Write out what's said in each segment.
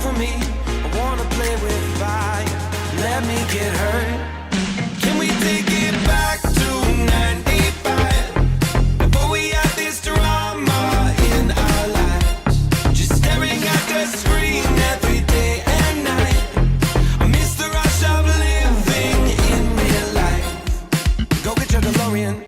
for me. I wanna play with fire. Let me get hurt. Can we take it back to 95? Before we had this drama in our lives, just staring at the screen every day and night. I miss the rush of living in real life. Go get your DeLorean.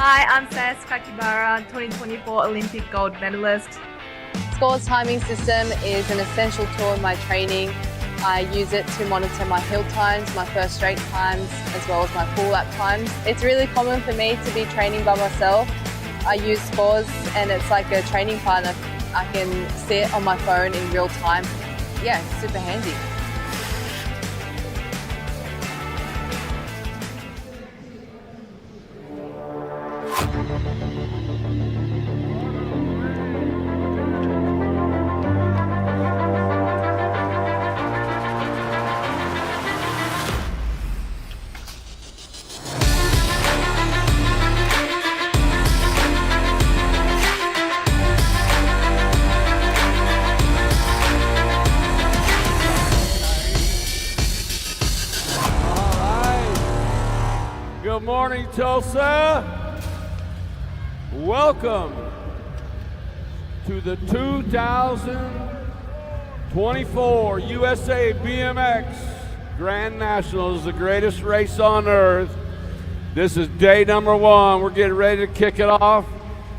Hi, I'm Sae Kakibara, 2024 Olympic gold medalist. Scores timing system is an essential tool in my training. I use it to monitor my hill times, my first straight times, as well as my full lap times. It's really common for me to be training by myself. I use Scores and it's like a training partner. I can see it on my phone in real time. Yeah, it's super handy. Good morning, Tulsa. Welcome to the 2024 USA BMX Grand Nationals, the greatest race on earth. This is day number 1. We're getting ready to kick it off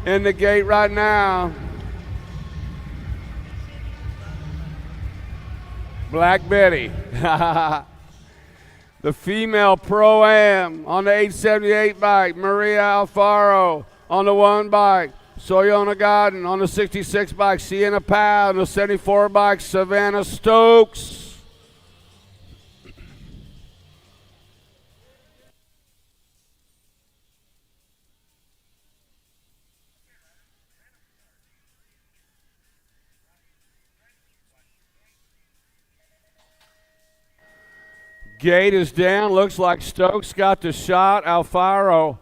in the gate right now. Black Betty. The female Pro-Am on the 878 bike, Maria Alfaro on the 1 bike, Soyona Godden on the 66 bike, Sienna Powell on the 74 bike, Savannah Stokes. Gate is down. Looks like Stokes got the shot. Alfaro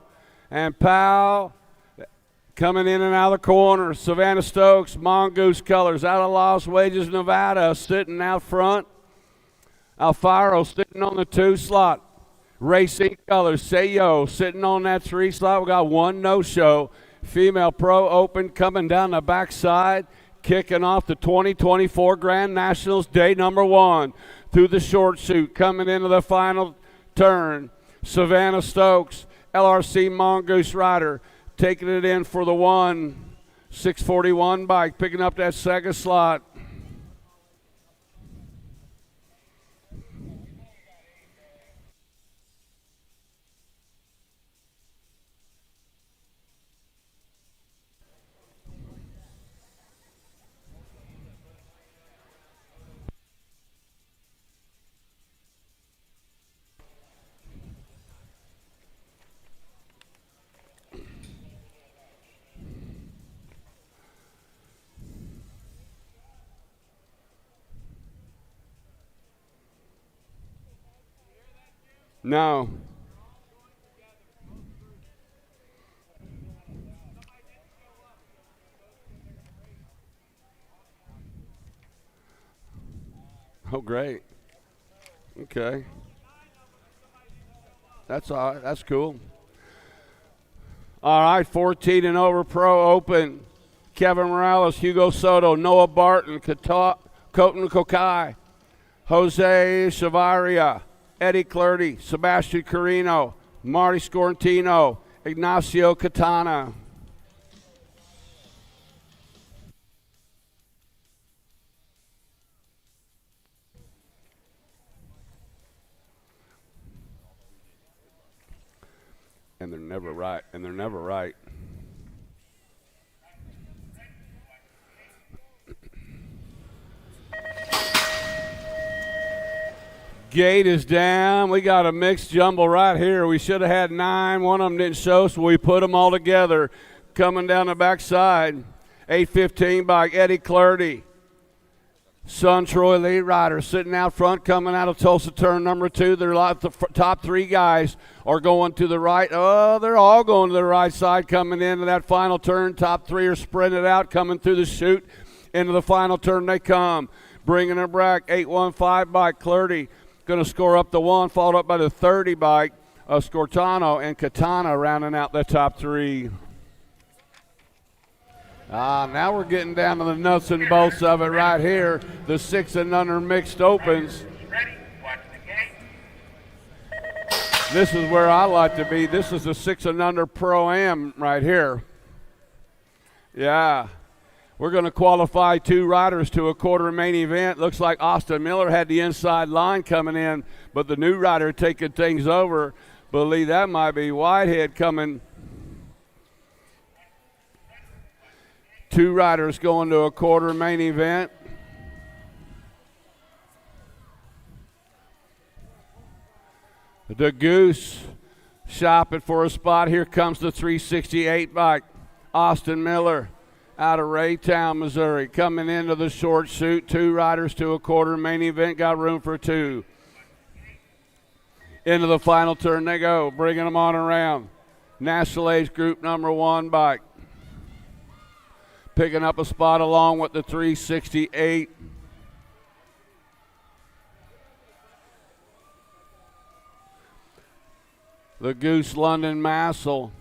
and Powell coming in and out of the corner. Savannah Stokes, Mongoose colors out of Las Vegas, Nevada, sitting out front. Alfaro sitting on the 2 slot. Racing colors, Sayo sitting on that 3 slot. We got 1 no-show. Female Pro Open coming down the backside, kicking off the 2024 Grand Nationals, day number 1. Through the short chute, coming into the final turn. Savannah Stokes, LRC Mongoose rider, taking it in for the 641 bike, picking up that second slot. No. Oh, great. Okay. That's all right. That's cool. All right, 14 and over pro open. Kevin Morales, Hugo Soto, Noah Barton, Koten Kokai, Jose Chavaria, Eddie Clerty, Sebastian Carino, Marty Scorantino, Ignacio Katana. And they're never right. Gate is down. We got a mixed jumble right here. We should have had 9. One of them didn't show, so we put them all together. Coming down the backside, 815 by Eddie Clerty. Son Troy lead rider sitting out front, coming out of Tulsa turn number 2. The top 3 guys are going to the right. Oh, they're all going to the right side coming into that final turn. Top 3 are sprinted out, coming through the chute. Into the final turn they come. Bringing it back, 815 by Clerty. Going to score up the 1, followed up by the 30 by Scortano and Katana rounding out the top 3. Now we're getting down to the nuts and bolts of it right here. The 6 and under mixed opens. This is where I like to be. This is the 6 and under pro-am right here. Yeah. We're going to qualify 2 riders to a quarter main event. Looks like Austin Miller had the inside line coming in, but the new rider taking things over. Believe that might be Whitehead coming. 2 riders going to a quarter main event. The Goose shopping for a spot. Here comes the 368 bike. Austin Miller out of Raytown, Missouri, coming into the short chute. 2 riders to a quarter main event, got room for 2. Into the final turn they go, bringing them on around. National Age Group number 1 bike. Picking up a spot along with the 368. The Goose London Massel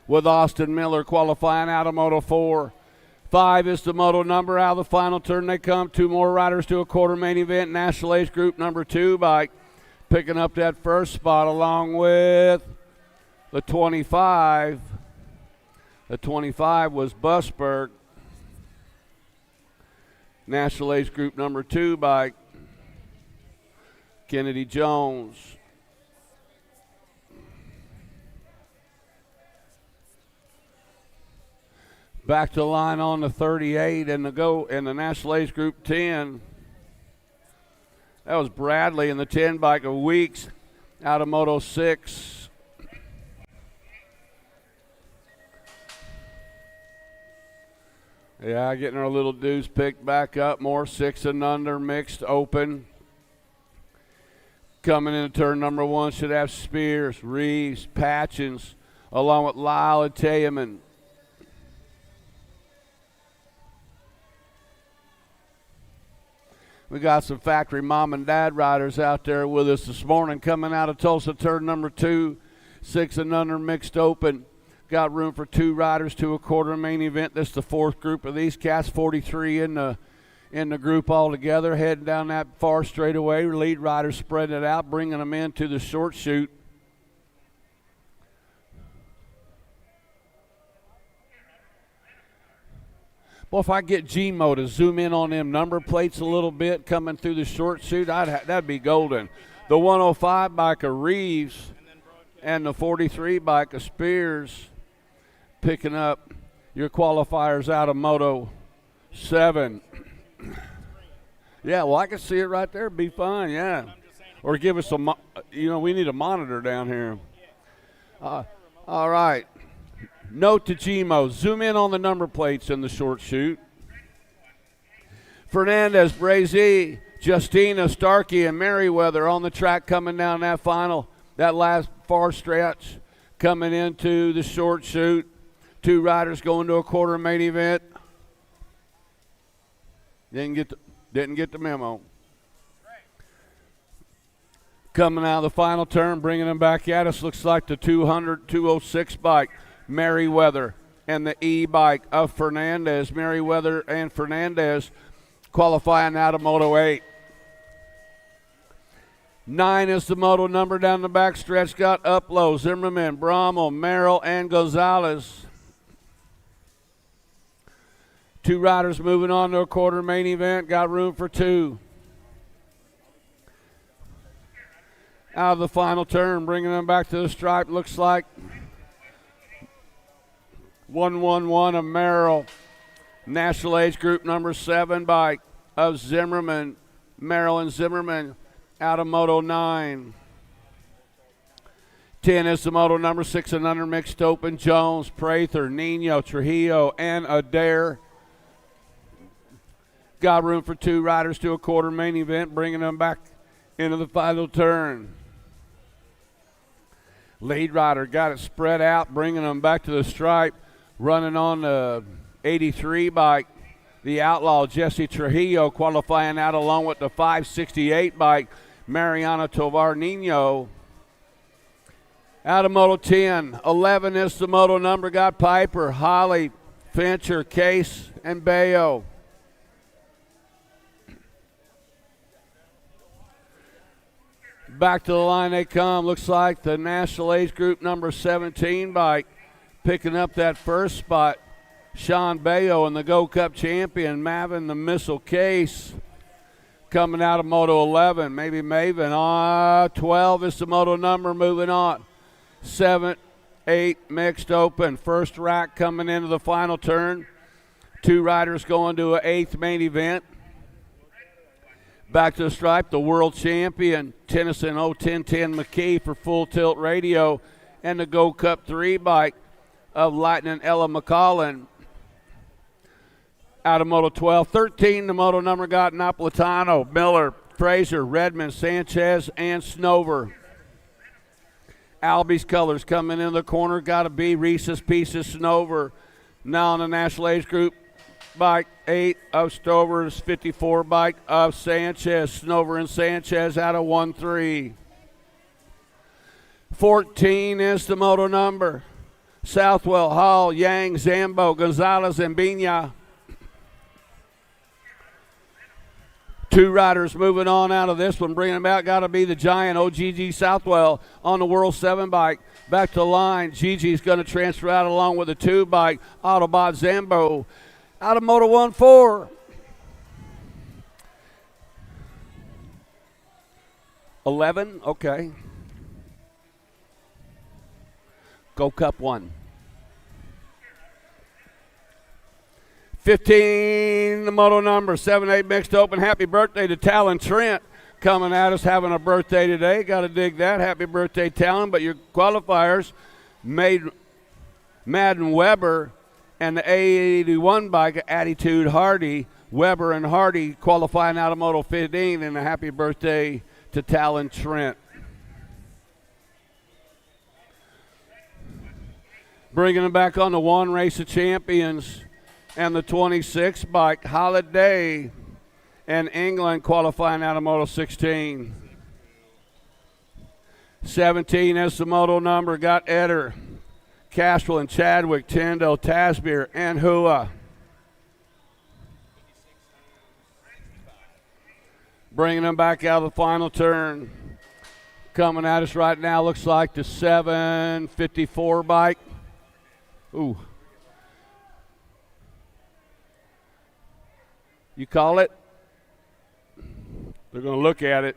with Austin Miller qualifying out of Moto 4. 5 is the moto number. Out of the final turn they come. 2 more riders to a quarter main event. National Age Group number 2 bike picking up that first spot along with the 25. The 25 was Busberg. National Age Group number 2 bike Kennedy Jones. Back to line on the 38 and the National Age Group 10. That was Bradley in the 10 bike of Weeks out of Moto 6. Yeah, getting our little dudes picked back up. More 6 and under mixed open. Coming into turn number 1 should have Spears, Reeves, Patchins, along with Lyle and Tayaman. We got some factory mom and dad riders out there with us this morning coming out of Tulsa turn number 2, 6 and under mixed open. Got room for 2 riders to a quarter main event. This is the 4th group of these cats, 43 in the group altogether, heading down that far straightaway. Lead riders spreading it out, bringing them into the short chute. Well, if I get G-Mo to zoom in on them number plates a little bit coming through the short chute, that'd be golden. The 105 bike of Reeves and the 43 bike of Spears picking up your qualifiers out of Moto 7. Yeah, well, I can see it right there. Be fine, yeah. Or give us some, we need a monitor down here. All right. Note to G-Mo, zoom in on the number plates in the short chute. Fernandez, Brazy, Justina, Starkey, and Merriweather on the track coming down that last far stretch, coming into the short chute. 2 riders going to a quarter main event. Didn't get the memo. Coming out of the final turn, bringing them back at us, looks like the 206 bike, Merriweather, and the E bike of Fernandez. Merriweather and Fernandez qualifying out of Moto 8. 9 is the moto number down the back stretch. Got Uplow, Zimmerman, Brommel, Merrill, and Gonzalez. 2 riders moving on to a quarter main event. Got room for 2. Out of the final turn, bringing them back to the stripe. Looks like 111 of Merrill. National age group number 7 bike of Zimmerman, Merrill and Zimmerman out of Moto 9. 10 is the moto number 6 and under mixed open. Jones, Prather, Nino, Trujillo, and Adair. Got room for 2 riders to a quarter main event, bringing them back into the final turn. Lead rider got it spread out, bringing them back to the stripe, running on the 83 bike. The outlaw, Jesse Trujillo, qualifying out along with the 568 bike, Mariano Tovar Nino. Out of Moto 10, 11 is the moto number. Got Piper, Holly, Fincher, Case, and Bayo. Back to the line they come. Looks like the national age group number 17 bike picking up that first spot. Sean Bayo and the Go Cup champion, Mavin the Missile Case, coming out of Moto 11. Maybe Maven. 12 is the moto number. Moving on. 7, 8 mixed open. First rack coming into the final turn. 2 riders going to an 8th main event. Back to the stripe, the world champion, Tennyson 01010 McKee for Full Tilt Radio, and the Go Cup 3 bike of Lightning Ella McCollin. Out of Moto 12, 13, the moto number got Napolitano, Miller, Fraser, Redmond, Sanchez, and Snover. Albie's colors coming in the corner, got to be Reese's Pieces Snover. Now in the national age group, bike 8 of Stover's 54 bike of Sanchez. Snover and Sanchez out of 1-3. 14 is the moto number. Southwell, Hall, Yang, Zambo, Gonzalez, and Bina. 2 riders moving on out of this one. Bringing them out, got to be the giant OGG Southwell on the World 7 bike. Back to the line. Gigi's going to transfer out along with the 2 bike. Autobot Zambo. Out of Moto 1-4. 11, okay. Go Cup 1. 15, the moto number, 7-8 mixed open. Happy birthday to Talon Trent coming at us, having a birthday today. Got to dig that. Happy birthday, Talon. But your qualifiers made Madden Weber and the A81 bike, Attitude Hardy. Weber and Hardy qualifying out of Moto 15, and a happy birthday to Talon Trent. Bringing them back on the 1 Race of Champions and the 26 bike, Holiday and England qualifying out of Moto 16. 17 is the moto number, got Eder, Castrol and Chadwick, Tendo, Tasbir, and Hua. Bringing them back out of the final turn. Coming at us right now, looks like the 754 bike. Ooh. You call it? They're going to look at it.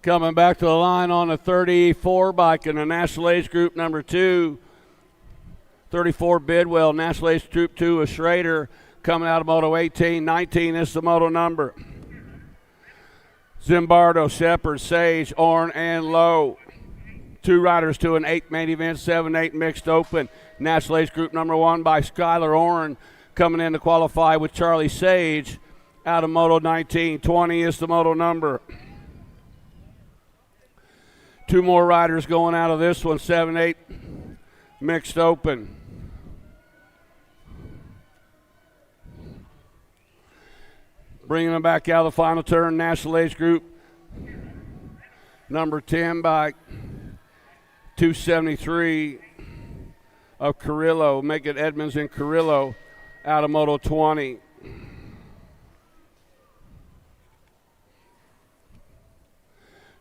Coming back to the line on the 34 bike in the National Age Group number 2. 34 Bidwell, National Age Group 2 of Schrader, coming out of Moto 18. 19 is the moto number. Zimbardo, Shepard, Sage, Orn, and Lowe. Two riders to an 8 main event, 7-8 mixed open. National age group number 1 by Skylar Oren coming in to qualify with Charlie Sage out of Moto 19. 20 is the Moto number. Two more riders going out of this one, 7-8 mixed open. Bringing them back out of the final turn, national age group number 10 by 273 of Carrillo. Make it Edmonds and Carrillo out of Moto 20.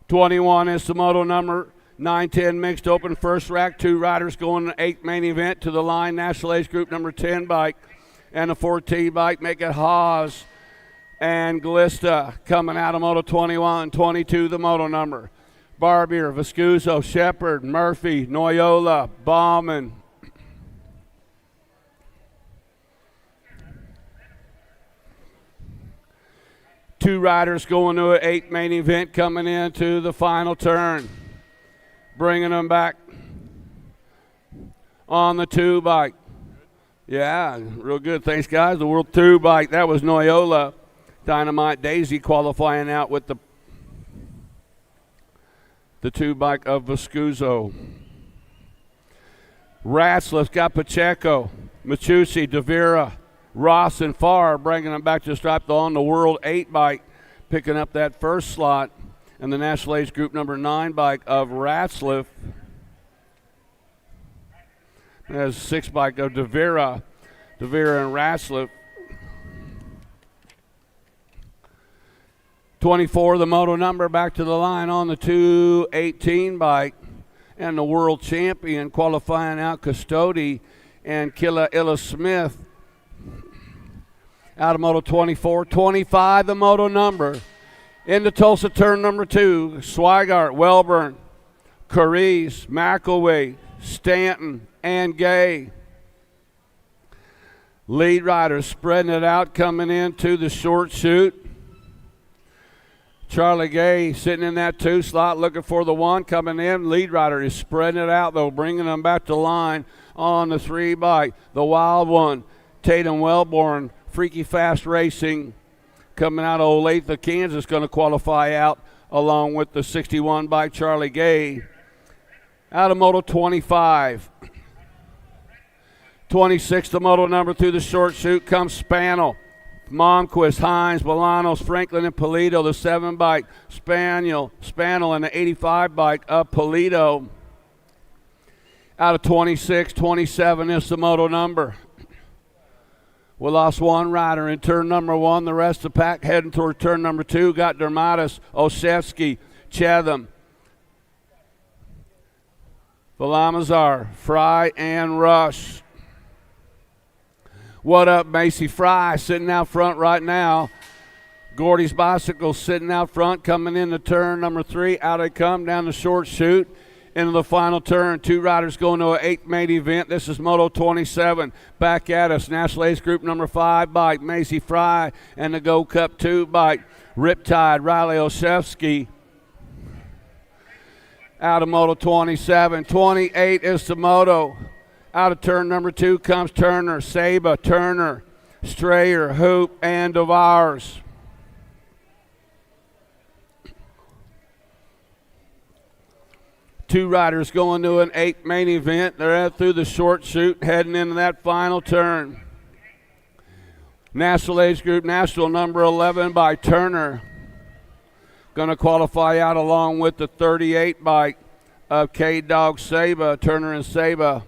'21 is the Moto number. 9-10 mixed open first rack. Two riders going to 8 main event to the line. National age group number 10 bike and the 14 bike. Make it Haas and Glista coming out of Moto 21. 22 the Moto number. Barbier, Viscuso, Shepard, Murphy, Noyola, Bauman. Two riders going to an 8 main event coming into the final turn. Bringing them back on the 2 bike. Yeah, real good. Thanks, guys. The World 2 bike. That was Noyola. Dynamite Daisy qualifying out with the 2 bike of Viscuso. Ratzliff got Pacheco, Machusi, Davira, Ross, and Farr bringing them back to the stripe on the World 8 bike, picking up that first slot. And the National Age Group number 9 bike of Ratzliff. There's 6 bike of Davira and Ratzliff. 24, the Moto number, back to the line on the 218 bike. And the world champion qualifying out Custodi and Killa Illa Smith out of Moto 24. 25, the Moto number. Into Tulsa turn number 2, Swigart, Welburn, Carice, McElway, Stanton, and Gay. Lead riders spreading it out, coming into the short chute. Charlie Gay sitting in that 2 slot, looking for the 1 coming in. Lead rider is spreading it out, though, bringing them back to line on the 3 bike. The wild one, Tatum Wellborn, Freaky Fast Racing, coming out of Olathe, Kansas, going to qualify out along with the 61 bike Charlie Gay. Out of Moto 25. 26, the Moto number through the short chute comes Spanel, Monquist, Hines, Bolanos, Franklin, and Polito. The 7 bike Spanel, and the 85 bike of Polito. Out of 26, 27 is the Moto number. We lost 1 rider in turn number 1. The rest of the pack heading toward turn number 2. Got Dermatis, Osevsky, Chetham, Valamazar, Fry, and Rush. What up, Macy Fry sitting out front right now. Gordy's Bicycle sitting out front, coming into turn number 3. Out they come down the short chute. Into the final turn, 2 riders going to an 8 main event. This is Moto 27. Back at us, National Ace Group number 5 bike, Macy Fry, and the Go Cup 2 bike, Riptide, Riley Osevsky. Out of Moto 27. 28 is the Moto. Out of turn number 2 comes Turner, Saba, Turner, Strayer, Hoop, and Devars. Two riders going to an 8 main event. They're out through the short chute, heading into that final turn. National Age Group National number 11 by Turner. Going to qualify out along with the 38 bike of K-Dog Saba, Turner and Saba.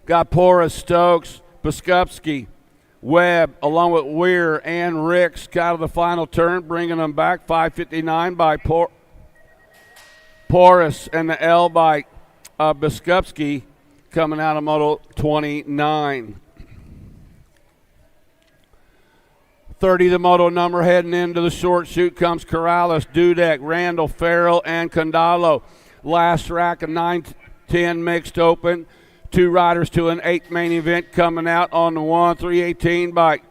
Got Porras, Stokes, Biskupski, Webb, along with Weir and Ricks out of the final turn, bringing them back. 5:59 by Porras and the L bike of Biskupski coming out of Moto 29. 30, the Moto number, heading into the short chute comes Corrales, Dudek, Randall, Farrell, and Condalo. Last rack of 9-10 mixed open. 2 riders to an 8 main event coming out on the 318 bike.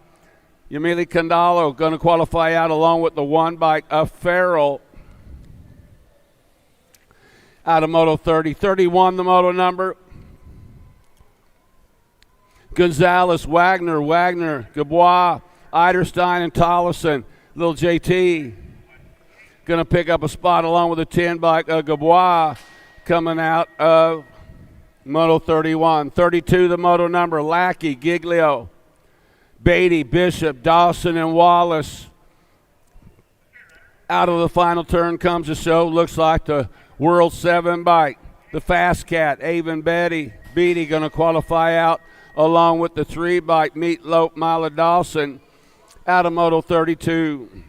Yamili Condalo going to qualify out along with the 1 bike of Farrell. out of Moto 30. 31, the moto number. Gonzalez, Wagner, Gabois, Eiderstein, and Tollison. Little JT going to pick up a spot along with the 10 by Gabois coming out of Moto 31. 32, the moto number. Lackey, Giglio, Beatty, Bishop, Dawson, and Wallace. Out of the final turn comes the show. Looks like the World 7 bike. The Fast Cat, Avon Beatty going to qualify out along with the 3 bike, Meatloaf, Mila Dawson, out of Moto 32.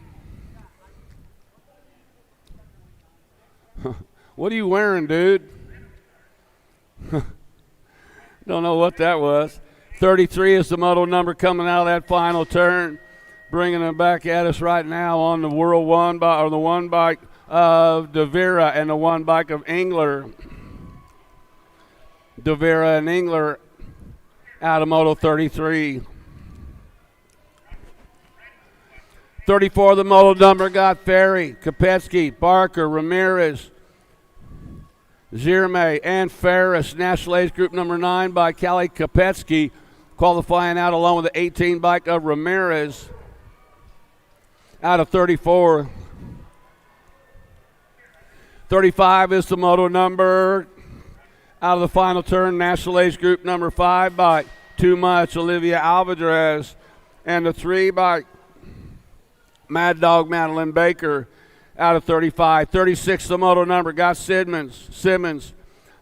What are you wearing, dude? Don't know what that was. 33 is the moto number coming out of that final turn. Bringing them back at us right now on the World 1 bike, or the 1 bike of De Vera and the 1 bike of Engler. De Vera and Engler out of Moto 33. 34, the moto number got Ferry, Kopetsky, Barker, Ramirez, Zirme, and Ferris. National Age Group number 9 by Kelly Kopetsky, qualifying out along with the 18 bike of Ramirez out of 34. 35 is the moto number out of the final turn. National Age Group number 5 by Too Much, Olivia Alvarez, and the 3 by Mad Dog Madeline Baker out of 35. 36, the moto number got Simmons,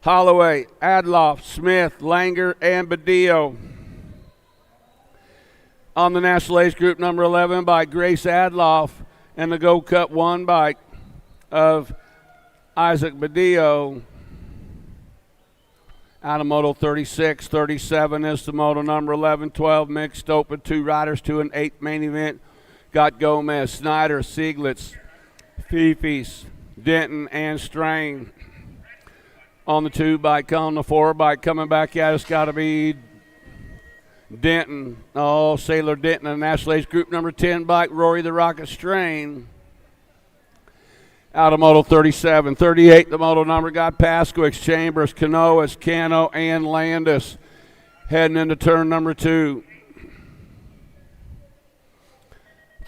Holloway, Adloff, Smith, Langer, and Badillo. On the National Age Group number 11 by Grace Adloff and the Go Cup 1 bike of Isaac Badillo out of Moto 36. 37 is the moto number 11, 12 mixed open, 2 riders, 2 and 8 main event. Got Gomez, Snyder, Sieglitz, Fifis, Denton, and Strain. On the 2 bike, on the 4 bike, coming back at us, got to be Denton. Oh, Sailor Denton, and National Age Group number 10 bike, Rory the Rocket Strain. Out of Moto 37. 38, the moto number got Pasquix, Chambers, Canoas, Cano, and Landis. Heading into turn number 2.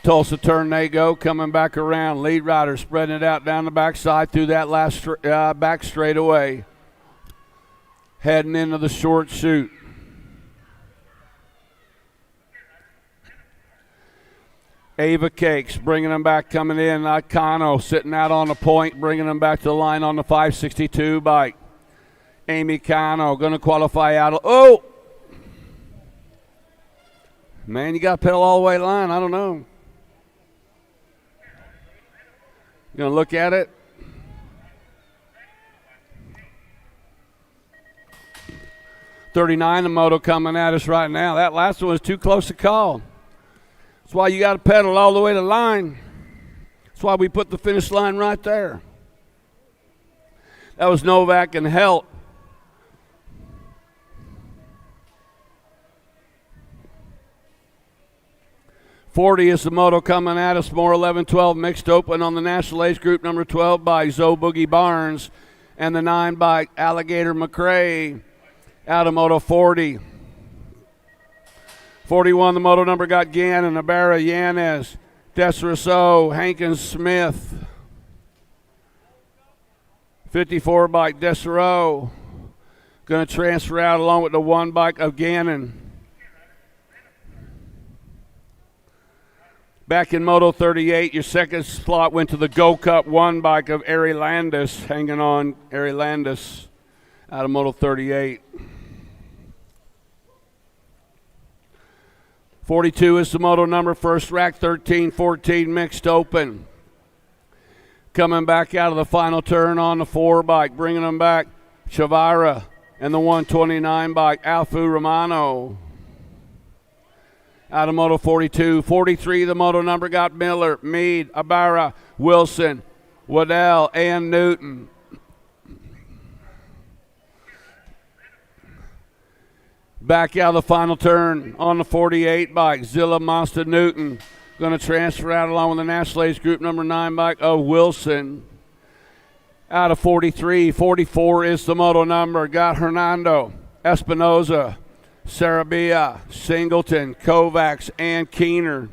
Tulsa turn they go, coming back around. Lead rider spreading it out down the backside through that last back straightaway. Heading into the short chute. Ava Cakes bringing them back, coming in. Kano sitting out on the point, bringing them back to the line on the 562 bike. Amy Kano going to qualify out. Oh! Man, you got to pedal all the way to the line. I don't know. Going to look at it. .39, the moto coming at us right now. That last one was too close to call. That's why you got to pedal all the way to the line. That's why we put the finish line right there. That was Novak and Helt. .40 is the moto coming at us. More 11-12 mixed open on the National Age Group number 12 by Zoe Boogie Barnes and the 9 by Alligator McRae out of Moto 40. 41, the moto number got Gannon, Ibarra, Yanez, Desrousseau, Hankins, Smith. 54 bike Desrousseau. Going to transfer out along with the 1 bike of Gannon. Back in Moto 38, your second slot went to the Go Cup 1 bike of Ari Landis, hanging on Ari Landis out of Moto 38. 42 is the moto number, first rack, 13-14 mixed open. Coming back out of the final turn on the 4 bike, bringing them back, Chavara and the 129 bike, Alfu Romano. Out of Moto 42. 43, the moto number got Miller, Mead, Ibarra, Wilson, Waddell, and Newton. Back out of the final turn on the 48 bike, Zilla Monster Newton. Going to transfer out along with the National Age Group number 9 bike of Wilson. Out of 43, 44 is the moto number. Got Hernando, Espinoza, Sarabia, Singleton, Kovacs, and Keener.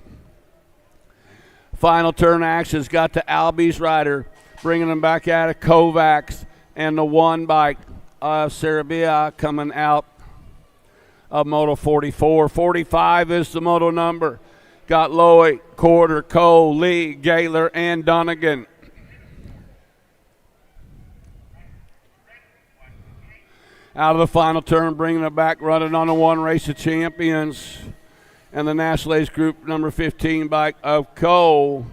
Final turn action's got the Albies rider, bringing them back out of Kovacs, and the one bike of Sarabia coming out of moto 44. 45 is the moto number. Got Lowy, Corder, Cole, Lee, Gaylor, and Donegan. Out of the final turn, bringing it back, running on the one race of champions. And the National Age Group number 15 bike of Cole.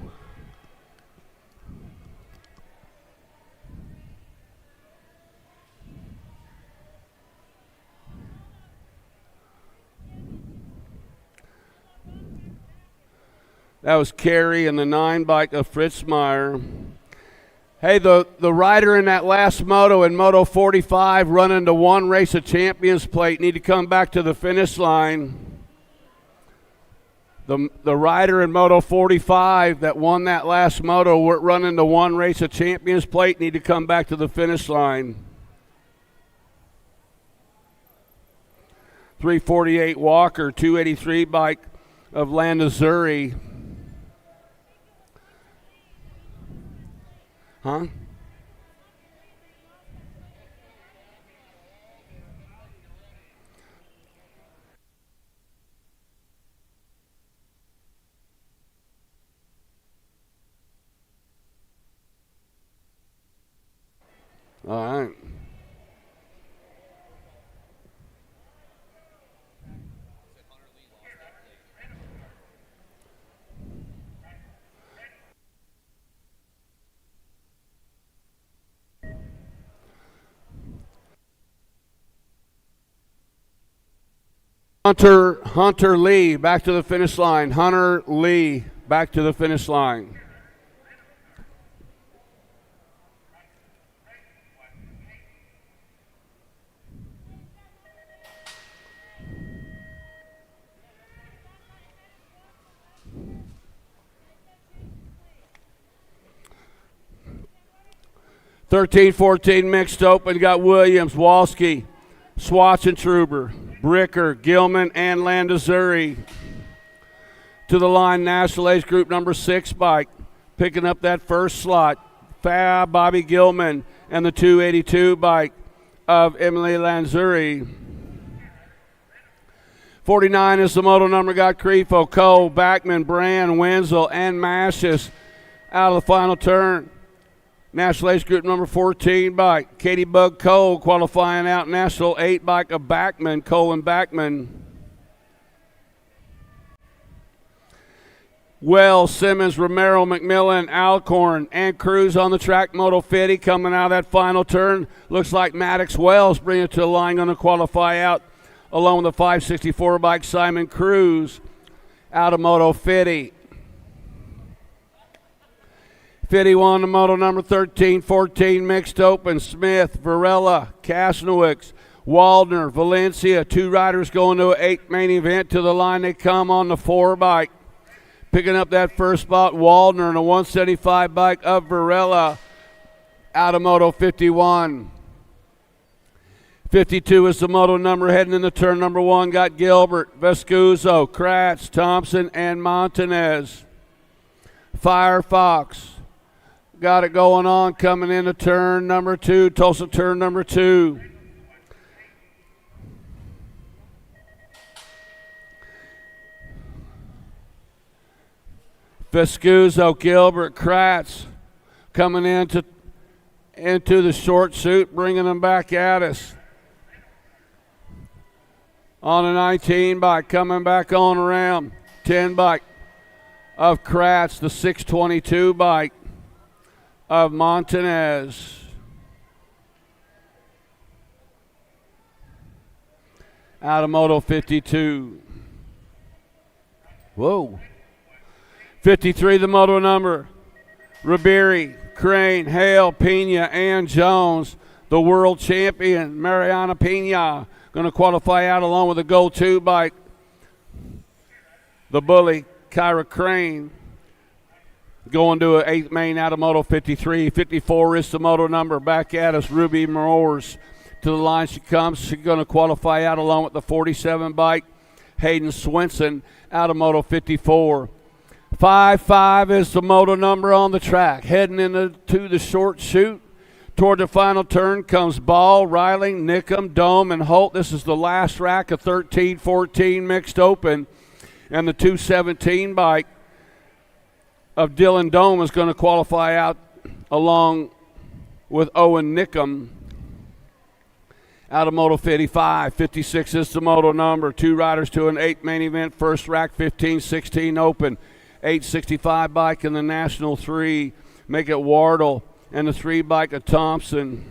That was Carey and the 9 bike of Fritzmeyer. Hey, the rider in that last moto in Moto 45 running the one race of champions plate need to come back to the finish line. The rider in Moto 45 that won that last moto running the one race of champions plate need to come back to the finish line. 348 Walker, 283 bike of Landazuri. Huh? All right. Hunter Lee back to the finish line. Hunter Lee back to the finish line. (13-14) mixed open. Got Williams, Walski, Swatchentruber, Bricker, Gilman, and Landazuri. To the line, National Age Group number 6 bike. Picking up that first slot, Bobby Gilman, and the 282 bike of Emily Landazuri. 49 is the moto number. Got Crefo, Cole, Backman, Brand, Wenzel, and Mashis. Out of the final turn, National Age Group number 14 bike, Katie Bug Cole qualifying out. National 8 bike of Backman, Cole and Backman. Wells, Simmons, Romero, McMillan, Alcorn, and Cruz on the track. Moto 50 coming out of that final turn. Looks like Maddox Wells bringing it to the line, going to qualify out along with the 564 bike, Simon Cruz, out of Moto 50. 51, the moto number 13-14 mixed open. Smith, Varela, Kasnowicz, Waldner, Valencia. 2 riders going to an 8 main event. To the line they come on the 4 bike. Picking up that first spot, Waldner, and a 175 bike of Varela out of Moto 51. 52 is the moto number heading into turn number 1. Got Gilbert, Vescuzzo, Kratz, Thompson, and Montanez. Firefox got it going on coming into turn number 2, Tulsa turn number 2. Vescuzzo, Gilbert, Kratz coming into the short suit, bringing them back at us. On a 19 bike, coming back on around. 10 bike of Kratz, the 622 bike of Montanez. Out of Moto 52. Whoa. 53, the moto number. Riberi, Crane, Hale, Pena, and Jones. The world champion, Mariana Pena, going to qualify out along with the Go 2 bike. The bully, Kyra Crane. Going to an 8th main out of Moto 53. 54 is the moto number. Back at us, Ruby Moores. To the line she comes. She's going to qualify out along with the 47 bike. Hayden Swenson out of Moto 54. 5-5 is the moto number on the track. Heading into the short chute. Toward the final turn comes Ball, Riley, Nickum, Dome, and Holt. This is the last rack of 13-14 mixed open. And the 217 bike of Dylan Dome is going to qualify out along with Owen Nickum out of Moto 55. 56 is the moto number. 2 riders to an 8 main event. First rack 15-16 open. 865 bike in the National 3. Make it Wardle and the 3 bike of Thompson.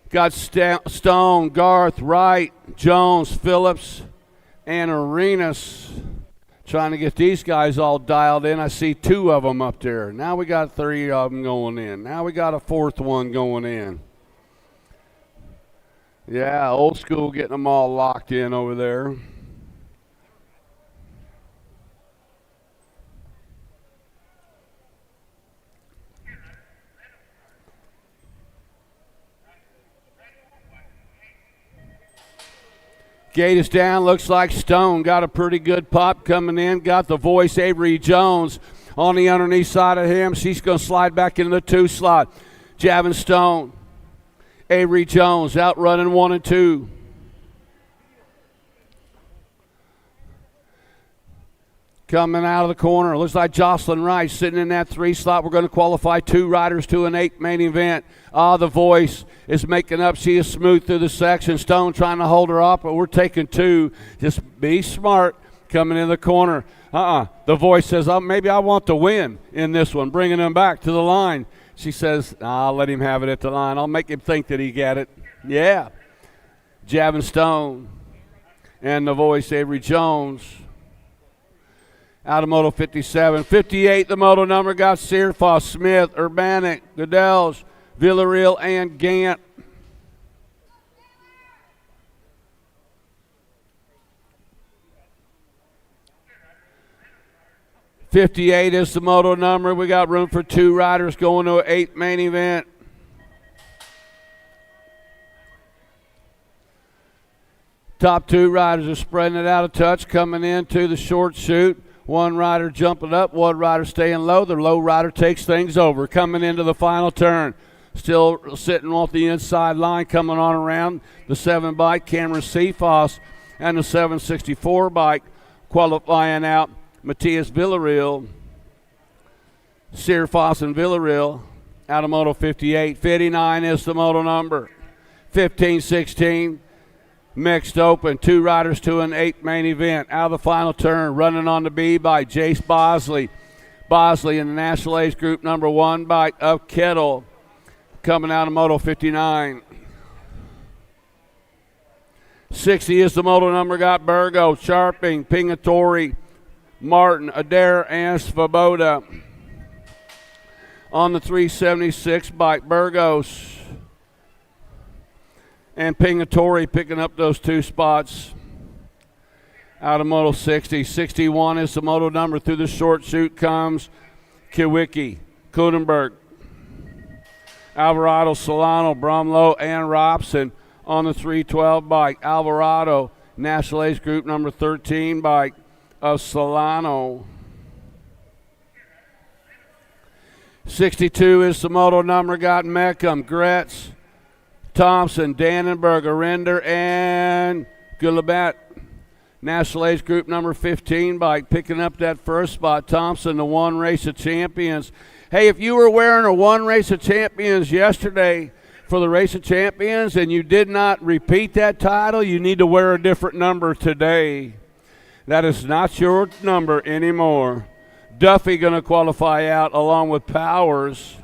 Got Stone, Garth, Wright, Jones, Phillips, and Arenas trying to get these guys all dialed in. I see 2 of them up there. Now we got 3 of them going in. Now we got a 4th one going in. Yeah, old school getting them all locked in over there. Gate is down, looks like Stone got a pretty good pop coming in. Got the voice, Avery Jones, on the underneath side of him. She's going to slide back into the 2 slot. Javin Stone, Avery Jones out running 1 and 2. Coming out of the corner, looks like Jocelyn Rice sitting in that 3 slot. We're going to qualify 2 riders to an 8 main event. The voice is making up. She is smooth through the section. Stone trying to hold her off, but we're taking 2. Just be smart coming in the corner. The voice says, maybe I want to win in this one, bringing him back to the line. She says, I'll let him have it at the line. I'll make him think that he got it. Yeah. Javin Stone and the voice, Avery Jones. Out of Moto 57. 58, the moto number got Searfoss, Smith, Urbanic, Goodell's, Villarreal, and Gant. $58 is the moto number. We got room for 2 riders going to an 8 main event. Top 2 riders are spreading it out of touch, coming into the short chute. 1 rider jumping up, 1 rider staying low. The low rider takes things over. Coming into the final turn. Still sitting off the inside line, coming on around the 7 bike, Cameron Seafoss, and the 764 bike qualifying out. Matthias Villarreal, Searfoss and Villarreal out of Moto 58. 59 is the moto number. 15-16. Mixed open, 2 riders to an 8 main event. Out of the final turn, running on the B by Jace Bosley. Bosley in the National Age Group number 1 bike of Kettle. Coming out of Moto 59. 60 is the moto number, got Burgo, Sharping, Pingatori, Martin, Adair, and Svoboda. On the 376 bike, Burgos and Pingatori picking up those 2 spots. Out of Moto 60. 61 is the moto number. Through the short chute comes Kiwicki, Kudenberg, Alvarado, Solano, Brumlow, and Robson. On the 312 bike, Alvarado, National Age Group number 13 bike of Solano. 62 is the moto number, got Meckham, Gretz, Thompson, Dannenberg, Arender, and Gullabat. National Age Group number 15 bike picking up that first spot. Thompson, the 1 Race of Champions. Hey, if you were wearing a 1 Race of Champions yesterday for the Race of Champions and you did not repeat that title, you need to wear a different number today. That is not your number anymore. Duffy going to qualify out along with Powers.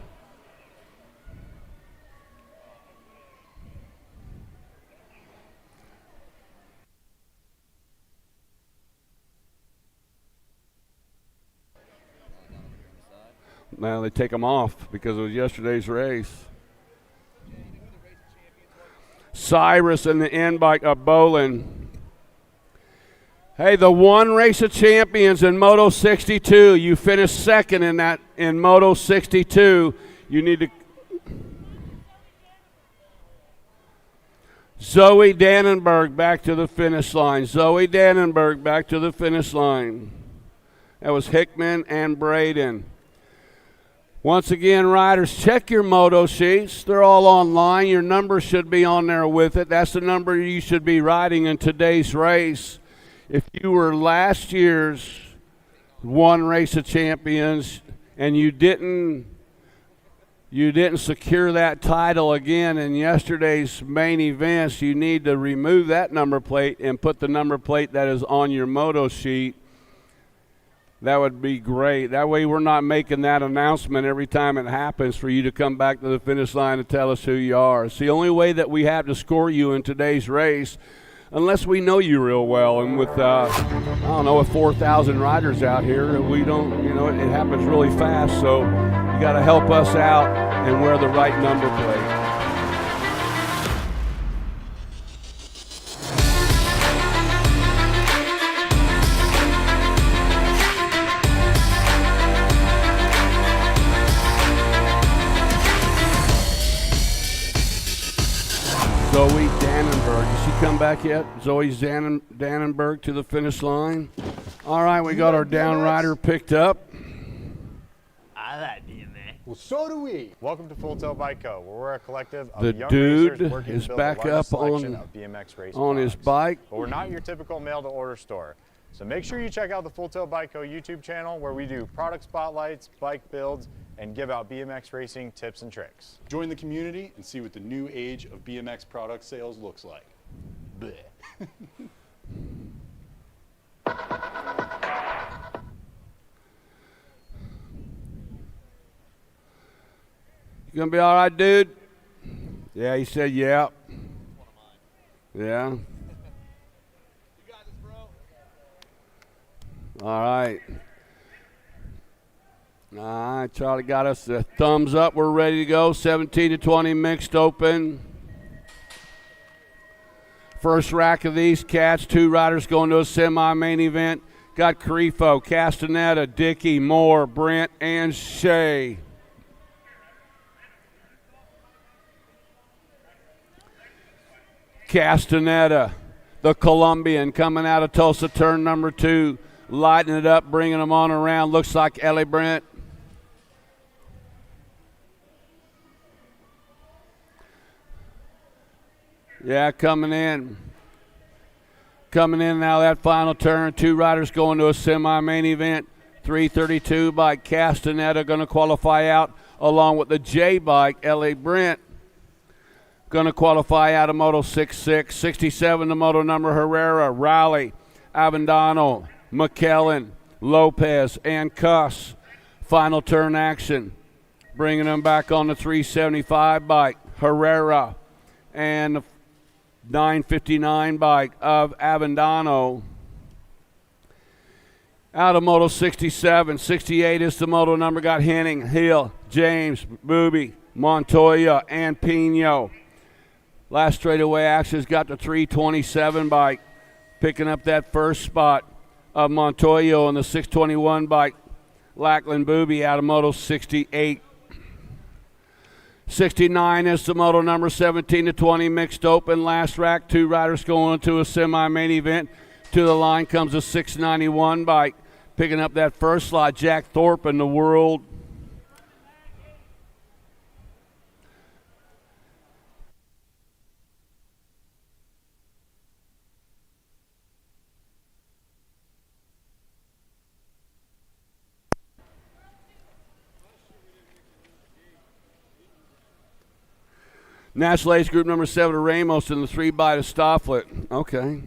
Now they take them off because it was yesterday's race. Cyrus and the end bike of Bolin. Hey, the one race of champions in Moto 62. You finished second in Moto 62. You need to. Zoe Dannenberg back to the finish line. Zoe Dannenberg back to the finish line. That was Hickman and Braden. Once again, riders, check your moto sheets. They're all online. Your number should be on there with it. That's the number you should be riding in today's race. If you were last year's one race of champions and you didn't secure that title again in yesterday's main events, you need to remove that number plate and put the number plate that is on your moto sheet. That would be great. That way we're not making that announcement every time it happens for you to come back to the finish line and tell us who you are. It's the only way that we have to score you in today's race, unless we know you real well. And with, I don't know, with 4,000 riders out here, we don't, it happens really fast. So you got to help us out and wear the right number plate. Zoe Dannenberg. Did she come back yet? Zoe Dannenberg to the finish line. All right, we got our down rider picked up. I like BMX. Well, so do we. Welcome to Full Tilt Bike Co., where we're a collective of The young dude racers working is to build back the largest up selection of BMX racing on his products. bike. But we're not your typical mail-to-order store. So make sure you check out the Full Tilt Bike Co. YouTube channel, where we do product spotlights, bike builds, and give out BMX racing tips and tricks. Join the community and see what the new age of BMX product sales looks like. Bleh. You gonna be all right, dude? Yeah, he said, yeah. Yeah. All right. All right, Charlie got us a thumbs up. We're ready to go. 17 to 20 mixed open. First rack of these cats. Two riders going to a semi-main event. Got Carifo, Castaneda, Dickey, Moore, Brent, and Shea. Castaneda, the Colombian, coming out of Tulsa, turn number 2. Lighting it up, bringing them on around. Looks like Ellie Brent. Yeah, coming in. Coming in now, that final turn. Two riders going to a semi-main event. 332 by Castaneda going to qualify out, along with the J bike, Ellie Brent. Going to qualify out of Moto 66. 67 the moto number, Herrera, Riley, Avendano, McKellen, Lopez, and Cuss. Final turn action. Bringing them back on the 375 bike, Herrera, and the 959 bike of Avendano. Out of Moto 67. 68 is the moto number. Got Henning, Hill, James, Booby, Montoya, and Pino. Last straightaway action's got the 327 bike. Picking up that first spot of Montoya on the 621 bike. Lackland Booby out of Moto 68. 69 is the moto number. 17 to 20 mixed open. Last rack, two riders going to a semi-main event. To the line comes a 691 bike. Picking up that first slot, Jack Thorpe in the world. National Ace Group number 7 Ramos in the 3 by to Stofflet. Okay.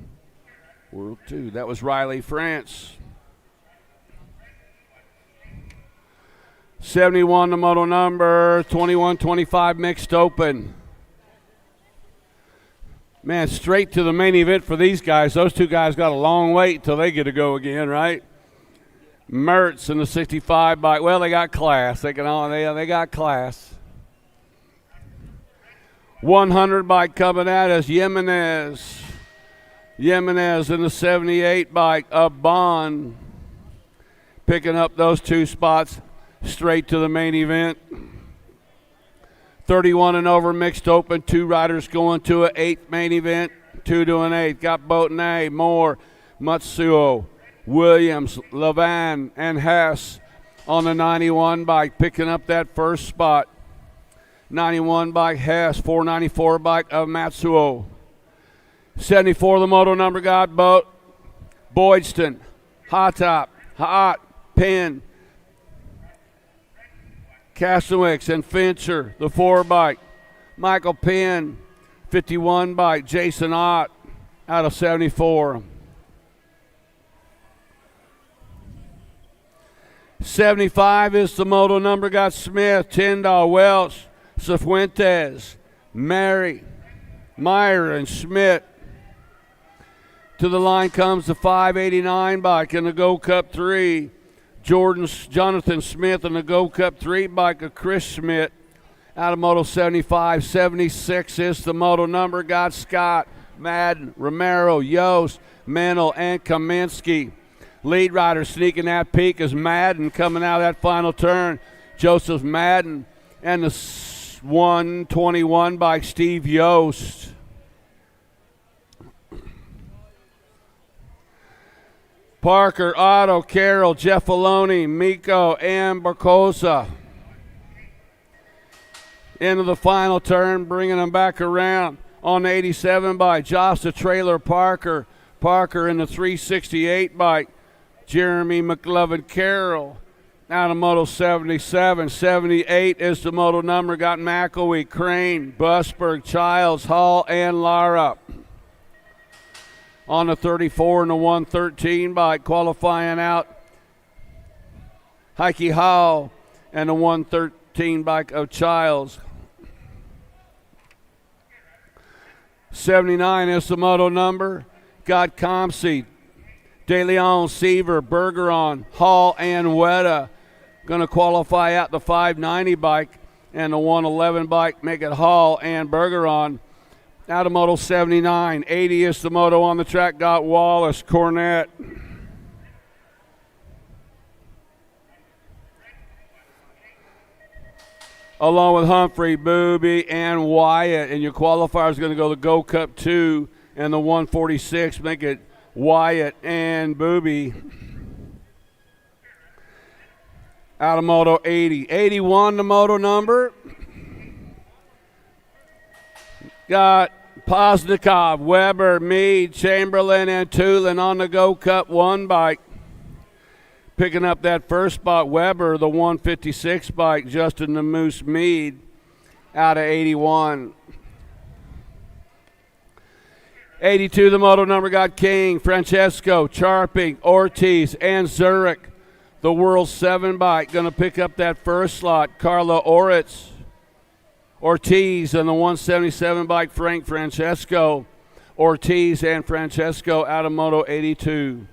World 2. That was Riley France. 71 the moto number. 21-25 mixed open. Man, straight to the main event for these guys. Those two guys got a long wait until they get to go again, right? Mertz in the 65 bike. Well, they got class. They got class. 100 bike coming at us. Jimenez. Jimenez in the 78 bike of Bond, picking up those 2 spots straight to the main event. 31 and over mixed open, 2 riders going to an 8th main event, 2 to an 8th. Got Boatney, Moore, Matsuo, Williams, Levan, and Hess on the 91 bike, picking up that first spot. 91 bike Hess, 494 bike of Matsuo. 74 the moto number got Boydston, Hot Penn, Castawicks, and Fincher, the 4 bike. Michael Penn, 51 bike. Jason Ott out of 74. 75 is the moto number got Smith, Tyndall, Welch, Cifuentes, Mary, Meyer, and Schmidt. To the line comes the 589 bike in the Go Cup 3. Jonathan Smith in the Go Cup 3 bike of Chris Schmidt out of Moto 75. 76 is the moto number got Scott, Madden, Romero, Yost, Mennel, and Kaminsky. Lead rider sneaking that peak is Madden coming out of that final turn. Joseph Madden and the 121 bike Steve Yost. Parker, Otto, Carroll, Jeff Aloni, Miko, and Barcosa. Into the final turn, bringing them back around on the 87 bike. Josh the Trailer Parker. Parker in the 368 bike. Jeremy McLovin Carroll out of Moto 77. 78 is the moto number. Got McElwee, Crane, Busberg, Childs, Hall, and Lara. On the 34 and the 113 bike, qualifying out Heike Hall and the 113 bike of Childs. 79 is the moto number. Got Comsey, De Leon, Seaver, Bergeron, Hall, and Weta. Going to qualify out the 590 bike and the 111 bike, make it Hall and Bergeron. Out of Moto 79. 80 is the moto on the track. Got Wallace, Cornett. Along with Humphrey, Booby, and Wyatt. And your qualifier is going to go to Go Cup 2 and the 146. Make it Wyatt and Booby. Out of Moto 80. 81 the moto number. Got Posnikov, Weber, Meade, Chamberlain, and Tulin on the Go Cup 1 bike. Picking up that first spot, Weber, the 156 bike, Justin the Moose Meade out of 81. 82, the moto number got King, Francesco, Charping, Ortiz, and Zurich. The World 7 bike going to pick up that first slot, Carla Ortiz and the 177 bike, Frank Francesco. Ortiz and Francesco out of Moto 82.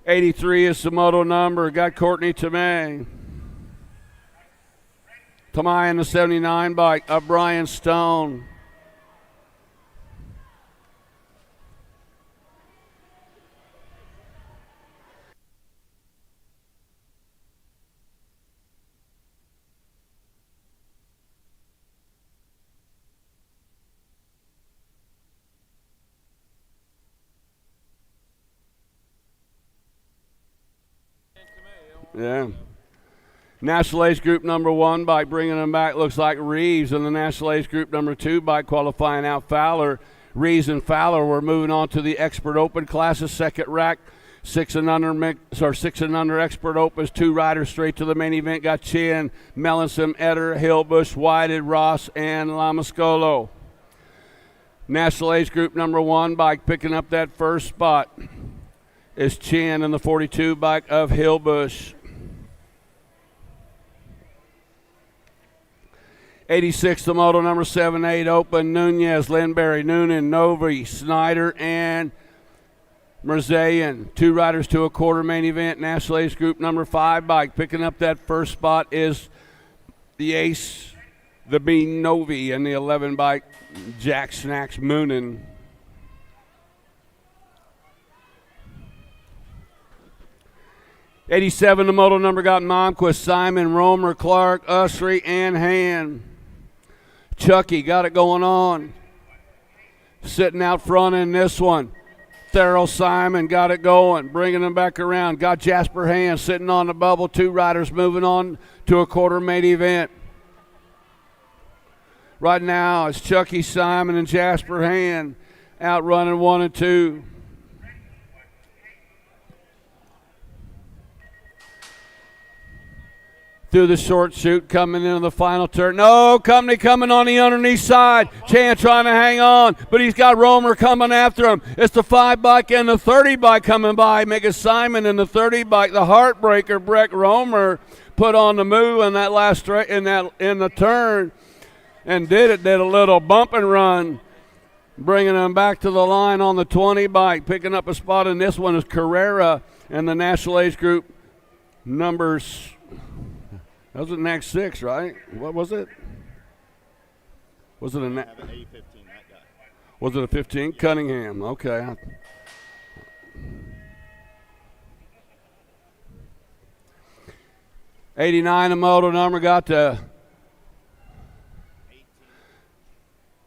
83 is the moto number. Got Courtney Tomei. Tomei in the 79 bike of Brian Stone. Yeah. National Age Group number 1 by bringing them back looks like Reeves, and the National Age Group number 2 by qualifying out Fowler. Reeves and Fowler. We're moving on to the Expert Open classes, second rack, 6 and under Expert Opens. 2 riders straight to the main event. Got Chin, Melanson, Eder, Hillbush, Whited, Ross, and Lamascolo. National Age Group number 1 bike picking up that first spot is Chin in the 42 bike of Hillbush. 86, the moto number 7-8 Open, Nunez, Lindberry, Noonan, Novi, Snyder, and Merzayan. 2 riders to a quarter main event. National Ace Group number 5 bike. Picking up that first spot is the Ace, the Bean Novi, and the 11 bike, Jack Snacks Moonin. 87, the moto number got Momquist, Simon, Romer, Clark, Usry, and Han. Chucky got it going on. Sitting out front in this one. Thurl Simon got it going, bringing them back around. Got Jasper Han sitting on the bubble. 2 riders moving on to a quarter main event. Right now it's Chucky Simon and Jasper Han out running 1 and 2. Through the short chute, coming into the final turn. No, Company coming on the underneath side. Chan trying to hang on, but he's got Romer coming after him. It's the 5 bike and the 30 bike coming by. Making Simon in the 30 bike, the heartbreaker, Breck Romer, put on the move in that last straight in the turn, and did a little bump and run, bringing them back to the line on the 20 bike. Picking up a spot in this one is Carrera and the National Age Group numbers. That was the next 6, right? What was it? Was it a 15? Cunningham. Okay. 89, the moto number got to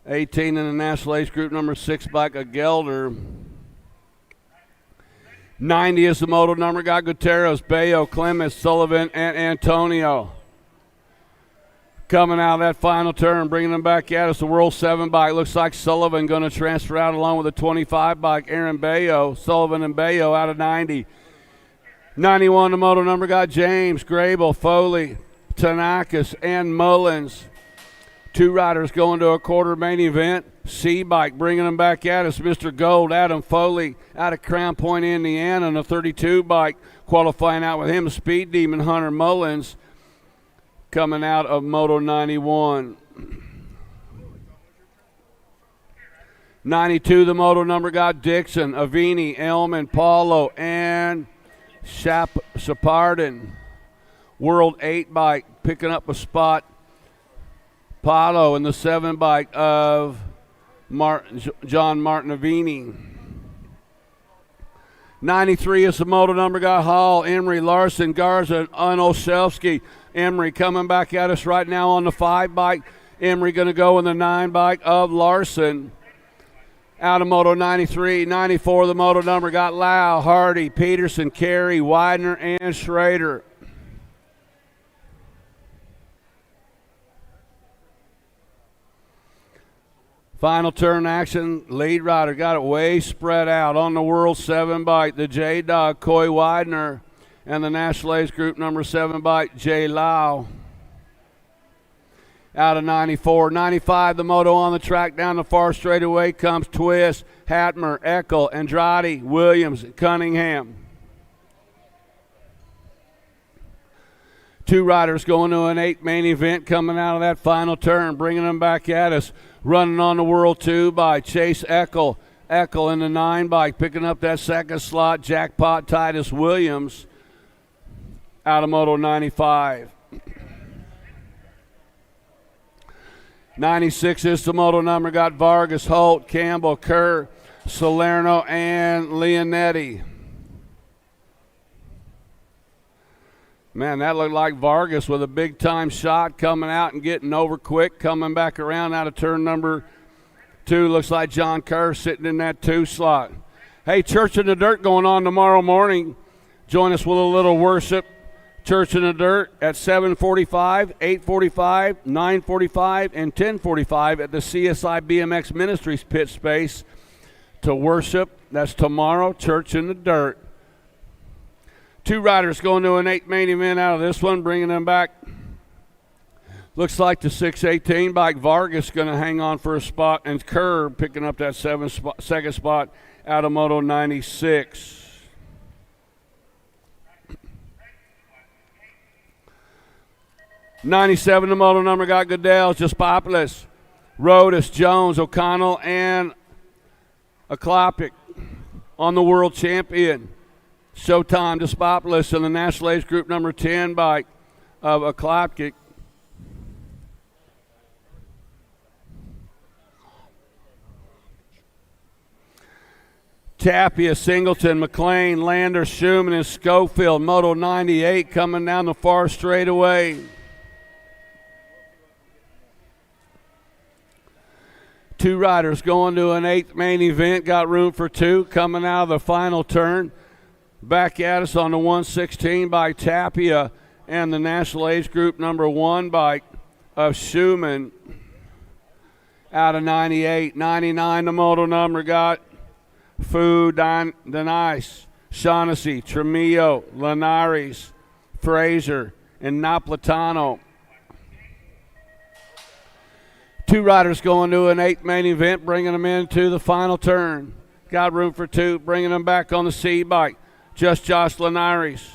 18 in the National Age Group number 6 bike, a Gelder. 90 is the moto number, got Gutierrez, Bayo, Clemens, Sullivan, and Antonio. Coming out of that final turn, bringing them back at us, the World 7 bike. Looks like Sullivan going to transfer out along with the 25 bike, Aaron Bayo. Sullivan and Bayo out of 90. 91, the moto number, got James, Grable, Foley, Tanakis, and Mullins. 2 riders going to a quarter main event. C-Bike bringing them back at us. Mr. Gold, Adam Foley out of Crown Point, Indiana, and a 32 bike qualifying out with him. Speed Demon Hunter Mullins coming out of Moto 91. 92, the moto number got Dixon, Avini, Elman, Paulo, and Shepardin. World 8 bike picking up a spot. Paulo in the 7 bike of John Martin Avini. 93 is the moto number, got Hall, Emery, Larson, Garza, and Olszewski. Emery coming back at us right now on the 5 bike. Emery going to go in the 9 bike of Larson. Out of Moto 93. 94, the moto number, got Lau, Hardy, Peterson, Carey, Widener, and Schrader. Final turn action, lead rider got it way spread out on the World 7 bike. The J-Dog, Coy Widener, and the National Age Group number 7 bike, J. Lau. Out of 94. 95, the moto on the track down the far straightaway comes Twist, Hatmer, Eckel, Andrade, Williams, Cunningham. 2 riders going to an 8 main event coming out of that final turn, bringing them back at us. Running on the World 2 by Chase Eckel. Eckel in the 9 bike, picking up that 2nd slot. Jackpot Titus Williams out of Moto 95. 96 is the moto number, got Vargas, Holt, Campbell, Kerr, Salerno, and Leonetti. Man, that looked like Vargas with a big-time shot coming out and getting over quick, coming back around out of turn number 2. Looks like John Kerr sitting in that 2 slot. Hey, Church in the Dirt going on tomorrow morning. Join us with a little worship. Church in the Dirt at 7:45, 8:45, 9:45, and 10:45 at the CSI BMX Ministries pit space to worship. That's tomorrow, Church in the Dirt. 2 riders going to an 8 main event out of this one, bringing them back. Looks like the 618 bike, Vargas going to hang on for a spot, and Kerr picking up that 2nd spot out of Moto 96. '97, the moto number, got Goodell, Jaspopoulos, Rodas, Jones, O'Connell, and Aklopik on the world champion. Showtime, Jaspopoulos in the National Age Group number 10 bike of Aklopik. Tapia, Singleton, McLean, Lander, Schumann, and Schofield. Moto 98 coming down the far straightaway. Two riders going to an 8th main event. Got room for two coming out of the final turn. Back at us on the 116 by Tapia and the National Age Group number 1 bike of Schumann out of 98. 99 the moto number got Fu, Denice, Shaughnessy, Tremillo, Linares, Fraser, and Napolitano. Two riders going to an 8th main event, bringing them into the final turn. Got room for two, bringing them back on the C bike. Just Josh Linares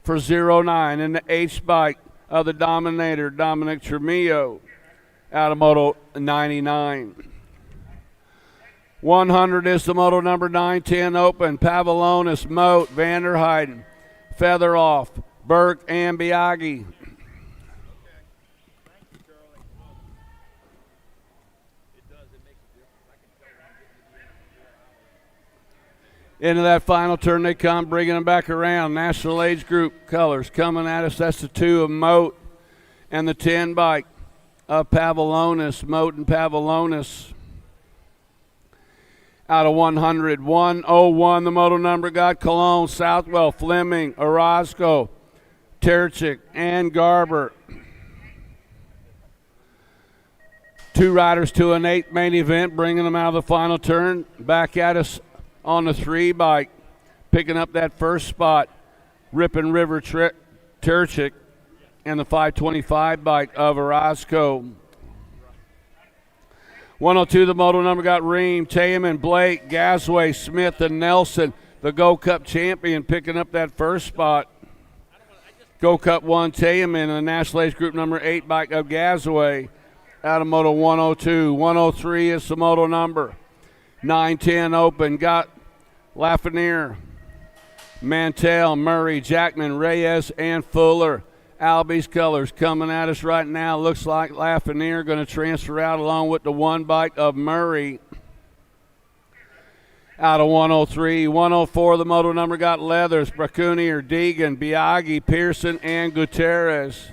for 09 in the H bike of the Dominator, Dominic Tremillo, out of Moto 99. 100 is the Moto number 910 Open. Pavilonis, Moat, Vanderheiden, Featheroff, Burke, and Biaggi. Into that final turn they come, bringing them back around. National Age Group colors coming at us. That's the 2 of Moat and the 10 bike of Pavilonis. Moat and Pavilonis out of 100. 101 the moto number got Cologne, Southwell, Fleming, Orozco, Terchik, and Garber. Two riders to an 8th main event, bringing them out of the final turn. Back at us on the 3 bike, picking up that first spot, Ripon River Terchik, and the 525 bike of Orozco. 102 the moto number got Ream, Taman, Blake, Gasway, Smith, and Nelson, the Gold Cup champion, picking up that first spot. Gold Cup 1 Taman, the National Age Group number 8 bike of Gasway out of Moto 102. 103 is the moto number 910 Open. Got Lafreniere, Mantell, Murray, Jackman, Reyes, and Fuller. Albie's colors coming at us right now. Looks like Lafreniere going to transfer out along with the 1 bike of Murray out of 103. 104 the moto number got Leathers, Bracunier, Deegan, Biaggi, Pearson, and Gutierrez.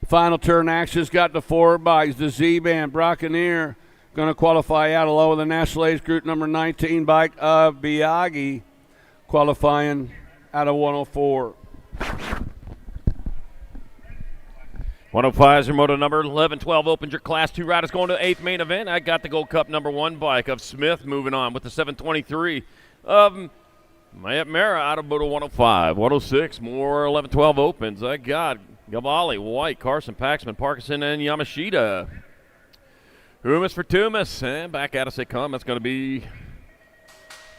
Final turn action's got the 4 bikes. The Z-Band, Bracunier, going to qualify out along with the National Age Group number 19 bike of Biaggi, qualifying out of 104. 105 is your moto number 1112 opens your Class 2 riders going to the 8th main event. I got the Gold Cup number 1 bike of Smith moving on with the 723 of Mara out of moto 105. 106, more 1112 opens. I got Gavali, White, Carson, Paxman, Parkinson, and Yamashita. Humus for Tumas, and back at us they come. That's going to be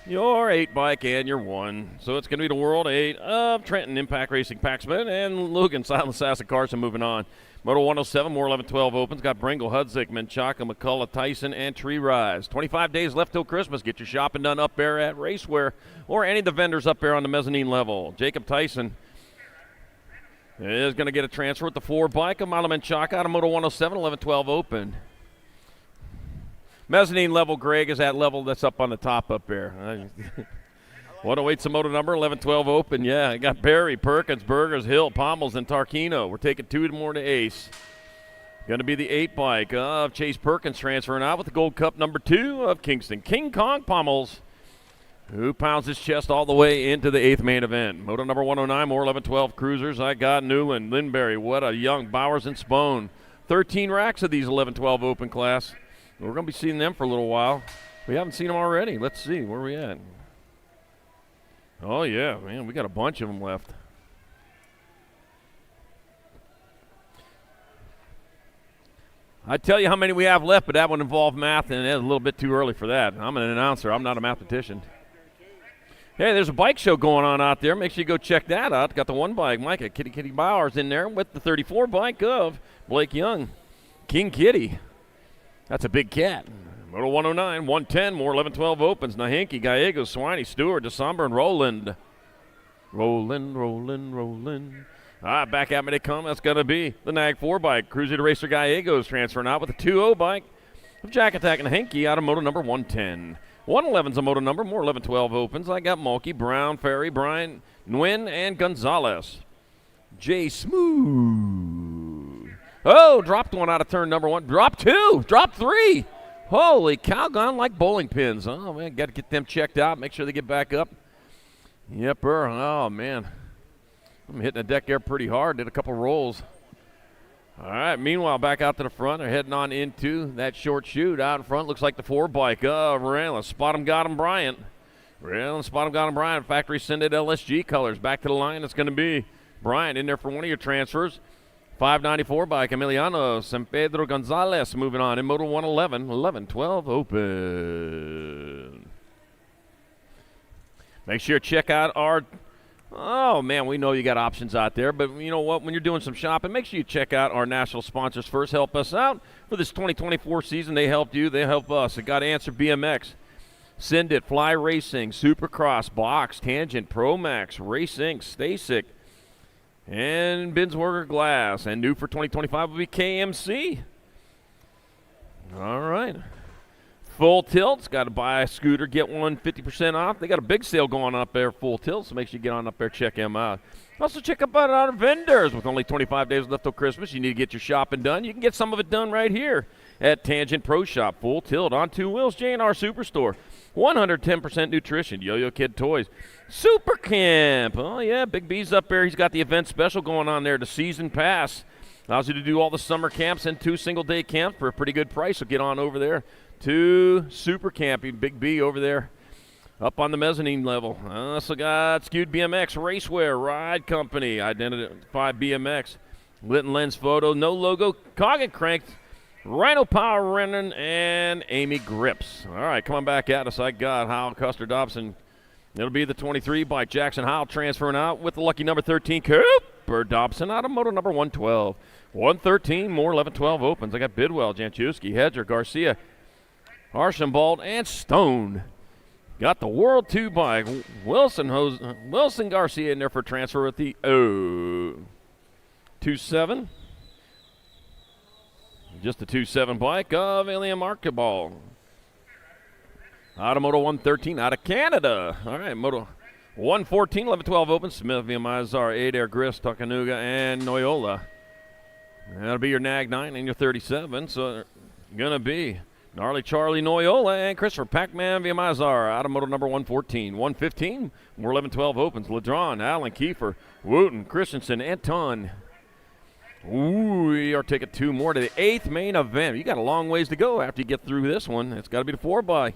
your 8 bike and your 1. So it's going to be the World 8 of Trenton Impact Racing Paxman and Lugan, Silent Assassin, Carson moving on. Moto 107, more 11-12 opens. Got Bringle, Hudzik, Menchaca, McCullough, Tyson, and Tree Rise. 25 days left till Christmas. Get your shopping done up there at Raceware or any of the vendors up there on the mezzanine level. Jacob Tyson is going to get a transfer with the 4 bike of Milo Menchaca out of Moto 107, 11-12 open. Mezzanine level, Greg, is that level that's up on the top up there. 108's the moto number, 11-12 open. Yeah, I got Barry, Perkins, Burgers, Hill, Pommels, and Tarquino. We're taking 2 more to Ace. Going to be the 8 bike of Chase Perkins transferring out with the Gold Cup number 2 of Kingston. King Kong Pommels, who pounds his chest all the way into the 8th main event. Moto number 109, more 11-12 cruisers. I got Newland, Lindberry, what a young Bowers and Spone. 13 racks of these 11-12 open class. We're going to be seeing them for a little while. We haven't seen them already. Let's see. Where are we at? Oh, yeah, man. We got a bunch of them left. I'd tell you how many we have left, but that would involve math, and it's a little bit too early for that. I'm an announcer. I'm not a mathematician. Hey, there's a bike show going on out there. Make sure you go check that out. Got the 1 bike, Micah, Kitty Bowers in there with the 34 bike of Blake Young. King Kitty. That's a big cat. Moto 109, 110, more 11-12 opens. Nahinki, Gallegos, Swiney, Stewart, DeSomber, and Roland. Roland. All right, back at me they come. That's going to be the Nag 4 bike. Cruiser to Racer Gallegos transferring out with a 2-0 bike of Jack Attack and Nahinki out of moto number 110. 111's a moto number, more 11-12 opens. I got Mulkey, Brown, Ferry, Bryant, Nguyen, and Gonzalez. Jay Smooth. Oh, dropped one out of turn number 1. Dropped 2. Dropped 3. Holy cow, gone like bowling pins. Oh, man, got to get them checked out. Make sure they get back up. Yepper. Oh, man. I'm hitting the deck there pretty hard. Did a couple rolls. All right, meanwhile, back out to the front. They're heading on into that short chute. Out in front looks like the 4-bike of Raylan. Spot him, got him, Bryant. Raylan, spot him, got him, Bryant. Factory sended LSG colors. Back to the line. It's going to be Bryant in there for one of your transfers. 594 bike, Emiliano San Pedro Gonzalez moving on in Moto 111, 11-12 open. Make sure you check out our, oh man, we know you got options out there, but you know what, when you're doing some shopping, make sure you check out our national sponsors first. Help us out for this 2024 season. They helped you, they help us. It got Answer BMX, Send It, Fly Racing, Supercross, Box, Tangent, Pro Max, Racing, Stasic, and Binswater Glass. And new for 2025 will be KMC. All right. Full Tilt's got to buy a scooter, get one 50% off. They got a big sale going up there, Full Tilt, so make sure you get on up there, check them out. Also check out our vendors. With only 25 days left till Christmas, you need to get your shopping done. You can get some of it done right here at Tangent Pro Shop. Full Tilt on 2 wheels, J&R Superstore. 110% nutrition, Yo-Yo Kid Toys. Super Camp. Oh, yeah, Big B's up there. He's got the event special going on there, the season pass. Allows you to do all the summer camps and 2 single-day camps for a pretty good price, so get on over there to Super Camping. Big B over there up on the mezzanine level. Also got Skewed BMX, Racewear, Ride Company, Identify BMX, Lit and Lens Photo, No Logo, Coggin Cranked, Rhino Power Renton, and Amy Grips. All right, coming back at us, I got Howell Custer Dobson. It'll be the 23 bike. Jackson Howell transferring out with the lucky number 13, Cooper Dobson out of moto number 112. 113, more 11-12 opens. I got Bidwell, Janchewski, Hedger, Garcia, Archambault, and Stone. Got the World 2 bike. Wilson Garcia in there for transfer with the 2-7. Just a 2-7 bike of Alien Markaball. Out of Moto 113 out of Canada. All right, Moto 114, 11-12 open. Smith, Viamazar, Adair, Grist, Takanuga, and Noyola. That'll be your Nag 9 and your 37. So going to be Gnarly Charlie, Noyola, and Christopher Pac-Man Viamazar out of Moto number 114. 115, more 11-12 opens. Ladron, Allen, Kiefer, Wooten, Christensen, Anton. Ooh, we are taking 2 more to the 8th main event. You got a long ways to go after you get through this one. It's got to be the 4-by.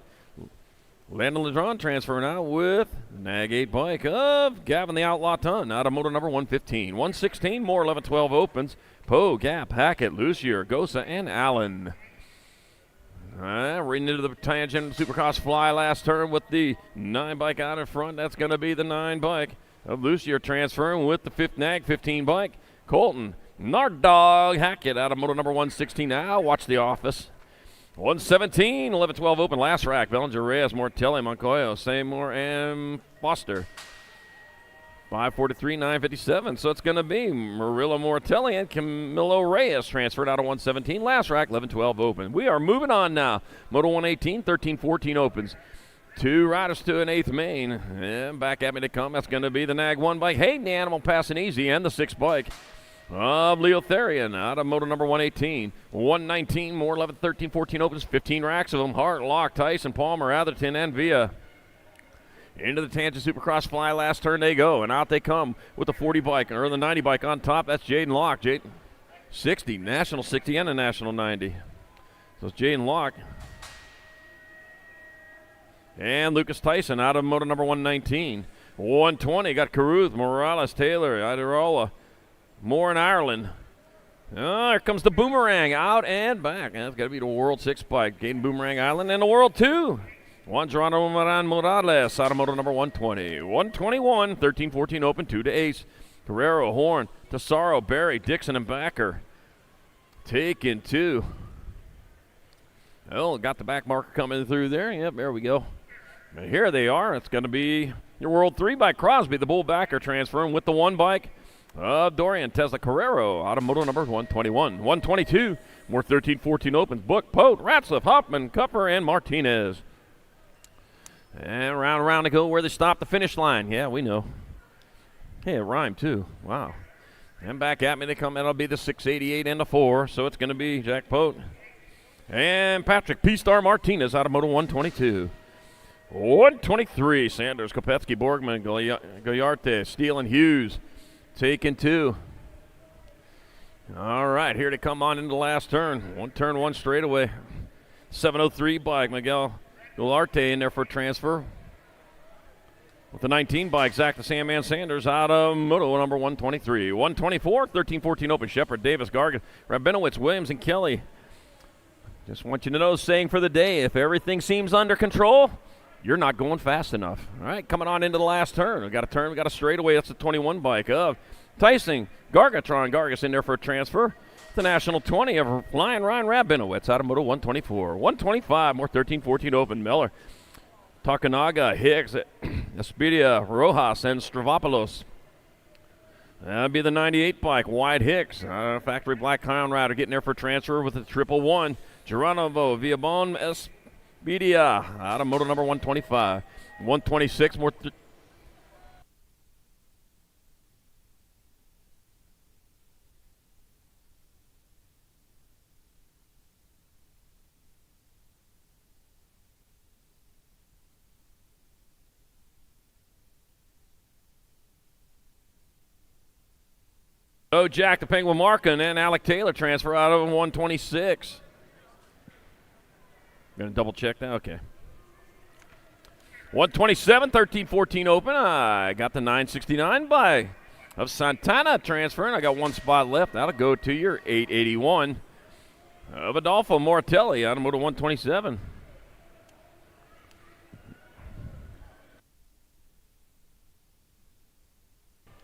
Landon Ladron transferring out with the Nag 8 bike of Gavin the Outlaw Ton out of Moto number 115. 116, more 11-12 opens. Poe, Gap, Hackett, Lucier, Gosa, and Allen. Right into the Tangent Supercross Fly last turn with the 9 bike out in front. That's going to be the 9 bike of Lucier transferring with the 5th Nag 15 bike. Colton, Nardog, Hackett out of Moto number 116. Now watch The Office. 117, 11-12 open. Last rack. Bellinger, Reyes, Mortelli, Moncoyo, Seymour, and Foster. 543, 957. So it's going to be Murillo Mortelli and Camilo Reyes transferred out of 117. Last rack, 11-12 open. We are moving on now. Moto 118, 13-14 opens. 2 riders to an 8th main. And back at me to come. That's going to be the Nag 1 bike. Hayden the Animal passing easy, and the 6th bike of Leo Therian out of Moto number 118. 119, more 11, 13, 14 opens. 15 racks of them. Hart, Locke, Tyson, Palmer, Atherton, and Villa. Into the Tangent Supercross Fly last turn they go, and out they come with the 40 bike, or the 90 bike on top. That's Jaden Locke. 60, National 60 and a National 90. So it's Jaden Locke. And Lucas Tyson out of Moto number 119. 120, got Caruth, Morales, Taylor, Idarola, Moore in Ireland. Oh, here comes the Boomerang out and back. That's got to be the World 6 bike. Gaten Boomerang Island and the World 2. Juan Geronimo Moran Morales out of Moto number 120. 121, 13-14 open, 2 to Ace. Guerrero, Horn, Tesaro, Barry, Dixon, and Backer. Taking 2. Oh, got the back marker coming through there. Yep, there we go. And here they are. It's going to be your World 3 by Crosby, the Bull Backer transferring with the 1 bike. Dorian Tesla Carrero out of Moto number 121. 122, more 13-14 opens. Book, Pote, Ratzliff, Hoffman, Cupper, and Martinez. And round and round to go where they stop the finish line. Yeah, we know. Hey, it rhymed too. Wow. And back at me they come. That'll be the 688 and the 4. So it's going to be Jack Pote and Patrick P-Star Martinez out of Moto 122. 123, Sanders, Kopetsky, Borgman, Goyarte, Steele, and Hughes taking 2. All right, here to come on into the last turn. One turn, one straightaway. 703 bike, Miguel Goyarte in there for a transfer. With the 19 bike, Zach the Sandman Sanders out of Moto number 123. 124, 13-14 open, Shepard, Davis, Gargan, Rabinowitz, Williams, and Kelly. Just want you to know, saying for the day, if everything seems under control, you're not going fast enough. All right, coming on into the last turn. We got a turn, we got a straightaway. That's the 21 bike of Tyson Gargatron. Gargas in there for a transfer. The National 20 of Ryan Rabinowitz out of Moto 124. 125, more 13-14 open. Miller, Takanaga, Hicks, Espedia, Rojas, and Stravopoulos. That'd be the 98 bike, Wide Hicks. Factory Black Clown Rider getting there for a transfer with a 111. Geronimo Villabon Espedia out of Moto number 125. 126, more. Jack the Penguin Markin and Alec Taylor transfer out of 126. Gonna double check that? Okay. 127, 13-14 open. I got the 969 by of Santana transferring. I got one spot left. That'll go to your 881 of Adolfo Moratelli out of Moto 127.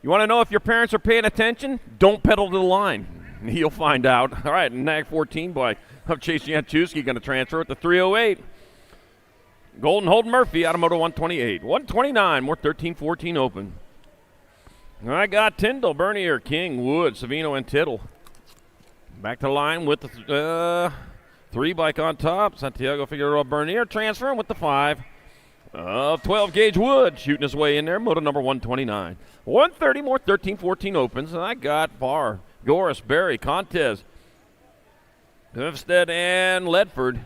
You want to know if your parents are paying attention? Don't pedal to the line. You'll find out. All right, NAG 14 bike of Chase Janczewski going to transfer at the 308. Golden Holden Murphy out of Moto 128. 129, more 13-14 open. I got Tyndall, Bernier, King, Wood, Savino, and Tittle. Back to line with the 3 bike on top. Santiago Figueroa Bernier transferring with the 5. 12 gauge Wood shooting his way in there. Moto number 129. 130 more 13-14 opens. And I got Barr, Goris, Berry, Contes, Hofstad, and Ledford.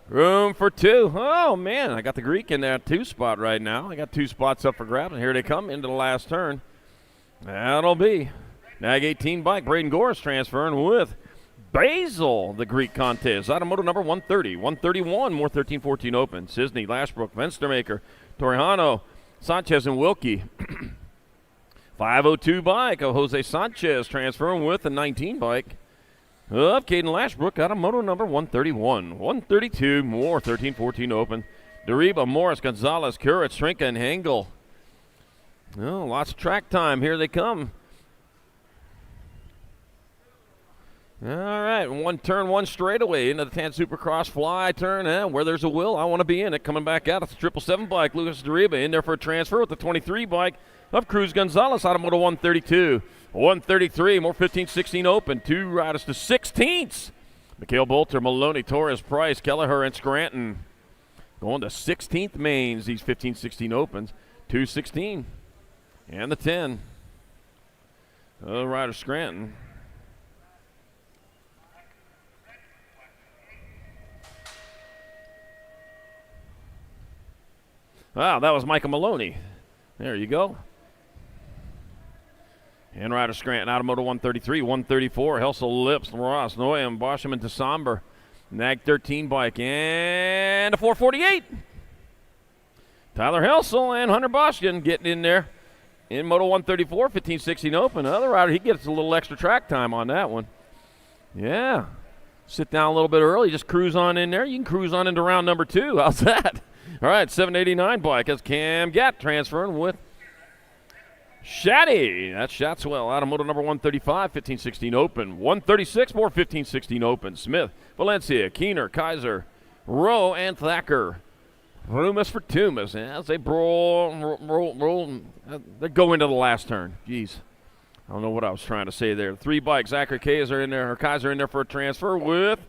Room for 2. Oh, man, I got the Greek in that 2 spot right now. I got 2 spots up for grabs, and here they come into the last turn. That'll be NAG 18 bike. Braden Goris transferring with Basil, the Greek contest. Out of Moto number 130. 131, more 13-14 open. Sisney, Lashbrook, Venstermaker, Torrijano, Sanchez, and Wilkie. 502 bike of Jose Sanchez transferring with the 19 bike of Caden Lashbrook out of Moto number 131. 132, more 13-14 open. Deriba, Morris, Gonzalez, Kuritz, Strinka, and Hengel. Oh, lots of track time. Here they come. All right, one turn, one straightaway into the Tan Supercross fly turn. Where there's a will, I want to be in it. Coming back out, it's the 777 bike. Lucas Deriba in there for a transfer with the 23 bike of Cruz Gonzalez out of Moto 132. 133, more 15-16 open. 2 riders to 16ths. Mikhail Bolter, Maloney, Torres, Price, Kelleher, and Scranton. Going to 16th mains, these 15-16 opens. 2-16 and the 10. Rider Scranton. Wow, that was Micah Maloney. There you go. And Ryder Scranton out of Moto 133, 134. Helsel, Lips, Ross, Noam, Boschem, and December. NAG 13 bike and a 448. Tyler Helsel and Hunter Boschem getting in there in Moto 134, 15-16 open. Another rider, he gets a little extra track time on that one. Yeah. Sit down a little bit early, just cruise on in there. You can cruise on into round number 2. How's that? All right, 789 bike as Cam Gatt transferring with Shaddy. That's Shatswell out of Moto number 135, 15-16 open. 136 more 15-16 open. Smith, Valencia, Keener, Kaiser, Rowe, and Thacker. Rumus for Tumas as they roll. They go into the last turn. Jeez. I don't know what I was trying to say there. 3 bikes. Zachary Kaiser in there, for a transfer with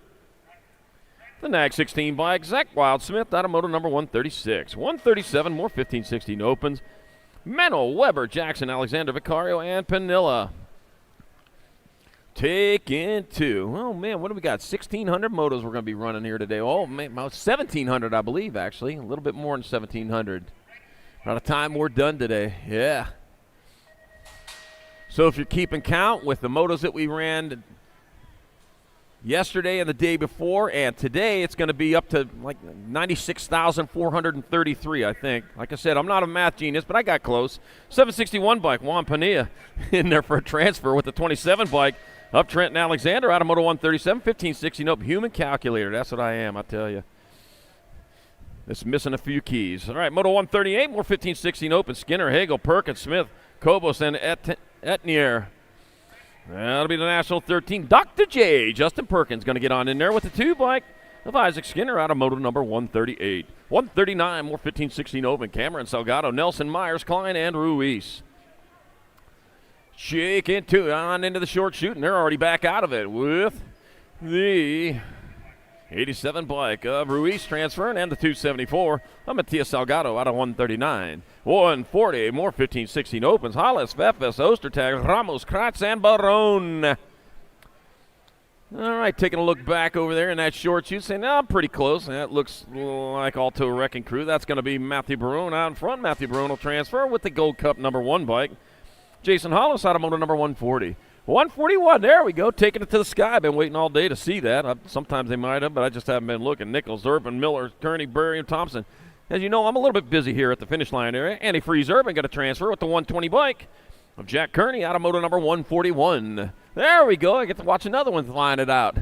The NAG 16 bike, Zach Wildsmith out of moto number 136. 137, more 15-16 opens. Mennel, Weber, Jackson, Alexander, Vicario, and Panilla. Taking 2. Oh, man, what do we got? 1,600 motos we're going to be running here today. Oh, man, 1,700, I believe, actually. A little bit more than 1,700. By the time we're done today, yeah. So if you're keeping count with the motos that we ran yesterday and the day before, and today it's going to be up to like 96,433, I think. Like I said, I'm not a math genius, but I got close. 761 bike, Juan Panilla in there for a transfer with the 27 bike. Up Trenton Alexander out of moto 137, 15-16 up. Human calculator, that's what I am, I tell you. It's missing a few keys. All right, moto 138, more 15-16 open. Skinner, Hagel, Perkins, Smith, Kobos, and Etnier. That'll be the National 13. Dr. J, Justin Perkins, going to get on in there with the 2 bike of Isaac Skinner out of moto number 138. 139, more 15-16 open. Cameron Salgado, Nelson, Myers, Klein, and Ruiz. Shake into on into the short shoot, and they're already back out of it with the 87 bike of Ruiz transferring and the 274 of Matias Salgado out of 139. 140, more 15-16 opens. Hollis, Fefes, Ostertag, Ramos, Kratz, and Barone. All right, taking a look back over there in that short shoot, saying, I'm pretty close. That looks like Alto Wrecking Crew. That's going to be Matthew Barone out in front. Matthew Barone will transfer with the Gold Cup number 1 bike. Jason Hollis out of moto number 140. 141, there we go, taking it to the sky. I've been waiting all day to see that. Sometimes they might have, but I just haven't been looking. Nichols, Urban, Miller, Kearney, Burry, and Thompson. As you know, I'm a little bit busy here at the finish line area. Antifreeze Urban got a transfer with the 120 bike of Jack Kearney out of moto number 141. There we go. I get to watch another one line it out.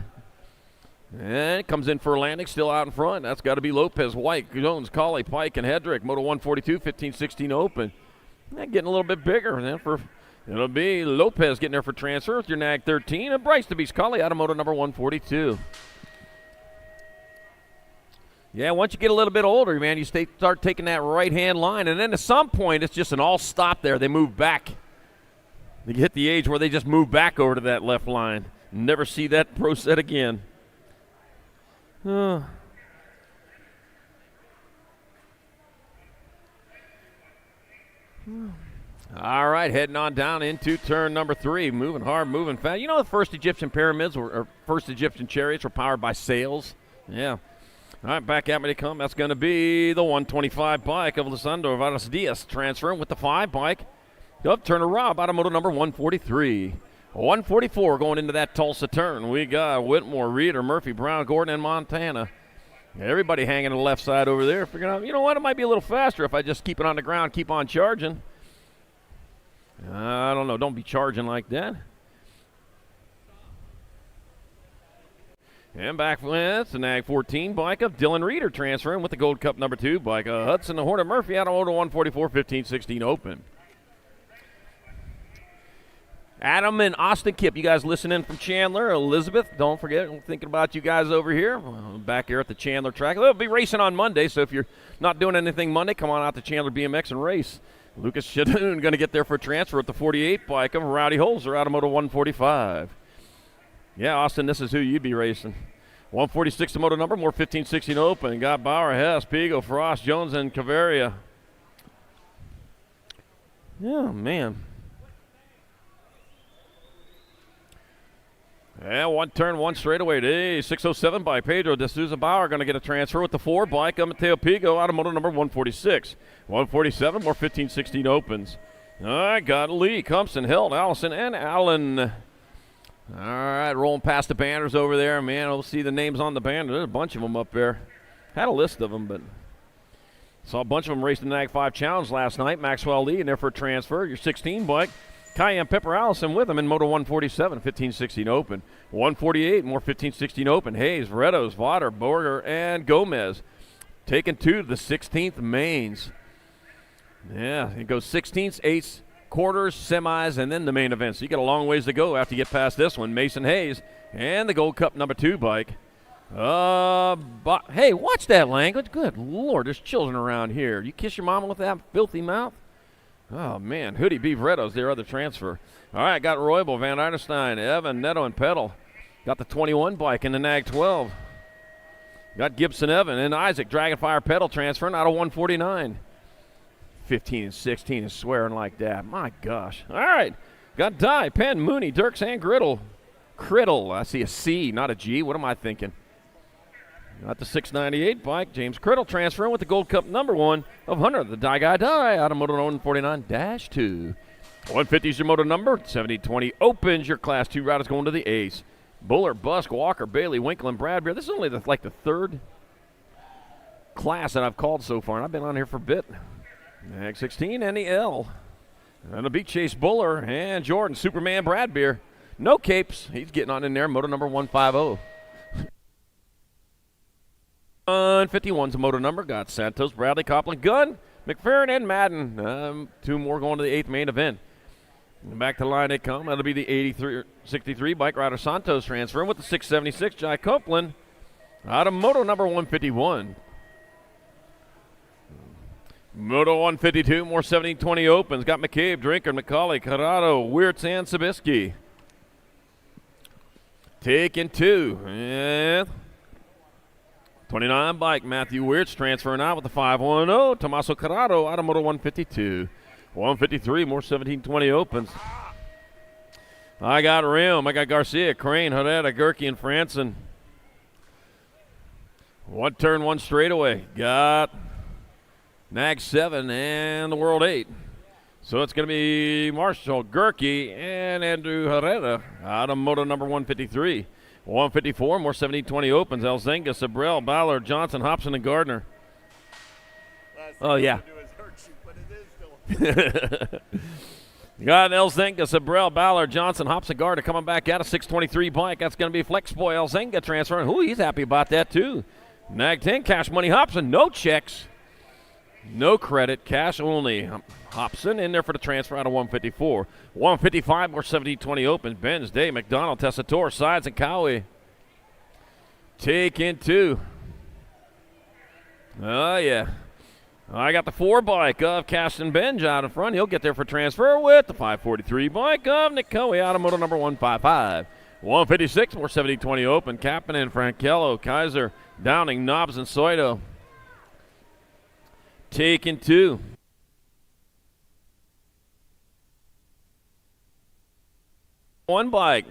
And it comes in for a landing, still out in front. That's got to be Lopez, White, Jones, Colley, Pike, and Hedrick. Moto 142, 15-16 open. Getting a little bit bigger then for... It'll be Lopez getting there for transfer with your NAG 13. And Bryce DeBeast Colley out of moto number 142. Yeah, once you get a little bit older, man, you start taking that right-hand line. And then at some point, it's just an all-stop there. They move back. They hit the age where they just move back over to that left line. Never see that pro set again. All right, heading on down into turn number 3. Moving hard, moving fast. You know the first Egyptian pyramids or first Egyptian chariots were powered by sails? Yeah. All right, back at me to come. That's going to be the 125 bike of Lisandro Vargas Diaz transferring with the 5 bike. Up Turner Rob out of moto number 143. 144 going into that Tulsa turn. We got Whitmore, Reeder, Murphy, Brown, Gordon, and Montana. Everybody hanging to the left side over there. Figuring out, you know what, it might be a little faster if I just keep it on the ground, keep on charging. I don't know. Don't be charging like that. And back with the NAG 14 bike of Dylan Reeder transferring with the Gold Cup number 2 bike of Hudson, the Hornet Murphy out of moto 144, 15-16 open. Adam and Austin Kipp, you guys listening from Chandler. Elizabeth, don't forget, I'm thinking about you guys over here. Back here at the Chandler track. They'll be racing on Monday, so if you're not doing anything Monday, come on out to Chandler BMX and race. Lucas Shadoon going to get there for a transfer with the 48 bike of Rowdy Holzer out of moto 145. Yeah, Austin, this is who you'd be racing. 146 to moto number, more 15-16 open. Got Bauer, Hess, Pigo, Frost, Jones, and Cavaria. Yeah, man. Yeah, one turn, one straightaway today. 607 by Pedro de Souza Bauer going to get a transfer with the 4 bike of Mateo Pigo out of moto number 146. 147, more 15-16 opens. All right, got Lee, Cumpson, Hilt, Allison, and Allen. All right, rolling past the banners over there. Man, we'll see the names on the banner. There's a bunch of them up there. Had a list of them, but saw a bunch of them racing the NAG 5 Challenge last night. Maxwell Lee in there for a transfer. Your 16 bike. Cayenne Pepper Allison with him in moto 147, 15-16 open. 148, more 15-16 open. Hayes, Redos, Vaughter, Borger, and Gomez. Taking 2 to the 16th mains. Yeah, it goes 16ths, 8ths, quarters, semis, and then the main event. So you got a long ways to go after you get past this one. Mason Hayes and the Gold Cup number 2 bike. Hey, watch that language. Good Lord, there's children around here. You kiss your mama with that filthy mouth? Oh, man. Hoodie Beef Redos, their other transfer. All right, got Roybal, Van Arnestein, Evan, Neto, and Pedal. Got the 21 bike in the NAG 12. Got Gibson Evan and Isaac Dragonfire pedal transferring out of 149. 15 and 16 is swearing like that. My gosh. All right. Got Dye, Penn, Mooney, Dirks, and Griddle. Criddle. I see a C, not a G. What am I thinking? Got the 698 bike. James Criddle transferring with the Gold Cup #1 of Hunter. The Die Guy Die out of Moto 149-2. 150 is your moto number. 70-20 opens your Class 2 riders going to the Ace. Buller, Busk, Walker, Bailey, Winkle, and Bradbeer. This is only the third class that I've called so far, and I've been on here for a bit. Mag 16 and the L. And it'll be Chase Buller and Jordan Superman Bradbeer. No capes. He's getting on in there. Moto number 150. 151's a moto number. Got Santos, Bradley, Copland, Gunn, McFerrin, and Madden. 2 more going to the 8th main event. And back to the line they come. That'll be the 63 bike rider Santos transferring with the 676 Jai Copeland out of moto number 151. Moto 152, more 17-20 opens. Got McCabe, Drinker, McCauley, Corrado, Wirtz, and Sabisky. Taking 2. And 29 bike, Matthew Wirtz transferring out with the 510. Tommaso Corrado out of moto 152. 153, more 17-20 opens. I got Rim. I got Garcia, Crane, Herrera, Gerke, and Franson. 1 turn, 1 straightaway. Got Nag 7 and the World 8. So it's going to be Marshall, Gerke, and Andrew Herrera out of moto number 153. 154, more 17-20 opens. Elzenga, Sabrell, Ballard, Johnson, Hobson, and Gardner. Oh, yeah. You got Elzenga, Sabrell, Ballard, Johnson, Hobson, Gardner coming back out of 623 bike. That's going to be Flex Boy Elzenga transferring. Ooh, he's happy about that, too. Nag 10, Cash Money Hobson, no checks. No credit, cash only. Hobson in there for the transfer out of 154. 155, more 17-20 opens. Benz, Day, McDonald, Tessator, Sides, and Cowie. Taking 2. Oh, yeah. I got the 4 bike of Caston Benj out in front. He'll get there for transfer with the 543 bike of Nick Cowie out of moto number 155. 156, more 17-20 open. Kapanen, Frankello, Kaiser, Downing, Knobs, and Soito. Taking 2. One bike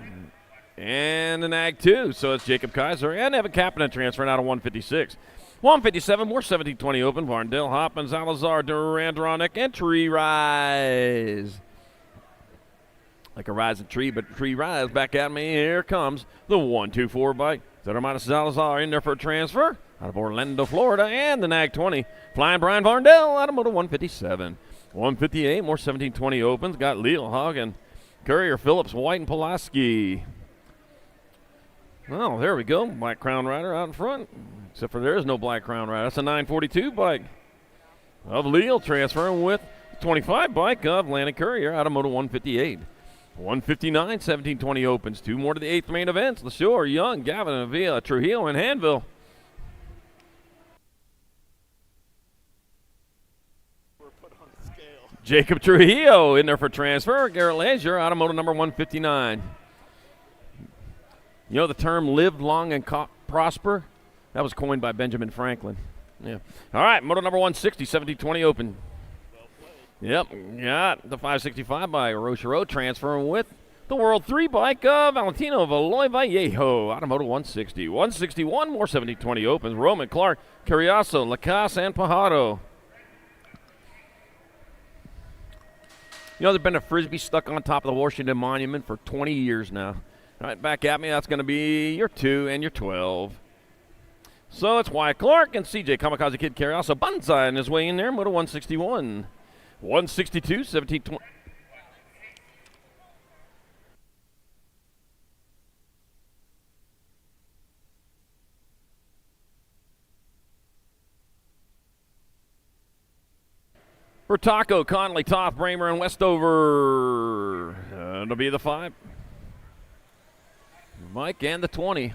and an Ag 2. So it's Jacob Kaiser and Evan Kapanen transferring out of 156. 157, more 17-20 open. Varndale, Hoppin, Salazar, Durandronic, and Tree Rise. Like a rising tree, but Tree Rise back at me. Here comes the 124 bike. Zederminus Salazar in there for a transfer out of Orlando, Florida, and the Nag 20. Flying Brian Varndale out of moto 157. 158, more 17-20 opens. Got Leal, Hagen, Courier, Phillips, White, and Pulaski. Oh, there we go. Black Crown Rider out in front. Except for there is no Black Crown Rider. That's a 942 bike of Leal transferring with the 25 bike of Landon Courier out of moto 158. 159, 17-20 opens. 2 more to the 8th main events. LaShore, Young, Gavin, Avila, Trujillo, and Hanville. Jacob Trujillo in there for transfer. Garrett Lazier out of moto number 159. You know the term live long and prosper? That was coined by Benjamin Franklin. Yeah. All right, moto number 160, 17-20 open. Yep, got the 565 by Rochereau transferring with the World 3 bike of Valentino Valoy Vallejo out of moto 160. 161, more 17-20 opens. Roman, Clark, Carriazo, Lacasse, and Pajaro. You know, there's been a Frisbee stuck on top of the Washington Monument for 20 years now. All right, back at me, that's going to be your 2 and your 12. So it's Wyatt Clark and CJ Kamikaze Kid Carriazo Banzai on his way in there, moto 161. 162, 17-20. For Taco, Conley, Toth, Bramer, and Westover. It'll be the 5. Mike and the 20.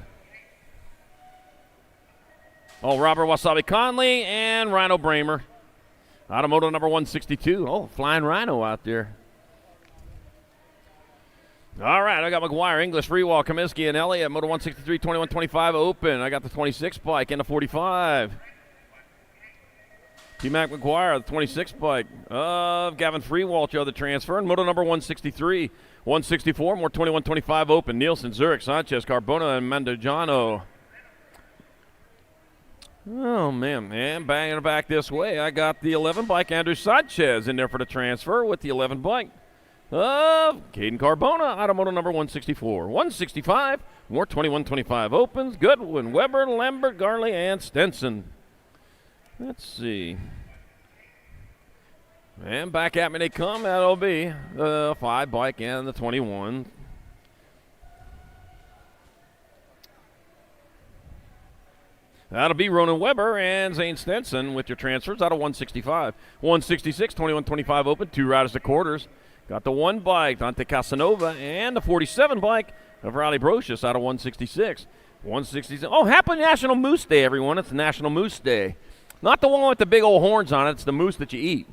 Oh, Robert Wasabi Conley and Rhino Bramer. Out of moto number 162. Oh, Flying Rhino out there. All right, I got McGuire, English, Freewall, Comiskey, and Elliott. Moto 163, 21-25 open. I got the 26 bike and the 45. T-Mac McGuire, the 26 bike. Gavin Freewalt, the transfer. And Moto number 163, 164, more 21-25 open. Nielsen, Zurich, Sanchez, Carbona, and Mendojano. Oh, man. And banging it back this way, I got the 11 bike. Andrew Sanchez in there for the transfer with the 11 bike. Caden Carbona, out of Moto number 164. 165, more 21-25 opens. Goodwin, Weber, Lambert, Garley, and Stenson. Let's see. And back at me they come. That'll be the 5 bike and the 21. That'll be Ronan Weber and Zane Stenson with your transfers out of 165. 166, 21-25 open. 2 riders to quarters. Got the 1 bike, Dante Casanova, and the 47 bike of Riley Brocious out of 166. 166. Oh, happy National Moose Day, everyone. It's National Moose Day. Not the one with the big old horns on it. It's the moose that you eat.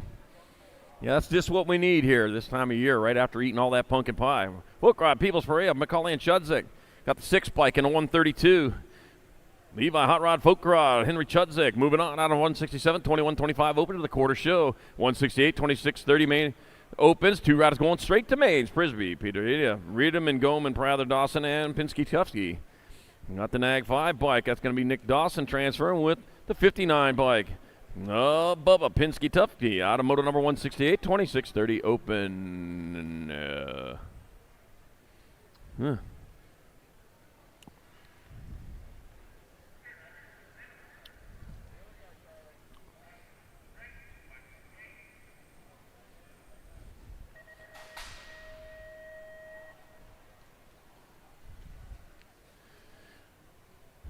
Yeah, that's just what we need here this time of year, right after eating all that pumpkin pie. Hook Rod, People's Parade, McCauley and Chudzik. Got the 6 bike and a 132. Levi Hot Rod, Folk Rod, Henry Chudzik. Moving on out of 167, 21-25 open to the quarter show. 168, 26-30 main. Opens, 2 riders going straight to mains. Prisby, Peter Idia, Reedham and Goman, Prather Dawson, and Pinsky Tufsky. Got the Nag 5 bike. That's going to be Nick Dawson transferring with the 59 bike. Bubba Pinsky Tufsky out of Moto number 168, 26-30 open.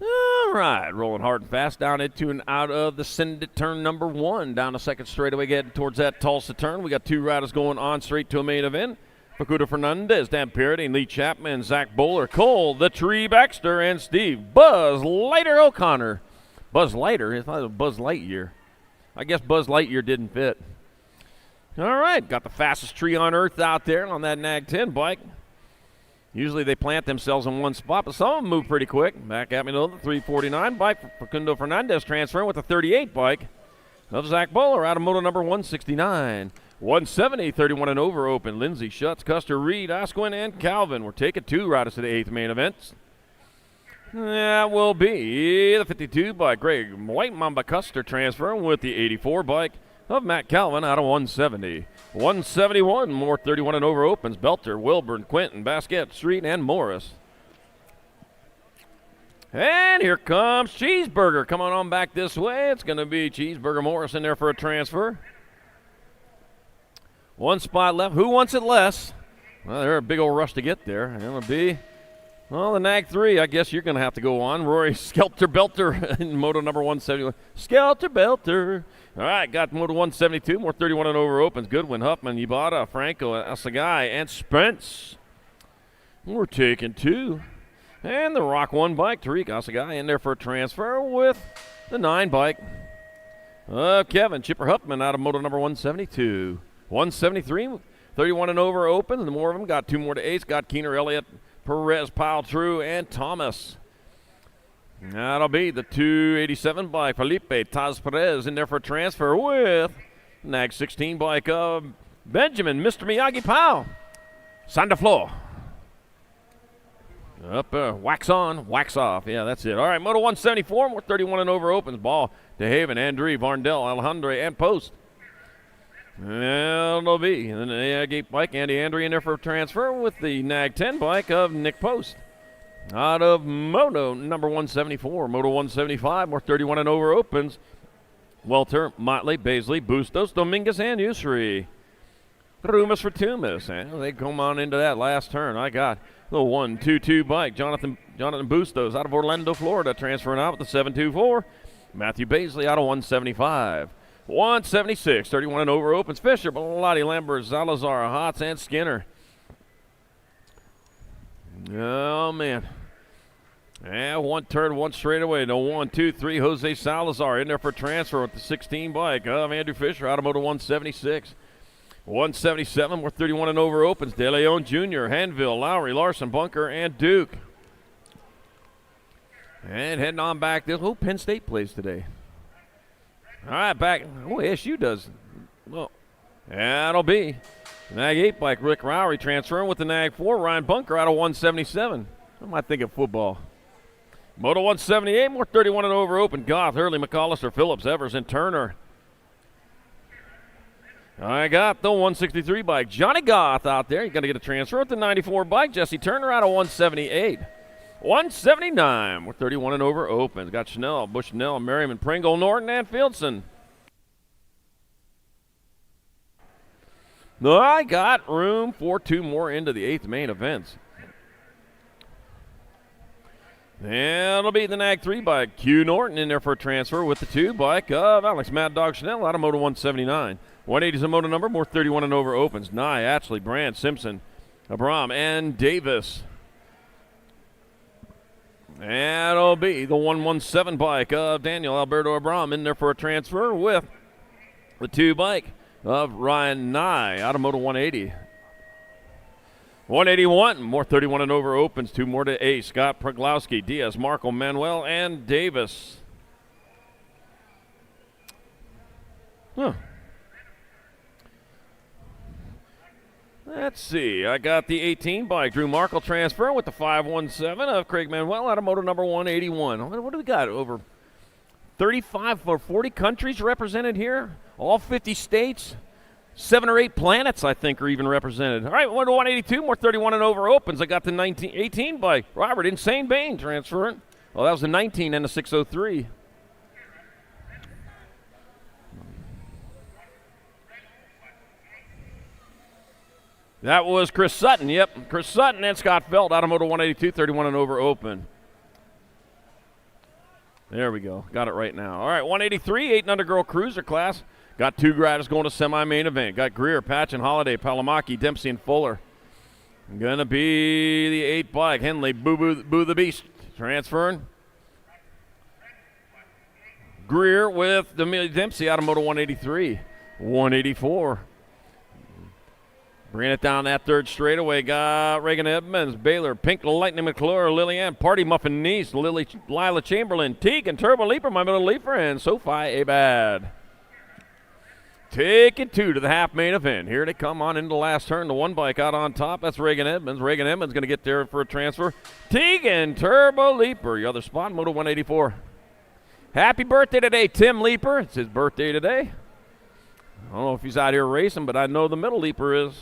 All right, rolling hard and fast down into and out of the Send turn number 1. Down the second straightaway, getting towards that Tulsa turn. We got 2 riders going on straight to a main event. Facundo Fernandez, Dan Parody, Lee Chapman, Zach Bowler, Cole, the Tree Baxter, and Steve Buzz Lighter O'Connor. Buzz Lighter? I thought it was Buzz Lightyear. I guess Buzz Lightyear didn't fit. All right, got the fastest tree on earth out there on that Nag 10 bike. Usually they plant themselves in one spot, but some of them move pretty quick. Back at me, though, the 349 bike for Facundo Fernandez transferring with the 38 bike of Zach Bowler out of Moto number 169. 170, 31 and over open. Lindsey, Schutz, Custer, Reed, Asquin, and Calvin. We're taking 2 riders to the 8th main event. That will be the 52 bike. Greg White Mamba Custer transferring with the 84 bike of Matt Calvin out of 170. 171, more 31 and over opens. Belter, Wilburn, Quinton, Basket, Street, and Morris. And here comes Cheeseburger coming on back this way. It's going to be Cheeseburger Morris in there for a transfer. 1 spot left. Who wants it less? Well, they're a big old rush to get there. And it'll be, well, the Nag 3. I guess you're going to have to go on. Rory Skelter Belter in Moto number 171. Skelter Belter. All right, got Moto 172, more 31 and over opens. Goodwin, Huffman, Yabata, Franco, Asagai, and Spence. We're taking 2. And the Rock 1 bike, Tariq Asagai in there for a transfer with the 9 bike. Kevin Chipper Huffman out of Moto number 172. 173, 31 and over opens. And the more of them got 2 more to ace. Got Keener, Elliott, Perez, Powell, True, and Thomas. That'll be the 287 bike, Felipe Taz Perez in there for a transfer with Nag 16 bike of Benjamin, Mr. Miyagi Powell. Sanda Floor. Up, wax on, wax off. Yeah, that's it. All right, Moto 174, more 31 and over opens. Ball to Haven, Andree, Varndell, Alejandro, and Post. That'll be the Nag 8 bike, Andy Andree in there for a transfer with the Nag 10 bike of Nick Post. Out of Moto number 174, Moto 175, more 31 and over opens. Welter, Motley, Baisley, Bustos, Dominguez, and Usri. Rumas for Tumas. And they come on into that last turn. I got the 122 bike, Jonathan Bustos out of Orlando, Florida, transferring out with the 724. Matthew Baisley out of 175. 176, 31 and over opens. Fisher, Bellotti, Lambert, Salazar, Hotz, and Skinner. Oh, man. Yeah, 1 turn, 1 straightaway. No 1, 2, 3. Jose Salazar in there for transfer with the 16 bike of Andrew Fisher out of Moto 176. 177, worth 31 and over opens. De Leon Jr., Hanville, Lowry, Larson, Bunker, and Duke. And heading on back this. Oh, Penn State plays today. All right, back. Oh, ASU does. Well, that'll be Nag 8 bike. Rick Lowry transferring with the Nag 4. Ryan Bunker out of 177. I might think of football. Moto 178, more 31 and over open. Goth, Hurley, McAllister, Phillips, Evers, and Turner. I got the 163 bike. Johnny Goth out there. He's going to get a transfer with the 94 bike. Jesse Turner out of 178. 179, more 31 and over opens. Got Schnell, Bushnell, Merriman, Pringle, Norton, and Fieldson. I got room for 2 more into the 8th main events. That'll be the Nag 3 bike. Q Norton in there for a transfer with the 2 bike of Alex Mad Dog Schnell out of Moto 179. 180 is a moto number, more 31 and over opens. Nye, Atchley, Brand, Simpson, Abram, and Davis. That'll be the 117 bike of Daniel Alberto Abram in there for a transfer with the 2 bike of Ryan Nye out of Moto 180. 181, more 31 and over opens. 2 more to Ace. Scott Proglowski, Diaz, Marco, Manuel, and Davis. Let's see. I got the 18 bike. Drew Markle transfer with the 517 of Craig Manuel out of moto number 181. What do we got? Over 35 or 40 countries represented here? All 50 states? 7 or 8 planets, I think, are even represented. All right, 1 to 182, more 31 and over opens. I got the 18 bike. Robert Insane Bain transferring. Oh, that was the 19 and the 603. That was Chris Sutton, yep. Chris Sutton and Scott Felt out of Moto 182, 31 and over open. There we go. Got it right now. All right, 183, 8 and under girl cruiser class. Got 2 riders going to semi-main event. Got Greer, Patch, and Holiday, Palamaki, Dempsey, and Fuller. Gonna be the 8 bike. Henley, Boo the Beast transferring. Greer with the Dempsey out of Moto 183. 184. Bringing it down that 3rd straightaway. Got Reagan Edmonds, Baylor, Pink Lightning McClure, Lillian, Party Muffin Niece, Lila Chamberlain, Teague, and Turbo Leaper, my middle leaper, and Sophie Abad. Take it 2 to the half main event. Here they come on into the last turn. The 1 bike out on top. That's Reagan Edmonds. Reagan Edmonds going to get there for a transfer. Teague and Turbo Leaper. Your other spot, Moto 184. Happy birthday today, Tim Leaper. It's his birthday today. I don't know if he's out here racing, but I know the middle leaper is.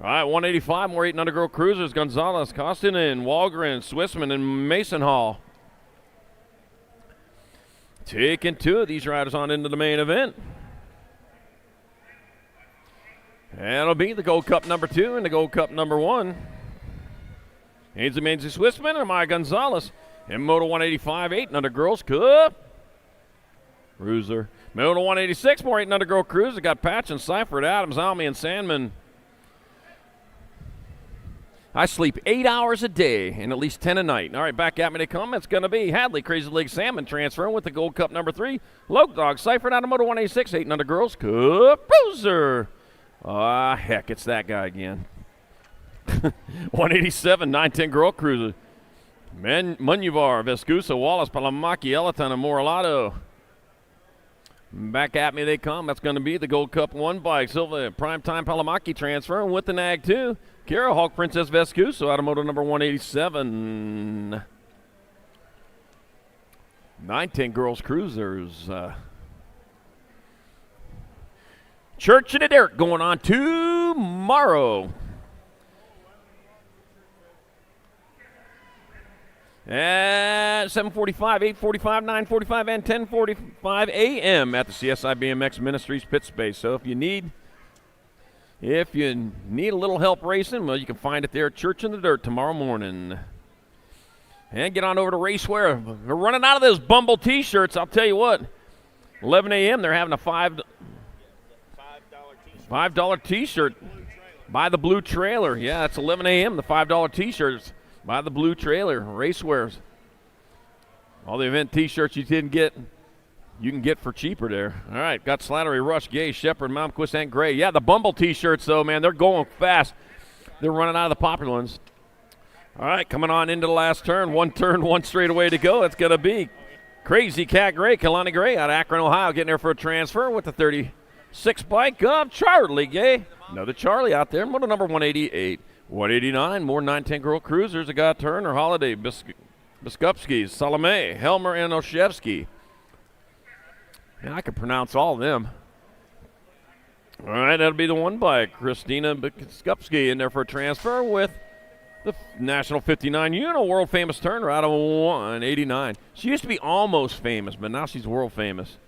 All right, 185, more 8 and under girl cruisers. Gonzalez, Costinen, Walgren, Swissman, and Mason Hall. Taking 2 of these riders on into the main event. That'll be the Gold Cup number 2 and the Gold Cup number 1. Ainsley Mainsley Swissman and Maya Gonzalez. In Moto 185, 8 and under girls cup. Cruiser. Moto 186, more 8 and under girl cruiser. Got Patch and Seifert, Adams, Almy, and Sandman. I sleep 8 hours a day and at least 10 a night. All right, back at me they come. It's going to be Hadley, Crazy League Salmon transferring with the Gold Cup number 3. Loke Dog, Seifert out of Moto 186, 8 and under girls cup. Cruiser. Ah, heck, it's that guy again. 187, 910 girl cruiser. Munyuvar, Vescusa, Wallace, Palamaki, Elaton, and Moralato. Back at me they come. That's going to be the Gold Cup 1 bike. Silva, Primetime Palamaki transferring with the Nag 2. Kira, Hawk Princess Vescuso out of moto number 187. 910 girls cruisers. Church of the Dirt going on tomorrow. At 7:45, 8:45, 9:45, and 10:45 a.m. at the CSI BMX Ministries pit space. So if you need a little help racing, well, you can find it there at Church in the Dirt tomorrow morning. And get on over to Racewear. We're running out of those Bumble T-shirts. I'll tell you what. 11 a.m. they're having a $5 T-shirt. Buy the Blue Trailer. Yeah, it's 11 a.m. The $5 T-shirts. Buy the Blue Trailer. Racewears. All the event T-shirts you didn't get you can get for cheaper there. All right, got Slattery, Rush, Gay, Shepard, Malmquist, and Gray. Yeah, the Bumble T-shirts, though, man, they're going fast. They're running out of the popular ones. All right, coming on into the last turn, one straightaway to go. It's going to be Crazy Cat Gray, Kalani Gray out of Akron, Ohio, getting there for a transfer with the 36 bike of Charlie Gay. Another Charlie out there, moto number 188. 189, more 910 Girl Cruisers. I got Turner, Holiday, Biskupski, Salome, Helmer, and Oshevsky. Man, I can pronounce all of them. All right, that'll be the one bike. Christina Biskupski in there for a transfer with the National 59 Uno, world famous Turner out of 189. She used to be almost famous, but now she's world famous.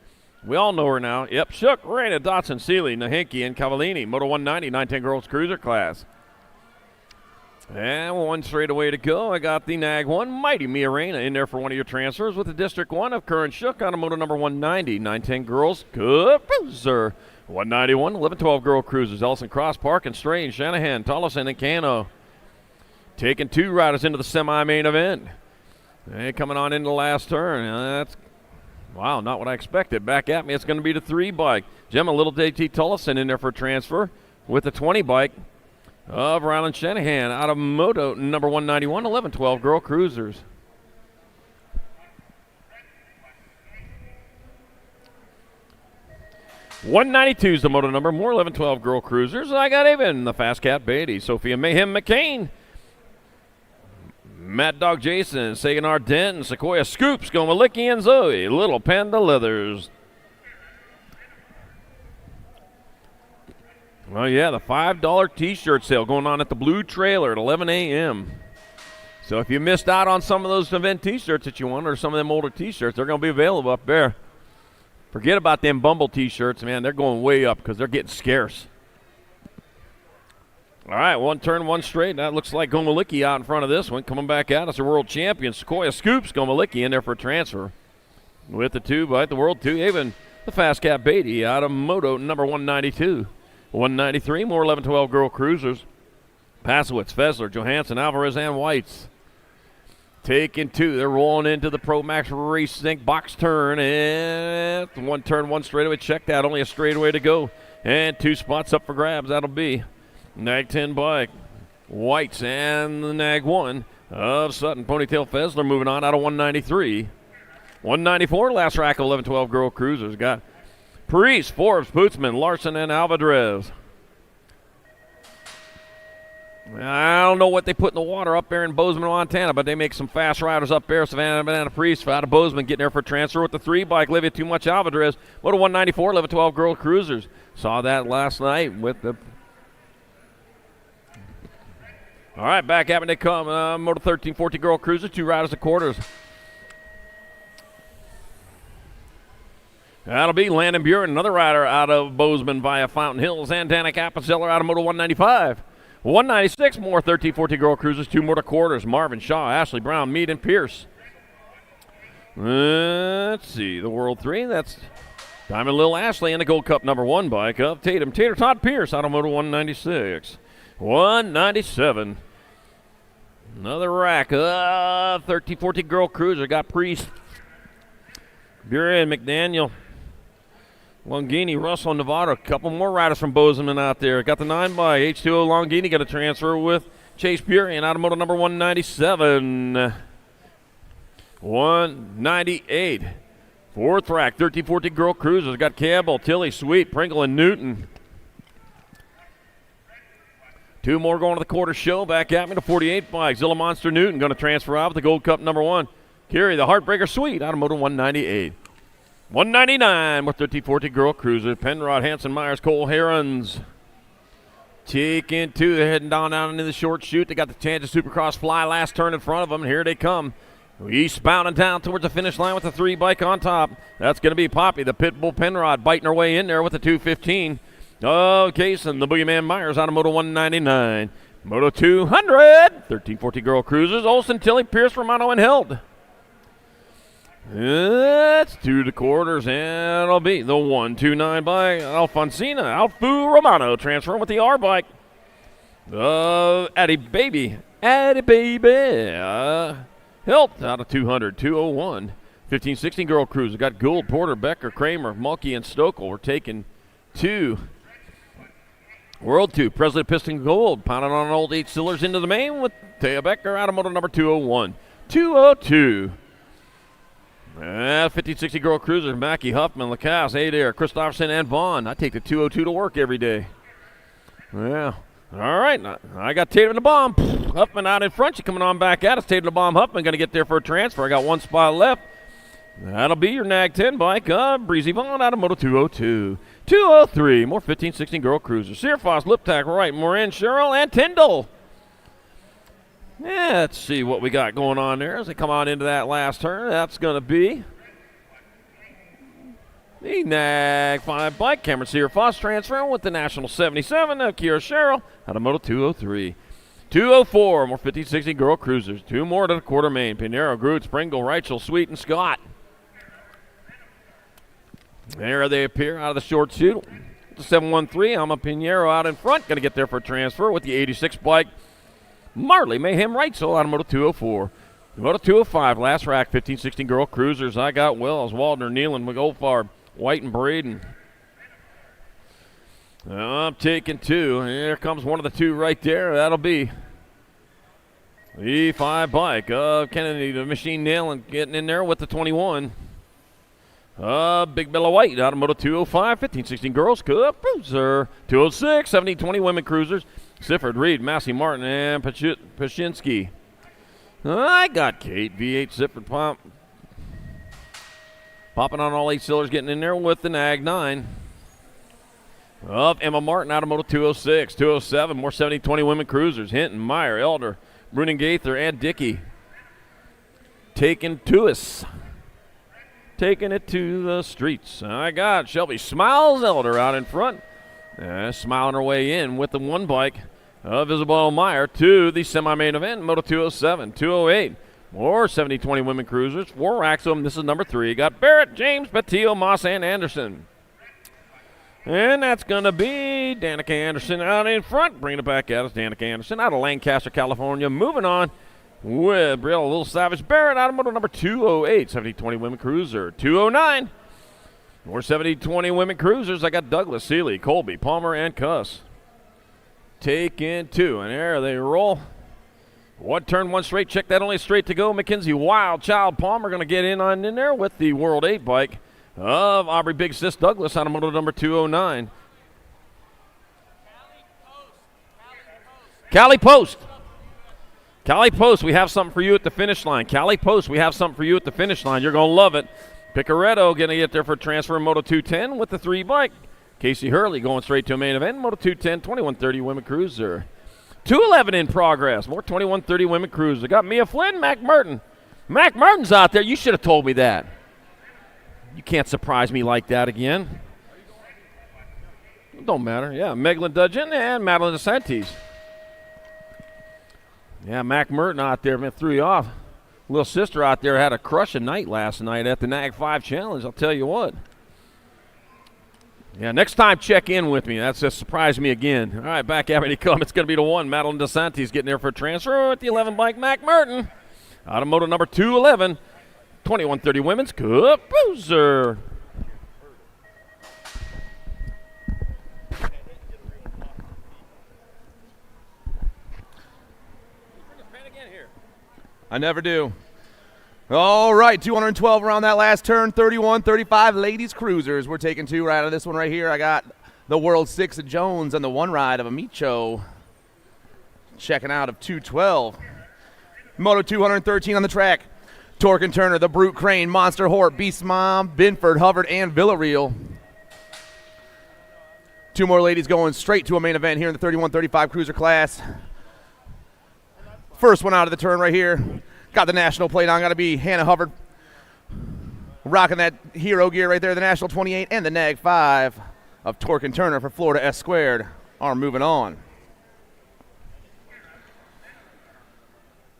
We all know her now. Yep, Shook, Reyna, Dotson, Seeley, Nahinki, and Cavallini. Moto 190, 910 Girls Cruiser class. And one straightaway to go. I got the Nag 1, Mighty Mia Reyna in there for one of your transfers with the District 1 of Current Shook on a moto number 190. 910 Girls Cruiser. 191, 11-12 Girl Cruisers. Ellison Cross, Park, and Strange, Shanahan, Tollison, and Cano. Taking 2 riders into the semi-main event. And coming on into the last turn. That's, wow, not what I expected. Back at me, it's going to be the 3 bike. Gemma Little JT Tollison in there for a transfer with the 20 bike of Ryland Shanahan out of moto number 191, 11-12 Girl Cruisers. $192 is the moto number, more 11-12 Girl Cruisers. I got even the Fast Cat Beatty, Sophia Mayhem McCain, Mad Dog Jason, Sagan Denton, Sequoia Scoops, Gomalicki, and Zoe, Little Panda Leathers. Well, yeah, the $5 T-shirt sale going on at the Blue Trailer at 11 a.m. So if you missed out on some of those event T-shirts that you want or some of them older T-shirts, they're going to be available up there. Forget about them Bumble T-shirts, man. They're going way up because they're getting scarce. All right, one turn, one straight. That looks like Gomalicki out in front of this one. Coming back out as a world champion. Sequoia Scoops, Gomalicki in there for a transfer. With the 2 by the World 2, even the Fast Cat Beatty out of moto number 192. 193, more 11-12 Girl Cruisers. Pasowitz, Fessler, Johansson, Alvarez, and Whites. Taking 2. They're rolling into the Pro Max Racing box turn. And one turn, one straightaway. Check that. Only a straightaway to go. And 2 spots up for grabs. That'll be Nag 10 bike, Whites, and the Nag 1 of Sutton. Ponytail Fessler moving on out of 193. 194, last rack of 11-12 Girl Cruisers. Got Paris, Forbes, Bootsman, Larson, and Alvarez. I don't know what they put in the water up there in Bozeman, Montana, but they make some fast riders up there. Savannah Banana Priest out of Bozeman getting there for transfer with the 3 bike. Livia Too Much Alvarez. Moto 194, 11-12 Girl Cruisers. Saw that last night with the. All right, back at me they come. Moto 13-14 Girl Cruisers, 2 riders at quarters. That'll be Landon Buren, another rider out of Bozeman via Fountain Hills, and Danik Appenzeller out of Moto 195. 196, more 13-14 Girl Cruisers, 2 more to quarters. Marvin Shaw, Ashley Brown, Mead, and Pierce. Let's see, the World 3, that's Diamond Lil Ashley and the Gold Cup number 1 bike of Tatum. Tater Todd Pierce out of Moto 196. 197. Another rack of 13-14 Girl Cruiser. Got Priest, Buren, McDaniel, Longini, Russell, Nevada. A couple more riders from Bozeman out there. Got the 9 by H2O Longini. Got a transfer with Chase Buren out of moto number 197. 198. 4th rack, 13-14 Girl Cruisers. Got Campbell, Tilly, Sweet, Pringle, and Newton. 2 more going to the quarter show. Back at me to 48 bike. Zilla Monster Newton going to transfer out with the Gold Cup number 1. Kerry, the Heartbreaker Sweet out of moto 198. 199 with 13-14 Girl Cruiser. Penrod, Hanson, Myers, Cole, Herons. Taking 2. They're heading down into the short chute. They got the Tangent Supercross Fly last turn in front of them. And here they come. Eastbound down towards the finish line with the 3 bike on top. That's going to be Poppy, the Pitbull Penrod, biting her way in there with the 215. Oh, Kaysen, the Boogeyman Myers out of moto 199. Moto 200. 13-14 Girl Cruisers. Olsen, Tilly, Pierce, Romano, and Held. It's 2 to quarters, and it'll be the 129 by Alfonsina. Alfu Romano transferring with the R bike. Addy Baby. Hilt out of 200, 201. 15-16 girl cruiser. Got Gould, Porter, Becker, Kramer, Mulkey, and Stokel. We're taking 2. World 2, Presley Piston Gold, pounding on old 8-cylinders into the main with Taya Becker, automotive number 201. 202. 15-60 girl cruiser, Mackey, Huffman, Lacasse, Adair, Christopherson, and Vaughn. I take the 202 to work every day. Yeah. All right. I got Tatum and the Bomb. Huffman out in front. She's coming on back at us. Tatum and the Bomb. Huffman going to get there for a transfer. I got 1 spot left. That'll be your Nag 10 bike. Breezy Vaughn out of Moto 202. 203. More 15-16 girl cruisers. Searfoss, Liptak, Wright, Morin, Sherrill, and Tyndall. Yeah, let's see what we got going on there as they come on into that last turn. That's going to be the Nag 5 bike. Cameron Searfoss transferring with the National 77. Kiera Sherrill out of Moto 203. 204. More 15-16 girl cruisers. 2 more to the quarter main. Pinero, Groot, Springle, Reichel, Sweet, and Scott. There they appear out of the short chute. The 713, Alma Pinheiro out in front. Going to get there for a transfer with the 86 bike. Marley Mayhem Reitzel out of Moto 204. Moto 205, last rack, 15-16 girl cruisers. I got Wells, Waldner, Nealon, McGoldfarb, White, and Braden. I'm taking 2. Here comes one of the 2 right there. That'll be the 5 bike. Kennedy, the machine nailing, getting in there with the 21. Big Bella White out of Moto 205, 15-16 girls cup cruiser. 206, 17-20 women cruisers. Sifford, Reed, Massey, Martin, and Pashinsky. I got Kate V8 Sifford popping on all 8 cylinders, getting in there with the Nag 9. Emma Martin out of Moto 206, 207, more 70-20 women cruisers. Hinton, Meyer, Elder, Bruning Gaither, and Dickey. Taking to us. Taking it to the streets. I got Shelby Smiles Elder out in front. Smiling her way in with the 1 bike of Isabel Meyer to the semi-main event, Moto 207, 208. More 70-20 women cruisers. 4 racks of them. This is number 3. Got Barrett, James, Patillo, Moss, and Anderson. And that's going to be Danica Anderson out in front. Bringing it back at us, Danica Anderson out of Lancaster, California. Moving on with Briella Little Savage Barrett out of Moto number 208, 70-20 women cruiser. 209. More 70-20 women cruisers. I got Douglas, Seeley, Colby, Palmer, and Cuss. Taking 2, and there they roll. 1 turn, 1 straight. Check that, only straight to go. Mackenzie Wild Child Palmer going to get in there with the World 8 bike of Aubrey Big Sis Douglas out of Moto number 209. Cali Post. Cali Post, we have something for you at the finish line. Cali Post, we have something for you at the finish line. You're going to love it. Picaretto going to get there for transfer in Moto 210 with the 3 bike. Casey Hurley going straight to a main event. Moto 210, 2130 women cruiser. 211 in progress. More 2130 women cruiser. Got Mia Flynn, Mac Merton. Mac Merton's out there. You should have told me that. You can't surprise me like that again. It don't matter. Yeah, Meglin Dudgeon and Madeline DeSantis. Yeah, Mac Merton out there threw you off. Little sister out there had a crushing night last night at the Nag 5 Challenge, I'll tell you what. Yeah, next time check in with me. That's just surprised me again. All right, back at me come. It's going to be the 1. Madeline DeSantis getting there for a transfer at the 11 bike, Mac Merton. Out of Moto number 211, 2130 women's cup cruiser. I never do. All right, 212 around that last turn, 31-35 ladies cruisers. We're taking 2 right out of this one right here. I got the World 6 of Jones and the 1 ride of Amicho. Checking out of 212. Moto 213 on the track. Torque and Turner, the Brute Crane, Monster Hort, Beast Mom, Binford, Hubbard, and Villarreal. 2 more ladies going straight to a main event here in the 31-35 cruiser class. First one out of the turn right here. Got the national plate on. Got to be Hannah Hubbard. Rocking that hero gear right there. The national 28 and the Nag 5 of Torque and Turner for Florida S Squared are moving on.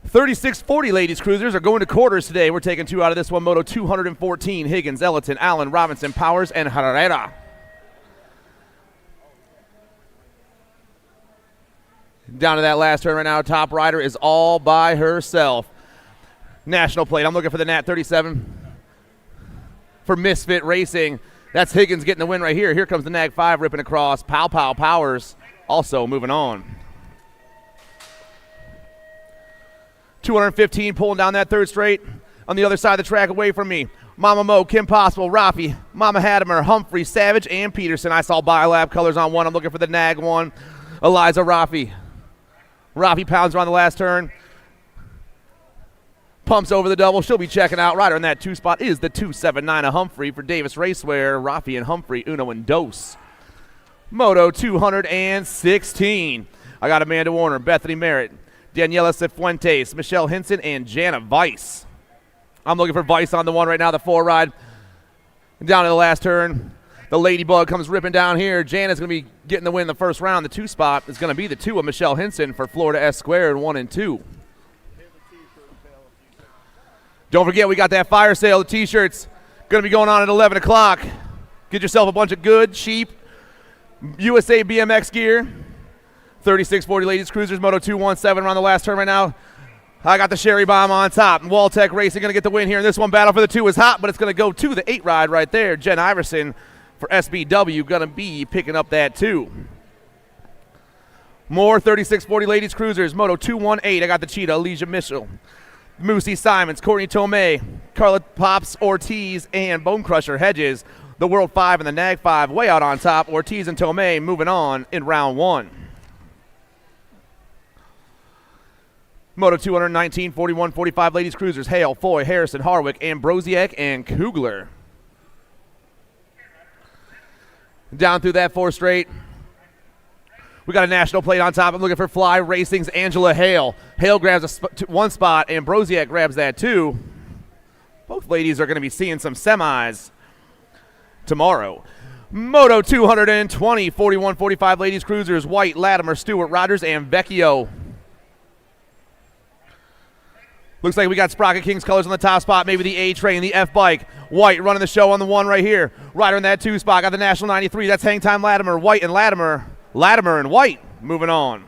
3640 ladies cruisers are going to quarters today. We're taking 2 out of this one. Moto 214. Higgins, Ellerton, Allen, Robinson, Powers, and Herrera. Down to that last turn right now. Top rider is all by herself. National plate. I'm looking for the Nat 37. for Misfit Racing. That's Higgins getting the win right here. Here comes the Nag 5 ripping across. Pow Pow Powers also moving on. 215 pulling down that third straight. On the other side of the track away from me, Mama Mo, Kim Possible, Rafi, Mama Hadimer, Humphrey, Savage, and Peterson. I saw Biolab colors on one. I'm looking for the Nag one. Eliza Rafi. Rafi pounds her on the last turn. Pumps over the double. She'll be checking out. Rider in that 2 spot is the 279 of Humphrey for Davis Racewear. Rafi and Humphrey, uno and dos. Moto 216. I got Amanda Warner, Bethany Merritt, Daniela Cifuentes, Michelle Hinson, and Jana Weiss. I'm looking for Weiss on the one right now, the 4 ride. Down to the last turn. The Ladybug comes ripping down here. Jana's going to be getting the win in the first round. The 2 spot is going to be the 2 of Michelle Hinson for Florida S Squared, 1 and 2. Don't forget, we got that fire sale. The T-shirts going to be going on at 11 o'clock. Get yourself a bunch of good, cheap USA BMX gear. 3640 Ladies Cruisers, Moto 217 around the last turn right now. I got the Sherry Bomb on top. Waltech Racing going to get the win here. And this one, battle for the 2 is hot, but it's going to go to the 8 ride right there. Jen Iverson for SBW going to be picking up that 2. More 3640 Ladies Cruisers, Moto 218. I got the Cheetah, Alicia Mitchell, Moosey Simons, Courtney Tomei, Carla Pops Ortiz, and Bone Crusher Hedges. The World 5 and the Nag 5 way out on top. Ortiz and Tomei moving on in round 1. Moto 219, 41, 45 Ladies Cruisers, Hale, Foy, Harrison, Harwick, Ambrosiak, and Kugler. Down through that 4 straight. We got a national plate on top. I'm looking for Fly Racing's Angela Hale. Hale grabs one spot. Ambrosiak grabs that 2. Both ladies are going to be seeing some semis tomorrow. Moto 220, 41, 45 Ladies Cruisers, White, Latimer, Stewart, Rogers, and Vecchio. Looks like we got Sprocket Kings colors on the top spot. Maybe the A-Train, the F-Bike. White running the show on the 1 right here. Rider in that 2 spot. Got the National 93. That's Hang Time Latimer. White and Latimer. Latimer and White moving on.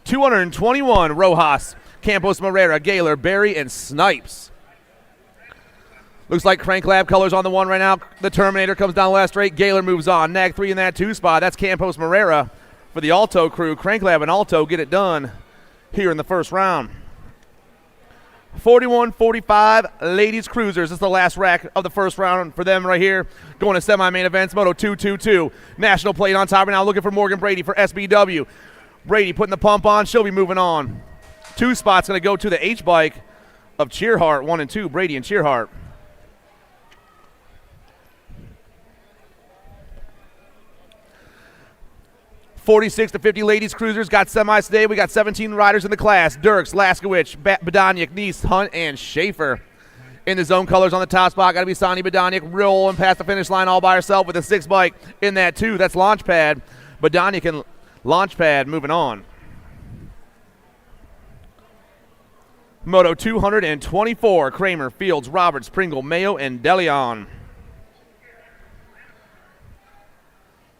$221 Rojas, Campos Morera, Gaylor, Barry, and Snipes. Looks like Crank Lab colors on the 1 right now. The Terminator comes down the last straight. Gaylor moves on. Nag 3 in that 2 spot. That's Campos Morera for the Alto crew. Crank Lab and Alto get it done here in the first round. 41-45 Ladies Cruisers. This is the last rack of the first round for them right here. Going to semi-main events, Moto 222. National plate on top right now, looking for Morgan Brady for SBW. Brady putting the pump on. She'll be moving on. 2 spots going to go to the H-Bike of Cheerheart, 1 and 2, Brady and Cheerheart. $46-50 Ladies Cruisers got semis today. We got 17 riders in the class. Dirks, Laskowicz, Badaniak, Neese, Hunt, and Schaefer. In the zone colors on the top spot, got to be Sonny Badaniak rolling past the finish line all by herself with a 6 bike in that 2. That's Launchpad. Badaniak and Launchpad moving on. Moto 224, Kramer, Fields, Roberts, Pringle, Mayo, and DeLeon.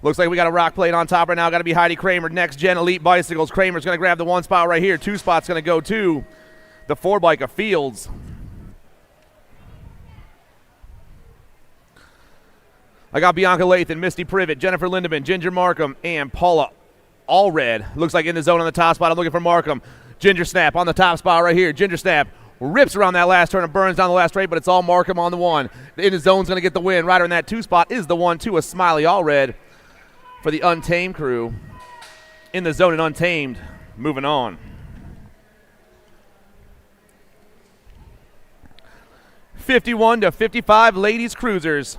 Looks like we got a rock plate on top right now. Got to be Heidi Kramer. Next Gen Elite Bicycles. Kramer's going to grab the 1 spot right here. 2 spots going to go to the 4 bike of Fields. I got Bianca Lathan, Misty Privet, Jennifer Lindemann, Ginger Markham, and Paula Allred. Looks like in the zone on the top spot. I'm looking for Markham. Ginger Snap on the top spot right here. Ginger Snap rips around that last turn and burns down the last straight, but it's all Markham on the 1. In the zone's going to get the win. Rider in that 2 spot is the 1-2 of Smiley Allred for the Untamed crew. In the zone and Untamed, moving on. $51-55 Ladies Cruisers.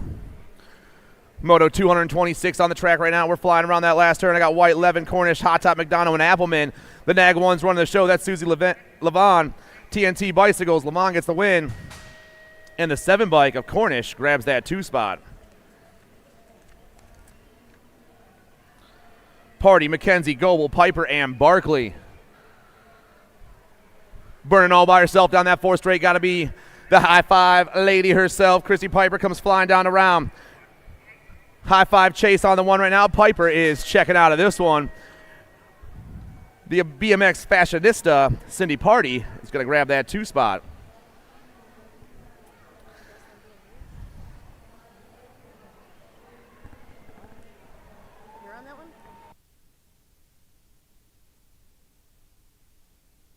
Moto 226 on the track right now. We're flying around that last turn. I got White, Levin, Cornish, Hot Top, McDonough, and Appleman. The Nag 1's running the show. That's Susie Levon. TNT Bicycles. Lamont gets the win. And the 7 bike of Cornish grabs that 2 spot. Party, McKenzie, Goebel, Piper, and Barkley. Burning all by herself down that 4 straight. Got to be the high 5 lady herself. Chrissy Piper comes flying down around. High 5 chase on the 1 right now. Piper is checking out of this one. The BMX fashionista, Cindy Party, is going to grab that 2 spot.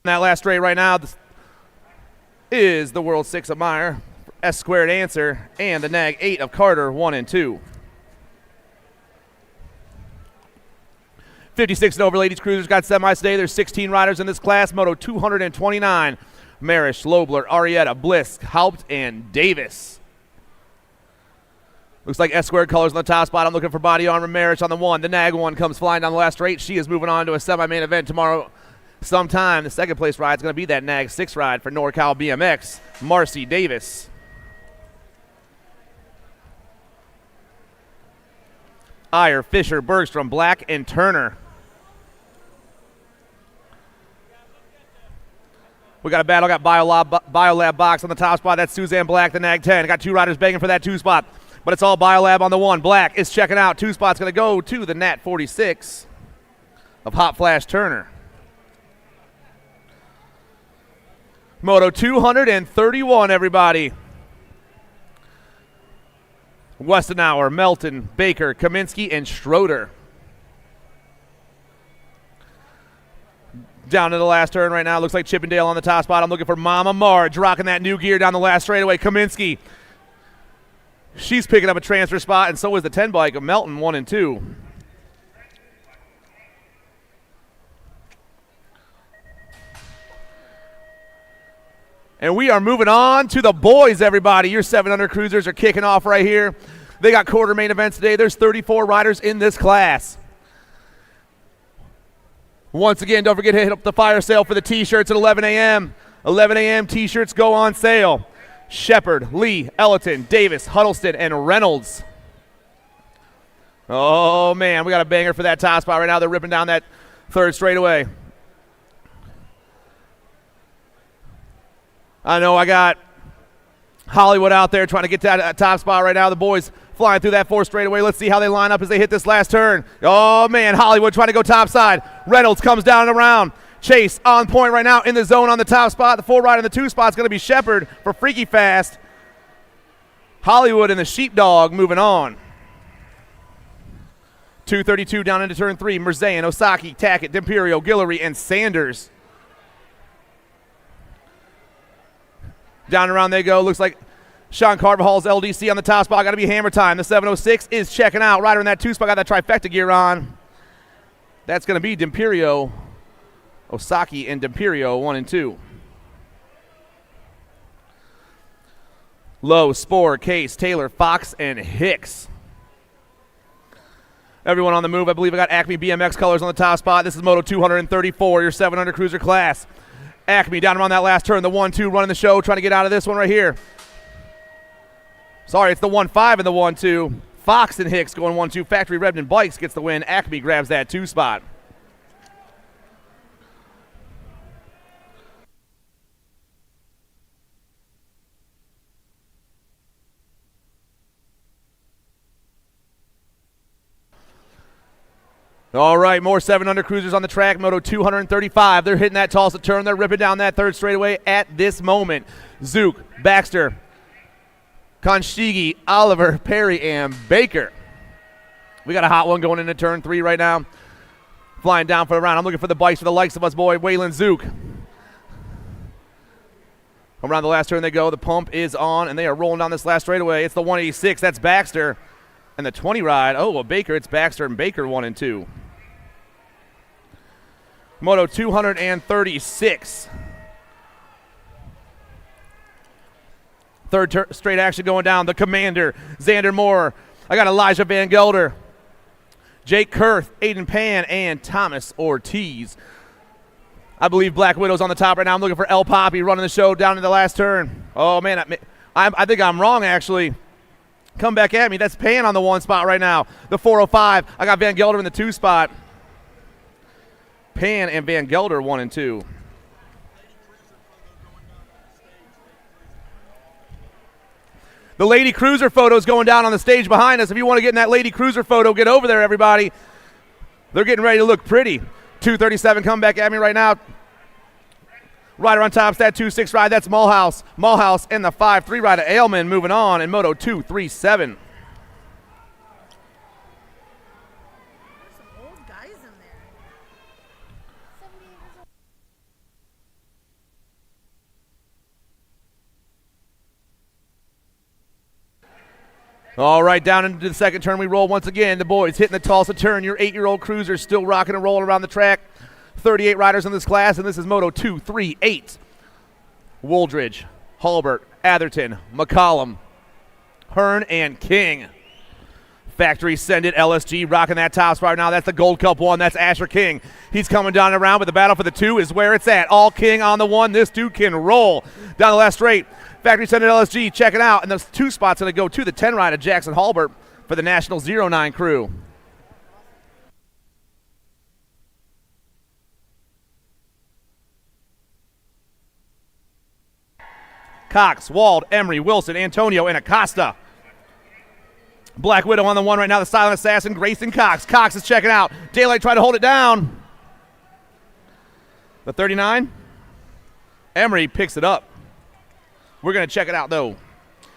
That last straight right now is the World 6 of Meyer, S Squared Answer, and the Nag 8 of Carter, 1 and 2. 56 and over ladies cruisers got semis today. There's 16 riders in this class. Moto 229. Marish, Lobler, Arietta, Bliss, Haupt, and Davis. Looks like S squared colors on the top spot. I'm looking for body armor. Marish on the 1. The Nag 1 comes flying down the last straight. She is moving on to a semi-main event tomorrow sometime. The second place ride is going to be that Nag 6 ride for NorCal BMX, Marcy Davis. Iyer, Fisher, Bergstrom, Black, and Turner. We got a battle. Got Biolab box on the top spot. That's Suzanne Black, the Nag 10. Got 2 riders begging for that 2 spot, but it's all Biolab on the 1. Black is checking out. 2 spots going to go to the Nat 46 of Hot Flash Turner. Moto 231, everybody. Westenauer, Melton, Baker, Kaminsky, and Schroeder. Down to the last turn right now. Looks like Chippendale on the top spot. I'm looking for Mama Marge rocking that new gear down the last straightaway. Kaminsky. She's picking up a transfer spot, and so is the 10 bike of Melton, 1 and 2. And we are moving on to the boys, everybody. Your 700 cruisers are kicking off right here. They got quarter main events today. There's 34 riders in this class. Once again, don't forget to hit up the fire sale for the T-shirts at 11 a.m. 11 a.m. T-shirts go on sale. Shepard, Lee, Ellerton, Davis, Huddleston, and Reynolds. Oh, man, we got a banger for that top spot right now. They're ripping down that third straightaway. I know I got Hollywood out there trying to get to that top spot right now. The boys flying through that 4th straightaway. Let's see how they line up as they hit this last turn. Oh, man, Hollywood trying to go top side. Reynolds comes down and around. Chase on point right now in the zone on the top spot. The 4 rider in the 2 spot is going to be Shepard for Freaky Fast. Hollywood and the Sheepdog moving on. 232 down into turn 3. Merzayan, Osaki, Tackett, D'Imperio, Guillory, and Sanders. Down and around they go. Looks like Sean Carvajal's LDC on the top spot. Got to be hammer time. The 706 is checking out. Rider in that 2 spot got that trifecta gear on. That's going to be D'Imperio, Osaki, and D'Imperio, 1 and 2. Lowe, Spore, Case, Taylor, Fox, and Hicks. Everyone on the move. I believe I got Acme BMX colors on the top spot. This is Moto 234, your 700 cruiser class. Acme down around that last turn. The 1-2 running the show, trying to get out of this one right here. Sorry, it's the 1-5 and the 1-2. Fox and Hicks going 1-2. Factory Redmond Bikes gets the win. Acme grabs that 2 spot. All right, more 700 cruisers on the track. Moto 235. They're hitting that Tulsa turn. They're ripping down that 3rd straightaway at this moment. Zook, Baxter, Konshigi, Oliver, Perry, and Baker. We got a hot one going into turn 3 right now. Flying down for the round. I'm looking for the bikes for the likes of us, boy. Waylon Zook. Around the last turn they go. The pump is on, and they are rolling down this last straightaway. It's the 186. That's Baxter. And the 20 ride. Oh, well, Baker. It's Baxter and Baker 1 and 2. Moto 236. Third straight action going down. The Commander, Xander Moore. I got Elijah Van Gelder, Jake Kurth, Aiden Pan, and Thomas Ortiz. I believe Black Widow's on the top right now. I'm looking for El Poppy running the show down in the last turn. Oh, man, I think I'm wrong, actually. Come back at me. That's Pan on the 1 spot right now. The 405. I got Van Gelder in the 2 spot. Pan and Van Gelder 1 and 2. The Lady Cruiser photo is going down on the stage behind us. If you want to get in that Lady Cruiser photo, get over there, everybody. They're getting ready to look pretty. 237 coming back at me right now. Rider on top's that 2-6 ride. That's Mulhouse. Mulhouse and the 5-3 rider Ailman moving on in Moto 237. All right, down into the second turn we roll once again. The boys hitting the Tulsa turn. Your 8-year-old cruiser still rocking and rolling around the track. 38 riders in this class, and this is Moto 238. Wooldridge, Halbert, Atherton, McCollum, Hearn, and King. Factory Send It, LSG rocking that top spot now. That's the Gold Cup 1. That's Asher King. He's coming down and around, but the battle for the 2 is where it's at. All King on the 1. This dude can roll. Down the last straight. Factory Send It, LSG, check it out. And those 2 spots going to go to the 10 rider, Jackson Halbert, for the National 09 crew. Cox, Wald, Emery, Wilson, Antonio, and Acosta. Black Widow on the 1 right now, the silent assassin, Grayson Cox. Cox is checking out. Daylight tried to hold it down. The 39. Emery picks it up. We're going to check it out, though.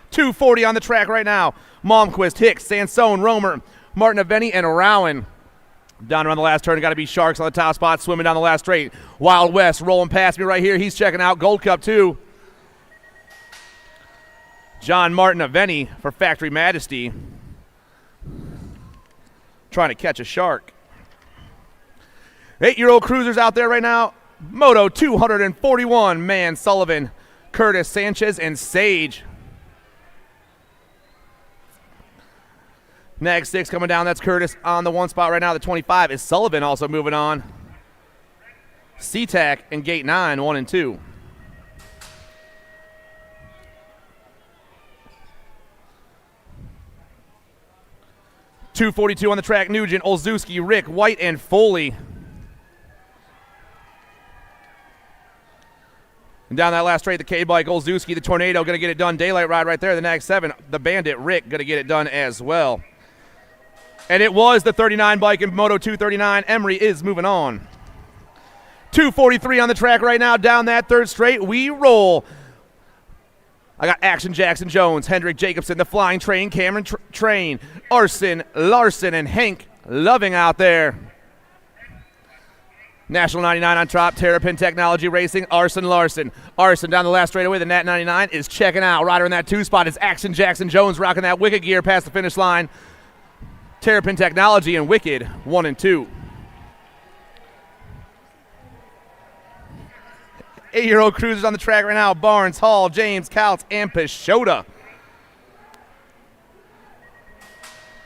240 on the track right now. Malmquist, Hicks, Sansone, Romer, Martin Aveni, and Rowan. Down around the last turn, got to be Sharks on the top spot, swimming down the last straight. Wild West rolling past me right here. He's checking out. Gold Cup 2. John Martin Aveni for Factory Majesty. Trying to catch a shark. 8-year-old cruisers out there right now. Moto 241, Man Sullivan, Curtis Sanchez, and Sage. Nag 6 coming down. That's Curtis on the 1 spot right now. The 25 is Sullivan also moving on. SeaTac and Gate 9, 1 and 2. .242 on the track, Nugent, Olszewski, Rick, White, and Foley. And down that last straight, the K-Bike, Olszewski, the Tornado, going to get it done. Daylight ride right there, the Nag 7. The Bandit, Rick, going to get it done as well. And it was the 39 bike in Moto 239. Emery is moving on. 243 on the track right now, down that third straight. We roll. I got Action Jackson Jones, Hendrick Jacobson, the Flying Train, Cameron Train, Arson, Larson, and Hank Loving out there. National 99 on top, Terrapin Technology Racing, Arson Larson. Arson down the last straightaway, the Nat 99 is checking out. Rider in that 2 spot is Action Jackson Jones rocking that Wicked gear past the finish line. Terrapin Technology and Wicked, 1 and 2. 8-year-old cruisers on the track right now. Barnes, Hall, James, Couts, and Pashota.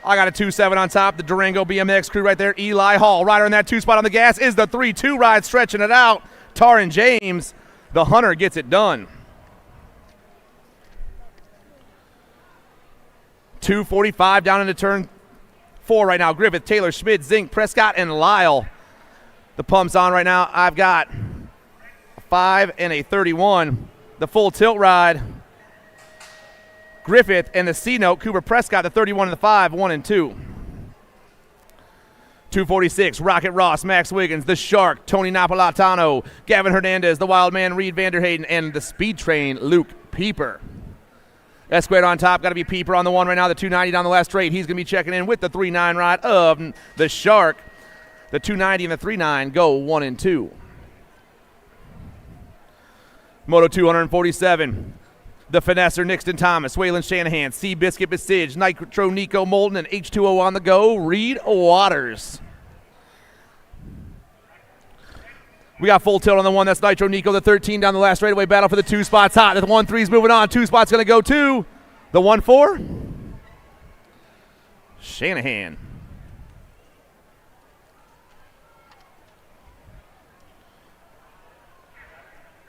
I got a 2-7 on top. The Durango BMX crew right there. Eli Hall. Rider in that 2 spot on the gas is the 3-2 ride, stretching it out. Tarin James, the Hunter, gets it done. 2:45 down into turn 4 right now. Griffith, Taylor, Schmidt, Zink, Prescott, and Lyle. The pump's on right now. I've got 5 and a 31. The full tilt ride. Griffith and the C-Note. Cooper Prescott, the 31 and the 5, 1 and 2. 2:46, Rocket Ross, Max Wiggins, the Shark, Tony Napolitano, Gavin Hernandez, the Wild Man, Reed Vanderhayden, and the Speed Train, Luke Pieper. S-Squared on top, got to be Pieper on the 1 right now, the 290 down the last straight. He's going to be checking in with the 3-9 ride of the Shark. The 290 and the 3-9 go 1 and 2. Moto 247, the Finesser, Nixon Thomas, Waylon Shanahan, Seabiscuit Besige, Nitro Nico Moulton, and H2O on the go, Reed Waters. We got full tilt on the 1, that's Nitro Nico, the 13 down the last straightaway, battle for the 2 spots hot. The 1-3's moving on, 2 spots going to go to the 1-4. Shanahan.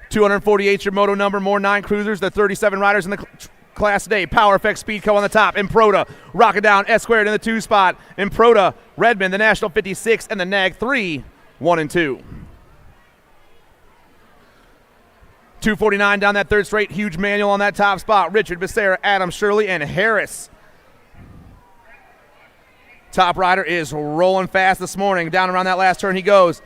.248 your moto number, more 9 cruisers, the 37 riders in the class today. Power Effect Speedco on the top. Improda rocking down S-Squared in the 2 spot. Improda, Redmond, the National 56, and the Nag 3, 1 and 2. 249 down that third straight. Huge manual on that top spot. Richard Becerra, Adam Shirley, and Harris. Top rider is rolling fast this morning. Down around that last turn he goes.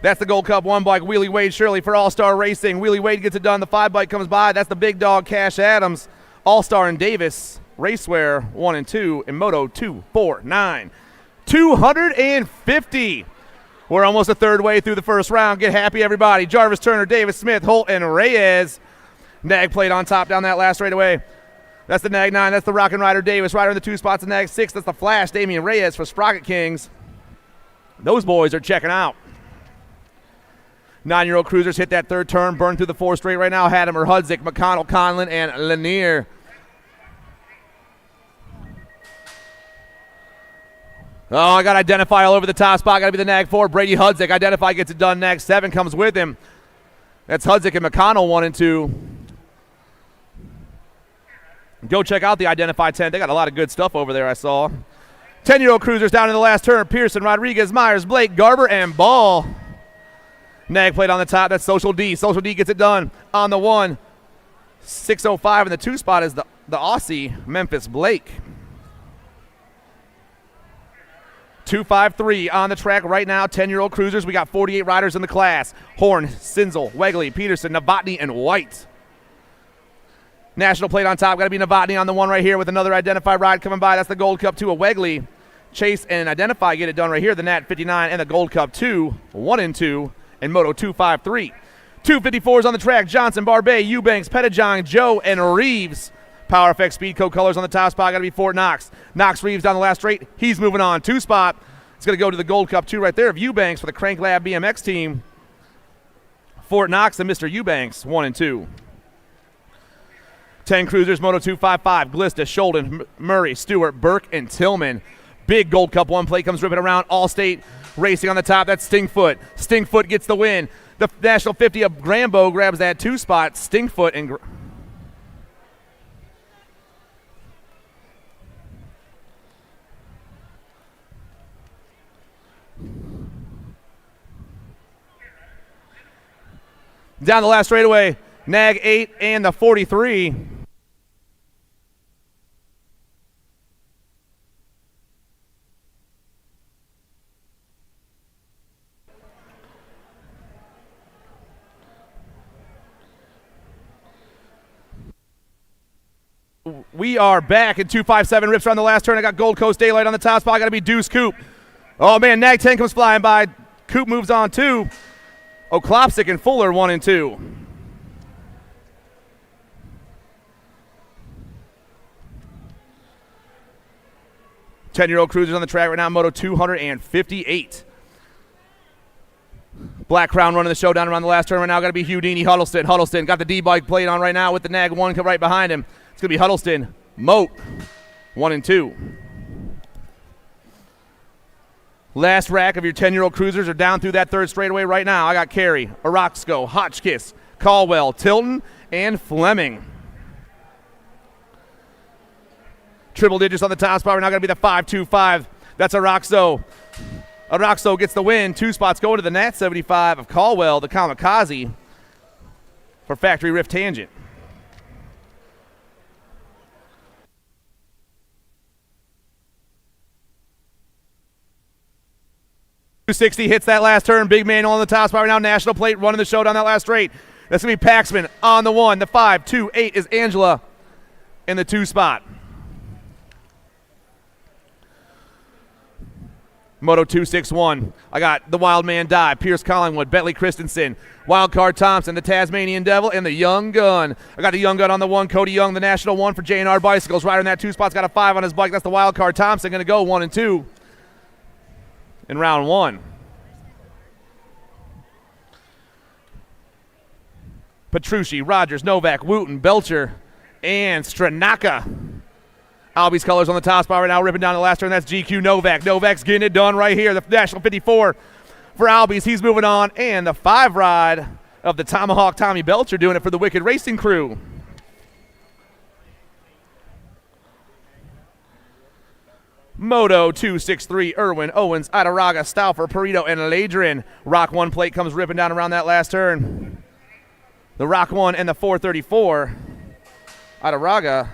That's the Gold Cup 1 bike, Wheelie Wade Shirley for All-Star Racing. Wheelie Wade gets it done. The 5 bike comes by. That's the big dog, Cash Adams. All-Star and Davis, Racewear 1 and 2, and Moto 249. 250. We're almost a third way through the first round. Get happy, everybody. Jarvis Turner, Davis Smith, Holt, and Reyes. Nag plate on top down that last straightaway. That's the Nag 9. That's the Rockin' Rider Davis. Rider in the 2 spots, the Nag 6. That's the Flash, Damian Reyes for Sprocket Kings. Those boys are checking out. 9-year-old cruisers hit that third turn, burn through the 4 straight right now. Hadimer, Hudzik, McConnell, Conlon, and Lanier. Oh, I got Identify all over the top spot. Got to be the Nag 4. Brady Hudzik. Identify gets it done. Nag 7 comes with him. That's Hudzik and McConnell 1 and 2. Go check out the Identify 10. They got a lot of good stuff over there, I saw. 10-year-old cruisers down in the last turn. Pearson, Rodriguez, Myers, Blake, Garber, and Ball. Nag plate on the top. That's Social D. Social D gets it done on the 1. 605 in the 2 spot is the Aussie, Memphis Blake. 253 on the track right now. 10-year-old cruisers. We got 48 riders in the class. Horn, Sinzel, Wegley, Peterson, Novotny, and White. National plate on top. Got to be Novotny on the 1 right here with another Identify ride coming by. That's the Gold Cup 2 of Wegley. Chase and Identify get it done right here. The Nat 59 and the Gold Cup 2, 1 and 2, and Moto 253. 254s on the track. Johnson, Barbet, Eubanks, Pettijohn, Joe, and Reeves. Power FX Speedco colors on the top spot. Got to be Fort Knox. Knox Reeves down the last straight. He's moving on. 2 spot. It's going to go to the Gold Cup 2 right there of Eubanks for the Crank Lab BMX team. Fort Knox and Mr. Eubanks, 1 and 2. 10 cruisers, Moto 255. Glista, Sholden, Murray, Stewart, Burke, and Tillman. Big Gold Cup 1 plate comes ripping around. Allstate Racing on the top. That's Stingfoot. Stingfoot gets the win. The National 50 of Grambo grabs that 2 spot. Stingfoot and down the last straightaway, Nag 8 and the 43. We are back in 257. Rips around the last turn. I got Gold Coast Daylight on the top spot. Got to be Deuce Coop. Oh, man, Nag 10 comes flying by. Coop moves on 2. Oklopsic and Fuller 1 and 2. Ten-year-old cruisers on the track right now, Moto 258. Black Crown running the show down around the last turn right now. Got to be Houdini, Huddleston. Huddleston got the D-bike plate on right now with the Nag 1 right behind him. It's going to be Huddleston, Moat, 1 and 2. Last rack of your 10-year-old cruisers are down through that third straightaway right now. I got Carey, Oroxco, Hotchkiss, Caldwell, Tilton, and Fleming. Triple digits on the top spot. We're now going to be the 525. That's Oroxo. Oroxo gets the win. 2 spots going to the Nat 75 of Caldwell, the Kamikaze, for Factory Rift Tangent. .260 hits that last turn. Big manual on the top spot right now. National plate running the show down that last straight. That's going to be Paxman on the 1. The 528 is Angela in the 2 spot. Moto 261. I got the Wild Man Die, Pierce Collingwood, Bentley Christensen, Wildcard Thompson, the Tasmanian Devil, and the Young Gun. I got the Young Gun on the 1. Cody Young, the National 1 for J&R Bicycles. Rider in that 2 spot's got a 5 on his bike. That's the Wildcard Thompson. Going to go 1 and 2. In round 1. Petrucci, Rogers, Novak, Wooten, Belcher, and Stranaka. Albies colors on the top spot right now, ripping down the last turn. That's GQ Novak. Novak's getting it done right here. The National 54 for Albies. He's moving on. And the 5 ride of the Tomahawk Tommy Belcher doing it for the Wicked Racing crew. Moto 263, Irwin, Owens, Adaraga, Stauffer, Perito, and Ladrin. Rock 1 plate comes ripping down around that last turn. The Rock 1 and the 434. Adaraga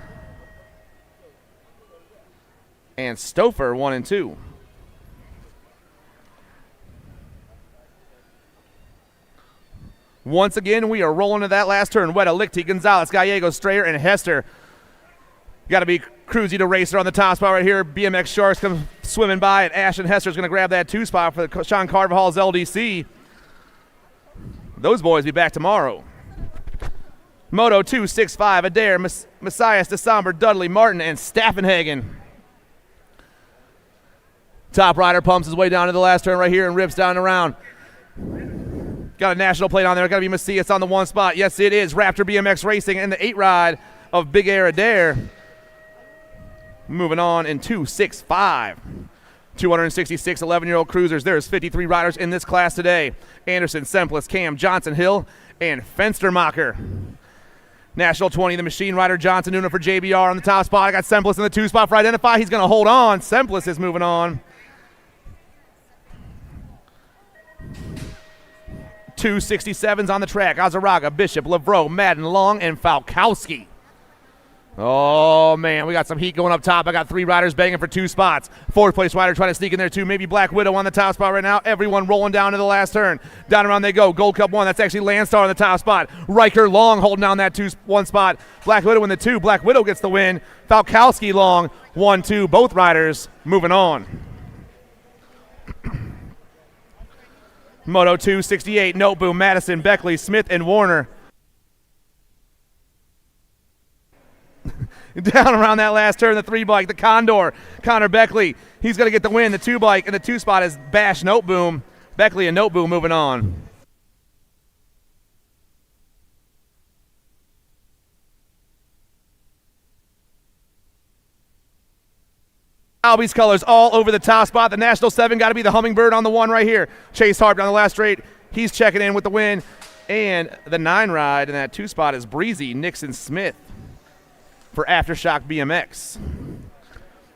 and Stauffer 1 and 2. Once again, we are rolling to that last turn. Weta, Lichty, Gonzalez, Gallegos, Strayer, and Hester. Got to be cruisy to racer on the top spot right here. BMX Sharks come swimming by, and Ashton Hester's going to grab that 2 spot for the Sean Carvajal's LDC. Those boys be back tomorrow. Moto 265, Adair, Messias, DeSomber, Dudley, Martin, and Staffenhagen. Top rider pumps his way down to the last turn right here and rips down and around. Got a national plate on there. Got to be Macias on the 1 spot. Yes, it is. Raptor BMX Racing and the 8 ride of Big Air Adair. Moving on in 265. 266 11-year-old cruisers. There's 53 riders in this class today. Anderson, Semplis, Cam, Johnson, Hill, and Fenstermacher. National 20, the machine rider Johnson Nuna for JBR on the top spot. I got Semplis in the 2 spot for Identify. He's going to hold on. Semplis is moving on. 267s on the track. Azaraga, Bishop, Lavro, Madden, Long, and Falkowski. Oh, man, we got some heat going up top. I got 3 riders banging for 2 spots. 4th place rider trying to sneak in there, too. Maybe Black Widow on the top spot right now. Everyone rolling down to the last turn. Down around they go. Gold Cup 1. That's actually Landstar on the top spot. Riker, Long holding down that 1 spot. Black Widow in the 2. Black Widow gets the win. Falkowski, Long, 1, 2. Both riders moving on. Moto 268, Noteboom, Madison, Beckley, Smith, and Warner. Down around that last turn, the 3 bike, the Condor, Connor Beckley. He's going to get the win. The 2 bike and the 2 spot is Bash Noteboom. Beckley and Noteboom moving on. Albie's colors all over the top spot. The National 7 got to be the Hummingbird on the 1 right here. Chase Harp on the last straight. He's checking in with the win. And the 9 ride in that 2 spot is Breezy Nixon Smith for Aftershock BMX.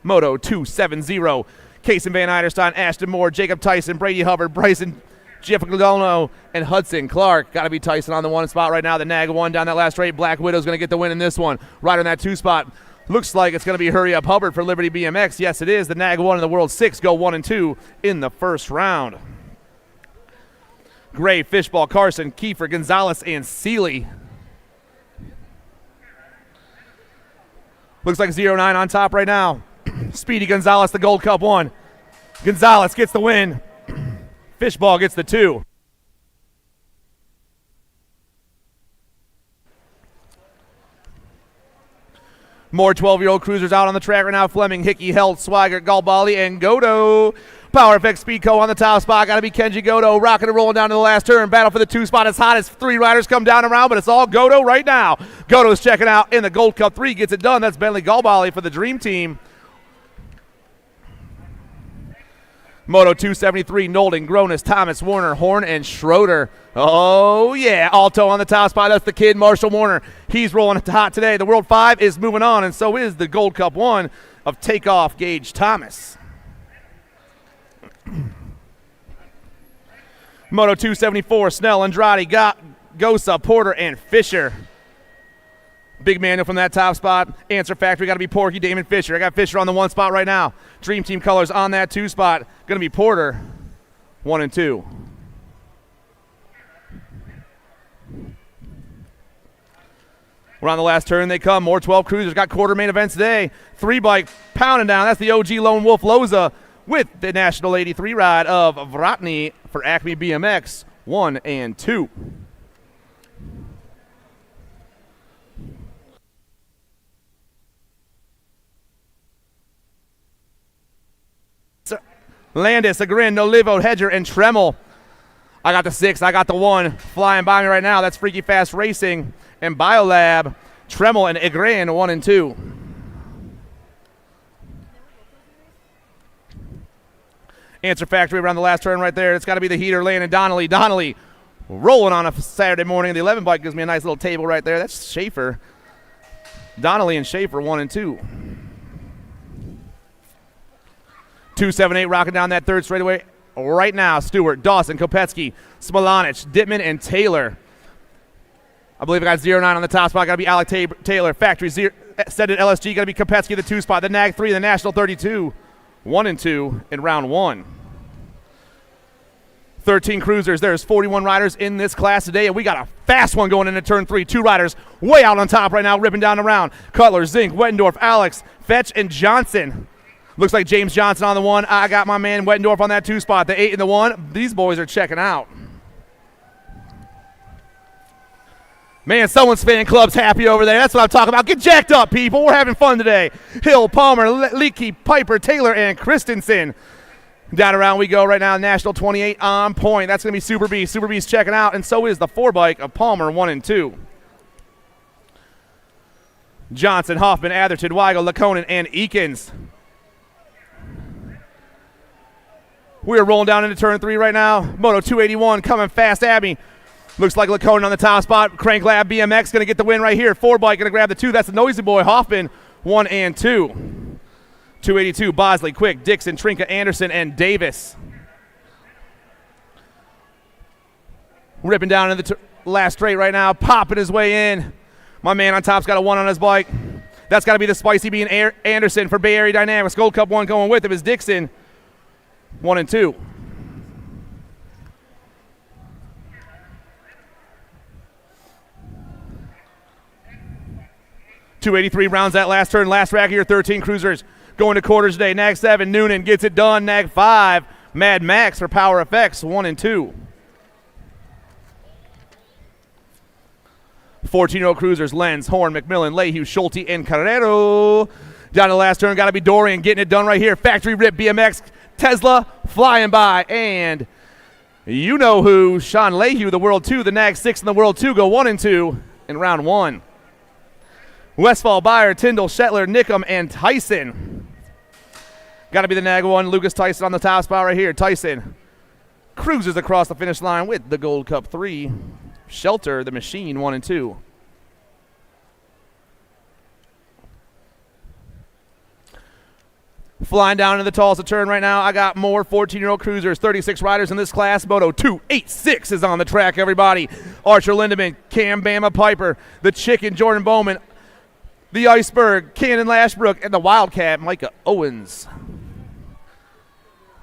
Moto 270. Casey Van Eiderstein, Ashton Moore, Jacob Tyson, Brady Hubbard, Bryson Giacomo, and Hudson Clark. Got to be Tyson on the 1 spot right now. The Nag 1 down that last straight. Black Widow's going to get the win in this one. Right on that 2 spot. Looks like it's going to be Hurry Up Hubbard for Liberty BMX. Yes, it is. The Nag 1 and the World 6 go 1 and 2 in the first round. Gray, Fishball, Carson, Kiefer, Gonzalez, and Seeley. Looks like 09 on top right now. Speedy Gonzalez, the Gold Cup 1. Gonzalez gets the win. Fishball gets the 2. More 12-year-old cruisers out on the track right now. Fleming, Hickey, Held, Swigert, Galbali, and Godo. Power FX Speedco on the top spot. Got to be Kenji Godo. Rocking and rolling down to the last turn. Battle for the 2 spot as hot as 3 riders come down around, but it's all Godo right now. Godo's checking out in the Gold Cup 3. Gets it done. That's Bentley Galbali for the Dream Team. Moto 273, Nolden, Gronis, Thomas, Warner, Horn, and Schroeder. Oh, yeah. Alto on the top spot. That's the kid, Marshall Warner. He's rolling hot today. The World 5 is moving on, and so is the Gold Cup 1 of Takeoff Gage Thomas. Moto 274, Snell, Andrade, Gosa, Porter, and Fisher. Big manual from that top spot. Answer Factory got to be Porky, Damon Fisher. I got Fisher on the 1 spot right now. Dream Team colors on that 2 spot. Going to be Porter, 1 and 2. We're on the last turn. They come. More 12 cruisers. Got quarter main events today. 3 bike pounding down. That's the OG Lone Wolf Loza with the National 83 ride of Vratny for Acme BMX, 1 and 2. Landis, Agrin, Nolivo, Hedger, and Tremel. I got the 6. I got the 1 flying by me right now. That's Freaky Fast Racing and Biolab. Tremel and Agrin, 1 and 2. Answer Factory around the last turn right there. It's got to be the heater, Landon Donnelly. Donnelly rolling on a Saturday morning. The 11 bike gives me a nice little table right there. That's Schaefer. Donnelly and Schaefer, 1 and 2. 278 rocking down that 3rd straightaway right now. Stewart, Dawson, Kopetsky, Smolanich, Dittman, and Taylor. I believe I got 09 on the top spot. Got to be Alec Taylor. Factory set at LSG. Got to be Kopetsky, the 2 spot. The Nag 3, the National 32. 1 and 2 in round 1. 13 cruisers. There's 41 riders in this class today, and we got a fast one going into turn 3. 2 riders way out on top right now, ripping down the round. Cutler, Zink, Wettendorf, Alex, Fetch, and Johnson. Looks like James Johnson on the 1. I got my man Wettendorf on that 2 spot. The 8 and the 1. These boys are checking out. Man, someone's fan club's happy over there. That's what I'm talking about. Get jacked up, people. We're having fun today. Hill, Palmer, Leakey, Piper, Taylor, and Christensen. Down around we go right now. National 28 on point. That's going to be Super Beast. Super Beast checking out, and so is the 4 bike of Palmer 1 and 2. Johnson, Hoffman, Atherton, Weigel, Laconin, and Eakins. We are rolling down into turn 3 right now. Moto 281 coming fast at me. Looks like Laconin on the top spot. Crank Lab BMX going to get the win right here. 4 bike going to grab the 2. That's the Noisy Boy. Hoffman 1 and 2. 282, Bosley, Quick, Dixon, Trinka, Anderson, and Davis. Ripping down into the last straight right now, popping his way in. My man on top's got a 1 on his bike. That's got to be the Spicy Bean Anderson for Bay Area Dynamics. Gold Cup 1 going with him is Dixon, 1 and 2. .283 rounds that last turn. Last rack here, 13 cruisers. Going to quarters today. Nag 7, Noonan gets it done. Nag 5, Mad Max for Power Effects, 1 and 2. 14-year-old cruisers, Lenz, Horn, McMillan, Lehue, Schulte, and Carrero. Down to the last turn, got to be Dorian getting it done right here. Factory Rip BMX, Tesla flying by. And you know who, Sean Lehue, the World 2, the Nag 6 and the World 2 go 1 and 2 in round 1. Westfall, Beyer, Tyndall, Shetler, Nickum, and Tyson. Got to be the Nag 1, Lucas Tyson on the top spot right here. Tyson cruises across the finish line with the Gold Cup 3. Shelter, the Machine, 1 and 2. Flying down into the Tulsa turn right now. I got more 14-year-old cruisers, 36 riders in this class. Moto 286 is on the track, everybody. Archer Lindemann, Cam Bama Piper, the Chicken Jordan Bowman, the Iceberg, Cannon Lashbrook, and the Wildcat, Micah Owens.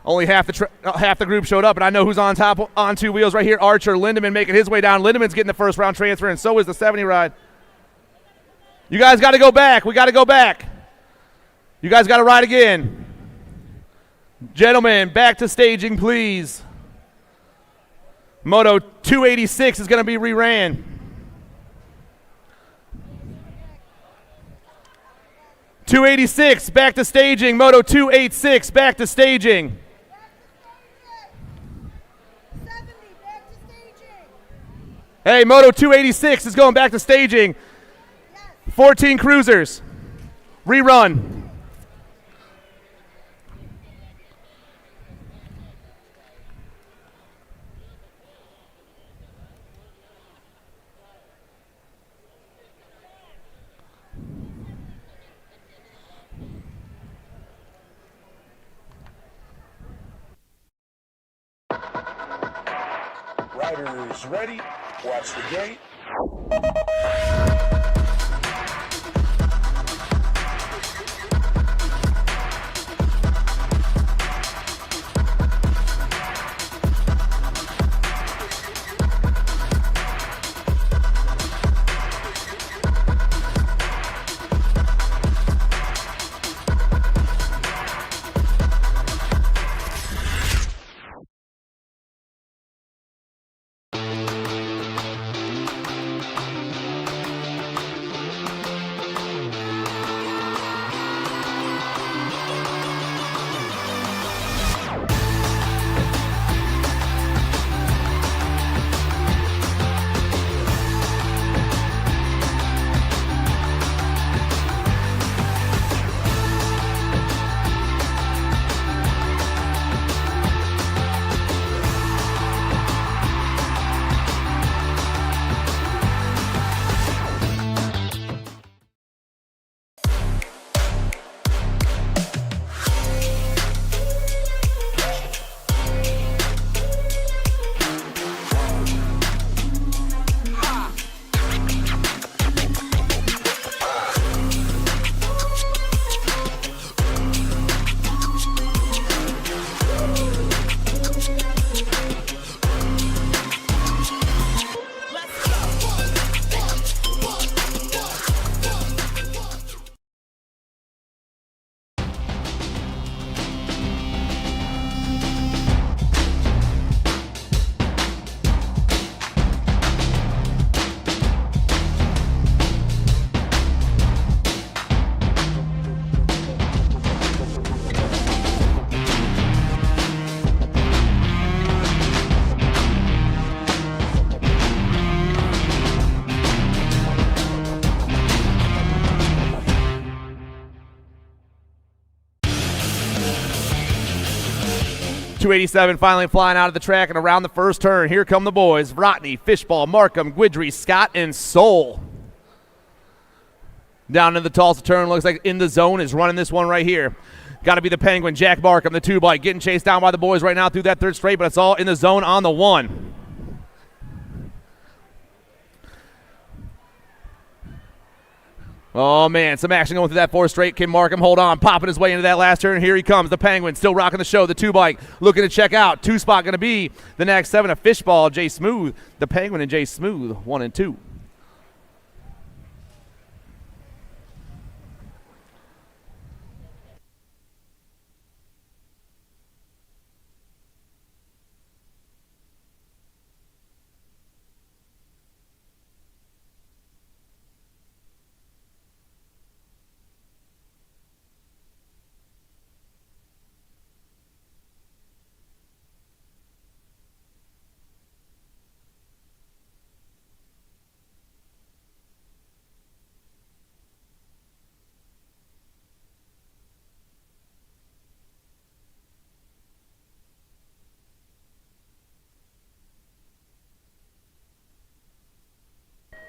Only half the group showed up, and I know who's on top on 2 wheels right here. Archer Lindemann making his way down. Lindemann's getting the first round transfer, and so is the 70 ride. You guys got to go back. We got to go back. You guys got to ride again. Gentlemen, back to staging, please. Moto 286 is going to be reran. 286, back to staging. Moto 286, back to staging. 70, back to staging. Hey, Moto 286 is going back to staging. 14 cruisers. Rerun. Riders ready, watch the gate. 287 finally flying out of the track and around the first turn. Here come the boys. Vrotny, Fishball, Markham, Guidry, Scott, and Soul. Down in the Tulsa turn, looks like In the Zone is running this one right here. Got to be the Penguin, Jack Markham, the 2-bike, getting chased down by the boys right now through that third straight, but it's all In the Zone on the 1. Oh, man, some action going through that fourth straight. Can Markham hold on, popping his way into that last turn. Here he comes, the Penguin, still rocking the show. The 2-bike looking to check out. 2-spot going to be the next 7, a Fishball, Jay Smooth. The Penguin and Jay Smooth, 1 and 2.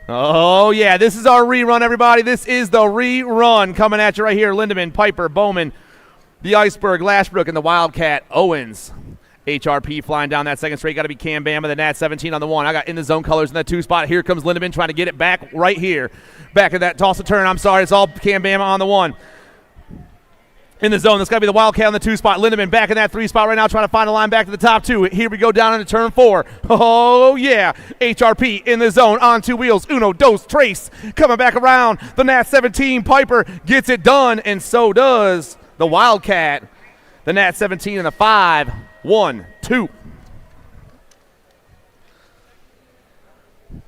Oh, yeah, this is our rerun, everybody. This is the rerun coming at you right here. Lindemann, Piper, Bowman, the Iceberg, Lashbrook, and the Wildcat, Owens. HRP flying down that second straight. Got to be Cam Bama, the Nat 17 on the 1. I got In the Zone colors in that 2-spot. Here comes Lindemann trying to get it back right here. Back of that Tulsa turn. I'm sorry, it's all Cam Bama on the 1. In the Zone, that's got to be the Wildcat on the 2-spot. Lindemann back in that 3-spot right now, trying to find a line back to the top 2. Here we go down into turn 4. Oh, yeah. HRP In the Zone on 2 wheels. Uno, dos, trace. Coming back around. The Nat 17 Piper gets it done, and so does the Wildcat. The Nat 17 and the 5. 1, 2.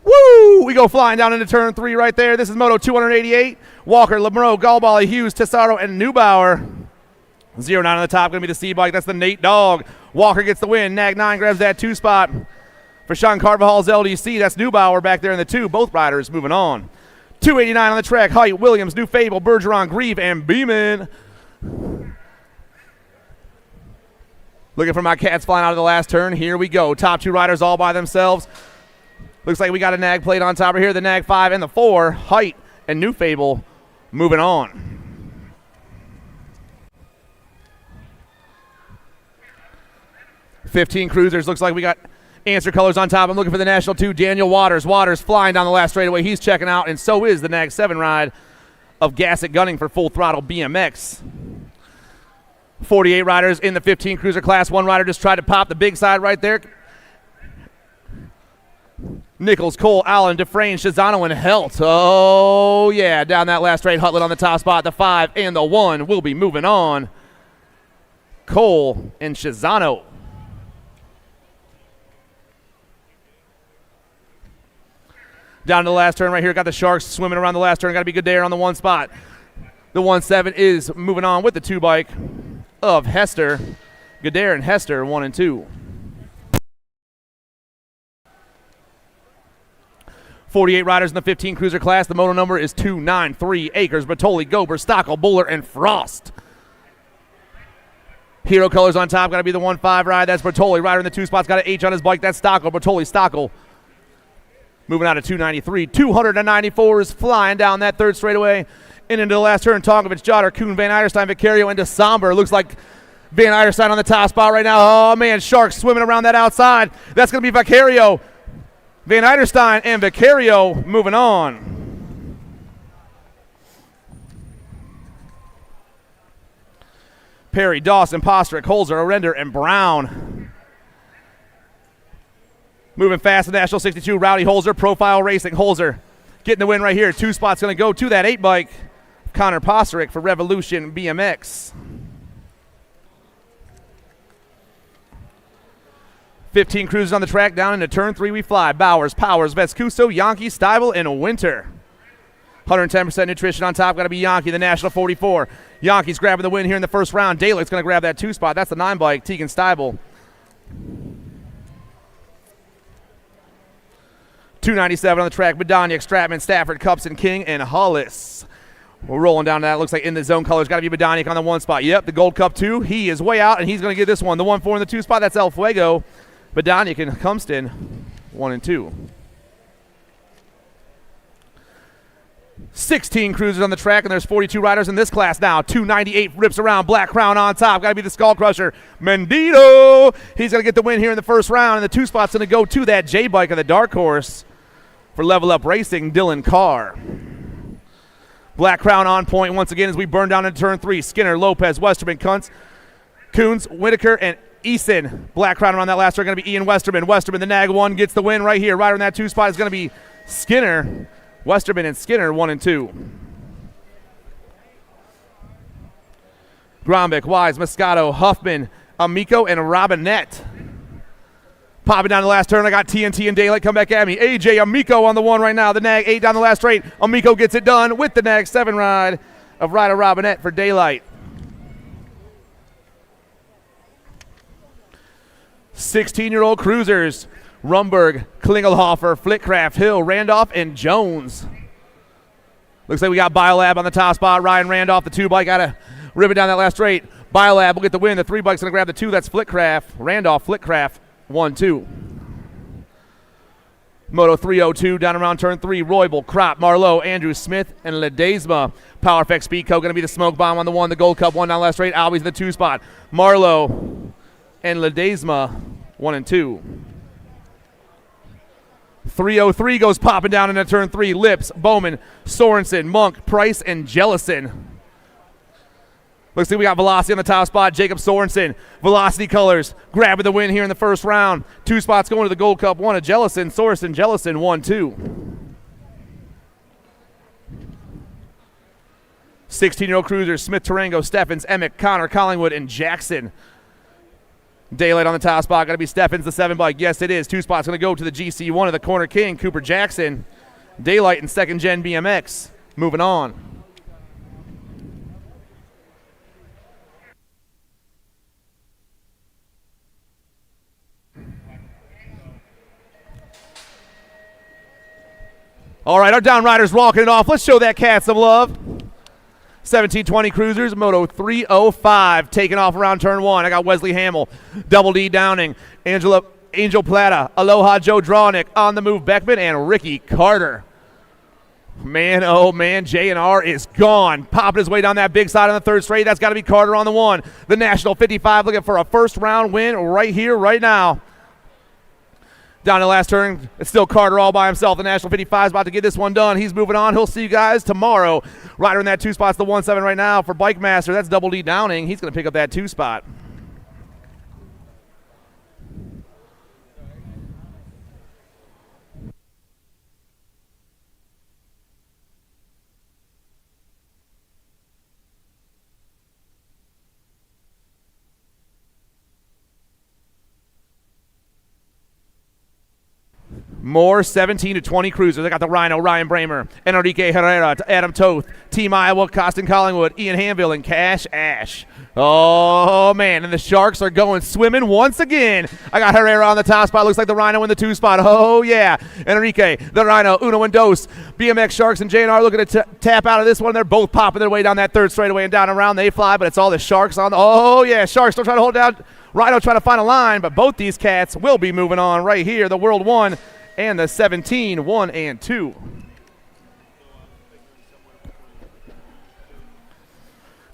Woo! We go flying down into turn 3 right there. This is Moto 288. Walker, LeMuro, Galbali, Hughes, Tesaro, and Neubauer. 0-9 on the top, going to be the C-bike. That's the Nate Dog. Walker gets the win. Nag 9 grabs that 2-spot. For Sean Carvajal's LDC, that's Neubauer back there in the 2. Both riders moving on. 289 on the track. Height, Williams, New Fable, Bergeron, Grieve, and Beeman. Looking for my Cats flying out of the last turn. Here we go. Top 2 riders all by themselves. Looks like we got a Nag plate on top of here. The Nag 5 and the 4. Height and New Fable moving on. $15 cruisers. Looks like we got answer colors on top. I'm looking for the National 2, Daniel Waters. Waters flying down the last straightaway. He's checking out, and so is the Nag 7 ride of Gassett Gunning for Full Throttle BMX. 48 riders in the 15 cruiser class. One rider just tried to pop the big side right there. Nichols, Cole, Allen, Dufresne, Shizano, and Helt. Oh, yeah, down that last straight. Hutlet on the top spot. The 5 and the 1 will be moving on. Cole and Shizano. Down to the last turn right here. Got the Sharks swimming around the last turn. Got to be good there on the 1 spot. The 1-7 is moving on with the 2-bike of Hester. Goodare and Hester, 1 and 2. 48 riders in the 15 cruiser class. The moto number is 293. Akers, Bertoli, Gober, Stockel, Buller, and Frost. Hero colors on top. Got to be the 1-5 ride. That's Bertoli. Rider in the 2 spots. Got an H on his bike. That's Stockel. Bertoli, Stockel. Moving out of 293. 294 is flying down that third straightaway. And into the last turn, Tonkovich, Jotter, Kuhn, Van Eierstein, Vicario, into Somber. Looks like Van Eierstein on the top spot right now. Oh, man, Sharks swimming around that outside. That's going to be Vicario. Van Eierstein and Vicario moving on. Perry, Dawson, Postrick, Holzer, Arender, and Brown. Moving fast, the National 62, Rowdy Holzer, Profile Racing. Holzer getting the win right here. 2 spots going to go to that 8-bike. Connor Postrick for Revolution BMX. 15 cruisers on the track. Down into turn 3 we fly. Bowers, Powers, Vescuso, Yankee, Stiebel, and Winter. 110% nutrition on top. Got to be Yankee, the National 44. Yankee's grabbing the win here in the first round. Daylight's going to grab that 2 spot. That's the 9-bike, Tegan Stiebel. 297 on the track. Bedoniak, Stratman, Stafford, Cupson, King, and Hollis. We're rolling down to that. Looks like in the zone colors. Got to be Badoniak on the 1 spot. Yep, the Gold Cup 2. He is way out, and he's going to get this one. The 1-4 in the 2 spot. That's El Fuego. Badoniak and Cumston, 1 and 2. 16 cruisers on the track, and there's 42 riders in this class now. 298 rips around. Black Crown on top. Got to be the Skull Crusher. Mendito. He's going to get the win here in the first round, and the 2 spot's going to go to that J-Bike of the Dark Horse for Level Up Racing, Dylan Carr. Black Crown on point once again as we burn down into turn 3. Skinner, Lopez, Westerman, Coons, Whitaker, and Eason. Black Crown around that last turn going to be Ian Westerman. Westerman, the nag 1, gets the win right here. Rider in that 2 spot is going to be Skinner. Westerman and Skinner, 1 and 2. Grombeck, Wise, Moscato, Huffman, Amico, and Robinette. Popping down the last turn, I got TNT and Daylight come back at me. AJ Amico on the 1 right now. The nag 8 down the last straight. Amico gets it done with the nag 7 ride of Ryder Robinette for Daylight. 16-year-old cruisers. Rumberg, Klingelhofer, Flitcraft, Hill, Randolph, and Jones. Looks like we got Biolab on the top spot. Ryan Randolph, the 2 bike, got to rip it down that last straight. Biolab will get the win. The 3 bike's going to grab the 2. That's Flitcraft. Randolph, Flitcraft, 1-2. Moto 302 down around turn 3. Roybal, Crop, Marlowe, Andrew Smith, and Ledesma. Power Effect Speedco going to be the Smoke Bomb on the 1. The Gold Cup 1 down the last straight. Albies in the 2 spot. Marlowe and Ledesma, 1 and 2. 303 goes popping down into turn 3. Lips, Bowman, Sorensen, Monk, Price, and Jellison. Looks like we got Velocity on the top spot. Jacob Sorensen, Velocity colors, grabbing the win here in the first round. 2 spots going to the Gold Cup 1 of Jellison. Sorensen, Jellison, 1-2. 16-year-old cruisers, Smith, Tarango, Steffens, Emick, Connor, Collingwood, and Jackson. Daylight on the top spot. Got to be Steffens, the 7 bike. Yes, it is. 2 spots going to go to the GC1 of the Corner King, Cooper Jackson. Daylight and 2nd Gen BMX. Moving on. All right, our down riders walking it off. Let's show that cat some love. 1720 cruisers, Moto 305, taking off around turn 1. I got Wesley Hamill, Double D Downing, Angel Plata, Aloha Joe Drawnick, On the Move Beckman, and Ricky Carter. Man, oh man, J&R is gone. Popping his way down that big side on the 3rd straight. That's got to be Carter on the 1. The National 55 looking for a first round win right here, right now. Down the last turn, it's still Carter all by himself. The National 55 is about to get this one done. He's moving on. He'll see you guys tomorrow. Rider in that 2 spot's the 1-7 right now for Bike Master. That's Double D Downing. He's going to pick up that 2 spot. More 17 to 20 cruisers. I got the Rhino, Ryan Bramer, Enrique Herrera, Adam Toth, Team Iowa, Costin Collingwood, Ian Hanville, and Cash Ash. Oh, man, and the Sharks are going swimming once again. I got Herrera on the top spot. Looks like the Rhino in the 2 spot. Oh, yeah. Enrique, the Rhino, Uno and Dos. BMX Sharks and JNR looking to tap out of this one. They're both popping their way down that 3rd straightaway and down around. They fly, but it's all the Sharks on. Oh, yeah, Sharks still trying to hold down. Rhino trying to find a line, but both these cats will be moving on right here. The World 1 and the 17, 1 and 2.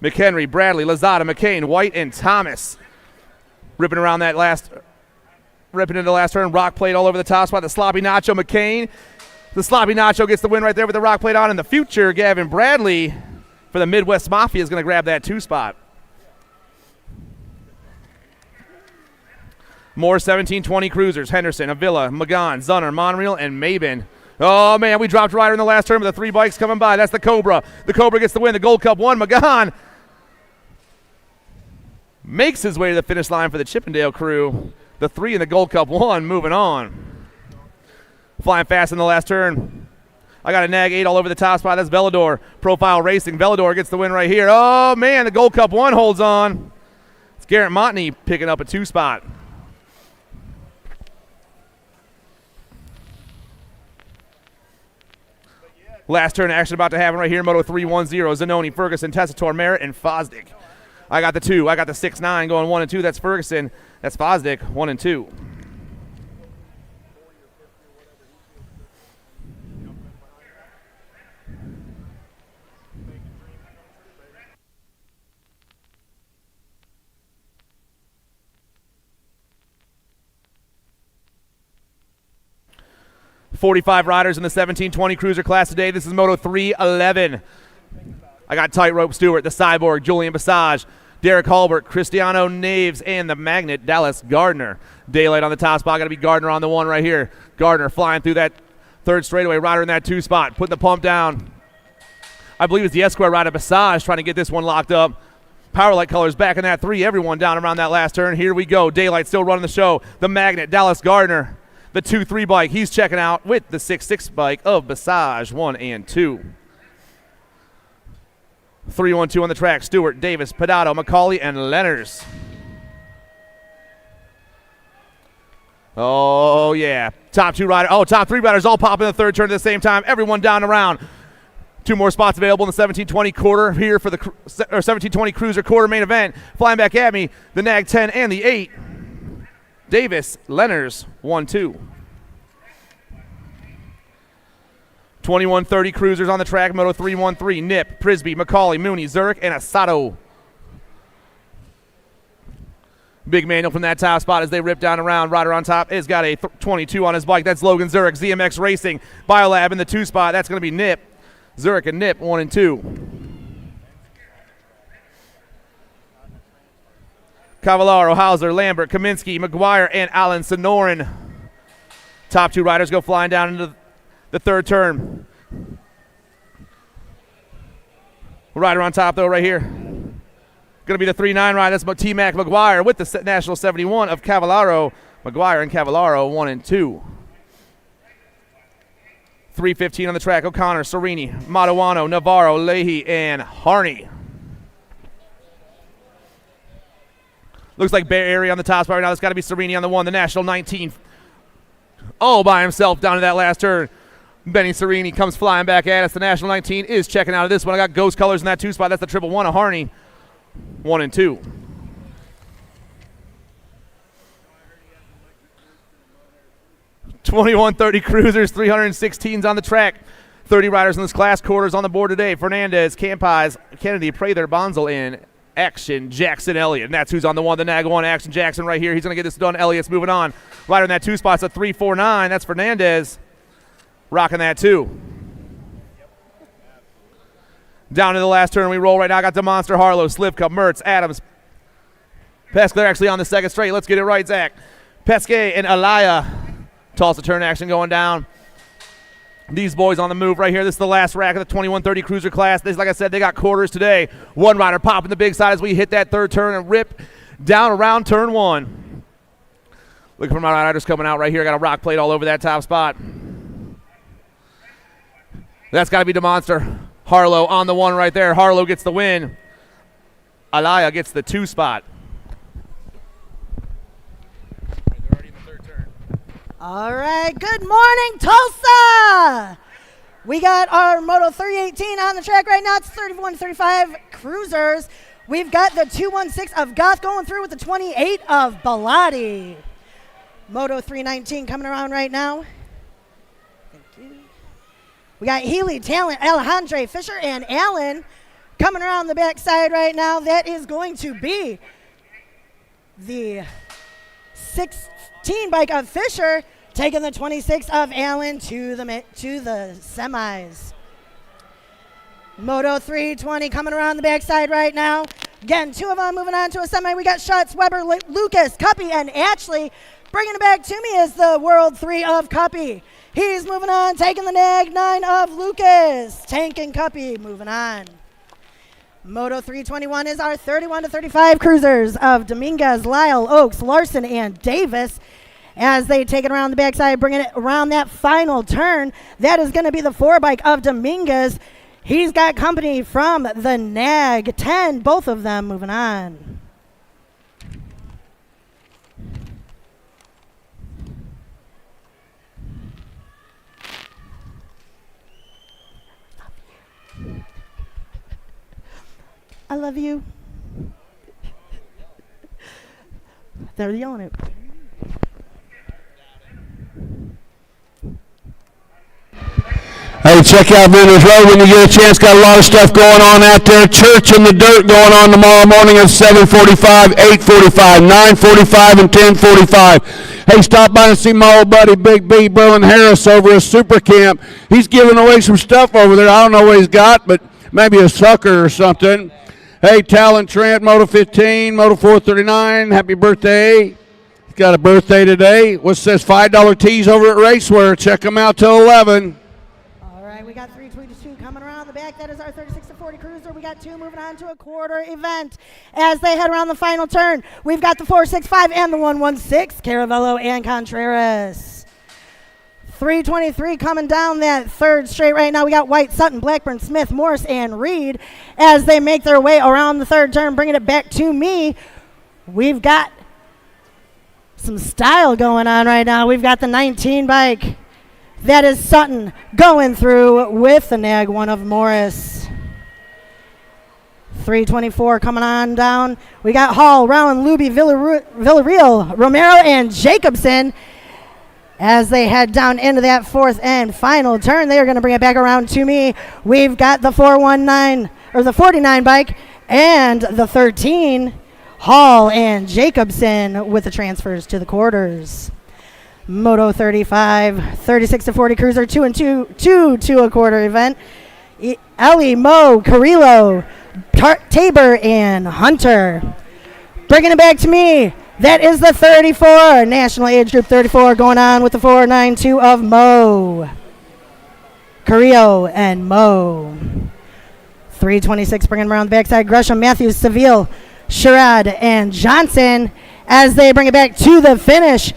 McHenry, Bradley, Lazada, McCain, White, and Thomas. Ripping into the last turn. Rock plate all over the top spot. The Sloppy Nacho, McCain. The Sloppy Nacho gets the win right there with the rock plate on. In the future, Gavin Bradley for the Midwest Mafia is going to grab that 2 spot. More 1720 cruisers. Henderson, Avila, Magan, Zunner, Monreal, and Mabin. Oh, man, we dropped Ryder in the last turn with the 3 bikes coming by. That's the Cobra. The Cobra gets the win. The Gold Cup 1. Magan makes his way to the finish line for the Chippendale crew. The 3 in the Gold Cup 1 moving on. Flying fast in the last turn. I got a Nag 8 all over the top spot. That's Velador. Profile Racing. Velador gets the win right here. Oh, man, the Gold Cup 1 holds on. It's Garrett Montney picking up a 2 spot. Last turn action about to happen right here. Moto 310, Zanoni, Ferguson, Tessitore, Merritt, and Fosdick. I got the 2. I got the 6-9 going 1 and 2. That's Ferguson. That's Fosdick, 1 and 2. .45 riders in the 1720 cruiser class today. This is Moto 311. I got Tightrope Stewart, the Cyborg, Julian Basage, Derek Halbert, Cristiano Naves, and the Magnet, Dallas Gardner. Daylight on the top spot. Got to be Gardner on the 1 right here. Gardner flying through that 3rd straightaway. Rider in that 2 spot. Putting the pump down. I believe it's the Esquire rider, Basage, trying to get this one locked up. Powerlight colors back in that 3. Everyone down around that last turn. Here we go. Daylight still running the show. The Magnet, Dallas Gardner. The 2-3 bike, he's checking out with the 6-6 bike of Basage, 1 and 2. 3-1-2 on the track, Stewart, Davis, Pedato, McCauley, and Lenners. Oh, yeah. Top 2 riders, top 3 riders all popping the 3rd turn at the same time. Everyone down around. 2 more spots available in the 1720 quarter here for the 1720 cruiser quarter main event. Flying back at me, the Nag 10 and the 8. Davis, Lenners, 1-2. 2130 cruisers on the track, Moto 313, Nip, Prisby, McCauley, Mooney, Zurich, and Asato. Big manual from that top spot as they rip down around. Rider on top has got a 22 on his bike. That's Logan Zurich, ZMX Racing. Biolab in the 2 spot. That's going to be Nip. Zurich and Nip, 1 and 2. Cavallaro, Hauser, Lambert, Kaminsky, McGuire, and Allen Sonoran. Top 2 riders go flying down into the 3rd turn. Rider on top, though, right here. Going to be the 3-9 ride. That's T-Mac McGuire with the National 71 of Cavallaro. McGuire and Cavallaro, 1 and 2. 315 on the track. O'Connor, Serini, Maduano, Navarro, Leahy, and Harney. Looks like Bay Area on the top spot right now. That's got to be Serini on the 1. The National 19. All by himself down to that last turn. Benny Serini comes flying back at us. The National 19 is checking out of this one. I got Ghost Colors in that 2 spot. That's the 111 of Harney. 1 and 2. .2130 cruisers, 316s on the track. 30 riders in this class. Quarters on the board today. Fernandez, Campais, Kennedy, Prather, Bonzel, and Action Jackson Elliott. And that's who's on the 1, the Nag 1, Action Jackson right here. He's going to get this done. Elliott's moving on. Rider in that 2 spot's a 349. That's Fernandez. Rocking that 2. Down to the last turn we roll right now. I got the Monster, Harlow, Slivka, Mertz, Adams. Pescler actually on the 2nd straight. Let's get it right, Zach. Pesquet and Alaya. Tulsa turn action going down. These boys on the move right here. This is the last rack of the 2130 cruiser class. This, like I said, they got quarters today. 1 rider popping the big side as we hit that 3rd turn and rip down around turn 1. Looking for my riders coming out right here. Got a rock plate all over that top spot. That's got to be the Monster. Harlow on the 1 right there. Harlow gets the win. Alaya gets the 2 spot. All right, good morning, Tulsa. We got our Moto 318 on the track right now. It's 31-35 cruisers. We've got the 216 of Goth going through with the 28 of Bilotti. Moto 319 coming around right now. Thank you. We got Healy, Talent, Alejandre, Fisher, and Allen coming around the backside right now. That is going to be the 16 bike of Fisher, taking the 26 of Allen to the semis. Moto 320 coming around the backside right now. Again, 2 of them moving on to a semi. We got Schutz, Weber, Lucas, Cuppy, and Ashley. Bringing it back to me is the World 3 of Cuppy. He's moving on, taking the Nag 9 of Lucas. Tank and Cuppy moving on. Moto 321 is our 31-35 cruisers of Dominguez, Lyle, Oaks, Larson, and Davis. As they take it around the backside, bringing it around that final turn. That is going to be the 4 bike of Dominguez. He's got company from the Nag 10, both of them moving on. I love you. They're yelling at me. Hey, check out Vendors Road when you get a chance. Got a lot of stuff going on out there. Church in the Dirt going on tomorrow morning at 7:45, 8:45, 9:45, and 10:45. Hey, stop by and see my old buddy Big B, Berlin Harris, over at Super Camp. He's giving away some stuff over there. I don't know what he's got, but maybe a sucker or something. Hey, Talon Trent, Moto 15, Moto 439, happy birthday. He's got a birthday today. What's this, $5 tees over at Racewear. Check them out till 11. We got 322 coming around the back. That is our 36-40 Cruiser. We got 2 moving on to a quarter event. As they head around the final turn, we've got the 465 and the 116, Caravello and Contreras. 323 coming down that third straight right now. We got White, Sutton, Blackburn, Smith, Morris, and Reed as they make their way around the third turn, bringing it back to me. We've got some style going on right now. We've got the 19 bike. That is Sutton going through with the nag one of Morris. 324 coming on down. We got Hall, Rowan, Luby, Villarreal, Romero, and Jacobson. As they head down into that fourth and final turn, they are going to bring it back around to me. We've got the 419 or the 49 bike and the 13. Hall and Jacobson with the transfers to the quarters. Moto 35, 36-40 Cruiser, 2 and 2 to a quarter event. Ellie, Mo, Carrillo, Tabor, and Hunter. Bringing it back to me, that is the 34, National Age Group 34, going on with the 492 of Mo, Carrillo, and Mo. 326 bringing around the backside, Gresham, Matthews, Seville, Sherrod, and Johnson as they bring it back to the finish.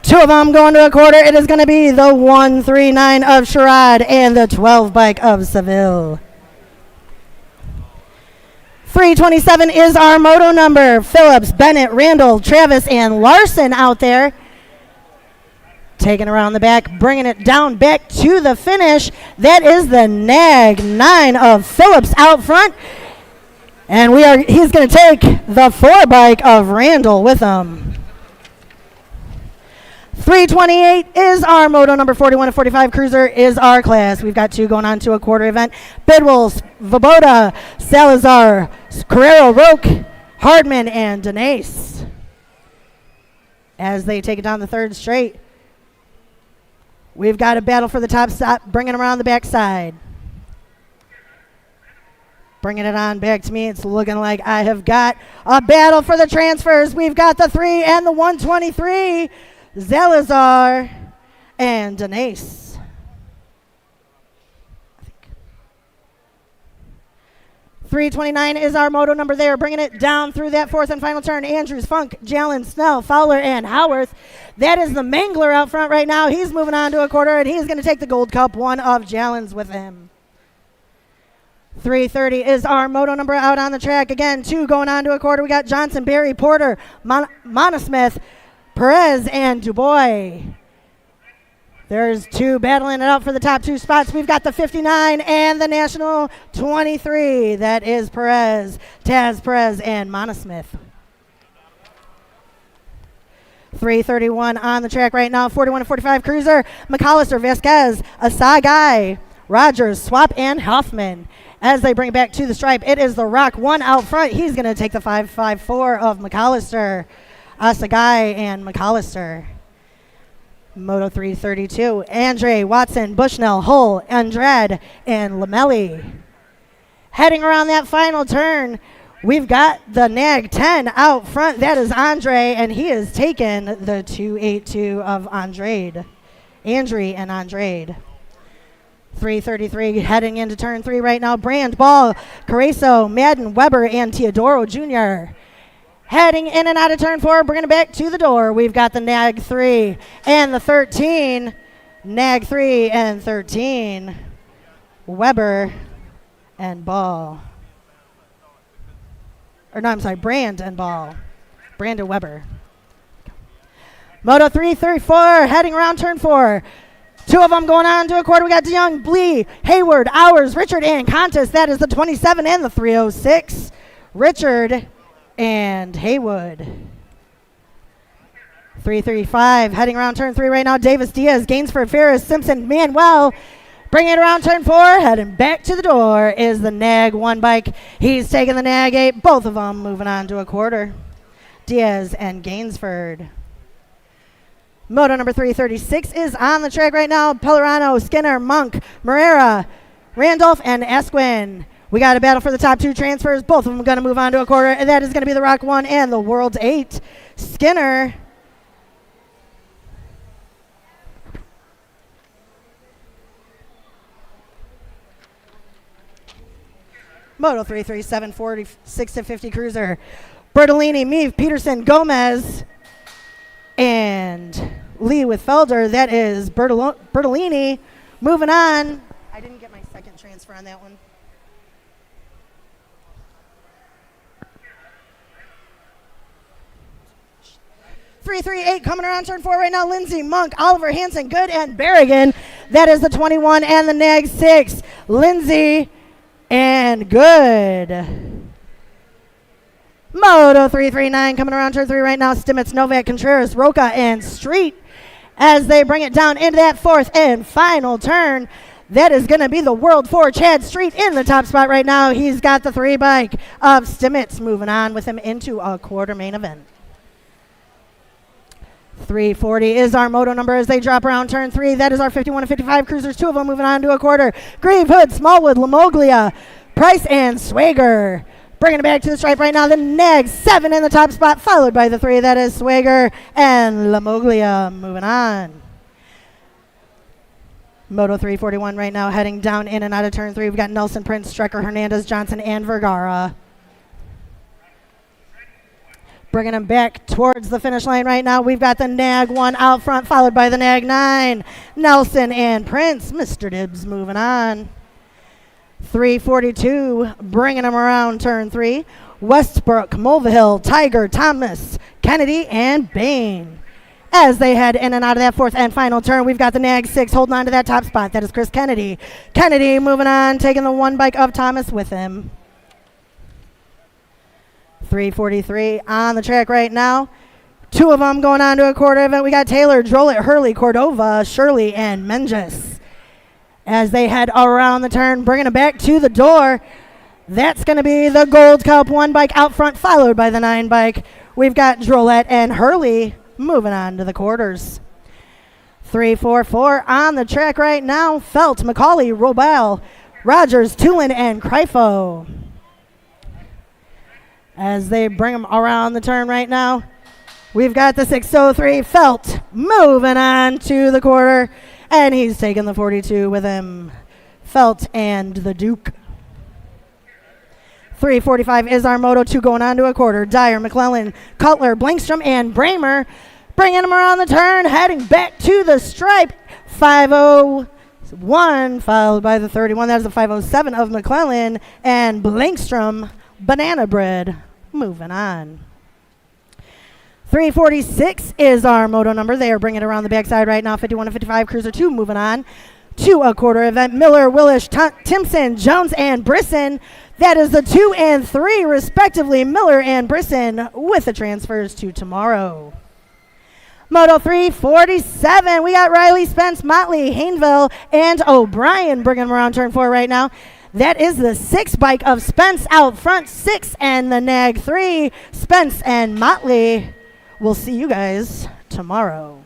2 of them going to a quarter. It is going to be the 139 of Sherrod and the 12 bike of Seville. 327 is our moto number. Phillips, Bennett, Randall, Travis, and Larson out there. Taking around the back, bringing it down back to the finish. That is the nag 9 of Phillips out front. And he's going to take the 4 bike of Randall with him. 328 is our moto number. 41 to 45 Cruiser is our class. We've got 2 going on to a quarter event. Bidwell, Svoboda, Salazar, Carrero, Roque, Hardman, and Denace. As they take it down the third straight, we've got a battle for the top stop, bringing around the backside. Bringing it on back to me. It's looking like I have got a battle for the transfers. We've got the 3 and the 123. Salazar and Denace. 329 is our moto number there, bringing it down through that fourth and final turn. Andrews, Funk, Jalen, Snell, Fowler, and Howarth. That is the Mangler out front right now. He's moving on to a quarter, and he's going to take the Gold Cup, 1 of Jalen's with him. 330 is our moto number out on the track. Again, 2 going on to a quarter. We got Johnson, Barry, Porter, Monosmith, Perez, and Dubois. There's 2 battling it out for the top 2 spots. We've got the 59 and the National 23. That is Perez, Taz Perez, and Monosmith. 331 on the track right now. 41 to 45 Cruiser. McAllister, Vasquez, Asagai, Rogers, Swap, and Huffman. As they bring it back to the stripe, it is the Rock 1 out front. He's going to take the 554 of McAllister. Asagai and McAllister. Moto 332, Andre, Watson, Bushnell, Hull, Andrade, and Lamelli. Heading around that final turn, we've got the nag 10 out front. That is Andre, and he has taken the 282 of Andre and Andrade. 333 heading into turn 3 right now. Brand, Ball, Caruso, Madden, Weber, and Teodoro Jr. Heading in and out of turn 4, bringing it back to the door. We've got the nag 3 and the 13. Nag 3 and 13. Weber and Ball. Or no, I'm sorry, Brand and Ball. Brand and Weber. Moto 334 heading around turn 4. 2 of them going on to a quarter. We got DeYoung, Blee, Hayward, Hours, Richard, and Contis. That is the 27 and the 306. Richard and Haywood. 335 heading around turn 3 right now. Davis, Diaz, Gainsford, Ferris, Simpson, Manuel. Bringing it around turn 4, heading back to the door is the Nag 1 bike. He's taking the Nag 8, both of them moving on to a quarter. Diaz and Gainsford. Moto number 336 is on the track right now. Pellerano, Skinner, Monk, Morera, Randolph, and Esquin. We got a battle for the top 2 transfers. Both of them going to move on to a quarter, and that is going to be the Rock 1 and the World 8. Skinner. Moto 337, 46 to 50 cruiser. Bertolini, Meave, Peterson, Gomez, and Lee with Felder. That is Bertolini. Moving on. I didn't get my second transfer on that one. .338 coming around turn 4 right now. Lindsay, Monk, Oliver, Hansen, Good, and Berrigan. That is the 21 and the Nag 6. Lindsay and Good. Moto 339 coming around turn 3 right now. Stimmitz, Novak, Contreras, Roca, and Street as they bring it down into that 4th and final turn. That is going to be the World 4. Chad Street in the top spot right now. He's got the 3 bike of Stimmitz moving on with him into a quarter main event. 340 is our moto number as they drop around turn 3. That is our 51 and 55 cruisers. 2 of them moving on to a quarter. Grieve, Hood, Smallwood, Lamoglia, Price, and Swager. Bringing it back to the stripe right now. The Nag 7 in the top spot, followed by the 3. That is Swager and Lamoglia moving on. Moto 341 right now, heading down in and out of turn 3. We've got Nelson, Prince, Strecker, Hernandez, Johnson, and Vergara. Bringing them back towards the finish line right now. We've got the Nag 1 out front, followed by the Nag 9. Nelson and Prince. Mr. Dibbs moving on. 342, bringing them around turn 3. Westbrook, Mulvihill, Tiger, Thomas, Kennedy, and Bain. As they head in and out of that 4th and final turn, we've got the Nag 6 holding on to that top spot. That is Chris Kennedy. Kennedy moving on, taking the 1 bike of Thomas with him. 343 on the track right now. 2 of them going on to a quarter event. We got Taylor, Drolet, Hurley, Cordova, Shirley, and Menges. As they head around the turn, bringing it back to the door. That's going to be the Gold Cup 1 bike out front, followed by the 9 bike. We've got Drolet and Hurley moving on to the quarters. 344 on the track right now. Felt, Macaulay, Robel, Rogers, Tulin, and Crifo. As they bring them around the turn right now, we've got the 603 Felt moving on to the quarter, and he's taking the 42 with him. Felt and the Duke. 345 is our Moto 2 going on to a quarter. Dyer, McClellan, Cutler, Blankstrom, and Bramer bringing them around the turn, heading back to the stripe. 501 followed by the 31. That is the 507 of McClellan and Blankstrom. Banana Bread moving on. 346 is our moto number. They are bringing it around the backside right now. 51 and 55 cruiser 2 moving on to a quarter event. Miller, Willish, Timpson, Jones, and Brisson. That is the 2 and 3 respectively. Miller and Brisson with the transfers to tomorrow. Moto 347, we got Riley, Spence, Motley, Hainville, and O'Brien bringing them around turn 4 right now. That is the 6 bike of Spence out front, 6 and the Nag 3. Spence and Motley. We'll see you guys tomorrow.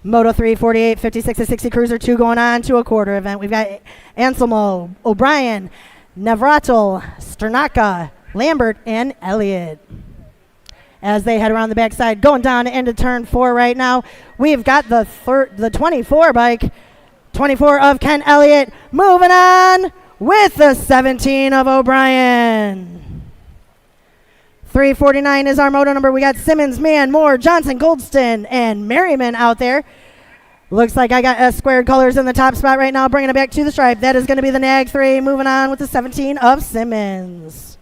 Moto 348, 56 to 60 cruiser 2 going on to a quarter event. We've got Anselmo, O'Brien, Navratil, Sternaka, Lambert, and Elliott. As they head around the backside, going down into turn 4 right now, we've got the 24 bike, 24 of Ken Elliott, moving on with the 17 of O'Brien. 349 is our moto number. We got Simmons, Mann, Moore, Johnson, Goldston, and Merriman out there. Looks like I got S squared colors in the top spot right now, bringing it back to the stripe. That is going to be the Nag 3, moving on with the 17 of Simmons.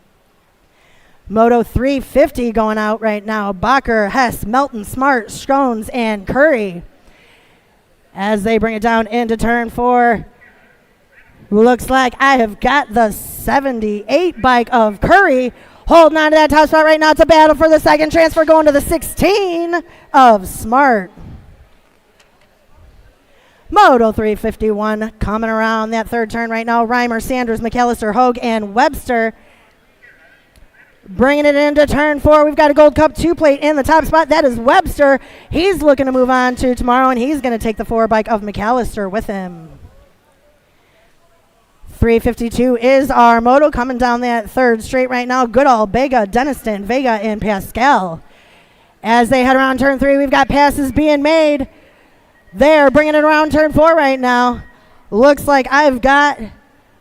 Moto 350 going out right now. Bacher, Hess, Melton, Smart, Scones, and Curry. As they bring it down into turn 4, looks like I have got the 78 bike of Curry Holding on to that top spot right now. It's a battle for the second transfer going to the 16 of Smart. Moto 351 coming around that third turn right now. Reimer, Sanders, McAllister, Hogue, and Webster. Bringing it into turn 4. We've got a Gold Cup 2 plate in the top spot. That is Webster. He's looking to move on to tomorrow, and he's going to take the 4 bike of McAllister with him. 352 is our moto coming down that third straight right now. Goodall, Vega, Deniston, Vega, and Pascal. As they head around turn 3, we've got passes being made. They're bringing it around turn 4 right now. Looks like I've got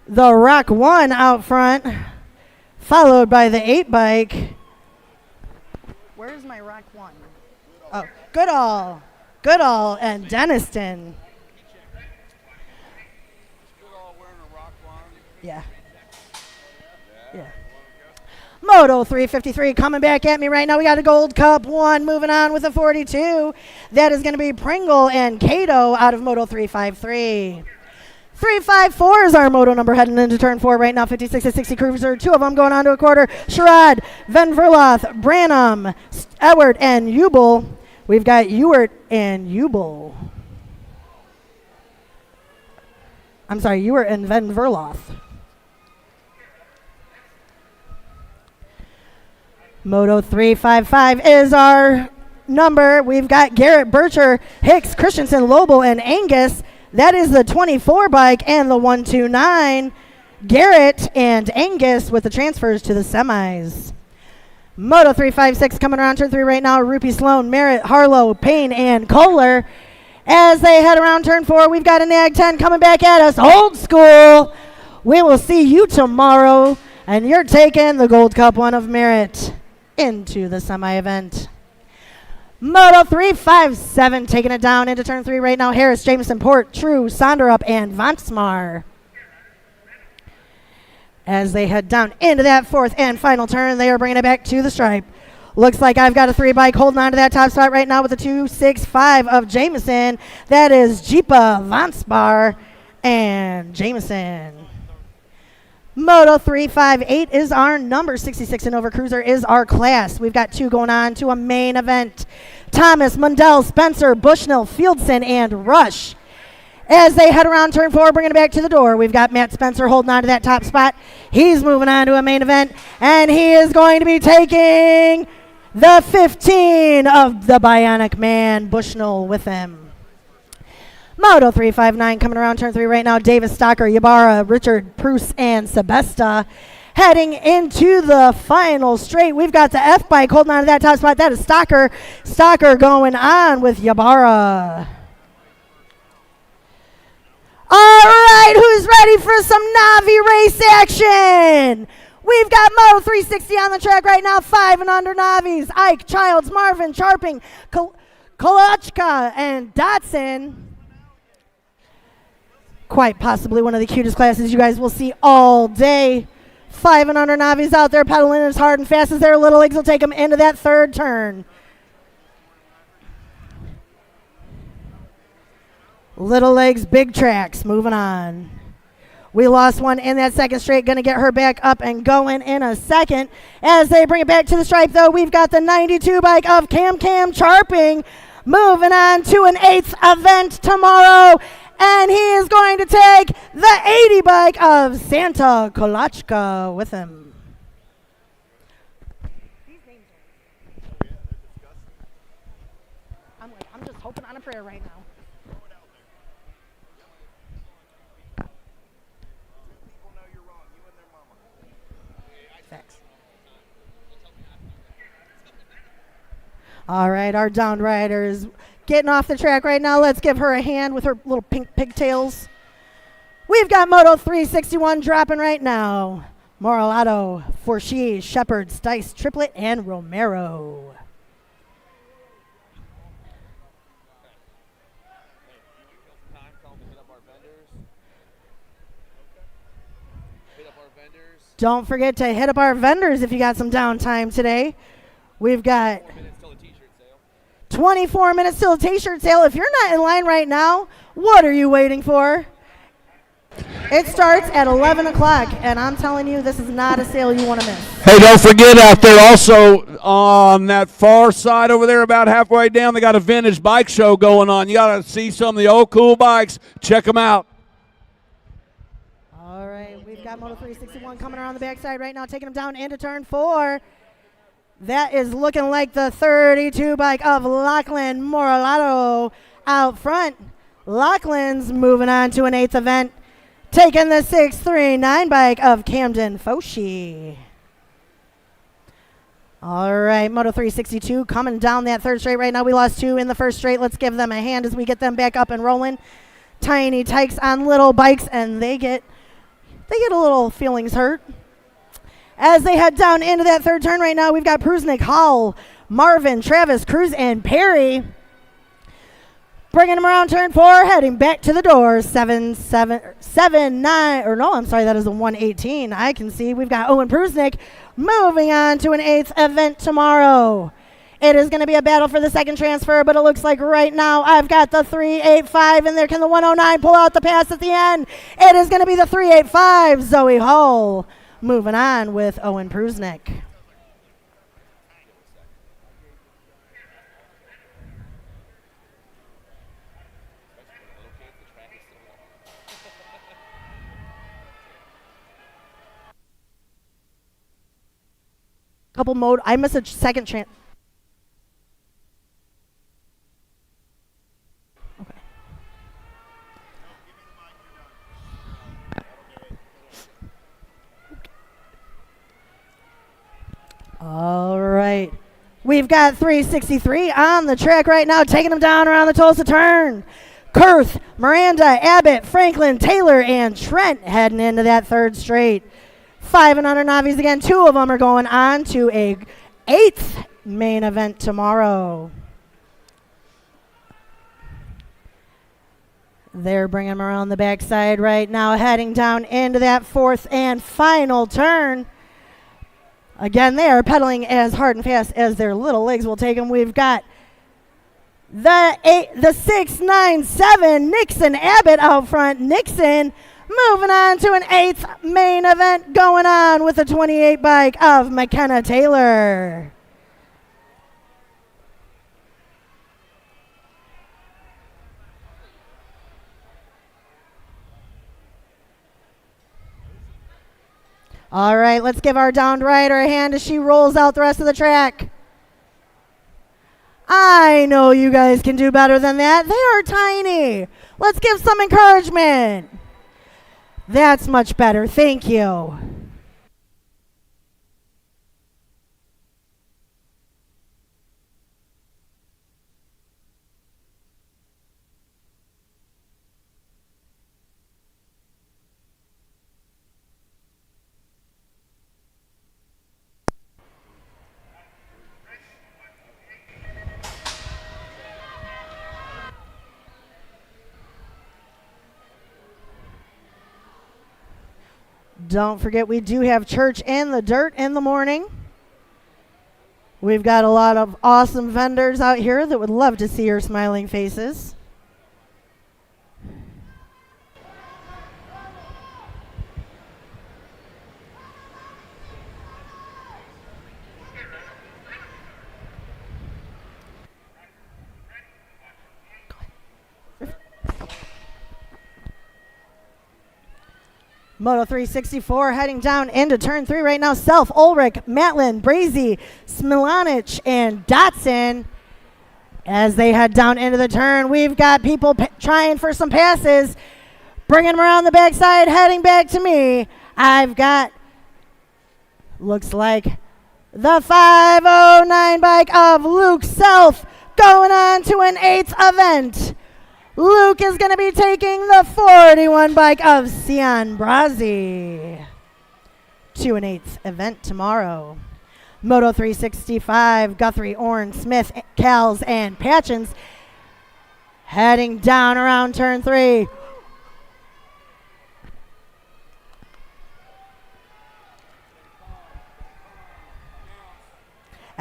the Rock 1 out front, followed by the 8 bike. Where's my Rock 1? Oh, Goodall, and Deniston. Yeah. Moto 353 coming back at me right now. We got a Gold Cup 1 moving on with a 42. That is going to be Pringle and Cato out of Moto 353. 354 is our moto number heading into turn 4 right now. 56 to 60 cruiser. 2 of them going on to a quarter. Sherrod, Van Verloth, Branham, Ewert, and Ubel. We've got Ewert and Ubel. I'm sorry, Ewert and Van Verloth. Moto 355 is our number. We've got Garrett, Bircher, Hicks, Christensen, Lobel, and Angus. That is the 24 bike and the 129. Garrett and Angus with the transfers to the semis. Moto 356 coming around turn 3 right now. Rupi Sloan, Merritt, Harlow, Payne, and Kohler. As they head around turn 4, we've got a Nag 10 coming back at us. Old school. We will see you tomorrow. And you're taking the Gold Cup 1 of Merritt into the semi-event. Moto 357 taking it down into turn 3 right now. Harris, Jameson, Port, True, Sonderup, and Vansmar. As they head down into that 4th and final turn, they are bringing it back to the stripe. Looks like I've got a 3 bike holding on to that top spot right now with a 265 of Jameson. That is Jeepa, Vansmar, and Jameson. Moto 358 is our number. 66 and over cruiser is our class. We've got 2 going on to a main event. Thomas, Mundell, Spencer, Bushnell, Fieldson, and Rush. As they head around turn 4, bringing it back to the door, we've got Matt Spencer holding on to that top spot. He's moving on to a main event, and he is going to be taking the 15 of the Bionic Man, Bushnell, with him. Moto 359 coming around turn 3 right now. Davis, Stocker, Ybarra, Richard, Pruce, and Sebesta. Heading into the final straight, we've got the F bike holding on to that top spot. That is Stocker. Stocker going on with Ybarra. All right, who's ready for some Navi race action? We've got Moto 360 on the track right now. 5 and under Navis. Ike, Childs, Marvin, Charping, Kolachka, and Dotson. Quite possibly one of the cutest classes you guys will see all day. 5 and under Navis out there pedaling as hard and fast as their little legs will take them into that 3rd turn. Little legs, big tracks, moving on. We lost one in that 2nd straight. Going to get her back up and going in a second. As they bring it back to the stripe, though, we've got the 92 bike of Cam Charping moving on to an 8th event tomorrow. And he is going to take the 80 bike of Santa Kolachka with him. I'm just hoping on a prayer right now. All right, our down rider is getting off the track right now. Let's give her a hand with her little pink pigtails. We've got Moto 361 dropping right now. Moralato, Forshee, Shepard, Stice, Triplet, and Romero. Don't forget to hit up our vendors if you got some downtime today. We've got 24 minutes till a t-shirt sale. If you're not in line right now, what are you waiting for? It starts at 11 o'clock, and I'm telling you, this is not a sale you want to miss. Hey, don't forget out there also on that far side over there, about halfway down, they got a vintage bike show going on. You got to see some of the old cool bikes. Check them out. All right, we've got Moto 361 coming around the backside right now, taking them down into turn 4. That is looking like the 32 bike of Lachlan Moralato out front. Lachlan's moving on to an 8th event, taking the 639 bike of Camden Foshi. All right, Moto 362 coming down that third straight right now. We lost 2 in the first straight. Let's give them a hand as we get them back up and rolling. Tiny tykes on little bikes, and they get a little feelings hurt. As they head down into that third turn right now, we've got Prusnik, Hall, Marvin, Travis, Cruz, and Perry. Bringing them around turn 4, heading back to the door. 7, 9, or no, I'm sorry, that is a 118. I can see we've got Owen Prusnik moving on to an 8th event tomorrow. It is going to be a battle for the second transfer, but it looks like right now I've got the 385 in there. Can the 109 pull out the pass at the end? It is going to be the 385, Zoe Hull. Moving on with Owen Prusnik. Couple mode. I missed a second chance. Okay. All right. We've got 363 on the track right now, taking them down around the Tulsa turn. Kurth, Miranda, Abbott, Franklin, Taylor, and Trent heading into that third straight. 5 and under novice again. 2 of them are going on to a 8th main event tomorrow. They're bringing them around the backside right now, heading down into that 4th and final turn. Again, they are pedaling as hard and fast as their little legs will take them. We've got the 697 Nixon Abbott out front. Nixon moving on to an 8th main event going on with the 28 bike of McKenna Taylor. All right, let's give our downed rider a hand as she rolls out the rest of the track. I know you guys can do better than that. They are tiny. Let's give some encouragement. That's much better. Thank you. Don't forget, we do have church in the dirt in the morning. We've got a lot of awesome vendors out here that would love to see your smiling faces. Moto 364 heading down into turn 3 right now. Self, Ulrich, Matlin, Brazy, Smilanich, and Dotson. As they head down into the turn, we've got people trying for some passes. Bringing them around the backside, heading back to me. I've got, looks like, the 509 bike of Luke Self going on to an 8th event. Luke is going to be taking the 41 bike of Sian Brazi to an 8th event tomorrow. Moto 365, Guthrie, Orn, Smith, Cals, and Patchins heading down around turn 3.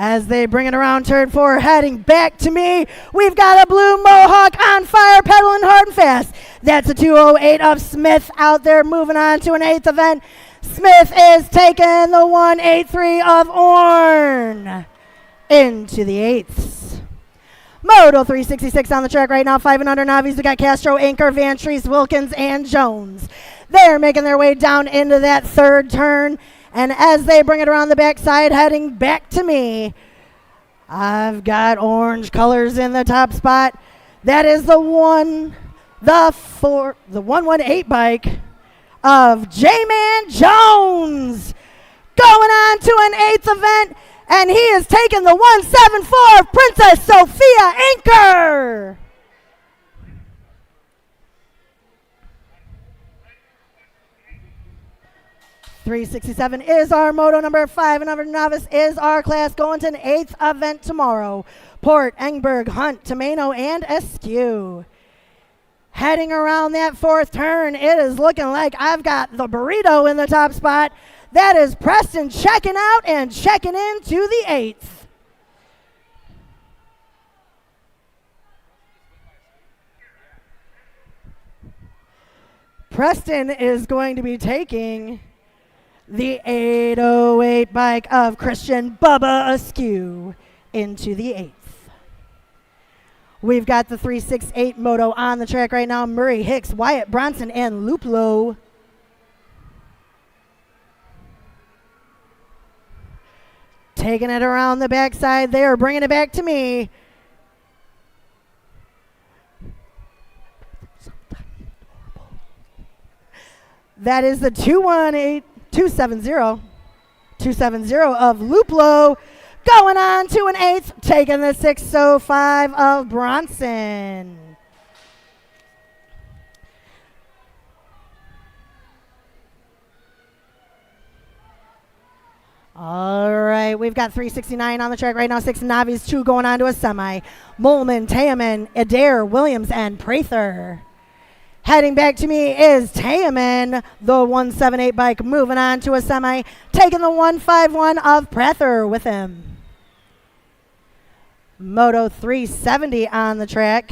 As they bring it around turn 4, heading back to me, we've got a blue Mohawk on fire, pedaling hard and fast. That's a 208 of Smith out there, moving on to an 8th event. Smith is taking the 183 of Orn into the 8ths. Moto 366 on the track right now, 5 and under novice. We got Castro, Anchor, Van Treese, Wilkins, and Jones. They're making their way down into that 3rd turn. And as they bring it around the backside, heading back to me, I've got orange colors in the top spot. That is the 118 bike of J-Man Jones. Going on to an 8th event, and he is taking the 174 of Princess Sophia Anchor. .367 is our moto number. 5 and under novice is our class, going to an 8th event tomorrow. Port, Engberg, Hunt, Tomeno, and Askew. Heading around that 4th turn, it is looking like I've got the burrito in the top spot. That is Preston checking out and checking into the 8th. Preston is going to be taking the 808 bike of Christian Bubba Askew into the 8th. We've got the 368 moto on the track right now. Murray Hicks, Wyatt Bronson, and Luplo. Taking it around the backside there, bringing it back to me. That is the 270 of Luplo. Going on to an 8th, taking the 605 of Bronson. All right, we've got 369 on the track right now. 6 novice, 2 going on to a semi. Molman, Tayaman, Adair, Williams, and Prather. Heading back to me is Tayaman, the 178 bike, moving on to a semi, taking the 151 of Prather with him. Moto 370 on the track.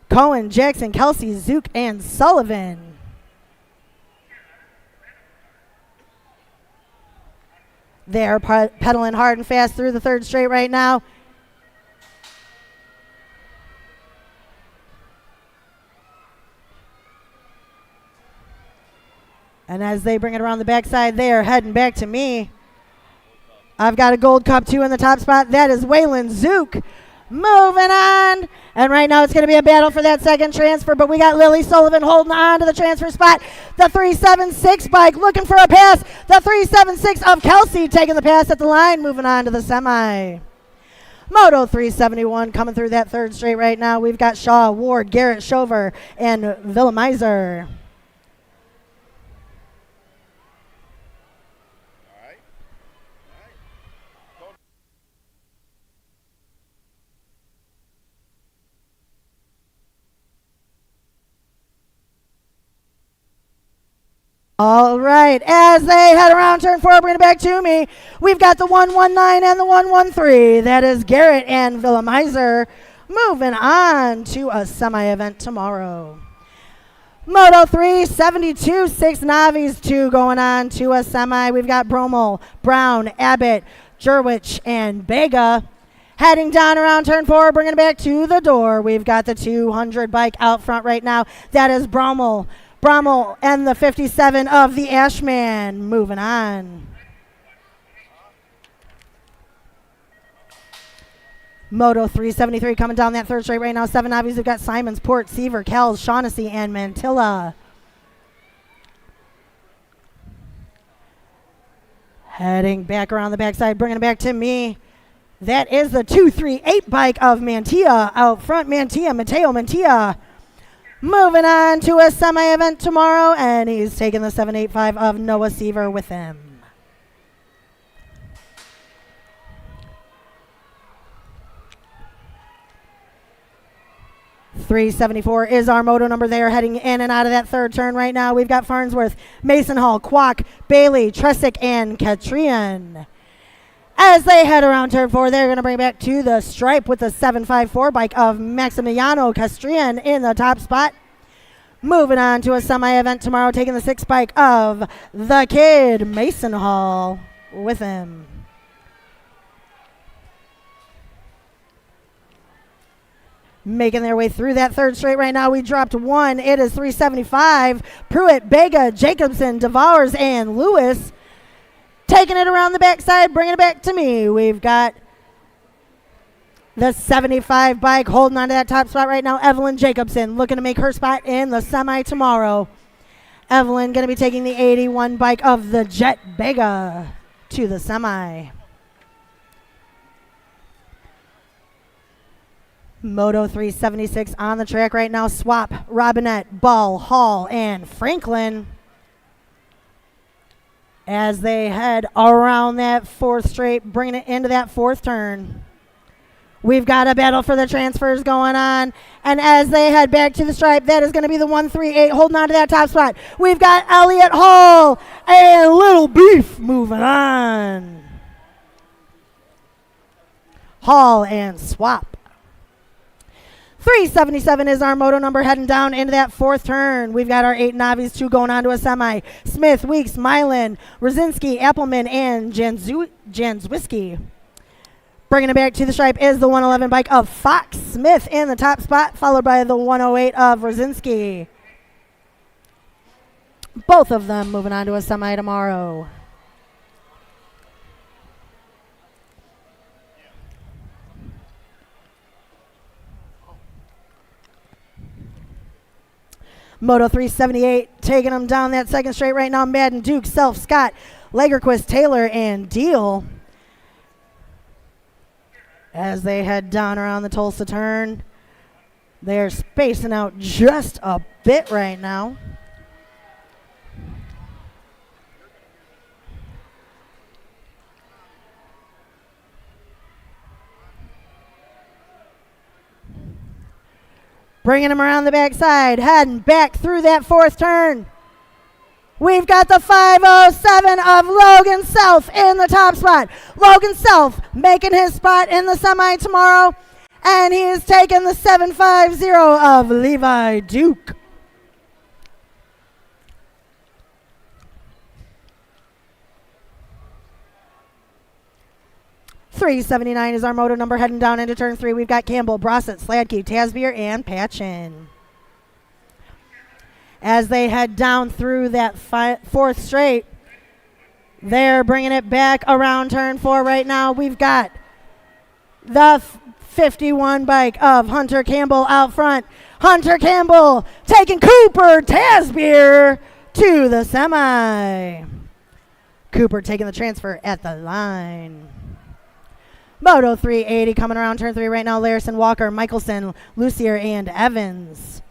Cohen, Jackson, Kelsey, Zook, and Sullivan. They're pedaling hard and fast through the 3rd straight right now. And as they bring it around the backside, they are heading back to me. I've got a gold cup 2 in the top spot. That is Waylon Zook. Moving on. And right now it's going to be a battle for that 2nd transfer, but we got Lily Sullivan holding on to the transfer spot. The 376 bike looking for a pass. The 376 of Kelsey taking the pass at the line, moving on to the semi. Moto 371 coming through that 3rd straight right now. We've got Shaw, Ward, Garrett, Shover, and Villamizer. All right, as they head around turn 4, bring it back to me. We've got the 119 and the 113. That is Garrett and Villamizer moving on to a semi-event tomorrow. Moto 372, 6 novice, 2 going on to a semi. We've got Bromel, Brown, Abbott, Jerwich, and Bega. Heading down around turn 4, bringing it back to the door. We've got the 200 bike out front right now. That is Bromel and the 57 of the Ashman moving on. Moto 373 coming down that 3rd straight right now. 7 novices. We've got Simons, Port, Seaver, Kells, Shaughnessy, and Mantilla. Heading back around the backside, bringing it back to me. That is the 238 bike of Mantilla out front. Mateo Mantilla. Moving on to a semi-event tomorrow, and he's taking the 785 of Noah Seaver with him. .374 is our moto number. They are heading in and out of that 3rd turn right now. We've got Farnsworth, Mason Hall, Kwok, Bailey, Tresick, and Katrian. As they head around turn 4, they're going to bring it back to the stripe with the 754 bike of Maximiliano Castrian in the top spot. Moving on to a semi-event tomorrow, taking the 6 bike of the kid, Mason Hall, with him. Making their way through that third straight right now. We dropped 1. It is 375. Pruitt, Bega, Jacobson, Devours, and Lewis taking it around the backside, bringing it back to me. We've got the 75 bike holding on to that top spot right now. Evelyn Jacobson looking to make her spot in the semi tomorrow. Evelyn going to be taking the 81 bike of the Jet Bega to the semi. Moto 376 on the track right now. Swap, Robinette, Ball, Hall, and Franklin as they head around that 4th straight, bringing it into that 4th turn. We've got a battle for the transfers going on. And as they head back to the stripe, that is going to be the 138 holding on to that top spot. We've got Elliott Hall and Little Beef moving on. Hall and Swap. 377 is our moto number heading down into that 4th turn. We've got our 8 Novice, 2 going on to a semi. Smith, Weeks, Mylan, Rosinski, Appleman, and Janswiski. Bringing it back to the stripe is the 111 bike of Fox Smith in the top spot, followed by the 108 of Rosinski. Both of them moving on to a semi tomorrow. Moto 378 taking them down that 2nd straight right now. Madden, Duke, Self, Scott, Lagerquist, Taylor, and Deal. As they head down around the Tulsa turn, they're spacing out just a bit right now. Bringing him around the backside, heading back through that 4th turn. We've got the 507 of Logan Self in the top spot. Logan Self making his spot in the semi tomorrow. And he is taking the 750 of Levi Duke. .379 is our moto number heading down into turn 3. We've got Campbell, Brossett, Sladke, Tasbier, and Patchin. As they head down through that 4th straight, they're bringing it back around turn 4 right now. We've got the 51 bike of Hunter Campbell out front. Hunter Campbell taking Cooper Tasbier to the semi. Cooper taking the transfer at the line. Moto 380 coming around turn 3 right now. Larison, Walker, Michelson, Lucier, and Evans.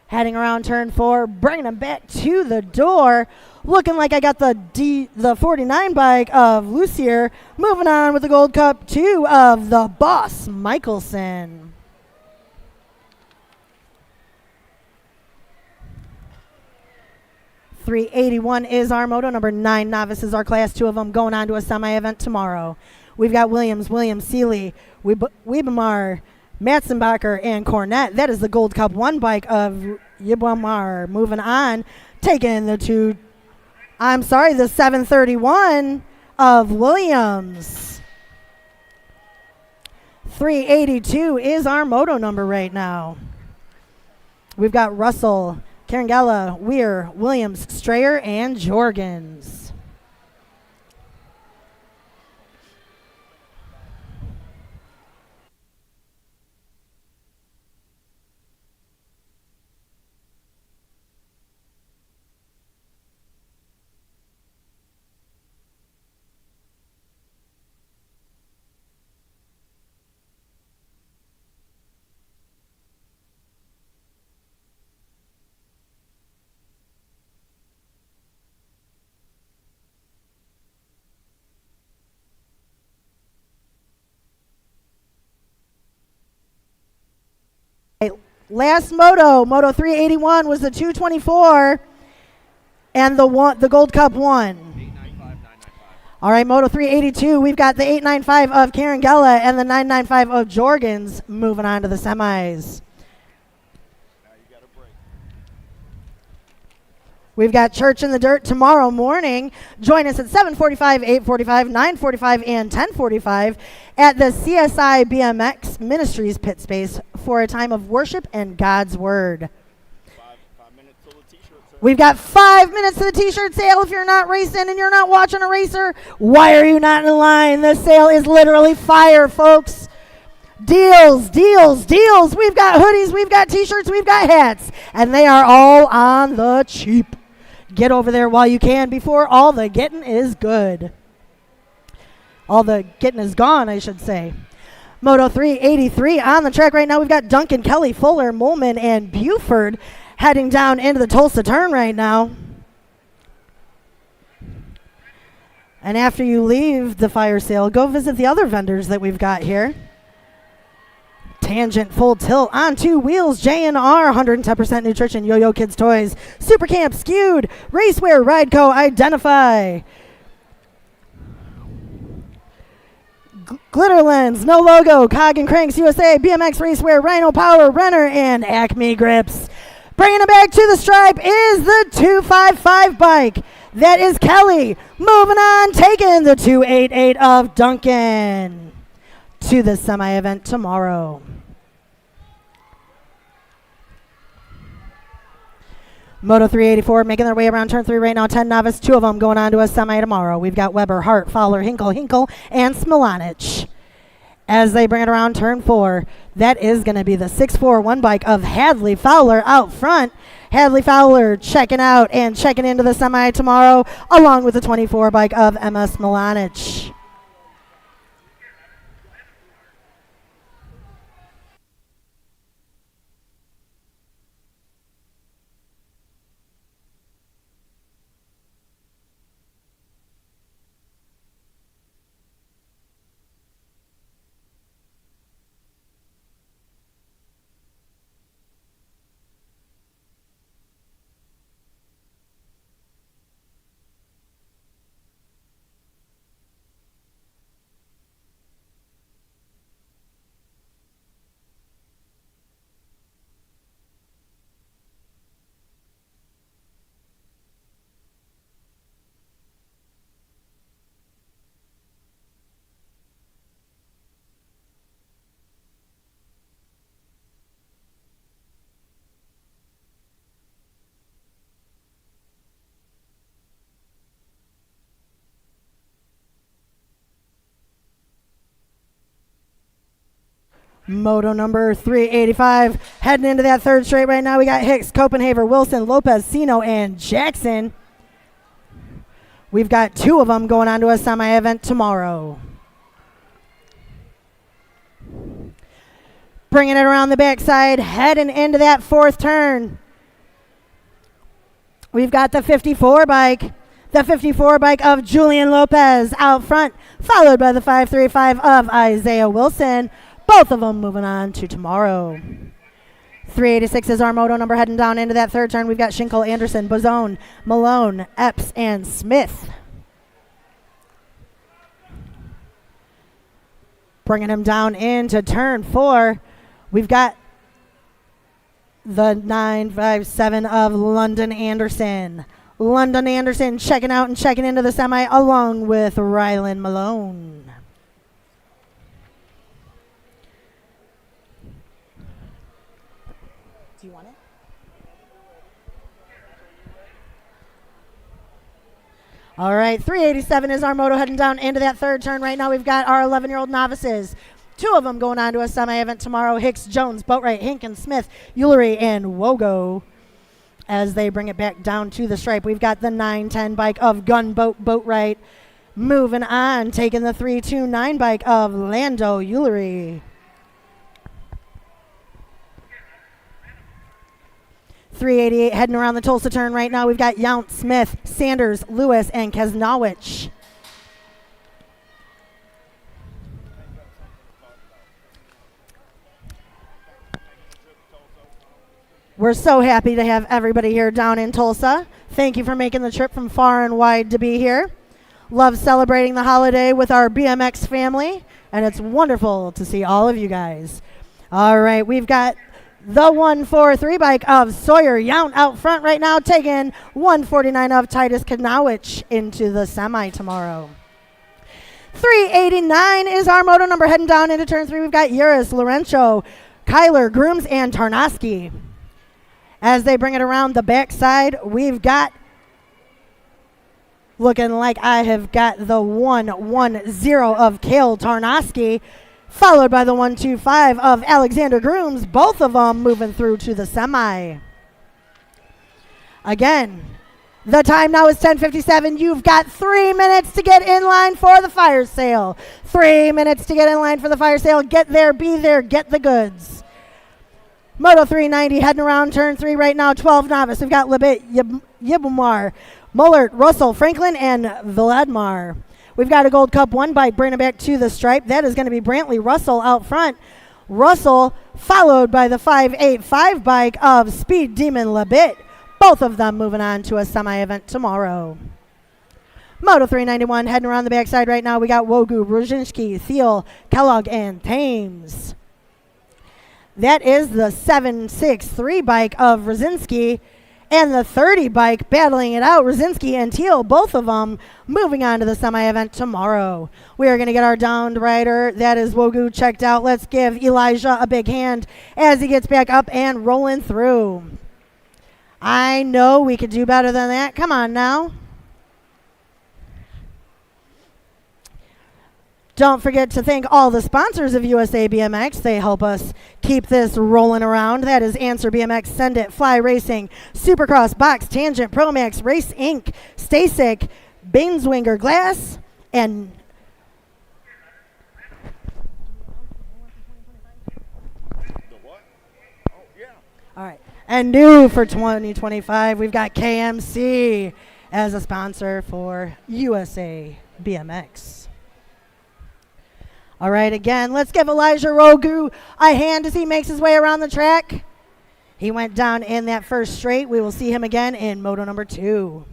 Heading around turn 4, bringing them back to the door. Looking like I got the 49 bike of Lucier. Moving on with the Gold Cup 2 of the Boss, Michelson. .381 is our moto number. 9 Novices, our class, 2 of them going on to a semi-event tomorrow. We've got Williams, Seeley, Weibemar, Matzenbacher, and Cornett. That is the Gold Cup 1 bike of Yibamar. Moving on, taking the 731 of Williams. 382 is our moto number right now. We've got Russell, Carangella, Weir, Williams, Strayer, and Jorgens. Last moto, Moto 381, was the 224 and the Gold Cup 1. All right, Moto 382, we've got the 895 of Carangella and the 995 of Jorgens moving on to the semis. We've got Church in the Dirt tomorrow morning. Join us at 7:45, 8:45, 9:45, and 10:45 at the CSI BMX Ministries pit space for a time of worship and God's Word. 5 minutes till the t-shirt sale. We've got 5 minutes to the t-shirt sale. If you're not racing and you're not watching a racer, why are you not in line? This sale is literally fire, folks. Deals, deals, deals. We've got hoodies, we've got t-shirts, we've got hats, and they are all on the cheap. Get over there while you can before all the getting is good. All the getting is gone, I should say. Moto 383 on the track right now. We've got Duncan, Kelly, Fuller, Molman, and Buford heading down into the Tulsa turn right now. And after you leave the fire sale, go visit the other vendors that we've got here. Tangent, Full Tilt, On Two Wheels, J&R, 110% Nutrition, Yo-Yo Kids Toys, Super Camp, Skewed, Racewear, Rideco, Identify, Glitter Lens, No Logo, Cog and Cranks USA, BMX Racewear, Rhino Power, Renner, and Acme Grips. Bringing it back to the stripe is the 255 bike. That is Kelly. Moving on, taking the 288 of Duncan to the semi-event tomorrow. Moto 384 making their way around turn 3 right now. 10 novice, 2 of them going on to a semi tomorrow. We've got Weber, Hart, Fowler, Hinkle, and Smilanich. As they bring it around turn 4, that is going to be the 641 bike of Hadley Fowler out front. Hadley Fowler checking out and checking into the semi tomorrow, along with the 24 bike of Emma Smilanich. Moto number 385 heading into that third straight right now. We got Hicks, Copenhaver, Wilson, Lopez, Sino, and Jackson. We've got 2 of them going on to a semi-event tomorrow. Bringing it around the backside, heading into that fourth turn. We've got the 54 bike. The 54 bike of Julian Lopez out front, followed by the 535 of Isaiah Wilson. Both of them moving on to tomorrow. 386 is our moto number heading down into that third turn. We've got Schinkel, Anderson, Bozone, Malone, Epps, and Smith. Bringing him down into turn 4. We've got the 957 of London Anderson. London Anderson checking out and checking into the semi along with Rylan Malone. Do you want it? All right, 387 is our moto heading down into that third turn right now. We've got our 11-year-old novices. 2 of them going on to a semi-event tomorrow. Hicks, Jones, Boatwright, Hinkin, Smith, Eulery, and Wogo. As they bring it back down to the stripe, we've got the 910 bike of Gunboat Boatwright. Moving on, taking the 329 bike of Lando Eulery. 388 heading around the Tulsa turn right now. We've got Yount, Smith, Sanders, Lewis, and Kesnowich. We're so happy to have everybody here down in Tulsa. Thank you for making the trip from far and wide to be here. Love celebrating the holiday with our BMX family, and it's wonderful to see all of you guys. All right, we've got the 143 bike of Sawyer Yount out front right now, taking 149 of Titus Knowich into the semi tomorrow. 389 is our moto number heading down into turn 3. We've got Uris, Lorenzo, Kyler, Grooms, and Tarnowski. As they bring it around the backside, we've got, looking like I have got the 110 of Cale Tarnowski, followed by the 125 of Alexander Grooms, both of them moving through to the semi. Again, the time now is 10:57. You've got 3 minutes to get in line for the fire sale. 3 minutes to get in line for the fire sale. Get there, be there, get the goods. Moto 390 heading around turn 3 right now. 12 novice. We've got Libet, Yibumar, Mullert, Russell, Franklin, and Vladimir. We've got a Gold Cup 1 bike bringing it back to the stripe. That is going to be Brantley Russell out front. Russell followed by the 585 bike of Speed Demon Libet. Both of them moving on to a semi-event tomorrow. Moto 391 heading around the backside right now. We got Wogu, Brzezinski, Thiel, Kellogg, and Thames. That is the 763 bike of Brzezinski and the 30 bike battling it out. Brzezinski and Thiel, both of them moving on to the semi-event tomorrow. We are going to get our downed rider. That is Wogu checked out. Let's give Elijah a big hand as he gets back up and rolling through. I know we could do better than that. Come on now. Don't forget to thank all the sponsors of USA BMX. They help us keep this rolling around. That is Answer BMX, Send It, Fly Racing, Supercross, Box, Tangent, Promax, Race Inc., Stasic, Bainswinger Glass, and all right. And new for 2025, we've got KMC as a sponsor for USA BMX. All right, again, let's give Elijah Rogu a hand as he makes his way around the track. He went down in that first straight. We will see him again in moto number 2.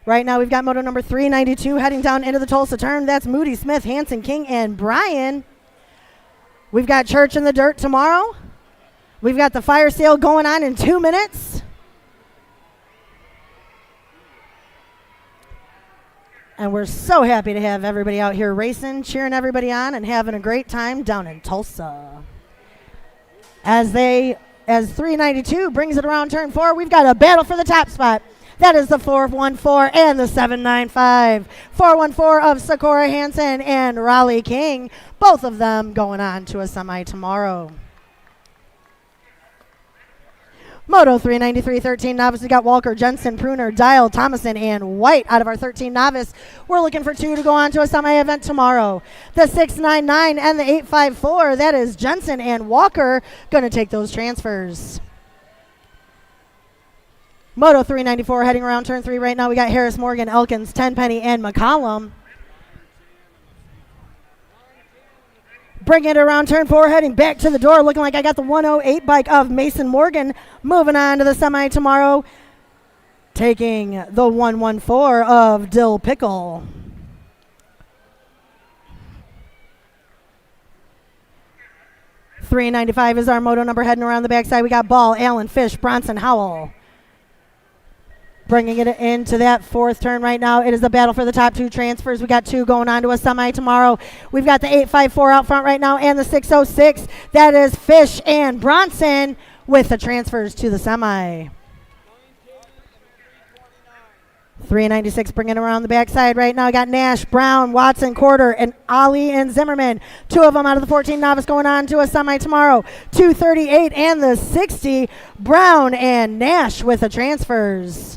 Right now, we've got moto number 392 heading down into the Tulsa turn. That's Moody, Smith, Hanson, King, and Bryan. We've got church in the dirt tomorrow. We've got the fire sale going on in 2 minutes. And we're so happy to have everybody out here racing, cheering everybody on, and having a great time down in Tulsa. As 392 brings it around turn 4, we've got a battle for the top spot. That is the 414 and the 795. 414 of Sakura Hansen and Raleigh King, both of them going on to a semi tomorrow. Moto 393, 13 novice. We got Walker, Jensen, Pruner, Dial, Thomason, and White out of our 13 novice. We're looking for 2 to go on to a semi-event tomorrow. The 699 and the 854, that is Jensen and Walker, going to take those transfers. Moto 394 heading around turn 3 right now. We got Harris, Morgan, Elkins, Tenpenny, and McCollum. Bringing it around turn 4, heading back to the door, looking like I got the 108 bike of Mason Morgan moving on to the semi tomorrow, taking the 114 of Dill Pickle. $395 is our moto number heading around the backside. We got Ball, Allen, Fish, Bronson, Howell. Bringing it into that 4th turn right now. It is the battle for the top 2 transfers. We got 2 going on to a semi tomorrow. We've got the 854 out front right now and the 606. That is Fish and Bronson with the transfers to the semi. 396 bringing it around the backside right now. We got Nash, Brown, Watson, Quarter, and Ali and Zimmerman. 2 of them out of the 14 novice going on to a semi tomorrow. 238 and the 60. Brown and Nash with the transfers.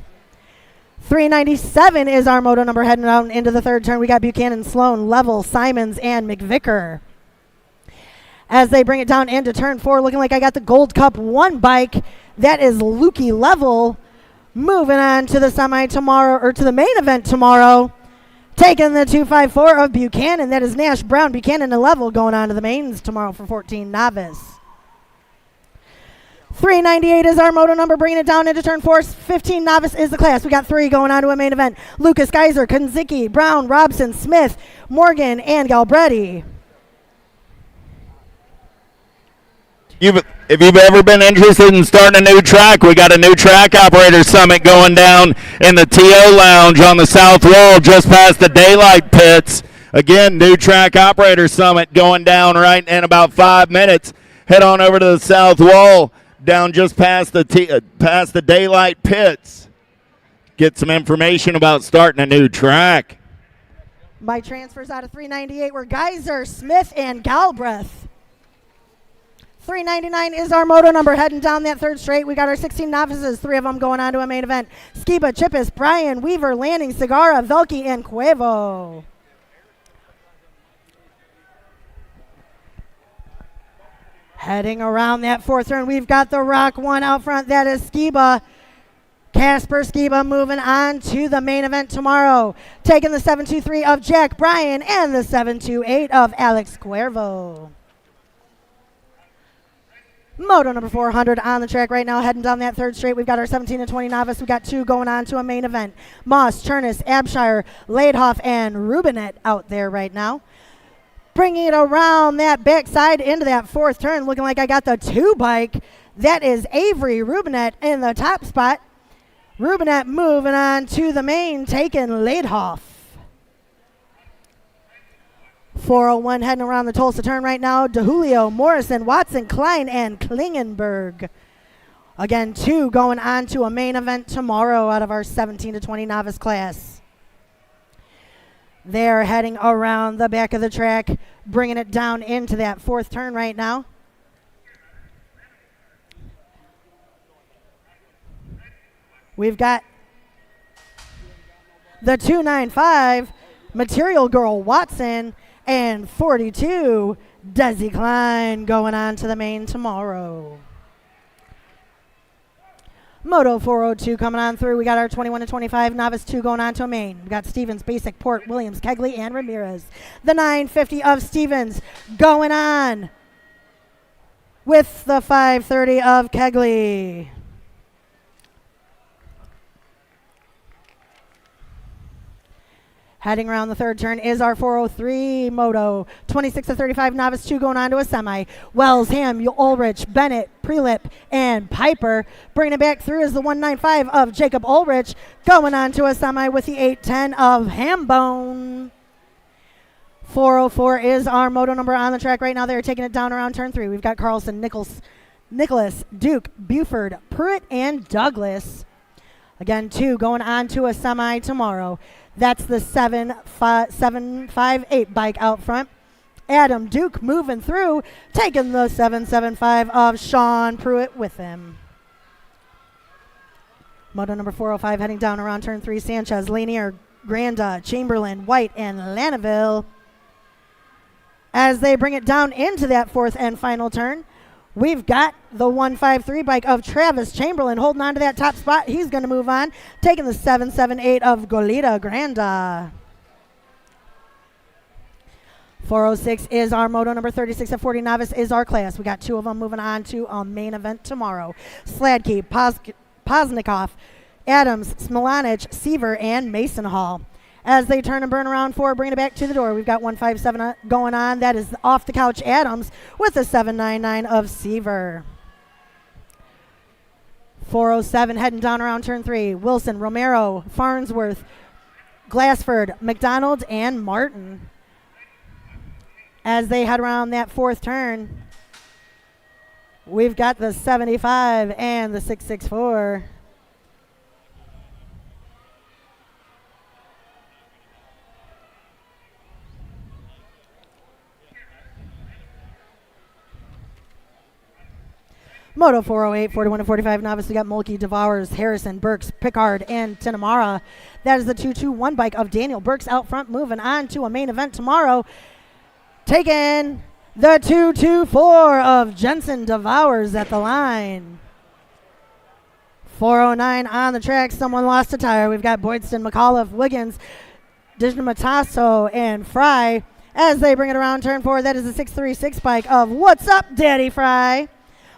397 is our moto number heading out into the 3rd turn. We got Buchanan, Sloan, Level, Simons, and McVicker. As they bring it down into turn 4, looking like I got the Gold Cup 1 bike. That is Lukey Level moving on to the semi tomorrow, or to the main event tomorrow. Taking the 254 of Buchanan. That is Nash, Brown, Buchanan, and Level going on to the mains tomorrow for 14 novice. 398 is our moto number, bringing it down into turn 4. 15 novice is the class. We got 3 going on to a main event. Lucas Geiser, Konzicki, Brown, Robson, Smith, Morgan, and Galbretti. If you've ever been interested in starting a new track, we got a new track operator summit going down in the TO lounge on the south wall just past the daylight pits. Again, new track operator summit going down right in about 5 minutes. Head on over to the south wall down just past the daylight pits. Get some information about starting a new track. My transfers out of 398 were Geiser, Smith, and Galbraith. 399 is our moto number, heading down that third straight. We got our 16 novices, 3 of them going on to a main event. Skiba, Chippis, Bryan, Weaver, Lanning, Segarra, Velke, and Cuevo. Heading around that fourth turn, we've got the Rock one out front. That is Skiba. Casper Skiba moving on to the main event tomorrow. Taking the 723 of Jack Bryan and the 728 of Alex Cuervo. Moto number 400 on the track right now, heading down that third straight. We've got our 17 and 20 novice. We've got 2 going on to a main event. Moss, Chernus, Abshire, Laidhoff, and Rubinet out there right now. Bringing it around that backside into that fourth turn, looking like I got the 2 bike. That is Avery Rubinet in the top spot. Rubinet moving on to the main, taking Laidhoff. 401 heading around the Tulsa turn right now. DeJulio, Morrison, Watson, Klein, and Klingenberg. Again, 2 going on to a main event tomorrow out of our 17 to 20 novice class. They're heading around the back of the track, bringing it down into that fourth turn right now. We've got the 295, Material Girl Watson, and 42, Desi Klein going on to the main tomorrow. Moto 402 coming on through. We got our 21 to 25 novice 2 going on to a main. We got Stevens, Basic, Port, Williams, Kegley, and Ramirez. The 950 of Stevens going on with the 530 of Kegley. Heading around the third turn is our 403 moto. 26 to 35 novice 2 going on to a semi. Wells, Ham, Ulrich, Bennett, Prelip, and Piper. Bringing it back through is the 195 of Jacob Ulrich going on to a semi with the 810 of Hambone. 404 is our moto number on the track right now. They're taking it down around turn 3. We've got Carlson, Nicholas, Duke, Buford, Pruitt, and Douglas. Again, 2 going on to a semi tomorrow. That's the 758 bike out front. Adam Duke moving through, taking the 775 of Sean Pruitt with him. Moto number 405 heading down around turn 3. Sanchez, Lanier, Granda, Chamberlain, White, and Lanaville. As they bring it down into that fourth and final turn, we've got the 153 bike of Travis Chamberlain holding on to that top spot. He's going to move on, taking the 778 of Golita Granda. 406 is our moto number. 36 of 40 novice is our class. We got 2 of them moving on to a main event tomorrow. Sladkey, Poznikov, Adams, Smilanich, Seaver, and Mason Hall. As they turn and burn around 4, bring it back to the door. We've got 157 going on. That is off the couch Adams with a 799 of Seaver. 407 heading down around turn 3. Wilson, Romero, Farnsworth, Glassford, McDonald, and Martin. As they head around that fourth turn, we've got the 75 and the 664. Moto 408, 41 to 45 novice. We got Mulkey, Devours, Harrison, Burks, Pickard, and Tinamara. That is the 221 bike of Daniel Burks out front, moving on to a main event tomorrow. Taking the 224 of Jensen Devours at the line. 409 on the track. Someone lost a tire. We've got Boydston, McAuliffe, Wiggins, Dijnamatasso, and Fry. As they bring it around turn 4, that is the 636 bike of What's Up, Daddy Fry.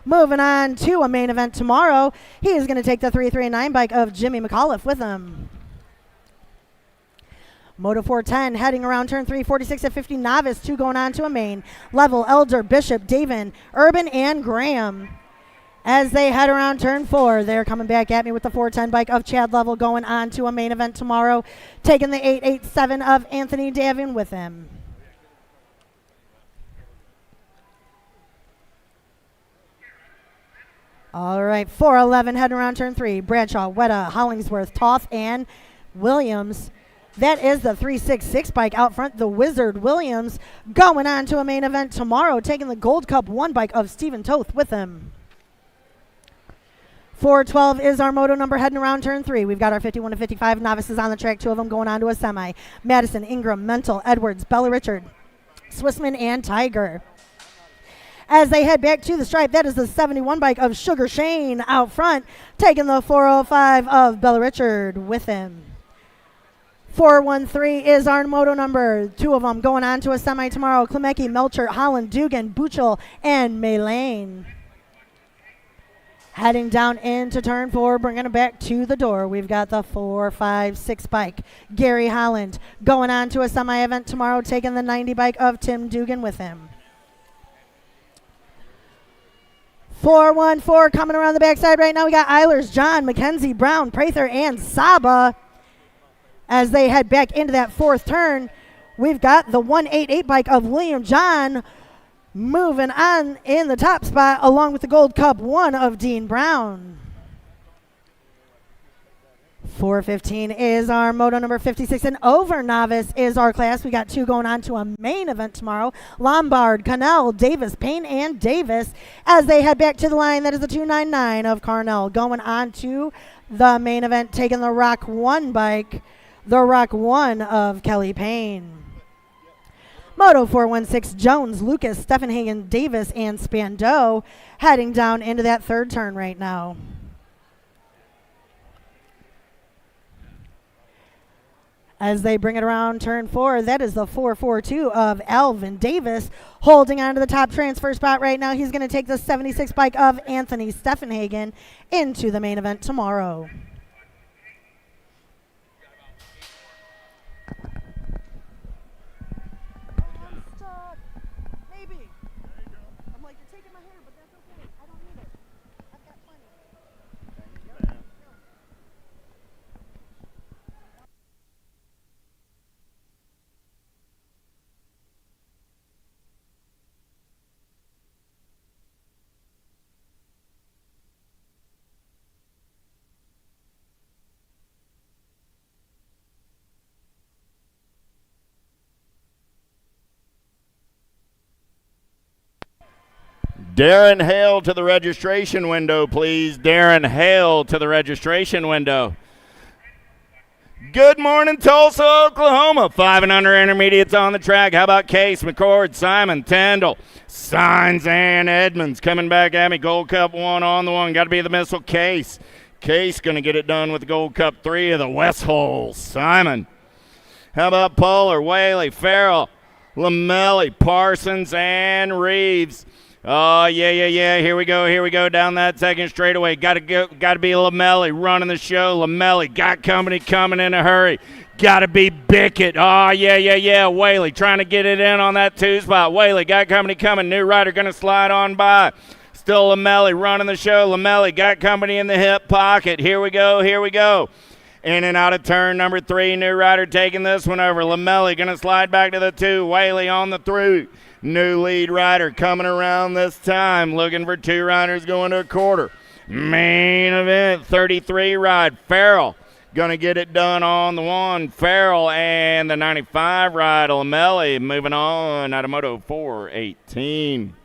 Moving on to a main event tomorrow, he is going to take the 339 bike of Jimmy McAuliffe with him. Moto 410 heading around turn 3, 46 at 50 novice, 2 going on to a main. Level, Elder, Bishop, Davin, Urban, and Graham. As they head around turn 4, they're coming back at me with the 410 bike of Chad Level going on to a main event tomorrow, taking the 887 of Anthony Davin with him. All right, 411 heading around turn 3, Bradshaw, Weta, Hollingsworth, Toth, and Williams. That is the 366 bike out front, the Wizard Williams, going on to a main event tomorrow, taking the Gold Cup 1 bike of Stephen Toth with him. 412 is our moto number heading around turn 3. We've got our 51 to 55 novices on the track, 2 of them going on to a semi. Madison, Ingram, Mental, Edwards, Bella Richard, Swissman, and Tiger. As they head back to the stripe, that is the 71 bike of Sugar Shane out front, taking the 405 of Bella Richard with him. 413 is our moto number. 2 of them going on to a semi tomorrow. Klemecki, Melcher, Holland, Dugan, Buchel, and Maylane. Heading down into turn 4, bringing it back to the door. We've got the 456 bike. Gary Holland going on to a semi event tomorrow, taking the 90 bike of Tim Dugan with him. 414 coming around the backside right now. We got Eilers, John, McKenzie, Brown, Prather, and Saba. As they head back into that 4th turn, we've got the 188 bike of William John moving on in the top spot, along with the Gold Cup 1 of Dean Brown. 415 is our moto number 56, and over novice is our class. We got 2 going on to a main event tomorrow. Lombard, Cannell, Davis, Payne, and Davis. As they head back to the line, that is the 299 of Carnell going on to the main event, taking the Rock 1 bike, the Rock 1 of Kelly Payne. Moto 416, Jones, Lucas, Steffenhagen, Davis, and Spando heading down into that 3rd turn right now. As they bring it around turn 4, that is the 442 of Alvin Davis holding on to the top transfer spot right now. He's going to take the 76 bike of Anthony Steffenhagen into the main event tomorrow. Darren Hale to the registration window, please. Darren Hale to the registration window. Good morning, Tulsa, Oklahoma. 5 and under intermediates on the track. How about Case, McCord, Simon, Tyndall, Signs, and Edmonds coming back at me. Gold Cup 1 on the one. Got to be the missile, Case. Case going to get it done with the Gold Cup 3 of the West Hole. Simon. How about Polar, Whaley, Farrell, Lamelli, Parsons, and Reeves. Oh, yeah. Here we go down that second straightaway. Got to be Lamelli running the show. Lamelli got company coming in a hurry. Got to be Bickett. Oh, yeah. Whaley trying to get it in on that 2 spot. Whaley got company coming. New rider going to slide on by. Still Lamelli running the show. Lamelli got company in the hip pocket. Here we go. In and out of turn number 3. New rider taking this one over. Lamelli going to slide back to the 2. Whaley on the 3. New lead rider coming around this time. Looking for 2 riders going to a quarter. Main event, 33 ride. Farrell going to get it done on the 1. Farrell and the 95 ride. Lamelli moving on out of Moto 418.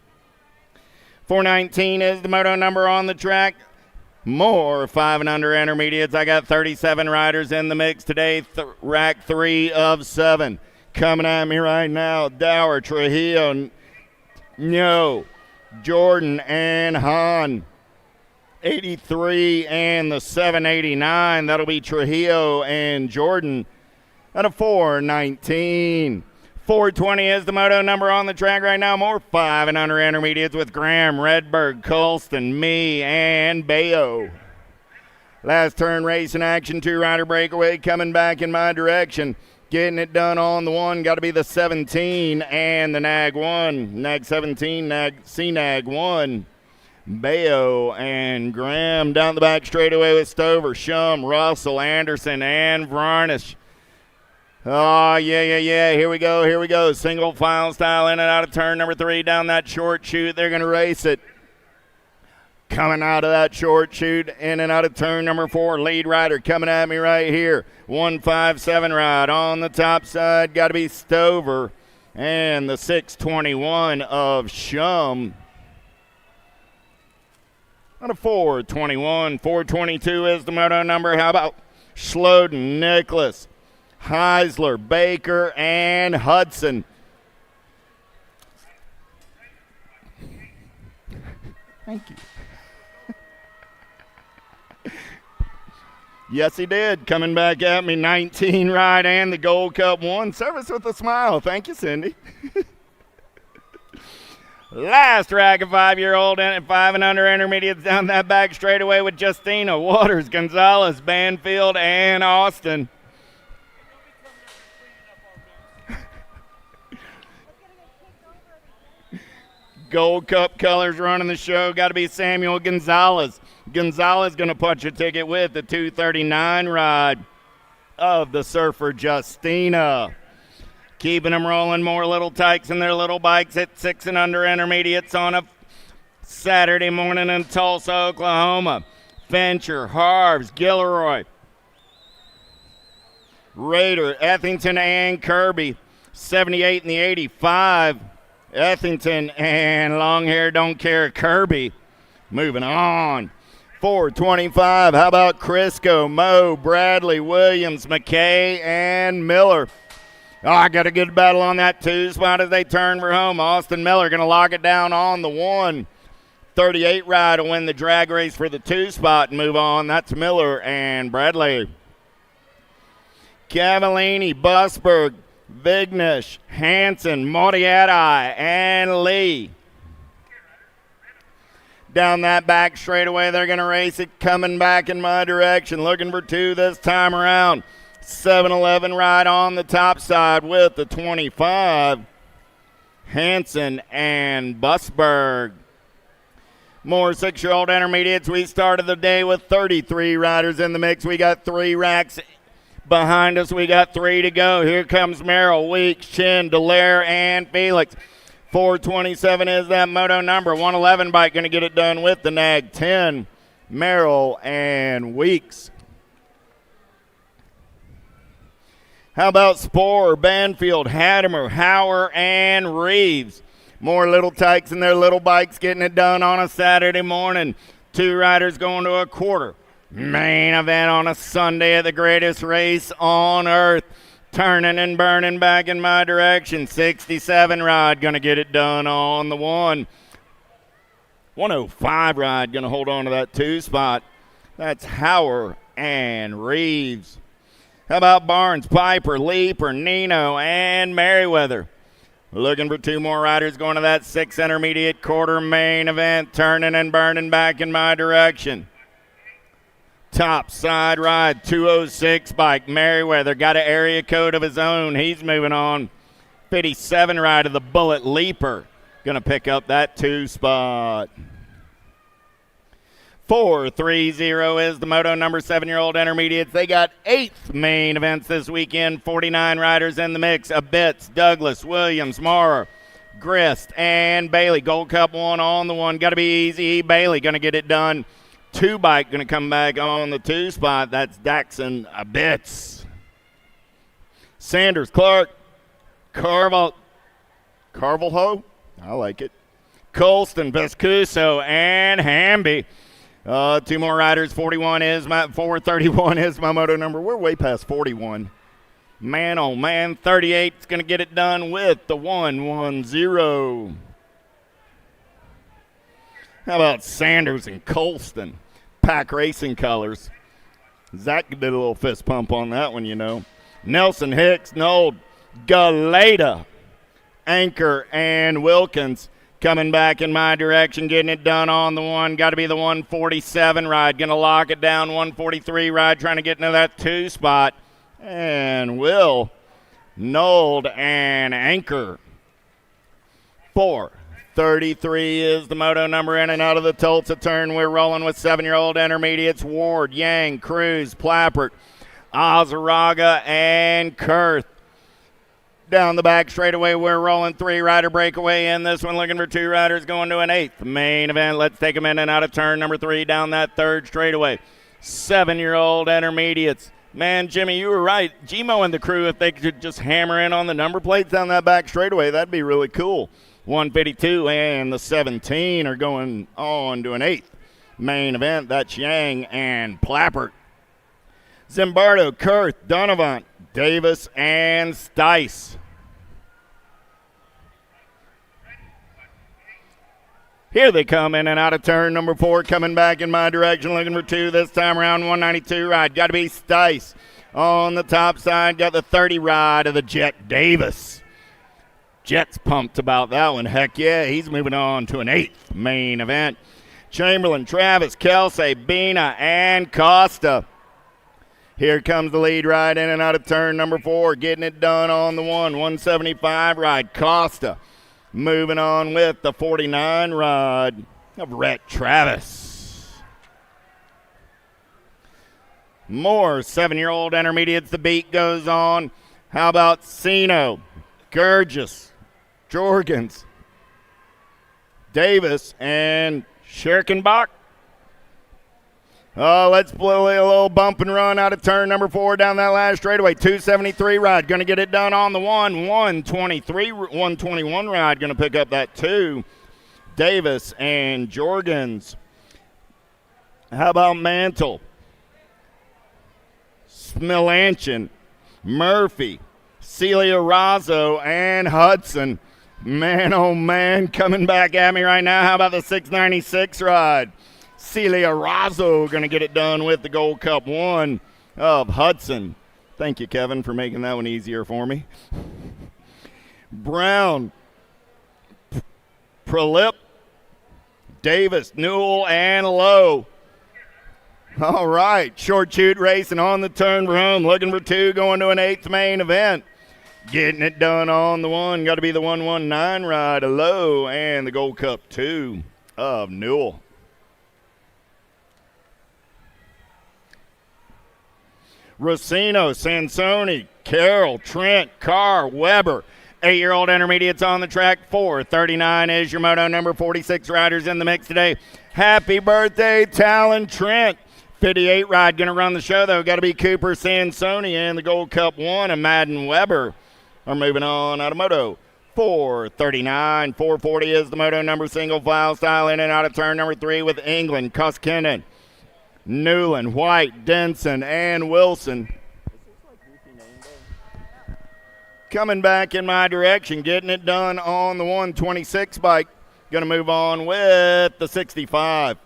419 is the moto number on the track. More 5 and under intermediates. I got 37 riders in the mix today. Rack 3 of 7. Coming at me right now, Dower, Trujillo, Jordan, and Hahn. 83 and the 789. That'll be Trujillo and Jordan at a 419. 420 is the moto number on the track right now. More 5 and under intermediates with Graham, Redberg, Colston, me, and Bayo. Last turn race in action, 2-rider breakaway coming back in my direction. Getting it done on the 1, got to be the 17 and the Nag 1. Nag 17, C-Nag 1. Bayo and Graham down the back straightaway with Stover, Shum, Russell, Anderson, and Varnish. Oh, yeah. Here we go. Single file style in and out of turn number 3 down that short chute. They're going to race it. Coming out of that short chute, in and out of turn number 4. Lead rider coming at me right here. 157 ride on the top side. Got to be Stover. And the 621 of Shum. On a 421. 422 is the moto number. How about Schloden, Nicholas, Heisler, Baker, and Hudson. Thank you. Yes, he did. Coming back at me, 19 ride and the Gold Cup 1. Service with a smile. Thank you, Cindy. Last rack of 5-year-old and 5 and under intermediates down that back straightaway with Justina, Waters, Gonzalez, Banfield, and Austin. Gold Cup colors running the show. Got to be Samuel Gonzalez. Gonzalez going to punch a ticket with the 239 ride of the Surfer Justina. Keeping them rolling, more little tykes and their little bikes at 6 and under intermediates on a Saturday morning in Tulsa, Oklahoma. Fincher, Harves, Gilroy, Raider, Ethington, and Kirby. 78 and the 85. Ethington and long hair don't care Kirby. Moving on. 425. How about Crisco, Moe, Bradley, Williams, McKay, and Miller. Oh, I got a good battle on that 2 spot as they turn for home. Austin Miller going to lock it down on the 1. 38 ride to win the drag race for the 2 spot and move on. That's Miller and Bradley. Cavallini, Busberg, Vignish, Hansen, Moriarty, and Lee. Down that back straightaway, they're going to race it, coming back in my direction, looking for 2 this time around. 7-11 ride on the top side with the 25. Hansen and Busberg. More 6-year-old intermediates. We started the day with 33 riders in the mix. We got 3 racks behind us. We got 3 to go. Here comes Merrill, Weeks, Chin, Delaire, and Felix. 427 is that moto number. 111 bike going to get it done with the Nag 10. Merrill and Weeks. How about Sporer, Banfield, Hattemer, Hauer, and Reeves? More little tykes and their little bikes getting it done on a Saturday morning. 2 riders going to a quarter. Main event on a Sunday at the greatest race on earth. Turning and burning back in my direction. 67 ride going to get it done on the 1. 105 ride going to hold on to that 2 spot. That's Hauer and Reeves. How about Barnes, Piper, Leaper, Nino, and Merriweather? Looking for 2 more riders going to that 6 intermediate quarter main event. Turning and burning back in my direction. Top side ride, 206 bike. Merriweather got an area code of his own. He's moving on. 57 ride of the Bullet Leaper. Going to pick up that 2 spot. 430 is the moto number 7-year-old intermediates. They got 8th main events this weekend. 49 riders in the mix. Abitz, Douglas, Williams, Maurer, Grist, and Bailey. Gold Cup 1 on the 1. Got to be easy. Bailey going to get it done. 2 bike going to come back on the 2 spot. That's Daxon Abitz. Sanders, Clark, Carvalho. I like it. Colston, Vescuso, and Hamby. 2 more riders. 431 is my moto number. We're way past 41. Man, oh man, 38 is going to get it done with the 110. How about Sanders and Colston? Pack Racing colors. Zach did a little fist pump on that one, you know. Nelson Hicks, Noel Galeta, Anchor, and Wilkins. Coming back in my direction, getting it done on the one. Got to be the 147 ride. Going to lock it down. 143 ride, trying to get into that 2 spot. And Will, Nold, and Anchor. 4:33 is the moto number in and out of the Tulsa turn. We're rolling with 7-year-old intermediates. Ward, Yang, Cruz, Plappert, Azaraga, and Kurth. Down the back straightaway, we're rolling 3-rider breakaway in this one, looking for 2 riders going to an 8th main event. Let's take them in and out of turn number 3 down that 3rd straightaway. 7-year-old intermediates. Man, Jimmy, you were right. Gmo and the crew, if they could just hammer in on the number plates down that back straightaway, that'd be really cool. 152 and the 17 are going on to an 8th main event. That's Yang and Plappert. Zimbardo, Kurth, Donovan, Davis, and Stice. Here they come in and out of turn number 4, coming back in my direction, looking for 2 this time around. 192 ride. Got to be Stice. On the top side, got the 30 ride of the Jet Davis. Jet's pumped about that one. Heck yeah, he's moving on to an 8th main event. Chamberlain, Travis, Kelsey, Bina, and Costa. Here comes the lead ride in and out of turn number 4, getting it done on the 175 ride. Costa moving on with the 49 ride of Rhett Travis. More 7-year-old intermediates. The beat goes on. How about Sino, Gurgis, Jorgens, Davis, and Scherkenbach? Let's blow a little bump and run out of turn number 4 down that last straightaway. 273 ride, going to get it done on the 121 ride, going to pick up that 2. Davis and Jorgens. How about Mantle, Smilanchin, Murphy, Celia Razzo, and Hudson. Man, oh man, coming back at me right now. How about the 696 ride? Celia Razzo going to get it done with the Gold Cup 1 of Hudson. Thank you, Kevin, for making that one easier for me. Brown, Prolip, Davis, Newell, and Lowe. All right, short shoot racing on the turn for home, looking for 2, going to an 8th main event. Getting it done on the 1, got to be the 119 ride of Lowe and the Gold Cup 2 of Newell. Rossino, Sansoni, Carroll, Trent, Carr, Weber. 8-year-old intermediates on the track. 4:39 is your moto number. 46 riders in the mix today. Happy birthday, Talon Trent. 58 ride going to run the show, though. Got to be Cooper, Sansoni, and the Gold Cup 1 of Madden Weber are moving on out of moto. 4:39. 4:40 is the moto number. Single file style in and out of turn number 3 with England, Koskinen, Newland, White, Denson, and Wilson. Coming back in my direction, getting it done on the 126 bike. Going to move on with the 65.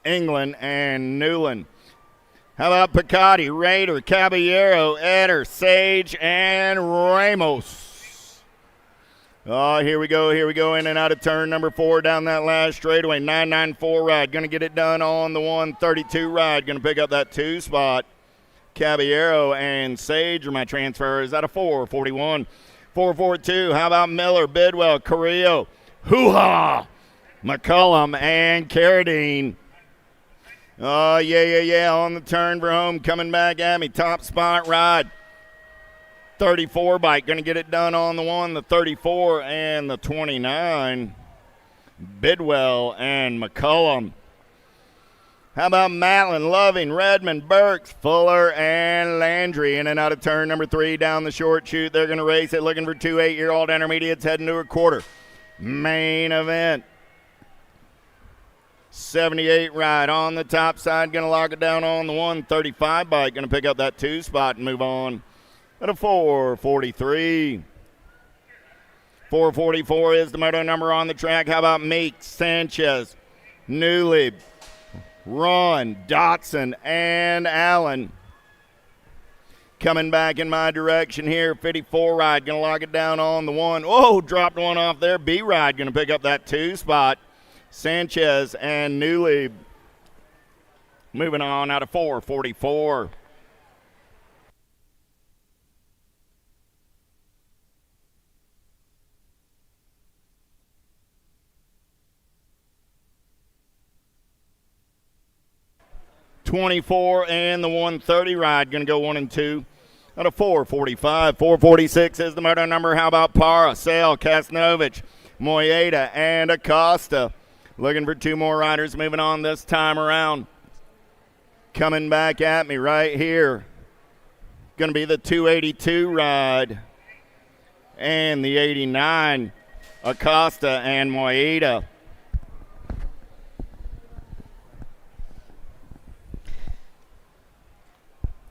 England and Newland. How about Picotti, Raider, Caballero, Eder, Sage, and Ramos? Oh, here we go, in and out of turn number 4 down that last straightaway. 994 ride, going to get it done on the 132 ride. Going to pick up that 2 spot. Caballero and Sage are my transfers out of 441. 442, how about Miller, Bidwell, Carrillo, Hoo-Ha, McCullum, and Carradine. Oh, yeah, on the turn for home, coming back at me. Top spot ride. 34 bike, going to get it done on the 1, the 34, and the 29. Bidwell and McCullum. How about Matlin, Loving, Redmond, Burks, Fuller, and Landry in and out of turn number 3 down the short chute. They're going to race it, looking for 2 8-year-old intermediates heading to a quarter. Main event. 78 ride on the top side, going to lock it down on the 135 bike. Going to pick up that 2 spot and move on at a 443. 444 is the moto number on the track. How about Meek, Sanchez, Newley, Ron, Dotson, and Allen. Coming back in my direction here, 54 ride, going to lock it down on the 1. Oh, dropped one off there. B ride going to pick up that 2 spot. Sanchez and Newley moving on out of 4:44. .24 and the 130 ride going to go 1 and 2 out of 4:45. 4:46 is the moto number. How about Para, Sale, Kasnovich, Moyeda, and Acosta? Looking for 2 more riders moving on this time around. Coming back at me right here. Going to be the 282 ride and the 89, Acosta and Moyeda.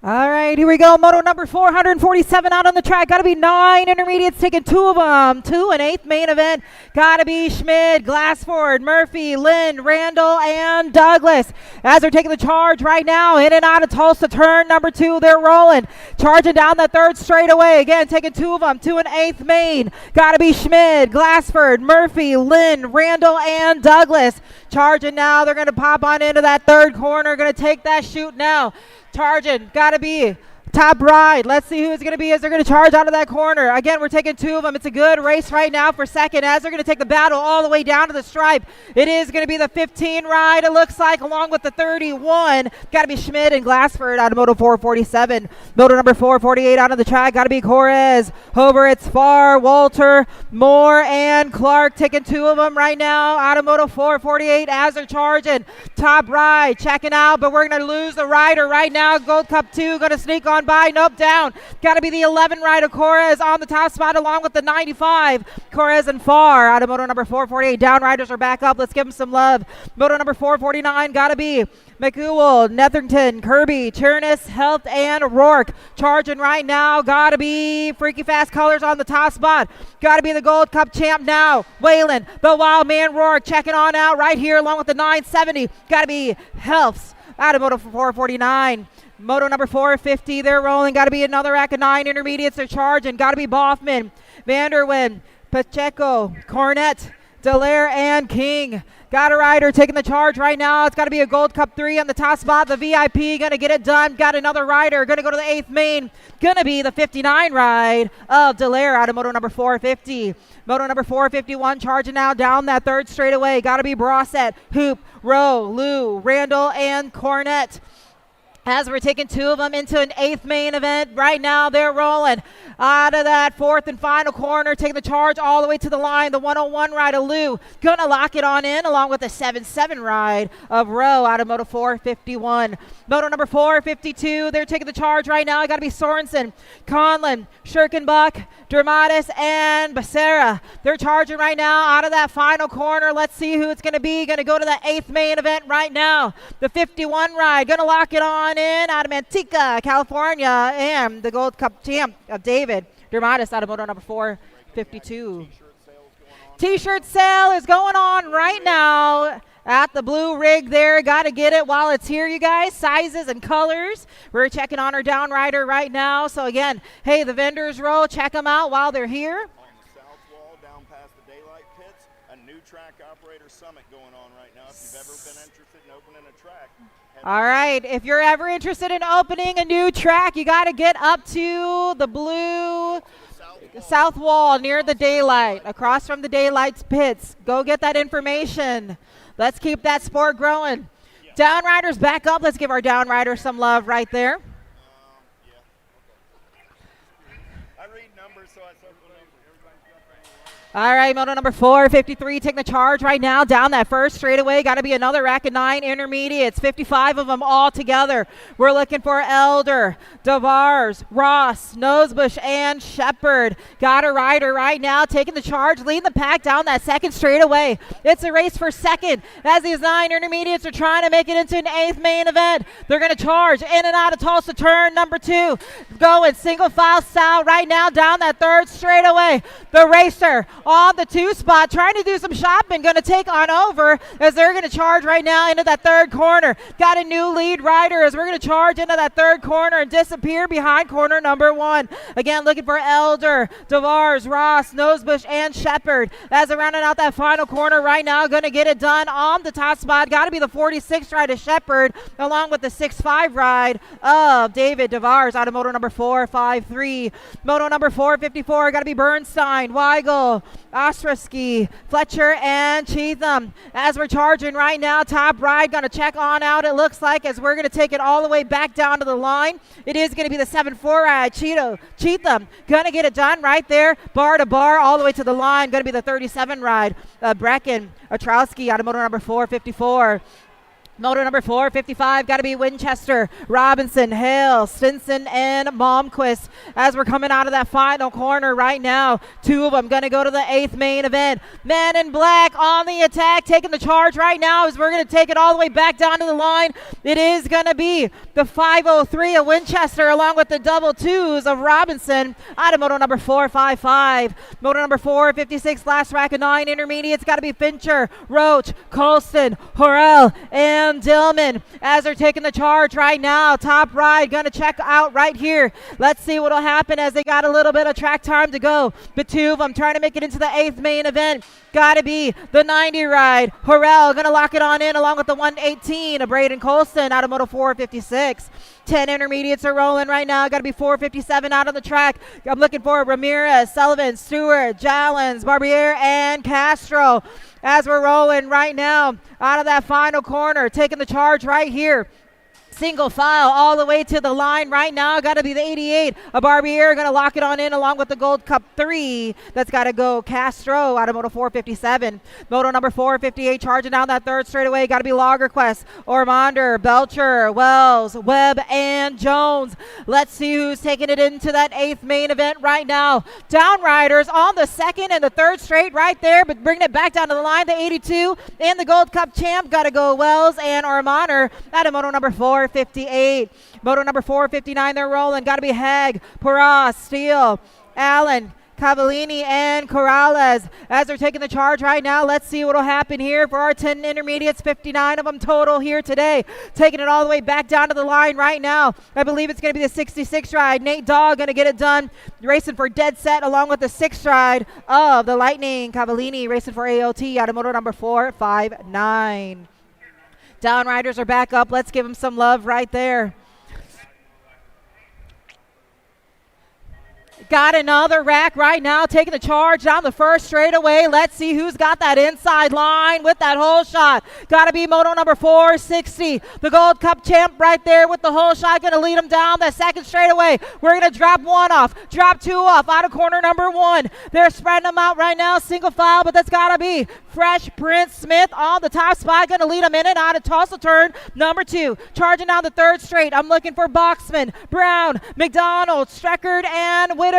All right, here we go. Moto number 447 out on the track. Got to be 9 intermediates, taking 2 of them. 2 and 8th main event. Got to be Schmid, Glassford, Murphy, Lynn, Randall, and Douglas. As they're taking the charge right now, in and out of Tulsa, turn number 2. They're rolling. Charging down the 3rd straightaway. Again, taking 2 of them. 2 and 8th main. Got to be Schmid, Glassford, Murphy, Lynn, Randall, and Douglas. Charging now. They're going to pop on into that 3rd corner. Going to take that shoot now. Charging, gotta be top ride. Let's see who it's going to be as they're going to charge out of that corner. Again, we're taking 2 of them. It's a good race right now for second as they're going to take the battle all the way down to the stripe. It is going to be the 15 ride, it looks like, along with the 31. Got to be Schmid and Glassford out of Moto 447. Moto number 448 out of the track. Got to be Correz. Over it's Farr, Walter, Moore, and Clark. Taking 2 of them right now out of Moto 448 as they're charging. Top ride, checking out, but we're going to lose the rider right now. Gold Cup 2 going to sneak on by. Nope, down. Got to be the 11 rider, Correz, on the top spot along with the 95. Correz and Farr out of Moto number 448. Down riders are back up. Let's give them some love. Moto number 449 got to be McEwell, Netherington, Kirby, Chernus, Health, and Rourke. Charging right now. Got to be Freaky Fast Colors on the top spot. Got to be the Gold Cup champ now. Whalen, the Wild Man Rourke checking on out right here along with the 970. Got to be Healths out of Moto 449. Moto number 450, they're rolling. Got to be another rack of 9 intermediates. They're charging. Got to be Boffman, Vanderwin, Pacheco, Cornett, Dallaire, and King. Got a rider taking the charge right now. It's got to be a Gold Cup 3 on the top spot. The VIP going to get it done. Got another rider. Going to go to the 8th main. Going to be the 59 ride of Dallaire out of Moto number 450. Moto number 451 charging now down that 3rd straightaway. Got to be Brossett, Hoop, Rowe, Lou, Randall, and Cornett. As we're taking 2 of them into an 8th main event. Right now they're rolling out of that 4th and final corner, taking the charge all the way to the line. The 101 ride of Lou gonna lock it on in along with the 77 ride of Rowe out of Moto 451. Moto number 452, they're taking the charge right now. Got to be Sorensen, Conlon, Schirkenbach, Dramatis, and Becerra. They're charging right now out of that final corner. Let's see who it's going to be. Going to go to the 8th main event right now. The 51 ride going to lock it on in out of Manteca, California, and the Gold Cup champ of David Dramatis out of Moto number 452. T-shirt sale is going on right now at the blue rig there. Got to get it while it's here, you guys. Sizes and colors. We're checking on our down rider right now. So again, hey, the vendors row, check them out while they're here. On the south wall, down past the daylight pits, a new track operator summit going on right now. If you've ever been interested in opening a track. All right, if you're ever interested in opening a new track, you got to get up to the blue south wall near the daylight, across from the daylight's pits. Go get that information. Let's keep that sport growing. Yeah. Down riders back up. Let's give our down riders some love right there. Yeah. Okay. I read numbers, so I circle numbers. All right, Moto number 453 taking the charge right now down that 1st straightaway. Got to be another rack of 9 intermediates, 55 of them all together. We're looking for Elder, DeVars, Ross, Nosebush, and Shepard. Got a rider right now taking the charge, leading the pack down that 2nd straightaway. It's a race for second as these 9 intermediates are trying to make it into an 8th main event. They're going to charge in and out of Tulsa turn number 2. Going single file style right now down that 3rd straightaway. The racer on the 2 spot, trying to do some shopping, going to take on over as they're going to charge right now into that 3rd corner. Got a new lead rider as we're going to charge into that 3rd corner and disappear behind corner number 1. Again, looking for Elder, DeVars, Ross, Nosebush, and Shepard as they're rounding out that final corner right now. Going to get it done on the top spot. Got to be the 46 ride of Shepard along with the 6'5 ride of David DeVars out of moto number 453. Moto number 454, got to be Bernstein, Weigel, Ostrowski, Fletcher, and Cheatham. As we're charging right now, top ride going to check on out, it looks like, as we're going to take it all the way back down to the line. It is going to be the 7'4 ride, Cheatham, going to get it done right there, bar to bar, all the way to the line. Going to be the 37 ride, Brecken, Otrowski out of moto number 454. Moto number 455, got to be Winchester, Robinson, Hale, Stinson, and Malmquist. As we're coming out of that final corner right now, 2 of them going to go to the 8th main event. Man in black on the attack, taking the charge right now as we're going to take it all the way back down to the line. It is going to be the 503 of Winchester along with the double 2s of Robinson out of moto number 455. Moto number 456, last rack of 9 intermediates, got to be Fincher, Roach, Colston, Horrell, and Dillman as they're taking the charge right now. Top ride going to check out right here. Let's see what will happen as they got a little bit of track time to go. But 2 of them trying to make it into the 8th main event. Got to be the 90 ride. Horrell going to lock it on in along with the 118 of Braden Colston out of moto 456. 10 intermediates are rolling right now. Got to be 457 out on the track. I'm looking for Ramirez, Sullivan, Stewart, Jallens, Barbier, and Castro. As we're rolling right now out of that final corner, taking the charge right here. Single file all the way to the line right now. Got to be the 88. A Barbier going to lock it on in along with the Gold Cup 3. That's got to go Castro out of moto 457. Moto number 458 charging down that 3rd straightaway. Got to be Lagerquist, Ormander, Belcher, Wells, Webb, and Jones. Let's see who's taking it into that 8th main event right now. Downriders on the 2nd and the 3rd straight right there, but bringing it back down to the line. The 82 and the Gold Cup champ. Got to go Wells and Ormander out of moto number 458. Moto number 459, they're rolling. Got to be Hag, Paras, Steele, Allen, Cavallini, and Corrales as they're taking the charge right now. Let's see what will happen here for our 10 intermediates, 59 of them total here today. Taking it all the way back down to the line right now. I believe it's going to be the 66 ride. Nate Dogg going to get it done. Racing for Dead Set along with the 6th ride of the Lightning. Cavallini racing for AOT out of moto number 459. Downriders are back up. Let's give them some love right there. Got another rack right now, taking the charge down the 1st straightaway. Let's see who's got that inside line with that hole shot. Got to be moto number 460. The Gold Cup champ right there with the hole shot. Going to lead them down that 2nd straightaway. We're going to drop 1 off, drop 2 off out of corner number 1. They're spreading them out right now, single file, but that's got to be Fresh Prince Smith on the top spot. Going to lead them in and out of Tulsa turn number 2. Charging down the 3rd straight. I'm looking for Boxman, Brown, McDonald, Streckard, and Whitaker.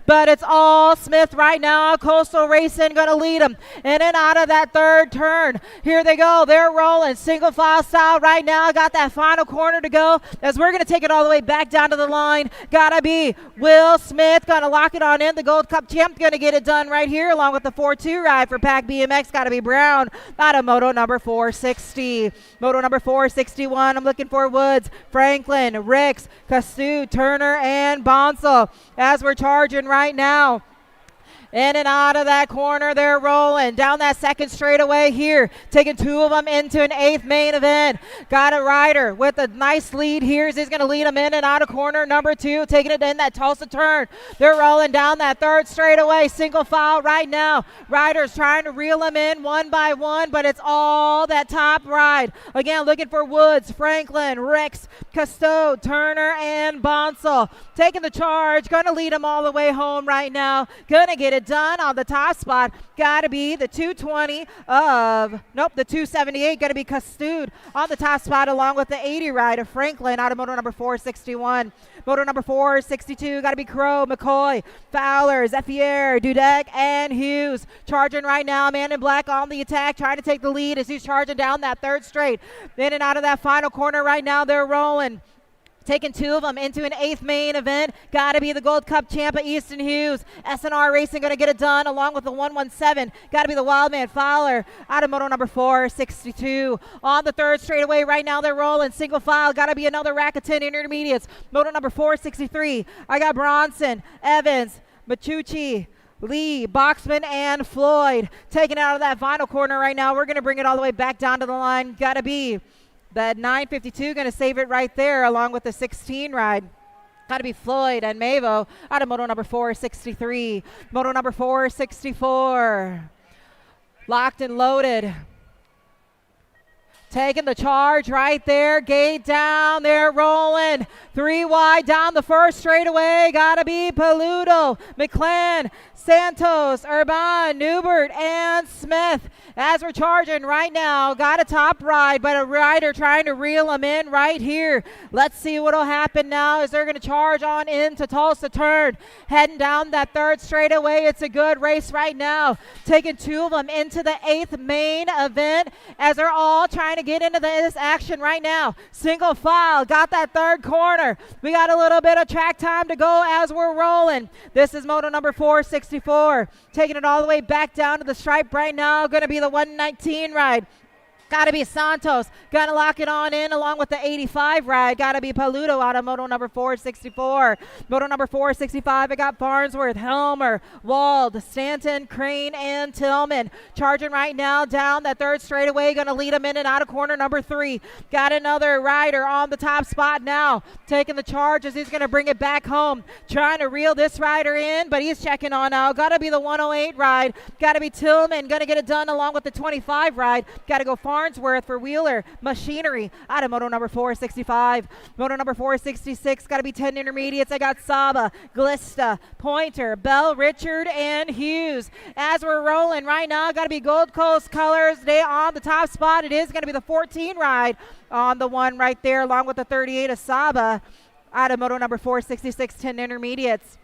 But it's all Smith right now. Coastal Racing going to lead them in and out of that 3rd turn. Here they go. They're rolling single file style right now. Got that final corner to go as we're going to take it all the way back down to the line. Got to be Will Smith going to lock it on in. The Gold Cup champ going to get it done right here along with the 4-2 ride for Pack BMX. Got to be Brown out of moto number 460. Moto number 461. I'm looking for Woods, Franklin, Ricks, Castu, Turner, and Bonsall as we're charging right now. In and out of that corner, they're rolling down that 2nd straightaway here, taking 2 of them into an 8th main event. Got a rider with a nice lead here. He's going to lead them in and out of corner number 2, taking it in that Tulsa turn. They're rolling down that 3rd straightaway, single file right now. Riders trying to reel them in one by one, but it's all that top ride. Again, looking for Woods, Franklin, Ricks, Casto, Turner, and Bonsall. Taking the charge, going to lead them all the way home right now. Going to get it done on the top spot. Got to be the 220 of, the 278. Going to be Castood on the top spot along with the 80 ride of Franklin out of moto number 461. Moto number 462. Got to be Crow, McCoy, Fowler, Zephier, Dudek, and Hughes. Charging right now. Man in black on the attack, trying to take the lead as he's charging down that 3rd straight. In and out of that final corner right now, they're rolling. Taking two of them into an 8th main event. Got to be the Gold Cup champ at Easton Hughes. SNR Racing going to get it done along with the 117. Got to be the Wildman Fowler out of moto number 462. On the 3rd straightaway right now, they're rolling. Single file. Got to be another rack of 10 intermediates. Moto number 463. I got Bronson, Evans, Machucci, Lee, Boxman, and Floyd. Taking out of that final corner right now. We're going to bring it all the way back down to the line. Got to be that 952 going to save it right there along with the 16 ride. Got to be Floyd and Mavo out of moto number 463. Moto number 464. Locked and loaded. Taking the charge right there. Gate down. They're rolling. 3 wide down the 1st straightaway. Got to be Paludo, McClan, Santos, Urban, Newbert, and Smith. As we're charging right now, got a top ride, but a rider trying to reel them in right here. Let's see what'll happen now as they're going to charge on into Tulsa turn. Heading down that 3rd straightaway. It's a good race right now. Taking 2 of them into the 8th main event as they're all trying to get into this action right now. Single file, got that 3rd corner. We got a little bit of track time to go as we're rolling. This is moto number 464. Taking it all the way back down to the stripe right now. Going to be the 119 ride. Got to be Santos. Got to lock it on in along with the 85 ride. Got to be Paludo out of moto number 464. Moto number 465, I got Farnsworth, Helmer, Wald, Stanton, Crane, and Tillman. Charging right now down that 3rd straightaway. Going to lead them in and out of corner number 3. Got another rider on the top spot now. Taking the charge as he's going to bring it back home. Trying to reel this rider in, but he's checking on now. Got to be the 108 ride. Got to be Tillman. Going to get it done along with the 25 ride. Got to go Farnsworth for Wheeler Machinery out of moto number 465. Moto number 466, got to be 10 intermediates. I got Saba, Glista, Pointer, Bell, Richard, and Hughes. As we're rolling right now, got to be Gold Coast Colors. They on the top spot. It is going to be the 14 ride on the one right there along with the 38 of Saba out of moto number 466, 10 intermediates.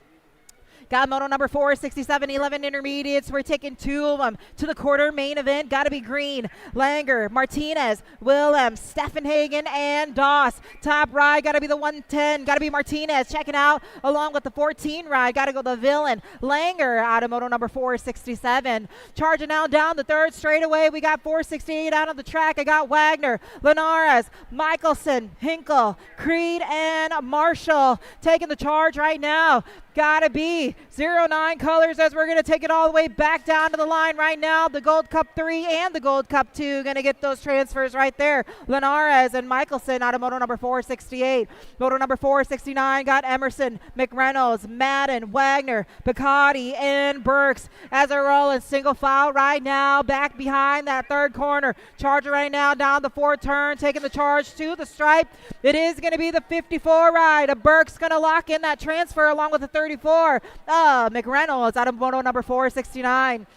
Got moto number 467, 11 intermediates. We're taking 2 of them to the quarter main event. Got to be Green, Langer, Martinez, Willem, Steffenhagen, and Doss. Top ride, got to be the 110. Got to be Martinez checking out along with the 14 ride. Got to go the Villain, Langer out of moto number 467. Charging now down the 3rd straightaway. We got 468 out on the track. I got Wagner, Linares, Michelson, Hinkle, Creed, and Marshall taking the charge right now. Gotta be 09 colors as we're gonna take it all the way back down to the line right now. The Gold Cup 3 and the Gold Cup 2 gonna get those transfers right there. Linares and Michelson out of moto number 468. Moto number 469 got Emerson, McReynolds, Madden, Wagner, Picotti, and Burks as they're rolling single file right now. Back behind that 3rd corner. Charger right now down the 4th turn, taking the charge to the stripe. It is gonna be the 54 ride. Burks gonna lock in that transfer along with the 34. McReynolds out of moto number 469.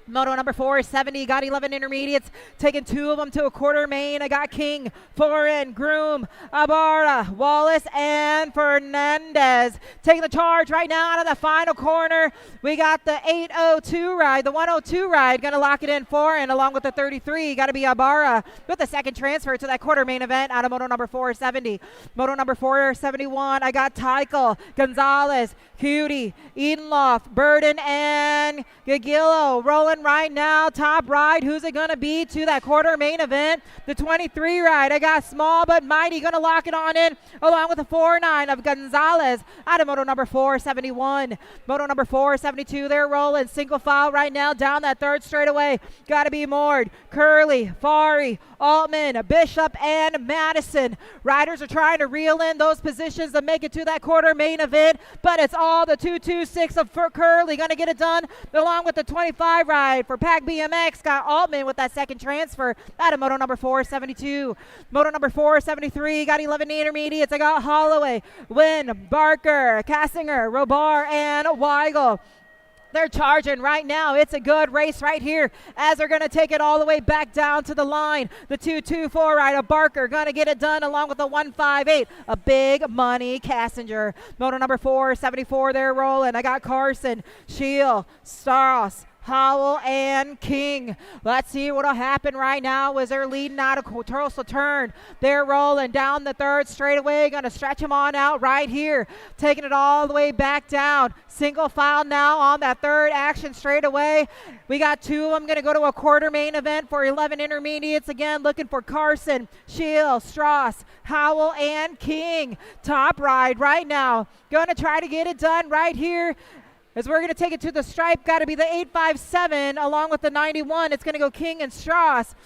Moto number 470, got 11 intermediates, taking 2 of them to a quarter main. I got King, Foreign, Groom, Ibarra, Wallace, and Fernandez. Taking the charge right now out of the final corner. We got the 802 ride, the 102 ride, going to lock it in Foreign along with the 33. Got to be Ibarra with the 2nd transfer to that quarter main event out of moto number 470. Moto number 471, I got Tykel, Gonzalez, Cutie, Edenloff, Burden, and Gagillo rolling right now. Top ride, who's it gonna be to that quarter main event? The 23 ride. I got Small but Mighty gonna lock it on in along with the 4-9 of Gonzalez out of moto number 471. Moto number 472, they're rolling single file right now down that 3rd straightaway. Gotta be Mord, Curley, Fari, Altman, Bishop, and Madison. Riders are trying to reel in those positions to make it to that quarter main event, but it's all the 226 of Curley gonna get it done along with the 25 ride for Pack BMX. Got Altman with that 2nd transfer out of moto number 472. Moto number 473 got 11 intermediates. I got Holloway, Wynn, Barker, Cassinger, Robar, and Weigel. They're charging right now. It's a good race right here as they're going to take it all the way back down to the line. The 224 ride of Barker going to get it done along with the 158. A big money Cassinger. Moto number 474, they're rolling. I got Carson, Shield, Staros, Howell and King. Let's see what'll happen right now as they're leading out of Tulsa turn. They're rolling down the third straightaway. Going to stretch them on out right here. Taking it all the way back down. Single file now on that third action straightaway. We got two of them going to go to a quarter main event for 11 intermediates. Again, looking for Carson, Shield, Strauss, Howell, and King. Top ride right now. Going to try to get it done right here. As we're going to take it to the stripe, got to be the 857 along with the 91. It's going to go King and Strauss.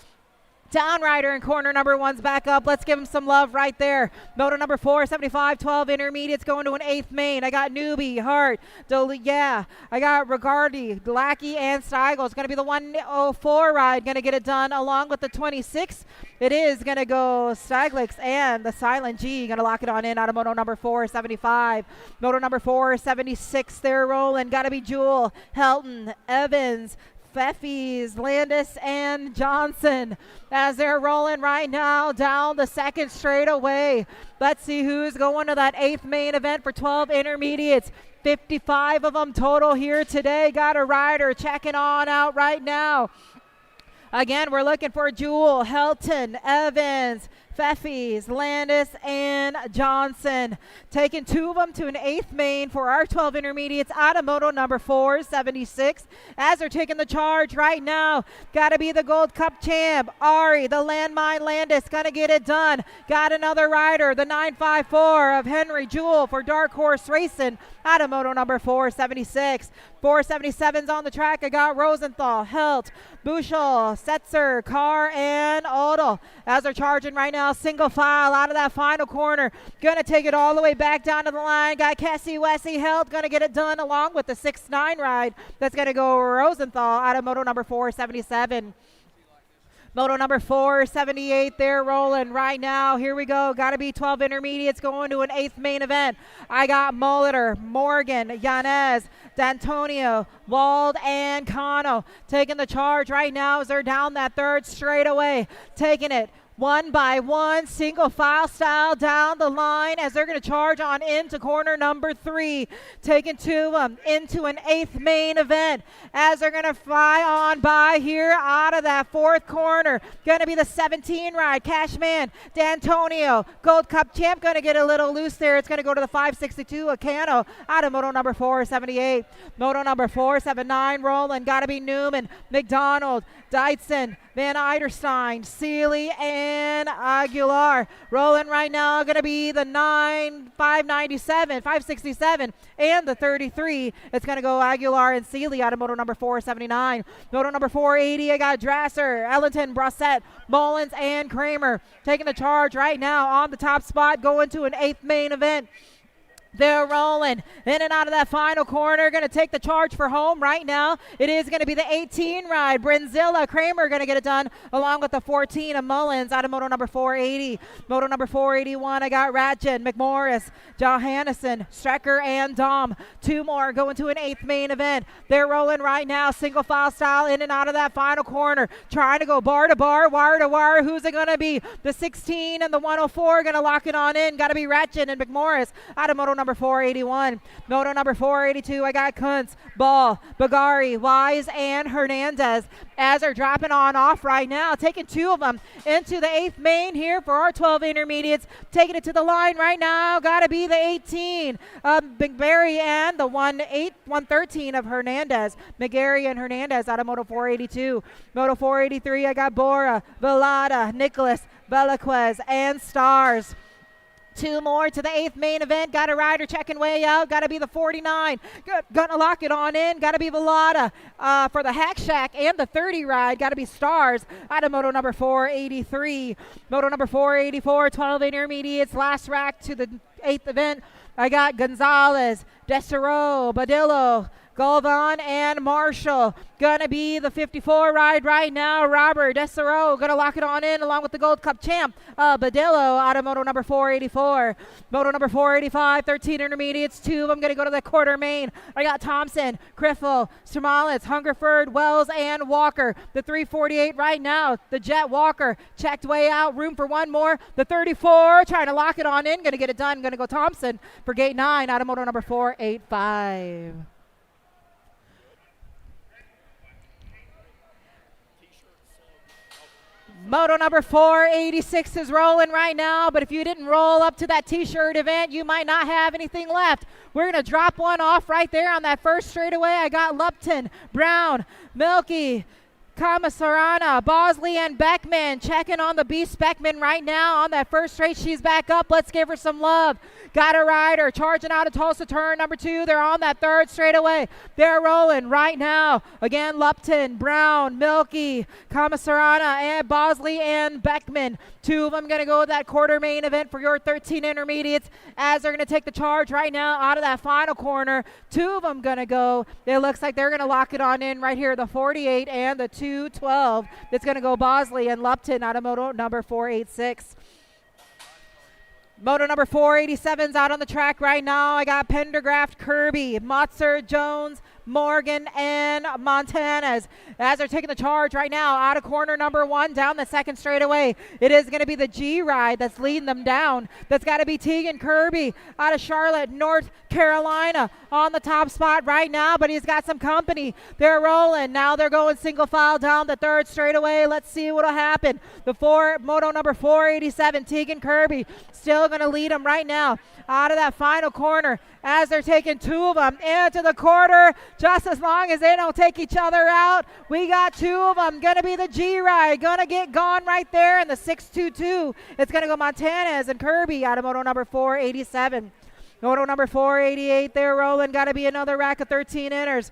Downrider in corner number one's back up. Let's give him some love right there. Moto number 4, 75-12 intermediates going to an 8th main. I got Newbie, Hart, I got Regardi, Lackey, and Steigel. It's going to be the 104 ride. Going to get it done along with the 26. It is going to go Steiglix and the Silent G. Going to lock it on in out of moto number 4, 75. Moto number 4, 76. They're rolling. Got to be Jewel, Helton, Evans, Feffes, Landis, and Johnson as they're rolling right now down the second straightaway. Let's see who's going to that 8th main event for 12 intermediates. 55 of them total here today. Got a rider checking on out right now. Again, we're looking for Jewel, Helton, Evans, Feffes, Landis, and Johnson. Taking two of them to an 8th main for our 12 intermediates out of moto number 4, 76. As they're taking the charge right now, got to be the Gold Cup champ, Ari, the landmine Landis, going to get it done. Got another rider, the 954 of Henry Jewell for Dark Horse Racing out of moto number 4, 76. 477's on the track. I got Rosenthal, Helt, Bushel, Setzer, Carr, and Odell. As they're charging right now, single file out of that final corner. Gonna take it all the way back down to the line. Got Cassie Wessie Helt. Gonna get it done along with the 6-9 ride. That's gonna go Rosenthal out of moto number 477. Moto number 478, they're rolling right now. Here we go. Got to be 12 intermediates going to an 8th main event. I got Molitor, Morgan, Yanez, D'Antonio, Wald, and Cano taking the charge right now as they're down that third straightaway. Taking it one by one, single file style down the line as they're going to charge on into corner number 3. Taking two of them into an 8th main event as they're going to fly on by here out of that 4th corner. Going to be the 17 ride, Cashman, D'Antonio, Gold Cup champ, going to get a little loose there. It's going to go to the 562, Acano, out of moto number 478. Moto number 479 rolling, got to be Newman, McDonald, Deitzen, Van Eiderstein, Seeley, and Aguilar. Rolling right now, going to be the 567, and the 33. It's going to go Aguilar and Seeley out of moto number 479. Moto number 480, I got Drasser, Ellington, Brossette, Mullins, and Kramer. Taking the charge right now on the top spot, going to an 8th main event. They're rolling in and out of that final corner. Going to take the charge for home right now. It is going to be the 18 ride. Brenzilla, Kramer going to get it done along with the 14 of Mullins out of moto number 480. Moto number 481, I got Ratchet, McMorris, Johannesson, Strecker, and Dom. Two more going to an 8th main event. They're rolling right now, single file style in and out of that final corner. Trying to go bar to bar, wire to wire. Who's it going to be? The 16 and the 104 going to lock it on in. Got to be Ratchet and McMorris out of moto number 481. Moto number 482, I got Kuntz, Ball, Bagari, Wise, and Hernandez as they're dropping on off right now. Taking two of them into the 8th main here for our 12 intermediates. Taking it to the line right now. Got to be the 18 of McBarry and the 113 of Hernandez. McGarry and Hernandez out of moto 482. Moto 483, I got Bora, Velada, Nicholas, Velasquez, and Stars. Two more to the 8th main event. Got a rider checking way out. Got to be the 49. Gonna lock it on in. Got to be Velada for the Hack Shack and the 30 ride. Got to be Stars out of moto number 483. Moto number 484, 12 intermediates. Last rack to the 8th event. I got Gonzalez, Desero, Badillo, Galvan, and Marshall. Gonna be the 54 ride right now. Robert Desero gonna lock it on in along with the Gold Cup champ, Badillo out of moto number 484. Moto number 485, 13 intermediates. Two of them gonna go to the quarter main. I got Thompson, Criffle, Stromalitz, Hungerford, Wells, and Walker. The 348 right now. The Jet Walker checked way out. Room for one more. The 34 trying to lock it on in. Gonna get it done. Gonna go Thompson for gate 9 out of moto number 485. Moto number 486 is rolling right now, but if you didn't roll up to that t-shirt event, you might not have anything left. We're going to drop one off right there on that first straightaway. I got Lupton, Brown, Milky, Kamasarana, Bosley, and Beckman checking on the Beast Beckman right now on that first straight. She's back up. Let's give her some love. Got a rider charging out of Tulsa turn number 2. They're on that third straightaway. They're rolling right now. Again, Lupton, Brown, Milky, Kamasarana, and Bosley and Beckman. 2 of them going to go with that quarter main event for your 13 intermediates as they're going to take the charge right now out of that final corner. 2 of them going to go. It looks like they're going to lock it on in right here, the 48 and the 212. It's going to go Bosley and Lupton out of moto number 486. Moto number 487's out on the track right now. I got Pendergraft, Kirby, Motzer, Jones, Morgan, and Montanez as they're taking the charge right now out of corner number 1 down the second straightaway. It is going to be the G ride that's leading them down. That's got to be Tegan Kirby out of Charlotte, North Carolina on the top spot right now, but he's got some company. They're rolling. Now they're going single file down the third straightaway. Let's see what'll happen. Moto number 487, Tegan Kirby, still going to lead them right now out of that final corner as they're taking 2 of them into the quarter. Just as long as they don't take each other out, we got 2 of them. Going to be the G-Ride. Going to get gone right there in the 622. It's going to go Montanez and Kirby out of moto number 487. Moto number 488, they're rolling. Got to be another rack of 13 inners.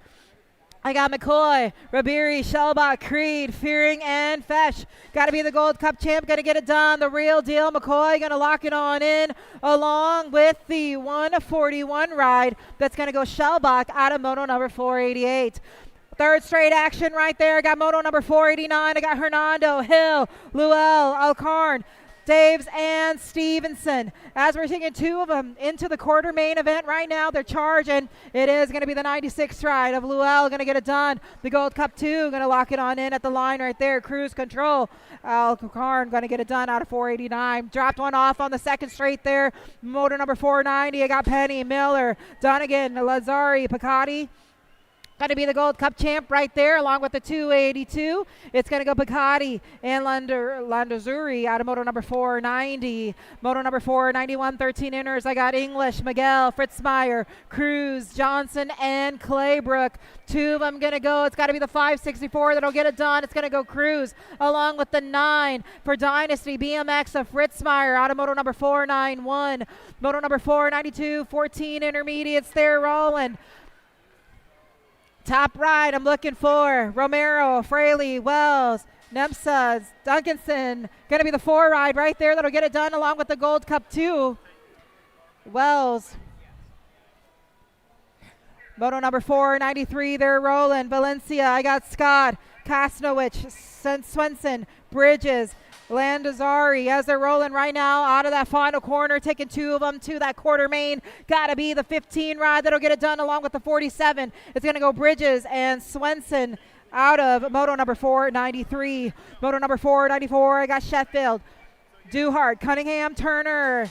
I got McCoy, Rabiri, Shellbach, Creed, Fearing, and Fesh. Got to be the Gold Cup champ. Going to get it done. The real deal. McCoy going to lock it on in along with the 141 ride. That's going to go Shellbach out of moto number 488. Third straight action right there. Got moto number 489. I got Hernando, Hill, Luell, Alcarn, Daves, and Stevenson. As we're taking 2 of them into the quarter main event right now, they're charging. It is going to be the 96 ride of Luell, going to get it done. The Gold Cup 2, going to lock it on in at the line right there. Cruise control. Alcarn going to get it done out of 489. Dropped one off on the second straight there. Motor number 490, I got Penny, Miller, Dunnigan, Lazari, Picotti. Going to be the Gold Cup champ right there along with the 282. It's going to go Picotti and Landazuri out of moto number 490. Moto number 491, 13 inners. I got English, Miguel, Fritzmeyer, Cruz, Johnson, and Claybrook. 2 of them going to go. It's got to be the 564 that'll get it done. It's going to go Cruz along with the 9 for Dynasty BMX of Fritzmeyer out of moto number 491. Moto number 492, 14 intermediates. They're rolling. Top right, I'm looking for Romero, Fraley, Wells, Nemsa, Duncanson. Going to be the 4 ride right there that'll get it done along with the Gold Cup 2. Wells. Moto number 493, they're rolling. Valencia, I got Scott, Kasnowicz, Swenson, Bridges, Landazari as they're rolling right now out of that final corner, taking 2 of them to that quarter main. Got to be the 15 ride that'll get it done along with the 47. It's going to go Bridges and Swenson out of moto number 493. Moto number 494, I got Sheffield, Duhart, Cunningham, Turner,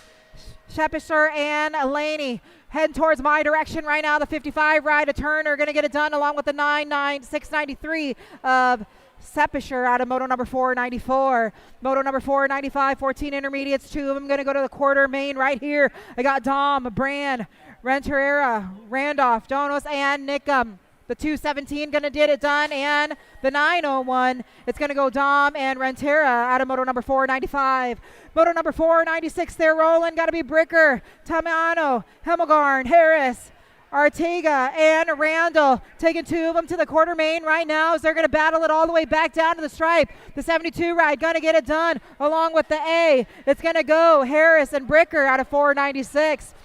Shepisher, and Laney. Heading towards my direction right now. The 55 ride of Turner going to get it done along with the 693 of Sepisher out of moto number 494. Moto number 495, 14 intermediates. 2 of them going to go to the quarter main right here. I got Dom, Brand, Renteria, Randolph, Donos, and Nickham. The 217 going to get it done, and the 901, it's going to go Dom and Rentera out of moto number 495. Moto number 496, they're rolling. Got to be Bricker, Tamiano, Hemmelgarn, Harris, Artega, and Randall. Taking 2 of them to the quarter main right now as they're going to battle it all the way back down to the stripe. The 72 ride going to get it done along with the A. It's going to go Harris and Bricker out of 496.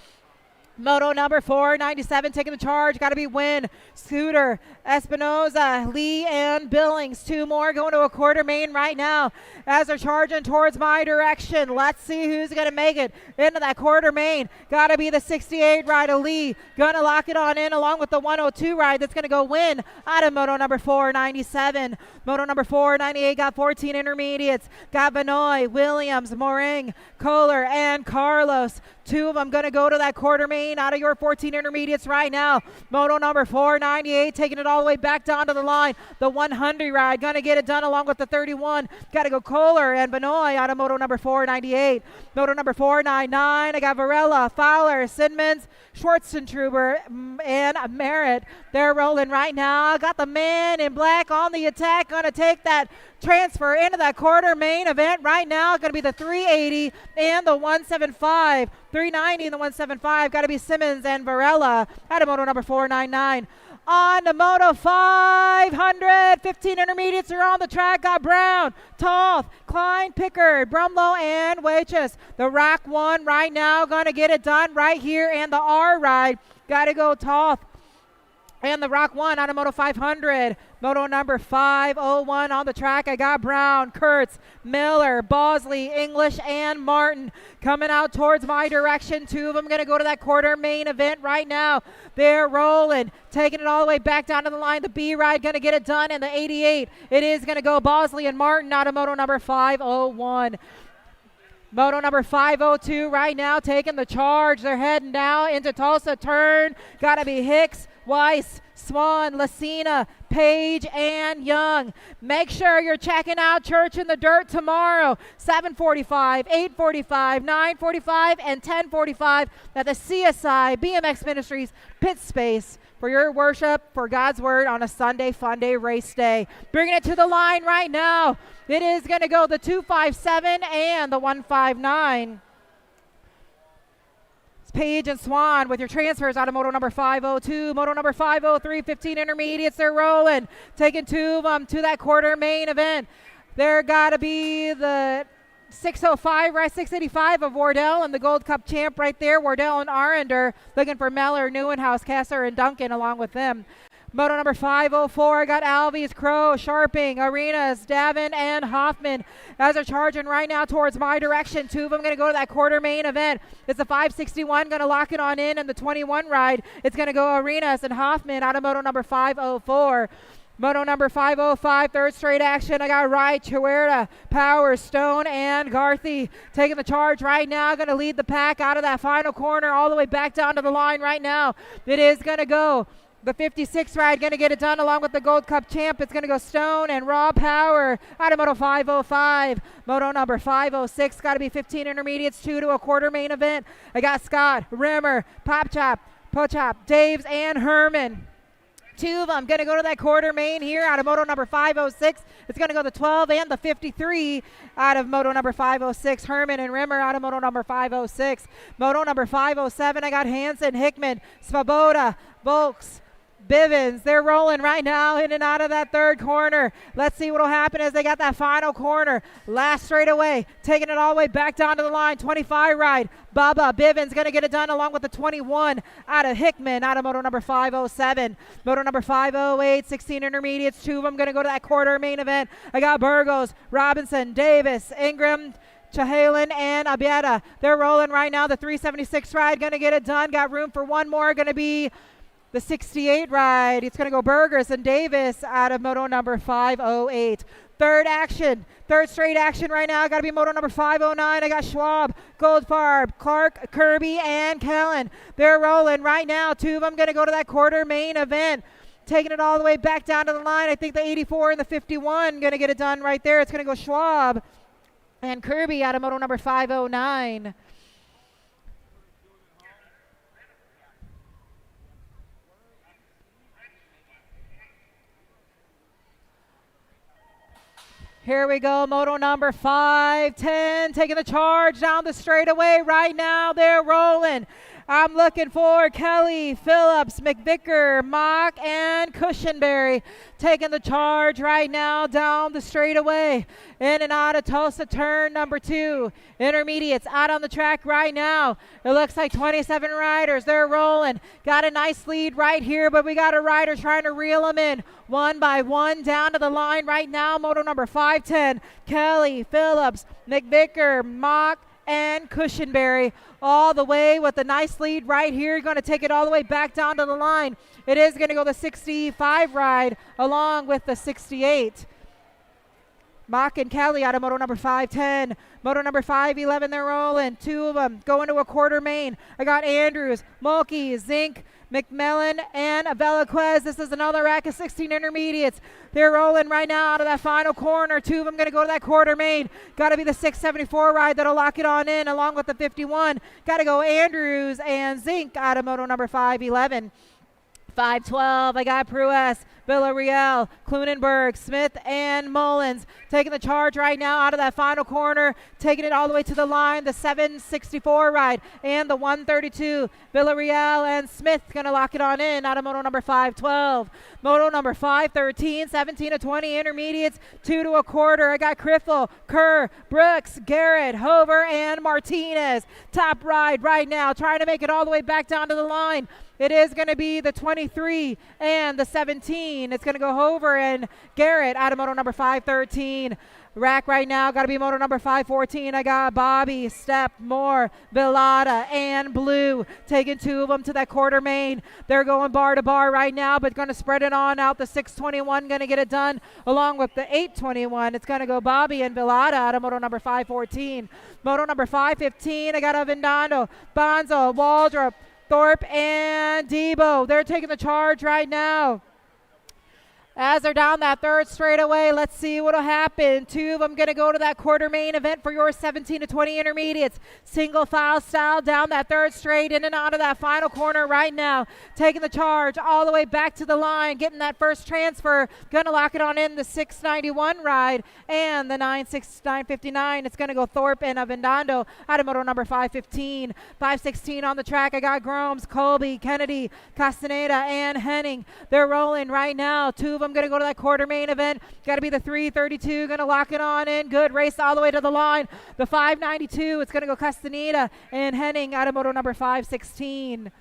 Moto number 497 taking the charge. Got to be Wynn, Scooter, Espinoza, Lee, and Billings. 2 more going to a quarter main right now as they're charging towards my direction. Let's see who's going to make it into that quarter main. Got to be the 68 ride of Lee. Going to lock it on in along with the 102 ride. That's going to go Win out of moto number 497. Moto number 498 got 14 intermediates. Got Benoit, Williams, Moring, Kohler, and Carlos. 2 of them going to go to that quarter main out of your 14 intermediates right now. Moto number 498 taking it all the way back down to the line. The 100 ride going to get it done along with the 31. Got to go Kohler and Benoit out of moto number 498. Moto number 499, I got Varela, Fowler, Sidmans, Schwartzentruber, and Merritt. They're rolling right now. Got the man in black on the attack, going to take that transfer into that quarter main event right now. Going to be the 380 and the 175. 390 and the 175. Got to be Simmons and Varela out of moto number 499. On the moto 500, 15 intermediates are on the track. Got Brown, Toth, Klein, Pickard, Brumlow, and Waitress. The Rock 1 right now going to get it done right here. And the R ride got to go Toth. And the Rock 1 on a moto 500. Moto number 501 on the track. I got Brown, Kurtz, Miller, Bosley, English, and Martin coming out towards my direction. 2 of them going to go to that quarter main event right now. They're rolling, taking it all the way back down to the line. The B ride going to get it done in the 88. It is going to go Bosley and Martin out of moto number 501. Moto number 502 right now taking the charge. They're heading now into Tulsa turn. Got to be Hicks, Weiss, Swan, Lucina, Page, and Young. Make sure you're checking out Church in the Dirt tomorrow, 7:45, 8:45, 9:45, and 10:45 at the CSI BMX Ministries pit space for your worship for God's Word on a Sunday Fun Day race day. Bringing it to the line right now. It is going to go the 257 and the 159. Page and Swan with your transfers out of moto number 502. Moto number 503, 15 intermediates. They're rolling, taking 2 of them to that quarter main event. There got to be the 605, right, 685 of Wardell and the Gold Cup champ right there. Wardell and Arender looking for Meller, Neuenhouse, Kessler, and Duncan along with them. Moto number 504, got Alves, Crow, Sharping, Arenas, Davin, and Hoffman as they're charging right now towards my direction. 2 of them going to go to that quarter main event. It's the 561 going to lock it on in, and the 21 ride, it's going to go Arenas and Hoffman out of moto number 504. Moto number 505, third straight action. I got Wright, Huerta, Powers, Stone, and Garthy taking the charge right now. Going to lead the pack out of that final corner all the way back down to the line right now. It is going to go the 56 ride, going to get it done along with the Gold Cup champ. It's going to go Stone and Rob Power out of moto 505. Moto number 506, got to be 15 intermediates, 2 to a quarter main event. I got Scott, Rimmer, Popchop, Pochop, Daves, and Herman. 2 of them going to go to that quarter main here out of moto number 506. It's going to go the 12 and the 53 out of moto number 506. Herman and Rimmer out of moto number 506. Moto number 507, I got Hansen, Hickman, Svoboda, Volks, Bivens. They're rolling right now in and out of that third corner. Let's see what will happen as they got that final corner. Last straightaway, taking it all the way back down to the line. 25 ride. Bubba Bivens going to get it done along with the 21 out of Hickman out of moto number 507. Moto number 508, 16 intermediates. 2 of them going to go to that quarter main event. I got Burgos, Robinson, Davis, Ingram, Chahalen, and Abieta. They're rolling right now. The 376 ride going to get it done. Got room for one more. Going to be the 68 ride. It's going to go Burgers and Davis out of moto number 508. Third straight action right now. Got to be moto number 509. I got Schwab, Goldfarb, Clark, Kirby, and Kellen. They're rolling right now. 2 of them going to go to that quarter main event. Taking it all the way back down to the line. I think the 84 and the 51 going to get it done right there. It's going to go Schwab and Kirby out of moto number 509. Here we go, moto number 510, taking the charge down the straightaway right now. They're rolling. I'm looking for Kelly, Phillips, McVicker, Mock, and Cushenberry taking the charge right now down the straightaway. In and out of Tulsa turn number 2. Intermediates out on the track right now. It looks like 27 riders. They're rolling. Got a nice lead right here, but we got a rider trying to reel them in one by one down to the line right now. Moto number 510, Kelly, Phillips, McVicker, Mock, and Cushenberry all the way with a nice lead right here. Going to take it all the way back down to the line. It is going to go the 65 ride along with the 68. Mock and Kelly out of moto number 510. Moto number 511, they're rolling. Two of them going to a quarter main. I got Andrews, Mulkey, Zink, McMillan, and Velasquez. This is another rack of 16 intermediates. They're rolling right now out of that final corner. Two of them going to go to that quarter main. Got to be the 674 ride that'll lock it on in along with the 51. Got to go Andrews and Zink out of moto number 511. 512, I got Pruess, Villarreal, Klunenberg, Smith, and Mullins taking the charge right now out of that final corner, taking it all the way to the line. The 764 ride and the 132. Villarreal and Smith going to lock it on in out of moto number 512. Moto number 513, 17 to 20 intermediates, 2 to a quarter. I got Criffle, Kerr, Brooks, Garrett, Hover, and Martinez. Top ride right now, trying to make it all the way back down to the line. It is going to be the 23 and the 17. It's going to go Hover and Garrett out of moto number 513. Rack right now, got to be moto number 514. I got Bobby, Step, Moore, Villada, and Blue taking two of them to that quarter main. They're going bar to bar right now, but going to spread it on out. The 621 going to get it done along with the 821. It's going to go Bobby and Villada out of moto number 514. Moto number 515, I got Avendando, Bonzo, Waldrop, Thorpe, and Debo. They're taking the charge right now. As they're down that third straightaway, let's see what'll happen. Two of them going to go to that quarter main event for your 17 to 20 intermediates. Single file style down that third straight, in and out of that final corner right now. Taking the charge all the way back to the line, getting that first transfer. Going to lock it on in the 691 ride and the 959. It's going to go Thorpe and Avendando out of moto number 515. 516 on the track. I got Gromes, Colby, Kennedy, Castaneda, and Henning. They're rolling right now. Two of them going to go to that quarter main event. Got to be the 332, going to lock it on in. Good race all the way to the line. The 592, it's going to go Castaneda and Henning out of moto number 516.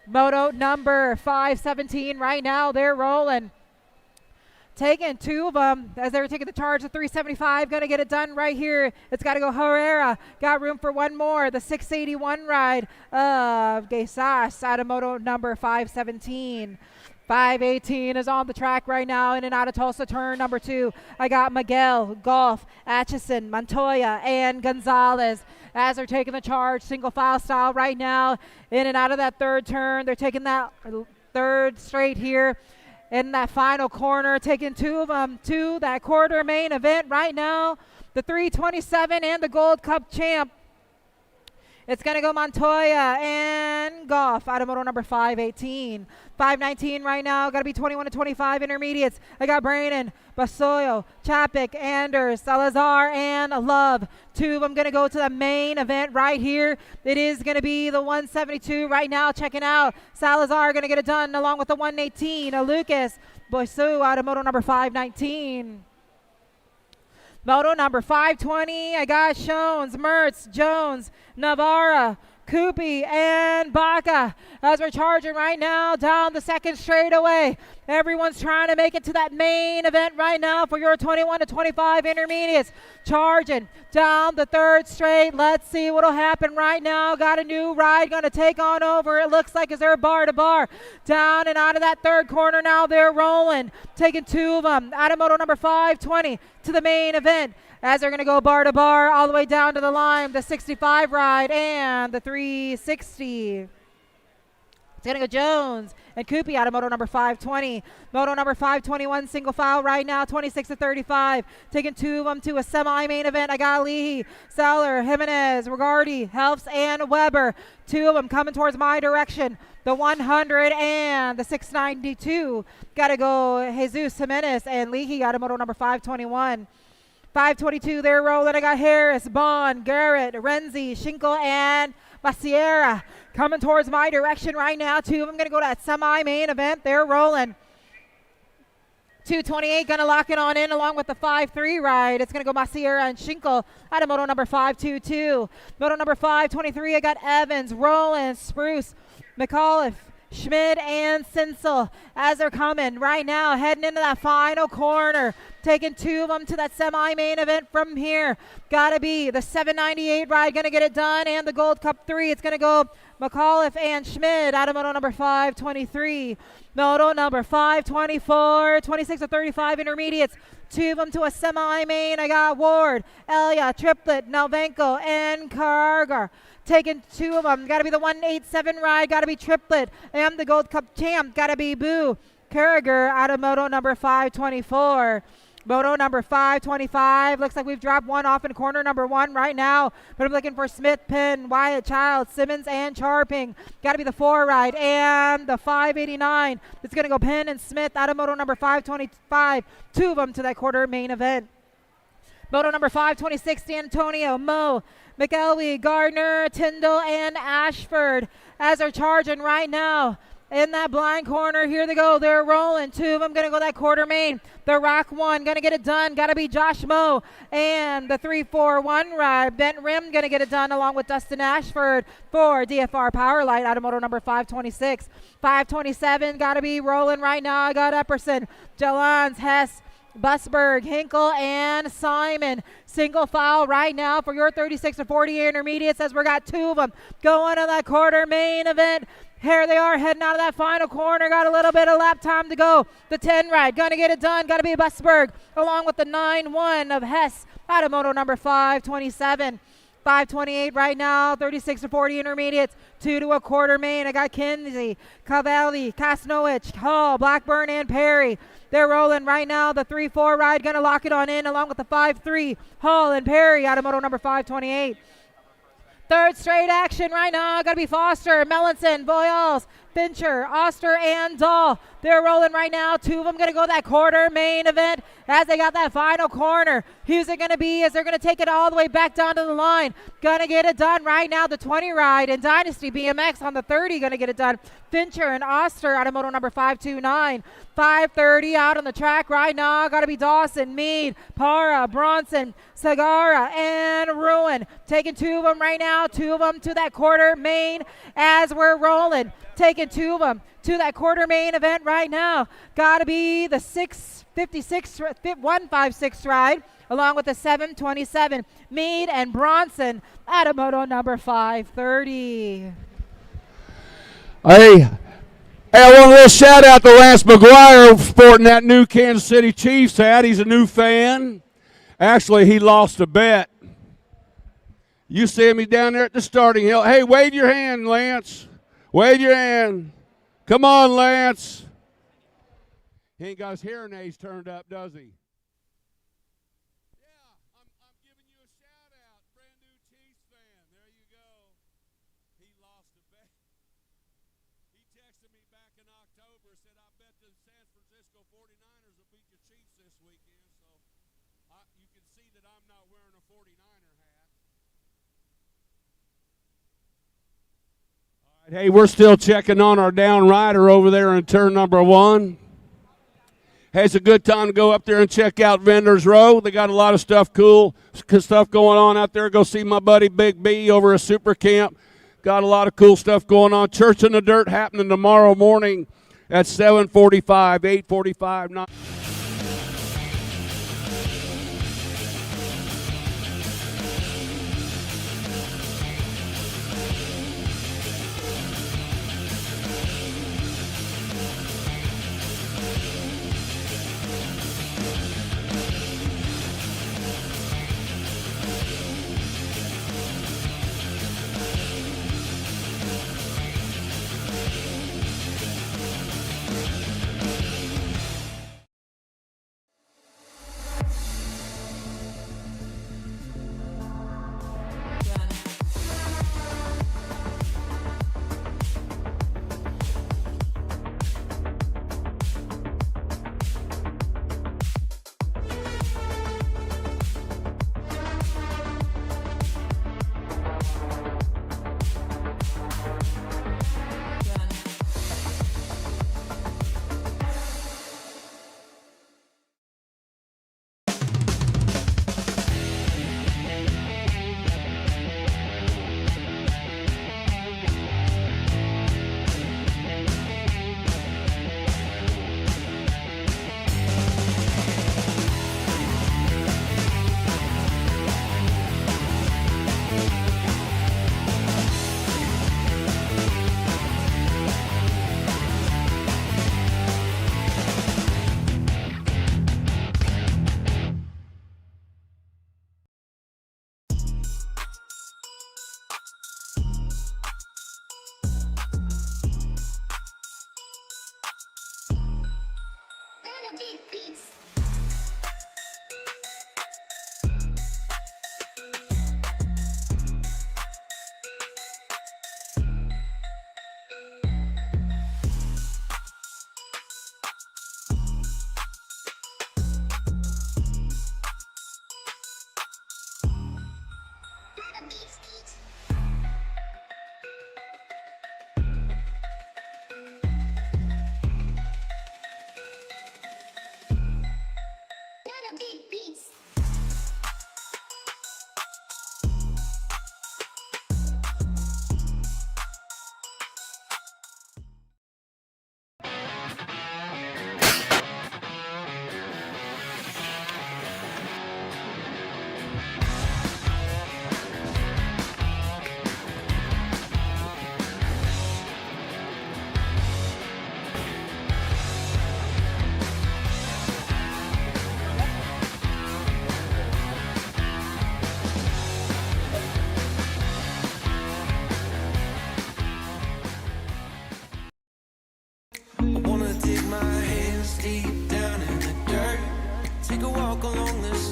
Moto number 517 right now, they're rolling. Taking two of them as they were taking the charge. The 375 going to get it done right here. It's got to go Herrera. Got room for one more. The 681 ride of Gesas out of moto number 517. 518 is on the track right now, in and out of Tulsa turn number 2. I got Miguel, Golf, Atchison, Montoya, and Gonzalez as they're taking the charge, single file style right now, in and out of that third turn. They're taking that third straight here in that final corner, taking two of them to that quarter main event right now. The 327 and the Gold Cup champ. It's going to go Montoya and Goff out of moto number 518. 519 right now. Got to be 21 to 25 intermediates. I got Brannon, Basoyo, Chapik, Anders, Salazar, and Love. Two of them going to go to the main event right here. It is going to be the 172 right now. Checking out. Salazar going to get it done along with the 118. Lucas Boisu out of moto number 519. Moto number 520, I got Shones, Mertz, Jones, Navarra, Koopy, and Baca as we're charging right now down the second straightaway. Everyone's trying to make it to that main event right now for your 21 to 25 intermediates. Charging down the third straight. Let's see what'll happen right now. Got a new ride going to take on over. It looks like is there bar to bar. Down and out of that third corner now. They're rolling. Taking two of them out of moto number 520 to the main event as they're going to go bar to bar all the way down to the line. The 65 ride and the 360. It's going to go Jones and Koopy out of moto number 520. Moto number 521, single file right now, 26 to 35. Taking two of them to a semi-main event. I got Leahy, Seller, Jimenez, Regardi, Helfs, and Weber. Two of them coming towards my direction. The 100 and the 692. Got to go Jesus Jimenez and Leahy out of moto number 521. 522, they're rolling. I got Harris, Bond, Garrett, Renzi, Schinkel, and Maciera coming towards my direction right now. Two of them going to go to that semi-main event. They're rolling. 228 going to lock it on in along with the 5-3 ride. It's going to go Maciera and Schinkel out of moto number 522. Moto number 523, I got Evans, Roland, Spruce, McAuliffe, Schmid, and Sinsel as they're coming right now, heading into that final corner. Taking two of them to that semi-main event from here. Got to be the 798 ride going to get it done, and the Gold Cup 3. It's going to go McAuliffe and Schmid out of moto number 523. Moto number 524, 26 to 35 intermediates. 2 of them to a semi-main. I got Ward, Elia, Triplet, Novenko, and Kargar. Taking 2 of them. Got to be the 187 ride. Got to be Triplet. And the Gold Cup champ. Got to be Boo Kargar out of moto number 524. Moto number 525. Looks like we've dropped one off in corner number 1 right now. But I'm looking for Smith, Penn, Wyatt, Child, Simmons, and Charping. Got to be the 4 ride. And the 589. It's going to go Penn and Smith out of moto number 525. 2 of them to that quarter main event. Moto number 526, D'Antonio, Mo, McElwee, Gardner, Tyndall, and Ashford as they're charging right now. In that blind corner, here they go. They're rolling. 2 of them going to go that quarter main. The Rock 1 going to get it done. Got to be Josh Moe. And the 341 ride. Bent Rim going to get it done along with Dustin Ashford for DFR Powerlight out of moto number 526. 527 got to be rolling right now. I got Epperson, Jalans, Hess, Busberg, Hinkle, and Simon. Single file right now for your 36 to 40 intermediates as we got 2 of them going to that quarter main event. Here they are heading out of that final corner. Got a little bit of lap time to go. The 10 ride, gonna get it done. Gotta be Busberg along with the 9-1 of Hess out of moto number 527. 528 right now, 36 to 40 intermediates, 2 to a quarter main. I got Kinsey, Cavalli, Kasnowich, Hall, Blackburn, and Perry. They're rolling right now. The 3-4 ride gonna lock it on in along with the 5-3, Hall and Perry out of moto number 528. Third straight action right now. Got to be Foster, Mellinson, Boyles, Fincher, Oster, and Dahl. They're rolling right now. 2 of them going to go that quarter main event as they got that final corner. Who's it going to be as they're going to take it all the way back down to the line. Going to get it done right now. The 20 ride and Dynasty BMX on the 30 going to get it done. Fincher and Oster out of moto number 529. 530 out on the track right now. Got to be Dawson, Mead, Para, Bronson, Sagara, and Ruin. Taking 2 of them right now. 2 of them to that quarter main as we're rolling. Taking 2 of them to that quarter main event right now. Got to be the 156 ride along with the 727. Mead and Bronson out of moto number 530. Hey, I want a little shout out to Lance McGuire sporting that new Kansas City Chiefs hat. He's a new fan. Actually, he lost a bet. You see him, he's down there at the starting hill. Hey, wave your hand, Lance. Wave your hand. Come on, Lance. He ain't got his hearing aids turned up, does he? Yeah, I'm giving you a shout out. Brand new Chiefs fan. There you go. He lost a bet. He texted me back in October, said, I bet the San Francisco 49ers will beat the Chiefs this weekend. So you can see that I'm not wearing a 49er hat. Hey, we're still checking on our down rider over there in turn number 1. Hey, it's a good time to go up there and check out Vendors Row. They got a lot of cool stuff going on out there. Go see my buddy Big B over at Super Camp. Got a lot of cool stuff going on. Church in the Dirt happening tomorrow morning at 7:45, 8:45, 9.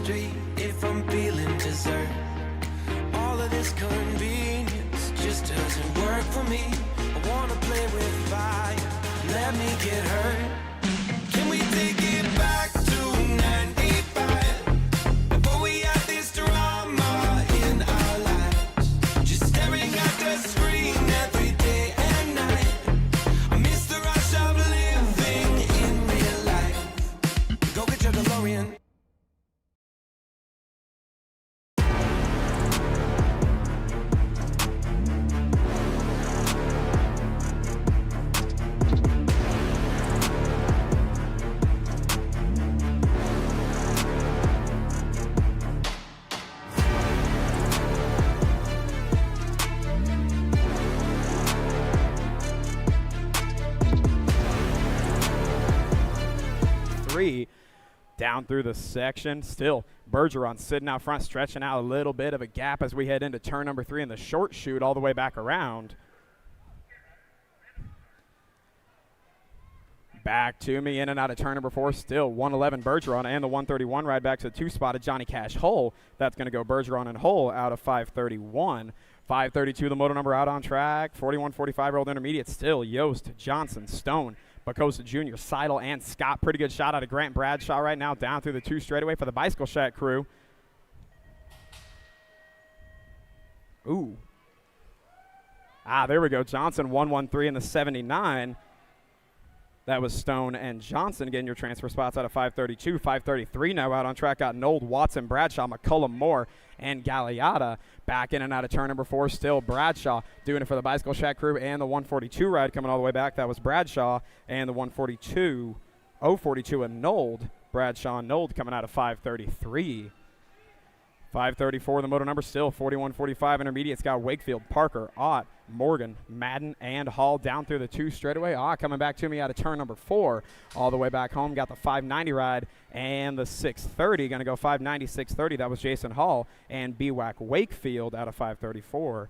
street if I'm feeling dessert. All of this convenience just doesn't work for me. I wanna play with fire, let me get hurt. Can we take it back to 95? Before we had this drama in our lives, just staring at the screen every day and night. I miss the rush of living in real life. Go get your DeLorean. Down through the section. Still, Bergeron sitting out front, stretching out a little bit of a gap as we head into turn number 3 in the short shoot all the way back around. Back to me, in and out of turn number 4. Still 111 Bergeron and the 131 ride back to the 2-spotted Johnny Cash Hull. That's going to go Bergeron and Hull out of 531. 532 the moto number out on track. 41-45-year-old intermediate. Still Yost, Johnson, Stone, Bacosa Jr., Seidel, and Scott. Pretty good shot out of Grant Bradshaw right now down through the 2 straightaway for the Bicycle Shack crew. Ooh. There we go. Johnson 113 in the 79. That was Stone and Johnson getting your transfer spots out of 532. 533 now out on track. Got Nold, Watson, Bradshaw, McCullum, Moore, and Galliata. Back in and out of turn number 4. Still Bradshaw doing it for the Bicycle Shack crew and the 142 ride coming all the way back. That was Bradshaw and the 142. 042 and Nold. Bradshaw and Nold coming out of 533. 534 the moto number. Still 41-45 intermediates. Got Wakefield, Parker, Ott, Morgan, Madden, and Hall down through the 2 straightaway. Coming back to me out of turn number 4 all the way back home. Got the 590 ride and the 630. Going to go 590, 630. That was Jason Hall and BWAC Wakefield out of 534.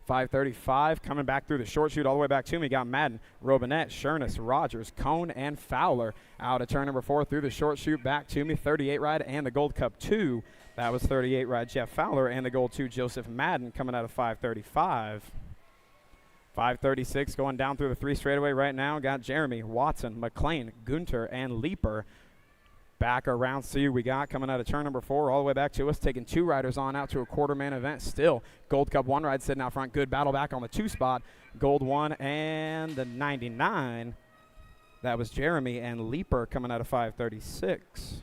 535 coming back through the short shoot all the way back to me. Got Madden, Robinette, Sherness, Rogers, Cone, and Fowler out of turn number 4 through the short shoot back to me. 38 ride and the Gold Cup 2. That was 38 ride Jeff Fowler and the Gold 2 Joseph Madden coming out of 535. 536 going down through the 3 straightaway right now. Got Jeremy, Watson, McLean, Gunter, and Leaper. Back around C we got coming out of turn number 4 all the way back to us, taking 2 riders on out to a quarter-man event. Still Gold Cup 1 ride sitting out front. Good battle back on the 2 spot. Gold 1 and the 99. That was Jeremy and Leaper coming out of 536.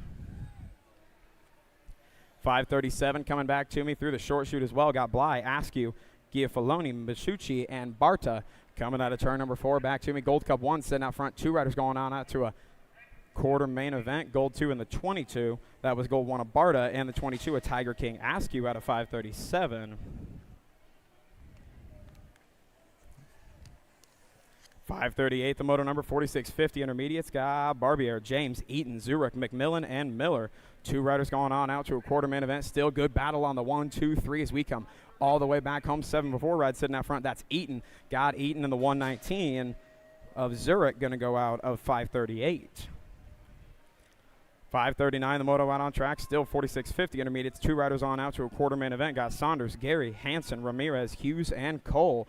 537 coming back to me through the short shoot as well. Got Bly, Askew, Giafaloni, Masucci, and Barta coming out of turn number 4 back to me. Gold Cup 1 sitting out front. 2 riders going on out to a quarter main event. Gold 2 in the 22. That was Gold 1 of Barta and the 22 of Tiger King Askew out of 537. 538 the moto number. 4650 intermediates. Got Barbier, James, Eaton, Zurich, McMillan, and Miller. 2 riders going on out to a quarter main event. Still good battle on the 1, 2, 3 as we come all the way back home. 7 before ride sitting out front. That's Eaton. Got Eaton in the 119 of Zurich going to go out of 538. 539 the moto out on track. Still 4650 intermediates. 2 riders on out to a quarter main event. Got Saunders, Gary, Hansen, Ramirez, Hughes, and Cole.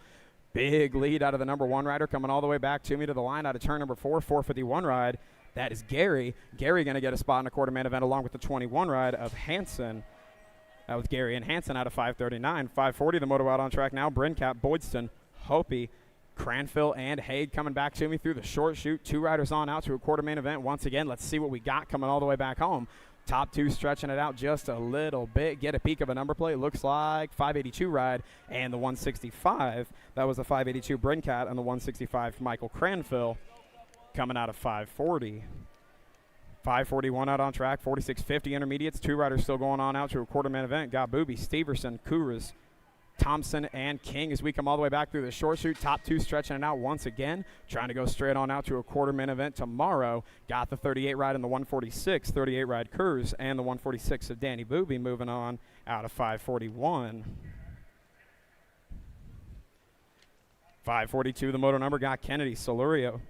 Big lead out of the number 1 rider coming all the way back to me to the line out of turn number 4, 451 ride. That is Gary. Gary going to get a spot in a quarter-man event along with the 21 ride of Hansen. That was Gary and Hansen out of 539. 540 the moto out on track now. Brincap, Boydston, Hopi, Cranfill, and Haig coming back to me through the short shoot. 2 riders on out to a quarter-main event. Once again, let's see what we got coming all the way back home. Top 2 stretching it out just a little bit. Get a peek of a number plate. Looks like 582 ride and the 165. That was the 582 Brincat and the 165 Michael Cranfill coming out of 540. 541 out on track. 4650 intermediates. 2 riders still going on out to a quarter-man event. Got Booby, Steverson, Kuras, Thompson, and King as we come all the way back through the short shoot. Top 2 stretching it out once again. Trying to go straight on out to a quarter-man event tomorrow. Got the 38 ride and the 146. 38 ride Kurz and the 146 of Danny Booby moving on out of 541. 542 the moto number. Got Kennedy, Solurio,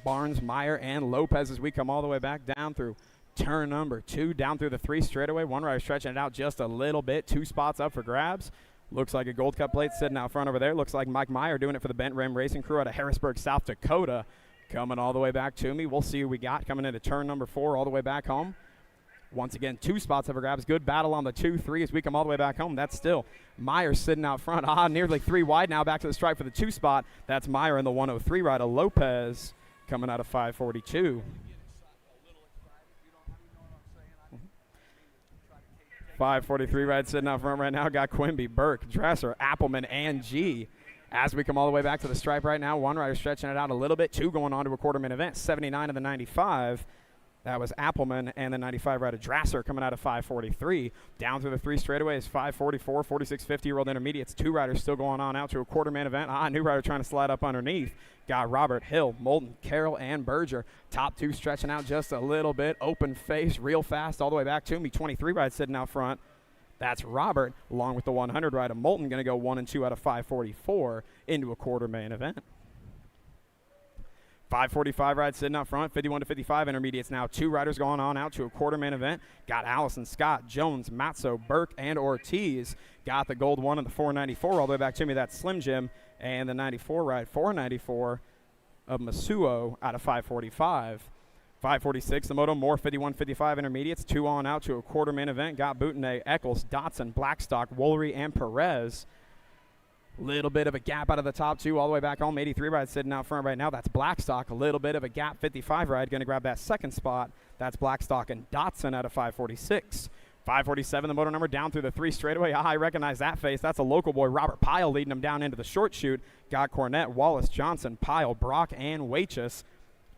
Barnes, Meyer, and Lopez as we come all the way back down through turn number 2, down through the 3 straightaway. One rider stretching it out just a little bit. 2 spots up for grabs. Looks like a Gold Cup plate sitting out front over there. Looks like Mike Meyer doing it for the Bent Rim Racing Crew out of Harrisburg, South Dakota. Coming all the way back to me. We'll see who we got coming into turn number 4 all the way back home. Once again, 2 spots up for grabs. Good battle on the 2-3 as we come all the way back home. That's still Meyer sitting out front. Nearly 3 wide now. Back to the stripe for the 2 spot. That's Meyer in the 103 rider. Lopez coming out of 542. 543 ride sitting out front right now. Got Quimby, Burke, Dresser, Appleman, and G. As we come all the way back to the stripe right now, 1 rider stretching it out a little bit. 2 going on to a quarter-minute event. 79 of the 95. That was Appleman, and the 95 rider Drasser coming out of 543. Down through the 3 straightaways, 544, 4650-year-old intermediates. 2 riders still going on out to a quarter-man event. New rider trying to slide up underneath. Got Robert, Hill, Moulton, Carroll, and Berger. Top 2 stretching out just a little bit. Open face, real fast all the way back to me. 23 ride sitting out front. That's Robert, along with the 100 rider Moulton, going to go 1 and 2 out of 544 into a quarter-main event. 545 ride sitting up front, 51 to 55 intermediates now. 2 riders going on out to a quarter-main event. Got Allison, Scott, Jones, Matzo, Burke, and Ortiz. Got the gold 1 and the 494 all the way back to me. That's Slim Jim. And the 94 ride, 494 of Masuo out of 545. 546, the Moto Moore, 51-55 intermediates. 2 on out to a quarter-main event. Got Boutonnet, Eccles, Dotson, Blackstock, Woolery, and Perez. Little bit of a gap out of the top 2 all the way back home. 83 ride sitting out front right now. That's Blackstock. A little bit of a gap. 55 ride going to grab that second spot. That's Blackstock and Dotson out of 546. 547, the motor number down through the 3 straightaway. I recognize that face. That's a local boy, Robert Pyle, leading him down into the short chute. Got Cornett, Wallace, Johnson, Pyle, Brock, and Waichus.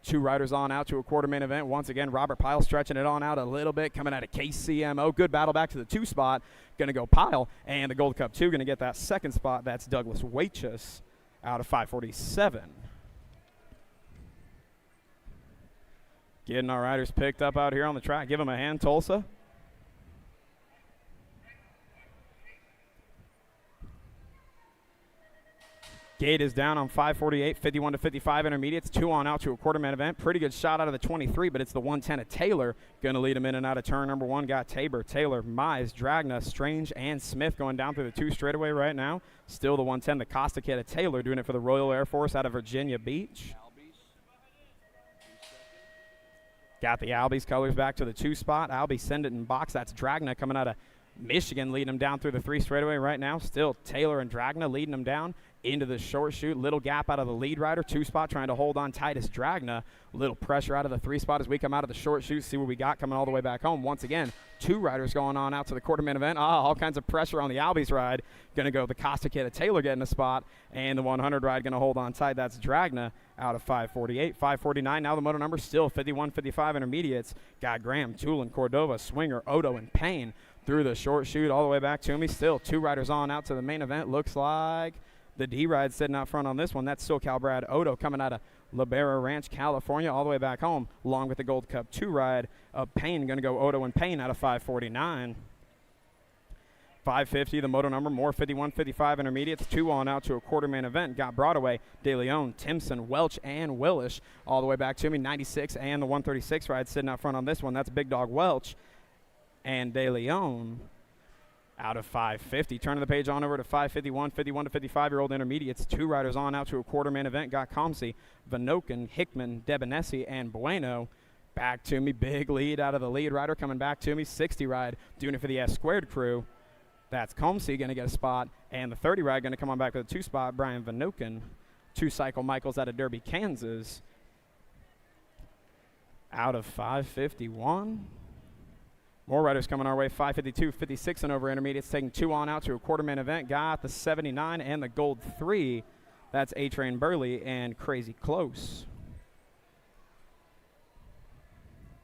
2 riders on out to a quarter-main event. Once again, Robert Pyle stretching it on out a little bit, coming out of KCMO. Good battle back to the 2 spot. Going to go Pyle, and the Gold Cup 2 going to get that second spot. That's Douglas Waichus out of 547. Getting our riders picked up out here on the track. Give them a hand, Tulsa. Gate is down on 548, 51 to 55 intermediates. 2 on out to a quarter-man event. Pretty good shot out of the 23, but it's the 110 of Taylor. Going to lead him in and out of turn number 1. Got Tabor, Taylor, Mize, Dragna, Strange, and Smith going down through the 2 straightaway right now. Still the 110, the Costa Kid of Taylor, doing it for the Royal Air Force out of Virginia Beach. Got the Albies colors back to the 2 spot. Albie send it in box. That's Dragna coming out of Michigan, leading him down through the 3 straightaway right now. Still Taylor and Dragna leading him down into the short chute. Little gap out of the lead rider. 2 spot trying to hold on tight as Dragna. Little pressure out of the 3 spot as we come out of the short chute. See what we got coming all the way back home. Once again, 2 riders going on out to the quarter-man event. All kinds of pressure on the Albies ride. Going to go the Costa Kid of Taylor getting a spot. And the 100 ride going to hold on tight. That's Dragna out of 548. 549, now the motor number still 51-55 intermediates. Got Graham, Tulin, Cordova, Swinger, Odo, and Payne through the short chute all the way back to me. Still 2 riders on out to the main event. Looks like the D ride sitting out front on this one. That's SoCal Brad Odo coming out of Libera Ranch, California, all the way back home, along with the Gold Cup 2 ride of Payne. Going to go Odo and Payne out of 549. 550, the moto number, more 51-55 intermediates. 2 on out to a quarter-man event. Got Broadway, De Leon, Timpson, Welch, and Willish all the way back to me. 96 and the 136 ride sitting out front on this one. That's Big Dog Welch and De Leon out of 550. Turning the page on over to 551, 51 to 55-year-old intermediates. 2 riders on out to a quarter-man event. Got Comsey, Vanoken, Hickman, Debonesi, and Bueno. Back to me, big lead out of the lead rider coming back to me. 60 ride, doing it for the S-squared crew. That's Comsey going to get a spot. And the 30 ride going to come on back to the 2 spot, Brian Vanoken. 2 Cycle Michaels out of Derby, Kansas. Out of 551. More riders coming our way, 552, 56 and over intermediates, taking 2 on out to a quarter-man event. Got the 79 and the gold 3. That's A-Train Burley and Crazy Close.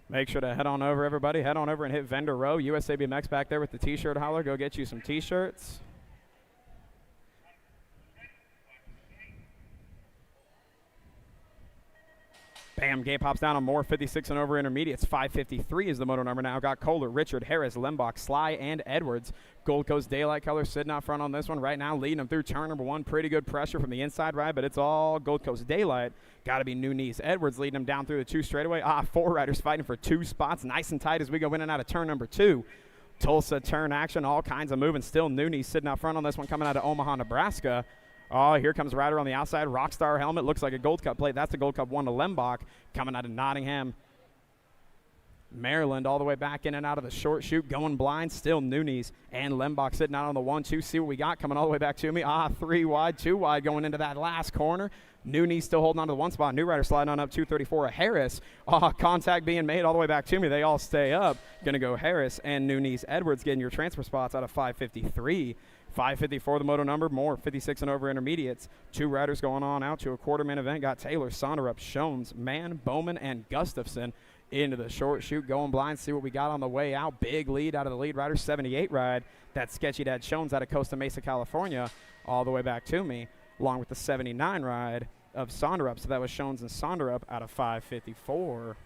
Make sure to head on over, everybody. Head on over and hit Vendor Row. USA BMX back there with the T-shirt holler. Go get you some T-shirts. Bam, Gay pops down on more 56 and over intermediates. 553 is the moto number now. Got Kohler, Richard, Harris, Lembach, Sly, and Edwards. Gold Coast Daylight Color sitting out front on this one right now, leading them through turn number 1. Pretty good pressure from the inside ride, but it's all Gold Coast Daylight. Got to be New Knees. Edwards leading them down through the 2 straightaway. 4 riders fighting for 2 spots. Nice and tight as we go in and out of turn number 2. Tulsa turn action, all kinds of moving. Still New Knees sitting out front on this one coming out of Omaha, Nebraska. Oh, here comes a rider on the outside. Rockstar helmet. Looks like a Gold Cup plate. That's the Gold Cup 1 to Lembach. Coming out of Nottingham, Maryland, all the way back in and out of the short chute. Going blind. Still Nunes and Lembach sitting out on the 1-2. See what we got coming all the way back to me. 3 wide, 2 wide going into that last corner. Nunes still holding on to the 1 spot. New rider sliding on up 234. Harris. Contact being made all the way back to me. They all stay up. Going to go Harris and Nunes. Edwards getting your transfer spots out of 553. 554 the moto number, more 56 and over intermediates. 2 riders going on out to a quarter-man event. Got Taylor, Sonderup, Shones, Mann, Bowman, and Gustafson into the short chute. Going blind, see what we got on the way out. Big lead out of the lead rider, 78 ride. That sketchy dad Shones out of Costa Mesa, California, all the way back to me, along with the 79 ride of Sonderup. So that was Shones and Sonderup out of 554.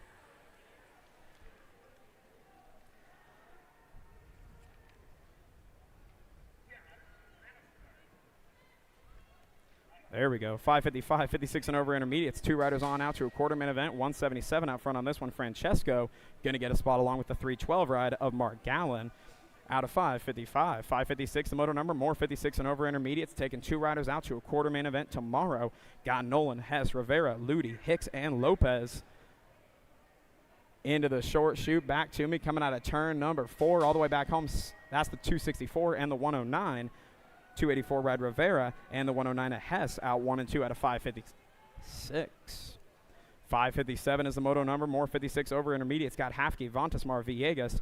There we go. 555, 56 and over intermediates. 2 riders on out to a quarter-man event. 177 out front on this one. Francesco going to get a spot along with the 312 ride of Mark Gallen out of 555. 556 the moto number. More 56 and over intermediates. Taking 2 riders out to a quarter-man event tomorrow. Got Nolan, Hess, Rivera, Ludi, Hicks, and Lopez into the short chute. Back to me. Coming out of turn number 4 all the way back home. That's the 264 and the 109. 284 ride Rivera and the 109 at Hess out 1 and 2 out of 556. 557 is the moto number. More 56 over intermediates. Got Hafke, Vontasmar, Villegas,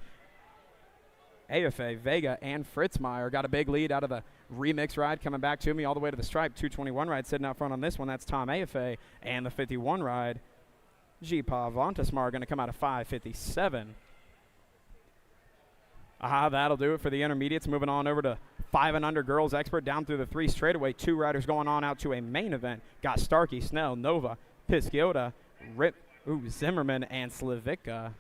AFA, Vega, and Fritzmeyer. Got a big lead out of the remix ride coming back to me all the way to the stripe. 221 ride sitting out front on this one. That's Tom AFA. And the 51 ride, G-Pa Vontasmar, going to come out of 557. That'll do it for the intermediates. Moving on over to 5 and under girls expert down through the 3 straightaway. 2 riders going on out to a main event. Got Starkey, Snell, Nova, Pisciota, Zimmerman, and Slavica.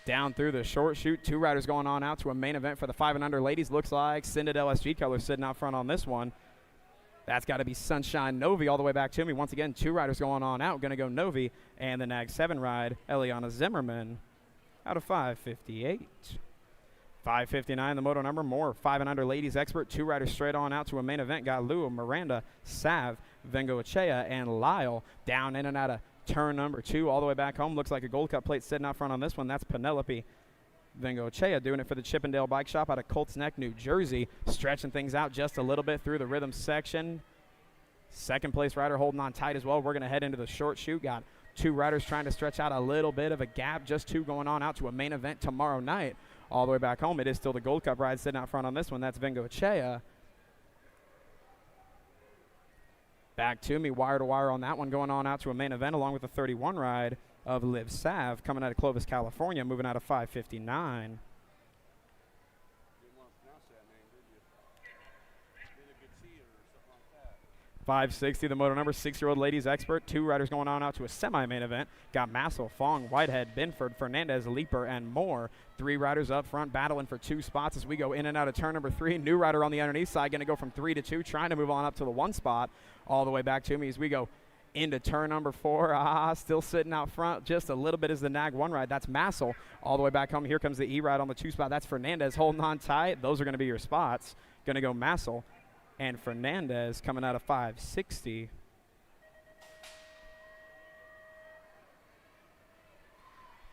Down through the short chute. 2 riders going on out to a main event for the 5 and under ladies. Looks like Cindel SG Color sitting out front on this one. That's got to be Sunshine Novi all the way back to me. Once again, 2 riders going on out. Going to go Novi and the Nag 7 ride, Eliana Zimmerman out of 558. 559 the moto number. More 5 and under ladies expert. 2 riders straight on out to a main event. Got Lua, Miranda, Sav, Vengoechea, and Lyle down in and out of turn number 2 all the way back home. Looks like a Gold Cup plate sitting out front on this one. That's Penelope Vengoechea doing it for the Chippendale Bike Shop out of Colts Neck, New Jersey. Stretching things out just a little bit through the rhythm section. Second place rider holding on tight as well. We're going to head into the short chute. Got 2 riders trying to stretch out a little bit of a gap. Just 2 going on out to a main event tomorrow night. All the way back home, it is still the Gold Cup ride sitting out front on this one. That's Vengoechea. Back to me, wire to wire on that one, going on out to a main event along with the 31 ride of Liv Sav coming out of Clovis, California, moving out of 559. 560 the moto number. 6-year-old ladies expert. 2 riders going on out to a semi-main event. Got Massel, Fong, Whitehead, Binford, Fernandez, Leaper, and more. 3 riders up front battling for 2 spots as we go in and out of turn number 3. New rider on the underneath side going to go from 3 to 2, trying to move on up to the 1 spot all the way back to me as we go into turn number 4. Still sitting out front just a little bit as the Nag 1 ride. That's Massel all the way back home. Here comes the E ride on the 2 spot. That's Fernandez holding on tight. Those are going to be your spots. Going to go Massel and Fernandez coming out of 560.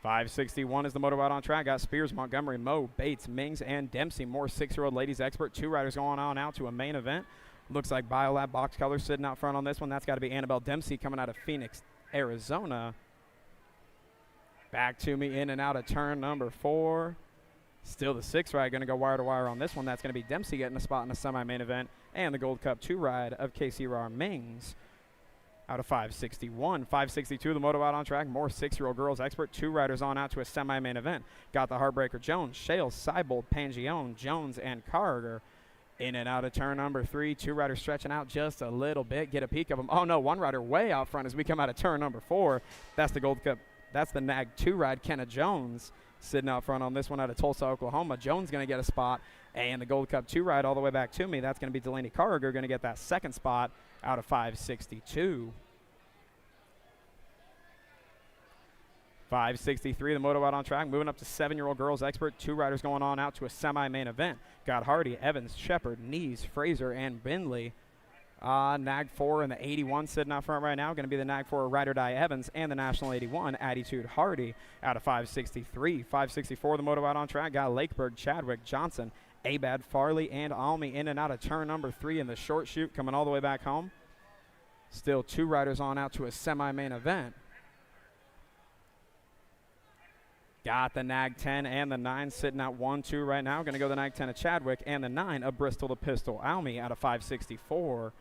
.561 is the moto out on track. Got Spears, Montgomery, Moe, Bates, Mings, and Dempsey. More 6-year-old ladies expert. 2 riders going on out to a main event. Looks like Biolab box color sitting out front on this one. That's got to be Annabelle Dempsey coming out of Phoenix, Arizona. Back to me in and out of turn number 4. Still the 6 ride going to go wire to wire on this one. That's going to be Dempsey getting a spot in the semi-main event. And the Gold Cup 2 ride of Casey Rar Mings out of 561. 562 the moto out on track. More 6-year-old girls expert. 2 riders on out to a semi-main event. Got the Heartbreaker Jones, Shales, Seibold, Pangione, Jones, and Carger In and out of turn number 3. 2 riders stretching out just a little bit. Get a peek of them. Oh, no, 1 rider way out front as we come out of turn number 4. That's the Gold Cup. That's the Nag 2 ride. Kenna Jones sitting out front on this one out of Tulsa, Oklahoma. Jones going to get a spot. And the Gold Cup 2 ride all the way back to me. That's going to be Delaney Carriger going to get that second spot out of 562. 563, the moto out on track. Moving up to 7-year-old girls expert. 2 riders going on out to a semi-main event. Got Hardy, Evans, Shepard, Nees, Fraser, and Bindley. Nag 4 and the 81 sitting out front right now. Going to be the Nag 4 Ride or Die Evans and the National 81 Attitude Hardy out of 563. 564, the moto out on track. Got Lakeberg, Chadwick, Johnson, Abad, Farley, and Almy in and out of turn number 3 in the short shoot coming all the way back home. Still 2 riders on out to a semi-main event. Got the Nag 10 and the 9 sitting at 1-2 right now. Going to go the Nag 10 of Chadwick and the 9 of Bristol to Pistol Almy out of 564.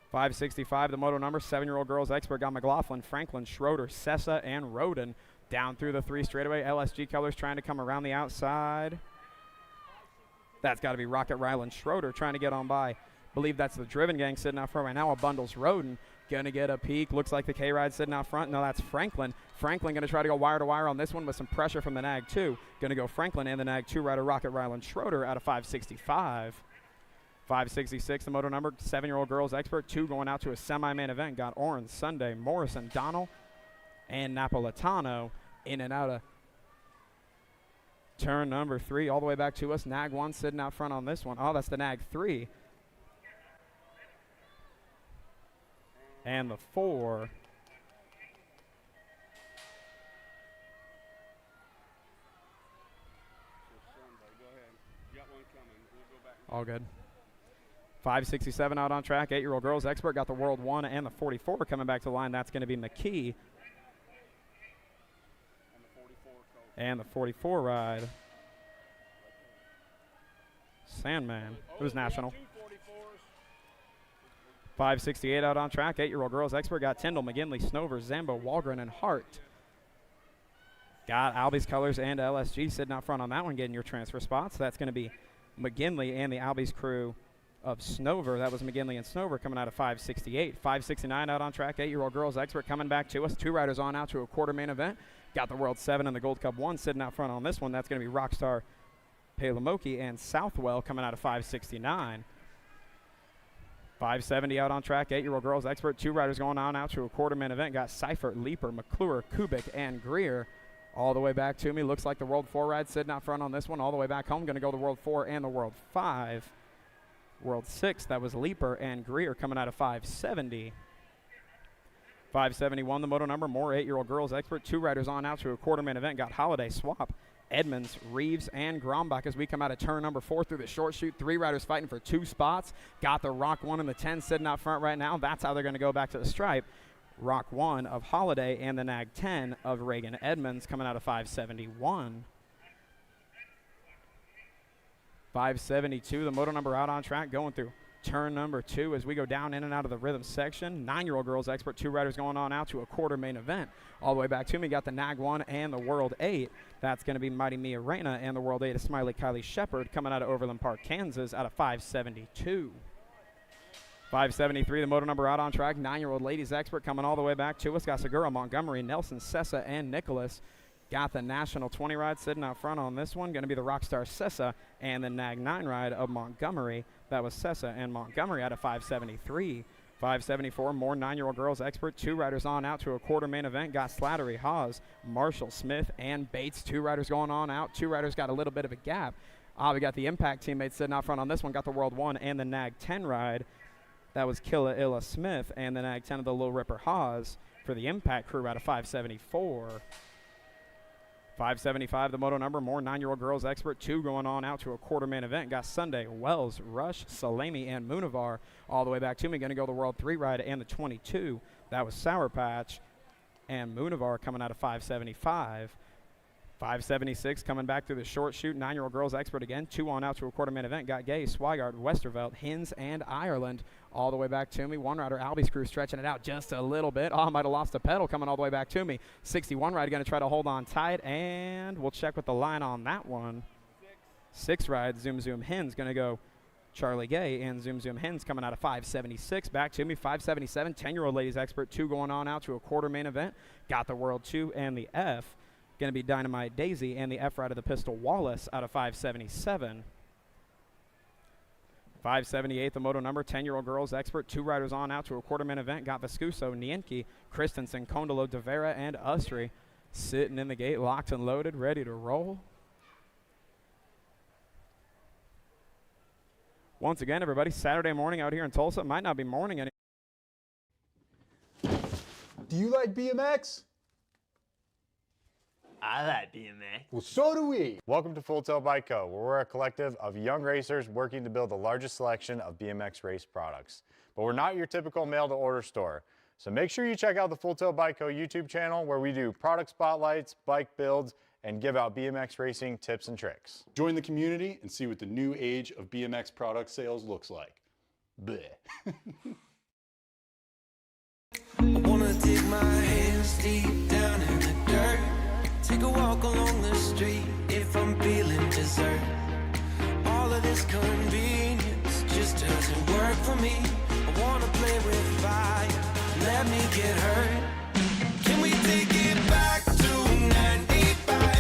565, the moto number. 7-year-old girls expert got McLaughlin, Franklin, Schroeder, Sessa, and Roden. Down through the 3 straightaway. LSG colors trying to come around the outside. That's got to be Rocket Ryland Schroeder trying to get on by. Believe that's the Driven Gang sitting out front right now. A Bundles Roden going to get a peek. Looks like the K-Ride sitting out front. No, that's Franklin. Franklin going to try to go wire to wire on this one with some pressure from the Nag 2. Going to go Franklin and the Nag 2 rider Rocket Ryland Schroeder out of 565. 566, the moto number. 7-year-old girls expert. 2 going out to a semi-main event. Got Orange, Sunday, Morrison, Donnell, and Napolitano in and out of turn number 3 all the way back to us. Nag 1 sitting out front on this one. Oh, that's the Nag 3. And the 4. All good. 567 out on track. 8-year-old girls expert got the World 1 and the 44 coming back to the line. That's going to be McKee. And the 44 ride. Sandman. Who's national? 568 out on track. 8-year-old girls expert got Tyndall, McGinley, Snover, Zambo, Walgren, and Hart. Got Albie's colors and LSG sitting out front on that one, getting your transfer spots. That's going to be McGinley and the Albie's crew of Snover. That was McGinley and Snover coming out of 568. 569 out on track. 8-year-old girls expert coming back to us. 2 riders on out to a quarter main event. Got the World 7 and the Gold Cup 1 sitting out front on this one. That's going to be Rockstar, Palamoki, and Southwell coming out of 569. 570 out on track. 8-year-old girls expert. 2 riders going on out to a quarter main event. Got Seifert, Leaper, McClure, Kubik, and Greer. All the way back to me. Looks like the World 4 ride sitting out front on this one. All the way back home. Going to go the World 4 and the World 5. World 6, that was Leaper and Greer coming out of 570. 571, the moto number. More 8-year-old girls expert. 2 riders on out to a quarter main event. Got Holiday, Swap, Edmonds, Reeves, and Grombach as we come out of turn number 4 through the short shoot. 3 riders fighting for 2 spots. Got the Rock 1 and the 10 sitting out front right now. That's how they're going to go back to the stripe. Rock 1 of Holiday and the Nag 10 of Reagan Edmonds coming out of 571. 572, the moto number out on track going through turn number 2 as we go down in and out of the rhythm section. 9-year-old girls expert. 2 riders going on out to a quarter main event. All the way back to me, got the Nag 1 and the World 8. That's going to be Mighty Mia Reyna and the World 8 of Smiley Kylie Shepard coming out of Overland Park, Kansas out of 572. 573, the moto number out on track. 9-year-old ladies expert coming all the way back to us. Got Segura, Montgomery, Nelson, Sessa, and Nicholas. Got the National 20 ride sitting out front on this one. Going to be the Rockstar Sessa and the Nag 9 ride of Montgomery. That was Sessa and Montgomery out of 573. 574, more 9-year-old girls expert. 2 riders on out to a quarter main event. Got Slattery, Hawes, Marshall, Smith, and Bates. 2 riders going on out. 2 riders got a little bit of a gap. We got the Impact teammates sitting out front on this one. Got the World 1 and the Nag 10 ride. That was Killa Illa Smith and the Nag 10 of the Little Ripper Hawes for the Impact crew out of 574. 575, the moto number. More 9-year-old girls expert. 2 going on out to a quarter main event. Got Sunday, Wells, Rush, Salami, and Munivar. All the way back to me. Going to go the World 3 ride and the 22. That was Sour Patch and Munivar coming out of 575. 576 coming back through the short shoot. 9-year-old girls expert again. 2 on out to a quarter main event. Got Gay, Swigart, Westervelt, Hins, and Ireland. All the way back to me. 1 rider, Albie's crew, stretching it out just a little bit. Oh, might have lost a pedal coming all the way back to me. 61 rider going to try to hold on tight, and we'll check with the line on that one. 6 ride, Zoom Zoom Hins going to go Charlie Gay and Zoom Zoom Hens coming out of 576. Back to me, 577. 10-year-old ladies expert 2 going on out to a quarter main event. Got the World 2 and the F. Going to be Dynamite Daisy and the F ride of the Pistol Wallace out of 577. 578, the moto number, 10-year-old girls expert, 2 riders on out to a quarter main event. Got Vescuso, Nienke, Christensen, Kondolo, De Vera, and Ustry sitting in the gate, locked and loaded, ready to roll. Once again, everybody, Saturday morning out here in Tulsa. It might not be morning anymore. Do you like BMX? I like BMX. Well, so do we. Welcome to Full Tilt Bike Co., where we're a collective of young racers working to build the largest selection of BMX race products. But we're not your typical mail-to-order store. So make sure you check out the Full Tilt Bike Co. YouTube channel, where we do product spotlights, bike builds, and give out BMX racing tips and tricks. Join the community and see what the new age of BMX product sales looks like. Bleh. I wanna dig my hands deep down in the dirt. Take a walk along the street if I'm feeling dessert. All of this convenience just doesn't work for me. I wanna play with fire, let me get hurt. Can we take it back to 95?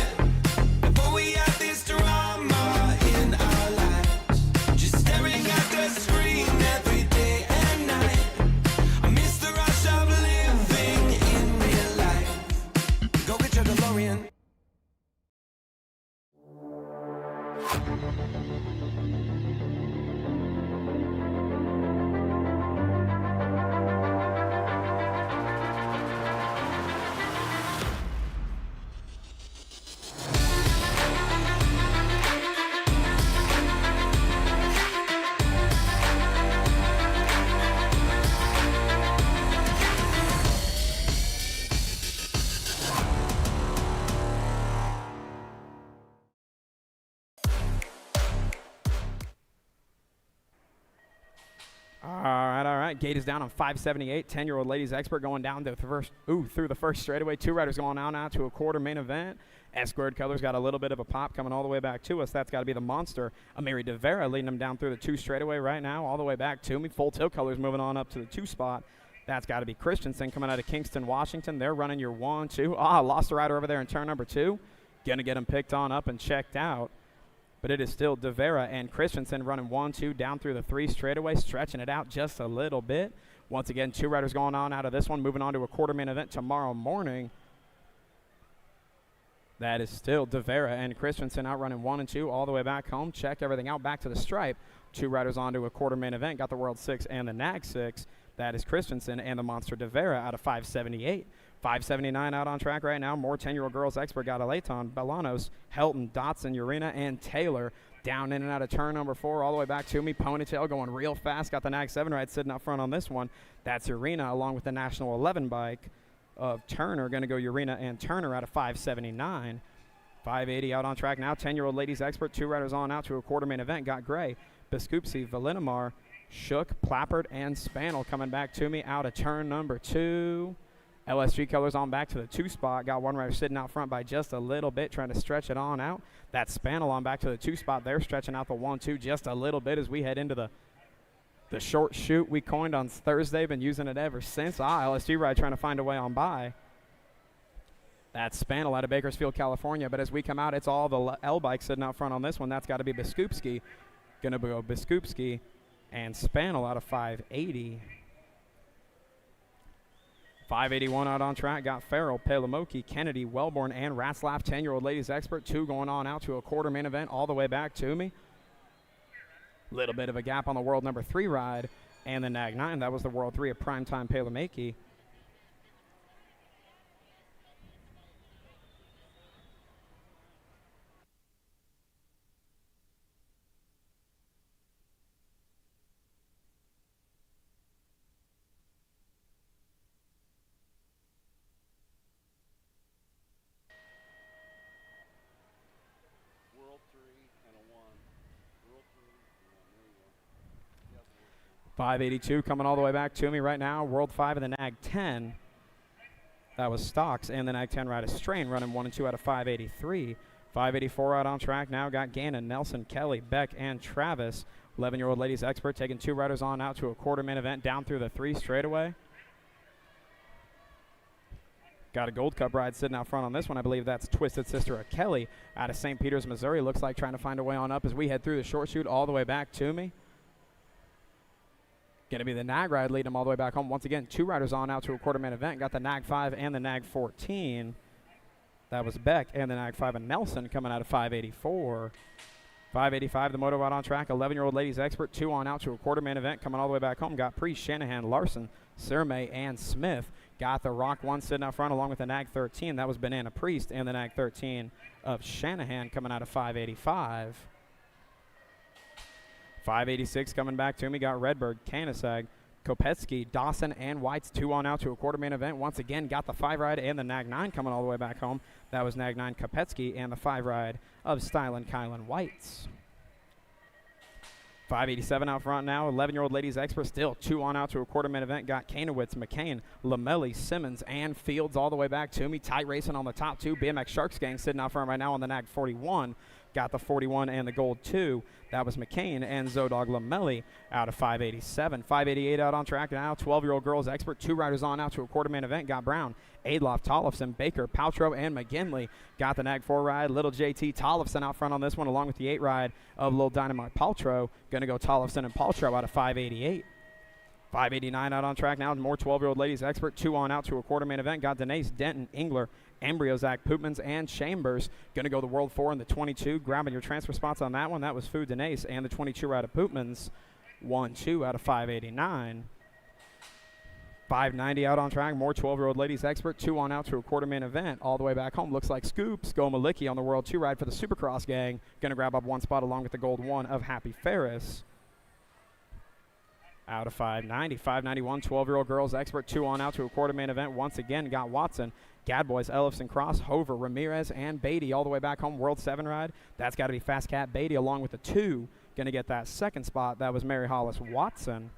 Before we had this drama in our lives, just staring at the screen every day and night. I miss the rush of living in real life. Go get your DeLorean. All right. Gate is down on 578. 10-year-old ladies expert going down to through the first straightaway. 2 riders going on out to a quarter main event. S-squared colors got a little bit of a pop coming all the way back to us. That's got to be the monster. Amiri De Vera leading them down through the 2 straightaway right now, all the way back to me. Full tilt colors moving on up to the 2 spot. That's got to be Christensen coming out of Kingston, Washington. They're running your 1, 2. Lost a rider over there in turn number 2. Going to get him picked on up and checked out. But it is still De Vera and Christensen running 1, 2 down through the 3 straightaway, stretching it out just a little bit. Once again, 2 riders going on out of this one, moving on to a quarter main event tomorrow morning. That is still De Vera and Christensen out running 1 and 2 all the way back home. Check everything out back to the stripe. 2 riders on to a quarter main event. Got the World 6 and the NAG 6. That is Christensen and the monster De Vera out of 578. 579 out on track right now. More 10-year-old girls expert got a Leighton, Balanos, Helton, Dotson, Urena, and Taylor down in and out of turn number 4 all the way back to me. Ponytail going real fast. Got the NAG 7 ride sitting up front on this one. That's Urena along with the National 11 bike of Turner. Going to go Urena and Turner out of 579. 580 out on track now. 10-year-old ladies expert. 2 riders on out to a quarter main event. Got Gray, Biskupsi, Valinamar, Shook, Plappert, and Spannel coming back to me out of turn number 2. LSG colors on back to the 2 spot. Got 1 rider sitting out front by just a little bit, trying to stretch it on out. That Spannel on back to the 2 spot. They're stretching out the 1, 2 just a little bit as we head into the short shoot we coined on Thursday. Been using it ever since. LSG ride trying to find a way on by. That's Spannel out of Bakersfield, California. But as we come out, it's all the L bikes sitting out front on this one. That's got to be Biskupski. Going to go Biskupski and Spannel out of 580. 581 out on track. Got Farrell, Pelamoki, Kennedy, Wellborn, and Ratzlaff. 10-year-old ladies expert. 2 going on out to a quarter main event all the way back to me. Little bit of a gap on the world number 3 ride and the NAG 9. That was the world 3 of Primetime Pelamoki. World 3 and a 1. World 3 and 1. There you go. 582 coming all the way back to me right now. World 5 and the NAG 10. That was Stocks and the NAG 10 ride a Strain running 1 and 2 out of 583. 584 out on track now. Got Gannon, Nelson, Kelly, Beck, and Travis. 11-year-old ladies expert taking 2 riders on out to a quarter main event down through the 3 straightaway. Got a Gold Cup ride sitting out front on this one. I believe that's Twisted Sister of Kelly out of St. Peters, Missouri. Looks like trying to find a way on up as we head through the short chute all the way back to me. Going to be the Nag ride leading them all the way back home. Once again, 2 riders on out to a quarter main event. Got the Nag 5 and the Nag 14. That was Beck and the Nag 5 and Nelson coming out of 584. 585, the moto ride on track. 11-year-old ladies expert, 2 on out to a quarter main event. Coming all the way back home. Got Priest, Shanahan, Larson, Surmay, and Smith. Got the Rock 1 sitting out front along with the Nag 13. That was Banana Priest and the Nag 13 of Shanahan coming out of 585. 586 coming back to me. Got Redbird, Kanasag, Kopetsky, Dawson, and White's 2 on out to a quarter main event. Once again, got the 5 ride and the Nag 9 coming all the way back home. That was Nag 9 Kopetsky and the 5 ride of Stylin' Kylan Whites. 587 out front now. 11-year-old ladies expert still 2 on out to a quarter main event. Got Kanowitz, McCain, Lamelli, Simmons, and Fields all the way back to me. Tight racing on the top 2. BMX Sharks gang sitting out front right now on the Nag 41. Got the 41 and the gold 2. That was McCain and Zodog Lamelli out of 587. 588 out on track now. 12-year-old girls expert. 2 riders on out to a quarter main event. Got Brown, Adloff, Tollefson, Baker, Paltrow, and McGinley. Got the Nag 4 ride. Little JT Tollefson out front on this one along with the 8 ride of Little Dynamite Paltrow. Going to go Tollefson and Paltrow out of 588. 589 out on track now. More 12-year-old ladies expert. 2 on out to a quarter main event. Got Denise, Denton, Engler, Embryo, Zach Poopmans, and Chambers. Going to go the World 4 in the 22. Grabbing your transfer spots on that one. That was Fu Denise and the 22 ride of Poopmans. 1-2 out of 589. 590 out on track. More 12-year-old ladies expert. 2 on out to a quarter main event. All the way back home. Looks like Scoops go Malicki on the World 2 ride for the Supercross gang. Going to grab up 1 spot along with the gold 1 of Happy Ferris. Out of 590. 591, 12-year-old girls expert. 2 on out to a quarter main event. Once again, got Watson, Gadboys, Ellefson, Cross, Hover, Ramirez, and Beatty all the way back home. World 7 ride. That's got to be Fast Cat Beatty along with the 2. Going to get that second spot. That was Mary Hollis Watson.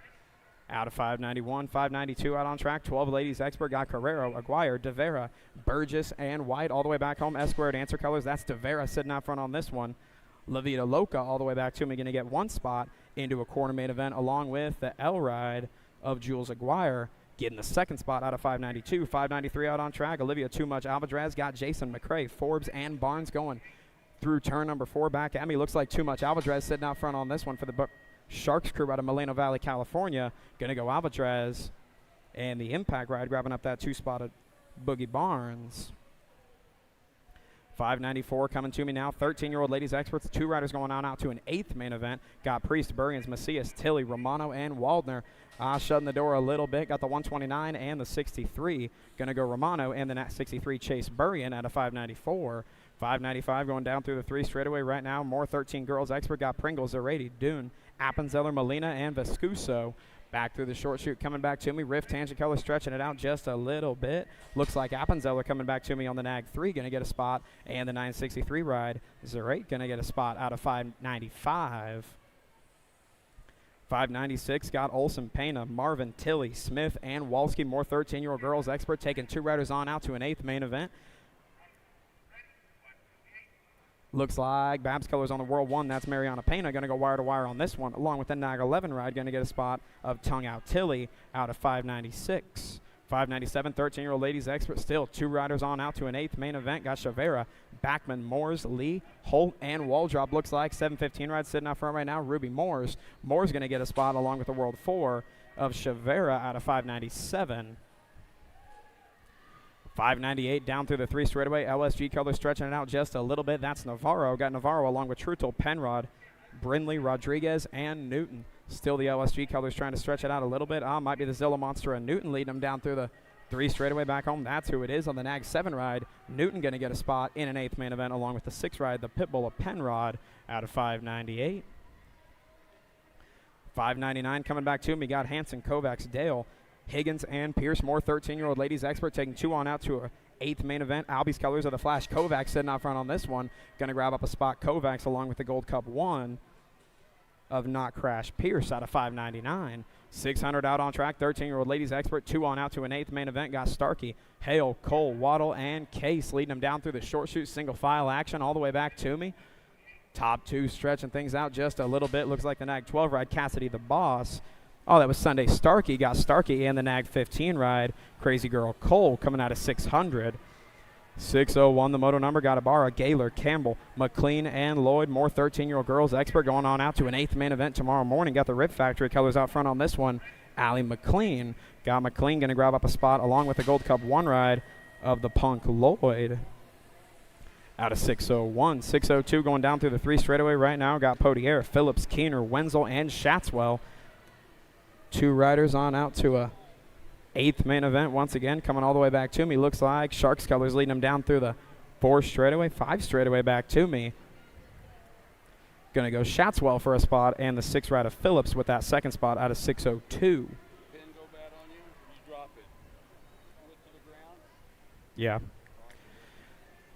Out of 591. 592 out on track. 12 ladies expert. Got Carrero, Aguirre, De Vera, Burgess, and White all the way back home. S-squared answer colors. That's De Vera sitting out front on this one. La Vida Loca all the way back to me. Going to get 1 spot into a quarter main event along with the L ride of Jules Aguirre. Getting the second spot out of 592. 593 out on track. Olivia Too Much Alvarez got Jason McCrae, Forbes, and Barnes going through turn number 4 back at me. Looks like Too Much Alvarez sitting out front on this one for the Sharks crew out of Moreno Valley, California. Going to go Alvarez. And the Impact ride grabbing up that 2-spotted Boogie Barnes. 594 coming to me now. 13-year-old ladies experts. 2 riders going on out to an 8th main event. Got Priest, Burrians, Macias, Tilly, Romano, and Waldner. Shutting the door a little bit. Got the 129 and the 63. Going to go Romano and the 63 Chase Burrian out of 594. 595 going down through the 3 straightaway right now. More 13 girls expert. Got Pringles, Zarate, Dune, Appenzeller, Molina, and Vescuso. Back through the short chute, coming back to me. Riff, Tangent Color, stretching it out just a little bit. Looks like Appenzeller coming back to me on the Nag 3, going to get a spot. And the 963 ride, Zarate, going to get a spot out of 595. 596 got Olson, Pena, Marvin, Tilly, Smith, and Walski. More 13-year-old girls expert, taking 2 riders on out to an 8th main event. Looks like Babs Colors on the World 1. That's Mariana Pena. Going to go wire to wire on this one. Along with the Nag 11 ride. Going to get a spot of Tongue Out Tilly out of 596. 597, 13-year-old ladies expert. Still 2 riders on out to an 8th main event. Got Chavera, Backman, Moores, Lee, Holt, and Waldrop. Looks like 715 ride sitting out front right now. Ruby Moores. Moores going to get a spot along with the World 4 of Chavera out of 597. 598 down through the 3 straightaway. LSG color stretching it out just a little bit. That's Navarro. Got Navarro along with Trutel, Penrod, Brindley, Rodriguez, and Newton. Still the LSG colors trying to stretch it out a little bit. Might be the Zilla Monster and Newton leading them down through the 3 straightaway back home. That's who it is on the Nag 7 ride. Newton going to get a spot in an 8th main event along with the 6 ride, the Pitbull of Penrod out of 598. 599 coming back to him. We got Hanson, Kovacs, Dale, Higgins, and Pierce. More 13-year-old ladies expert taking 2 on out to a 8th main event. Albie's colors are the Flash. Kovacs sitting out front on this one. Going to grab up a spot. Kovacs along with the Gold Cup 1 of Not Crash Pierce out of 599. 600 out on track. 13-year-old ladies expert. 2 on out to an 8th main event. Got Starkey, Hale, Cole, Waddle, and Case leading them down through the short chute single file action all the way back to me. Top two stretching things out just a little bit. Looks like the Nag 12 ride, Cassidy the Boss. Oh, that was Sunday Starkey. Got Starkey and the Nag 15 ride. Crazy Girl Cole coming out of 600. 601, the moto number, got Ibarra, Gaylor, Campbell, McLean, and Lloyd. More 13-year-old girls. Expert going on out to an 8th main event tomorrow morning. Got the Rip Factory colors out front on this one. Allie McLean. Got McLean going to grab up a spot along with the Gold Cup 1 ride of the Punk Lloyd. Out of 601. 602 going down through the 3 straightaway right now. Got Podier, Phillips, Keener, Wenzel, and Shatswell. 2 riders on out to a 8th main event once again. Coming all the way back to me. Looks like Sharks colors leading them down through the 4 straightaway, 5 straightaway back to me. Going to go Shatswell for a spot and the 6 ride of Phillips with that second spot out of 602. Yeah.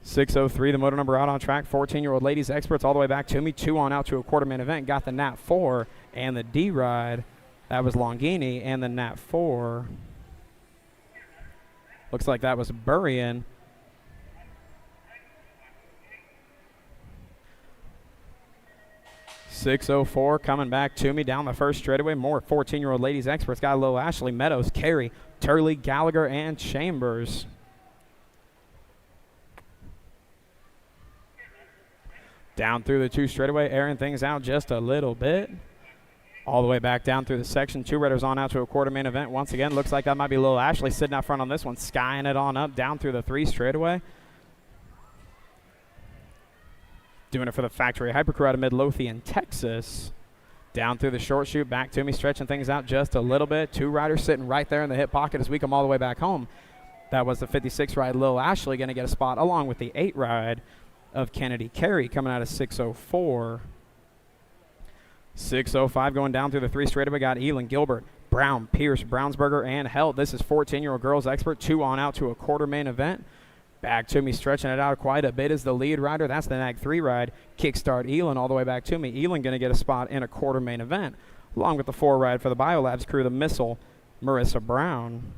603, the motor number out on track. 14-year-old ladies experts all the way back to me. 2 on out to a quarter main event. Got the Nat 4 and the D ride. That was Longini and the Nat 4. Looks like that was Burrian. .604 coming back to me down the first straightaway. More 14-year-old ladies experts. Got a little Ashley Meadows, Carey, Turley, Gallagher, and Chambers. Down through the 2 straightaway, airing things out just a little bit. All the way back down through the section. 2 riders on out to a quarter main event. Once again, looks like that might be Lil Ashley sitting out front on this one, skying it on up down through the 3 straightaway. Doing it for the factory Hypercrew out of Midlothian, Texas. Down through the short chute, back to me, stretching things out just a little bit. 2 riders sitting right there in the hip pocket as we come all the way back home. That was the 56 ride, Lil Ashley, going to get a spot along with the 8 ride of Kennedy Carey coming out of 604. 605 going down through the 3 straightaway. Got Elin, Gilbert, Brown, Pierce, Brownsberger, and Held. This is 14-year-old girls expert. 2 on out to a quarter main event. Back to me, stretching it out quite a bit is the lead rider. That's the Nag 3 ride. Kickstart Elin all the way back to me. Elin going to get a spot in a quarter main event, along with the 4 ride for the Biolabs crew, the Missile, Marissa Brown.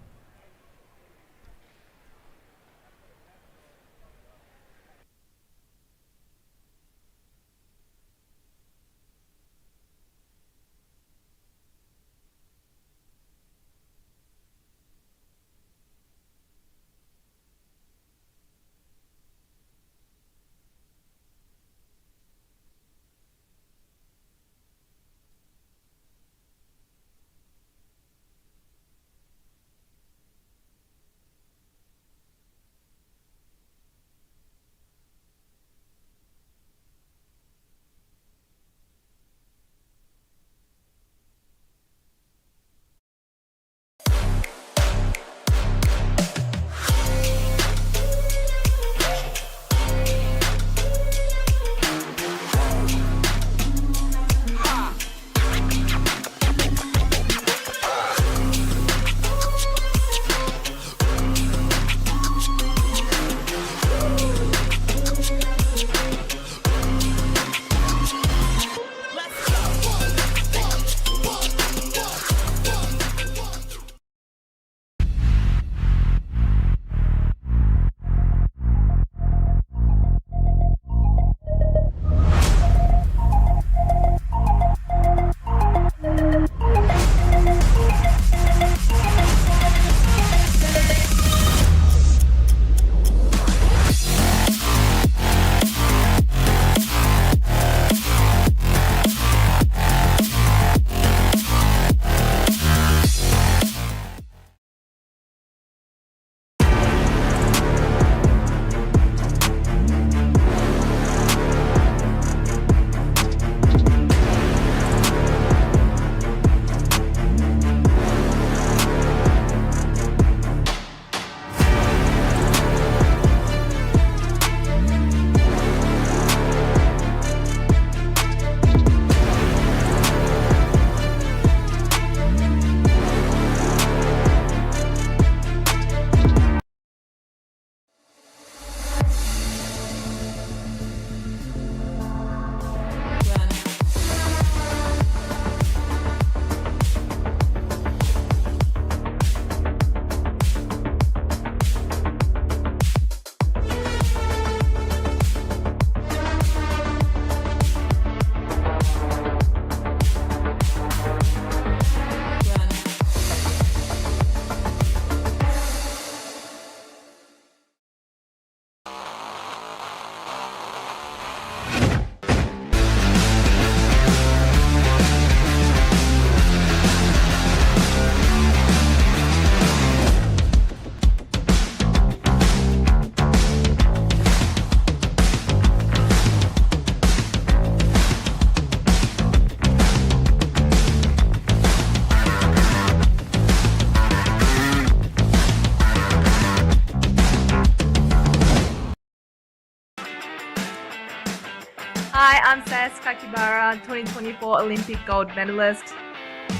Hi, I'm Sae Kakibara, 2024 Olympic gold medalist.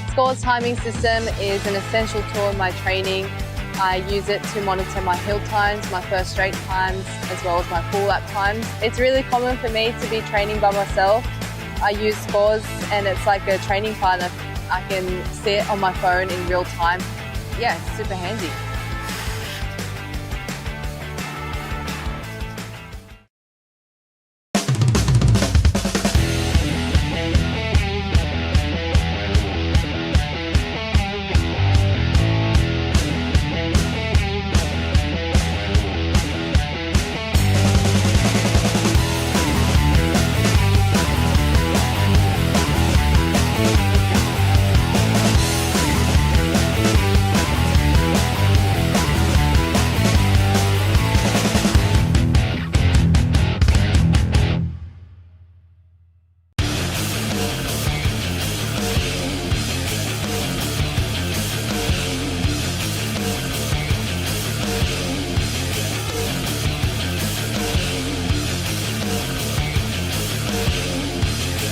Scores timing system is an essential tool in my training. I use it to monitor my hill times, my first straight times, as well as my full lap times. It's really common for me to be training by myself. I use Scores and it's like a training partner. I can see it on my phone in real time. Yeah, it's super handy.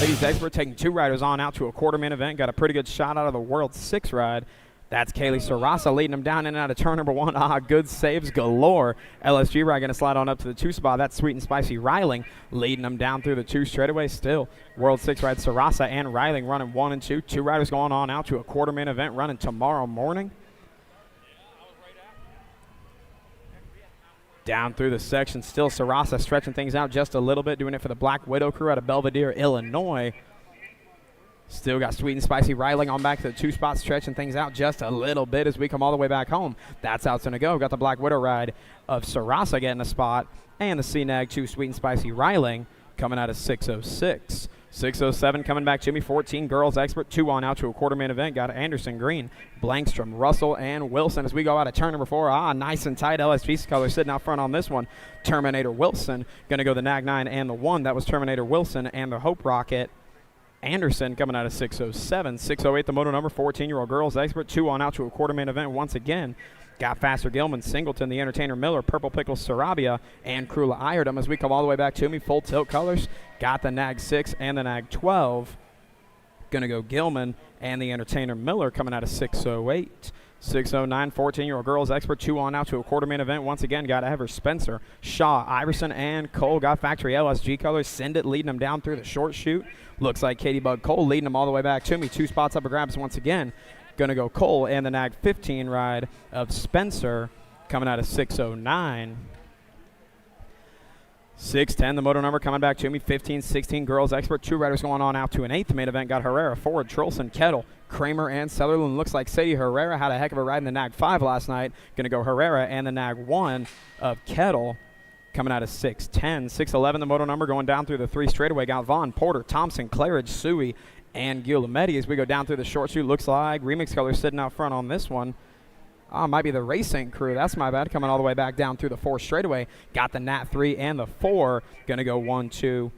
Ladies Expert taking 2 riders on out to a quarter-man event. Got a pretty good shot out of the World 6 ride. That's Kaylee Sarasa leading them down in and out of turn number 1. Good saves galore. LSG ride going to slide on up to the 2 spot. That's Sweet and Spicy Riling leading them down through the 2 straightaway. Still, World 6 ride Sarasa and Riling running 1 and 2. 2 riders going on out to a quarter-man event running tomorrow morning. Down through the section, still Sarasa stretching things out just a little bit, doing it for the Black Widow crew out of Belvedere, Illinois. Still got Sweet and Spicy Riling on back to the 2 spot, stretching things out just a little bit as we come all the way back home. That's how it's going to go. Got the Black Widow ride of Sarasa getting a spot, and the CNAG 2 Sweet and Spicy Riling coming out of 606. 607 coming back to me, 14 girls expert, 2 on out to a quarter-man event. Got Anderson Green, Blankstrom, Russell, and Wilson as we go out of turn number 4. Nice and tight LSG color sitting out front on this one. Terminator Wilson going to go the Nag 9 and the 1. That was Terminator Wilson and the Hope Rocket. Anderson coming out of 607. 608 the moto number, 14-year-old girls expert, 2 on out to a quarter-man event once again. Got Faster Gilman, Singleton, the Entertainer Miller, Purple Pickle Sarabia, and Krula Iredom as we come all the way back to me. Full tilt colors. Got the Nag 6 and the Nag 12. Going to go Gilman and the Entertainer Miller coming out of 608. 609, 14-year-old girls expert, 2 on out to a quarter-man event. Once again, got Ever Spencer, Shaw, Iverson, and Cole. Got factory LSG colors. Send it leading them down through the short chute. Looks like Katie Bug Cole leading them all the way back to me. 2 spots up for grabs once again. Going to go Cole and the Nag 15 ride of Spencer coming out of 609. 610, the moto number coming back to me. 15, 16 girls expert. 2 riders going on out to an 8th main event. Got Herrera, Ford, Trolson, Kettle, Kramer, and Sutherland. Looks like Sadie Herrera had a heck of a ride in the Nag 5 last night. Going to go Herrera and the Nag 1 of Kettle coming out of 610. 611, the moto number going down through the 3 straightaway. Got Vaughn, Porter, Thompson, Claridge, Suey, and Guillemetti as we go down through the short chute. Looks like Remix Color sitting out front on this one. Might be the Racing crew. That's my bad. Coming all the way back down through the 4 straightaway. Got the Nat 3 and the 4. Going to go 1, 2.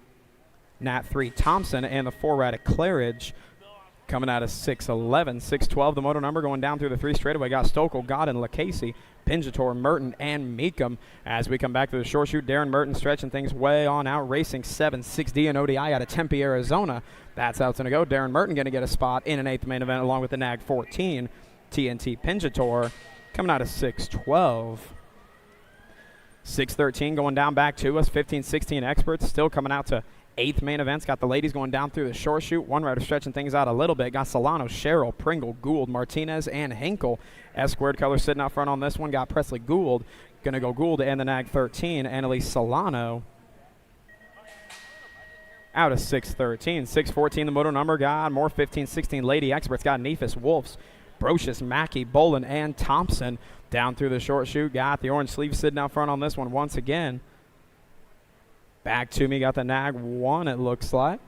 Nat 3 Thompson and the 4 ride of Claridge coming out of 611. 612, the moto number going down through the 3 straightaway. Got Stokel, Godin, LaCasey, Pinjator, Merton, and Meekum. As we come back to the short chute, Darren Merton stretching things way on out. Racing 7-6D and ODI out of Tempe, Arizona. That's how it's going to go. Darren Merton going to get a spot in an 8th main event along with the Nag 14. TNT Pinjator coming out of 612. 613 going down back to us. 15-16 experts still coming out to 8th main events. Got the ladies going down through the short chute. 1 rider stretching things out a little bit. Got Solano, Sherrill, Pringle, Gould, Martinez, and Henkel. S-squared color sitting out front on this one. Got Presley Gould. Going to go Gould and the Nag 13. Annalise Solano out of 613. 614 the moto number. Got more 15-16 lady experts. Got Nephis, Wolfs, Brocious, Mackey, Bolin, and Thompson down through the short chute. Got the orange sleeve sitting out front on this one once again. Back to me, got the Nag 1, it looks like.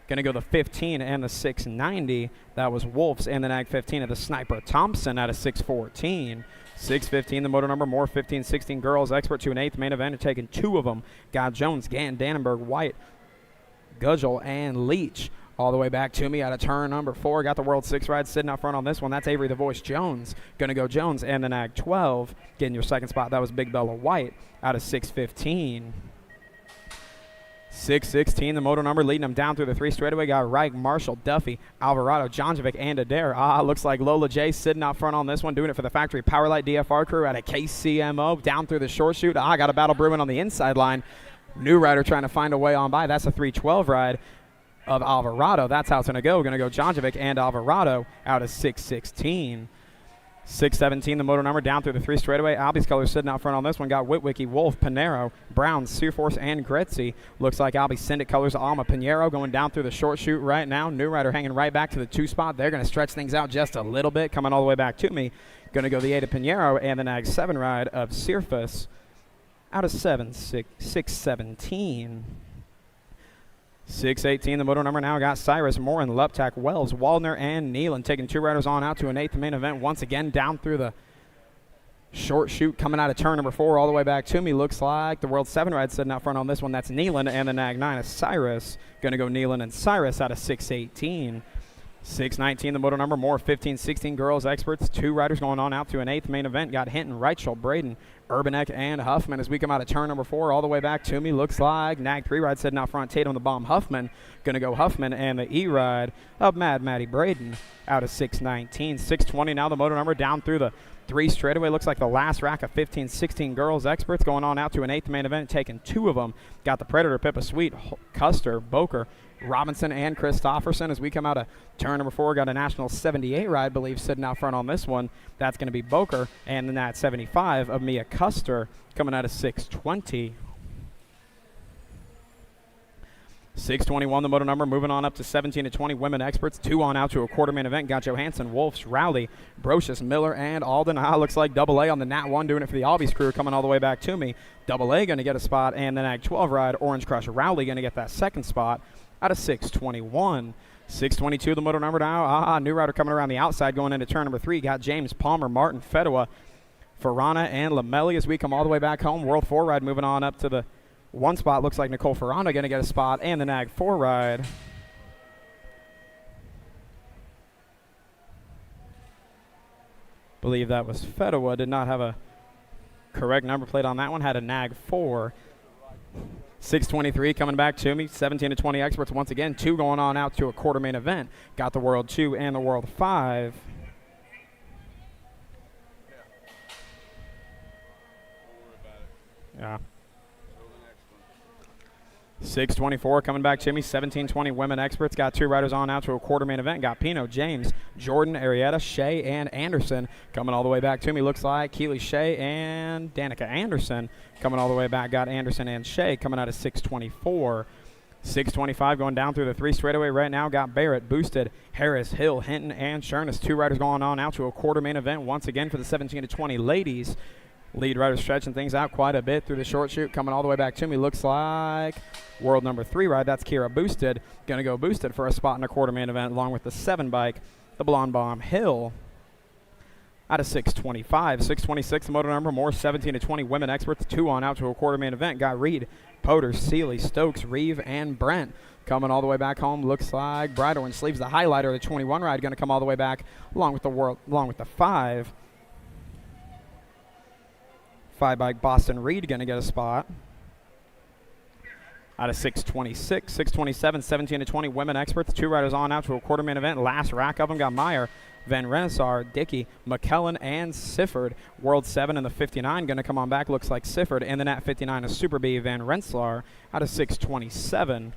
Going to go the 15 and the 690. That was Wolfs and the Nag 15 of the Sniper Thompson out of 614. 615, the moto number, more 15-16 girls expert to an 8th main event. Taking 2 of them. Got Jones, Gann, Dannenberg, White, Gudgel, and Leach. All the way back to me out of turn number 4. Got the World 6 ride sitting out front on this one. That's Avery the Voice Jones. Going to go Jones and the Nag 12. Getting your second spot, that was Big Bella White out of 615. 6:16, the moto number, leading them down through the 3 straightaway. Got Reich, Marshall, Duffy, Alvarado, Jonjovic, and Adair. Looks like Lola J sitting out front on this one, doing it for the Factory Powerlight DFR crew out of KCMO. Down through the short chute. Got a battle brewing on the inside line. New rider trying to find a way on by. That's a 3:12 ride of Alvarado. That's how it's going to go. Going to go Jonjovic and Alvarado out of 6:16. 6:17, the motor number, down through the 3 straightaway. Albie's colors sitting out front on this one. Got Witwicky, Wolf, Pinero, Brown, Seaforce, and Gretzy. Looks like Albie Syndic colors, Alma Pinero going down through the short chute right now. New rider hanging right back to the 2 spot. They're going to stretch things out just a little bit, coming all the way back to me. Going to go the 8 of Pinero and the Nag 7 ride of Searfus out of 6:17. 6:18, the motor number now got Cyrus, Morin, Luptak, Wells, Waldner, and Nealon taking 2 riders on out to an 8th main event. Once again, down through the short chute, coming out of turn number 4 all the way back to me. Looks like the World 7 ride sitting out front on this one. That's Nealon, and the Nag 9 is Cyrus. Going to go Nealon and Cyrus out of 6:18. 6:19, the motor number, more 15-16 girls experts. 2 riders going on out to an 8th main event. Got Hinton, Reichel, Braden, Urbanek, and Huffman as we come out of turn number 4 all the way back to me. Looks like Nag 3 ride sitting out front. Tatum the bomb, Huffman. Going to go Huffman and the E ride of Maddie Braden out of 6:19. 6:20 now, the motor number, down through the 3 straightaway. Looks like the last rack of 15-16 girls experts going on out to an 8th main event, taking 2 of them. Got the Predator, Pippa Sweet, Custer, Boker, Robinson, and Christofferson as we come out of turn number 4. Got a National 78 ride, believe, sitting out front on this one. That's going to be Boker, and then that 75 of Mia Custer coming out of 6:20. 6:21, the motor number, moving on up to 17-20 women experts. 2 on out to a quarter main event. Got Johansson, Wolfs, Rowley, Brocious, Miller, and Alden. Looks like Double A on the Nat 1 doing it for the Albies crew, coming all the way back to me. Double A going to get a spot, and the Nag 12 ride, Orange Crush, Rowley going to get that 2nd spot out of 6:21. 6:22, the motor number now. New rider coming around the outside going into turn number 3. Got James, Palmer, Martin, Fedua, Farana, and Lamelli as we come all the way back home. World 4 ride moving on up to the 1 spot. Looks like Nicole Farana going to get a spot, and the Nag 4 ride. Believe that was Fedua. Did not have a correct number plate on that one. Had a Nag 4. 6:23 coming back to me. 17-20 experts once again. 2 going on out to a quarter main event. Got the World 2 and the World 5. Yeah. 6:24 coming back to me. 17-20 women experts. Got 2 riders on out to a quarter main event. Got Pino, James, Jordan, Arietta, Shea, and Anderson coming all the way back to me. Looks like Keely, Shea, and Danica Anderson coming all the way back. Got Anderson and Shea coming out of 6:24. 6:25 going down through the 3 straightaway right now. Got Barrett, Boosted, Harris, Hill, Hinton, and Sherness. 2 riders going on out to a quarter main event once again for the 17-20 ladies. Lead rider stretching things out quite a bit through the short chute, coming all the way back to me. Looks like world number 3 ride. That's Kira Boosted. Going to go Boosted for a spot in a quarter main event along with the 7 bike, the Blonde Bomb Hill, out of 6:25. 6:26, the motor number, more 17-20 women experts. 2 on out to a quarter main event. Got Reed, Potter, Seeley, Stokes, Reeve, and Brent coming all the way back home. Looks like Bright Orange Sleeves, the highlighter, the 21 ride, going to come all the way back along with the 5. 5 bike Boston Reed going to get a spot out of 6:26. 6:27, 17-20 women experts. 2 riders on out to a quarter main event. Last rack of them got Meyer, Van Rensselaer, Dickey, McKellen, and Sifford. World 7 and the 59 going to come on back. Looks like Sifford, and then at 59 is Super B, Van Rensselaer out of 6:27.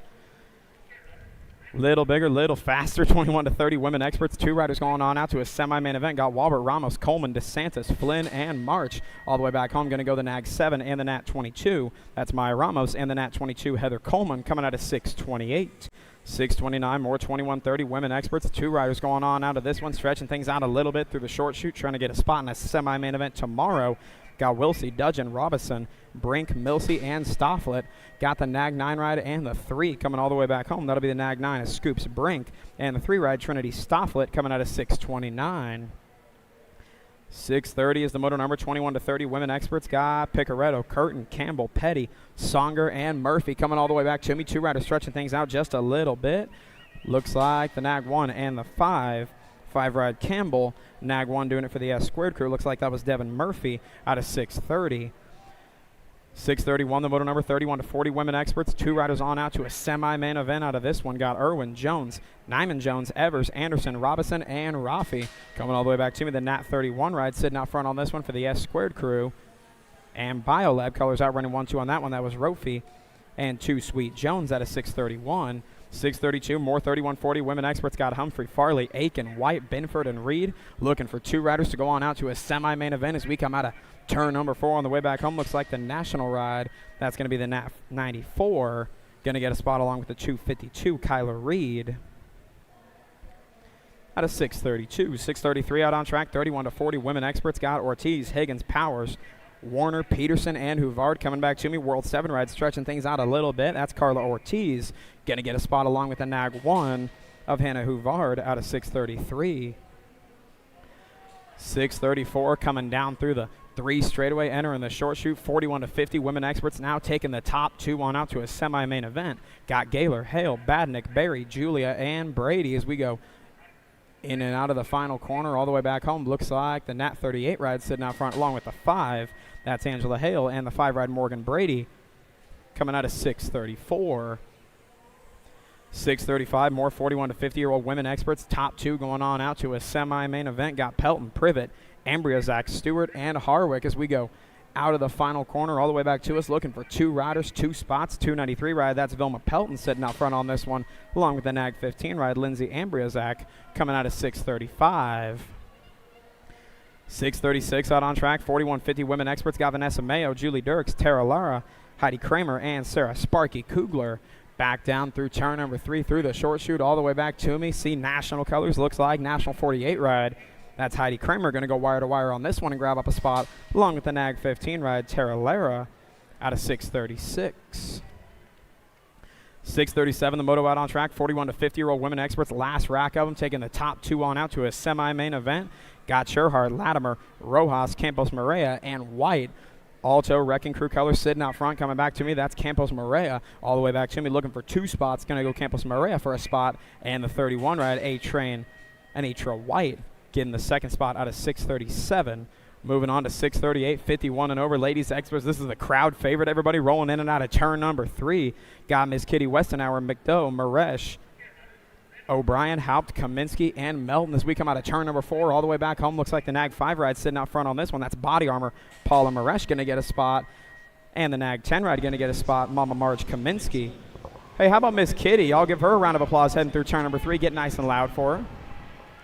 Little bigger, little faster, 21-30 women experts. 2 riders going on out to a semi-main event. Got Walbert, Ramos, Coleman, DeSantis, Flynn, and March. All the way back home, going to go the Nag 7 and the Nat 22. That's Maya Ramos, and the Nat 22, Heather Coleman, coming out of 6:28. 6:29, more 21-30 women experts. 2 riders going on out of this one, stretching things out a little bit through the short chute, trying to get a spot in a semi-main event tomorrow. Got Wilsey, Dudgeon, Robinson, Brink, Milsey, and Stofflet. Got the Nag 9 ride and the 3 coming all the way back home. That'll be the Nag 9 is Scoops, Brink, and the 3 ride Trinity Stofflet coming out of 6:29. 6:30 is the motor number, 21-30 women experts. Got Picaretto, Curtin, Campbell, Petty, Songer, and Murphy coming all the way back to me. 2 riders stretching things out just a little bit. Looks like the Nag 1 and the 5. 5 ride Campbell, Nag 1 doing it for the S Squared crew. Looks like that was Devin Murphy out of 6:30. 631, the moto number 31 to 40 women experts. 2 riders on out to a semi-main event out of this one. Got Irwin, Jones, Nyman Jones, Evers, Anderson, Robinson, and Rafi. Coming all the way back to me, the Nat 31 ride sitting out front on this one for the S Squared crew. And Biolab colors out running 1-2 on that one. That was Rofi and 2 Sweet Jones out of 631. 632, more 3140 women experts. Got Humphrey, Farley, Aiken, White, Binford, and Reed. Looking for 2 riders to go on out to a semi-main event as we come out of turn number 4 on the way back home. Looks like the national ride. That's going to be the Nat 94. Going to get a spot along with the 252, Kyler Reed. Out of 632. 633 out on track. 31 to 40 women experts. Got Ortiz, Higgins, Powers, Warner, Peterson, and Huvard. Coming back to me, World 7 ride, stretching things out a little bit. That's Carla Ortiz. Going to get a spot along with the Nag 1 of Hannah Huvard out of 633. 634 coming down through the 3 straightaway, entering the short shoot. 41 to 50 women experts now taking the top 2 on out to a semi-main event. Got Gaylor, Hale, Badnick, Barry, Julia, and Brady as we go in and out of the final corner all the way back home. Looks like the Nat 38 ride sitting out front along with the 5. That's Angela Hale, and the 5 ride Morgan Brady coming out of 634. 635, more 41 to 50-year-old women experts. Top 2 going on out to a semi-main event. Got Pelton, Privet, Ambria, Zach Stewart, and Harwick as we go out of the final corner all the way back to us, looking for 2 riders, 2 spots. 293 ride, that's Vilma Pelton sitting out front on this one, along with the Nag 15 ride, Lindsay Ambriazak, coming out of 635. 636 out on track, 4150 women experts. Got Vanessa Mayo, Julie Dirks, Tara Lara, Heidi Kramer, and Sarah Sparky Kugler. Back down through turn number 3 through the short shoot all the way back to me. See national colors, looks like national 48 ride. That's Heidi Kramer going to go wire to wire on this one and grab up a spot along with the Nag 15 ride, Tara Lara out of 636. 637, the moto out on track, 41 to 50-year-old women experts. Last rack of them taking the top 2 on out to a semi-main event. Got Sherhard, Latimer, Rojas, Campos Maria, and White. Alto Wrecking Crew colors sitting out front. Coming back to me, that's Campos Maria all the way back to me, looking for 2 spots. Going to go Campos Maria for a spot, and the 31 ride, A-Train and Atra White getting the second spot out of 637. Moving on to 638, 51 and over. Ladies experts, this is the crowd favorite. Everybody rolling in and out of turn number 3. Got Miss Kitty Westenauer, McDowell, Maresh, O'Brien, Haupt, Kaminsky, and Melton as we come out of turn number 4 all the way back home. Looks like the Nag 5 ride sitting out front on this one. That's Body Armor. Paula Maresh going to get a spot. And the Nag 10 ride going to get a spot. Mama Marge Kaminsky. Hey, how about Miss Kitty? I'll give her a round of applause heading through turn number 3. Get nice and loud for her.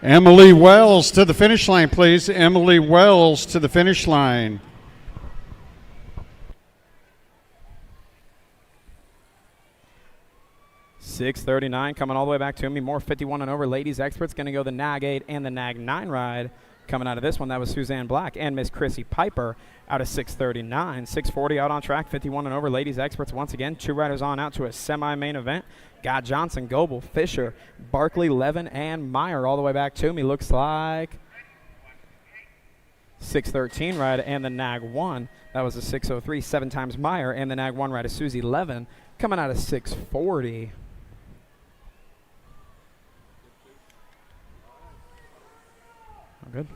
Emily Wells to the finish line, please. Emily Wells to the finish line. .639 coming all the way back to me. More 51 and over ladies experts. Going to go the Nag 8 and the Nag 9 ride. Coming out of this one, that was Suzanne Black and Miss Chrissy Piper out of 639. 640 out on track, 51 and over ladies experts. Once again, 2 riders on out to a semi-main event. Got Johnson, Goebel, Fisher, Barkley, Levin, and Meyer all the way back to me. Looks like 613 ride and the Nag 1. That was a 603, 7 times Meyer, and the Nag 1 ride of Susie Levin coming out of 640. Good.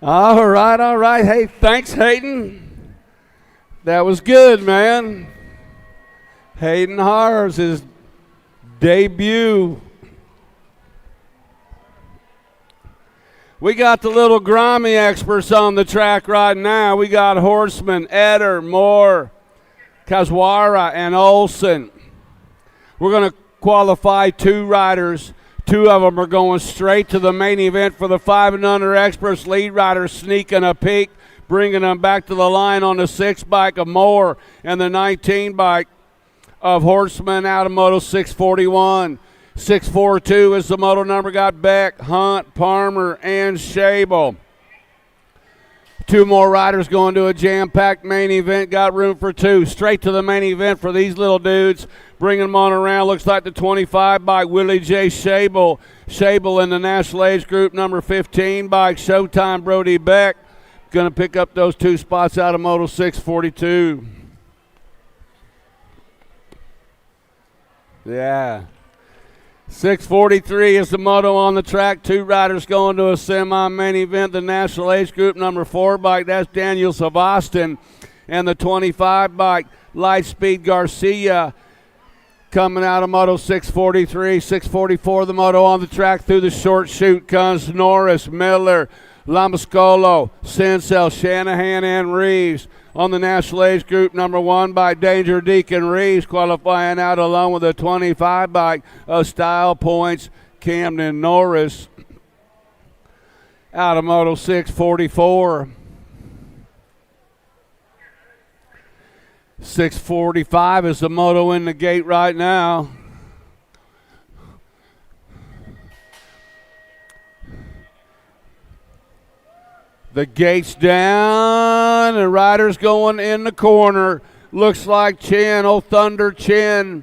All right. Hey, thanks, Hayden. That was good, man. Hayden Harrs, his debut. We got the little grimy experts on the track right now. We got Horseman, Eder, Moore, Kazwara, and Olson. We're going to qualify 2 riders. 2 of them are going straight to the main event for the 5 and under experts. Lead rider sneaking a peek, bringing them back to the line on the 6 bike of Moore and the 19 bike of Horseman out of Moto 641. 642 is the moto number. Got Beck, Hunt, Palmer, and Shable. 2 more riders going to a jam-packed main event. Got room for 2. Straight to the main event for these little dudes. Bringing them on around. Looks like the 25 bike, Willie J. Shable. Shable in the national age group, number 15 bike, Showtime Brody Beck. Going to pick up those 2 spots out of Moto 642. Yeah. 6:43 is the moto on the track. 2 riders going to a semi-main event. The national age group number 4 bike, that's Daniel Savastin. And the 25 bike, Lightspeed Garcia, coming out of moto 6:43. 6:44 the moto on the track. Through the short chute comes Norris, Miller, Lamascolo, Sincel, Shanahan, and Reeves. On the national age group number 1 by Danger Deacon Reeves, qualifying out along with a 25 bike of Style Points, Camden Norris. Out of moto 6:44. 6:45 is the moto in the gate right now. The gate's down, and riders going in the corner. Looks like Chin, old Thunder Chin,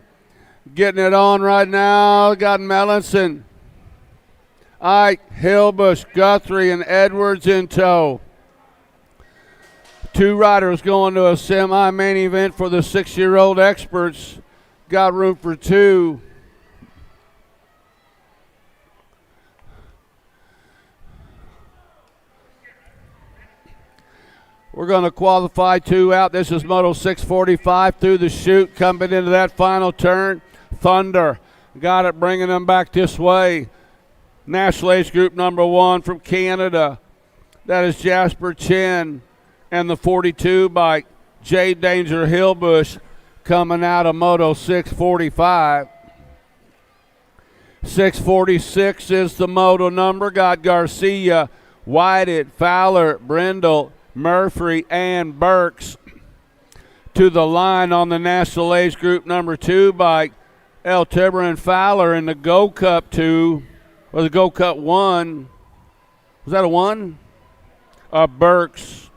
getting it on right now. Got Melanson, Ike, Hillbush, Guthrie, and Edwards in tow. 2 riders going to a semi-main event for the 6-year-old experts. Got room for 2. We're going to qualify 2 out. This is moto 6:45 through the chute, coming into that final turn. Thunder got it, bringing them back this way. National age group number 1 from Canada. That is Jasper Chin. And the 42 bike, J Danger Hillbush, coming out of moto 6:45. 6:46 is the moto number. Got Garcia, Whited, Fowler, Brindle, Murphy, and Burks to the line on the national age group number 2 bike. El Tibber and Fowler in the Go Cup 2, or the Go Cup 1. Was that a 1? Burks.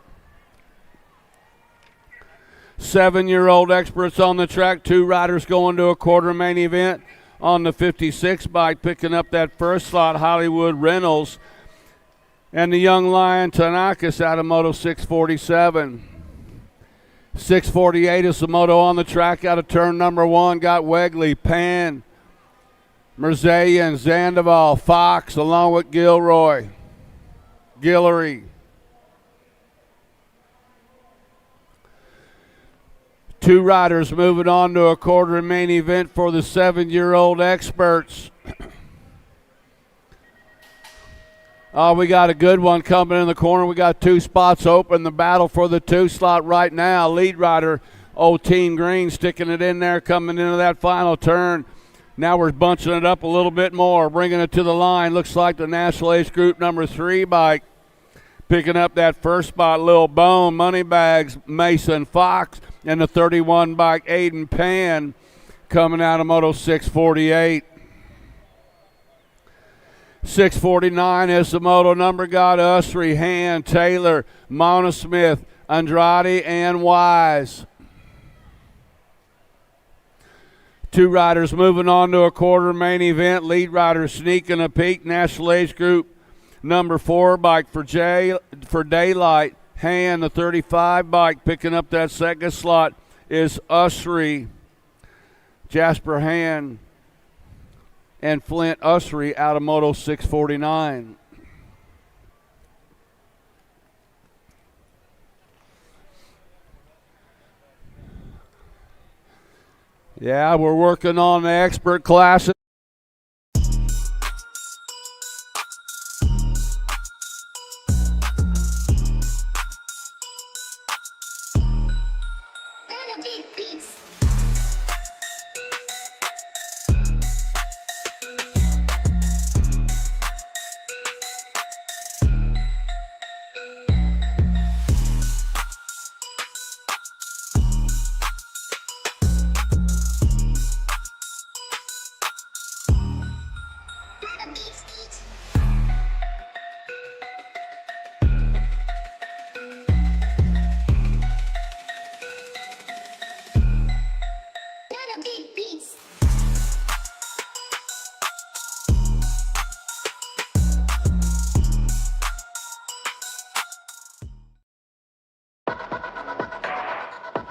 7-year-old experts on the track. 2 riders going to a quarter main event. On the 56 bike, picking up that first slot, Hollywood Reynolds. And the young lion Tanakis out of moto 6:47. 6:48 is the moto on the track out of turn number 1. Got Wegley, Pan, Merzalian, Zandival, Fox, along with Gilroy, Guillory. 2 riders moving on to a quarter main event for the 7-year-old experts. We got a good one coming in the corner. We got 2 spots open. The battle for the 2 slot right now. Lead rider, Old Team Green, sticking it in there, coming into that final turn. Now we're bunching it up a little bit more, bringing it to the line. Looks like the national age group number 3 bike, picking up that first spot, Lil Bone, Moneybags, Mason Fox, and the 31 bike, Aiden Pan, coming out of moto 6:48. 6:49 is the moto number. Got Usry, Hand, Taylor, Monosmith, Andrade, and Wise. 2 riders moving on to a quarter main event. Lead rider sneaking a peek. National age group number 4 bike for Daylight. Hand, the 35 bike, picking up that second slot is Usry, Jasper Hand, and Flint Usry out of moto 6:49. Yeah, we're working on the expert classes.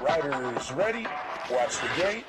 Riders ready? Watch the gate.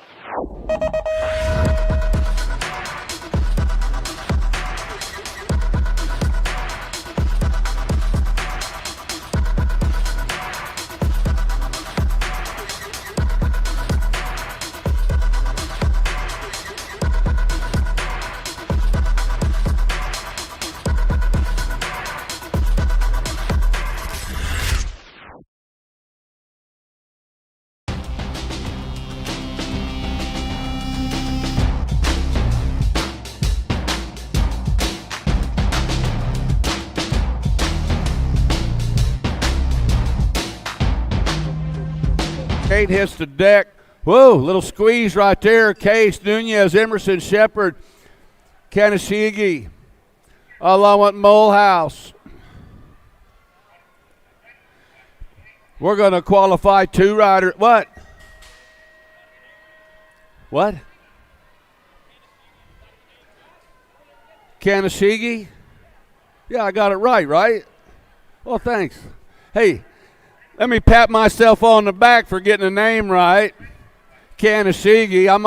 8 hits the deck. Whoa, little squeeze right there. Case, Nunez, Emerson, Shepard, Kanashigi, along with Molehouse. We're going to qualify 2 riders. What? What? Kanashigi? Yeah, I got it right? Well, thanks. Hey, let me pat myself on the back for getting the name right. Kanashigi. I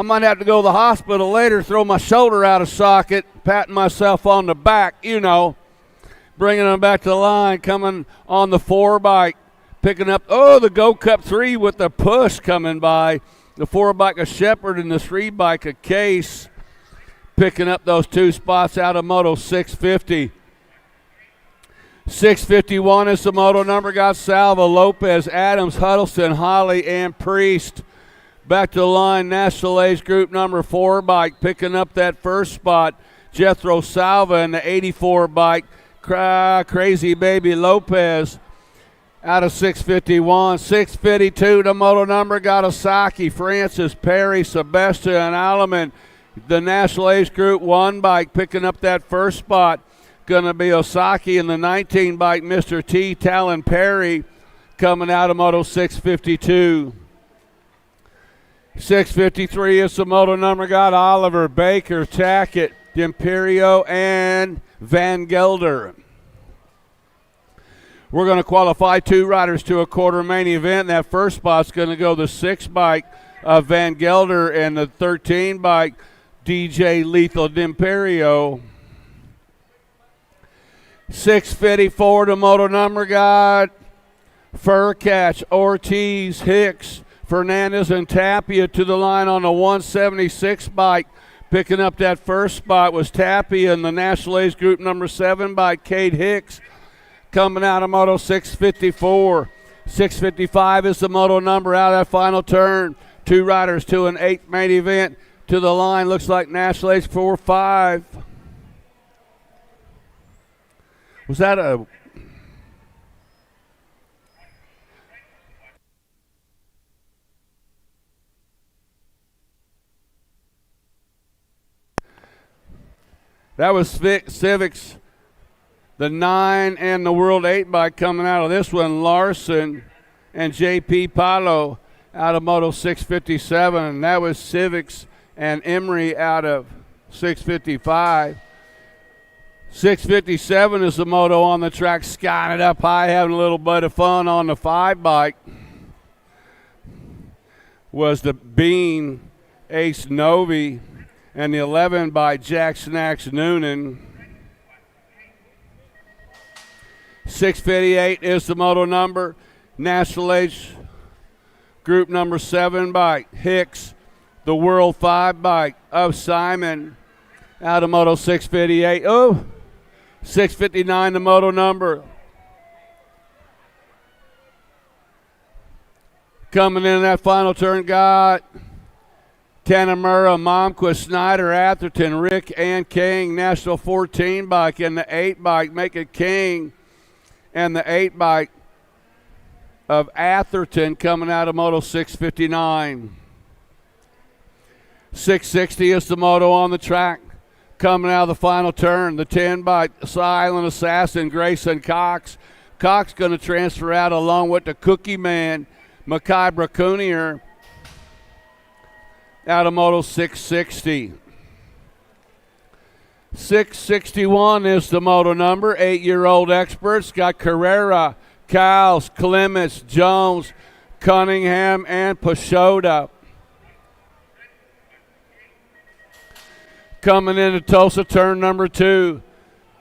might have to go to the hospital later, throw my shoulder out of socket, patting myself on the back, you know. Bringing them back to the line, coming on the 4 bike, picking up, the Go Cup 3 with the push coming by. The 4 bike of Shepard and the 3 bike of Case, picking up those 2 spots out of Moto 650. 651 is the moto number. Got Salva, Lopez, Adams, Huddleston, Holly, and Priest. Back to the line, National Age Group number 4 bike, picking up that first spot. Jethro Salva and the 84 bike. Crazy Baby Lopez out of 651. 652, the moto number. Got Osaki, Francis, Perry, Sebastian, and Alleman. The National Age Group 1 bike picking up that first spot. Going to be Osaki and the 19 bike, Mr. T. Talon Perry, coming out of Moto 652. 653 is the moto number. Got Oliver, Baker, Tackett, D'Imperio, and Van Gelder. We're going to qualify 2 riders to a quarter main event. That first spot's going to go the 6 bike of Van Gelder and the 13 bike DJ Lethal D'Imperio. 654, the moto number. Got Furcatch, Ortiz, Hicks, Fernandez, and Tapia to the line on the 176 bike. Picking up that first spot was Tapia and the National Age Group number 7 bike, Cade Hicks, coming out of Moto 654. 655 is the moto number out of that final turn. 2 riders to an 8 main event. To the line, looks like National Age 4-5. Was that a... That was Civics, the 9 and the World 8 bike coming out of this one. Larson and JP Palo out of Moto 657. And that was Civics and Emery out of 655. 657 is the moto on the track, skying it up high, having a little bit of fun on the 5 bike. Was the Bean Ace Novi and the 11 by Jack Snacks Noonan. 658 is the moto number. National Age Group number 7 bike, Hicks. The World 5 bike of Simon out of Moto 658. 659 the moto number. Coming in that final turn, got Tanamura, Momquist, Snyder, Atherton, Rick, and King. National 14 bike and the 8 bike make it King. And the 8 bike of Atherton coming out of Moto 659. 660 is the moto on the track. Coming out of the final turn, the 10 by Silent Assassin, Grayson Cox. Cox going to transfer out along with the Cookie Man, Makai Braconier, out of Moto 660. 661 is the moto number. 8-year-old experts got Carrera, Cowles, Clements, Jones, Cunningham, and Pashota. Coming into Tulsa, turn number 2,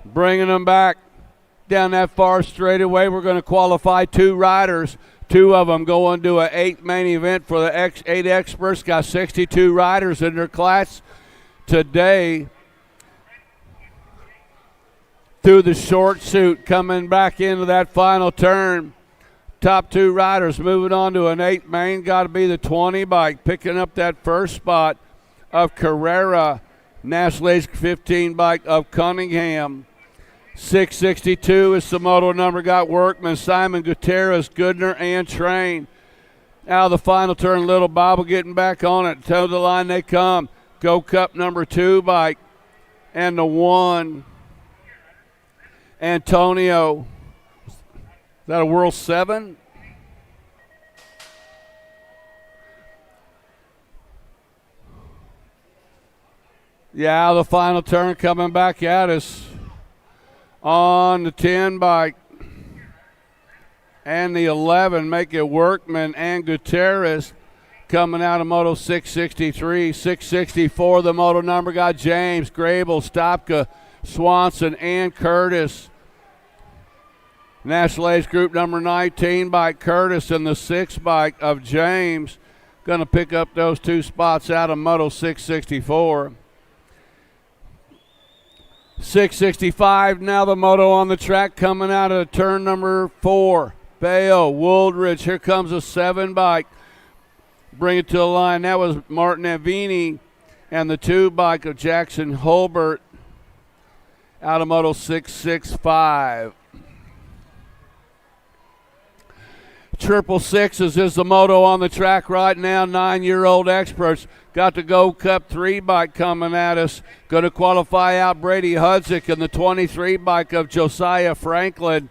bringing them back down that far straightaway. We're going to qualify 2 riders. 2 of them going to an 8 main event for the 8 experts. Got 62 riders in their class today. Through the short suit, coming back into that final turn. Top 2 riders moving on to an 8 main. Got to be the 20 bike, picking up that first spot of Carrera. National Age 15 bike of Cunningham. 662 is the moto number. Got Workman, Simon, Gutierrez, Goodner, and Train Out of the final turn, Little Bible getting back on it. To the line they come. Go Cup number 2 bike. And the 1. Antonio. Is that a World 7? Yeah, out of the final turn coming back at us. On the 10 bike. And the 11, make it Workman and Gutierrez coming out of Moto 663. 664, the moto number got James, Grable, Stopka, Swanson, and Curtis. National Age Group number 19 by Curtis and the 6 bike of James. Going to pick up those 2 spots out of Moto 664. 665, now the moto on the track coming out of turn number 4. Bayo, Wooldridge, here comes a 7 bike. Bring it to the line. That was Martin Avini and the 2 bike of Jackson Holbert out of Moto 665. 666 is the moto on the track right now. 9-year-old experts. Got the Go Cup 3 bike coming at us. Going to qualify out Brady Hudzik and the 23 bike of Josiah Franklin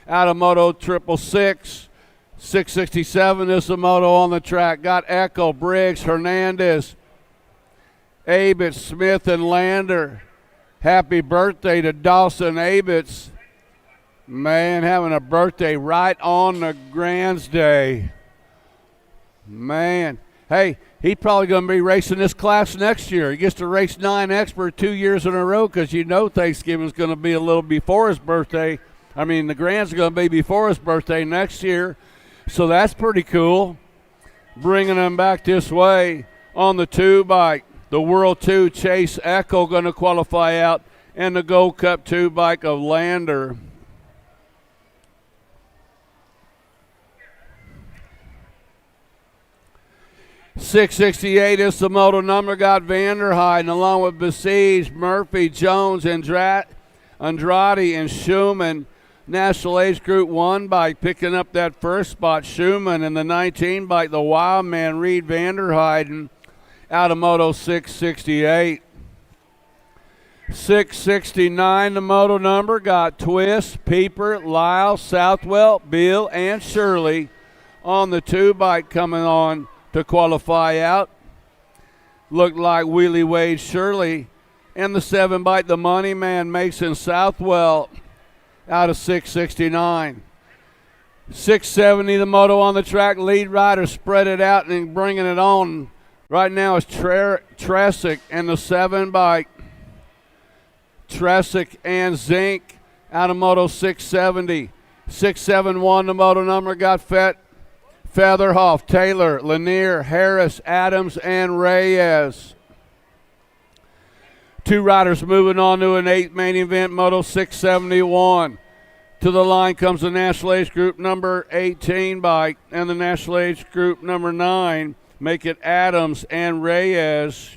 out of Moto 666. 667 is the moto on the track. Got Echo, Briggs, Hernandez, Abitz, Smith, and Lander. Happy birthday to Dawson Abitz. Man, having a birthday right on the Grands Day. Man. Hey, he's probably going to be racing this class next year. He gets to race 9 Expert 2 years in a row because you know Thanksgiving is going to be a little before his birthday. I mean, the Grands are going to be before his birthday next year. So that's pretty cool. Bringing him back this way on the 2 bike. The World 2 Chase Echo going to qualify out. And the Gold Cup 2 bike of Lander. .668 is the moto number. Got Vanderheiden along with Besiege, Murphy, Jones, Andrade, and Schumann. National Age Group 1 bike picking up that first spot. Schumann and the 19 bike, the Wild Man, Reed Vanderheiden out of Moto 668. 669, the moto number. Got Twist, Pieper, Lyle, Southwell, Bill, and Shirley on the 2 bike coming on to qualify out. Looked like Wheelie Wade Shirley. And the 7 bike, the Money Man, Mason Southwell out of 669. 670, the moto on the track. Lead rider spread it out and bringing it on. Right now is Tresick and the 7 bike. Tresick and Zink out of Moto 670. 671, the moto number. Got Featherhoff, Taylor, Lanier, Harris, Adams, and Reyes. 2 riders moving on to an 8 main event, Moto 671. To the line comes the National Age Group number 18 bike and the National Age Group number 9. Make it Adams and Reyes.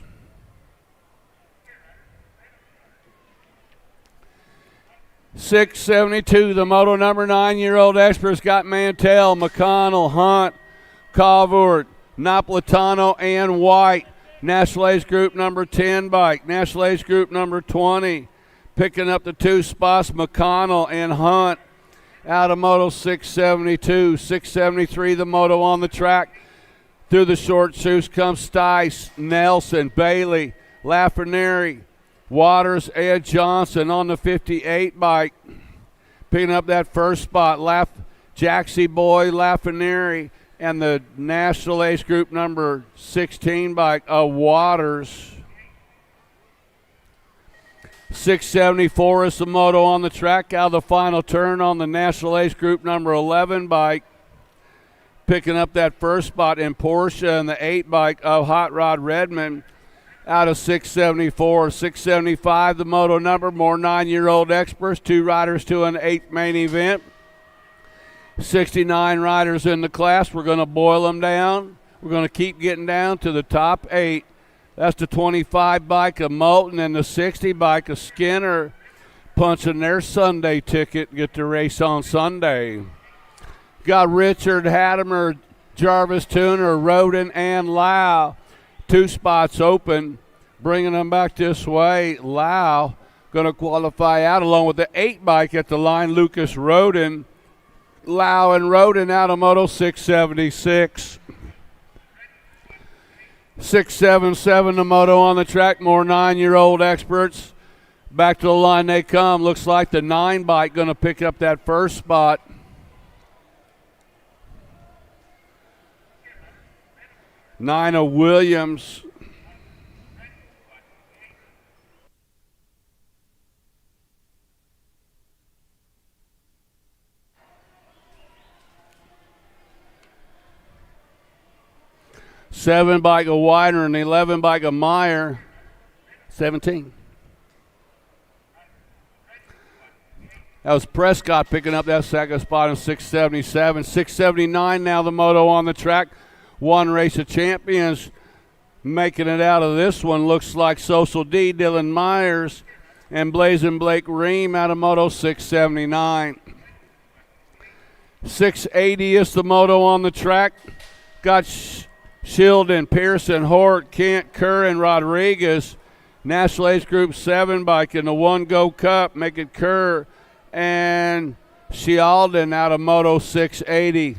.672, the moto number. 9-year-old experts got Mantell, McConnell, Hunt, Calvert, Napolitano, and White. National Age Group number 10 bike. National Age Group number 20. Picking up the 2 spots, McConnell and Hunt out of Moto 672. 673, the moto on the track. Through the short shoes comes Stice, Nelson, Bailey, Lafreniere, Waters, Ed Johnson on the 58 bike. Picking up that first spot, Jaxie Boy, Lafreniere, and the National Age Group number 16 bike of Waters. 674 is the moto on the track. Out of the final turn on the National Age Group number 11 bike. Picking up that first spot in Porsche and the 8 bike of Hot Rod Redmond out of 674. 675, the moto number. More 9-year-old experts. 2 riders to an 8th main event. 69 riders in the class. We're going to boil them down. We're going to keep getting down to the top 8. That's the 25 bike of Moulton and the 60 bike of Skinner punching their Sunday ticket, get to race on Sunday. Got Richard Hattemer, Jarvis, Tuner, Roden, and Lau. 2 spots open. Bringing them back this way. Lau going to qualify out along with the 8 bike at the line. Lucas Roden. Lau and Roden out of Moto 676. 677 the Moto on the track. More 9-year-old experts. Back to the line they come. Looks like the 9 bike going to pick up that first spot. Nina Williams. Seven bike of Wider and 11 bike of Meyer. 17. That was Prescott picking up that second spot in 677. 679 now the Moto on the track. One race of champions making it out of this one. Looks like Social D, Dylan Myers, and Blazing Blake Ream out of Moto 679. 680 is the Moto on the track. Got Shilden, Pearson, Hort, Kent, Kerr, and Rodriguez. National Age Group 7 bike in the One Go Cup, making Kerr and Shialden out of Moto 680.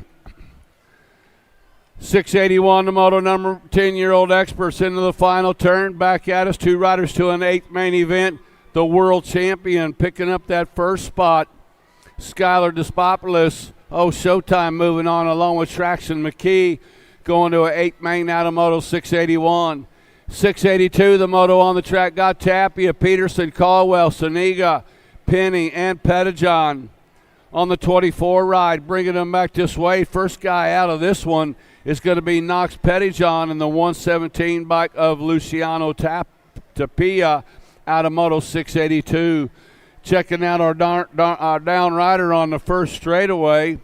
681 the Moto number 10-year-old experts into the final turn. Back at us, 2 riders to an 8th main event. The world champion picking up that first spot. Skylar Despopoulos. Showtime moving on along with Traxon McKee. Going to an 8th main out of Moto 681. 682 the Moto on the track. Got Tapia, Peterson, Caldwell, Saniga, Penny, and Pettijohn on the 24 ride. Bringing them back this way. First guy out of this one is going to be Knox Pettijohn in the 117 bike of Luciano Tapia out of Moto 682. Checking out our down rider on the first straightaway.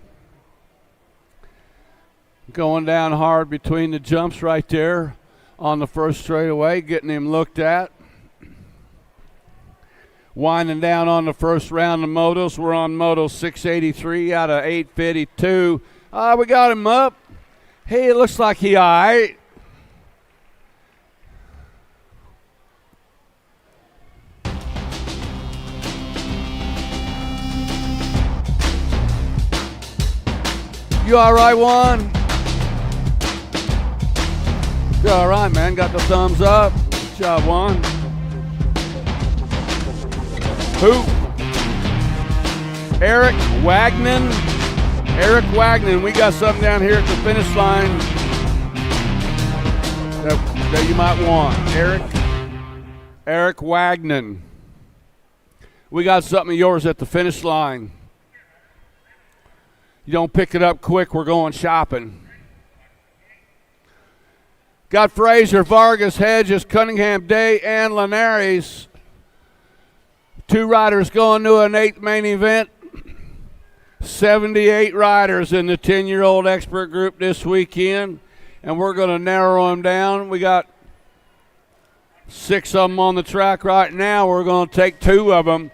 Going down hard between the jumps right there on the first straightaway, getting him looked at. Winding down on the first round of motos. We're on Moto 683 out of 852. We got him up. Hey, it looks like he all right. You all right, Juan? You all right, man? Got the thumbs up. Good job, Juan. Who? Eric Wagner. Eric Wagner. We got something down here at the finish line that you might want. Eric Wagner. We got something of yours at the finish line. You don't pick it up quick, we're going shopping. Got Fraser, Vargas, Hedges, Cunningham, Day, and Linares. 2 riders going to an 8th main event. 78 riders in the 10-year-old expert group this weekend, and we're going to narrow them down. We got 6 of them on the track right now. We're going to take 2 of them,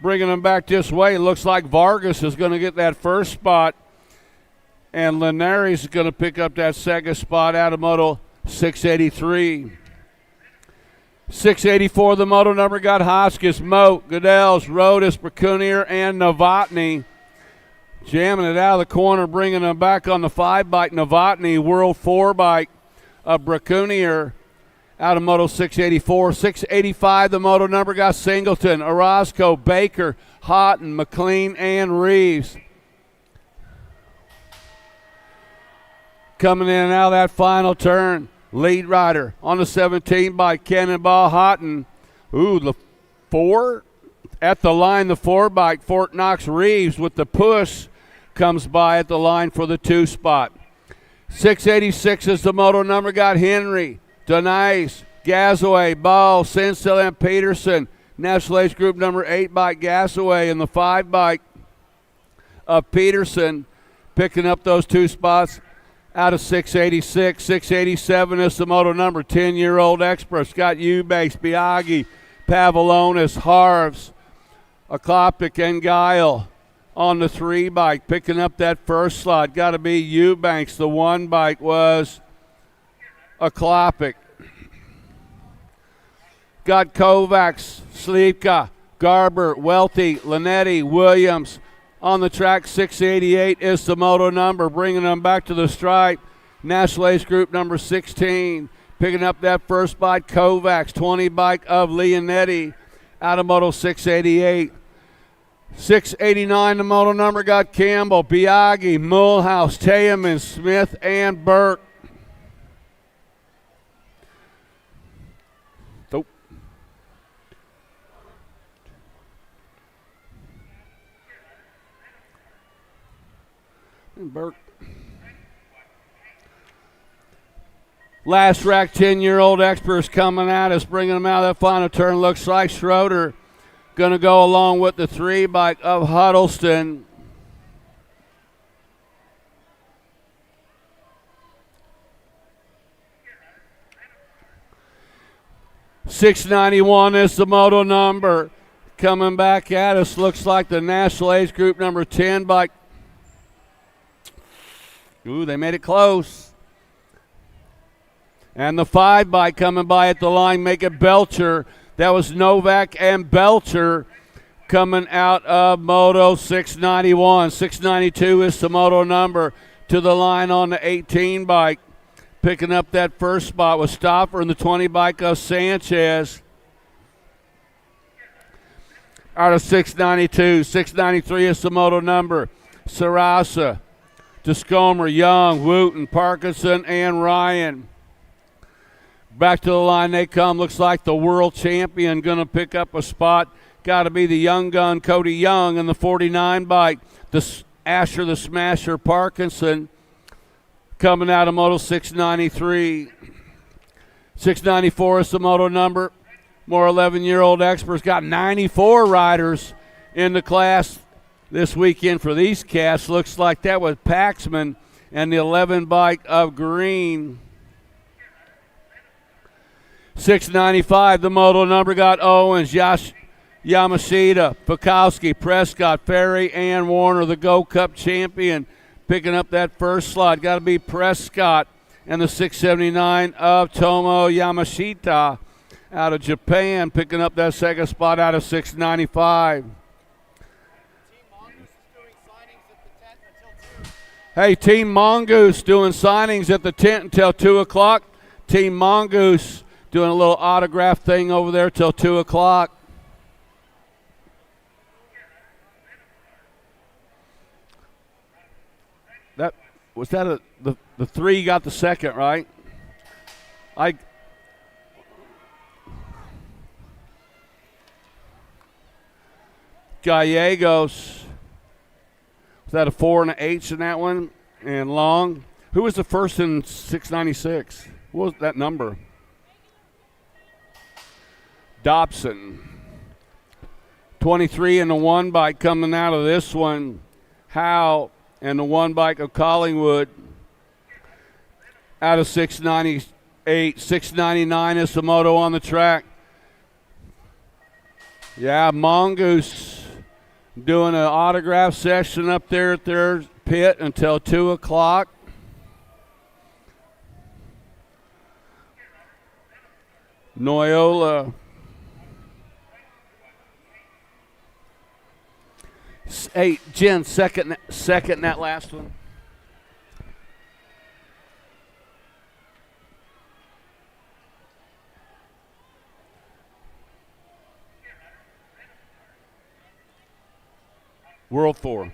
bringing them back this way. Looks like Vargas is going to get that first spot, and Linares is going to pick up that second spot out of Moto 683. 684, the Moto number got Hoskins, Moat, Goodell's, Rodas, Bracunier, and Novotny. Jamming it out of the corner, bringing them back on the 5 bike. Novotny, World 4 bike of Bracunier out of Moto 684. 685, the Moto number got Singleton, Orozco, Baker, Houghton, McLean, and Reeves. Coming in and out of that final turn, lead rider on the 17 bike, Cannonball Houghton. The 4 at the line, the 4 bike, Fort Knox Reeves with the push comes by at the line for the 2 spot. 686 is the Moto number, got Henry, Denise, Gasaway, Ball, Sinsel, and Peterson. National Age Group number 8 bike, Gasaway, and the 5 bike of Peterson picking up those 2 spots out of 686. 687 is the Moto number, 10-year-old experts. Got Eubanks, Biaggi, Pavlonis, Harves, Akloptic, and Guile. on the 3 bike, picking up that first slot. Got to be Eubanks. The 1 bike was a Klopic. Got Kovacs, Slivka, Garber, Welty, Linetti, Williams. On the track, 688 is the moto number, bringing them back to the stripe. National Ace Group number 16. Picking up that first bike, Kovacs, 20 bike of Leonetti out of moto 688. 689, the moto number, got Campbell, Biaggi, Mulhouse, Teeman, Smith, and Burke. Nope. And Burke. Last rack, 10-year-old Experts coming at us, bringing them out of that final turn. Looks like Schroeder going to go along with the 3 bike of Huddleston. $691 is the moto number. Coming back at us, looks like the National Age Group number 10 bike. Ooh, they made it close. And the 5 bike coming by at the line, make it Belcher. That was Novak and Belcher coming out of moto 691. 692 is the moto number to the line on the 18 bike. Picking up that first spot was Stoffer in the 20 bike of Sanchez. Out of 692. 693 is the moto number. Sarasa, Descomer, Young, Wooten, Parkinson, and Ryan. Back to the line they come. Looks like the world champion going to pick up a spot. Got to be the young gun, Cody Young, in the 49 bike. The Asher the Smasher Parkinson coming out of moto 693. 694 is the moto number. More 11-year-old Experts. Got 94 riders in the class this weekend for these cats. Looks like that was Paxman and the 11 bike of Green. 695, the moto number, got Owens, Yamashita, Pukowski, Prescott, Ferry, and Warner, the Go Cup champion, picking up that first slot. Got to be Prescott and the 679 of Tomo Yamashita out of Japan, picking up that second spot out of 695. Hey, Team Mongoose doing signings at the tent until 2 o'clock. Team Mongoose doing a little autograph thing over there till 2 o'clock. The 3 got the second, right? Gallegos. Was that a 4 and an H in that one? And Long. Who was the first in 696? What was that number? Dobson. 23 and the 1 bike coming out of this one. Howe and the 1 bike of Collingwood out of 698. 699 is the moto on the track. Yeah, Mongoose doing an autograph session up there at their pit until 2 o'clock. Noyola. Hey, Jen, second that last one. World 4.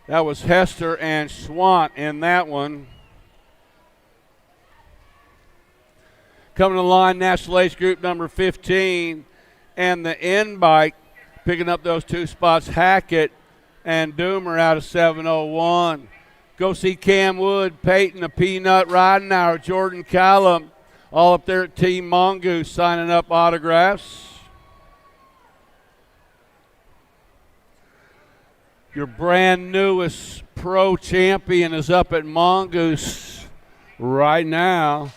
That was Hester and Schwant in that one. Coming to the line, National Ace Group number 15 and the N bike. Picking up those 2 spots, Hackett and Doomer out of 701. Go see Cam Wood, Peyton, the Peanut Ridenauer, Jordan Callum, all up there at Team Mongoose signing up autographs. Your brand newest pro champion is up at Mongoose right now.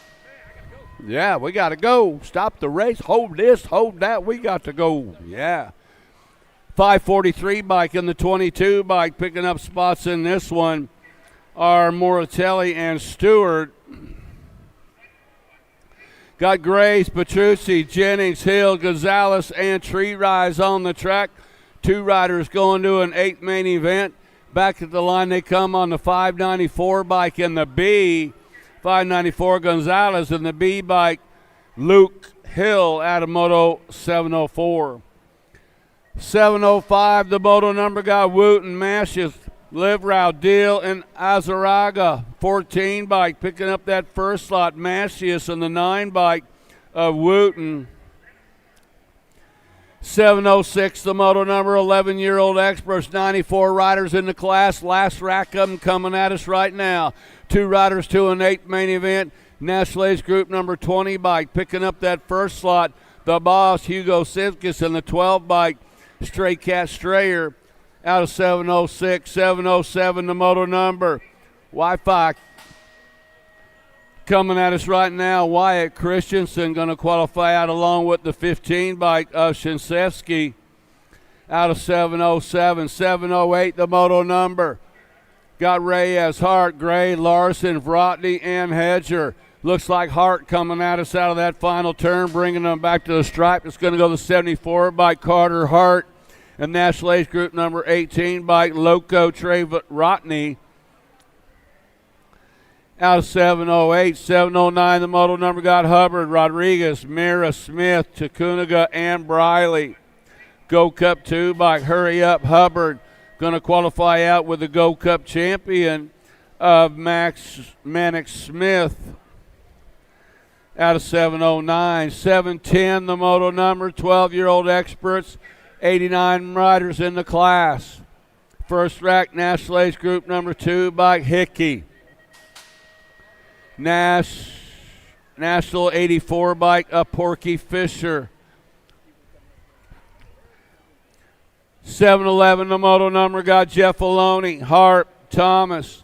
Yeah, we got to go. Stop the race. Hold this, hold that. We got to go. Yeah. 543 bike and the 22 bike. Picking up spots in this one are Moratelli and Stewart. Got Grace, Petrucci, Jennings, Hill, Gonzalez, and Tree Rise on the track. 2 riders going to an 8th main event. Back at the line they come on the 594 bike and the B. 594 Gonzalez and the B bike Luke Hill out of Moto 704. 705, the moto number got Wooten, Mashes, Livrau, Deal, and Azaraga. 14 bike picking up that first slot, Mashius, and the 9 bike of Wooten. 706, the moto number, 11-year-old Experts, 94 riders in the class. Last rack of them coming at us right now. 2 riders to an 8th main event. National Age Group number 20 bike picking up that first slot. The boss, Hugo Simkis, and the 12 bike, Stray Cat Strayer out of 706. 707, the moto number. Wi-Fi coming at us right now. Wyatt Christensen going to qualify out along with the 15 bike of Shinsevsky out of 707. 708, the moto number. Got Reyes, Hart, Gray, Larson, Vrotny, and Hedger. Looks like Hart coming at us out of that final turn, bringing them back to the stripe. It's going to go the 74 by Carter Hart and National Age Group number 18 by Loco Trey Vrotny out of 708. 709, the moto number got Hubbard, Rodriguez, Mira, Smith, Takuniga, and Briley. Go Cup 2 by Hurry Up Hubbard. Going to qualify out with the Go Cup champion of Mannix Smith out of 709. 710, the moto number, 12-year-old Experts, 89 riders in the class. First rack, National Age Group number 2 by Hickey. National 84 bike of Porky Fisher. 711, the moto number got Jeff Aloni, Hart, Thomas,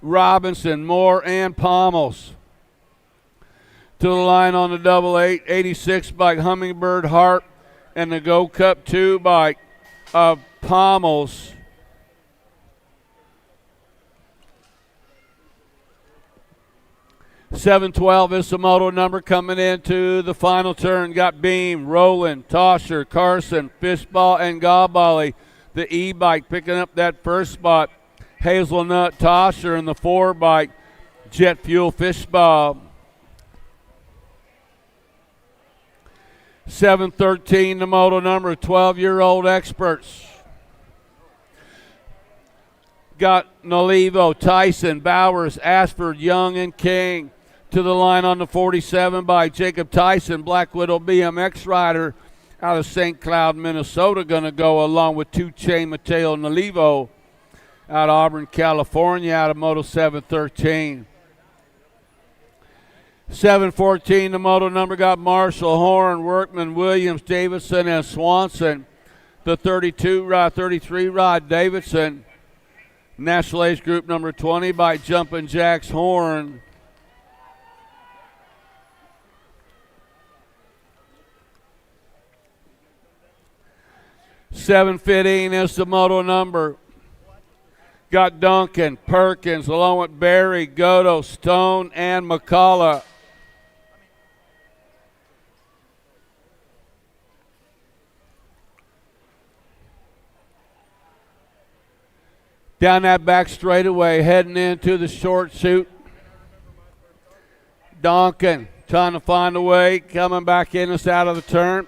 Robinson, Moore, and Pommels. To the line on the double 8, 86 bike Hummingbird, Hart, and the Go Cup 2 bike of Pommels. $712 is the moto number coming into the final turn. Got Beam, Rowland, Tosher, Carson, Fishball, and Gabali. The E-bike picking up that first spot. Hazelnut, Tosher, and the 4 bike, Jet Fuel, Fishball. 713, the moto number, 12-year-old Experts. Got Nolivo, Tyson, Bowers, Ashford, Young, and King. To the line on the 47 by Jacob Tyson, Black Widow BMX rider out of St. Cloud, Minnesota, going to go along with Tuche Mateo Nolivo out of Auburn, California, out of Moto 713. 714, the moto number got Marshall, Horn, Workman, Williams, Davidson, and Swanson. The 33 rod Davidson. National Age Group number 20 by Jumpin' Jacks Horn. $715 is the moto number. Got Duncan, Perkins, along with Barry, Godo, Stone, and McCullough. Down that back straightaway, heading into the short chute. Duncan trying to find a way, coming back in us out of the turn.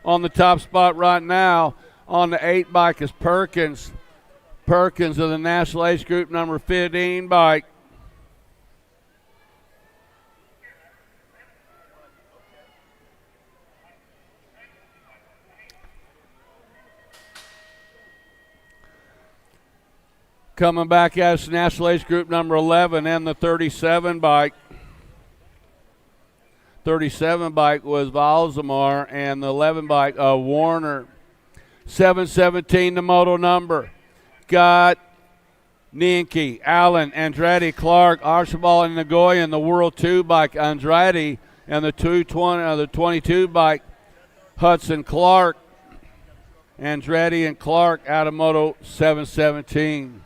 On the top spot right now, on the 8 bike is Perkins. Perkins of the National Age Group number 15 bike. Coming back as National Age Group number 11 and the 37 bike. 37 bike was Valzamar and the 11 bike Warner. 717 the moto number. Got Nienke, Allen, Andretti, Clark, Archibald, and Nagoya, the World 2 bike Andretti, and the 22 bike Hudson Clark. Andretti and Clark out of Moto 717.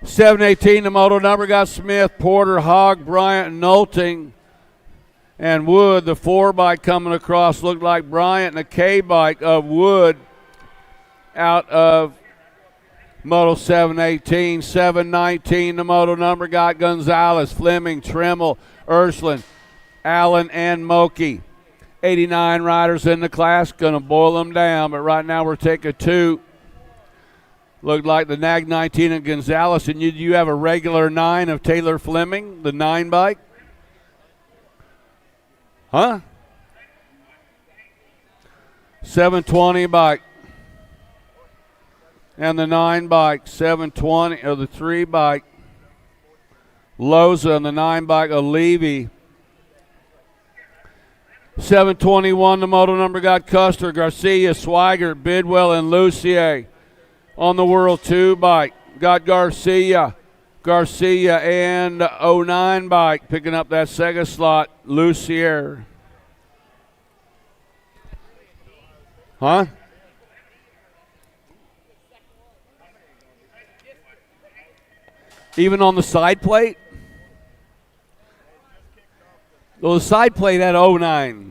718, the moto number got Smith, Porter, Hogg, Bryant, Nolting, and Wood. The 4 bike coming across looked like Bryant, and the K bike of Wood out of Moto 718. 719, the moto number got Gonzalez, Fleming, Tremmel, Ursuline, Allen, and Moki. 89 riders in the class, going to boil them down, but right now we're taking 2. Looked like the Nag 19 of Gonzalez, and you have a regular 9 of Taylor Fleming, the 9 bike? Huh? 720 bike. And the 9 bike, 720, or the 3 bike. Loza and the 9 bike of Levy. 721, the moto number got Custer, Garcia, Swigert, Bidwell, and Lucier. On the World 2 bike, got Garcia and 09 bike picking up that Sega slot, Lucier. Huh? Even on the side plate? Well, the side plate had 09.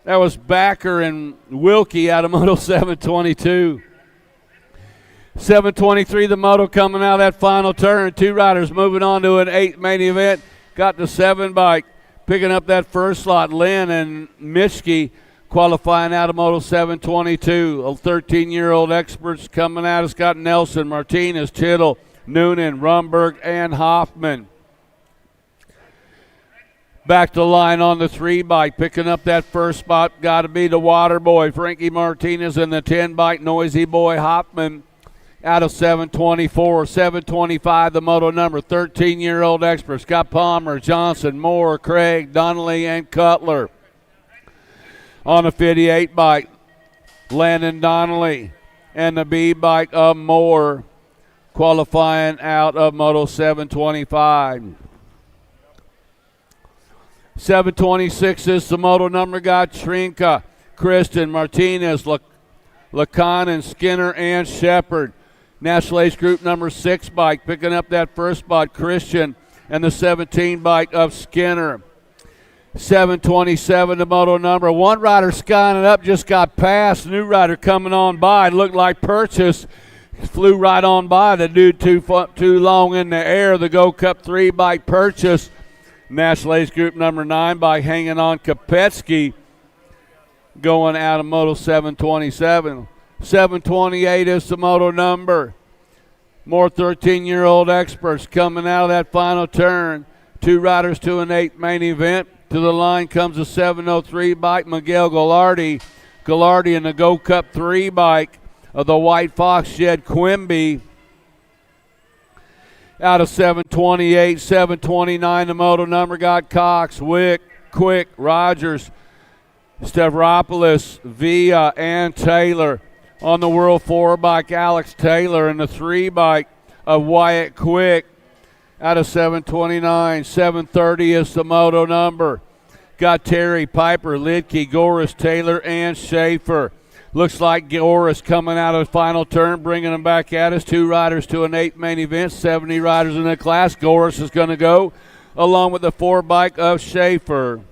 That was Backer and Wilkie out of Moto 722. 723, the moto coming out of that final turn. 2 riders moving on to an 8 main event. Got the 7 bike picking up that first slot. Lynn and Mischke qualifying out of Moto 722. 13-year-old experts coming out. It's got Nelson, Martinez, Tittle, Noonan, Rumberg, and Hoffman. Back to line on the 3 bike, picking up that first spot. Got to be the water boy, Frankie Martinez, and the 10 bike, Noisy Boy Hoffman out of 724. 725, the moto number, 13-year-old experts. Got Palmer, Johnson, Moore, Craig, Donnelly, and Cutler. On the 58 bike, Landon Donnelly, and the B bike of Moore qualifying out of Moto 725. 726 is the moto number got Trinka, Kristen, Martinez, Lacan, and Skinner, and Shepard. National Ace Group number 6 bike picking up that first spot, Christian, and the 17 bike of Skinner. 727, the moto number. 1 rider skying it up, just got past. New rider coming on by, looked like Purchase. Flew right on by the dude too long in the air. The Go Cup 3 bike Purchase. National Ace Group number 9 by hanging on Kopetsky going out of Moto 727. 728 is the moto number. More 13-year-old experts coming out of that final turn. 2 riders to an 8 main event. To the line comes a 703 bike, Miguel Gallardi. Gallardi in the Go Cup 3 bike of the White Fox, Jed Quimby. Out of 728, 729, the moto number got Cox, Wick, Quick, Rogers, Stavropoulos, Villa, and Taylor. On the World 4 bike, Alex Taylor, and the 3 bike of Wyatt Quick. Out of 729, 730 is the moto number. Got Terry, Piper, Lidke, Goris, Taylor, and Schaefer. Looks like Goris coming out of the final turn, bringing them back at us. 2 riders to an 8 main event, 70 riders in the class. Goris is going to go along with the 4 bike of Schaefer.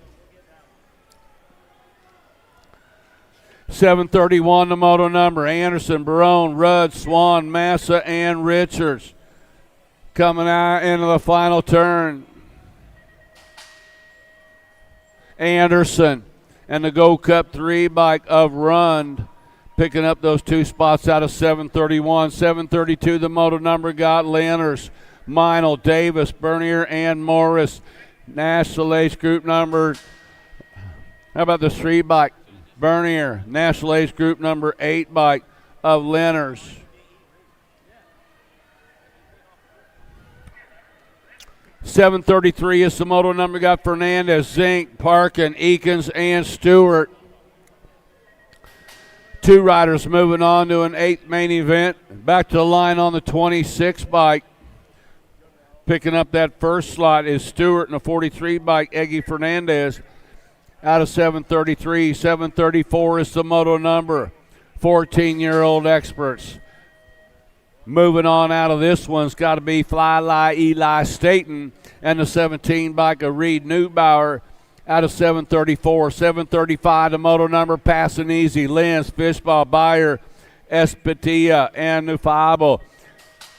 731, the moto number. Anderson, Barone, Rudd, Swan, Massa, and Richards coming out into the final turn. Anderson and the Go Cup 3 bike of Rund picking up those 2 spots out of 731. 732, the moto number got Lanners, Meinl, Davis, Bernier, and Morris. National Ace Group number, how about the 3 bike? Bernier. National Ace Group number 8 bike of Lenners. .733 is the moto number got Fernandez, Zink, Parkin, Eakins, and Stewart. 2 riders moving on to an 8 main event. Back to the line on the 26 bike. Picking up that first slot is Stewart and a 43 bike, Eggy Fernandez. out of 733. 734 is the moto number. 14-year-old Experts. Moving on out of this one's got to be Fly Eli Staten and the 17 bike of Reed Neubauer out of 734. 735, the moto number, passing easy. Lenz, Fishball, Bayer, Espetia, and Nufable.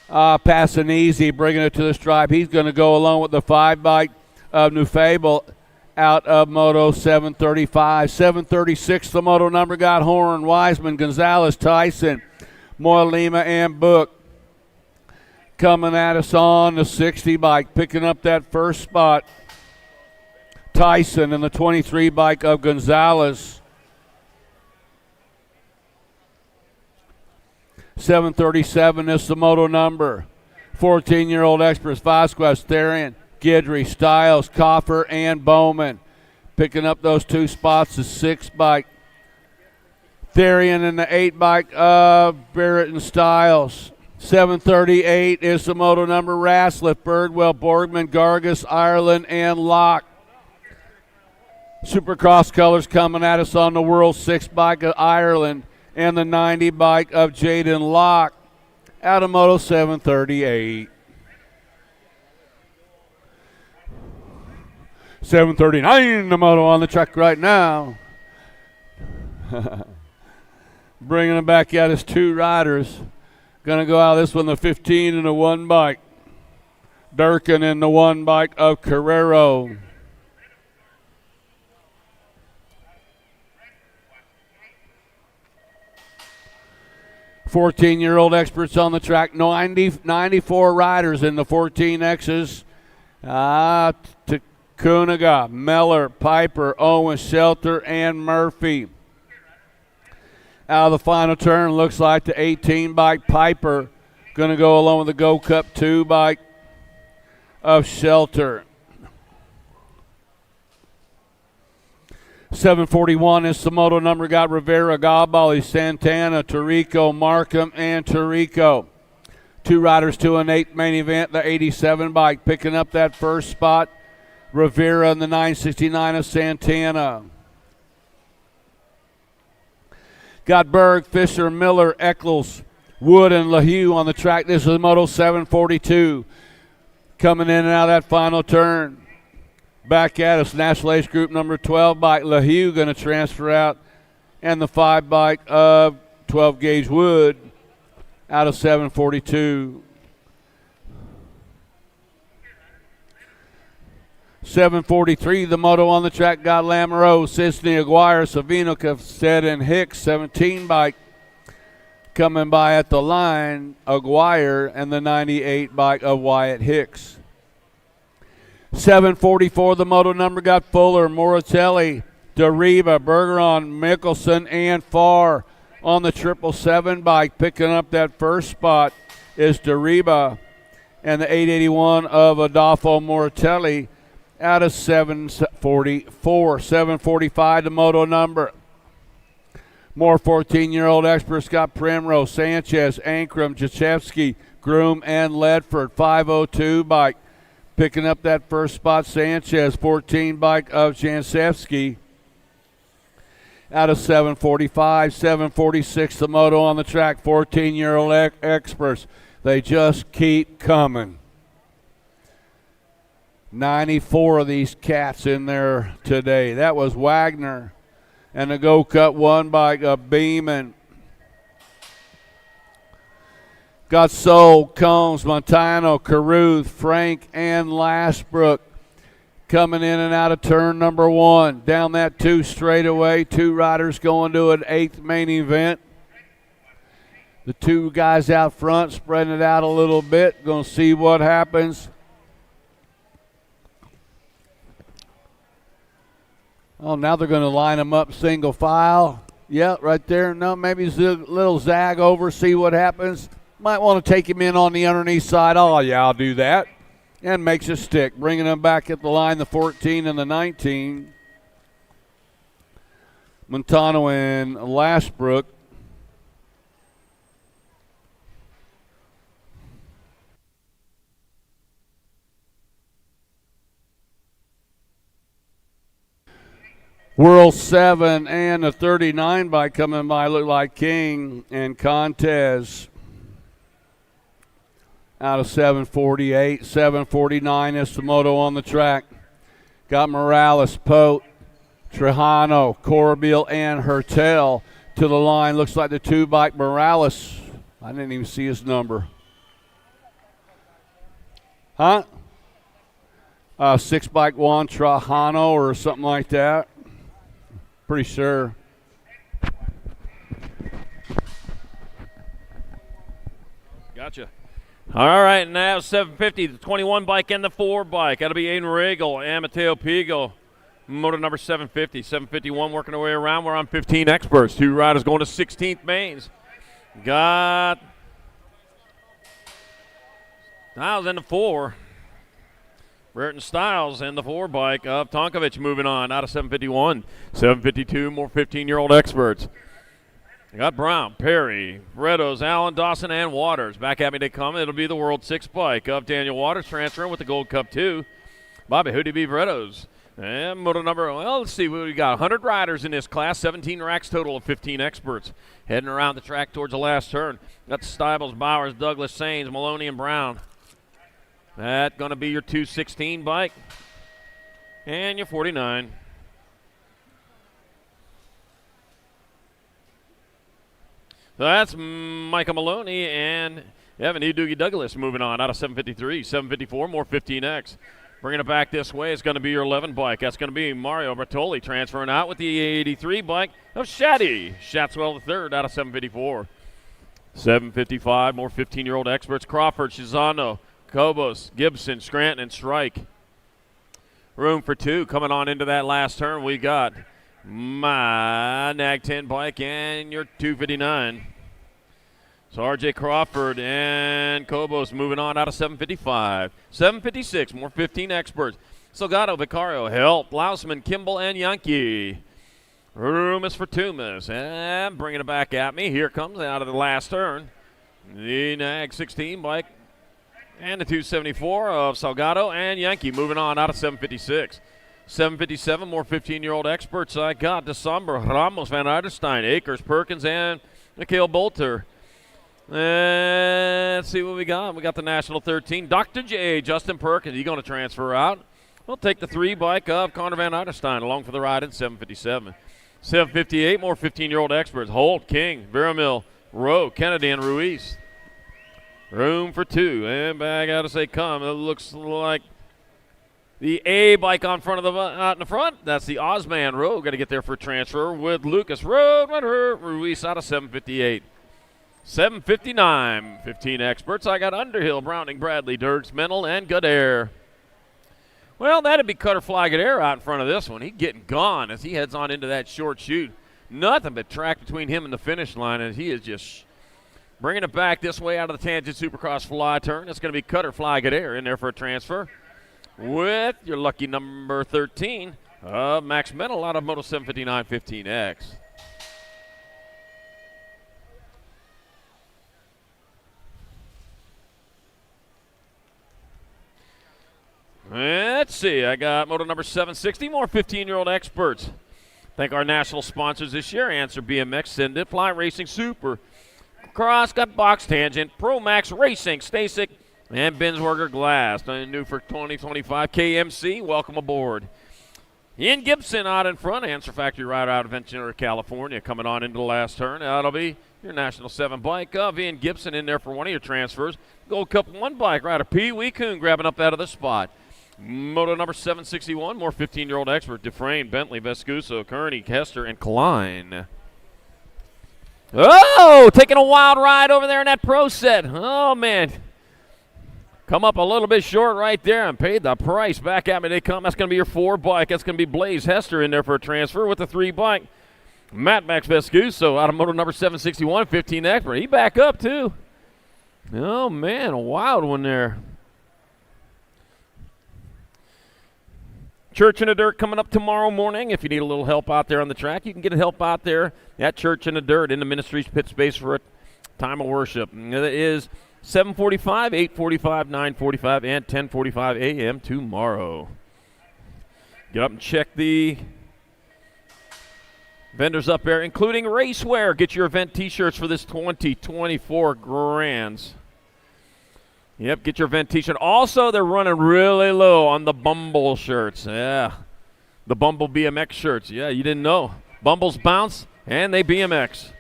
Passing easy, bringing it to the stripe. He's going to go along with the 5 bike of Nufable out of Moto 735. 736, the moto number, got Horn, Wiseman, Gonzalez, Tyson, Moya Lima, and Book. Coming at us on the 60 bike, picking up that first spot. Tyson and the 23 bike of Gonzalez. 737 is the moto number. 14-year-old Experts, Vasquez, Therian, Guidry, Stiles, Coffer, and Bowman. Picking up those 2 spots, the 6 bike. Therian and the 8 bike of Barrett and Stiles. 738 is the moto number, Rasliff, Birdwell, Borgman, Gargas, Ireland, and Locke. Supercross colors coming at us on the World 6 bike of Ireland and the 90 bike of Jaden Locke out of Moto 738. 739, the moto on the track right now. Bringing them back out as 2 riders. Going to go out this one, the 15 and the 1 bike. Durkin and the 1 bike of Carrero. "14-year-old Experts on the track, 94 riders in the 14Xs. Kuniga, Meller, Piper, Owen, Shelter, and Murphy. Out of the final turn, looks like the 18 bike Piper going to go along with the Go Cup 2 bike of Shelter. 741 is the moto number, got Rivera, Gabali, Santana, Tarico, Markham, and Tarico. 2 riders to an 8th main event, the 87 bike picking up that first spot. Rivera and the 969 of Santana. Got Berg, Fisher, Miller, Eccles, Wood, and LaHue on the track. This is Moto 742. Coming in and out of that final turn. Back at us, National Ace Group number 12 bike. LaHue going to transfer out. And the 5 bike of 12 gauge Wood out of 742. 743, the moto on the track, got Lamoureux, Sisney, Aguirre, Savino, Cassette, and Hicks. 17 bike coming by at the line, Aguirre, and the 98 bike of Wyatt Hicks. 744, the moto number, got Fuller, Moratelli, Deriva, Bergeron, Mickelson, and Farr. On the 777 bike, picking up that first spot is Deriva and the 881 of Adolfo Moratelli out of 744. 745, the moto number. More 14-year-old Experts got Primrose, Sanchez, Ankrum, Jachevsky, Groom, and Ledford. 502 bike picking up that first spot, Sanchez. 14 bike of Jansevsky out of 745. 746, the moto on the track. 14-year-old Experts. They just keep coming. 94 of these cats in there today. That was Wagner and the Go Cut 1 bike of Beeman. Got Soul, Combs, Montano, Caruth, Frank, and Lashbrook coming in and out of turn number 1. Down that 2 straightaway, 2 riders going to an 8th main event. The 2 guys out front spreading it out a little bit. Going to see what happens. Oh, now they're going to line them up single file. Yeah, right there. No, maybe a little zag over, see what happens. Might want to take him in on the underneath side. Oh, yeah, I'll do that. And makes a stick. Bringing them back at the line, the 14 and the 19. Montano and Lashbrook. World 7 and a 39 bike coming by look like King and Contez. Out of 748, 749 is Samoto on the track. Got Morales, Pote, Trujano, Corbeil, and Hertel to the line. Looks like the 2-bike Morales. I didn't even see his number. Huh? 6-bike Juan Trujano or something like that. Pretty sure. Gotcha. All right, now 750, the 21 bike and the 4 bike. That'll be Aiden Regal and Mateo Pigo. Motor number 750, 751 working our way around. We're on 15 experts. 2 riders going to 16th mains. Got Styles in the 4. Brereton Styles and the 4 bike of Tonkovic moving on out of 751. 752, more 15-year-old experts. We got Brown, Perry, Redos, Allen, Dawson, and Waters. Back at me they come. It'll be the World 6 bike of Daniel Waters transferring with the Gold Cup 2. Bobby Hoodie B. Redos. And motor number, well, let's see what we got. 100 riders in this class, 17 racks total of 15 experts. Heading around the track towards the last turn. Got Stibles, Bowers, Douglas, Sains, Maloney, and Brown. That's going to be your 216 bike. And your 49. So that's Micah Maloney and Evan E. Doogie Douglas moving on out of 753. 754, more 15X. Bringing it back this way is going to be your 11 bike. That's going to be Mario Bertoli transferring out with the 83 bike of Shaddy. Shatswell III out of 754. 755, more 15-year-old experts. Crawford, Shizano, Kobos, Gibson, Scranton, and Strike. Room for 2 coming on into that last turn. We got my Nag 10 bike and your 259. So R.J. Crawford and Kobos moving on out of 755. 756, more 15 experts. Salgado, Vicario, Helt, Lausman, Kimball, and Yankee. Room is for Tumas. And bringing it back at me. Here comes out of the last turn the Nag 16 bike and the 274 of Salgado and Yankee moving on out of 756. 757, more 15-year-old experts. I got December, Ramos, Van Eiderstein, Akers, Perkins, and Mikhail Bolter. And let's see what we got. We got the National 13. Dr. J, Justin Perkins. He's going to transfer out. We'll take the 3 bike of Connor Van Eiderstein along for the ride in 757. 758, more 15-year-old experts. Holt, King, Veramil, Rowe, Kennedy, and Ruiz. Room for 2. And back out to say come. It looks like the A bike on front of the out in the front. That's the Ozman Rowe. Got to get there for transfer with Lucas Road, Ruiz out of 758. 759, 15 experts. I got Underhill, Browning, Bradley, Dirks, Mental, and Goodare. Well, that'd be Cutterfly Goodare out in front of this one. He's getting gone as he heads on into that short chute. Nothing but track between him and the finish line, and he is just bringing it back this way out of the Tangent Supercross fly turn. It's going to be Cutterfly Goodare in there for a transfer with your lucky number 13, Max Mental out of Moto 759 15X. Let's see. I got moto number 760, more 15-year-old experts. Thank our national sponsors this year. Answer BMX, Send It, Fly Racing, Super. Cross got Box Tangent, Pro Max Racing, Stasic, and Binswerger Glass. New for 2025, KMC. Welcome aboard. Ian Gibson out in front. Answer Factory rider out of Ventura, California, coming on into the last turn. That'll be your National 7 bike of Ian Gibson in there for one of your transfers. Gold Cup 1 bike rider Pee Wee Coon grabbing up out of the spot. Moto number 761, more 15-year-old expert. Dufresne, Bentley, Vescuso, Kearney, Kester, and Klein. Oh, taking a wild ride over there in that pro set. Oh, man. Come up a little bit short right there and paid the price. Back at me they come. That's going to be your 4 bike. That's going to be Blaze Hester in there for a transfer with the 3 bike. Matt Max Vescuso out of moto number 761, 15 expert. He back up, too. Oh, man, a wild one there. Church in the Dirt coming up tomorrow morning. If you need a little help out there on the track, you can get help out there at Church in the Dirt in the ministry's pit space for a time of worship. And it is 7:45, 8:45, 9:45, and 10:45 a.m. tomorrow. Get up and check the vendors up there, including racewear. Get your event T-shirts for this 2024 Grands. Yep, get your event T-shirt. Also, they're running really low on the Bumble shirts. Yeah, the Bumble BMX shirts. Yeah, you didn't know. Bumbles bounce, and they BMX.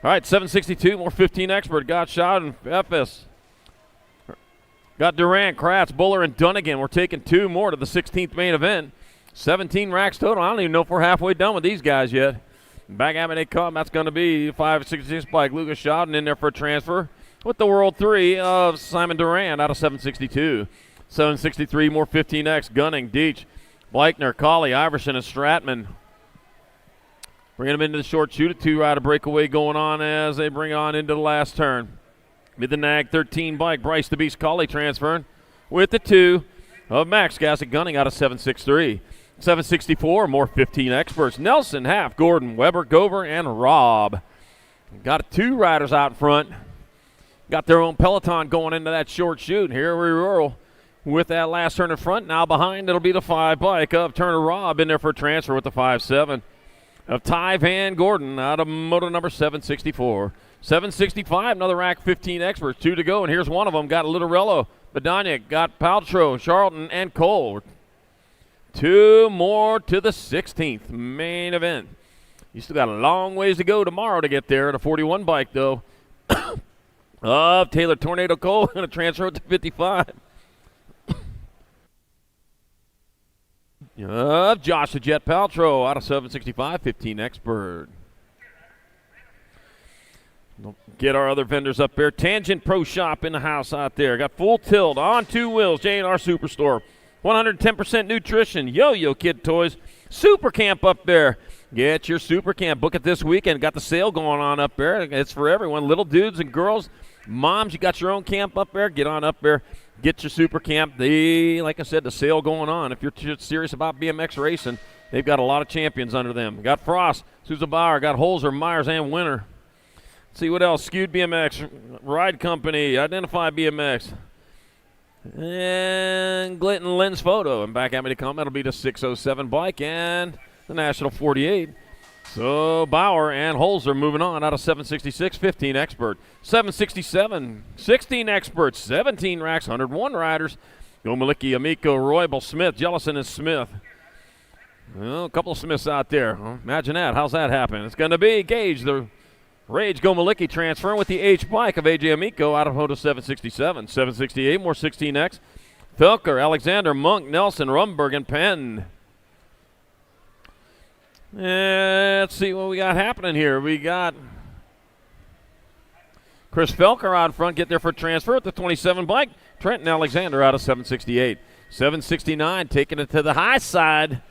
All right, 762, more 15 Expert. Got Shot and FS. Got Durant, Kratz, Buller, and Dunnigan. We're taking 2 more to the 16th main event. 17 racks total. I don't even know if we're halfway done with these guys yet. Back at me they come. That's going to be 566 Bike. Lucas Shotton in there for a transfer with the World 3 of Simon Durant out of 762. 763, more 15X. Gunning, Deach, Bleichner, Colley, Iverson, and Stratman. Bringing them into the short shoot. A 2-rider breakaway going on as they bring on into the last turn. Mid the Nag 13 Bike. Bryce the Beast Colley transferring with the 2 of Max Gassick Gunning out of 763. 764, more 15 Experts. Nelson, Half, Gordon, Weber, Gover, and Robb. Got 2 riders out in front. Got their own peloton going into that short shoot. Here we roll with that last turn in front. Now behind, it'll be the 5 Bike of Turner Robb in there for a transfer with the 5-7 of Ty Van Gordon out of moto number 764. 765, another rack 15 Experts. 2 to go, and here's one of them. Got Littorello, Badania, got Paltrow, Charlton, and Cole. 2 more to the 16th main event. You still got a long ways to go tomorrow to get there at a 41 Bike, though. Taylor Tornado Cole going to transfer it to 55. Josh the Jet Paltrow out of 765, 15 Expert. Get our other vendors up there. Tangent Pro Shop in the house out there. Got Full Tilt on 2 wheels. J&R Superstore. 110% nutrition. Yo-Yo Kid Toys. Super Camp up there. Get your Super Camp. Book it this weekend. Got the sale going on up there. It's for everyone. Little dudes and girls. Moms, you got your own camp up there. Get on up there. Get your Super Camp. Like I said, the sale going on. If you're serious about BMX racing, they've got a lot of champions under them. Got Frost, Sousa Bauer, got Holzer, Myers, and Winter. Let's see what else. Skewed BMX, Ride Company, Identify BMX, and Glitton Lens Photo. And back at me to come, that'll be the 607 Bike and the National 48. So Bauer and Holzer moving on out of 766, 15 Expert. 767, 16 Experts, 17 racks, 101 riders. Go Malicki, Amico, Roybal, Smith, Jellison, and Smith. Well, a couple of Smiths out there. Well, imagine that. How's that happen? It's going to be Gage, the Rage Go Malicki transferring with the H Bike of AJ Amico out of Moto 767. 768, more 16X. Felker, Alexander, Monk, Nelson, Rumberg, and Penn. Let's see what we got happening here. We got Chris Felker out front, get there for transfer at the 27 Bike. Trenton Alexander out of 768. 769, taking it to the high side.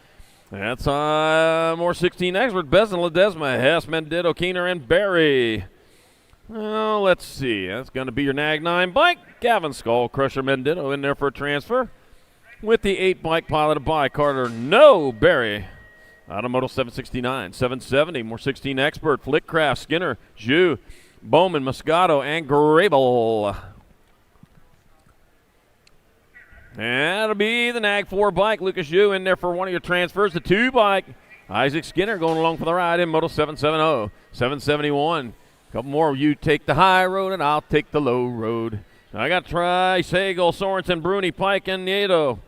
That's more 16 Expert. Bezen, Ledesma, Hess, Mendito, Keener, and Barry. Well, let's see. That's going to be your Nag 9 Bike. Gavin Skull, Crusher, Mendito in there for a transfer. With the 8 Bike piloted by Carter, no Barry. Out of Moto 769. 770, more 16 Expert. Flickcraft, Skinner, Zhu, Bowman, Moscato, and Grable. That'll be the Nag 4 Bike. Lucas Zhu in there for one of your transfers. The 2 Bike. Isaac Skinner going along for the ride in Moto 770. 771. A couple more. You take the high road and I'll take the low road. I got Trice, Hagel, Sorensen, Bruni, Pike, and Nieto.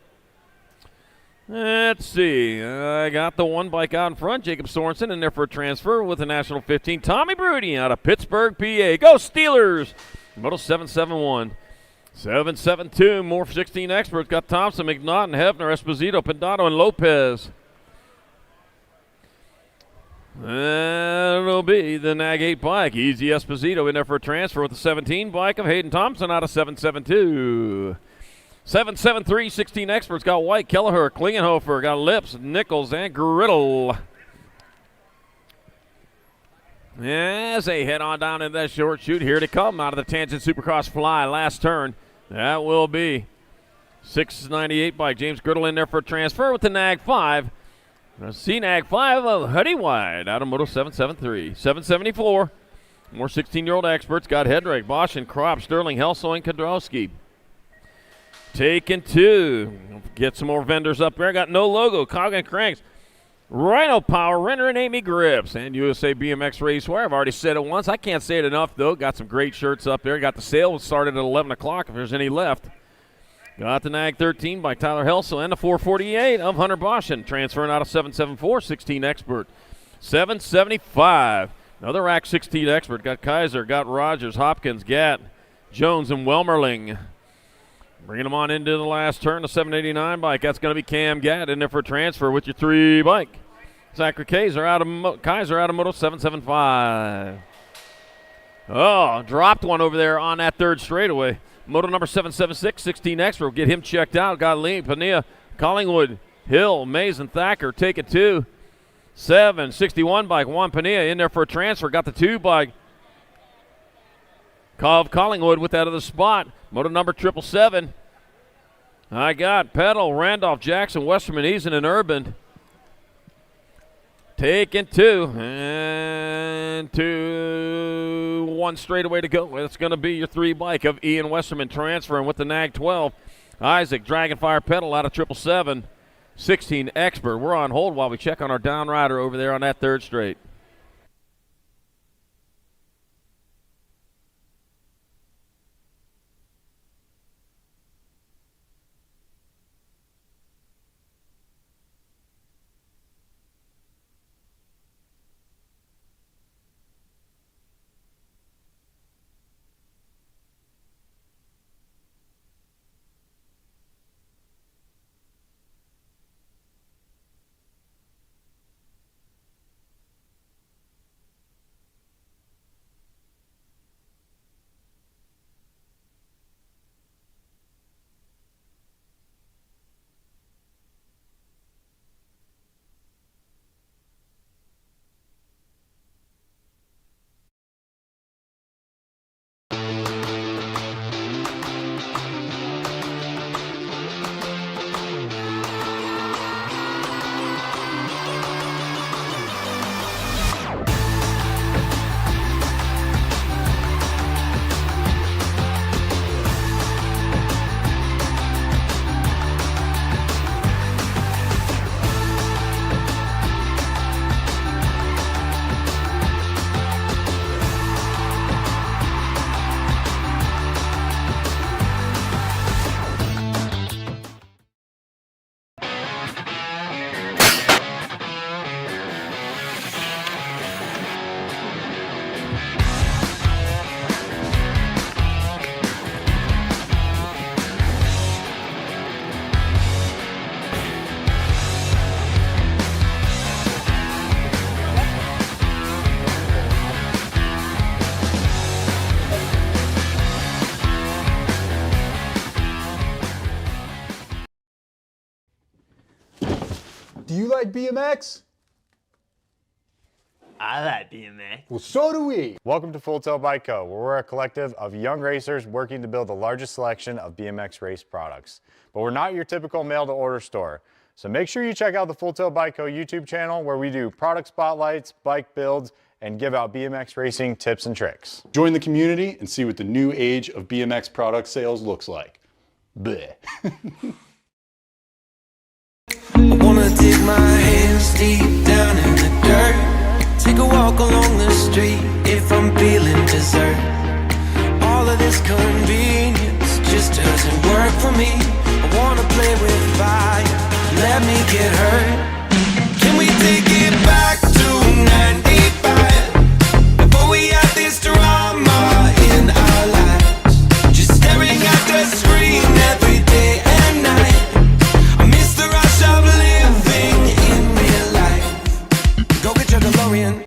Let's see. I got the 1 Bike out in front. Jacob Sorensen in there for a transfer with the National 15. Tommy Bruni out of Pittsburgh, PA. Go Steelers! Moto 771. 772. More 16 Experts. Got Thompson, McNaughton, Hefner, Esposito, Pindato, and Lopez. That'll be the Nag 8 Bike. Easy Esposito in there for a transfer with the 17 Bike of Hayden Thompson out of 772. 773, 16 Experts. Got White, Kelleher, Klingenhofer, got Lips, Nichols, and Griddle. As they head on down in that short shoot, here to come out of the Tangent Supercross Fly. Last turn. That will be 698 Bike. James Griddle in there for a transfer with the Nag 5. See Nag 5 of Huddy Wide out of Moto 773. 774. More 16-year-old Experts. Got Hedrick, Bosch, and Kropp, Sterling, Helso, and Kondrowski. Taking 2. Get some more vendors up there. Got No Logo, Cog and Cranks. Rhino Power, rendering Amy Grips, and USA BMX Racewear. I've already said it once. I can't say it enough, though. Got some great shirts up there. Got the sale started at 11 o'clock if there's any left. Got the NAG 13 by Tyler Helsel and the 448 of Hunter Boschen. Transferring out of 774, 16 Expert. 775. Another rack 16 Expert. Got Kaiser, got Rogers, Hopkins, Gatt, Jones, and Welmerling. Bringing them on into the last turn, the 789 bike. That's going to be Cam Gatt in there for a transfer with your 3 bike. Zachary Kaiser out of Moto 775. Oh, dropped one over there on that third straightaway. Moto number 776, 16 Expert. We'll get him checked out. Got Lee, Pania, Collingwood, Hill, Mays, and Thacker taking 2. 761 bike. Juan Pania in there for a transfer. Got the 2 bike. Collingwood with that other spot. Moto number 777. I got Peddle, Randolph, Jackson, Westerman, Eason, and Urban. Taking 2. And 2. 1 straightaway to go. It's going to be your 3 bike of Ian Westerman transferring with the NAG 12. Isaac, Dragonfire, Pedal out of 777. 16 Expert. We're on hold while we check on our downrider over there on that third straight. Do you like BMX? I like BMX. Well, so do we. Welcome to Full Tilt Bike Co., where we're a collective of young racers working to build the largest selection of BMX race products. But we're not your typical mail-to-order store. So make sure you check out the Full Tilt Bike Co. YouTube channel, where we do product spotlights, bike builds, and give out BMX racing tips and tricks. Join the community and see what the new age of BMX product sales looks like. Bleh. I wanna dig my hands deep down in the dirt. Take a walk along the street if I'm feeling dessert. All of this convenience just doesn't work for me. I wanna play with fire, let me get hurt. Can we take it back to 95? Before we had this drama in our lives, just staring at the screen every day and night. I miss the rush of living in real life. Go get your DeLorean.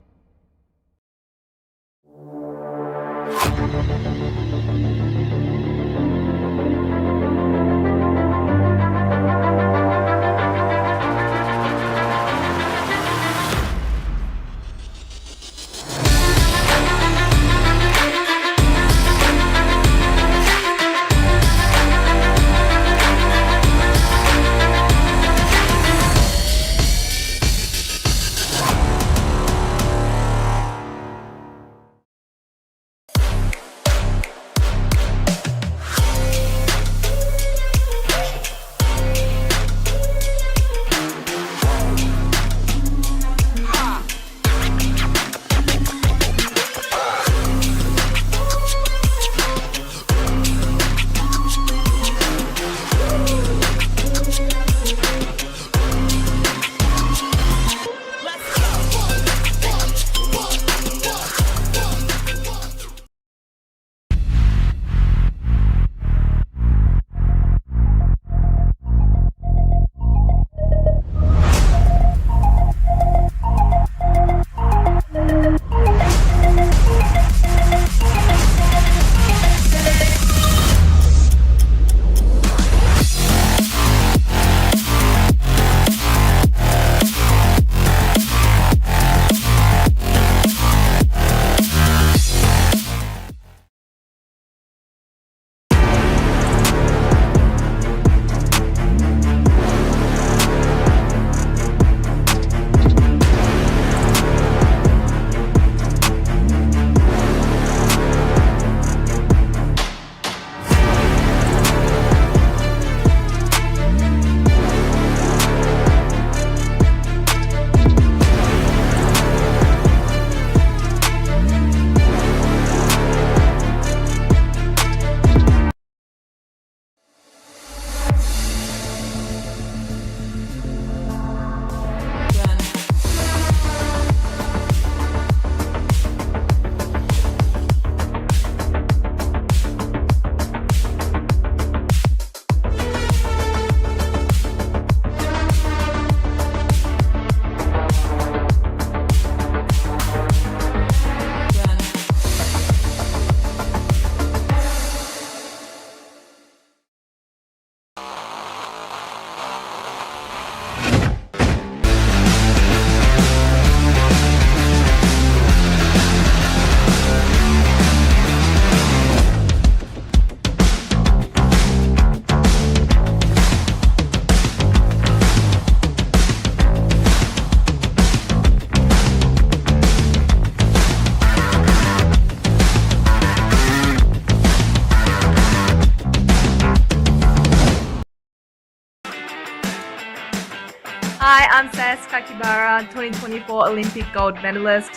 Sae Kakibara, 2024 Olympic gold medalist.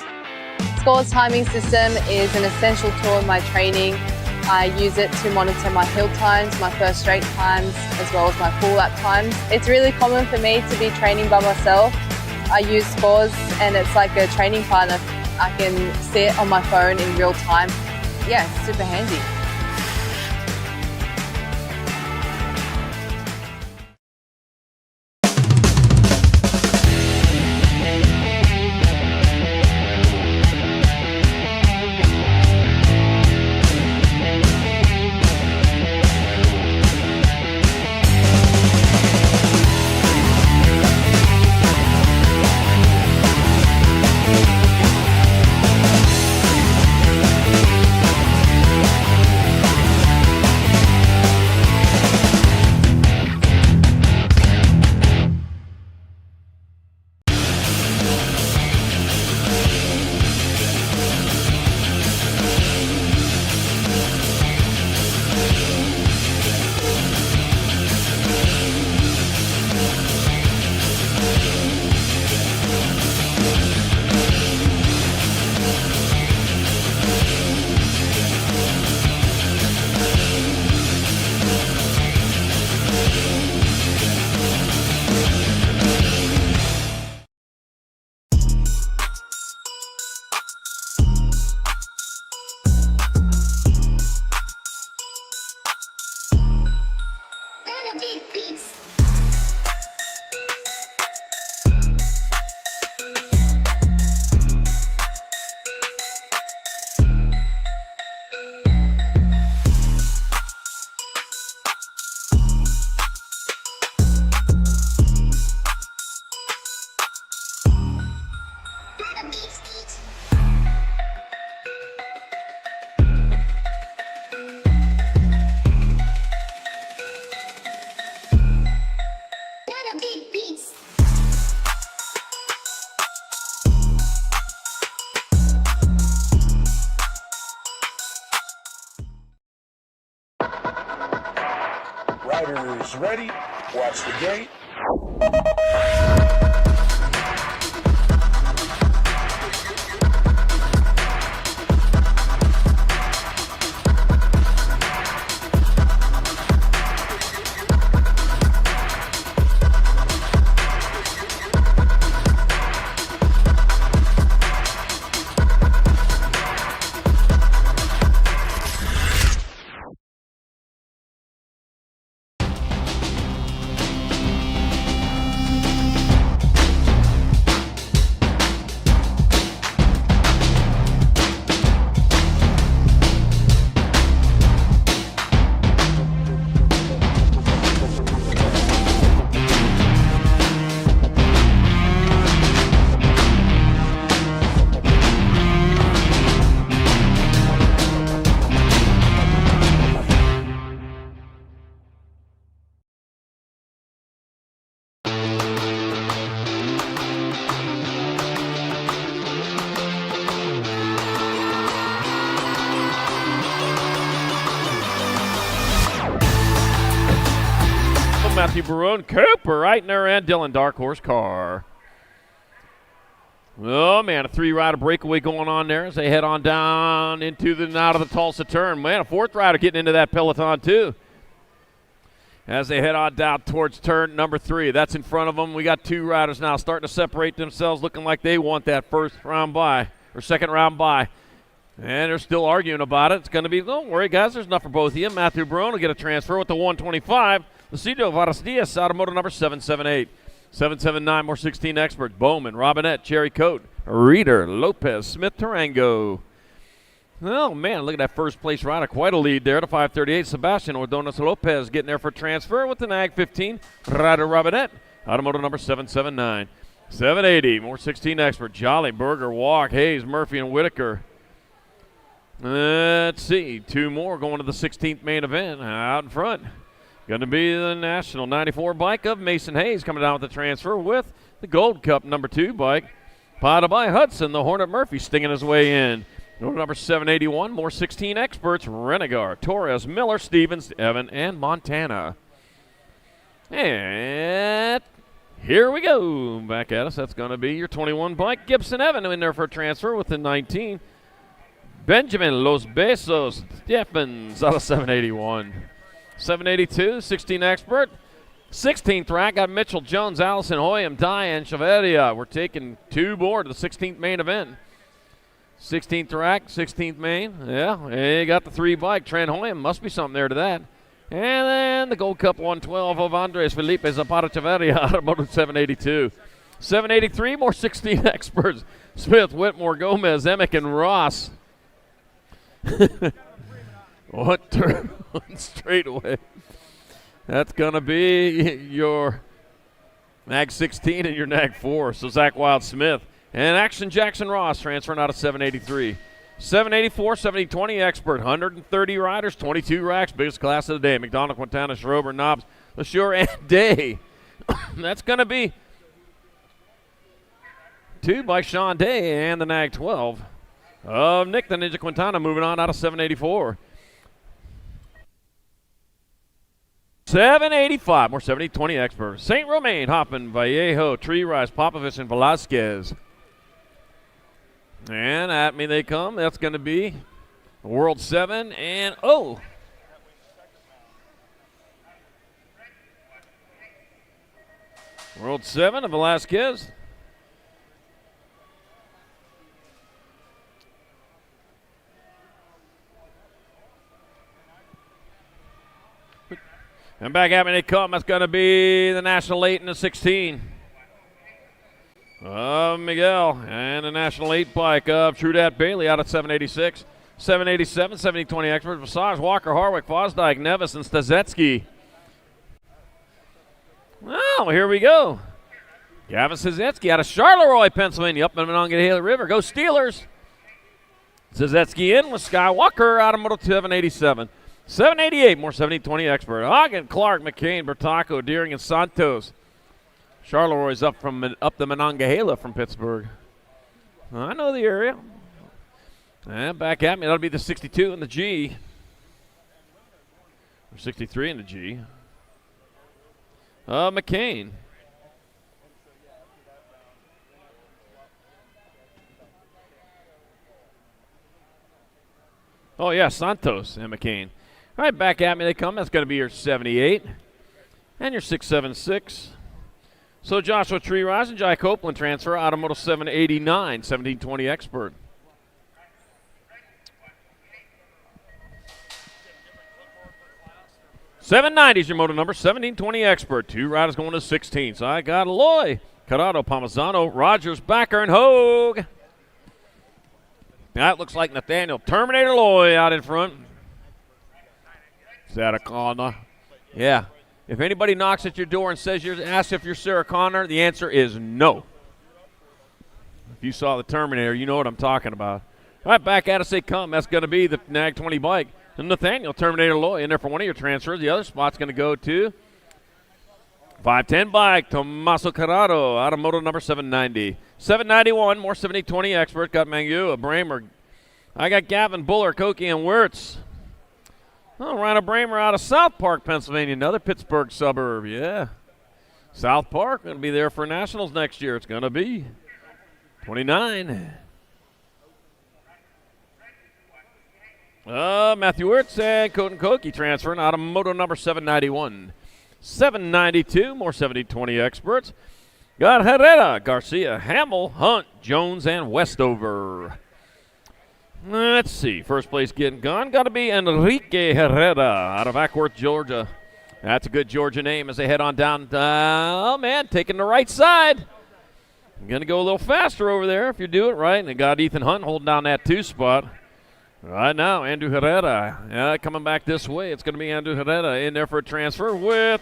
Scores timing system is an essential tool in my training. I use it to monitor my hill times, my first straight times, as well as my full lap times. It's really common for me to be training by myself. I use Scores and it's like a training partner. I can see it on my phone in real time. Yeah, it's super handy. Riders ready, watch the gate. Matthew Barone Cooper right in there, and Dylan Dark Horse Carr. Oh, man, a three-rider breakaway going on there as they head on down into the out of the Tulsa turn. Man, a fourth rider getting into that peloton, too. As they head on down towards turn number 3. That's in front of them. We got two riders now starting to separate themselves, looking like they want that first round bye, or second round bye. And they're still arguing about it. It's going to be, don't worry, guys, there's enough for both of you. Matthew Barone will get a transfer with the 125. Lucido Vargas-Diaz, automotive number 778. 779, more 16 Expert. Bowman, Robinette, Cherry Coat, Reeder, Lopez, Smith, Tarango. Oh, man, look at that first place rider. Quite a lead there to 538. Sebastian Ordonez Lopez getting there for transfer with the NAG 15. Rider Robinette, automotive number 779. 780, more 16 Expert. Jolly, Berger, Walk, Hayes, Murphy, and Whitaker. Let's see, two more going to the 16th main event out in front. Going to be the National 94 bike of Mason Hayes coming down with the transfer with the Gold Cup number 2 bike. Potted by Hudson, the Hornet Murphy stinging his way in. Number 781, more 16 Experts, Renegar, Torres, Miller, Stevens, Evan, and Montana. And Here we go. Back at us. That's going to be your 21 bike. Gibson Evan in there for a transfer with the 19. Benjamin Los Besos Stephens out of 781. 782, 16 Expert. 16th rack, got Mitchell Jones, Allison Hoyam, Diane Chaveria. We're taking 2 board to the 16th main event. 16th rack, 16th main. Yeah, you got the 3 bike. Trent Hoyam, must be something there to that. And then the Gold Cup 112 of Andres Felipe Zapata Chaveria out of Moto 782. 783, more 16 Experts. Smith, Whitmore, Gomez, Emick, and Ross. What turn? Straight away. That's going to be your Nag 16 and your Nag 4. So Zach Wild Smith. And Action Jackson Ross transferring out of 783. 784, 7020 Expert. 130 riders, 22 racks. Biggest class of the day. McDonald, Quintana, Schrober, Knobs, LeSure, and Day. That's going to be 2 by Sean Day and the Nag 12 of Nick the Ninja Quintana moving on out of 784. 785, more 70-20 Expert. St. Romain, Hoffman, Vallejo, Tree Rise, Popovich, and Velasquez. And at me they come. That's going to be World 7 and World 7 of Velasquez. And back at me they come. That's going to be the National 8 and the 16. Miguel. And the National 8 bike of Trudat Bailey out at 786. 787, 70-20 Expert. Visage, Walker, Harwick, Fosdyke, Nevis, and Stazetsky. Well, here we go. Gavin Stazetsky out of Charleroi, Pennsylvania, up in the Monongahela River. Go Steelers. Stazetsky in with Skywalker out of Moto 787. 788, more 70-20 Expert. Hagen, Clark, McCain, Bertacco, Deering, and Santos. Charleroi up the Monongahela from Pittsburgh. I know the area. And back at me, that'll be the 62 and the G. Or 63 and the G. McCain. Oh, yeah, Santos and McCain. All right, back at me they come. That's going to be your 78 and your 676. So Joshua Tree Rise and Jai Copeland transfer out of Moto 789, 1720 Expert. $790 is your moto number, 1720 Expert. 2 riders going to 16. So I got Aloy, Corrado, Palmisano, Rogers, Backer, and Hogue. That looks like Nathaniel Terminator Loy out in front. Is that a Connor? Yeah. If anybody knocks at your door and asks if you're Sarah Connor, the answer is no. If you saw the Terminator, you know what I'm talking about. All right, back at us they come. That's going to be the Nag 20 bike. And Nathaniel Terminator Loy in there for one of your transfers. The other spot's going to go to 510 bike, Tommaso Corrado out of moto number 790. 791, more 70-20 Expert. Got Mangu, a Bramer. I got Gavin Buller, Koki, and Wirtz. Oh, Rhino Bramer out of South Park, Pennsylvania, another Pittsburgh suburb, yeah. South Park going to be there for Nationals next year. It's going to be 29. Matthew Wirtz and Coten Koki transferring out of moto number 791. 792, more 70-20 Experts. Got Herrera, Garcia, Hamill, Hunt, Jones, and Westover. Let's see. First place getting gone. Got to be Enrique Herrera out of Ackworth, Georgia. That's a good Georgia name as they head on down. Oh, man, taking the right side. I'm going to go a little faster over there if you do it right. And they got Ethan Hunt holding down that 2 spot. Right now, Andrew Herrera coming back this way. It's going to be Andrew Herrera in there for a transfer with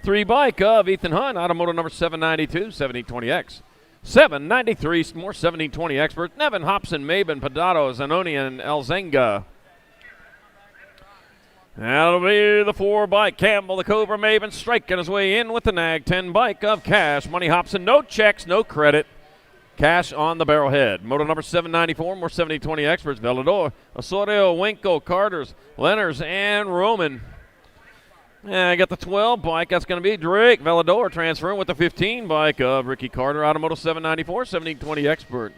3 bike of Ethan Hunt out of moto number 792, 70-20X. 793, more 70-20 Expert. Nevin, Hobson, Maben, Padado, Zanoni, and Elzenga. That'll be the 4 bike. Campbell, the Cobra, Maben, striking his way in with the Nag 10 bike of Cash. Money Hobson, no checks, no credit. Cash on the barrelhead. Moto number 794, more 70-20 Experts. Velador, Osorio, Winkle, Carters, Lenners, and Roman. And I got the 12 bike. That's going to be Drake Velador transferring with the 15 bike of Ricky Carter, Automotive 794, 1720 Expert.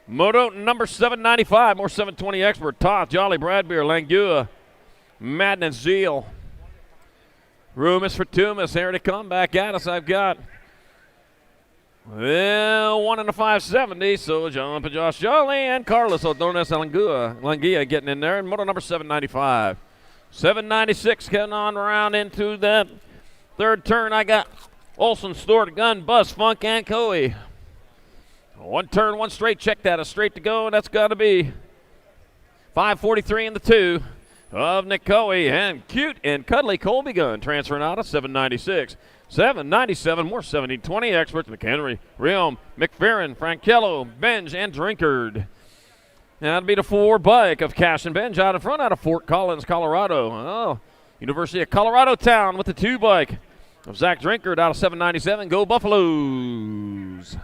Moto number 795, more 720 Expert. Toth, Jolly, Bradbeer, Langua, Madness, Zeal. Rumus for Tumas. Here to come back at us. I've got 1 in the 570. So John and Josh Jolly and Carlos Odones Langia getting in there. And moto number 795. 796 getting on around into that third turn. I got Olson, Stewart, Gunn, Bus, Funk, and Coey. One turn, one straight. Check that. A straight to go, and that's got to be 543 in the 2 of Nick Coey. And cute and cuddly Colby Gunn transferring out of 796. 797, more 1720 Experts. McHenry, Realm, McFerrin, Frankello, Benj, and Drinkard. That'd be the 4 bike of Cash and Benj out in front out of Fort Collins, Colorado. Oh, University of Colorado Town with the 2 bike of Zach Drinkard out of 797. Go Buffaloes.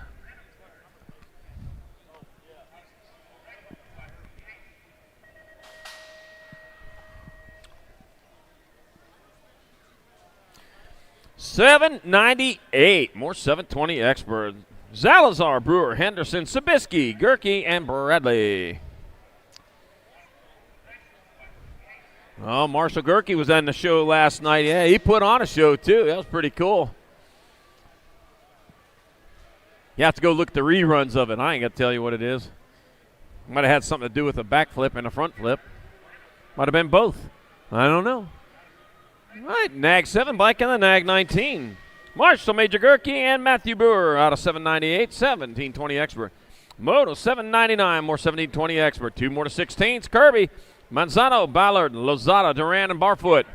$798, more 720 Expert. Zalazar, Brewer, Henderson, Sabisky, Gerke, and Bradley. Oh, Marshall Gerke was on the show last night. Yeah, he put on a show, too. That was pretty cool. You have to go look at the reruns of it. I ain't going to tell you what it is. Might have had something to do with a backflip and a front flip. Might have been both. I don't know. All right, Nag 7 bike and the Nag 19. Marshall, Major Gerke, and Matthew Brewer out of 798, 1720 Expert. Moto 799, more 1720 Expert. 2 more to 16s. Kirby, Manzano, Ballard, Lozada, Duran, and Barfoot.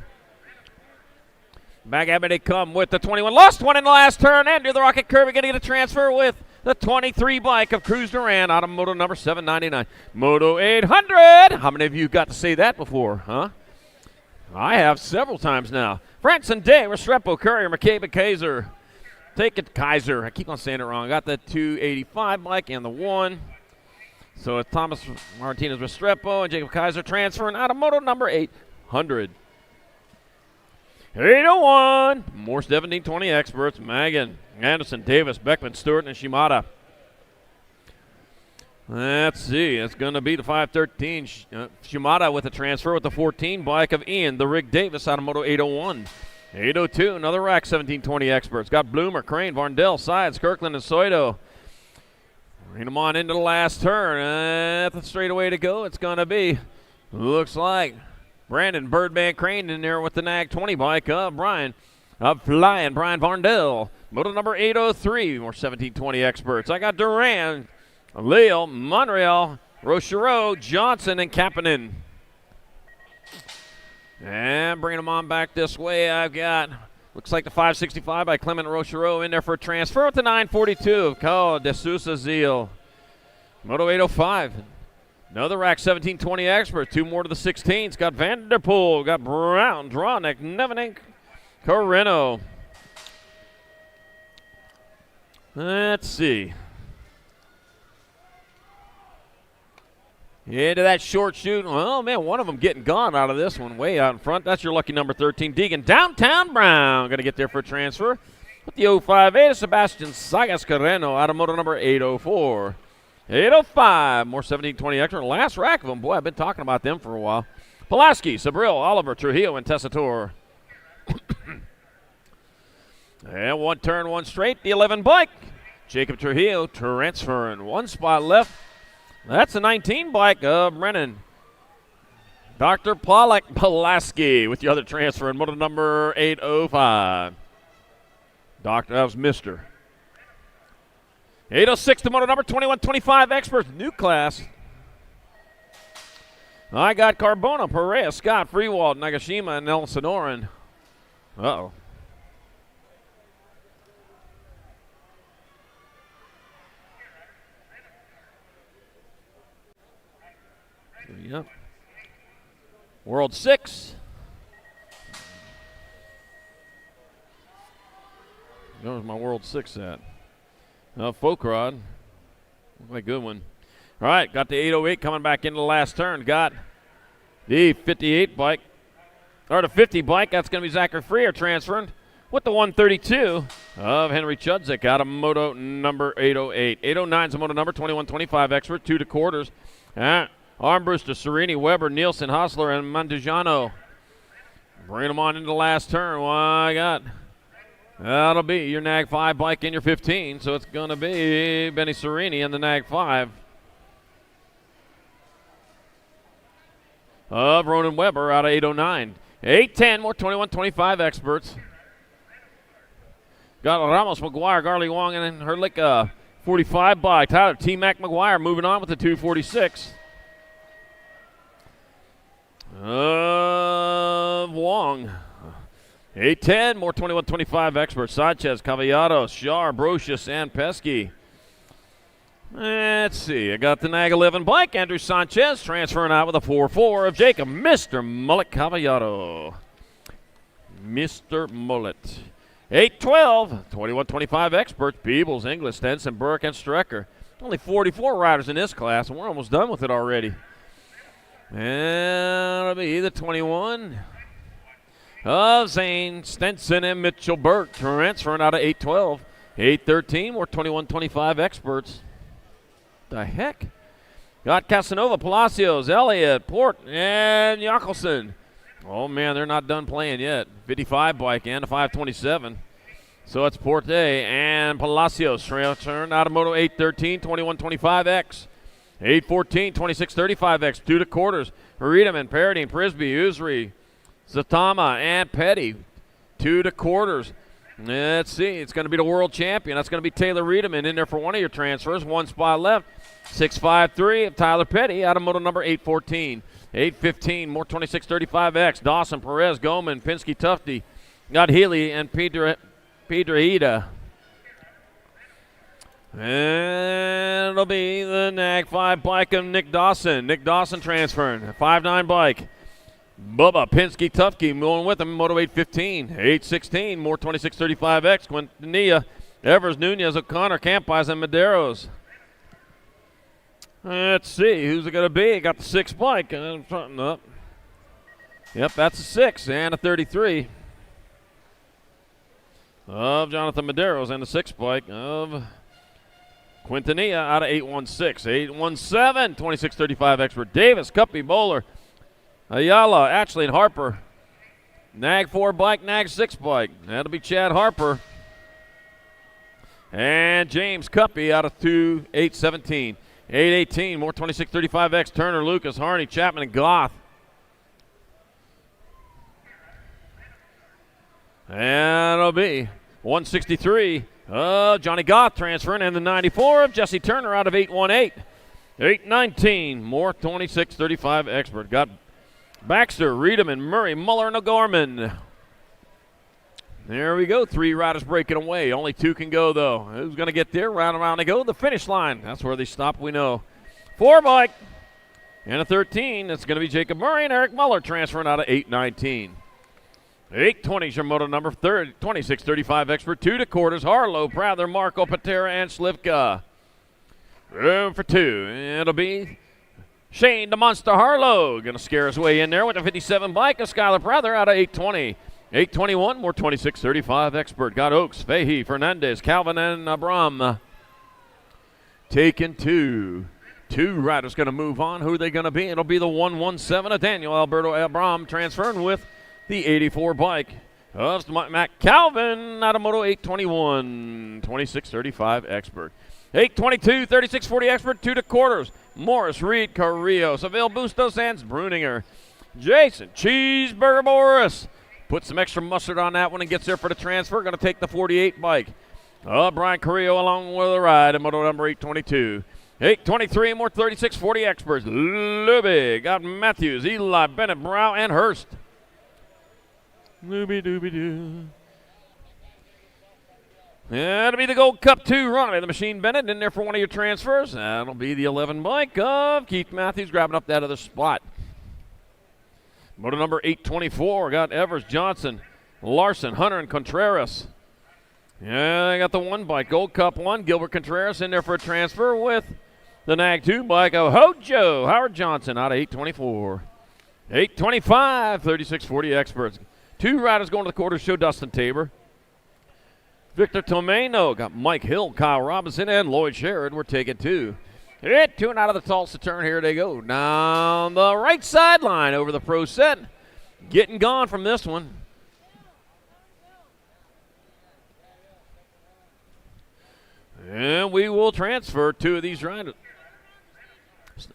Back at me they come with the 21. Lost one in the last turn. Andrew the Rocket Kirby going to get a transfer with the 23 bike of Cruz Duran out of Moto number 799. Moto 800. How many of you got to say that before, huh? I have several times now. Branson Day, Restrepo, Courier, McCabe, and Kaiser. Take it, Kaiser. I keep on saying it wrong. Got the 285 bike and the 1. So it's Thomas Martinez Restrepo and Jacob Kaiser transferring out of Moto number 800. 801. More 1720 Experts. Magan, Anderson, Davis, Beckman, Stewart, and Shimada. Let's see. It's going to be the 513. Shimada with a transfer with the 14 bike of Ian, the Rig Davis out of Moto 801. 802, another rack 1720 Experts. Got Bloomer, Crane, Varndell, Sides, Kirkland, and Soito. Bring them on into the last turn. At the straightaway to go, it's going to be, looks like, Brandon Birdman Crane in there with the Nag 20 bike of Brian. Flying Brian Varndell. Moto number 803, more 1720 Experts. I got Duran, Leo, Monreal, Rochereau, Johnson, and Kapanen. And bringing them on back this way, I've got, looks like the 565 by Clement Rochereau in there for a transfer with the 942 of Carl De Sousa Zeal. Moto 805. Another rack 1720 Expert. 2 more to the 16s. Got Vanderpool, got Brown, Drawnick, Nevening, Corino. Let's see. Into that short shoot. Oh, man, one of them getting gone out of this one way out in front. That's your lucky number 13, Deegan. Downtown Brown going to get there for a transfer. With the 058, Sebastian Sagas Carreno out of Moto number 804. 805, more 1720 extra. Last rack of them. Boy, I've been talking about them for a while. Pulaski, Sabril, Oliver, Trujillo, and Tessitore. And 1 turn, 1 straight. The 11 bike. Jacob Trujillo transferring. 1 spot left. That's a 19 bike of Brennan. Dr. Pulaski with the other transfer in moto number 805. Doctor, that was Mr. 806 to moto number 2125 Experts, new class. I got Carbona, Perea, Scott, Freewald, Nagashima, and El Sonoran. Uh-oh. Yep. World 6. There's my World 6 at. Folk Rod. Looks like a good one. All right, got the 808 coming back into the last turn. Got the 58 bike or the 50 bike. That's going to be Zachary Freer transferring with the 132 of Henry Chudzik out of moto number 808. 809 is the moto number, 2125 expert, 2 to quarters. Armbruster, Serini, Weber, Nielsen, Hostler, and Mandujano. Bring them on into the last turn. What I got? That'll be your NAG 5 bike in your 15, so it's going to be Benny Serini in the NAG 5. Of Ronan Weber out of 809. 810, more 2125 experts. Got Ramos, McGuire, Garley Wong, and Herlick 45 bike. Tyler T-Mac McGuire moving on with the 246. Wong. 810, more 2125 experts. Sanchez, Cavallado, Shar, Brocious, and Pesky. Let's see. I got the NAG 11 bike. Andrew Sanchez transferring out with a 4-4 of Jacob, Mr. Mullet Cavallado. Mr. Mullet. 812, 2125 experts. Peebles, Inglis, Stenson, Burke, and Strecker. Only 44 riders in this class, and we're almost done with it already. And it'll be the 21 of Zane, Stenson, and Mitchell Burke transferring out of 812. 813, more 2125 experts. The heck? Got Casanova, Palacios, Elliott, Port, and Jockelson. Oh, man, they're not done playing yet. 55 bike and a 527. So it's Porte and Palacios transferring out of Moto 813, 2125X. 814, 2635X, 2 to quarters. Riedemann, Paradine, Prisby, Usry, Zatama, and Petty, 2 to quarters. Let's see. It's going to be the world champion. That's going to be Taylor Riedemann in there for one of your transfers. 1 spot left. 653 of Tyler Petty out of moto number 814. 815, more 2635X. Dawson, Perez, Goman, Pinsky, Tufty. Got Healy and Piedrahita. And it'll be the NAG 5 bike of Nick Dawson. Nick Dawson transferring. 5'9 bike. Bubba, Pinsky, Tufke going with him. Moto 815. 816, more 2635X. Quintanilla, Evers, Nunez, O'Connor, Campis, and Maderos. Let's see. Who's it going to be? Got the 6 bike. Something up. Yep, that's a 6 and a 33 of Jonathan Maderos, and the 6 bike of Quintanilla out of 816. 817, 2635 expert. Davis, Cuppy, Bowler, Ayala, Ashley, and Harper. NAG 4 bike, NAG 6 bike. That'll be Chad Harper. And James Cuppy out of 817. 818, more 2635X. Turner, Lucas, Harney, Chapman, and Goth. And it'll be 163. Johnny Goth transferring, and the 94 of Jesse Turner out of 818. 819, more 2635 expert. Got Baxter, Riedemann, Murray, Muller, and O'Gorman. There we go. 3 riders breaking away. Only 2 can go, though. Who's going to get there? Round and round they go. The finish line. That's where they stop, we know. 4 bike and a 13. That's going to be Jacob Murray and Eric Muller transferring out of 819. 820 is your moto number 2635 expert. 2 to quarters. Harlow, Prather, Marco, Patera, and Slivka. Room for 2. It'll be Shane the Monster Harlow. Going to scare his way in there with a 57 bike of Skylar Prather out of 820. 821, more 2635 expert. Got Oaks, Fahey, Fernandez, Calvin, and Abram. Taking 2. 2 riders going to move on. Who are they going to be? It'll be the 117 of Daniel Alberto Abram transferring with the 84 bike of Matt Calvin out of Moto 821, 2635 expert. 822, 3640 expert, 2 to quarters. Morris, Reed, Carrillo, Seville, Bustos, and Bruninger. Jason Cheeseburger Morris puts some extra mustard on that one and gets there for the transfer. Going to take the 48 bike. Brian Carrillo along with the ride in moto number 822. 823, more 3640 experts. Luby, got Matthews, Eli, Bennett, Brow, and Hurst. Looby-dooby-doo. That'll be the Gold Cup 2 run. The Machine Bennett in there for one of your transfers. That'll be the 11 bike of Keith Matthews grabbing up that other spot. Moto number 824, got Evers, Johnson, Larson, Hunter, and Contreras. Yeah, they got the 1 bike, Gold Cup 1. Gilbert Contreras in there for a transfer with the NAG 2 bike of Hojo, Howard Johnson out of 824. 8:25, 36:40 Experts. 2 riders going to the quarter show, Dustin Tabor. Victor Tomeno, got Mike Hill, Kyle Robinson, and Lloyd Sherrod. We're taking 2. Hit 2 and out of the Tulsa turn. Here they go. Down the right sideline over the pro set. Getting gone from this one. And we will transfer 2 of these riders.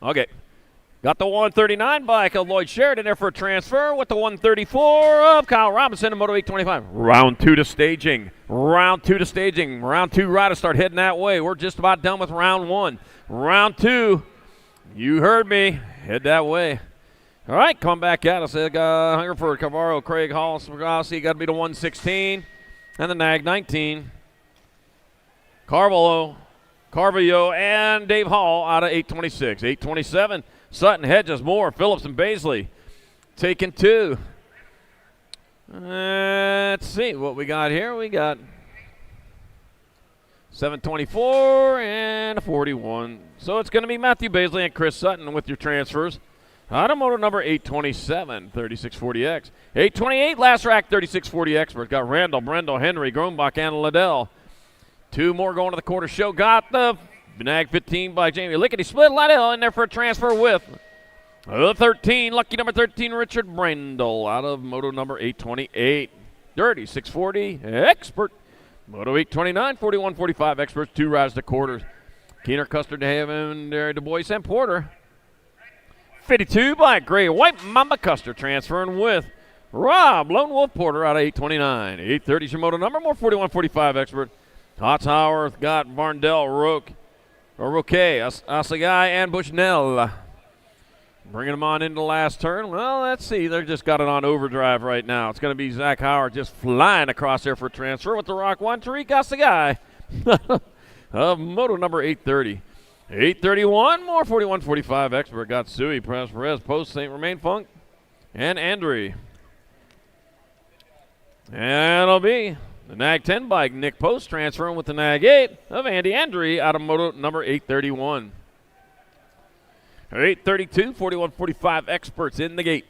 Okay. Got the 139 bike of Lloyd Sheridan there for a transfer with the 134 of Kyle Robinson and Moto 825. Round 2 to staging. Round 2 to staging. Round 2 riders start heading that way. We're just about done with round 1. Round 2, you heard me, head that way. All right, come back at us. Hungerford, Cavarro, Craig Hall, Swagassi, got to be the 116 and the NAG 19. Carvalho, and Dave Hall out of 826. 827. Sutton, Hedges, Moore, Phillips, and Baisley taking 2. Let's see what we got here. We got 724 and a 41. So it's going to be Matthew Baisley and Chris Sutton with your transfers. Automotive number 827, 3640X. 828, last rack, 3640X. We've got Randall, Brendel, Henry, Grombach, and Liddell. 2 more going to the quarter show. Got the NAG 15 by Jamie Lickety. Split Liddell in there for a transfer with the 13, lucky number 13, Richard Brendel out of Moto number 828. Dirty 640, Expert. Moto 829, 4145 Experts. 2 rides to quarters. Keener, Custard, DeHaven, Du Bois, and Porter. 52 by Gray White Mamba Custer transferring with Rob Lone Wolf Porter out of 829. 830 is your Moto number, more 4145 Expert. Hotsauer got Varndell, Roque, Asagai, and Bushnell. Bringing them on into the last turn. Well, let's see. They're just got it on overdrive right now. It's going to be Zach Howard just flying across there for a transfer with the Rock 1. Tariq Asagai of Moto number 830. 831, more 4145 Expert. Got Suey, Perez, Post, St. Romain Funk, and Andre. And it'll be the NAG 10 bike, Nick Post, transferring with the NAG 8 of Andy Andre out of Moto number 831. 832, 4145 Experts in the gate.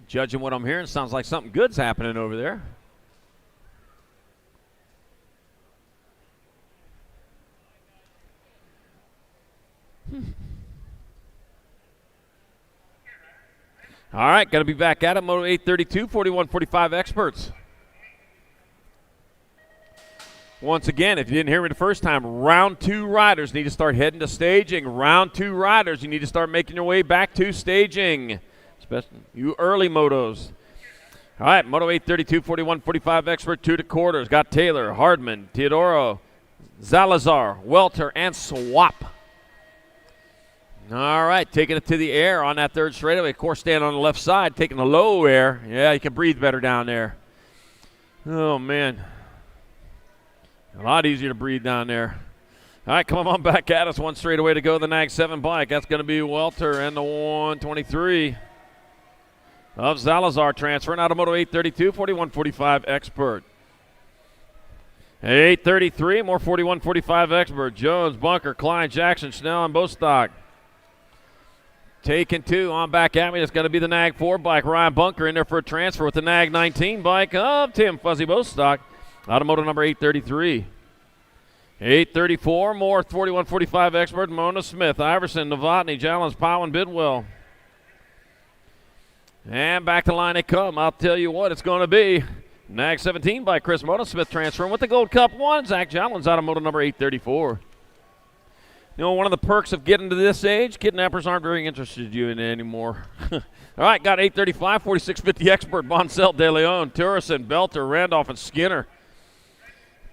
Judging what I'm hearing, sounds like something good's happening over there. All right, got to be back at it. Moto 832, 4145 Experts. Once again, if you didn't hear me the first time, round 2 riders need to start heading to staging. Round 2 riders, you need to start making your way back to staging. Especially you early motos. All right, Moto 832, 4145 Expert, 2 to quarters. Got Taylor, Hardman, Teodoro, Zalazar, Welter, and Swap. All right, taking it to the air on that third straightaway. Of course, standing on the left side, taking the low air. Yeah, you can breathe better down there. Oh, man. A lot easier to breathe down there. All right, come on back at us. 1 straightaway to go. The NAG 7 bike. That's going to be Welter and the 123 of Zalazar transferring out of Moto 832, 4145 Expert. 833, more 4145 Expert. Jones, Bunker, Klein, Jackson, Schnell, and Bostock. Taking 2 on back at me. It's going to be the NAG 4 bike. Ryan Bunker in there for a transfer with the NAG 19 bike of Tim Fuzzy Bostock. Automotive number 833. 834, more 4145 Expert. Mona Smith, Iverson, Novotny, Jallens, Powell, and Bidwell. And back to line they come. I'll tell you what it's going to be. NAG 17 by Chris Mona Smith transferring with the Gold Cup 1. Zach Jallens out of Moto number 834. You know, one of the perks of getting to this age, kidnappers aren't very interested in you anymore. All right, got 835, 4650 Expert, Boncel, De Leon, Turrison, Belter, Randolph, and Skinner.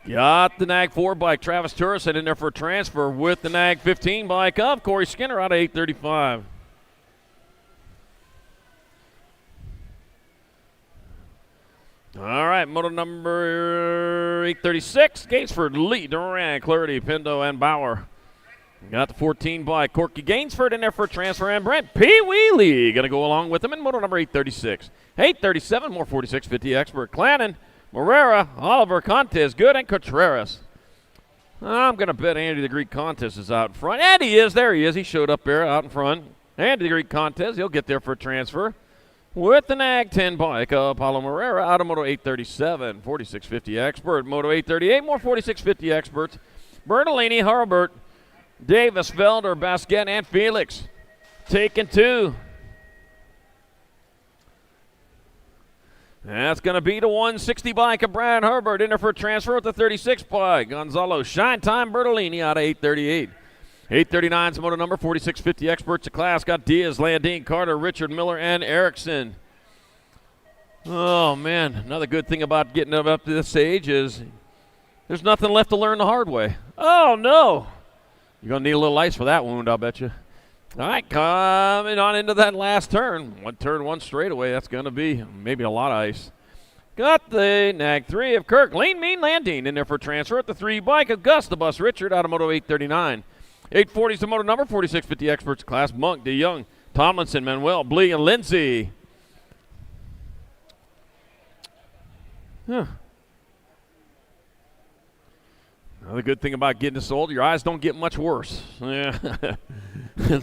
Got the NAG 4 bike, Travis Turrison in there for a transfer with the NAG 15 bike of Corey Skinner out of 835. All right, moto number 836, Gainsford, Lee, Durant, Clarity, Pindo, and Bauer. Got the 14 by Corky Gainsford in there for a transfer, and Brent Pee Wee Lee going to go along with him in moto number 836. 837, more 4650 Expert. Clannon, Morera, Oliver, Contes, Good, and Contreras. I'm going to bet Andy the Greek Contes is out in front. And he is. There he is. He showed up there out in front. Andy the Greek Contes, he'll get there for a transfer. With the NAG 10 bike, Paulo Morera out of moto 837, 4650 Expert. Moto 838, more 4650 Experts. Bertolini, Harbert, Davis, Felder, Basquet, and Felix. Taking 2. That's going to be the 160 bike of Brad Herbert in there for a transfer with the 36 bike. Gonzalo, Shine Time, Bertolini out of 838. 839's moto number 4650 Experts of class. Got Diaz, Landine, Carter, Richard, Miller, and Erickson. Oh, man. Another good thing about getting up to this age is there's nothing left to learn the hard way. Oh, no. You're going to need a little ice for that wound, I'll bet you. All right, coming on into that last turn. One turn, one straightaway. That's going to be maybe a lot of ice. Got the NAG 3 of Kirk, Lean Mean Landine in there for transfer at the 3 bike of Gus, the Bus Richard out of moto 839. 840 is the moto number, 4650 Experts class. Monk, DeYoung, Tomlinson, Manuel, Blee, and Lindsay. Another good thing about getting this old, your eyes don't get much worse. Yeah.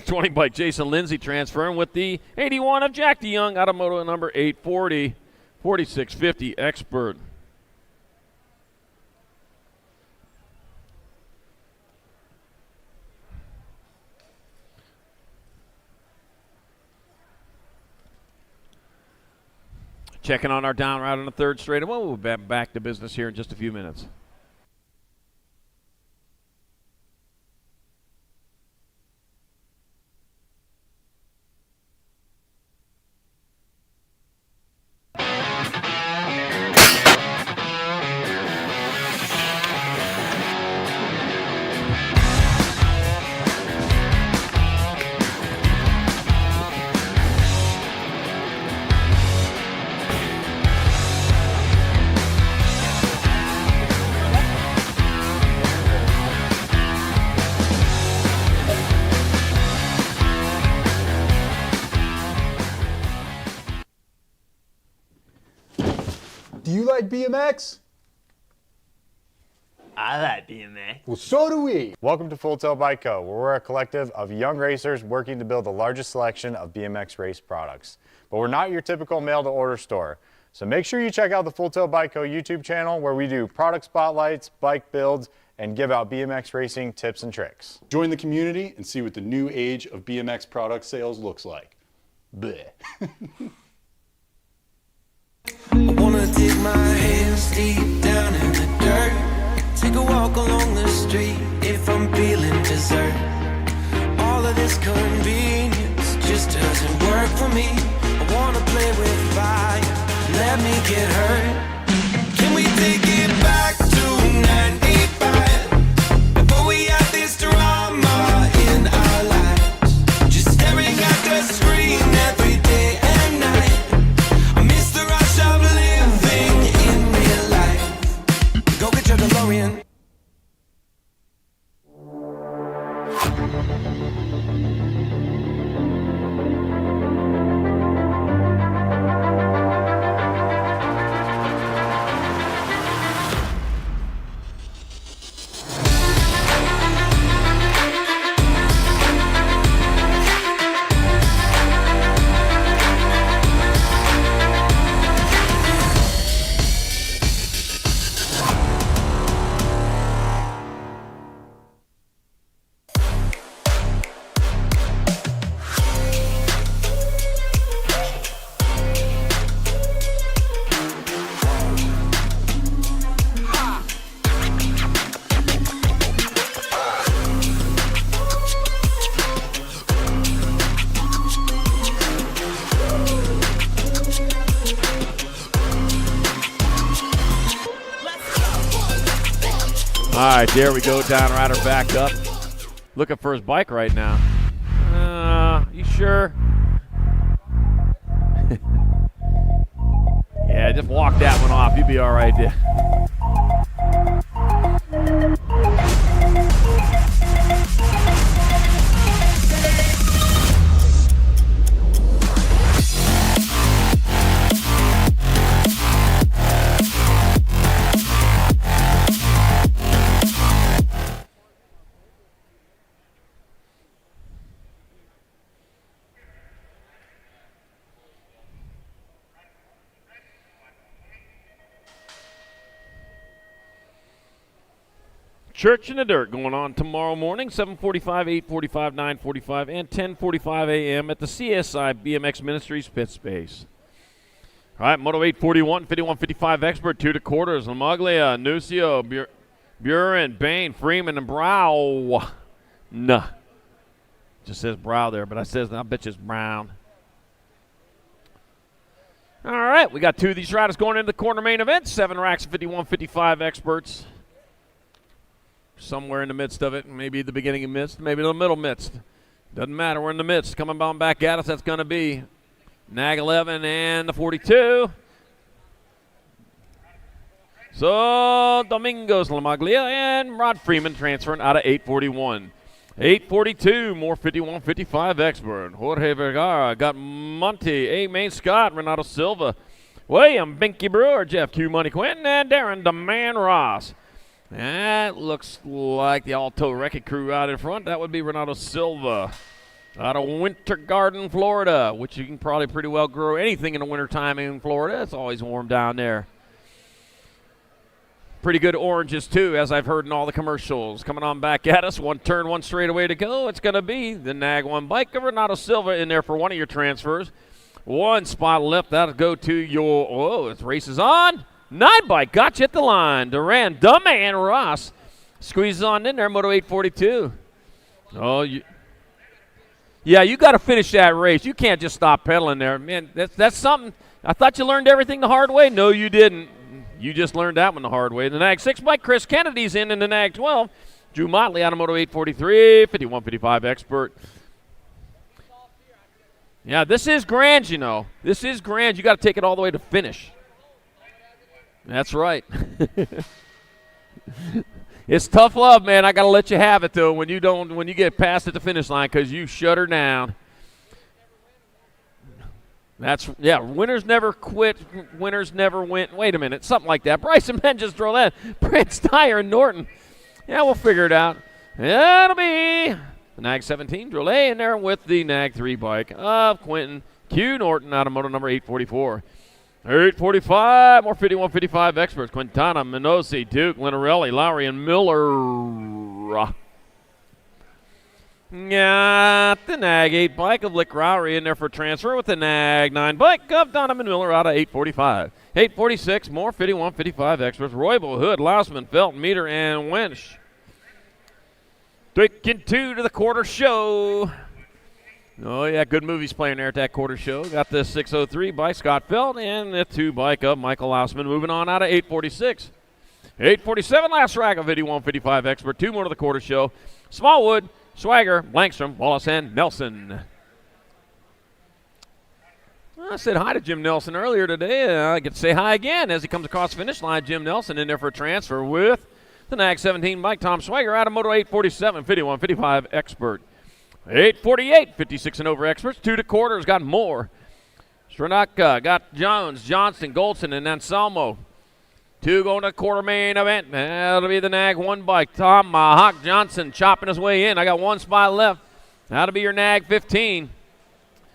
20 bike Jason Lindsay transferring with the 81 of Jack DeYoung out of moto number 840, 4650 Expert. Checking on our down route on the third straight, and we'll be back to business here in just a few minutes. Do you like BMX? I like BMX. Well, so do we. Welcome to Full Tilt Bike Co., where we're a collective of young racers working to build the largest selection of BMX race products. But we're not your typical mail-to-order store. So make sure you check out the Full Tilt Bike Co. YouTube channel, where we do product spotlights, bike builds, and give out BMX racing tips and tricks. Join the community and see what the new age of BMX product sales looks like. Bleh. I wanna dig my hands deep down in the dirt. Take a walk along the street if I'm feeling dessert. All of this convenience just doesn't work for me. I wanna play with fire, let me get hurt. Can we take it back to 95? Before we had this drama in our lives, just staring at the screen every day and night. I miss the rush of living in real life. Go get your DeLorean. right, there we go. Down rider back up. Looking for his bike right now. You sure? Yeah, just walk that one off. You'll be all right there. Church in the Dirt going on tomorrow morning, 7:45, 8:45, 9:45, and 10:45 a.m. at the CSI BMX Ministries pit space. All right, Moto 841, 51-55 expert, 2 quarters. Lamaglia, Nucio, Buren, Bain, Freeman, and Brow. Nah. Just says Brow there, but I bet you it's Brown. All right, we got 2 of these riders going into the quarter main event. 7 racks of 51-55 experts. Somewhere in the midst of it, maybe the beginning of midst, maybe the middle midst. Doesn't matter, we're in the midst. Coming on back at us, that's going to be Nag 11 and the 42. So Domingos Lamaglia and Rod Freeman transferring out of 841. 842, more 51-55 expert. Jorge Vergara got Monty, A. Main Scott, Renato Silva, William Binky Brewer, Jeff Q Money Quinton, and Darren the Man Ross. That looks like the Alto Wreck-It crew out in front. That would be Renato Silva out of Winter Garden, Florida, which you can probably pretty well grow anything in the wintertime in Florida. It's always warm down there. Pretty good oranges, too, as I've heard in all the commercials. Coming on back at us, 1 turn, 1 straightaway to go. It's going to be the Nag 1 bike of Renato Silva in there for one of your transfers. 1 spot left. That'll go to your, oh, it races on. 9 bike, got you at the line. Duran, the Man Ross squeezes on in there, Moto 842. Oh, yeah, you got to finish that race. You can't just stop pedaling there. Man, that's something. I thought you learned everything the hard way. No, you didn't. You just learned that one the hard way. The Nag 6 bike, Chris Kennedy's in the Nag 12. Drew Motley out of Moto 843, 51-55 expert. Yeah, this is Grand, you know. This is Grand. You got to take it all the way to finish. That's right. It's tough love, man. I got to let you have it, though, when you get past at the finish line, because you shut her down. Yeah, winners never quit, winners never win. Wait a minute, something like that. Bryson Ben just throw that. Prince Tire and Norton. Yeah, we'll figure it out. That'll be the Nag 17 Drolet in there with the Nag 3 bike of Quentin Q. Norton out of Moto number 844. 845, more 51-55 experts. Quintana, Minosi, Duke, Linarelli, Lowry, and Miller. Got the Nag 8 bike of Lick Lowry in there for transfer with the Nag 9 bike of Donovan Miller out of 845. 846, more 51-55 experts. Roybal, Hood, Lausman, Felton, Meter, and Winch. Taking 2 to the quarter show. Oh, yeah, good movies playing there at that quarter show. Got the 603 by Scott Felt and the 2 bike of Michael Lausman moving on out of 846. 847, last rack of 51-55 expert. 2 more to the quarter show. Smallwood, Swagger, Langstrom, Wallace, and Nelson. I said hi to Jim Nelson earlier today. I get to say hi again as he comes across the finish line. Jim Nelson in there for a transfer with the Nag 17 bike. Tom Swagger out of Moto 847, 51-55 expert. 848, 56 and over experts. 2 to quarters, got more. Stranaka got Jones, Johnston, Goldson, and Anselmo. 2 going to the quarter main event. That'll be the Nag 1 bike. Tom Hawk Johnson chopping his way in. I got 1 spot left. That'll be your Nag 15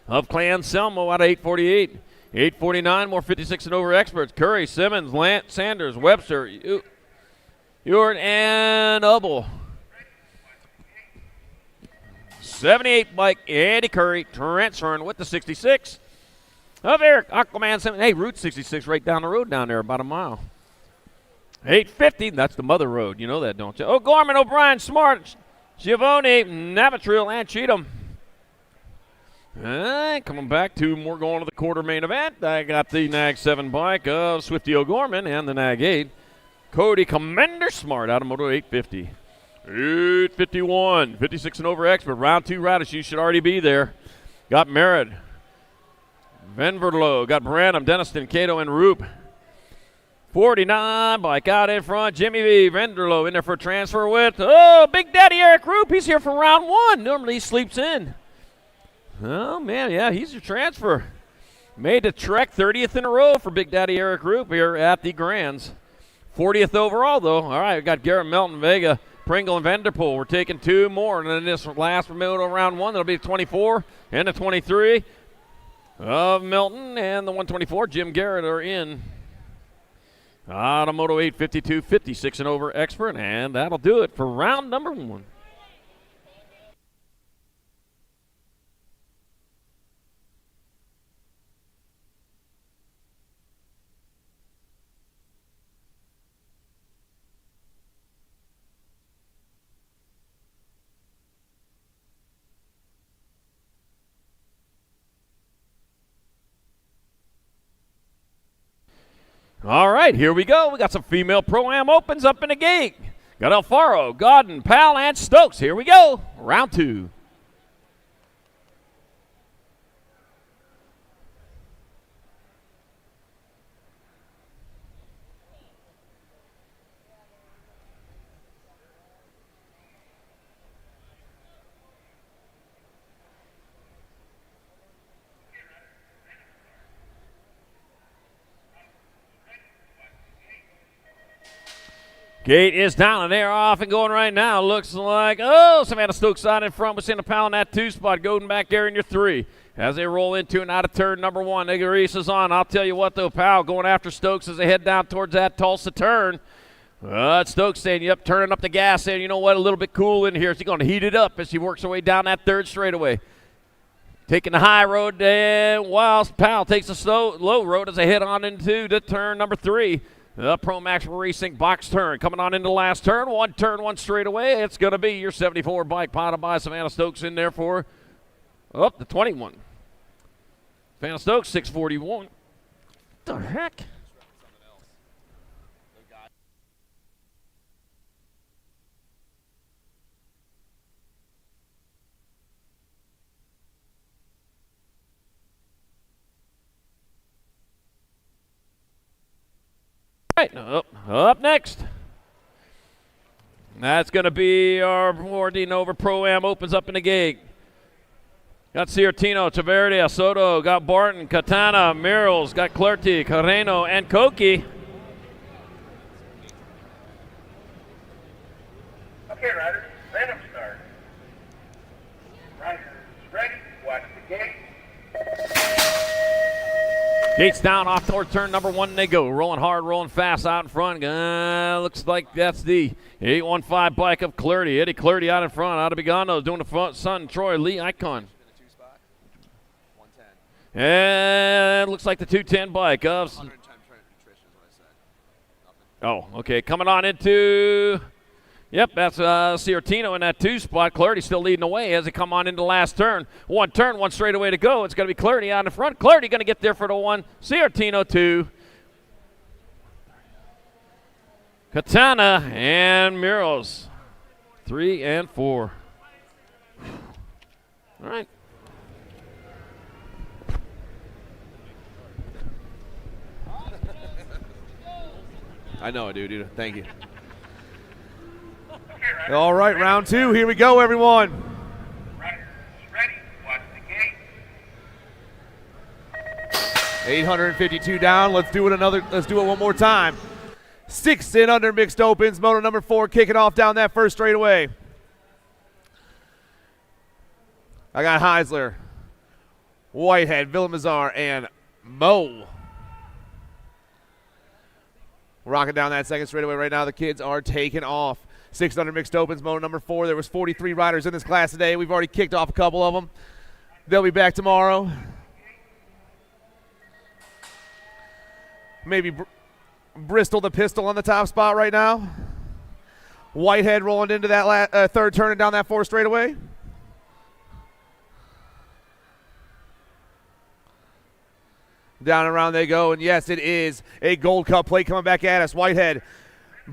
of Clay Anselmo out of 848. 849, more 56 and over experts. Curry, Simmons, Lance, Sanders, Webster, Ewart, and Ubble. 78 bike, Eddie Curry transferring with the 66 of Eric Aquaman 7. Hey, Route 66 right down the road down there, about a mile. 850, that's the mother road. You know that, don't you? O'Gorman, O'Brien, Smart, Giovanni, Navatril, and Cheatham. Coming back, 2 more going to the quarter main event. I got the Nag 7 bike of Swifty O'Gorman and the Nag 8 Cody Commander Smart out of Moto 850. 851, 56 and over expert. Round 2 riders, you should already be there. Got Merritt, Venverlo, got Branham, Denniston, Cato, and Roop. 49, bike out in front. Jimmy V. Venderlo in there for a transfer with, Big Daddy Eric Roop. He's here for round 1. Normally he sleeps in. Oh, man, yeah, he's your transfer. Made the trek 30th in a row for Big Daddy Eric Roop here at the Grands. 40th overall, though. All right, we got Garrett Melton, Vega, Pringle, and Vanderpool. We're taking 2 more. And then this last middle of round 1, that'll be the 24 and the 23 of Melton. And the 124, Jim Garrett, are in. Out of Moto 852, 56 and over expert. And that'll do it for round number 1. All right, here we go. We got some female Pro-Am Opens up in the gate. Got Alfaro, Godden, Powell, and Stokes. Here we go. Round 2. Gate is down, and they're off and going right now. Looks like, Savannah Stokes out in front with Santa Powell in that 2 spot. Golden back there in your 3. As they roll into and out of turn number 1. Niggereese is on. I'll tell you what, though, Powell going after Stokes as they head down towards that Tulsa turn. Stokes saying, yep, turning up the gas, saying, you know what, a little bit cool in here. Is he going to heat it up as he works her way down that 3rd straightaway? Taking the high road, and whilst Powell takes the low road as they head on into the turn number 3. The Pro Max Racing box turn coming on into the last turn. 1 turn, 1 straightaway. It's going to be your 74 bike potted by Savannah Stokes in there for the 21. Savannah Stokes, 641. What the heck? Right, up next. That's going to be our Wardine over Pro-Am Opens up in the gate. Got Ciartino, Taverdia, Soto, got Barton, Katana, Mirals, got Clarty, Carreno, and Koki. Okay, riders, let them start. Riders ready, watch the gate. Gates down off toward turn number 1, they go. Rolling hard, rolling fast out in front. Looks like that's the 815 bike of Clarty. Eddie Clarty out in front. Out of Bigano doing the front. Son, Troy Lee Icon. And looks like the 210 bike of. Oh, okay. Coming on into. Yep, that's Ciartino in that 2 spot. Clarty still leading the way as they come on into the last turn. 1 turn, 1 straightaway to go. It's going to be Clarty out in front. Clarty going to get there for the 1. Ciartino 2. Katana and Murals 3 and 4. All right. I know, dude. Thank you. All right, round 2. Here we go, everyone. Riders ready, watch the gate. 852 down. Let's do it one more time. 6 and under mixed opens. Moto number 4 kicking off down that first straightaway. I got Heisler, Whitehead, Villamazar, and Mo. Rocking down that second straightaway right now. The kids are taking off. 6 under mixed opens, moto number 4. There was 43 riders in this class today. We've already kicked off a couple of them. They'll be back tomorrow. Maybe Bristol the Pistol on the top spot right now. Whitehead rolling into that third turn and down that 4 straightaway. Down and around they go, and yes, it is a Gold Cup plate coming back at us. Whitehead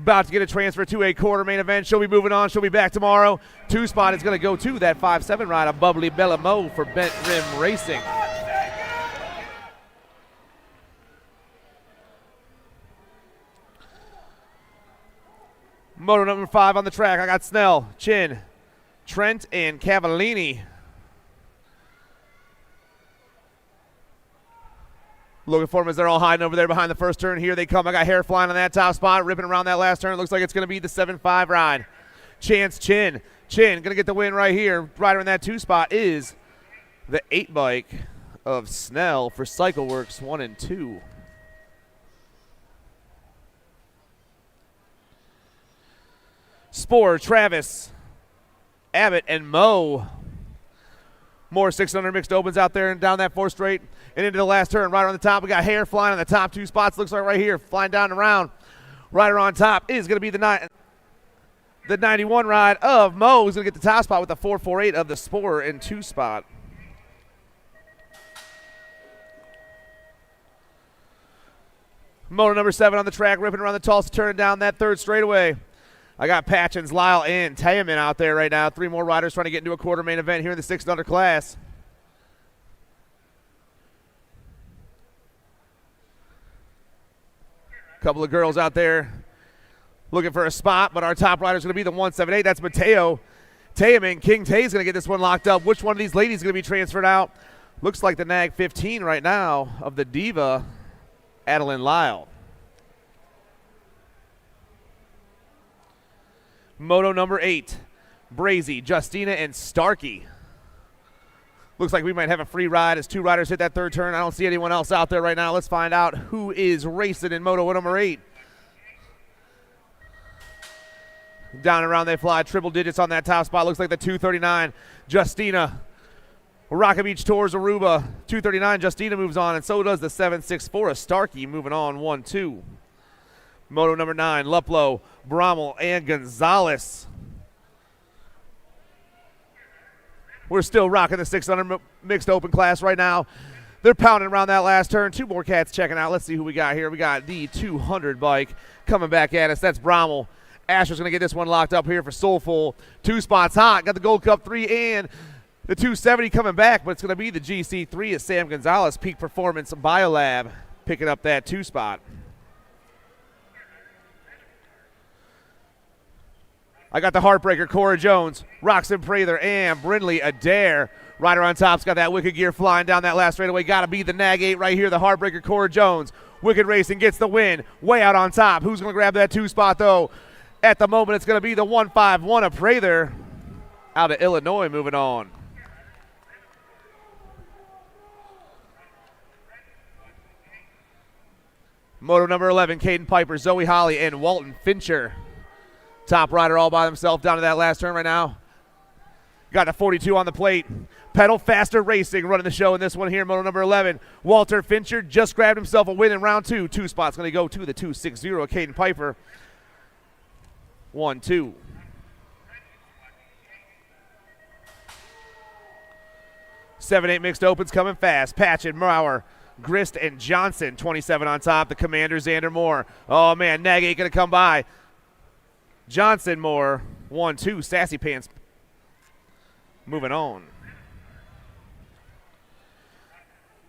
About to get a transfer to a quarter main event. She'll be moving on. She'll be back tomorrow. 2 spot is going to go to that 5'7" ride of Bubbly Bella Mo for Bent Rim Racing. Moto number 5 on the track. I got Snell, Chin, Trent, and Cavallini. Looking for them as they're all hiding over there behind the first turn. Here they come. I got hair flying on that top spot, ripping around that last turn. Looks like it's going to be the 7-5 ride. Chance Chin. Chin going to get the win right here. Rider in that 2 spot is the 8 bike of Snell for CycleWorks 1 and 2. Spore, Travis, Abbott, and Mo. More 600 mixed opens out there and down that 4th straight and into the last turn. Rider on the top. We got hair flying on the top 2 spots. Looks like right here, flying down and around. Rider on top is going to be the 91 ride of Mo. Who's going to get the top spot with the 448 of the Spore and 2 spot. Moto number 7 on the track, ripping around the Tulsa, turning down that 3rd straightaway. I got Patchins, Lyle, and Tayaman out there right now. 3 more riders trying to get into a quarter main event here in the 600 class. Couple of girls out there looking for a spot, but our top rider is going to be the 178. That's Mateo. Tayaman, King Tay's going to get this one locked up. Which one of these ladies is going to be transferred out? Looks like the Nag 15 right now of the Diva, Adeline Lyle. Moto number 8, Brazy, Justina, and Starkey. Looks like we might have a free ride as 2 riders hit that 3rd turn. I don't see anyone else out there right now. Let's find out who is racing in Moto number 8. Down and around they fly, triple digits on that top spot. Looks like the 239, Justina. Rocket Beach Tours Aruba, 239, Justina moves on, and so does the 764 of Starkey, moving on 1-2. Moto number 9, Luplo, Brommel, and Gonzalez. We're still rocking the 600 mixed open class right now. They're pounding around that last turn. 2 more cats checking out. Let's see who we got here. We got the 200 bike coming back at us. That's Brommel. Asher's going to get this one locked up here for Soulful. 2 spots hot. Got the Gold Cup 3 and the 270 coming back, but it's going to be the GC3 of Sam Gonzalez, Peak Performance Biolab, picking up that 2 spot. I got the Heartbreaker, Cora Jones, Roxanne Prather, and Brindley Adair. Rider on top's got that Wicked gear flying down that last straightaway. Got to be the Nag 8 right here, the Heartbreaker, Cora Jones. Wicked Racing gets the win, way out on top. Who's going to grab that 2 spot, though? At the moment, it's going to be the 151 of Prather out of Illinois, moving on. Moto number 11, Caden Piper, Zoe Holly, and Walton Fincher. Top rider all by themselves down to that last turn right now. Got a 42 on the plate. Pedal Faster Racing running the show in this one here, moto number 11. Walter Fincher just grabbed himself a win in round 2. 2 spots going to go to the 260 of Caden Piper. 1-2. Seven, 8 mixed opens coming fast. Patchen, Maurer, Grist, and Johnson. 27 on top. The commander, Xander Moore. Oh, man, Nag 8 going to come by. Johnson, Moore, 1-2. Sassy Pants moving on.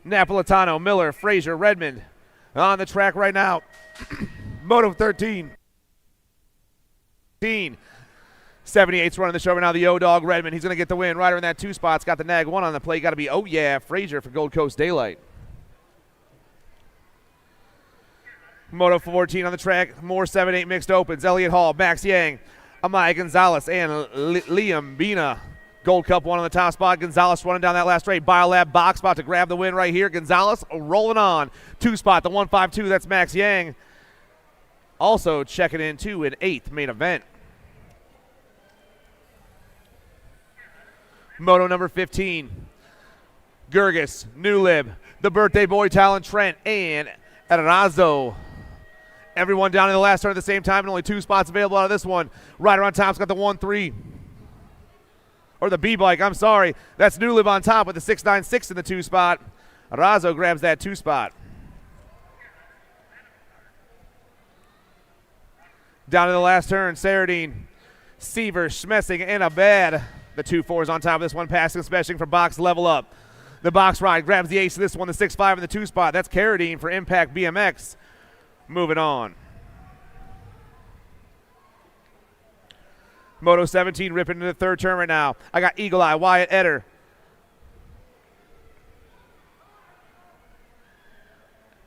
Napolitano, Miller, Frazier, Redmond on the track right now. Moto 13. 78's running the show right now. The O-Dog, Redmond. He's going to get the win. Rider in that 2 spots. Got the Nag 1 on the plate. Got to be, oh yeah, Frazier for Gold Coast Daylight. Moto 14 on the track. More 7-8 mixed opens. Elliott Hall, Max Yang, Amaya Gonzalez, and Liam Bina. Gold Cup 1 on the top spot. Gonzalez running down that last straight. Biolab box about to grab the win right here. Gonzalez rolling on. 2 spot, the 152. That's Max Yang. Also checking in to an 8th main event. Moto number 15. Gergis, Newlib, the birthday boy Talon Trent, and Erazo. Everyone down in the last turn at the same time, and only 2 spots available out of this one. Rider on top's got the 1-3. Or the B-bike, I'm sorry. That's Newlib on top with the 696 in the 2 spot. Erazo grabs that 2 spot. Down to the last turn, Saradine, Seaver, Schmessing, and Abed. The 2-4s on top of this one, passing, smashing for box level up. The box ride grabs the ace of this one, the 6-5 in the 2 spot. That's Carradine for Impact BMX. Moving on. Moto 17 ripping into the third turn right now. I got Eagle Eye, Wyatt Eder.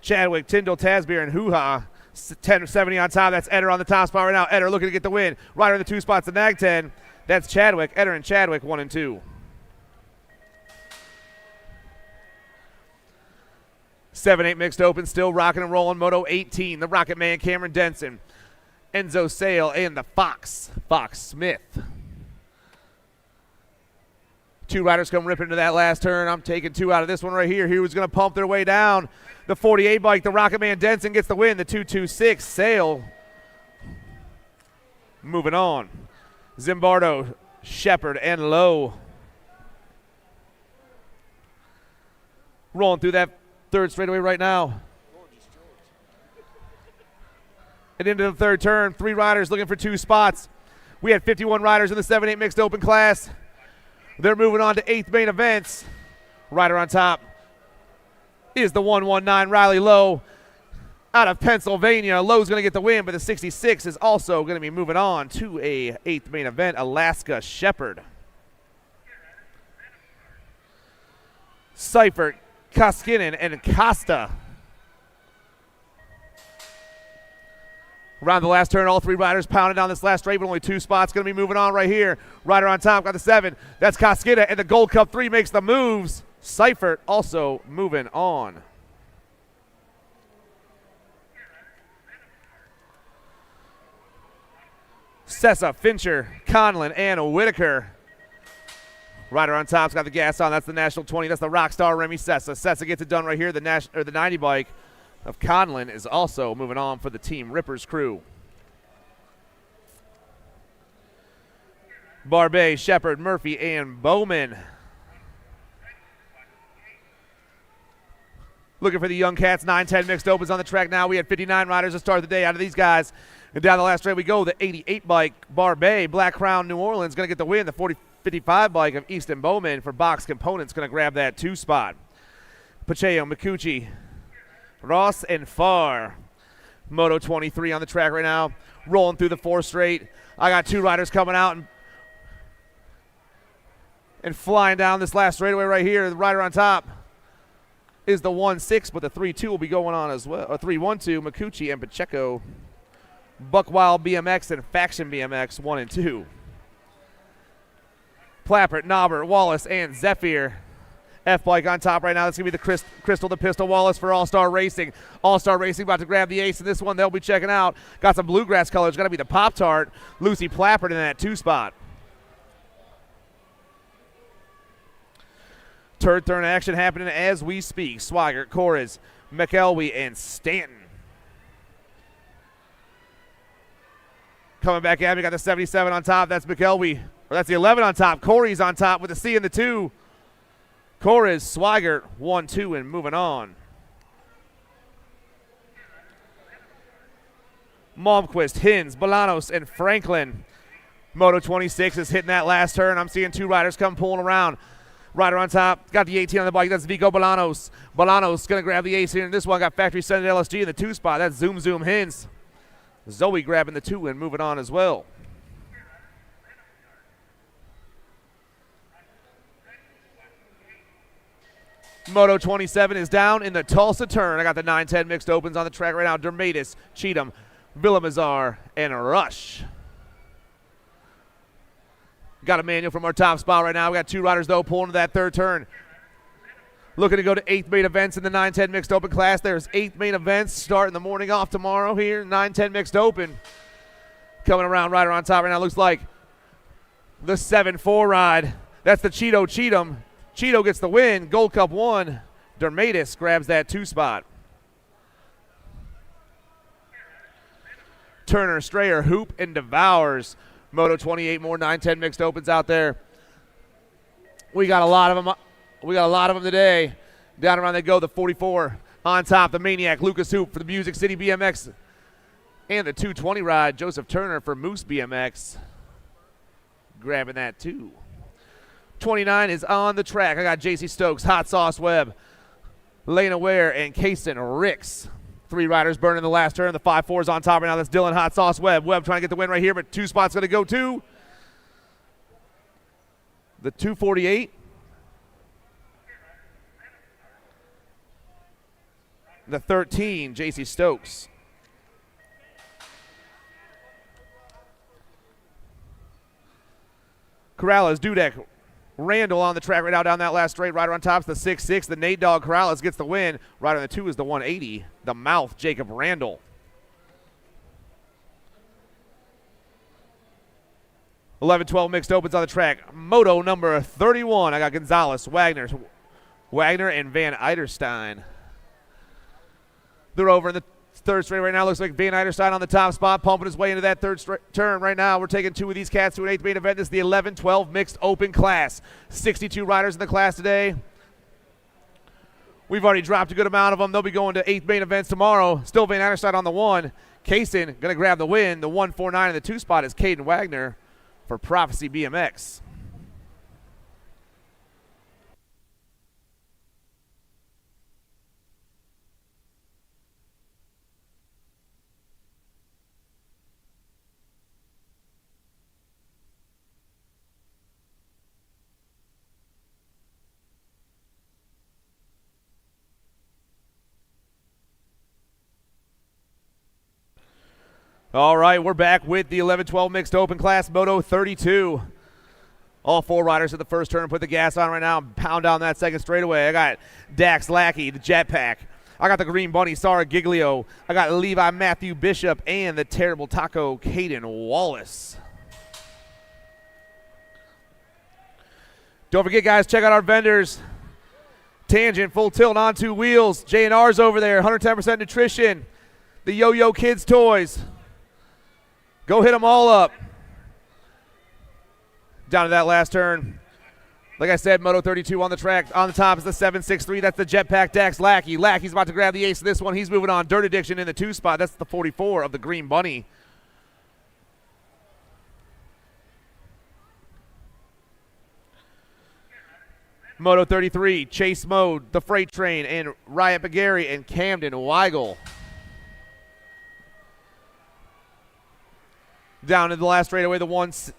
Chadwick, Tyndall, Tasbeer, and Hoo-Ha. 1070 on top. That's Eder on the top spot right now. Eder looking to get the win. Rider in the 2 spots, the Nag 10. That's Chadwick. Eder and Chadwick 1 and 2. 7-8 mixed open, still rocking and rolling. Moto 18, the Rocket Man, Cameron Denson, Enzo Sale, and the Fox Smith. 2 riders come ripping into that last turn. I'm taking 2 out of this one right here. Who's going to pump their way down. The 48 bike, the Rocket Man Denson gets the win. The 226 Sale. Moving on. Zimbardo, Shepard, and Lowe. Rolling through that third straightaway right now. And into the third turn, 3 riders looking for 2 spots. We had 51 riders in the 7-8 mixed open class. They're moving on to 8th main events. Rider on top is the 119 Riley Lowe out of Pennsylvania. Lowe's going to get the win, but the 66 is also going to be moving on to a 8th main event, Alaska Shepherd. Seifert, Koskinen, and Costa. Around the last turn, all 3 riders pounded down this last straight, but only 2 spots going to be moving on right here. Rider on top got the 7. That's Koskinen, and the Gold Cup 3 makes the moves. Seifert also moving on. Sessa, Fincher, Conlon, and Whitaker. Rider on top's got the gas on. That's the National 20. That's the Rockstar Remy Sessa. Sessa gets it done right here. The 90 bike of Conlon is also moving on for the Team Rippers crew. Barbet, Shepard, Murphy, and Bowman. Looking for the Young Cats. 9-10 mixed opens on the track now. We had 59 riders to start the day out of these guys. And down the last straight we go. The 88 bike, Barbet, Black Crown, New Orleans, going to get the win. The 55 bike of Easton Bowman for Box Components going to grab that 2 spot. Pacheco, Micucci, Ross, and Farr. Moto 23 on the track right now. Rolling through the 4 straight. I got 2 riders coming out and flying down this last straightaway right here. The rider on top is the 1-6, but the 3-2 will be going on as well. 3-1-2, Micucci and Pacheco. Buckwild BMX and Faction BMX 1 and 2. Plappert, Knobber, Wallace, and Zephyr. F-Bike on top right now. That's going to be the Crystal the Pistol Wallace for All-Star Racing. All-Star Racing about to grab the ace in this one. They'll be checking out. Got some bluegrass colors. Got to be the Pop-Tart. Lucy Plappert in that 2 spot. Third turn action happening as we speak. Swigert, Corres, McElwee, and Stanton. Coming back at me, got the 77 on top. That's McElwee. Or that's the 11 on top. Corey's on top with the C and the 2. Corres, Swigert, 1-2, and moving on. Malmquist, Hins, Bolanos, and Franklin. Moto 26 is hitting that last turn. I'm seeing 2 riders come pulling around. Rider on top, got the 18 on the bike. That's Vico Bolanos. Bolanos going to grab the ace here. And this one got factory sending LSG in the 2 spot. That's Zoom Zoom Hins. Zoe grabbing the 2 and moving on as well. Moto 27 is down in the Tulsa turn. I got the 9-10 mixed opens on the track right now. Dermatis, Cheatham, Villamazar, and Rush. Got a manual from our top spot right now. We got 2 riders, though, pulling to that 3rd turn. Looking to go to 8th main events in the 9-10 mixed open class. There's 8 main events starting the morning off tomorrow here. 9-10 mixed open. Coming around, rider on top right now. Looks like the 7-4 ride. That's the Cheeto Cheatham. Cheeto gets the win. Gold Cup 1. Dermatis grabs that 2 spot. Turner, Strayer, Hoop, and Devours. Moto 28, more 9-10 mixed opens out there. We got a lot of them. We got a lot of them today. Down around they go. The 44 on top. The Maniac, Lucas Hoop for the Music City BMX And the 220 ride, Joseph Turner for Moose BMX, grabbing that too. 29 is on the track. I got JC Stokes, Hot Sauce Webb, Lena Ware, and Kason Ricks. 3 riders burning the last turn. The 5-4 is on top right now. That's Dylan Hot Sauce Webb. Webb trying to get the win right here, but 2 spots going to go to the 248. The 13, JC Stokes. Corrales, Dudek, Randall on the track right now down that last straight. Rider on top is the 6'6". The Nate Dogg Corrales gets the win. Rider on the 2 is the 180. The Mouth, Jacob Randall. (11-12) mixed opens on the track. Moto number 31. I got Gonzalez, Wagner, and Van Eiderstein. They're over in the third straight right now. Looks like Van Eiderstein on the top spot, pumping his way into that third turn right now. We're taking 2 of these cats to an 8th main event. This is the 11-12 mixed open class. 62 riders in the class today. We've already dropped a good amount of them. They'll be going to 8th main events tomorrow. Still Van Eiderstein on the 1. Kaysen going to grab the win. The 149 in the 2 spot is Caden Wagner for Prophecy BMX. All right, we're back with the 11-12 mixed open class, Moto 32. All 4 riders at the first turn put the gas on right now and pound down that second straightaway. I got Dax Lackey, the Jetpack. I got the Green Bunny, Sarah Giglio. I got Levi Matthew Bishop and the Terrible Taco, Caden Wallace. Don't forget, guys, check out our vendors. Tangent, Full Tilt, On 2 Wheels. J&R's over there, 110% nutrition. The Yo-Yo Kids Toys. Go hit them all up. Down to that last turn. Like I said, Moto 32 on the track. On the top is the 763. That's the Jetpack Dax Lackey. Lackey's about to grab the ace of this one. He's moving on. Dirt Addiction in the 2 spot. That's the 44 of the Green Bunny. Moto 33, Chase Mode, the Freight Train, and Riot Bagari and Camden Weigel. Down to the last straightaway, the 1-8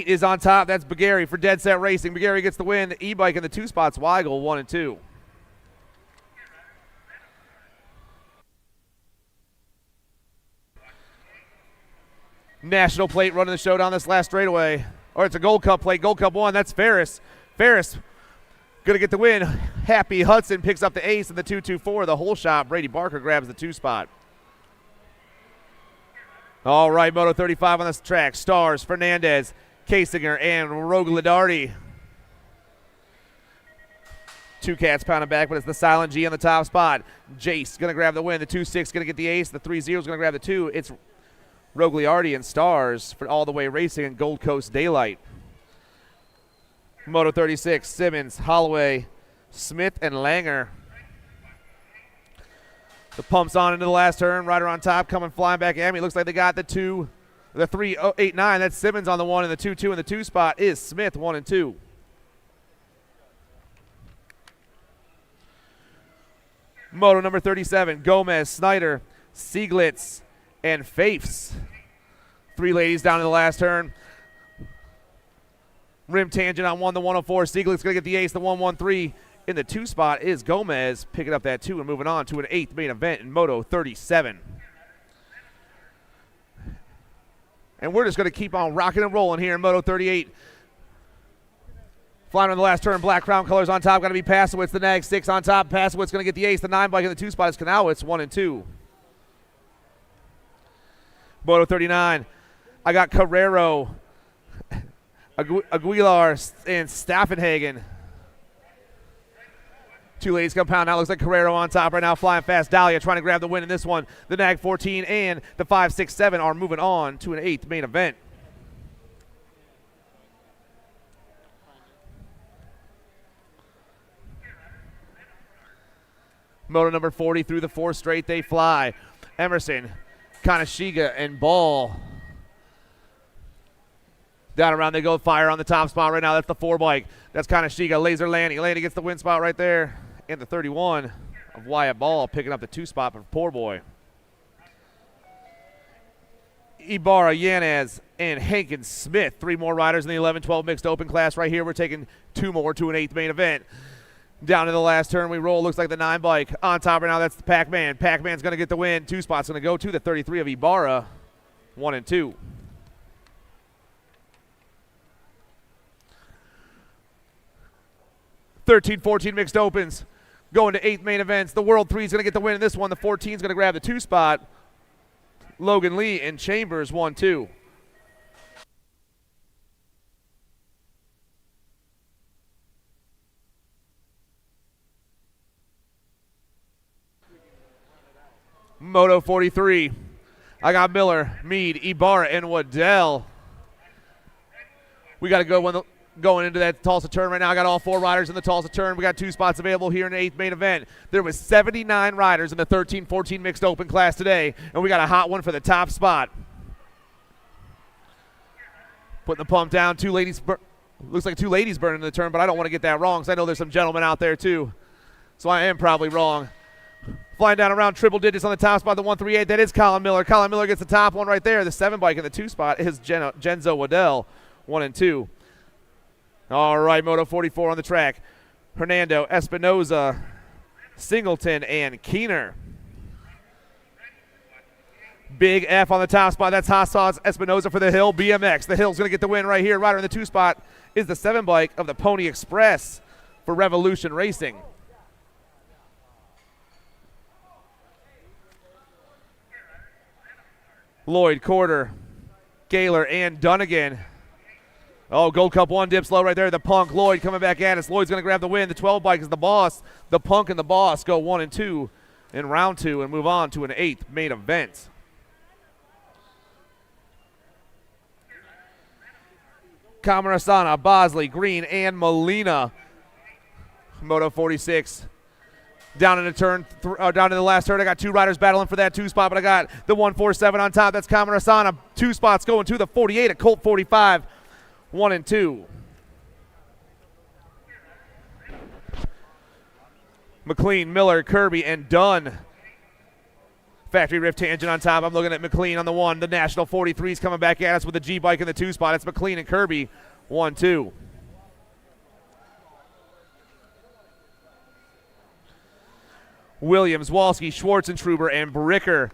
is on top. That's Bagari for Dead Set Racing. Bagari gets the win. The e-bike in the 2 spots, Weigel, 1 and 2. National plate running the show down this last straightaway. Or it's a Gold Cup plate. Gold Cup 1, that's Ferris. Ferris going to get the win. Happy Hudson picks up the ace in the 224. The whole shot, Brady Barker grabs the 2 spot. All right, Moto 35 on this track. Stars, Fernandez, Kasinger, and Roglidardi. 2 cats pounding back, but it's the Silent G on the top spot. Jace going to grab the win. The 2-6 going to get the ace. The 3-0 is going to grab the 2. It's Rogliardi and Stars for All the Way Racing and Gold Coast Daylight. Moto 36, Simmons, Holloway, Smith, and Langer. The pump's on into the last turn. Rider on top, coming flying back at me. Looks like they got the 3-8-9. That's Simmons on the 1, and the 2-2 in the 2 spot is Smith, 1 and 2. Moto number 37, Gomez, Snyder, Sieglitz, and Faifs. 3 ladies down in the last turn. Rim tangent on 1, the 104. Sieglitz going to get the ace, the 113. In the 2 spot is Gomez, picking up that 2 and moving on to an 8th main event in Moto 37. And we're just going to keep on rocking and rolling here in Moto 38. Flying on the last turn, black crown colors on top. Got to be Pasowitz, the Nag 6 on top. Pasowitz going to get the ace. The 9 bike in the 2 spot is Kanowitz, 1 and 2. Moto 39, I got Carrero, Aguilar, and Staffenhagen. 2 ladies compound now. Looks like Carrero on top right now, flying fast. Dahlia trying to grab the win in this one. The Nag 14 and the 5-6-7 are moving on to an 8th main event. Moto number 40 through the 4 straight, they fly. Emerson, Kanashiga, and Ball. Down around they go, fire on the top spot right now. That's the 4 bike. That's Kanashiga, laser landing. Landing gets the win spot right there. And the 31 of Wyatt Ball picking up the 2 spot for Poor Boy. Ibarra, Yanez, and Hankins Smith. 3 more riders in the 11-12 mixed open class right here. We're taking 2 more to an 8th main event. Down to the last turn we roll. Looks like the 9 bike. On top right now, that's the Pac-Man. Pac-Man's going to get the win. 2 spots going to go to the 33 of Ibarra. 1 and 2. (13-14 mixed opens. Going to 8th main events. The World 3 is going to get the win in this one. The 14 is going to grab the 2 spot. Logan Lee and Chambers 1-2. Moto 43. I got Miller, Mead, Ibarra, and Waddell. We got to go going into that Tulsa turn right now. I got all 4 riders in the Tulsa turn. We got 2 spots available here in the 8th main event. There was 79 riders in the 13-14 mixed open class today, and we got a hot one for the top spot. Putting the pump down. 2 ladies. Looks like 2 ladies burning the turn, but I don't want to get that wrong because I know there's some gentlemen out there too. So I am probably wrong. Flying down around triple digits on the top spot, the 138. That is Colin Miller. Colin Miller gets the top one right there. The 7 bike in the 2 spot is Genzo Waddell, 1 and 2. All right, Moto 44 on the track. Hernando, Espinoza, Singleton, and Keener. Big F on the top spot. That's Hassas Espinoza for the Hill BMX. The Hill's going to get the win right here. Rider in the 2 spot is the 7 bike of the Pony Express for Revolution Racing. Lloyd, Corder, Gaylor, and Dunnigan. Oh, Gold Cup 1 dips low right there. The Punk, Lloyd coming back at us. Lloyd's going to grab the win. The 12 bike is the Boss. The Punk and the Boss go 1 and 2 in round 2 and move on to an 8th main event. Camarasana, Bosley, Green, and Molina. Moto 46. Down in the turn, down in the last turn, I got 2 riders battling for that 2 spot, but I got the 147 on top. That's Camarasana. 2 spots going to the 48 at Colt 45. 1 and 2. McLean, Miller, Kirby, and Dunn. Factory Rift Tangent on top. I'm looking at McLean on the 1. The National 43 is coming back at us with the G bike in the 2 spot. It's McLean and Kirby. 1-2. Williams, Walski, Schwartzentruber, and Bricker.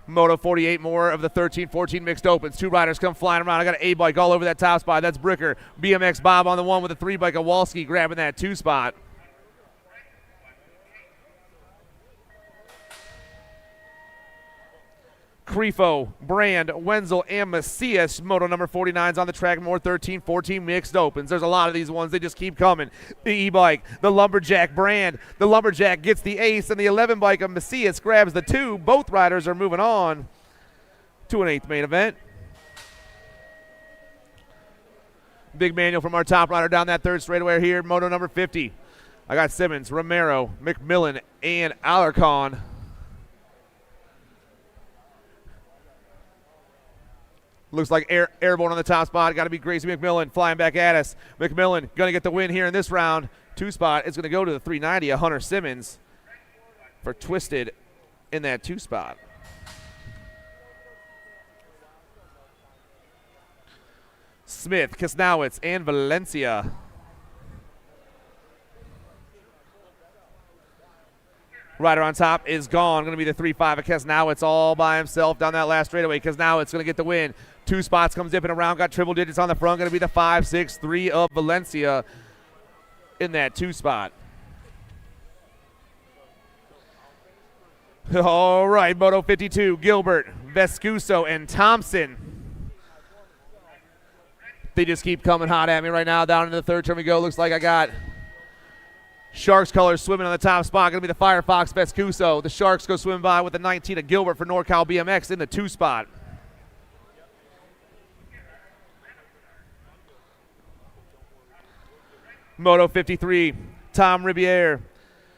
Moto 48, more of the 13-14 mixed opens. 2 riders come flying around. I got an A bike all over that top spot. That's Bricker. BMX Bob on the 1 with a 3 bike of Walski grabbing that 2 spot. Crefo, Brand, Wenzel, and Macias. Moto number 49's on the track. More 13-14 mixed opens. There's a lot of these ones. They just keep coming. The E-bike, the Lumberjack, Brand. The Lumberjack gets the ace, and the 11 bike of Macias grabs the 2. Both riders are moving on to an 8th main event. Big manual from our top rider down that 3rd straightaway here. Moto number 50. I got Simmons, Romero, McMillan, and Alarcon. Looks like airborne on the top spot. Got to be Gracie McMillan flying back at us. McMillan going to get the win here in this round. 2 spot. It's going to go to the 390 of Hunter Simmons for Twisted in that 2 spot. Smith, Kasnowitz, and Valencia. Rider on top is gone. Going to be the 3-5 of Kasnowitz all by himself down that last straightaway. Kasnowitz going to get the win. 2 spots comes dipping around. Got triple digits on the front. Going to be the 5-6-3 of Valencia in that 2 spot. All right, Moto 52. Gilbert, Vescuso, and Thompson. They just keep coming hot at me right now. Down into the 3rd turn we go. Looks like I got Sharks colors swimming on the top spot. Going to be the Firefox Vescuso. The Sharks go swimming by with the 19 of Gilbert for NorCal BMX in the 2 spot. Moto 53, Tom Ribiere,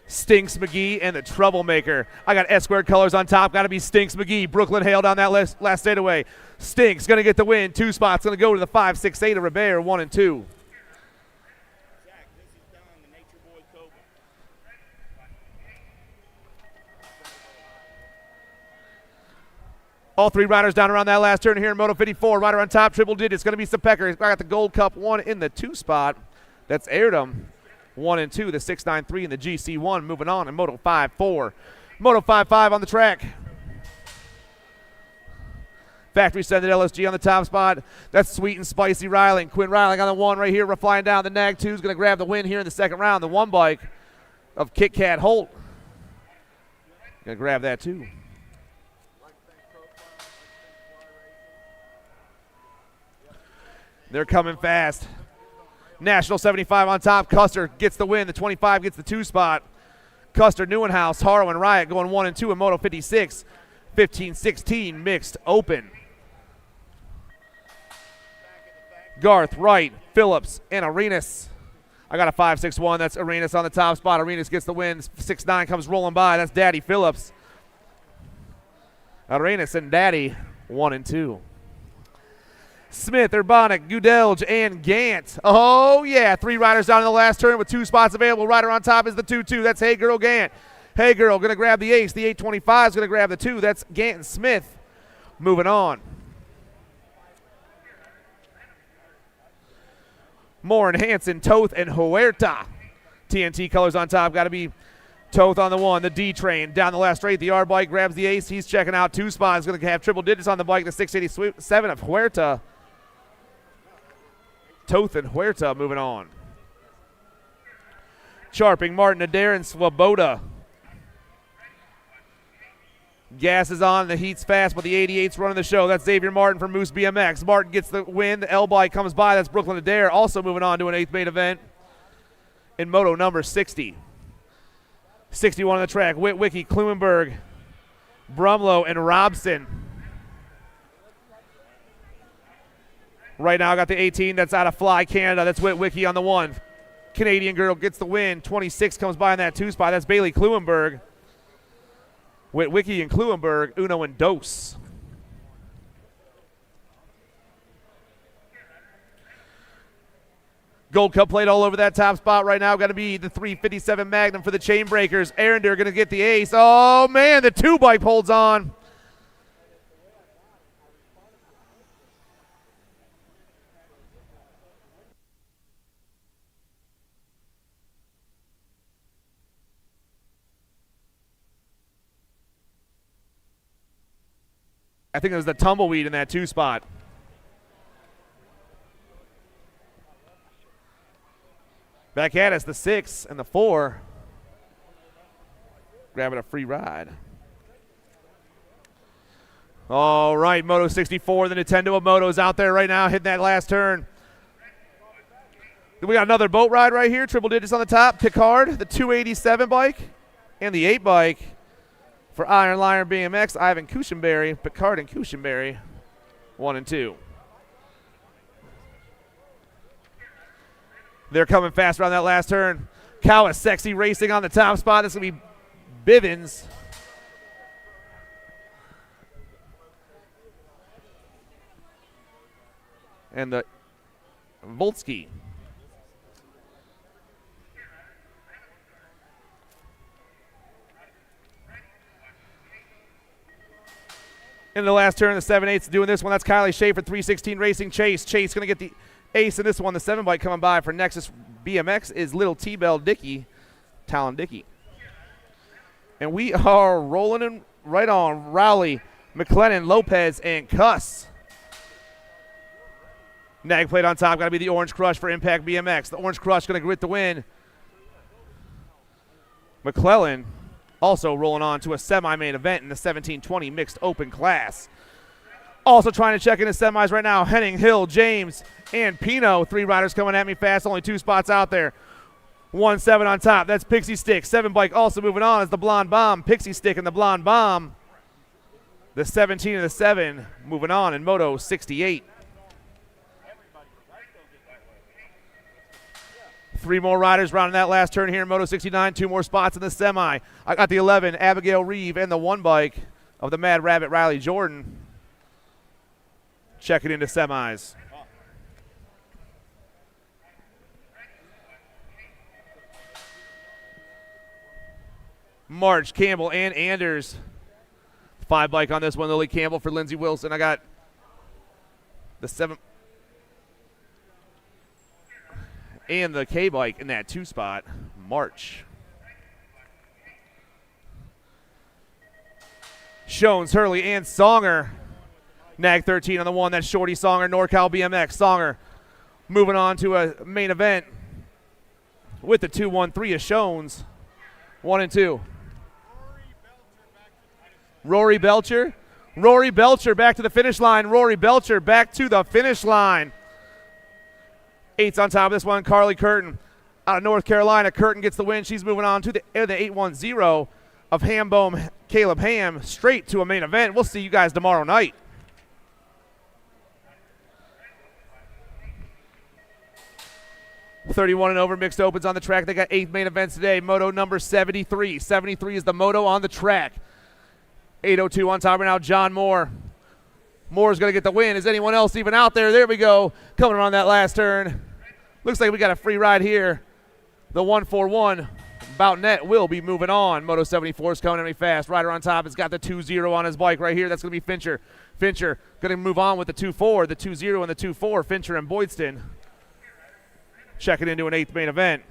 Stinks McGee and the Troublemaker. I got S-squared colors on top. Got to be Stinks McGee. Brooklyn Hale down that last straightaway. Stinks going to get the win. 2 spots. Going to go to the 5-6-8 of Robert, 1 and 2. All 3 riders down around that last turn here in Moto 54. Rider on top, triple digits. Going to be Sapecker. He's got the Gold Cup 1 in the 2 spot. That's Airdom, 1 and 2. The 693 and the GC1 moving on in Moto 54. Moto 55 on the track. Factory Sended LSG on the top spot. That's Sweet and Spicy Riling. Quinn Riling on the 1 right here. We're flying down. The Nag 2 is going to grab the win here in the second round. The 1 bike of Kit Kat Holt. Going to grab that too. They're coming fast. National 75 on top. Custer gets the win. The 25 gets the 2 spot. Custer, Neuenhouse, Haro, and Riot going 1 and 2 in Moto 56. 15-16 mixed open. Garth, Wright, Phillips, and Arenas. I got a 5-6-1. That's Arenas on the top spot. Arenas gets the win. 6-9 comes rolling by. That's Daddy Phillips. Arenas and Daddy 1 and 2. Smith, Urbanic, Gudelj, and Gant. Oh, yeah. 3 riders down in the last turn with 2 spots available. Rider on top is the 2-2. That's Hey Girl Gant. Hey Girl going to grab the ace. The 825 is going to grab the 2. That's Gant and Smith. Moving on. Moore and Hansen, Toth, and Huerta. TNT colors on top. Got to be Toth on the 1. The D train down the last straight. The R bike grabs the ace. He's checking out 2 spots. Going to have triple digits on the bike. The 687 of Huerta. Toth and Huerta moving on. Sharping, Martin, Adair, and Swoboda. Gas is on. The heat's fast, but the 88's running the show. That's Xavier Martin from Moose BMX. Martin gets the win. The L bike comes by. That's Brooklyn Adair. Also moving on to an 8th main event in Moto number 60. 61 on the track. Witwicky, Klumenberg, Brumlow, and Robson. Right now I got the 18 that's out of Fly Canada. That's Witwicky on the 1. Canadian girl gets the win. 26 comes by in that 2 spot. That's Bailey Klumenberg. Witwicky and Klumenberg, Uno and Dos. Gold Cup plate all over that top spot right now. Got to be the 357 Magnum for the chain breakers. Arender going to get the ace. Oh, man, the 2 bike holds on. I think it was the tumbleweed in that 2 spot. Back at us, the 6 and the 4. Grabbing a free ride. All right, Moto 64, the Nintendo of Motos out there right now, hitting that last turn. We got another boat ride right here, triple digits on the top. Picard, the 287 bike, and the 8 bike. For Iron Lion BMX, Ivan Cushenberry, Picard and Cushenberry, 1 and 2. They're coming fast around that last turn. Kawasaki racing on the top spot. This is going to be Bivens. And the Voltsky. In the last turn, the 7/8's doing this one. That's Kylie Schaefer, 316 Racing. Chase going to get the ace in this one. The 7 bike coming by for Nexus BMX is Little T-Bell Dickey, Talon Dickey. And we are rolling in right on. Rowley, McLennan, Lopez, and Cuss. Nag plate on top. Got to be the Orange Crush for Impact BMX. The Orange Crush going to grit the win. McClellan also rolling on to a semi-main event in the 1720 mixed open class. Also trying to check in the semis right now. Henning, Hill, James, and Pino. 3 riders coming at me fast. Only 2 spots out there. 1-7 on top. That's Pixie Stick. 7 bike also moving on is the Blonde Bomb. Pixie Stick and the Blonde Bomb. The 17 and the 7 moving on in Moto 68. 3 more riders rounding that last turn here in Moto 69. 2 more spots in the semi. I got the 11, Abigail Reeve, and the 1 bike of the Mad Rabbit, Riley Jordan, checking into semis. March, Campbell, and Anders. 5 bike on this one, Lily Campbell for Lindsey Wilson. I got the 7 and the K bike in that 2 spot, March. Shones, Hurley, and Songer. Nag 13 on the 1, that's Shorty Songer, NorCal BMX. Songer moving on to a main event with the 2-1-3 of Shones. 1 and 2. Rory Belcher. Rory Belcher back to the finish line. Rory Belcher back to the finish line. 8's on top of this one. Carly Curtin out of North Carolina. Curtin gets the win. She's moving on to the 8-1-0 of Hambone Caleb Ham straight to a main event. We'll see you guys tomorrow night. .31 and over mixed opens on the track. They got 8 main events today. Moto number 73. 73 is the moto on the track. 8:02 on top right now, John Moore. Moore's going to get the win. Is anyone else even out there? There we go. Coming around that last turn. Looks like we got a free ride here. The 141 Bountnet will be moving on. Moto 74 is coming in really fast. Rider on top has got the 2-0 on his bike right here. That's going to be Fincher. Fincher going to move on with the 2-4, the 2-0 and the 2-4. Fincher and Boydston checking into an 8th main event.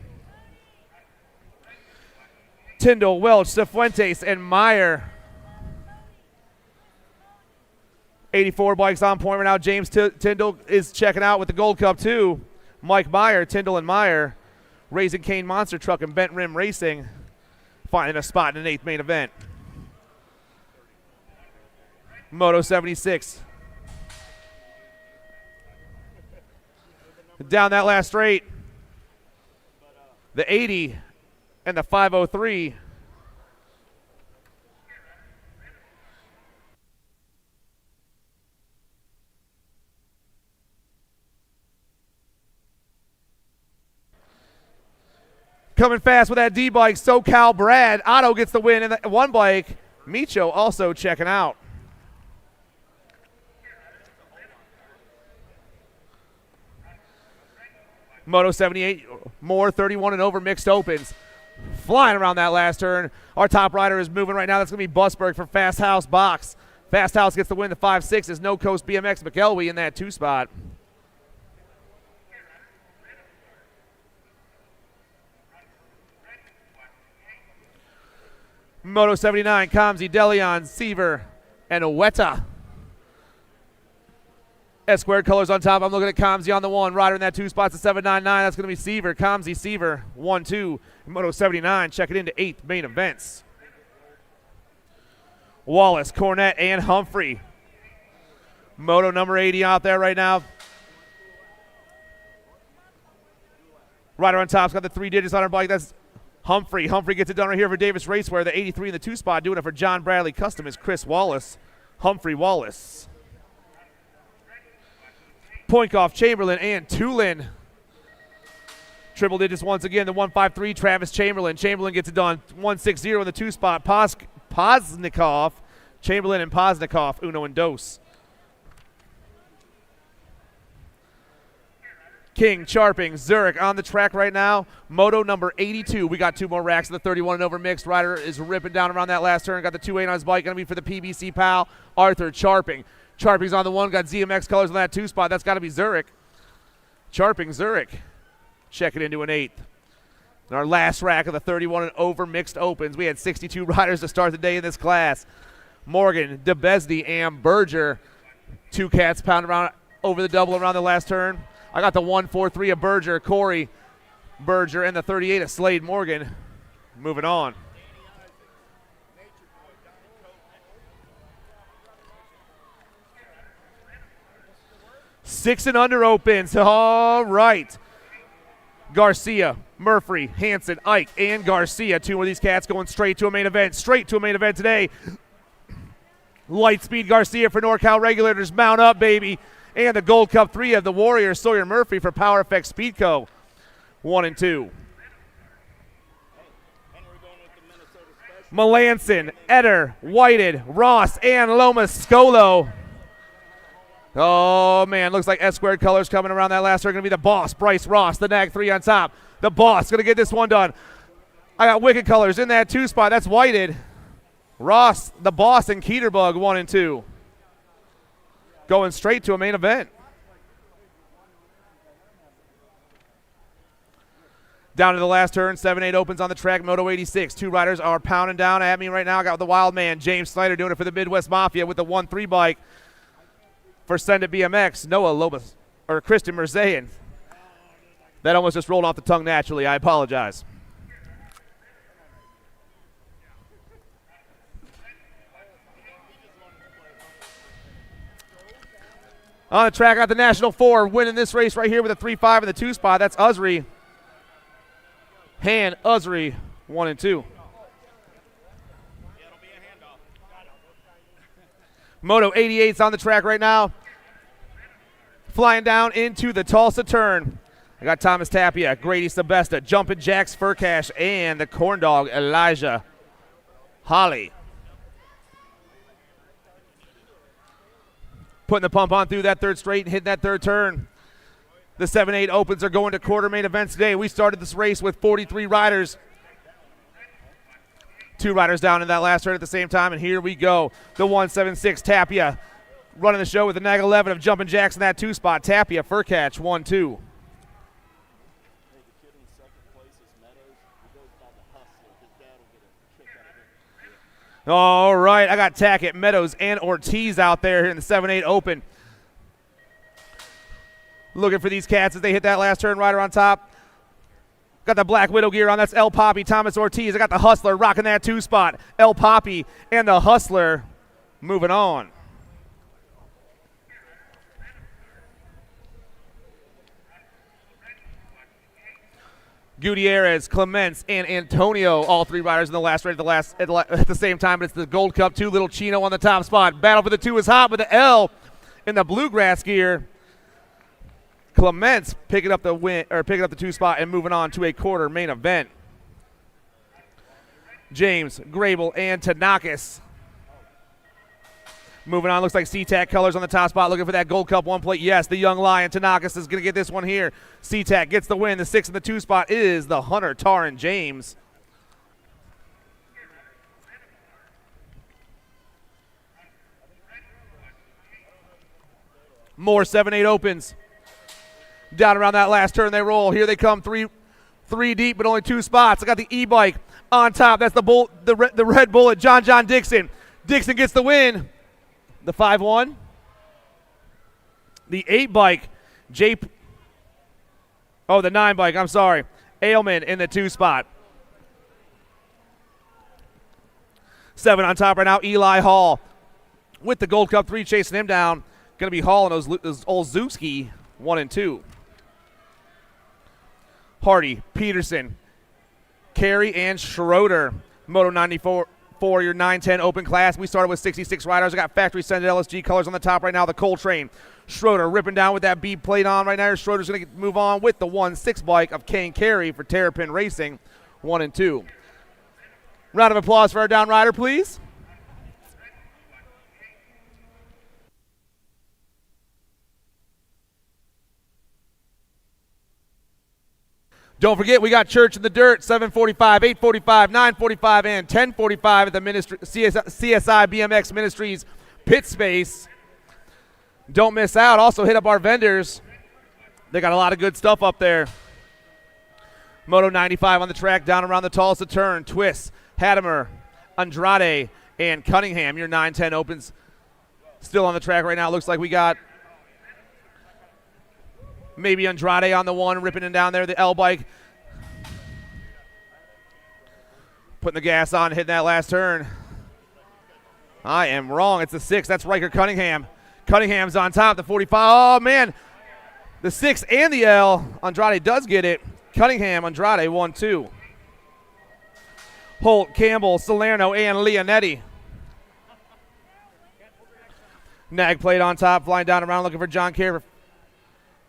Tyndall, Welch, Cifuentes, and Meyer. 84 bikes on point right now. James Tyndall is checking out with the Gold Cup too. Mike Meyer, Tyndall and Meyer, Raising Cane Monster Truck and Bent Rim Racing, finding a spot in an 8th main event. Moto 76. Down that last straight, the 80 and the 503. Coming fast with that D bike, SoCal Brad. Otto gets the win, and the 1 bike, Micho also checking out. Moto 78, more 31 and over mixed opens. Flying around that last turn. Our top rider is moving right now. That's going to be Busberg for Fast House Box. Fast House gets the win. The 5-6 is No Coast BMX McElwee in that 2 spot. Moto 79, Kamzi, Delion, Seaver, and Oweta. S-squared colors on top. I'm looking at Kamzi on the 1. Rider in that 2 spots at 799. That's going to be Seaver. Kamzi, Seaver, 1-2. Moto 79, checking into 8th main events. Wallace, Cornett, and Humphrey. Moto number 80 out there right now. Rider on top's got the 3 digits on her bike. That's Humphrey. Humphrey gets it done right here for Davis Racewear. The 83 in the 2 spot. Doing it for John Bradley Custom is Chris Wallace. Humphrey Wallace. Poinkoff, Chamberlain, and Tulin. Triple digits once again. The 153, Travis Chamberlain. Chamberlain gets it done. 160 in the 2 spot. Poznikov. Chamberlain and Poznikov. Uno and dos. King, Charping, Zurich on the track right now. Moto number 82. We got 2 more racks of the 31 and over mixed. Rider is ripping down around that last turn. Got the 2-8 on his bike. Going to be for the PBC pal, Arthur Charping. Charping's on the 1. Got ZMX colors on that 2 spot. That's got to be Zurich. Charping, Zurich. Check it into an 8th. And our last rack of the 31 and over mixed opens. We had 62 riders to start the day in this class. Morgan, DeBesdy, and Berger. 2 cats pounding around over the double around the last turn. I got the 143 of Berger, Corey Berger, and the 38 of Slade Morgan. Moving on. Six and under opens. All right. Garcia, Murphy, Hansen, Ike, and Garcia. 2 of these cats going straight to a main event. Straight to a main event today. Lightspeed Garcia for NorCal Regulators. Mount up, baby. And the Gold Cup 3 of the Warrior, Sawyer Murphy for Power Effect Speedco. 1 and 2. Melanson, Eder, Whited, Ross, and Lomas Scolo. Oh, man, looks like S-squared colors coming around that last turn. Going to be the boss, Bryce Ross, the nag 3 on top. The boss going to get this one done. I got Wicked colors in that 2 spot. That's Whited. Ross, the boss, and Keterbug 1 and 2. Going straight to a main event. Down to the last turn, 7-8 opens on the track, Moto 86. 2 riders are pounding down at me right now. I got the wild man, James Snyder, doing it for the Midwest Mafia with the 1-3 bike. For Send It BMX, Noah Lobas, or Christian Merzayan. That almost just rolled off the tongue naturally. I apologize. On the track, got the National 4 winning this race right here with a 3-5 in the 2 spot. That's Usry. Han Usry, 1 and 2. Moto 88's on the track right now. Flying down into the Tulsa turn. I got Thomas Tapia, Grady Sebesta, Jumpin' Jacks Furcash, and the corn dog Elijah Holly. Putting the pump on through that third straight and hitting that third turn. The 7-8 opens are going to quarter main events today. We started this race with 43 riders. 2 riders down in that last turn at the same time, and here we go. The 176 Tapia running the show with the nag 11 of Jumpin' Jacks in that 2 spot. Tapia, Furcatch, 1-2. All right, I got Tackett, Meadows, and Ortiz out there here in the 7-8 open. Looking for these cats as they hit that last turn, rider on top. Got the Black Widow gear on. That's El Poppy, Thomas Ortiz. I got the Hustler rocking that 2 spot. El Poppy and the Hustler moving on. Gutierrez, Clements, and Antonio, all 3 riders in the last race at the same time. But it's the Gold Cup 2, Little Chino on the top spot. Battle for the 2 is hot with the L in the Bluegrass gear. Clements picking up the 2 spot and moving on to a quarter main event. James, Grable, and Tanakis. Moving on, looks like SeaTac colors on the top spot, looking for that Gold Cup 1 plate. Yes, the young lion, Tanakis, is going to get this one here. SeaTac gets the win. The 6 in the 2 spot is the Hunter, Taran James. More 7-8 opens. Down around that last turn they roll. Here they come, three deep, but only 2 spots. I got the e-bike on top. That's the red bullet, John Dixon. Dixon gets the win. The 5-1. The 8 bike, the 9 bike, I'm sorry. Ailman in the 2 spot. 7 on top right now, Eli Hall. With the Gold Cup 3 chasing him down. Going to be Hall and those Olszewski 1 and 2. Hardy, Peterson, Carey, and Schroeder. Moto 94 for your 9-10 open class. We started with 66 riders. I got factory sended LSG colors on the top right now. The Coltrane. Schroeder ripping down with that B plate on right now. Schroeder's going to move on with the 1-6 bike of Kane Carey for Terrapin Racing, 1 and 2. Round of applause for our down rider, please. Don't forget, we got Church in the Dirt, 7:45, 8:45, 9:45, and 10:45 at the CSI BMX Ministries pit space. Don't miss out. Also hit up our vendors. They got a lot of good stuff up there. Moto 95 on the track, down around the Tulsa turn. Twist, Hadimer, Andrade, and Cunningham. Your 9-10 opens still on the track right now. Looks like we got maybe Andrade on the 1, ripping it down there. The L bike. Putting the gas on, hitting that last turn. I am wrong. It's the 6. That's Riker Cunningham. Cunningham's on top, the 45. Oh, man. The 6 and the L. Andrade does get it. Cunningham, Andrade, 1-2. Holt, Campbell, Salerno, and Leonetti. Nag plate on top, flying down around, looking for John Kerr.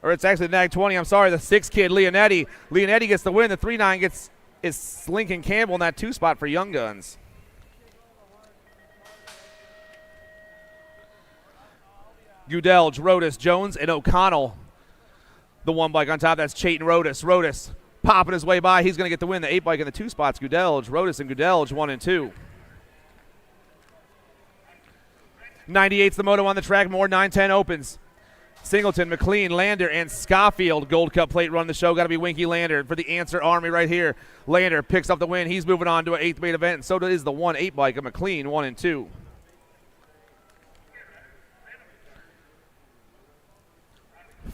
Or it's actually the Nag 20. I'm sorry, the 6 kid, Leonetti. Leonetti gets the win. The 3-9 is Lincoln Campbell in that 2 spot for Young Guns. Gudelj, Rodas, Jones, and O'Connell. The 1 bike on top, that's Chayton Rodas. Rodas popping his way by. He's going to get the win. The 8 bike in the 2 spots, Gudelj, Rodas, and Gudelj, 1 and 2. 98's the moto on the track. More 9-10 opens. Singleton, McLean, Lander, and Schofield. Gold Cup plate run the show. Got to be Winky Lander for the Answer Army right here. Lander picks up the win. He's moving on to an 8th main event, and so is the 1-8 bike of McLean, 1 and 2.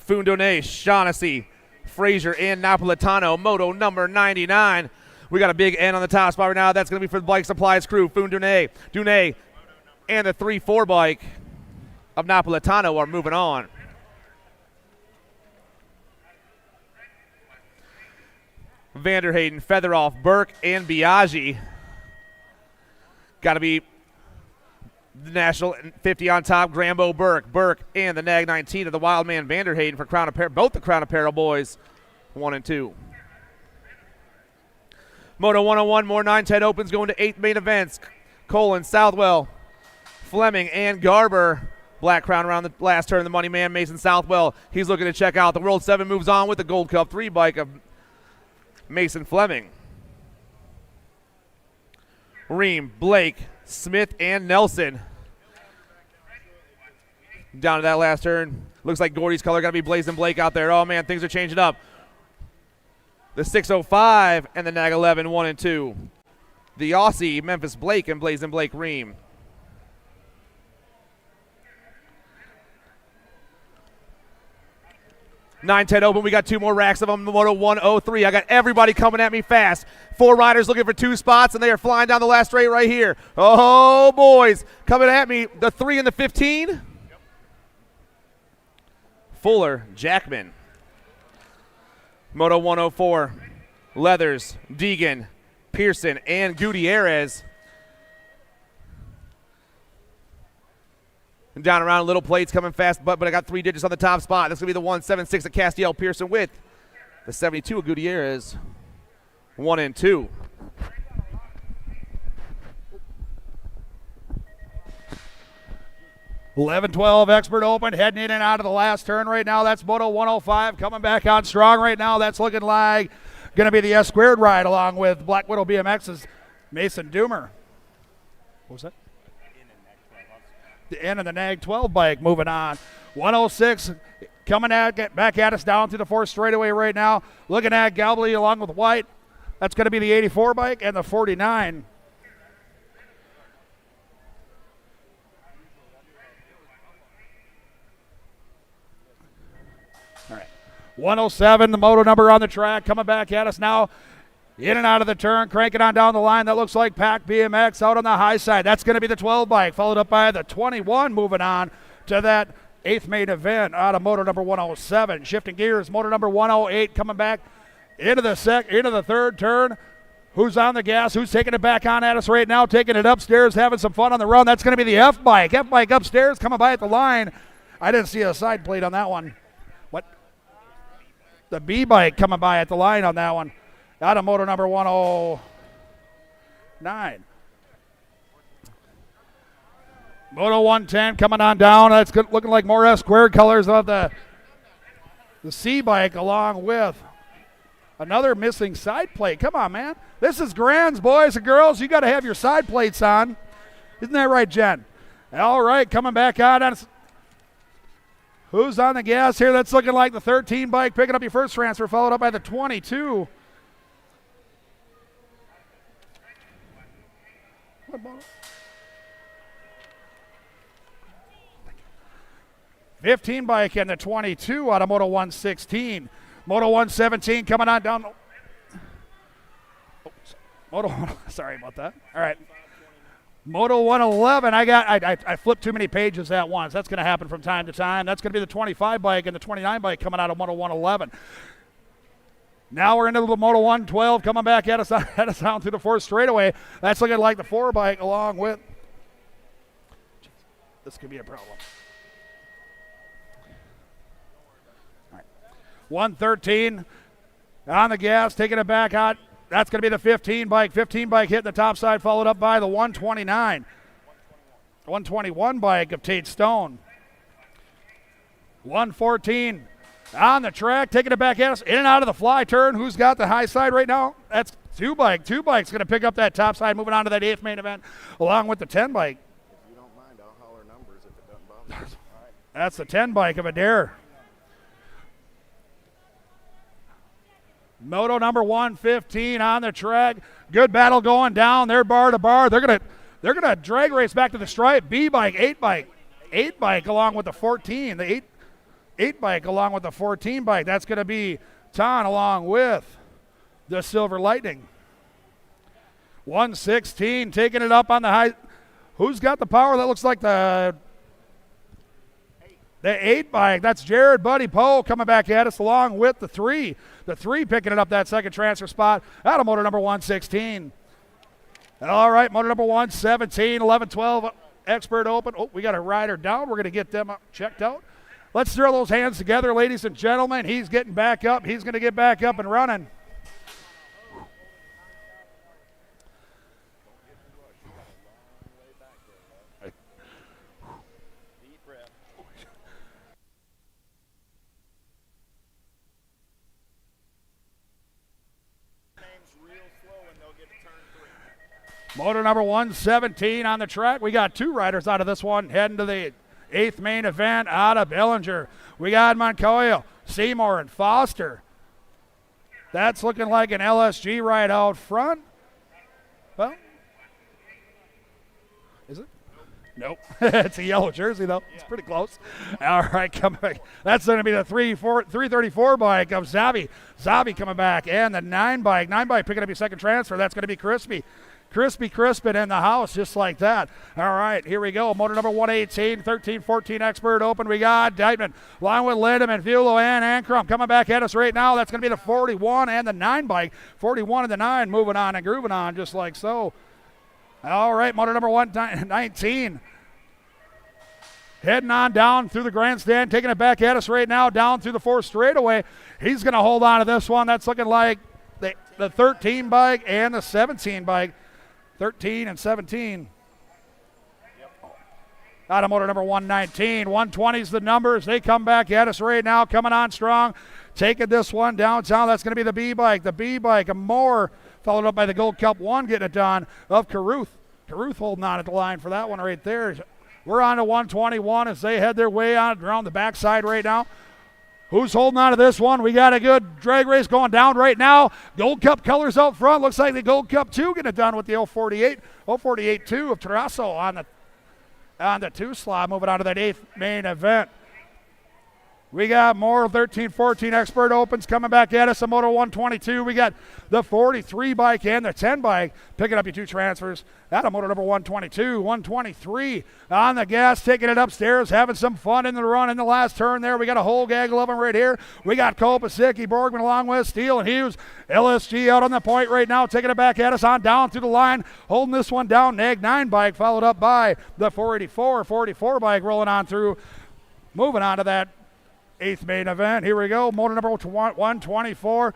Fundone, Shaughnessy, Frazier, and Napolitano. Moto number 99. We got a big N on the top spot right now. That's going to be for the Bike Supplies crew. Fundone, Dune, and the 3-4 bike of Napolitano are moving on. Vanderhayden, Featheroff, Burke, and Biaggi. Got to be the National 50 on top, Grambo, Burke, and the Nag 19 of the Wildman Vanderhayden for Crown Apparel, both the Crown Apparel boys, 1 and 2. Moto 101, more 9-10 opens going to 8th main events. Colin, Southwell, Fleming, and Garber. Black Crown around the last turn, the money man, Mason Southwell. He's looking to check out. The World 7 moves on with the Gold Cup 3 bike of Mason Fleming. Ream, Blake, Smith, and Nelson. Down to that last turn. Looks like Gordy's color got to be Blazing Blake out there. Oh, man, things are changing up. The 605 and the Nag 11, 1 and 2. The Aussie, Memphis Blake, and Blazing Blake Ream. (9-10) open. We got 2 more racks of them. Moto 103. I got everybody coming at me fast. 4 riders looking for 2 spots, and they are flying down the last straight right here. Oh, boys. Coming at me. The 3 and the 15. Yep. Fuller, Jackman. Moto 104. Leathers, Deegan, Pearson, and Gutierrez. And down around little plates coming fast, but I got 3 digits on the top spot. This is going to be the 176 of Castiel Pearson with the 72 of Gutierrez. 1 and 2. (11-12) Expert Open, heading in and out of the last turn right now. That's Moto 105 coming back on strong right now. That's looking like going to be the S squared ride along with Black Widow BMX's Mason Doomer. What was that? The end of the Nag 12 bike moving on. 106 coming back at us down through the 4th straightaway right now. Looking at Galbly along with White. That's going to be the 84 bike and the 49. All right. 107, the moto number on the track, coming back at us now. In and out of the turn, cranking on down the line. That looks like Pack BMX out on the high side. That's going to be the 12 bike, followed up by the 21 moving on to that 8th main event out of moto number 107. Shifting gears, moto number 108 coming back into the 3rd turn. Who's on the gas? Who's taking it back on at us right now? Taking it upstairs, having some fun on the run. That's going to be the F bike. F bike upstairs, coming by at the line. I didn't see a side plate on that one. What? The B bike coming by at the line on that one. Out of moto number 109. Moto 110 coming on down. That's good, looking like more S squared colors of the C bike along with another missing side plate. Come on, man. This is Grands, boys and girls. You got to have your side plates on. Isn't that right, Jen? All right, coming back on. Who's on the gas here? That's looking like the 13 bike picking up your first transfer, followed up by the 22. 15 bike and the 22 out of Moto 116. Moto 117 coming on down. Sorry about that. All right. Moto 111. I flipped too many pages at once. That's going to happen from time to time. That's going to be the 25 bike and the 29 bike coming out of Moto 111. Now we're into the Moto 112 coming back at us down through the 4th straightaway. That's looking like the 4 bike along with. This could be a problem. All right. 113 on the gas, taking it back out. That's going to be the 15 bike. 15 bike hitting the top side, followed up by the 129. 121 bike of Tate Stone. 114 on the track, taking it back at us, in and out of the fly turn. Who's got the high side right now? That's 2 bike. 2 bike's going to pick up that top side, moving on to that 8th main event, along with the 10 bike. If you don't mind, I'll holler numbers if it doesn't bother you. That's the 10 bike of Adair. Moto number 115 on the track. Good battle going down. They're bar to bar. They're gonna drag race back to the stripe. B bike, 8 bike, 8 bike along with the 14. The 8 bike along with the 14 bike. That's gonna be Ton along with the Silver Lightning. 116 taking it up on the high. Who's got the power? That looks like the 8 bike. That's Jared Buddy Poe coming back at us along with the 3. The 3 picking it up that second transfer spot out of motor number 116. All right, motor number 117, 11-12 Expert Open. Oh, we got a rider down. We're going to get them checked out. Let's throw those hands together, ladies and gentlemen. He's getting back up. He's going to get back up and running. Motor number 117 on the track. We got 2 riders out of this one heading to the 8th main event out of Bellinger. We got Moncoyo, Seymour, and Foster. That's looking like an LSG right out front. Well, is it? Nope. It's a yellow jersey, though. It's pretty close. All right, coming back. That's going to be the 334 bike of Zabi. Zabi coming back. And the 9 bike. 9 bike picking up your second transfer. That's going to be Crispy. Crispin in the house, just like that. All right, here we go. Motor number 118, 13-14 Expert Open. We got Deitman, along with Lindemann, Vulo, and Ankrum coming back at us right now. That's going to be the 41 and the 9 bike. 41 and the 9 moving on and grooving on just like so. All right, motor number 119. Heading on down through the grandstand, taking it back at us right now, down through the 4th straightaway. He's going to hold on to this one. That's looking like the 13 bike and the 17 bike. 13 and 17. Out of motor number 119. 120 is the numbers. They come back at us right now, coming on strong. Taking this one downtown. That's going to be the B bike. The B bike, a Moore, followed up by the Gold Cup 1 getting it done of Caruth. Caruth holding on at the line for that one right there. We're on to 121 as they head their way on around the backside right now. Who's holding on to this one? We got a good drag race going down right now. Gold Cup colors out front. Looks like the Gold Cup 2 getting it done with the 048. 048-2 of Terrasso on the 2 slot. Moving on to that 8th main event. We got more 13-14 Expert Opens coming back at us. A Moto 122. We got the 43 bike and the 10 bike picking up your 2 transfers. Out of Moto number 122. 123 on the gas, taking it upstairs, having some fun in the run in the last turn there. We got a whole gaggle of them right here. We got Kopasicki, Borgman along with Steele and Hughes. LSG out on the point right now, taking it back at us on down through the line, holding this one down. Nag 9 bike followed up by the 44 bike rolling on through. Moving on to that 8th main event. Here we go. Motor number 124.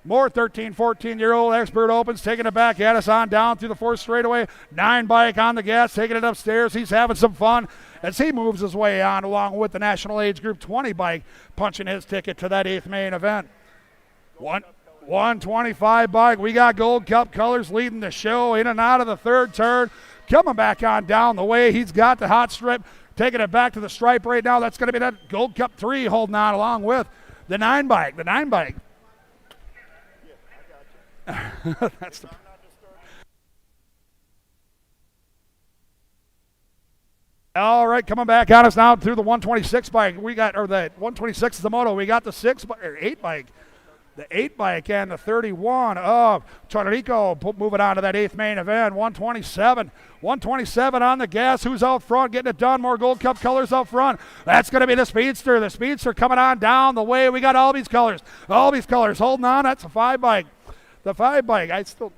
More 13, 14-year-old Expert Opens taking it back at us on down through the 4th straightaway. 9 bike on the gas, taking it upstairs. He's having some fun as he moves his way on along with the National Age Group 20 bike, punching his ticket to that 8th main event. 125 bike. We got Gold Cup colors leading the show in and out of the 3rd turn. Coming back on down the way. He's got the hot strip. Taking it back to the stripe right now. That's going to be that Gold Cup 3 holding on along with the 9 bike. The 9 bike. That's the. All right, coming back at us now through the 126 bike. We got, or the 126 is the moto. We got the 8 bike. The 8 bike and the 31 of Chorrico moving on to that 8th main event. 127. 127 on the gas. Who's out front getting it done? More Gold Cup colors out front. That's going to be the Speedster. The Speedster coming on down the way. We got all these colors. All these colors holding on. That's a 5 bike. The 5 bike. I still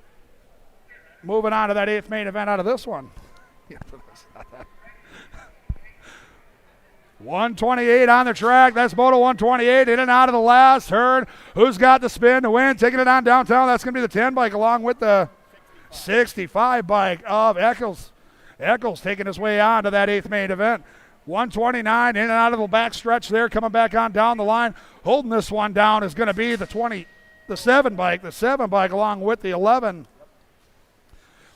moving on to that 8th main event out of this one. 128 on the track. That's Moto 128 in and out of the last turn. Who's got the spin to win? Taking it on downtown. That's going to be the 10 bike along with the 65 bike of Eccles. Eccles taking his way on to that 8th main event. 129 in and out of the back stretch there, coming back on down the line. Holding this one down is going to be the 7 bike. The 7 bike along with the 11.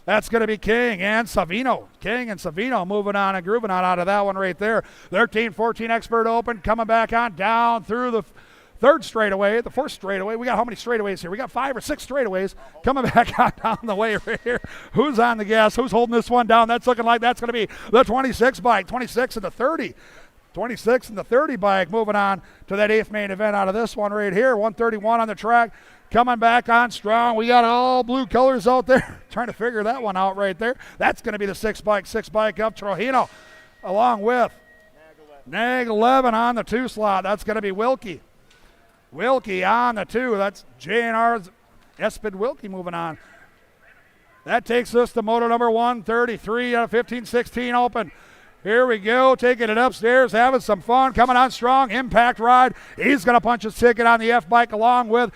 That's going to be King and Savino. King and Savino moving on and grooving on out of that one right there. 13-14 Expert Open coming back on down through the 3rd straightaway, the 4th straightaway. We got how many straightaways here? We got 5 or 6 straightaways coming back on down the way right here. Who's on the gas? Who's holding this one down? That's looking like that's going to be the 26 bike, 26 and the 30. 26 and the 30 bike moving on to that 8th main event out of this one right here. 131 on the track. Coming back on strong. We got all blue colors out there. Trying to figure that one out right there. That's going to be the 6 bike of Trujillo, along with Nag 11 on the 2 slot. That's going to be Wilkie. Wilkie on the 2. That's J&R's Espid Wilkie moving on. That takes us to moto number 133 out of 15-16 Open. Here we go, taking it upstairs, having some fun, coming on strong, impact ride. He's going to punch his ticket on the F bike along with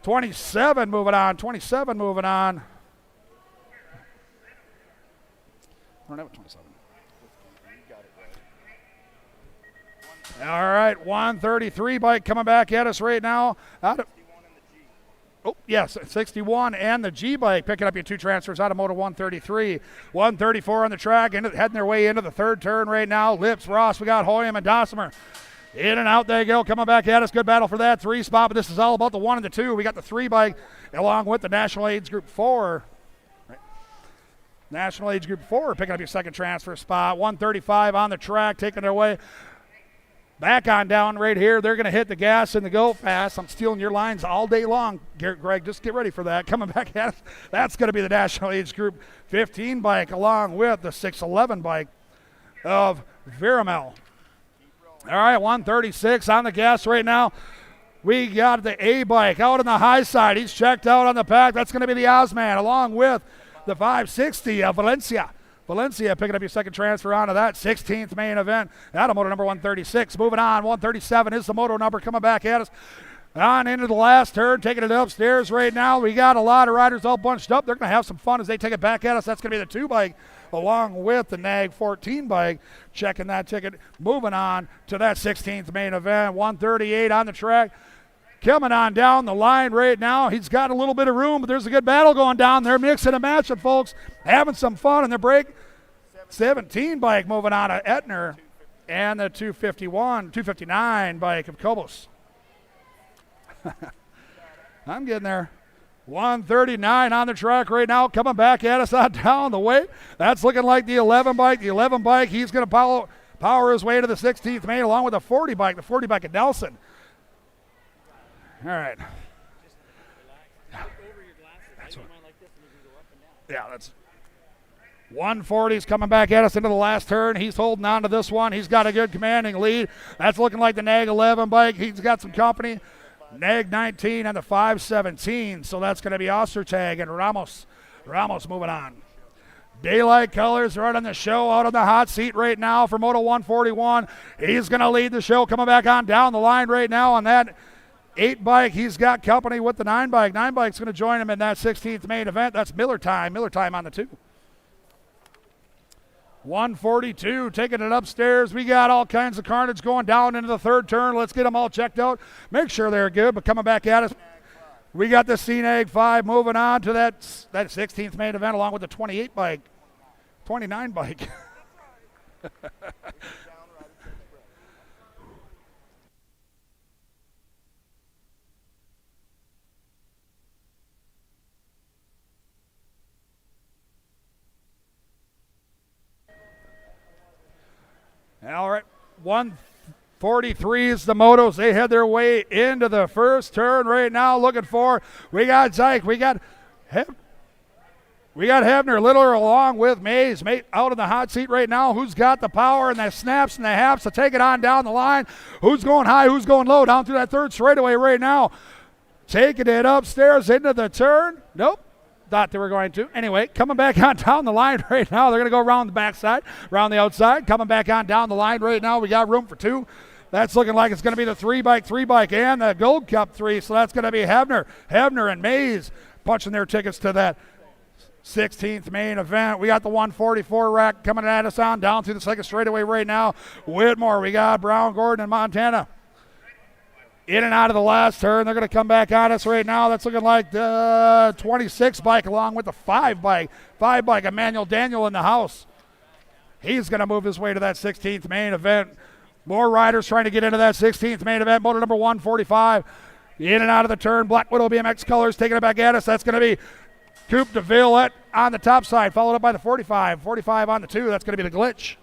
27 moving on. 27 moving on. I don't have a 27. All right, 133 bike coming back at us right now. Oh, yes, 61 and the G bike picking up your 2 transfers out of Moto 133. 134 on the track, heading their way into the 3rd turn right now. Lips, Ross, we got Hoyam and Dossamer. In and out they go, coming back at us. Good battle for that 3 spot, but this is all about the 1 and the 2. We got the 3 bike along with the National Age Group 4. Right. National Age Group 4 picking up your 2nd transfer spot. 135 on the track, taking their way back on down right here. They're going to hit the gas and the go fast. I'm stealing your lines all day long, Greg. Just get ready for that. Coming back at us, that's going to be the National Age Group 15 bike along with the 611 bike of Viramel. All right, 136 on the gas right now. We got the A bike out on the high side. He's checked out on the pack. That's going to be the Osman along with the 560 of Valencia. Valencia picking up your 2nd transfer onto that 16th main event. Out of moto number 136. Moving on, 137 is the moto number coming back at us. On into the last turn, taking it upstairs right now. We got a lot of riders all bunched up. They're going to have some fun as they take it back at us. That's going to be the 2 bike along with the Nag 14 bike. Checking that ticket. Moving on to that 16th main event. 138 on the track. Coming on down the line right now. He's got a little bit of room, but there's a good battle going down there. Mixing and matching, folks. Having some fun in the break. 17 bike moving on to Etner. And the 259 bike of Kobos. I'm getting there. 139 on the track right now, coming back at us on down the way. That's looking like the 11 bike. The 11 bike, he's going to power his way to the 16th main along with the 40 bike of Nelson. All right. That's 140's coming back at us into the last turn. He's holding on to this one. He's got a good commanding lead. That's looking like the Nag 11 bike. He's got some company. Nag 19 and the 517. So that's going to be Ostertag and Ramos. Ramos moving on. Daylight Colors right on the show, out on the hot seat right now for Moto 141. He's going to lead the show, coming back on down the line right now on that 8 bike. He's got company with the 9 bike. 9 bike's going to join him in that 16th main event. That's Miller time. Miller time on the 2. 142 taking it upstairs. We got all kinds of carnage going down into the 3rd turn. Let's get them all checked out. Make sure they're good, but coming back at us, we got the CNAG 5 moving on to that 16th main event along with the 28 bike, 29 bike. All right, 143 is the motos. They head their way into the 1st turn right now. Looking for, we got Zyke, we got Hebner, Littler along with Mays. Mate out in the hot seat right now. Who's got the power and the snaps and the haps to take it on down the line? Who's going high? Who's going low? Down through that 3rd straightaway right now. Taking it upstairs into the turn. Nope. thought they were going to. Anyway, coming back on down the line right now. They're going to go around the backside, around the outside. Coming back on down the line right now. We got room for two. That's looking like it's going to be the three bike, and the Gold Cup 3. So that's going to be Hebner and Mays punching their tickets to that 16th main event. We got the 144 rack coming at us on down through the second straightaway right now. Whitmore, we got Brown, Gordon, and Montana. In and out of the last turn. They're going to come back on us right now. That's looking like the 26 bike along with the 5 bike. 5 bike, Emmanuel Daniel in the house. He's going to move his way to that 16th main event. More riders trying to get into that 16th main event. Motor number 145. In and out of the turn. Black Widow BMX colors taking it back at us. That's going to be Coupe de Ville on the top side, followed up by the 45. 45 on the 2. That's going to be the Glitch.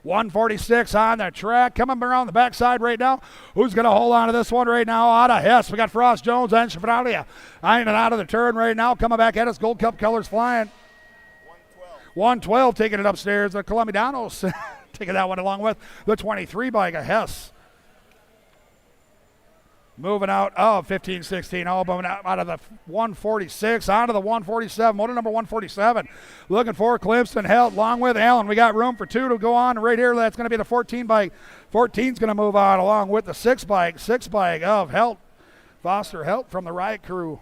146 on the track. Coming around the backside right now. Who's going to hold on to this one right now? Out of Hess. We got Frost Jones and Chevalier. In and out of the turn right now. Coming back at us. Gold Cup colors flying. 112 taking it upstairs. The Colombianos taking that one along with the 23 bike of Hess. Moving out of 15-16, all moving out of the 146 onto the 147. Motor number 147. Looking for Clemson Helt along with Allen. We got room for 2 to go on right here. That's going to be the 14 bike. 14's going to move on along with the 6 bike. 6 bike of Helt. Foster Helt from the Riot Crew.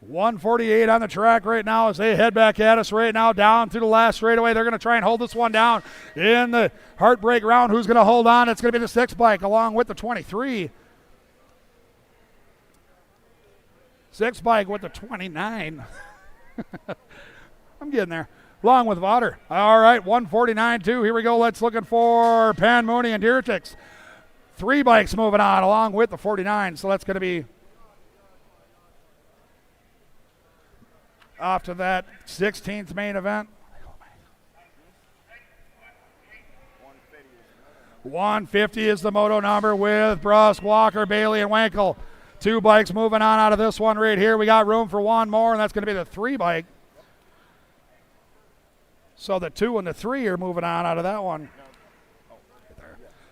148 on the track right now as they head back at us right now down through the last straightaway. They're going to try and hold this one down in the heartbreak round. Who's going to hold on? It's going to be the 6 bike along with the 23. 6 bike with the 29. I'm getting there. Along with Votter. All right, 149 too. Here we go. Let's looking for Pan Mooney and Dieritix. 3 bikes moving on along with the 49. So that's going to be off to that 16th main event. 150 is the moto number with Brusk, Walker, Bailey, and Wankel. 2 bikes moving on out of this one right here. We got room for 1 more, and that's going to be the 3 bike. So the 2 and the 3 are moving on out of that one.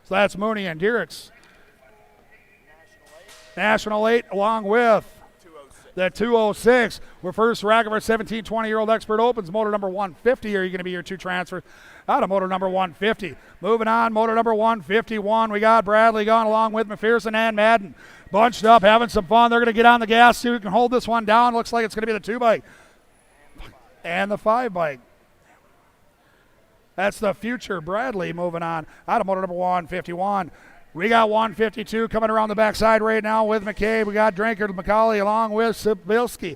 So that's Mooney and Diericks. National 8 along with the 206. We're first rack of our 17, 20-year-old Expert Opens. Motor number 150 are you going to be your 2 transfers out of motor number 150. Moving on, motor number 151. We got Bradley gone along with McPherson and Madden. Bunched up, having some fun. They're going to get on the gas, see who can hold this one down. Looks like it's going to be the 2 bike and the 5 bike. That's the future Bradley moving on out of motor number 151. We got 152 coming around the backside right now with McCabe. We got Drinker, McCauley along with Sibilski.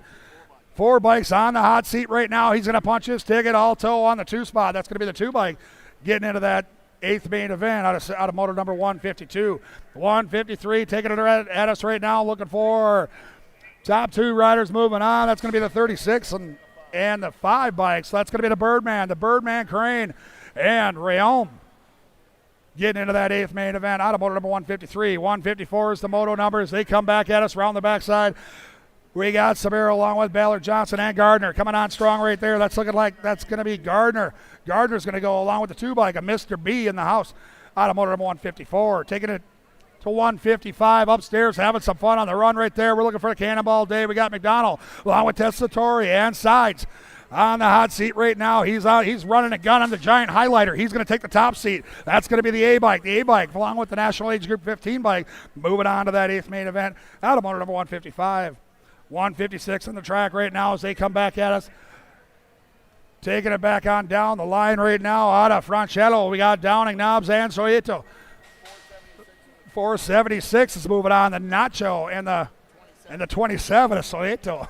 4 bikes on the hot seat right now. He's going to punch his ticket. Alto on the 2 spot. That's going to be the 2 bike getting into that 8th main event out of motor number 152. 153 taking it at us right now. Looking for top 2 riders moving on. That's going to be the 36 and the 5 bikes. So that's going to be the Birdman Crane, and Rayom. Getting into that 8th main event out of motor number 153. 154 is the moto numbers. They come back at us around the backside. We got Sabero along with Ballard, Johnson, and Gardner coming on strong right there. That's looking like that's going to be Gardner. Gardner's going to go along with the 2 bike, a Mr. B in the house out of motor number 154. Taking it to 155 upstairs, having some fun on the run right there. We're looking for a Cannonball Day. We got McDonald along with Tessatori and Sides. On the hot seat right now. He's out. He's running a gun on the giant highlighter. He's going to take the top seat. That's going to be the A bike. The A bike, along with the National Age Group 15 bike, moving on to that 8th main event out of motor number 155. 156 on the track right now as they come back at us. Taking it back on down the line right now out of Francello. We got Downing, Knobs, and Soieto. 476 is moving on. The Nacho and the 27 of Soieto.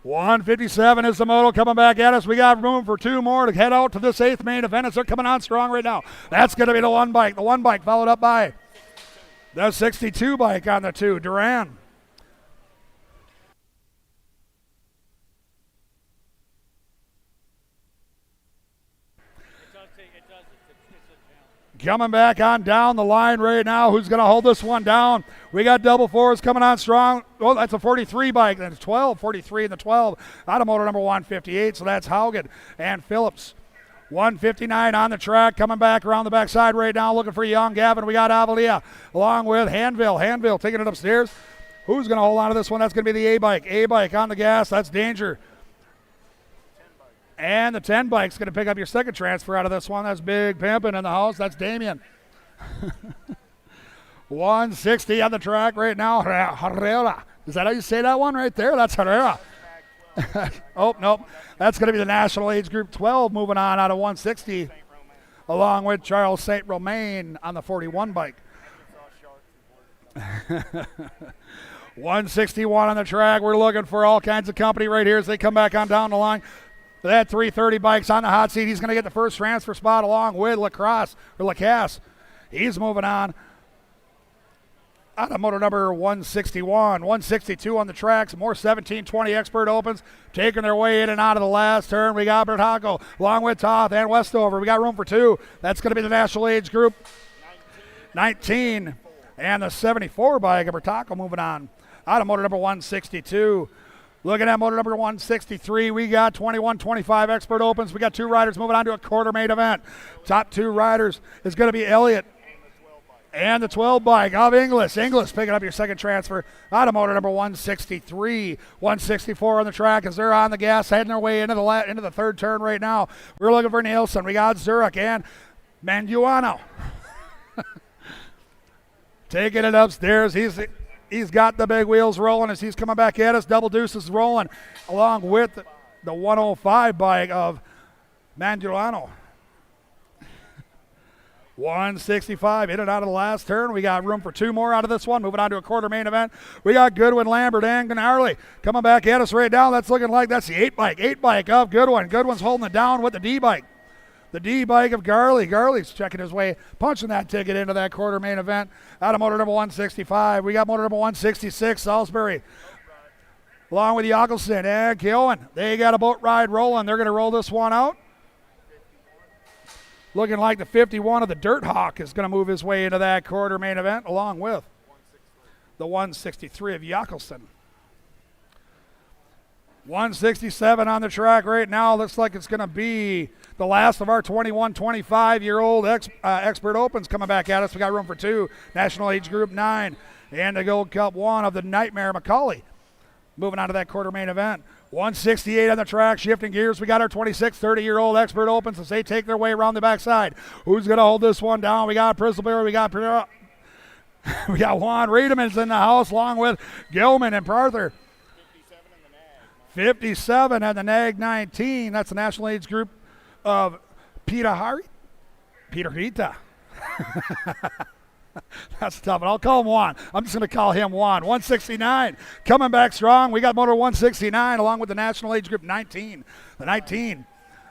157 is the moto coming back at us. We got room for 2 more to head out to this 8th main event as they're coming on strong right now. That's going to be the 1 bike. The 1 bike followed up by the 62 bike on the 2, Duran. Coming back on down the line right now. Who's going to hold this one down? We got double 4s coming on strong. Oh, that's a 43 bike. That's 12, 43 and the 12. Out of motor number 158. So that's Haugen and Phillips. 159 on the track, coming back around the backside right now, looking for young Gavin. We got Avalia along with Hanville. Hanville taking it upstairs. Who's going to hold on to this one? That's going to be the A-Bike. A-Bike on the gas. That's Danger. And the 10 bike's going to pick up your second transfer out of this one. That's Big Pimpin' in the house. That's Damien. 160 on the track right now. Herrera. Is that how you say that one right there? That's Herrera. Oh, nope. That's going to be the National Age Group 12 moving on out of 160, along with Charles St. Romain on the 41 bike. 161 on the track. We're looking for all kinds of company right here as they come back on down the line. That 330 bike's on the hot seat. He's going to get the first transfer spot along with Lacasse. He's moving on. Out of motor number 161, 162 on the tracks, more 1720 Expert Opens taking their way in and out of the last turn. We got Bertaco along with Toth and Westover. We got room for two. That's going to be the National Age Group 19 and the 74 bike of Bertaco moving on. Out of motor number 162. Looking at motor number 163, we got 21-25 Expert Opens. We got two riders moving on to a quarter main event. Top two riders is going to be Elliott and the 12 bike of Inglis. Inglis picking up your second transfer out of motor number 163. 164 on the track as they're on the gas, heading their way into the third turn right now. We're looking for Nielsen. We got Zurich and Manduano. Taking it upstairs. He's got the big wheels rolling as he's coming back at us. Double Deuces rolling along with the 105 bike of Manduano. 165 in and out of the last turn. We got room for two more out of this one. Moving on to a quarter main event. We got Goodwin, Lambert, and Gnarly coming back at us right now. That's looking like that's the 8 bike. 8 bike of Goodwin. Goodwin's holding it down with the D bike. The D bike of Garley. Garley's checking his way, punching that ticket into that quarter main event. Out of motor number 165. We got motor number 166, Salisbury. Along with Jockelson and Keowen. They got a boat ride rolling. They're going to roll this one out. Looking like the 51 of the Dirt Hawk is going to move his way into that quarter main event, along with the 163 of Jockelson. 167 on the track right now. Looks like it's going to be the last of our 21-25-year-old Expert Opens coming back at us. We got room for two. National Age Group 9 and the Gold Cup 1 of the Nightmare Macaulay. Moving on to that quarter main event. 168 on the track, shifting gears. We got our 26-30-year-old Expert Opens as they take their way around the backside. Who's going to hold this one down? We got Bristleberry. We got Juan Reedemans in the house along with Gilman and Parther. 57 and the NAG 19. That's the National Age Group of Peter Rita. That's a tough one. I'll call him Juan. I'm just going to call him Juan. 169 coming back strong. We got motor 169 along with the National Age Group 19. The 19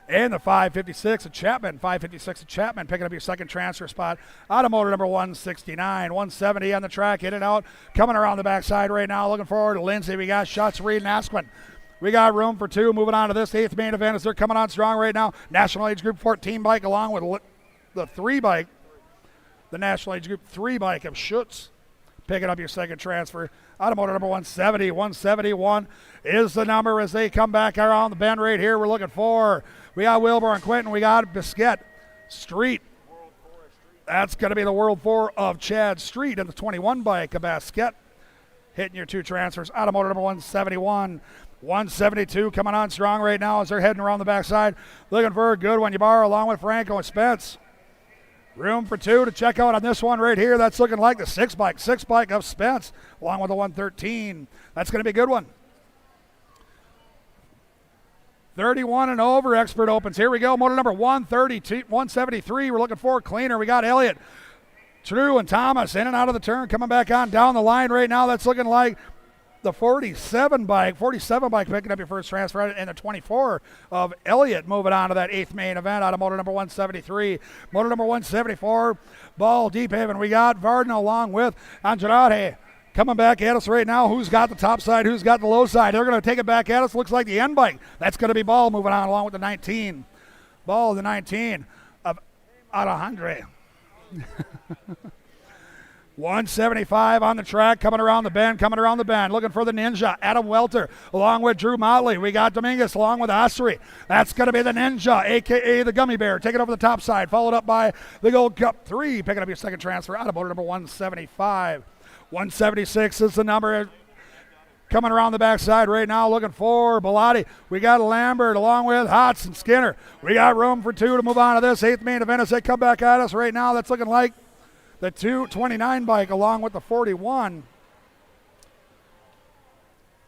and the 556 of Chapman. 556 of Chapman picking up your second transfer spot out of motor number 169. 170 on the track, in and out. Coming around the backside right now. Looking forward to Lindsay. We got Shots, Reed, and Asquin. We got room for two. Moving on to this 8th main event as they're coming on strong right now. National Age Group 14 bike along with the 3 bike. The National Age Group 3 bike of Schutz picking up your second transfer. Out of motor number 170. 171 is the number as they come back around the bend right here. We're looking for. We got Wilbur and Quentin. We got Biscuit Street. That's going to be the World 4 of Chad Street and the 21 bike of Biscuit. Hitting your two transfers. Out of motor number 171. 172 coming on strong right now as they're heading around the backside. Looking for a good one. Ybarra along with Franco and Spence. Room for two to check out on this one right here. That's looking like the 6 bike. 6 bike of Spence along with the 113. That's going to be a good one. 31 and over Expert Opens. Here we go. Motor number 132, 173. We're looking for Cleaner. We got Elliott, True, and Thomas in and out of the turn. Coming back on down the line right now. That's looking like the 47 bike picking up your first transfer, and the 24 of Elliott moving on to that 8th main event out of motor number 173. Motor number 174, Ball Deep Haven. We got Varden along with Andrade coming back at us right now. Who's got the top side? Who's got the low side? They're going to take it back at us. Looks like the end bike. That's going to be Ball moving on along with the 19. Ball, the 19 of Alejandre. 175 on the track, coming around the bend, looking for the Ninja, Adam Welter, along with Drew Motley. We got Dominguez along with Ossery. That's going to be the Ninja, a.k.a. the Gummy Bear, taking over the top side, followed up by the Gold Cup 3, picking up your second transfer out of motor number 175. 176 is the number. Coming around the backside right now, looking for Bellotti. We got Lambert along with Hodson Skinner. We got room for two to move on to this 8th main event as they come back at us right now. That's looking like the 229 bike along with the 41.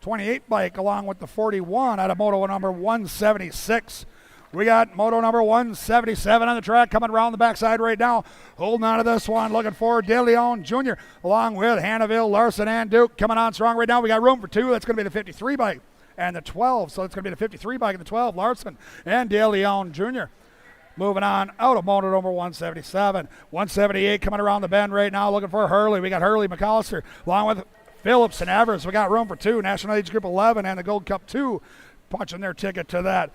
28 bike along with the 41 out of moto number 176. We got moto number 177 on the track coming around the backside right now. Holding on to this one, looking for De Leon Jr. along with Hannaville, Larson, and Duke coming on strong right now. We got room for two. That's going to be the 53 bike and the 12. So it's going to be the 53 bike and the 12, Larson and De Leon Jr. Moving on out of motor number 177. 178 coming around the bend right now, looking for Hurley. We got Hurley McAllister along with Phillips and Evers. We got room for two. National Age Group 11 and the Gold Cup 2 punching their ticket to that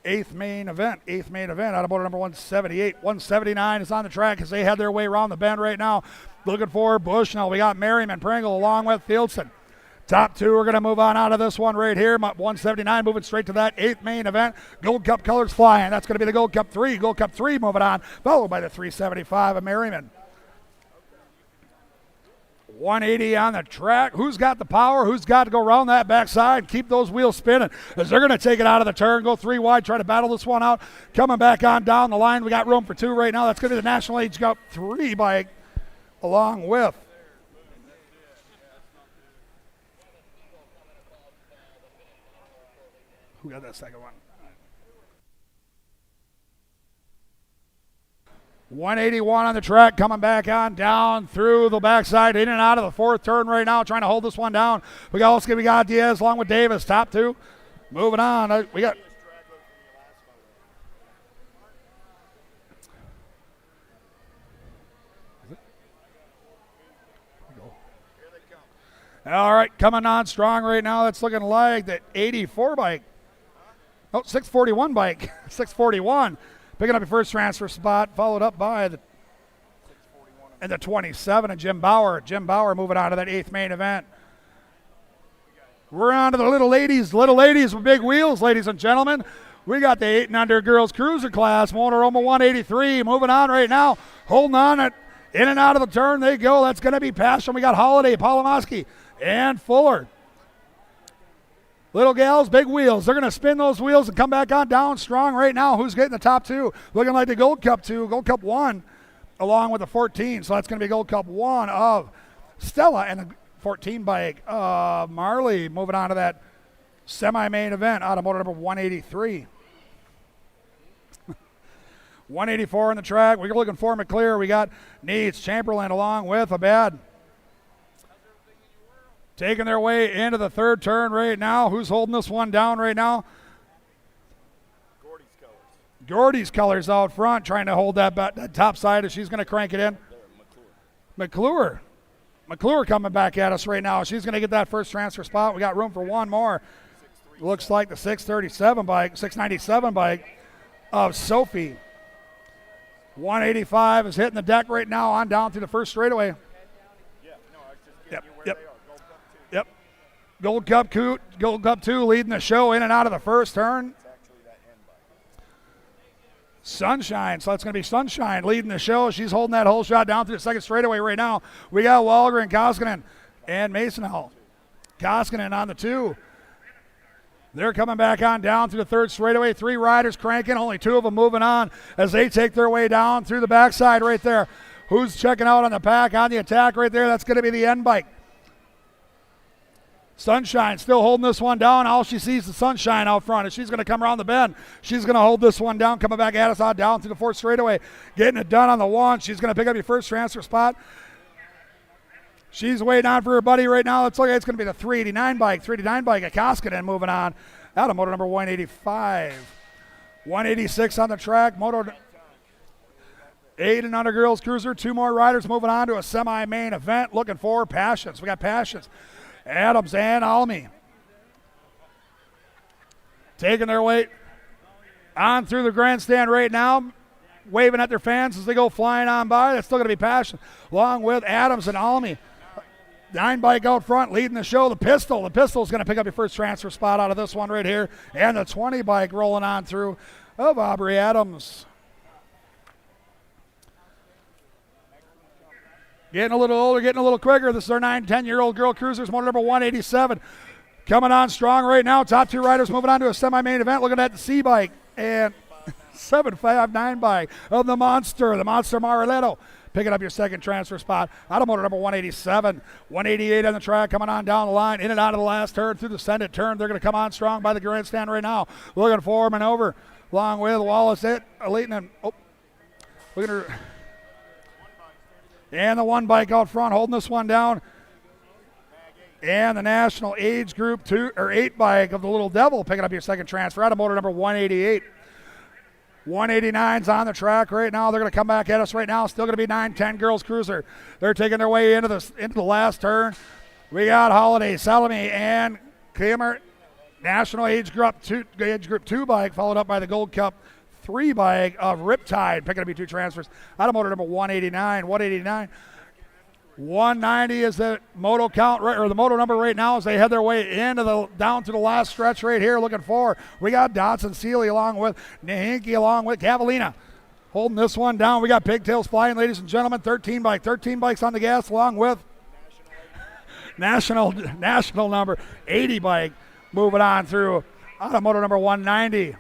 8th main event out of motor number 178. 179 is on the track as they head their way around the bend right now. Looking for Bushnell. We got Merriman Pringle along with Fieldson. Top two are going to move on out of this one right here. 179 moving straight to that 8th main event. Gold Cup colors flying. That's going to be the Gold Cup 3. Gold Cup 3 moving on, followed by the 375 of Merriman. 180 on the track. Who's got the power? Who's got to go around that backside? Keep those wheels spinning as they're going to take it out of the turn, go 3 wide, try to battle this one out. Coming back on down the line. We got room for two right now. That's going to be the National Age Cup 3 bike along with who got that second one? 181 on the track, coming back on down through the backside, in and out of the 4th turn right now, trying to hold this one down. We got Diaz along with Davis, top two. Moving on, we got all right, coming on strong right now. That's looking like the 84 bike. Oh, 641 bike. 641. Picking up your first transfer spot, followed up by the 27 and Jim Bauer. Jim Bauer moving on to that 8th main event. We're on to the little ladies with big wheels, ladies and gentlemen. We got the 8 and under girls cruiser class, Motoroma 183, moving on right now, holding on it. In and out of the turn they go. That's going to be Passion. We got Holiday, Polomoski, and Fuller. Little gals, big wheels. They're going to spin those wheels and come back on down strong right now. Who's getting the top two? Looking like the Gold Cup 2, Gold Cup 1, along with the 14. So that's going to be Gold Cup 1 of Stella and the 14 bike. Marley moving on to that semi-main event out of motor number 183. 184 on the track. We're looking for McClear. We got Needs, Chamberlain along with Abad. Taking their way into the 3rd turn right now. Who's holding this one down right now? Gordy's colors out front, trying to hold that top side as she's going to crank it in. McClure coming back at us right now. She's going to get that first transfer spot. We got room for one more. Looks like the 697 bike of Sophie. 185 is hitting the deck right now on down through the first straightaway. Yep. Gold Cup 2 leading the show in and out of the first turn. Sunshine, so that's going to be Sunshine leading the show. She's holding that whole shot down through the second straightaway right now. We got Walgren, Koskinen, and Masonell. Koskinen on the 2. They're coming back on down through the third straightaway. 3 riders cranking, only 2 of them moving on as they take their way down through the backside right there. Who's checking out on the pack, on the attack right there? That's going to be the end bike. Sunshine still holding this one down. All she sees is Sunshine out front, and she's going to come around the bend. She's going to hold this one down, coming back at us on down through the 4th straightaway. Getting it done on the 1. She's going to pick up your first transfer spot. She's waiting on for her buddy right now. It's going to be the 389 bike at Koskinen moving on out of motor number 185. 186 on the track. Moto 8 and under girls cruiser. 2 more riders moving on to a semi-main event. Looking for Passions. We got Passions, Adams, and Almy taking their way on through the grandstand right now. waving at their fans as they go flying on by. That's still going to be Passion, along with Adams and Almy. 9 bike out front leading the show. The Pistol is going to pick up your first transfer spot out of this one right here. And the 20 bike rolling on through of Aubrey Adams. Getting a little older, getting a little quicker. This is our 9-10-year-old girl cruisers, motor number 187. Coming on strong right now. Top 2 riders moving on to a semi-main event. Looking at the C bike and 759 bike of the Monster Mariletto. Picking up your second transfer spot out of motor number 187. 188 on the track, coming on down the line, in and out of the last turn through the Senate turn. They're going to come on strong by the grandstand right now. Looking for him and over, along with Wallace, Leighton, and look at her. And the 1 bike out front holding this one down. And the National Age Group 8 bike of the Little Devil picking up your second transfer out of motor number 188. 189's on the track right now. They're going to come back at us right now. Still going to be 9-10 girls cruiser. They're taking their way into the last turn. We got Holiday, Salome, and Kramer. National Age Group 2 bike followed up by the Gold Cup 3 bike of Riptide, picking up your 2 transfers out of motor number 189. 190 is the moto count, or the moto number right now as they head their way down to the last stretch right here. Looking for, we got Dotson Seeley along with Nahinki along with Cavallina holding this one down. We got Pigtails flying, ladies and gentlemen. 13 bikes on the gas along with national number 80 bike moving on through out of motor number 190.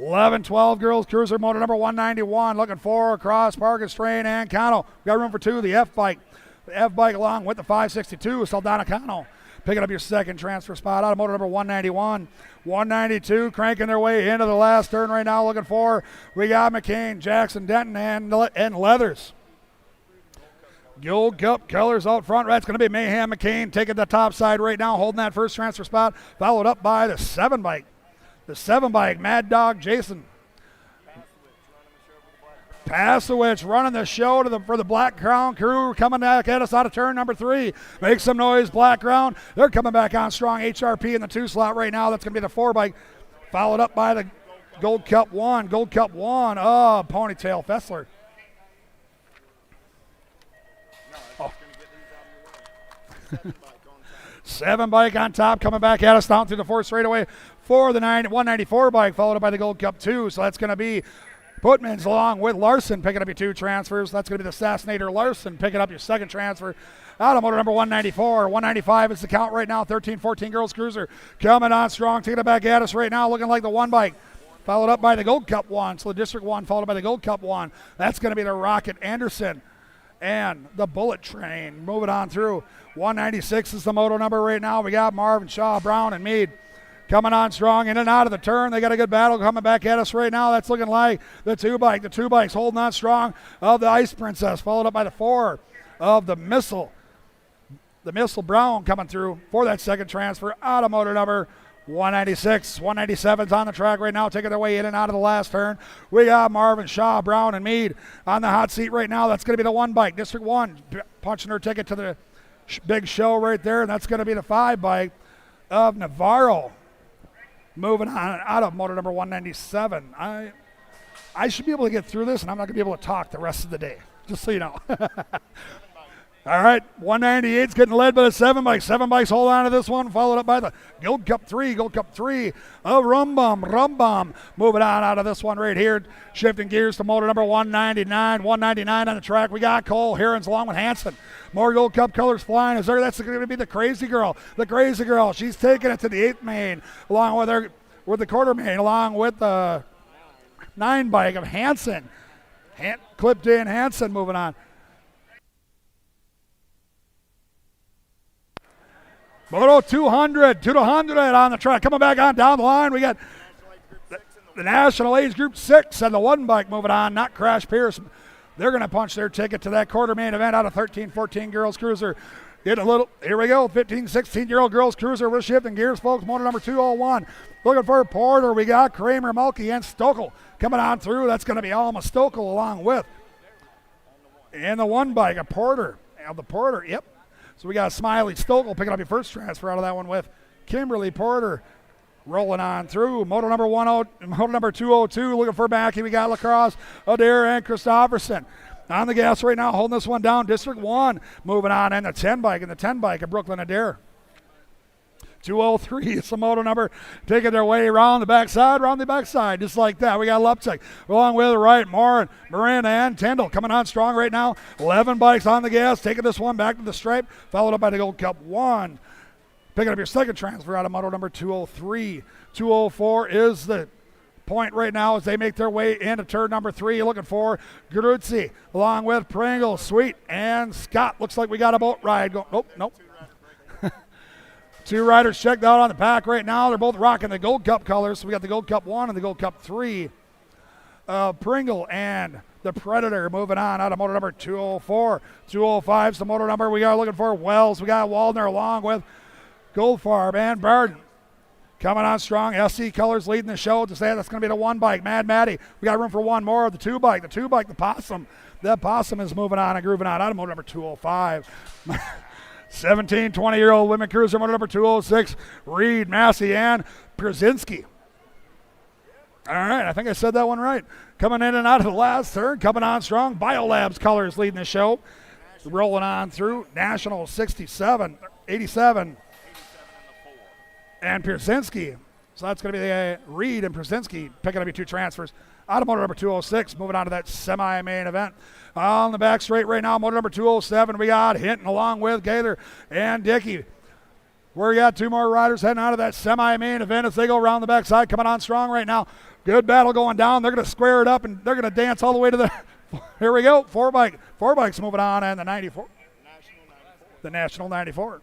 11-12 girls cruiser, motor number 191. Looking for Cross, Parkin, Strain, and Cano. We got room for 2, the F bike. The F bike along with the 562, Saldana Cano. Picking up your second transfer spot out of motor number 191. 192 cranking their way into the last turn right now. Looking for, we got McCain, Jackson, Denton, and Leathers. Gold Cup colors out front. That's going to be Mayhem McCain taking the top side right now, holding that first transfer spot, followed up by the 7 bike. The 7 bike, Mad Dog Jason. Pasowich running the show for the Black Crown crew, coming back at us out of turn number 3. Make some noise, Black Crown. They're coming back on strong. HRP in the 2 slot right now. That's going to be the 4 bike, followed up by the Gold Cup 1. Gold Cup 1 of Ponytail Fessler. Oh. 7 bike on top, coming back at us down through the 4th straightaway for the 194 bike, followed up by the Gold Cup 2. So that's going to be Putmans along with Larson picking up your 2 transfers. That's going to be the Assassinator Larson picking up your second transfer out of motor number 194. 195 is the count right now. 13-14 girls cruiser coming on strong, taking it back at us right now, looking like the 1 bike, followed up by the Gold Cup 1. So the District 1 followed by the Gold Cup 1. That's going to be the Rocket Anderson and the Bullet Train moving on through. 196 is the moto number right now. We got Marvin, Shaw, Brown, and Meade coming on strong in and out of the turn. They got a good battle coming back at us right now. That's looking like the 2 bike. The 2 bikes holding on strong of the Ice Princess, followed up by the 4 of the Missile. The Missile Brown coming through for that second transfer out of motor number 196. 197's on the track right now, taking their way in and out of the last turn. We got Marvin, Shaw, Brown, and Meade on the hot seat right now. That's going to be the 1 bike. District 1 punching her ticket to the big show right there, and that's going to be the 5 bike of Navarro. Moving on out of motor number 197. I should be able to get through this, and I'm not going to be able to talk the rest of the day, just so you know. All right, 198's getting led by the 7 bike. 7 bikes hold on to this one, followed up by the Gold Cup 3 of Rumbum. Moving on out of this one right here, shifting gears to motor number 199. 199 on the track. We got Cole Herons along with Hanson. More Gold Cup colors flying. That's going to be the Crazy Girl. The Crazy Girl. She's taking it to the 8th main, along with the quarter main, along with the 9 bike of Hanson. Clipped in Hanson moving on. Moto 200 on the track. Coming back on down the line, we got the National Age Group 6 and the 1 bike moving on, not Crash Pierce. They're going to punch their ticket to that quarter main event out of 13-14 girls cruiser. Here we go, 15-16-year-old girls cruiser. We're shifting gears, folks. Motor number 201. Looking for Porter. We got Kramer, Mulkey, and Stokel coming on through. That's going to be Alma Stokel along with. And the 1 bike, a Porter. And the Porter, yep. So we got Smiley Stokel picking up your first transfer out of that one with Kimberly Porter. Rolling on through. Moto number 202, looking for Mackey. We got Lacrosse, Adair, and Christofferson. On the gas right now, holding this one down. District 1 moving on, and the 10 bike of Brooklyn Adair. 203 is the moto number, taking their way around the backside, just like that. We got Lupchik along with Wright, Morin, and Tyndall coming on strong right now. 11 bikes on the gas, taking this one back to the stripe, followed up by the Gold Cup 1. Picking up your second transfer out of moto number 203. 204 is the point right now as they make their way into turn number 3. Looking for Gruzzi along with Pringle, Sweet, and Scott. Looks like we got a boat ride going. Nope. 2 riders checked out on the pack right now. They're both rocking the Gold Cup colors. So we got the Gold Cup 1 and the Gold Cup 3. Pringle and the Predator moving on out of moto number 204. 205 is the moto number we are looking for. Wells. We got Waldner along with Goldfarb and Barden. Coming on strong. SC colors leading the show. To say that's going to be the 1 bike. Mad Matty. We got room for one more of the 2 bike. The Possum. That Possum is moving on and grooving on out of moto number 205. 17, 20-year-old women cruiser, motor number 206, Reed, Massey, and Brzezinski. All right, I think I said that one right. Coming in and out of the last turn, coming on strong. Biolabs colors leading the show. Rolling on through. National 87, and Brzezinski. So that's going to be the Reed and Brzezinski picking up your 2 transfers. Out of motor number 206, moving on to that semi-main event. On the back straight right now, motor number 207, we got Hinton along with Gaither and Dickey. We got 2 more riders heading out of that semi-main event as they go around the backside, coming on strong right now. Good battle going down. They're going to square it up, and they're going to dance all the way to the – here we go, 4 bikes moving on, and the 94. The National 94.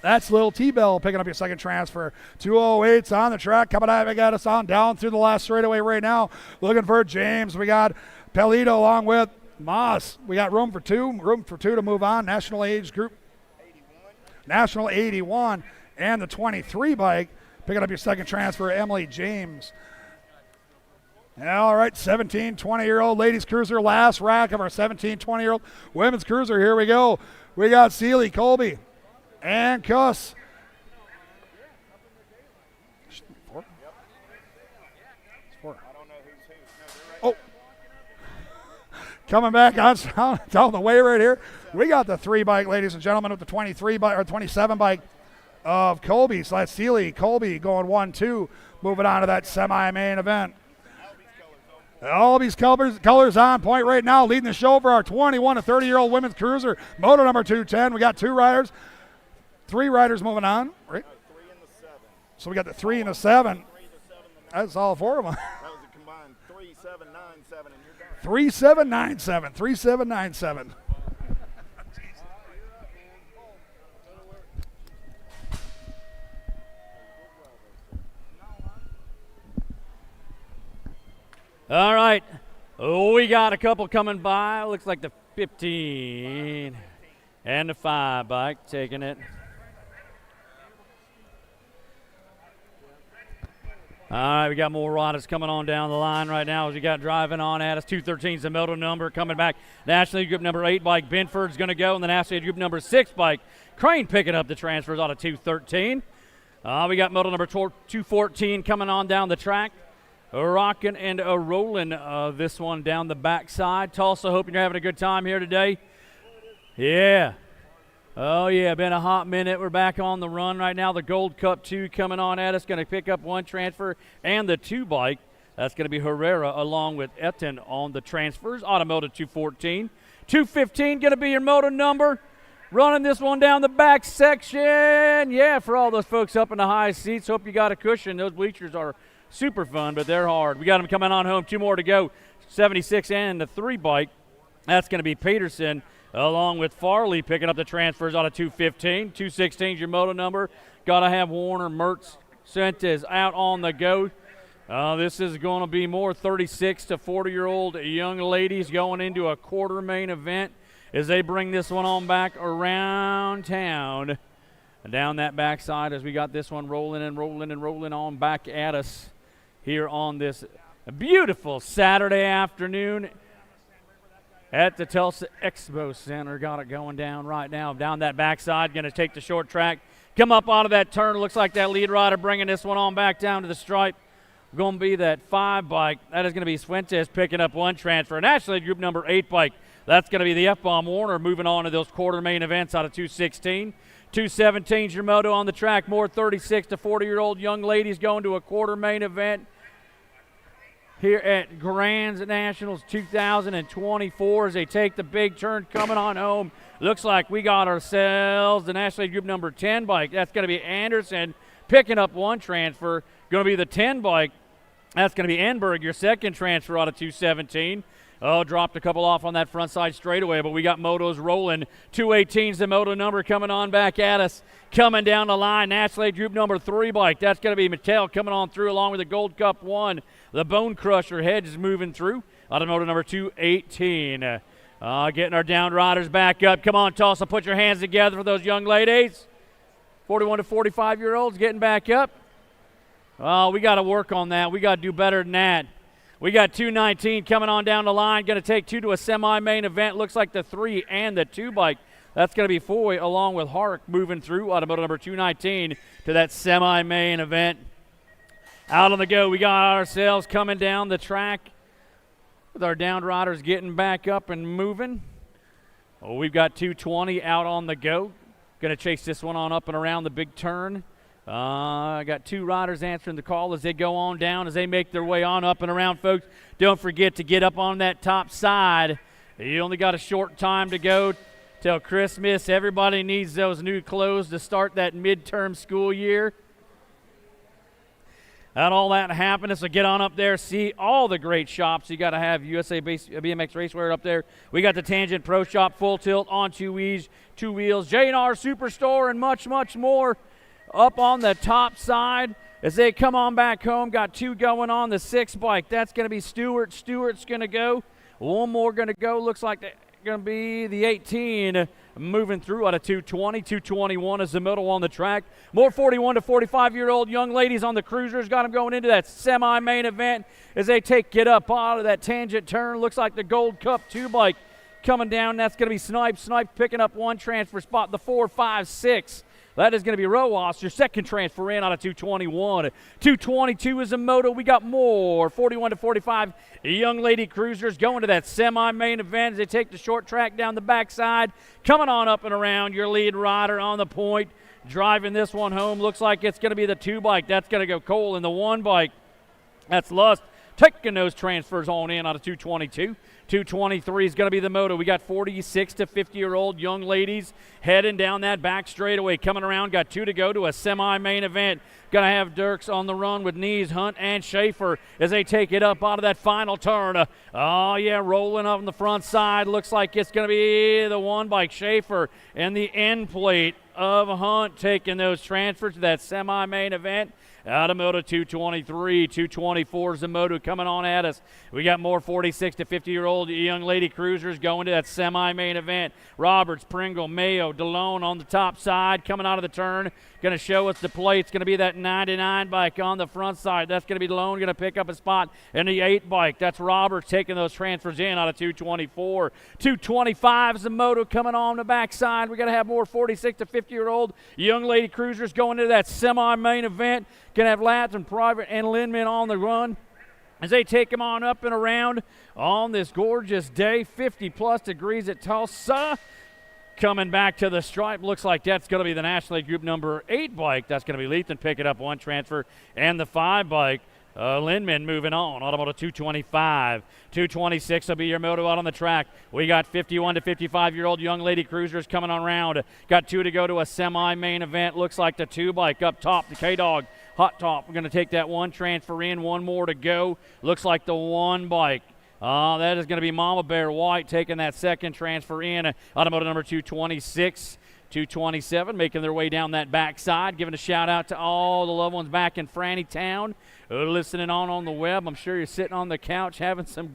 That's Lil T-Bell picking up your second transfer. 208's on the track, coming out. We got us on down through the last straightaway right now. Looking for James. We got Pelito along with Moss. We got room for two to move on. National age group. National 81 and the 23 bike. Picking up your second transfer, Emily James. All right, 17, 20-year-old ladies cruiser, last rack of our 17, 20-year-old women's cruiser. Here we go. We got Seeley, Colby, and Cuss. Oh. Coming back on down the way right here. We got the 3 bike, ladies and gentlemen, with the 23 bike or 27 bike of Colby. So that's Seeley, Colby going 1-2, moving on to that semi-main event. All these colors on point right now, leading the show for our 21 to 30-year-old women's cruiser, moto number 210. We got 2 riders, 3 riders moving on. Right? So we got the 3 and the 7. That's all 4 of them. That was a combined 3797, and you're done. 3797. All right, we got a couple coming by. Looks like the 15 and the 5 bike taking it. All right, we got more riders coming on down the line right now as we got driving on at us. 213 is the moto number coming back. National Group number 8 bike, Benford's going to go, and the National Group number 6 bike, Crane picking up the transfers out of 213. We got moto number 214 coming on down the track. Rocking and rolling this one down the backside. Tulsa, hoping you're having a good time here today. Yeah. Oh, yeah, been a hot minute. We're back on the run right now. The Gold Cup 2 coming on at us. Going to pick up 1 transfer and the 2 bike. That's going to be Herrera along with Etten on the transfers. Automotive 214. 215 going to be your moto number. Running this one down the back section. Yeah, for all those folks up in the high seats, hope you got a cushion. Those bleachers are super fun, but they're hard. We got them coming on home. 2 more to go. 76 and the 3 bike. That's going to be Peterson along with Farley picking up the transfers out of 215. 216 is your moto number. Got to have Warner Mertz Sentes out on the go. This is going to be more 36 to 40-year-old young ladies going into a quarter main event as they bring this one on back around town. Down that backside as we got this one rolling on back at us here on this beautiful Saturday afternoon at the Tulsa Expo Center. Got it going down right now. Down that backside, going to take the short track. Come up out of that turn. Looks like that lead rider bringing this one on back down to the stripe. Going to be that 5 bike. That is going to be Fuentes picking up 1 transfer. And actually, group number 8 bike. That's going to be the F-Bomb Warner moving on to those quarter main events out of 216. 217's your moto on the track. More 36 to 40-year-old young ladies going to a quarter main event here at Grands Nationals 2024 as they take the big turn coming on home. Looks like we got ourselves the National League Group number 10 bike. That's going to be Anderson picking up 1 transfer. Going to be the 10 bike. That's going to be Enberg, your second transfer out of 217. Oh, dropped a couple off on that front side straightaway, but we got motos rolling. 218's the moto number coming on back at us. Coming down the line, National League Group number 3 bike. That's going to be Mattel coming on through along with the Gold Cup 1. The Bone Crusher Hedge is moving through out of moto number 218. Getting our down riders back up. Come on, Tulsa, put your hands together for those young ladies. 41 to 45-year-olds getting back up. Oh, we got to work on that. We got to do better than that. We got 219 coming on down the line. Going to take 2 to a semi-main event. Looks like the 3 and the 2 bike. That's going to be Foy along with Hark moving through automotive number 219 to that semi-main event. Out on the go, we got ourselves coming down the track with our downed riders getting back up and moving. Oh, we've got 220 out on the go. Going to chase this one on up and around the big turn. I got 2 riders answering the call as they go on down, as they make their way on up and around, folks. Don't forget to get up on that top side. You only got a short time to go till Christmas. Everybody needs those new clothes to start that midterm school year. And all that happening, so get on up there, see all the great shops. You got to have USA BMX Racewear up there. We got the Tangent Pro Shop, Full Tilt, On 2 Wheels, J&R Superstore, and much, much more. Up on the top side as they come on back home. Got 2 going on the 6 bike. That's going to be Stewart. Stewart's going to go. 1 more going to go. Looks like they're going to be the 18 moving through out of 220. 221 is the middle on the track. More 41 to 45-year-old young ladies on the cruisers. Got them going into that semi-main event as they get up out of that tangent turn. Looks like the Gold Cup 2 bike coming down. That's going to be Snipe. Snipe picking up 1 transfer spot. The 4, 5, 6. That is going to be Roas, your second transfer in out of 221. 222 is a moto. We got more 41 to 45 young lady cruisers going to that semi-main event as they take the short track down the backside. Coming on up and around, your lead rider on the point. Driving this one home. Looks like it's going to be the 2 bike. That's going to go Cole. And the 1 bike, that's Lust. Taking those transfers on in out of 222. 223 is going to be the moto. We got 46 to 50-year-old young ladies heading down that back straightaway. Coming around, got 2 to go to a semi-main event. Going to have Dirks on the run with Knees, Hunt, and Schaefer as they take it up out of that final turn. Rolling up on the front side. Looks like it's going to be the 1 bike Schaefer and the end plate of Hunt taking those transfers to that semi-main event. Out of moto 223, 224 is the moto coming on at us. We got more 46 to 50-year-old young lady cruisers going to that semi-main event. Roberts, Pringle, Mayo, DeLone on the top side coming out of the turn. Going to show us the plate. It's going to be that 99 bike on the front side. That's going to be DeLone going to pick up a spot in the 8 bike. That's Roberts taking those transfers in out of 224. 225 is the moto coming on the backside. We got to have more 46 to 50-year-old young lady cruisers going into that semi-main event. Going to have Latz and Private and Lindman on the run as they take them on up and around on this gorgeous day. 50-plus degrees at Tulsa. Coming back to the stripe, looks like that's going to be the National League Group number 8 bike. That's going to be Lethan picking up 1 transfer, and the 5 bike. Lindman moving on. Automotive 225. 226 will be your moto out on the track. We got 51 to 55-year-old young lady cruisers coming on around. Got 2 to go to a semi-main event. Looks like the 2 bike up top, the K-Dog Hot Top. We're going to take that 1 transfer in, 1 more to go. Looks like the 1 bike. That is going to be Mama Bear White taking that second transfer in. Automotive number 226. 227 making their way down that backside. Giving a shout out to all the loved ones back in Franny Town listening on the web. I'm sure you're sitting on the couch having some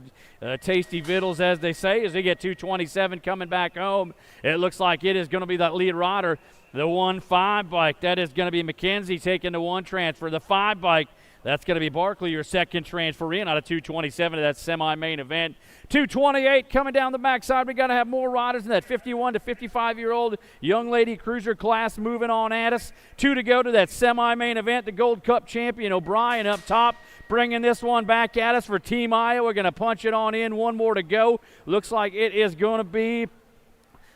tasty vittles, as they say, as they get 227 coming back home. It looks like it is going to be that lead rider, the 1-5 bike. That is going to be McKenzie taking the 1 transfer. The 5 bike, That's going to be Barkley, your second transfer in out of 227 to that semi-main event. 228 coming down the backside. We got to have more riders in that 51 to 55-year-old young lady cruiser class moving on at us. 2 to go to that semi-main event. The Gold Cup champion O'Brien up top, bringing this one back at us for Team Iowa. We're going to punch it on in. 1 more to go. Looks like it is going to be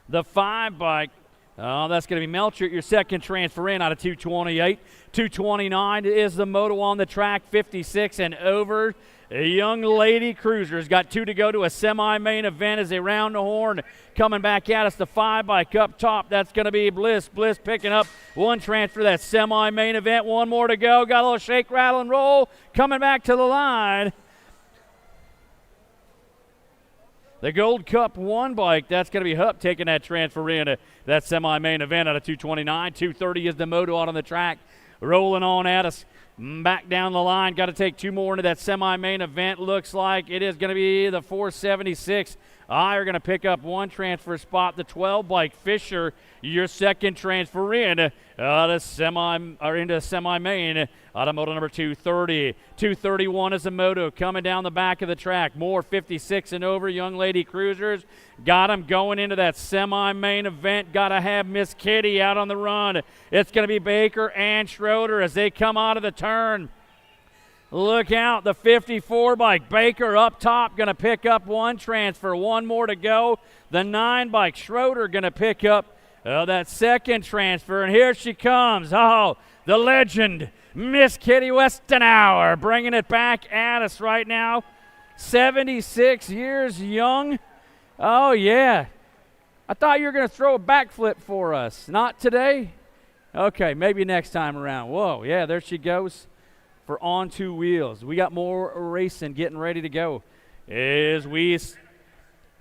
the 5 bike. Oh, that's going to be Melcher, your second transfer in out of 228. 229 is the moto on the track, 56 and over. A young lady cruiser's got 2 to go to a semi-main event as they round the horn. Coming back at us, the 5 bike up top. That's going to be Bliss. Bliss picking up 1 transfer, that semi-main event. 1 more to go. Got a little shake, rattle, and roll. Coming back to the line. The Gold Cup 1 bike, that's going to be Hupp taking that transfer in that semi-main event out of 229. 230 is the moto out on the track. Rolling on at us. Back down the line. Got to take 2 more into that semi-main event. Looks like it is going to be the 476. I are going to pick up 1 transfer spot. The 12 bike Fisher, your second transfer in into semi-main out of moto number 230. 231 is the moto coming down the back of the track. More 56 and over young lady cruisers. Got them going into that semi-main event. Got to have Miss Kitty out on the run. It's going to be Baker and Schroeder as they come out of the turn. Look out, the 54 bike. Baker up top, going to pick up 1 transfer. 1 more to go. The 9 bike. Schroeder going to pick up that second transfer. And here she comes. Oh, the legend, Miss Kitty Westenauer, bringing it back at us right now. 76 years young. Oh, yeah. I thought you were going to throw a backflip for us. Not today? Okay, maybe next time around. Whoa, yeah, there she goes. For On 2 Wheels. We got more racing getting ready to go. As we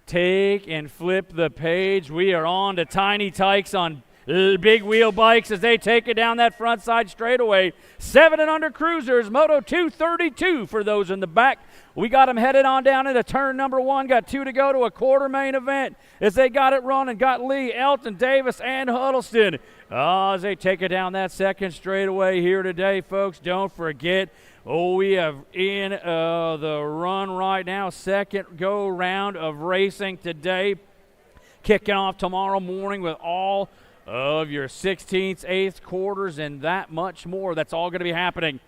take and flip the page, we are on to Tiny Tykes on big wheel bikes as they take it down that front side straightaway. 7 and under cruisers, Moto 232 for those in the back. We got them headed on down into turn number 1. Got 2 to go to a quarter main event as they got it running. Got Lee, Elton, Davis, and Huddleston. As they take it down that second straightaway here today, folks. Don't forget, we have in the run right now. Second go round of racing today. Kicking off tomorrow morning with all of your 16ths, 8ths, quarters, and that much more. That's all going to be happening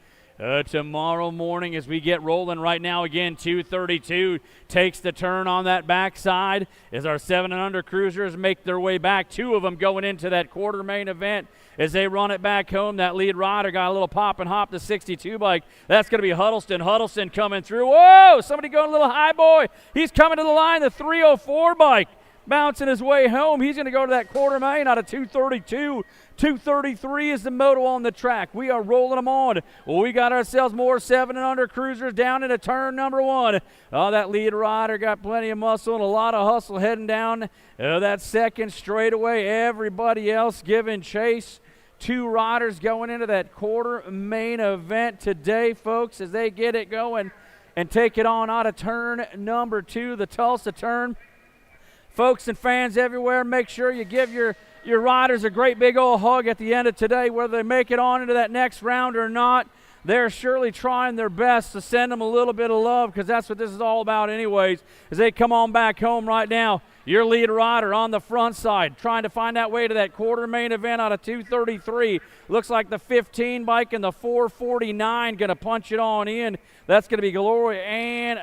tomorrow morning as we get rolling right now. Again, 232 takes the turn on that backside as our 7 and under cruisers make their way back. 2 of them going into that quarter main event as they run it back home. That lead rider got a little pop and hop, the 62 bike. That's going to be Huddleston. Huddleston coming through. Whoa, somebody going a little high, boy. He's coming to the line, the 304 bike. Bouncing his way home. He's going to go to that quarter main out of 232. 233 is the moto on the track. We are rolling them on. Well, we got ourselves more 7 and under cruisers down into turn number 1. Oh, that lead rider got plenty of muscle and a lot of hustle heading down that second straightaway. Everybody else giving chase. 2 riders going into that quarter main event today, folks, as they get it going and take it on out of turn number 2, the Tulsa turn. Folks and fans everywhere, make sure you give your riders a great big old hug at the end of today, whether they make it on into that next round or not. They're surely trying their best to send them a little bit of love, because that's what this is all about anyways, as they come on back home right now. Your lead rider on the front side, trying to find that way to that quarter main event out of 233. Looks like the 15 bike and the 449 going to punch it on in. That's going to be Gloria and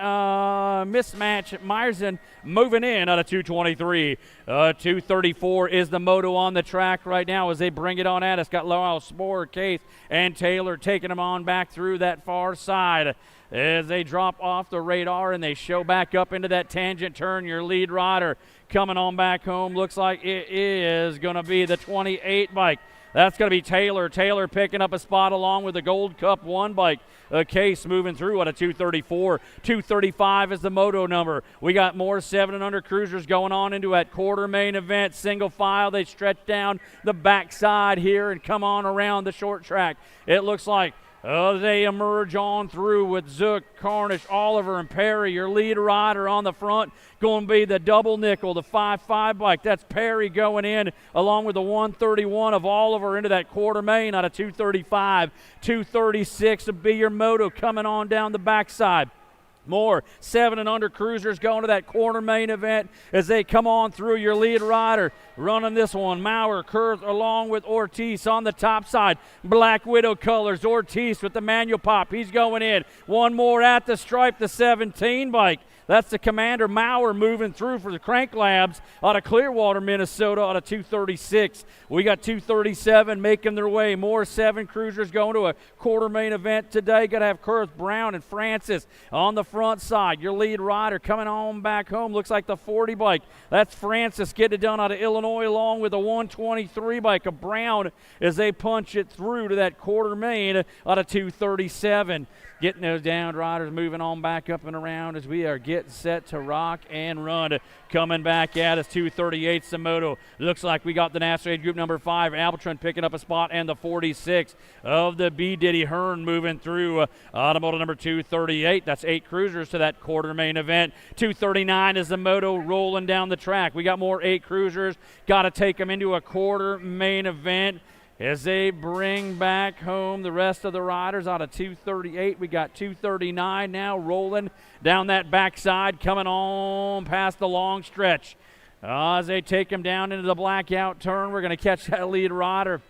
Mismatch Meyerson moving in out of 223. 234 is the moto on the track right now as they bring it on at us. Got Lowell, Sporer, Case, and Taylor taking them on back through that far side. As they drop off the radar and they show back up into that tangent turn, your lead rider coming on back home. Looks like it is going to be the 28 bike. That's going to be Taylor. Taylor picking up a spot along with the Gold Cup 1 bike. Case moving through at a 234. 235 is the moto number. We got more 7 and under cruisers going on into that quarter main event. Single file, they stretch down the backside here and come on around the short track. It looks like They emerge on through with Zook, Carnish, Oliver, and Perry. Your lead rider on the front going to be the double nickel, the 5.5 bike. That's Perry going in along with the 131 of Oliver into that quarter main out of 235. 236 will be your moto coming on down the backside. More 7 and under cruisers going to that quarter main event as they come on through. Your lead rider running this one, Maurer, Kurth, along with Ortiz on the top side. Black Widow colors, Ortiz with the manual pop. He's going in. One more at the stripe, the 17 bike. That's the Commander Maurer moving through for the Crank Labs out of Clearwater, Minnesota, out of 236. We got 237 making their way. More 7 cruisers going to a quarter main event today. Got to have Kurth, Brown, and Francis on the front side. Your lead rider coming on back home looks like the 40 bike. That's Francis getting it done out of Illinois along with the 123 bike of Brown as they punch it through to that quarter main out of 237. Getting those down riders moving on back up and around as we are getting set to rock and run. Coming back at us, 238 Samoto. Looks like we got the National Age Group number 5, Albitron picking up a spot, and the 46 of the B. Diddy Hearn moving through automotive number 238. That's 8 cruisers to that quarter main event. 239 is the moto rolling down the track. We got more 8 cruisers. Got to take them into a quarter main event. As they bring back home the rest of the riders out of 238, we got 239 now rolling down that backside, coming on past the long stretch. As they take him down into the blackout turn, we're going to catch that lead rider.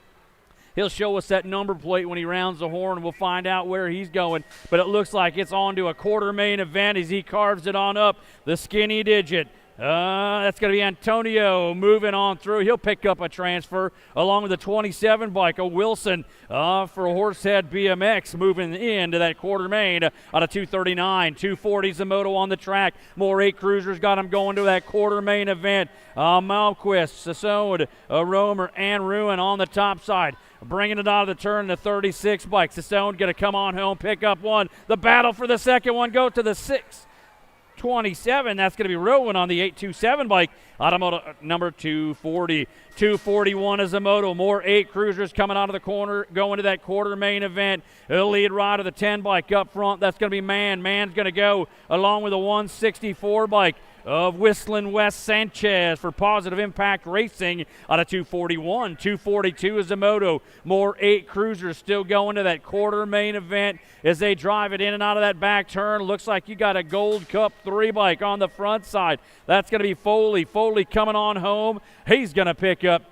He'll show us that number plate when he rounds the horn, and we'll find out where he's going. But it looks like it's on to a quarter main event as he carves it on up the skinny digit. That's going to be Antonio moving on through. He'll pick up a transfer along with the 27 bike of Wilson for Horsehead BMX moving into that quarter main out of 239. 240's the moto on the track. More 8 cruisers got him going to that quarter main event. Malquist, Sassone, Romer, and Ruin on the top side. Bringing it out of the turn, the 36 bike. Sassone going to come on home, pick up one. The battle for the second one goes to the 627. That's going to be Rowan on the 827 bike. Automotive number 240. 241 is the moto. More 8 cruisers coming out of the corner, going to that quarter main event. The lead rider, the 10 bike up front. That's going to be Mann. Mann's going to go along with the 164 bike of Whistling West Sanchez for Positive Impact Racing out of 241. 242 is the moto. More 8 cruisers still going to that quarter main event as they drive it in and out of that back turn. Looks like you got a Gold Cup 3 bike on the front side. That's going to be Foley. Foley coming on home. He's going to pick up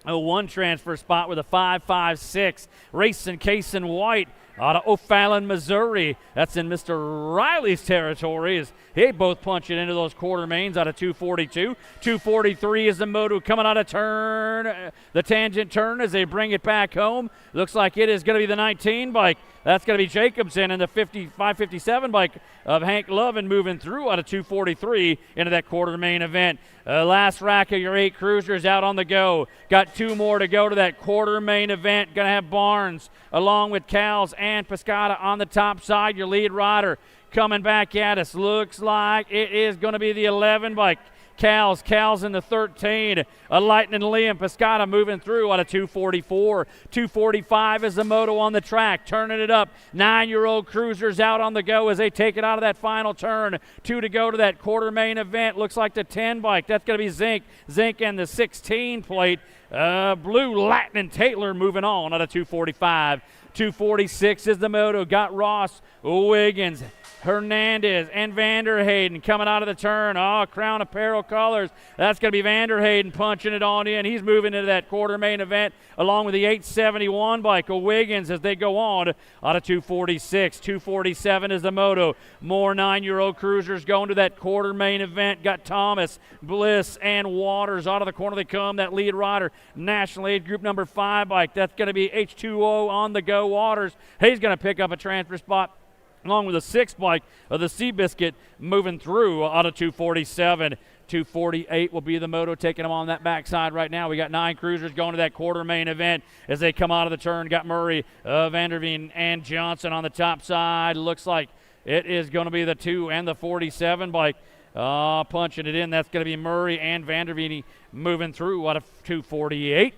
a 1 transfer spot with a 5.56. Racing Cason White out of O'Fallon, Missouri. That's in Mr. Riley's territory as they both punch it into those quarter mains out of 242. 243 is the moto coming out of turn, the tangent turn as they bring it back home. Looks like it is going to be the 19 bike. That's going to be Jacobson and the 557 bike of Hank Lovin moving through out of 243 into that quarter main event. Last rack of your 8 cruisers out on the go. Got 2 more to go to that quarter main event. Going to have Barnes along with Cals and Pescata on the top side. Your lead rider coming back at us. Looks like it is going to be the 11 bike. Cals in the 13. A Lightning Liam Pescata moving through out of 244. 245 is the moto on the track, turning it up. 9-year-old cruisers out on the go as they take it out of that final turn. 2 to go to that quarter main event. Looks like the 10 bike. That's going to be Zink. Zink and the 16 plate. Blue Lightning Taylor moving on out of 245. 246 is the moto. Got Ross, Wiggins, Hernandez, and Vanderhayden coming out of the turn. Crown Apparel colors. That's going to be Vanderhayden punching it on in. He's moving into that quarter main event along with the 871 bike of Wiggins as they go on out of 246. 247 is the moto. More 9-year-old cruisers going to that quarter main event. Got Thomas, Bliss, and Waters out of the corner they come. That lead rider, National Age Group number 5 bike. That's going to be H2O on the go Waters. He's going to pick up a transfer spot along with a 6 bike of the Seabiscuit moving through out of 247. 248 will be the moto taking them on that backside right now. We got 9 cruisers going to that quarter main event as they come out of the turn. Got Murray, Vanderveen, and Johnson on the top side. Looks like it is going to be the 2 and the 47 bike punching it in. That's going to be Murray and Vanderveen moving through out of 248.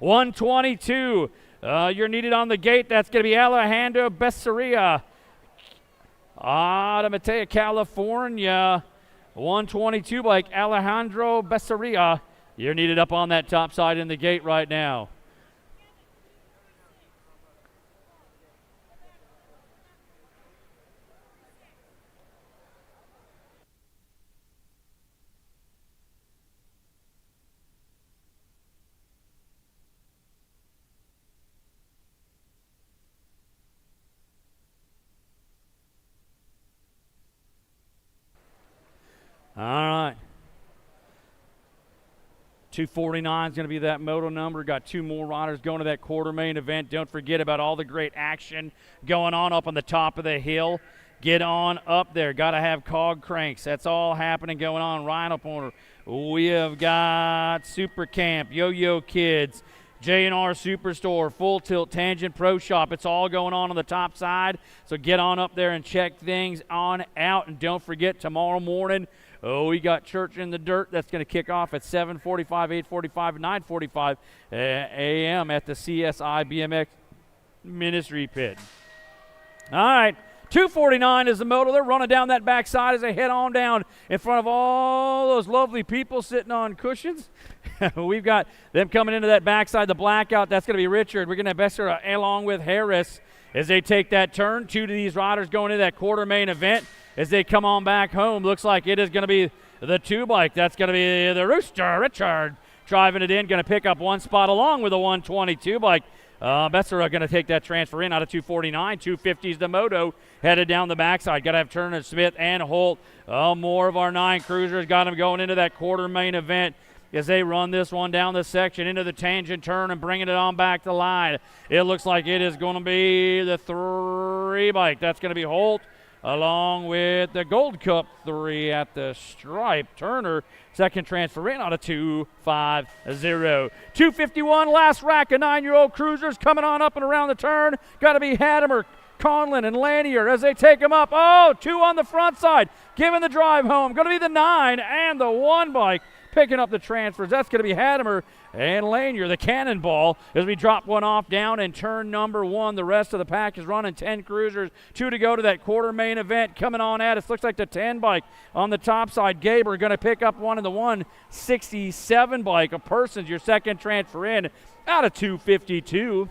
122. You're needed on the gate. That's going to be Alejandro Becerrilla out of Mateo, California. 122 bike, Alejandro Becerrilla. You're needed up on that top side in the gate right now. All right. 249 is going to be that moto number. Got 2 more riders going to that quarter main event. Don't forget about all the great action going on up on the top of the hill. Get on up there. Got to have cog cranks. That's all happening going on. Rhino Pointer. We have got Super Camp, Yo-Yo Kids, J&R Superstore, Full Tilt, Tangent Pro Shop. It's all going on the top side. So get on up there and check things on out. And don't forget, tomorrow morning, we got Church in the Dirt. That's going to kick off at 7:45, 8:45, 9:45 a.m. at the CSI BMX Ministry Pit. All right, 249 is the moto. They're running down that backside as they head on down in front of all those lovely people sitting on cushions. We've got them coming into that backside, the blackout. That's going to be Richard. We're going to have Besser along with Harris as they take that turn. 2 of these riders going into that quarter main event. As they come on back home, looks like it is going to be the 2 bike. That's going to be the Rooster, Richard, driving it in, going to pick up 1 spot along with the 122 bike. Becerra going to take that transfer in out of 249. 250 is the moto, headed down the backside. Got to have Turner, Smith, and Holt. More of our 9 cruisers got them going into that quarter main event as they run this one down the section into the tangent turn and bringing it on back to line. It looks like it is going to be the 3 bike. That's going to be Holt, along with the Gold Cup 3 at the stripe. Turner, second transfer in out of 250. 251, last rack of 9-year-old cruisers coming on up and around the turn. Got to be Hadimer, Conlin, and Lanier as they take them up. 2 on the front side, giving the drive home. Going to be the 9 and the 1 bike picking up the transfers. That's going to be Hadimer and Lanier, the cannonball, as we drop one off down in turn number 1. The rest of the pack is running 10 cruisers, 2 to go to that quarter main event. Coming on at us, looks like the 10 bike on the top side. Gaber going to pick up 1 in the 167 bike. A person's your second transfer in out of 252.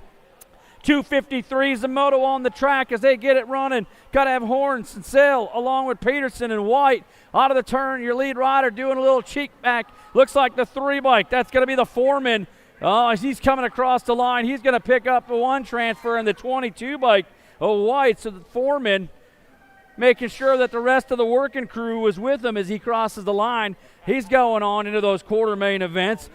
253 is the moto on the track as they get it running. Got to have Horns and Sale along with Peterson and White. Out of the turn, your lead rider doing a little cheek back. Looks like the 3 bike. That's going to be the Foreman. As he's coming across the line, he's going to pick up the 1 transfer in the 22 bike of White. So the Foreman making sure that the rest of the working crew was with him as he crosses the line. He's going on into those quarter main events.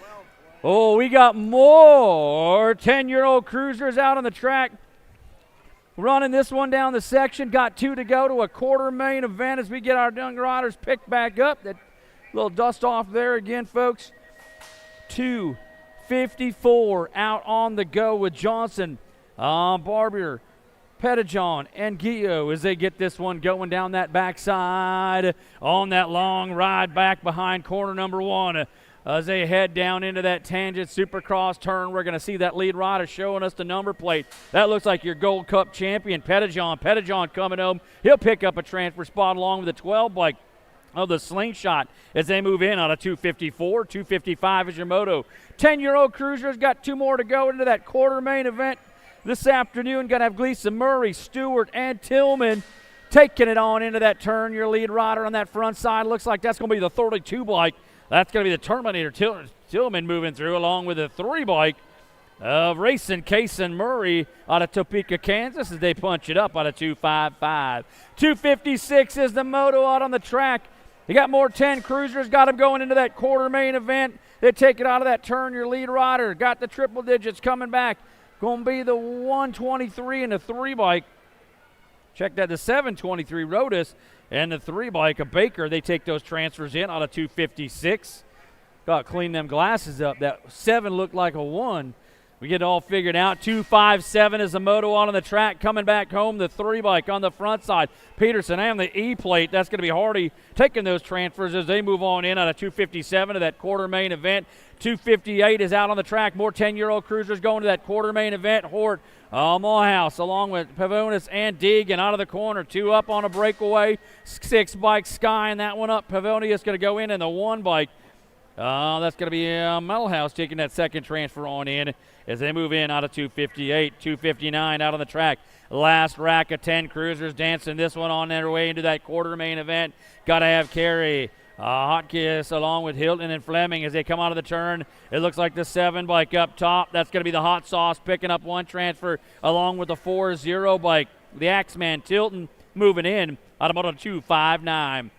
We got more 10-year-old cruisers out on the track. Running this one down the section. Got 2 to go to a quarter main event as we get our young riders picked back up. That little dust off there again, folks. 254 out on the go with Johnson, Barbier, Pettijohn, and Guillot as they get this one going down that backside on that long ride back behind corner number 1. As they head down into that tangent supercross turn, we're going to see that lead rider showing us the number plate. That looks like your Gold Cup champion, Pettijohn. Pettijohn coming home. He'll pick up a transfer spot along with the 12 bike of the Slingshot as they move in on a 254. 255 is your moto. 10-year-old cruisers got 2 more to go into that quarter main event this afternoon. Got to have Gleason, Murray, Stewart, and Tillman taking it on into that turn. Your lead rider on that front side looks like that's going to be the 32 bike. That's going to be the Terminator. Tillman moving through along with the 3 bike of Racing Case and Murray out of Topeka, Kansas as they punch it up out of 255. 256 is the moto out on the track. You got more 10 cruisers. Got them going into that quarter main event. They take it out of that turn. Your lead rider got the triple digits coming back. Going to be the 123 and the 3 bike. Check that, the 723 Rotus and the 3 bike of Baker. They take those transfers in out of 256. Got to clean them glasses up. That 7 looked like a 1. We get it all figured out. 257 is the moto on the track. Coming back home, the 3 bike on the front side. Peterson and the E-plate. That's going to be Hardy taking those transfers as they move on in out of 257 to that quarter main event. 258 is out on the track. More 10-year-old cruisers going to that quarter main event. Hort, Morehouse, along with Pavonis and Deegan out of the corner. 2 up on a breakaway. 6 bike Sky and that one up. Pavonius going to go in the 1 bike. That's going to be Metalhouse taking that second transfer on in as they move in out of 258. 259 out on the track. Last rack of 10 cruisers dancing this one on their way into that quarter main event. Got to have Carey, Hotkiss along with Hilton and Fleming as they come out of the turn. It looks like the 7 bike up top. That's going to be the Hot Sauce picking up 1 transfer along with the 4-0 bike. The Axeman Tilton moving in out of Moto 259.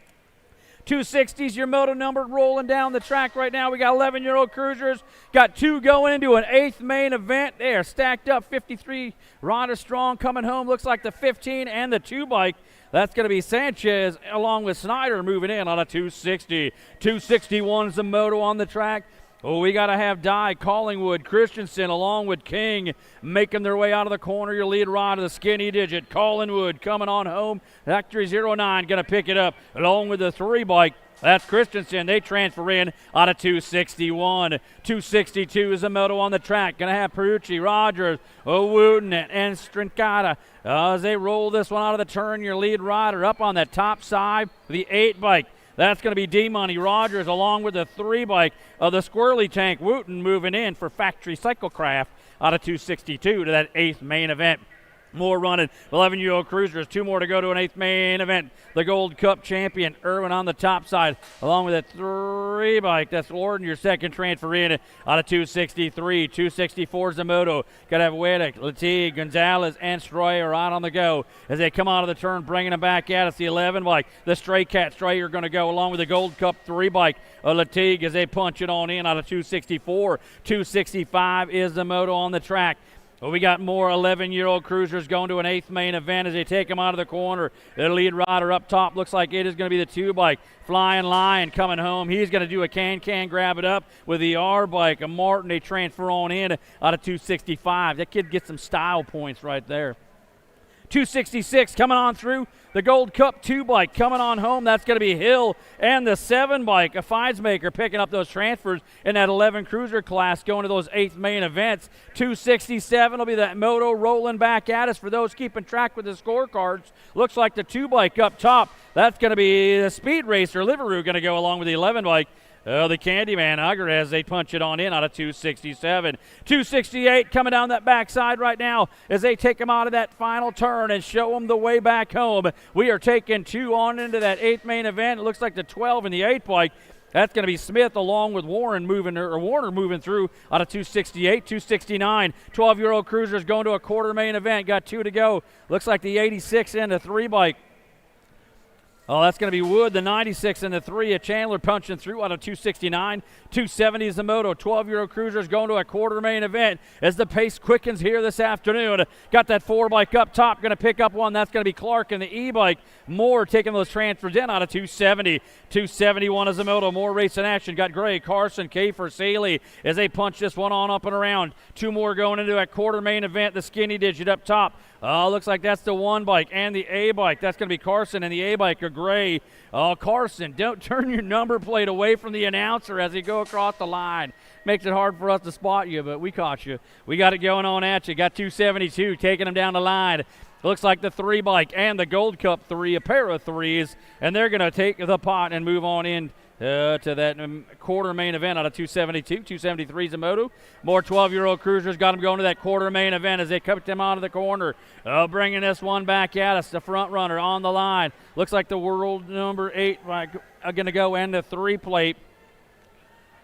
260s, your moto number rolling down the track right now. We got 11-year-old cruisers. Got 2 going into an 8th main event. They are stacked up 53 riders strong coming home. Looks like the 15 and the 2 bike. That's going to be Sanchez along with Snyder moving in on a 260. 261 is the moto on the track. Oh, we got to have Dye, Collingwood, Christensen, along with King, making their way out of the corner. Your lead rider, the skinny digit, Collingwood, coming on home. Factory 09 going to pick it up, along with the 3 bike. That's Christensen. They transfer in out of 261. 262 is the moto on the track. Going to have Perucci, Rogers, Wooten, and Strincata. As they roll this one out of the turn, your lead rider up on that top side, the 8 bike. That's going to be D-Money Rogers along with the 3 bike of the Squirrely Tank. Wooten moving in for Factory Cyclecraft out of 262 to that 8th main event. More running, 11-year-old cruisers, 2 more to go to an 8th main event. The Gold Cup champion, Irwin on the top side, along with a 3 bike. That's Lorden, your second transfer in out of 263. 264 is the moto. Got to have Weddick, Latigue, Gonzalez, and Stroyer out on the go as they come out of the turn, bringing them back at us. The 11 bike, the Stray Cat Stroyer going to go along with the Gold Cup 3 bike of Latigue as they punch it on in out of 264. 265 is the moto on the track. Well, we got more 11-year-old cruisers going to an 8th main event as they take them out of the corner. The lead rider up top looks like it is going to be the 2 bike. Flying Lion coming home. He's going to do a can grab it up with the R bike. A Martin, they transfer on in out of 265. That kid gets some style points right there. 266 coming on through. The Gold Cup 2 bike coming on home. That's going to be Hill and the 7 bike. A Feinsmaker picking up those transfers in that 11 cruiser class going to those 8th main events. 267 will be that moto rolling back at us for those keeping track with the scorecards. Looks like the 2 bike up top. That's going to be the Speed Racer Liveru going to go along with the 11 bike. The Candyman Ugger as they punch it on in out of 267. 268 coming down that backside right now as they take them out of that final turn and show them the way back home. We are taking 2 on into that 8th main event. It looks like the 12 and the 8 bike. That's going to be Smith along with Warner moving through out of 268, 269. 12-year-old cruisers going to a quarter main event. Got 2 to go. Looks like the 86 and the 3 bike. Oh, that's going to be Wood, the 96 and the 3 of Chandler punching through out of 269. 270 is the moto. 12-year-old cruisers going to a quarter main event as the pace quickens here this afternoon. Got that 4 bike up top, going to pick up one. That's going to be Clark and the E-bike. Moore taking those transfers in out of 270. 271 is the moto. More race in action. Got Gray, Carson, Kafer, Saley as they punch this one on up and around. 2 more going into that quarter main event. The skinny digit up top. Looks like that's the 1 bike and the A bike. That's going to be Carson and the A bike are Gray. Carson, don't turn your number plate away from the announcer as you go across the line. Makes it hard for us to spot you, but we caught you. We got it going on at you. Got 272 taking them down the line. Looks like the 3 bike and the Gold Cup 3, a pair of 3s, and they're going to take the pot and move on in to that quarter main event out of 272. 273 is a moto. More 12-year-old cruisers got them going to that quarter main event as they cut them out of the corner. Bringing this one back at us. The front runner on the line. Looks like the world number 8 going to go and the 3 plate.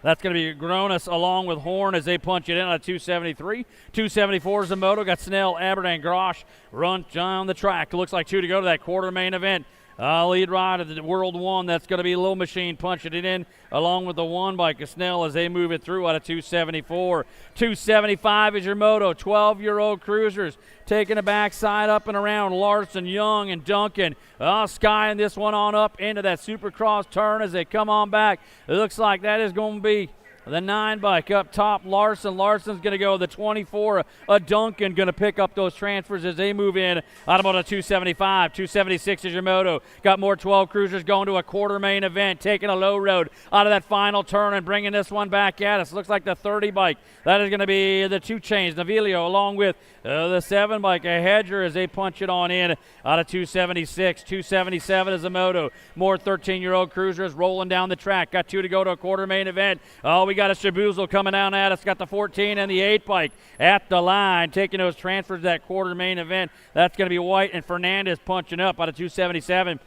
That's going to be Gronis along with Horn as they punch it in at 273. 274 is the moto. Got Snell, Aberdeen, Grosh run down the track. Looks like 2 to go to that quarter main event. Lead rider, the World 1, that's going to be Little Machine punching it in along with the 1 bike of Snell as they move it through out of 274. 275 is your moto. 12-year-old cruisers taking the backside up and around. Larson, Young, and Duncan. Skying this one on up into that Supercross turn as they come on back. It looks like that is going to be The 9 bike up top, Larson. Larson's going to go the 24. Duncan going to pick up those transfers as they move in. Out about a 275. 276 is your moto. Got more 12 cruisers going to a quarter main event, taking a low road out of that final turn and bringing this one back at us. Looks like the 30 bike. That is going to be the 2 Chains, Navilio, along with the 7 bike, a Hedger, as they punch it on in out of 276. 277 is a moto. More 13-year-old cruisers rolling down the track. Got 2 to go to a quarter main event. Oh, we got a Shabuzel coming down at us. Got the 14 and the 8 bike at the line, taking those transfers that quarter main event. That's going to be White and Fernandez punching up out of 277.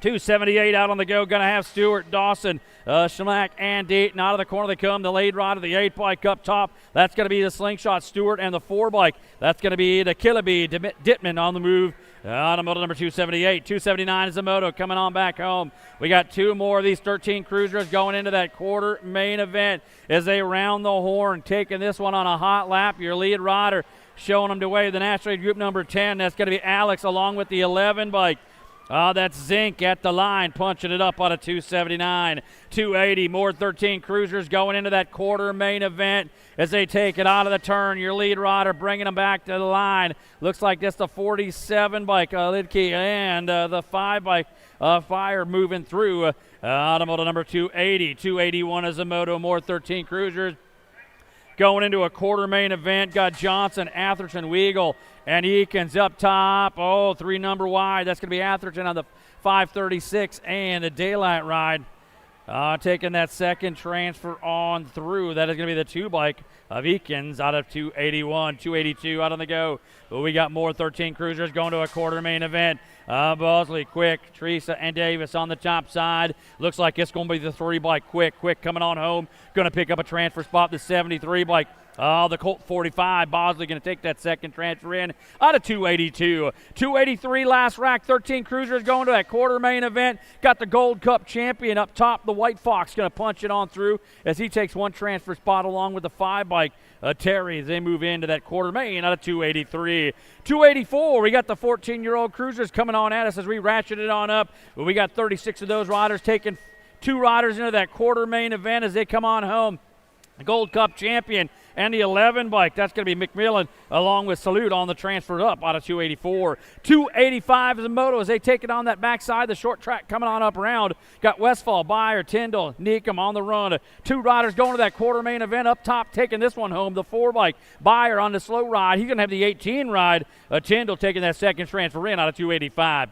278 out on the go. Going to have Stewart, Dawson, Schmack, and Dayton. Out of the corner they come. The lead rider, the 8 bike up top. That's going to be the Slingshot Stewart, and the 4 bike. That's going to be the Killaby Dittman on the move. On the moto number 278. 279 is the moto coming on back home. We got 2 more of these 13 cruisers going into that quarter main event as they round the horn, taking this one on a hot lap. Your lead rider showing them the way. The National Group number 10. That's going to be Alex along with the 11 bike. That's Zink at the line, punching it up out of 279. 280, more 13 cruisers going into that quarter main event as they take it out of the turn. Your lead rider bringing them back to the line. Looks like that's the 47 bike, Lidke, and the 5 bike, Fire, moving through. Automoto number 280. 281 is a moto, more 13 cruisers. Going into a quarter main event, got Johnson, Atherton, Weagle, and Eakins up top. Oh, 3 number wide. That's going to be Atherton on the 536 and a daylight ride. Taking that second transfer on through. That is going to be the 2 bike of Eakins out of 281. 282 out on the go. But we got more 13 cruisers going to a quarter main event. Bosley, Quick, Teresa, and Davis on the top side. Looks like it's going to be the 3 bike. Quick coming on home. Going to pick up a transfer spot. The 73 bike. The Colt 45. Bosley going to take that second transfer in out of 282. 283 last rack. 13 cruisers going to that quarter main event. Got the Gold Cup champion up top. The White Fox going to punch it on through as he takes 1 transfer spot along with the 5 bike. Terry as they move into that quarter main out of 283. 284, we got the 14-year-old cruisers coming on at us as we ratchet it on up. We got 36 of those riders taking 2 riders into that quarter main event as they come on home. The Gold Cup champion and the 11 bike. That's going to be McMillan along with Salute on the transfer up out of 284. 285 is the moto as they take it on that backside. The short track coming on up around. Got Westfall, Byer, Tyndall, Neekum on the run. 2 riders going to that quarter main event up top, taking this one home. The 4 bike, Byer on the slow ride. He's going to have the 18 ride. Tyndall taking that second transfer in out of 285.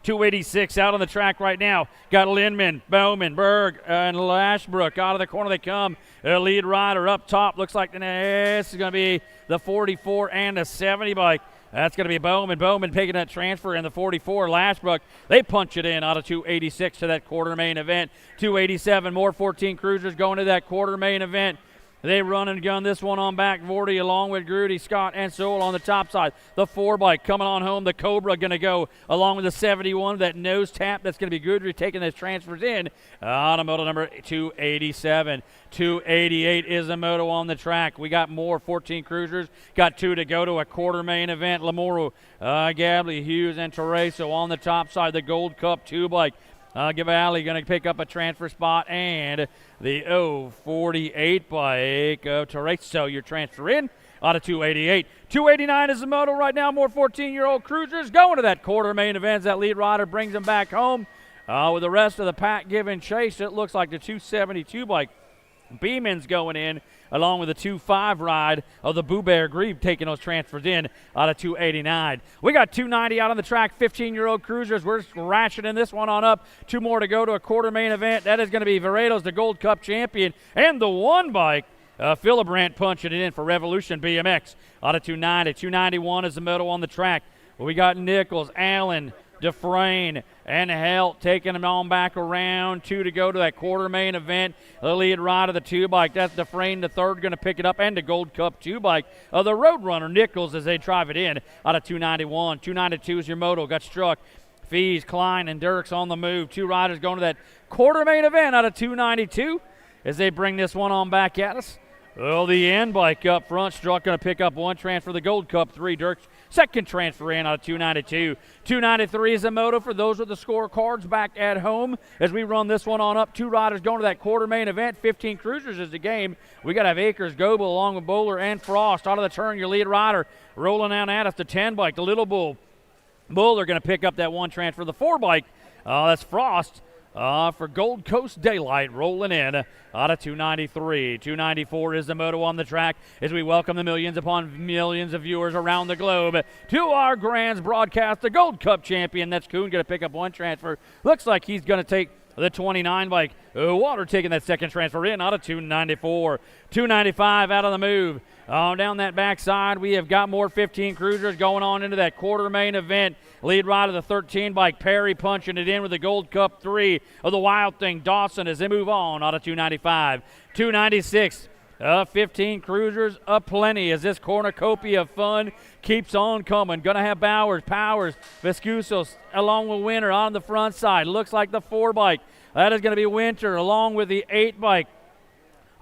286 out on the track right now. Got Lindman, Bowman, Berg, and Lashbrook. Out of the corner they come. Lead rider up top. Looks like this is going to be the 44 and the 70 bike. That's going to be Bowman. Bowman taking that transfer in the 44. Lashbrook, they punch it in out of 286 to that quarter main event. 287, more 14 cruisers going to that quarter main event. They run and gun this one on back. Vorty along with Grudy, Scott, and Sewell on the top side. The 4 bike coming on home. The Cobra going to go along with the 71. That nose tap. That's going to be Goodry taking those transfers in. Automoto number 287. 288 is a moto on the track. We got more 14 cruisers. Got 2 to go to a quarter main event. Lamoro, Gabley, Hughes, and Tereso on the top side. The Gold Cup 2 bike. Gavalli going to pick up a transfer spot, and the 48 bike of Tereso, your transfer in out of 288. 289 is the moto right now. More 14-year-old cruisers going to that quarter main event. That lead rider brings them back home. With the rest of the pack giving chase, it looks like the 272 bike. Beeman's going in along with the 2-5 ride of the Boo Bear Grieve taking those transfers in out of 289. We got 290 out on the track, 15-year-old cruisers. We're ratcheting this one on up. 2 more to go to a quarter main event. That is going to be Veredo's, the Gold Cup champion, and the 1 bike. Philibrandt punching it in for Revolution BMX out of 290. 291 is the moto on the track. We got Nichols, Allen, Dufresne, and Helt taking them on back around. 2 to go to that quarter main event. The lead ride of the 2 bike. That's Dufresne, the 3rd, going to pick it up, and the Gold Cup 2 bike of the Roadrunner Nichols as they drive it in out of 291. 292 is your moto. Got Struck, Fees, Klein, and Dirks on the move. 2 riders going to that quarter main event out of 292 as they bring this one on back at us. Well, the N bike up front. Struck going to pick up 1 transfer. The Gold Cup 3. Dirks Second transfer in out of 292. 293 is a moto for those with the scorecards back at home as we run this one on up. 2 riders going to that quarter main event. 15 cruisers is the game. We got to have Akers, Goebel, along with Bowler and Frost. Out of the turn, your lead rider rolling down at us. The 10 bike, the Little Bull. Bull are going to pick up that 1 transfer. The 4 bike, that's Frost. For Gold Coast Daylight rolling in out of 293. 294 is the moto on the track as we welcome the millions upon millions of viewers around the globe to our Grands broadcast. The Gold Cup champion, that's Kuhn, going to pick up 1 transfer. Looks like he's going to take the 29 bike. Water taking that second transfer in out of 294. 295 out of the move. Down that backside, we have got more 15 cruisers going on into that quarter main event. Lead rider, the 13 bike, Perry punching it in with the Gold Cup 3 of the Wild Thing, Dawson, as they move on out of 295. 296. 15 cruisers aplenty as this cornucopia of fun keeps on coming. Going to have Bowers, Powers, Vescusos along with Winter on the front side. Looks like the 4 bike. That is going to be Winter along with the 8 bike.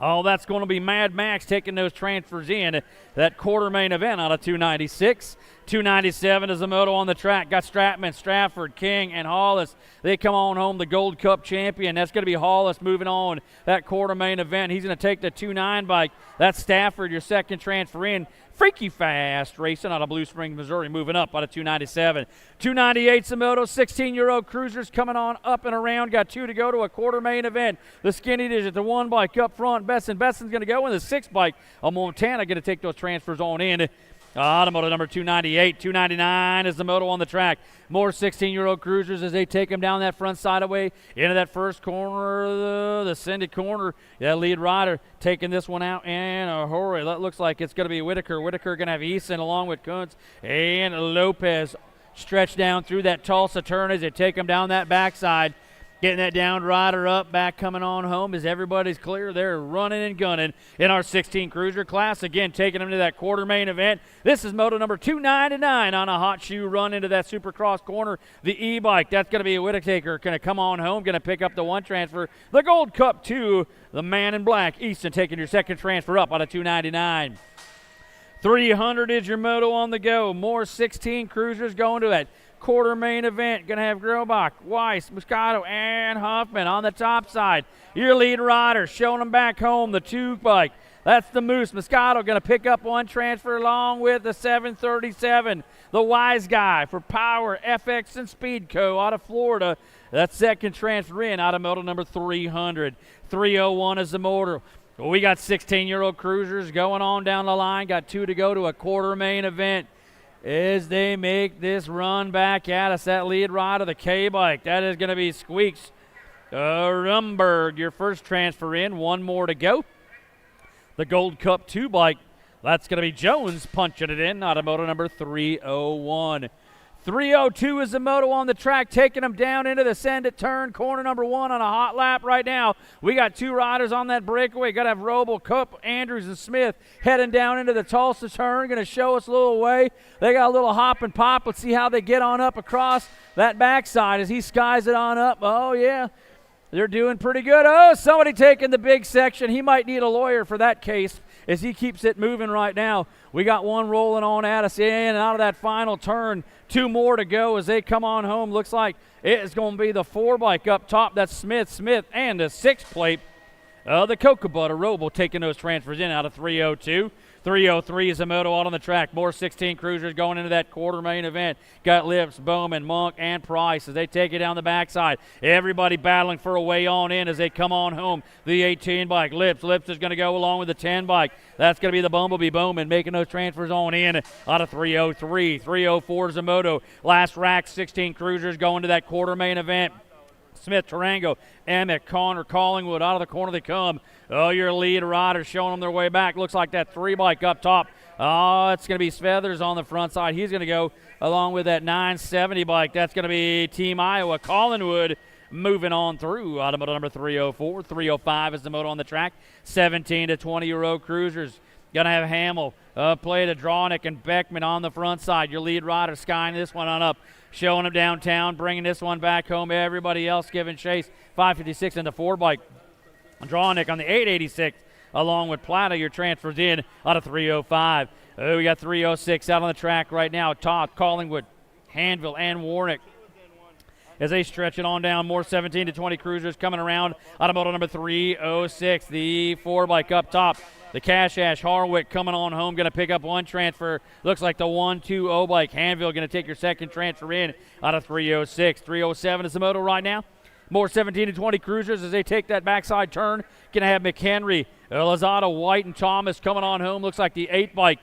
Oh, that's going to be Mad Max taking those transfers in that quarter main event out of 296. 297 is the moto on the track. Got Stratman, Strafford, King, and Hollis. They come on home, the Gold Cup champion. That's going to be Hollis moving on that quarter main event. He's going to take the 29 bike. That's Stafford, your second transfer in. Freaky Fast racing out of Blue Springs, Missouri, moving up out of 297. 298's the moto. 16-year-old cruisers coming on up and around. Got 2 to go to a quarter main event. The Skinny Digit, the 1 bike up front. Besson's going to go in the 6 bike. Montana going to take those transfers on in. Automoto number 298. 299 is the moto on the track. More 16-year-old cruisers as they take them down that front side away into that first corner, the Cindy corner. That lead rider taking this one out in a hurry. That looks like it's going to be Whitaker. Whitaker going to have Easton along with Kuntz and Lopez stretch down through that Tulsa turn as they take them down that backside. Getting that down rider up, back coming on home as everybody's clear. They're running and gunning in our 16 cruiser class. Again, taking them to that quarter main event. This is moto number 299 on a hot shoe run into that Supercross corner. The E-bike, that's going to be a Whitaker. Going to come on home, going to pick up the 1 transfer. The Gold Cup 2, the man in black. Easton taking your second transfer up out of 299. 300 is your moto on the go. More 16 cruisers going to that quarter main event. Going to have Grobach, Weiss, Moscato, and Huffman on the top side. Your lead rider showing them back home, the 2 bike. That's the Moose. Moscato going to pick up 1 transfer along with the 737. The Wise Guy for Power, FX, and Speedco out of Florida. That second transfer in out of moto number 300. 301 is the motor. We got 16-year-old cruisers going on down the line. Got 2 to go to a quarter main event as they make this run back at us. That lead rider, the K-bike, that is going to be Squeaks Rumberg, your first transfer in. 1 more to go. The Gold Cup 2 bike, that's going to be Jones punching it in out of moto number 301. 302 is the moto on the track, taking them down into the send it turn, corner number 1 on a hot lap right now. We got 2 riders on that breakaway. Got to have Roble, Cup, Andrews, and Smith heading down into the Tulsa turn. Going to show us a little way. They got a little hop and pop. Let's see how they get on up across that backside as he skies it on up. Oh, yeah. They're doing pretty good. Oh, somebody taking the big section. He might need a lawyer for that case as he keeps it moving right now. We got 1 rolling on at us in and out of that final turn. 2 more to go as they come on home. Looks like it is going to be the 4 bike up top. That's Smith, and the 6 plate. The Cocoa Butter Robo taking those transfers in out of 302. 303 is a moto out on the track. More 16 cruisers going into that quarter main event. Got Lips, Bowman, Monk, and Price as they take it down the backside. Everybody battling for a way on in as they come on home. The 18 bike. Lips is going to go along with the 10 bike. That's going to be the Bumblebee Bowman making those transfers on in out of 303. 304 is a moto. Last rack, 16 cruisers going to that quarter main event. Smith, Tarango, Emmett, Connor, Collingwood, out of the corner they come. Oh, your lead rider showing them their way back. Looks like that 3 bike up top. Oh, it's going to be Feathers on the front side. He's going to go along with that 970 bike. That's going to be Team Iowa. Collingwood moving on through. Automoto number 304. 305 is the moto on the track. 17 to 20-year-old cruisers. Going to have Hamill play to Drawnick and Beckman on the front side. Your lead rider skying this one on up. Showing them downtown, bringing this one back home. Everybody else giving chase. 556 in the 4 bike. Drawnick on the 886 along with Plata. Your transfers in out of 305. We got 306 out on the track right now. Toth, Collingwood, Hanville, and Warnick as they stretch it on down. More 17 to 20 cruisers coming around. Automotive number 306, the 4-bike up top. The Cash Ash Harwick coming on home, going to pick up one transfer. Looks like the 120 bike. Hanville going to take your second transfer in out of 306. 307 is the moto right now. More 17 to 20 cruisers as they take that backside turn. Going to have McHenry, Lozada, White, and Thomas coming on home. Looks like the 8-bike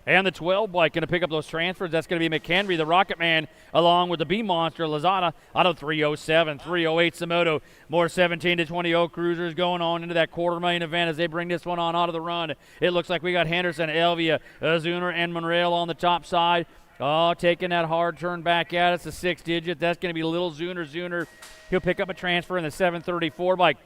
and the 12-bike going to pick up those transfers. That's going to be McHenry, the Rocket Man, along with the B-Monster, Lozada, out of 307. 308's the moto. More 17 to 20 cruisers going on into that quarter main event as they bring this one on out of the run. It looks like we got Henderson, Elvia, Zuner, and Monreal on the top side. Oh, taking that hard turn back at us, a 6-digit. That's going to be Little Zuner. Zuner, he'll pick up a transfer in the 734 bike.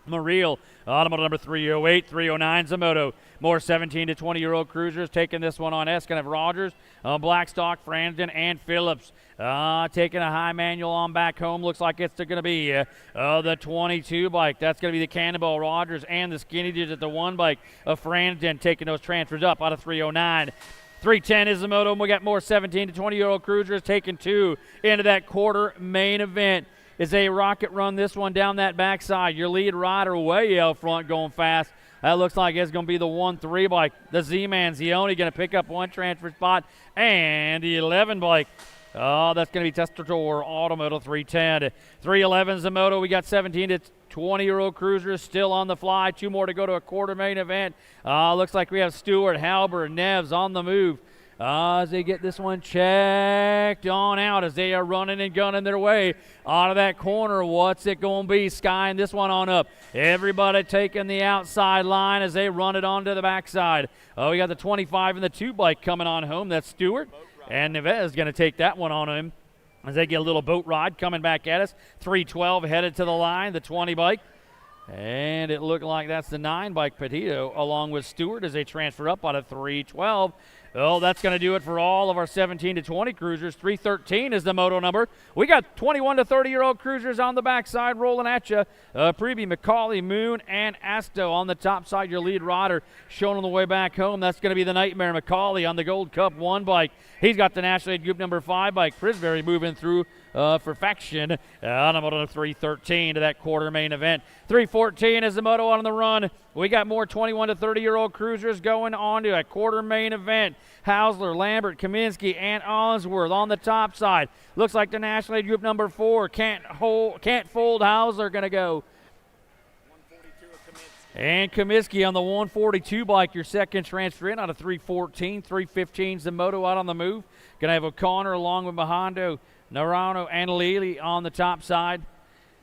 Mariel, automotive number 308, 309's the moto. More 17 to 20-year-old cruisers taking this one on S. Going to have Rogers, Blackstock, Fransden, and Phillips. Taking a high manual on back home. Looks like it's going to be the 22 bike. That's going to be the Cannonball Rogers and the Skinny Digit, the 1 bike of Fransden, taking those transfers up out of 309. 310 is the moto. And we got more 17 to 20-year-old cruisers taking 2 into that quarter main event. Is a rocket run this one down that backside. Your lead rider way out front going fast. That looks like it's going to be the 1-3 bike. The Z-Man Zioni going to pick up one transfer spot. And the 11 bike. Oh, that's going to be Testator Automoto 310. 311's the moto. We got 17 to 20-year-old cruisers still on the fly. 2 more to go to a quarter main event. Looks like we have Stewart, Halber, Neves on the move. As they get this one checked on out as they are running and gunning their way out of that corner. What's it going to be? Skying this one on up. Everybody taking the outside line as they run it onto the backside. Oh, we got the 25 and the 2 bike coming on home. That's Stewart. And Neves is going to take that one on him as they get a little boat ride coming back at us. 312 headed to the line, the 20 bike. And it looked like that's the 9 bike Petito along with Stewart as they transfer up out of 312. Oh, that's going to do it for all of our 17 to 20 cruisers. 313 is the moto number. We got 21 to 30-year-old cruisers on the backside rolling at you. Preby, McCauley, Moon, and Asto on the top side. Your lead rider shown on the way back home. That's going to be the Nightmare McCauley on the Gold Cup 1 bike. He's got the National Aid Group number 5 bike. Prisbury moving through perfection. Automoto 313 to that quarter main event. 314 is the moto on the run. We got more 21 to 30-year-old cruisers going on to a quarter main event. Hausler, Lambert, Kaminsky, and Osworth on the top side. Looks like the National Aid Group number 4 can't fold. Hausler going to go. And Kaminsky on the 142 bike, your second transfer in out of 314. 315's the moto out on the move. Going to have O'Connor along with Mahando, Narano, and Lely on the top side.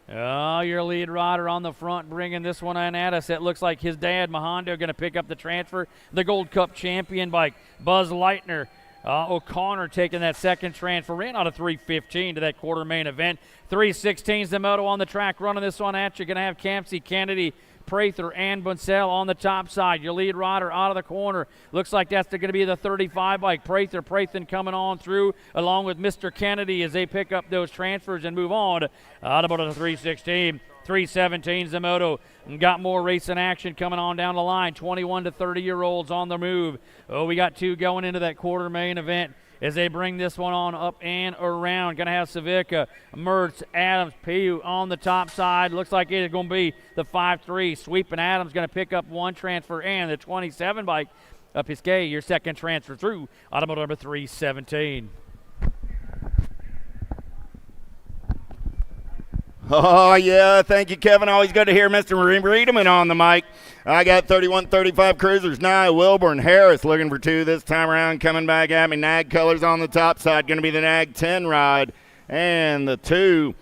Oh, your lead rider on the front bringing this one in at us. It looks like his dad, Mahando, going to pick up the transfer. The Gold Cup champion bike, Buzz Leitner. O'Connor taking that second transfer in out of 315 to that quarter main event. 316's the moto on the track running this one at you. Going to have Campsey, Kennedy, Prather, and Bunsell on the top side. Your lead rider out of the corner. Looks like that's going to be the 35 bike. Prather coming on through along with Mr. Kennedy as they pick up those transfers and move on. Out about the 316. 317's the moto. And got more racing action coming on down the line. 21 to 30-year-olds on the move. Oh, we got 2 going into that quarter main event as they bring this one on up and around. Going to have Savica, Mertz, Adams, Piu on the top side. Looks like it is going to be the 5-3. Sweeping Adams going to pick up one transfer and the 27 bike of Piscay, your second transfer through automotive number 317. Oh, yeah, thank you, Kevin. Always good to hear Mr. Riedemann on the mic. I got 31-35 cruisers. Nye, Wilburn, Harris looking for 2 this time around. Coming back at me. Nag colors on the top side. Going to be the Nag 10 ride. And the 2,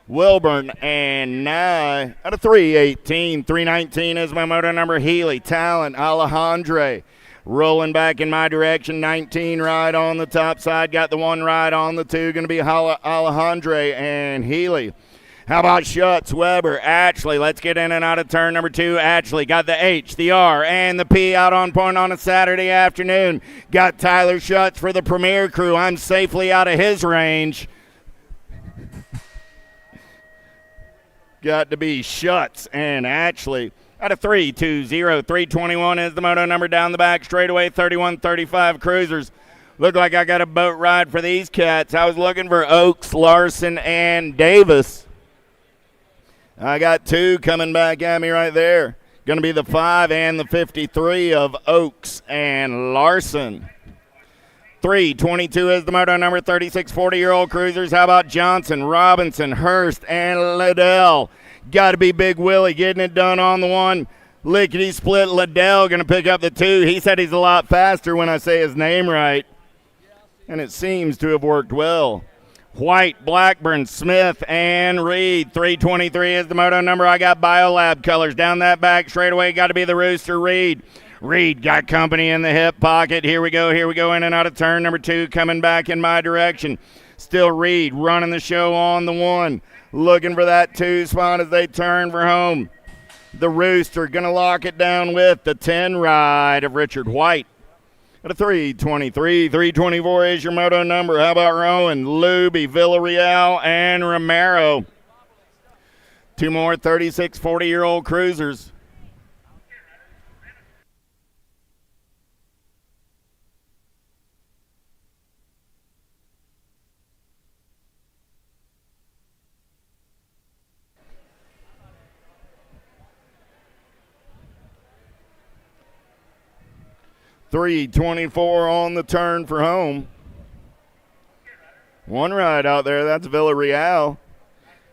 Wilburn and Nye out of 318. 319 is my motor number. Healy, Talent, Alejandre. Rolling back in my direction. 19 ride on the top side. Got the 1 ride on the 2. Going to be Alejandre and Healy. How about Schutz, Weber, Ashley? Let's get in and out of turn number 2. Ashley got the H, the R, and the P out on point on a Saturday afternoon. Got Tyler Schutz for the Premier Crew. I'm safely out of his range. Got to be Schutz and Ashley Out of 320, 321 is the moto number down the back straightaway, 31-35 Cruisers. Look like I got a boat ride for these cats. I was looking for Oaks, Larson, and Davis. I got two coming back at me right there. Going to be the 5 and the 53 of Oaks and Larson. 322 is the moto number, 36 40-year-old Cruisers. How about Johnson, Robinson, Hurst, and Liddell? Got to be Big Willie getting it done on the one. Lickety split. Liddell going to pick up the 2. He said he's a lot faster when I say his name right. And it seems to have worked well. White, Blackburn, Smith, and Reed. 323 is the moto number. I got Biolab colors down that back straightaway. Got to be the Rooster, Reed. Reed got company in the hip pocket. Here we go, in and out of turn number 2, coming back in my direction. Still Reed running the show on the 1. Looking for that 2 spot as they turn for home. The Rooster going to lock it down with the 10 ride of Richard White. At a 323, 324 is your moto number. How about Rowan, Luby, Villarreal, and Romero? 2 more 36 40-year-old Cruisers. .324 on the turn for home. 1 ride out there, that's Villarreal.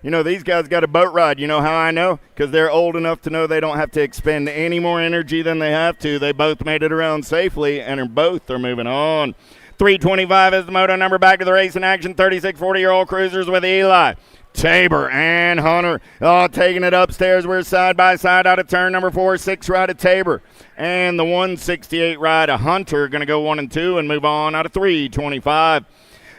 You know, these guys got a boat ride. You know how I know? Because they're old enough to know they don't have to expend any more energy than they have to. They both made it around safely, and both are moving on. 325 is the moto number. Back to the race in action. 36 40-year-old Cruisers with Eli, Tabor, and Hunter. Taking it upstairs. We're side by side out of turn number 4. 6 ride of Tabor. And the 168 ride of Hunter going to go 1 and 2 and move on out of 325.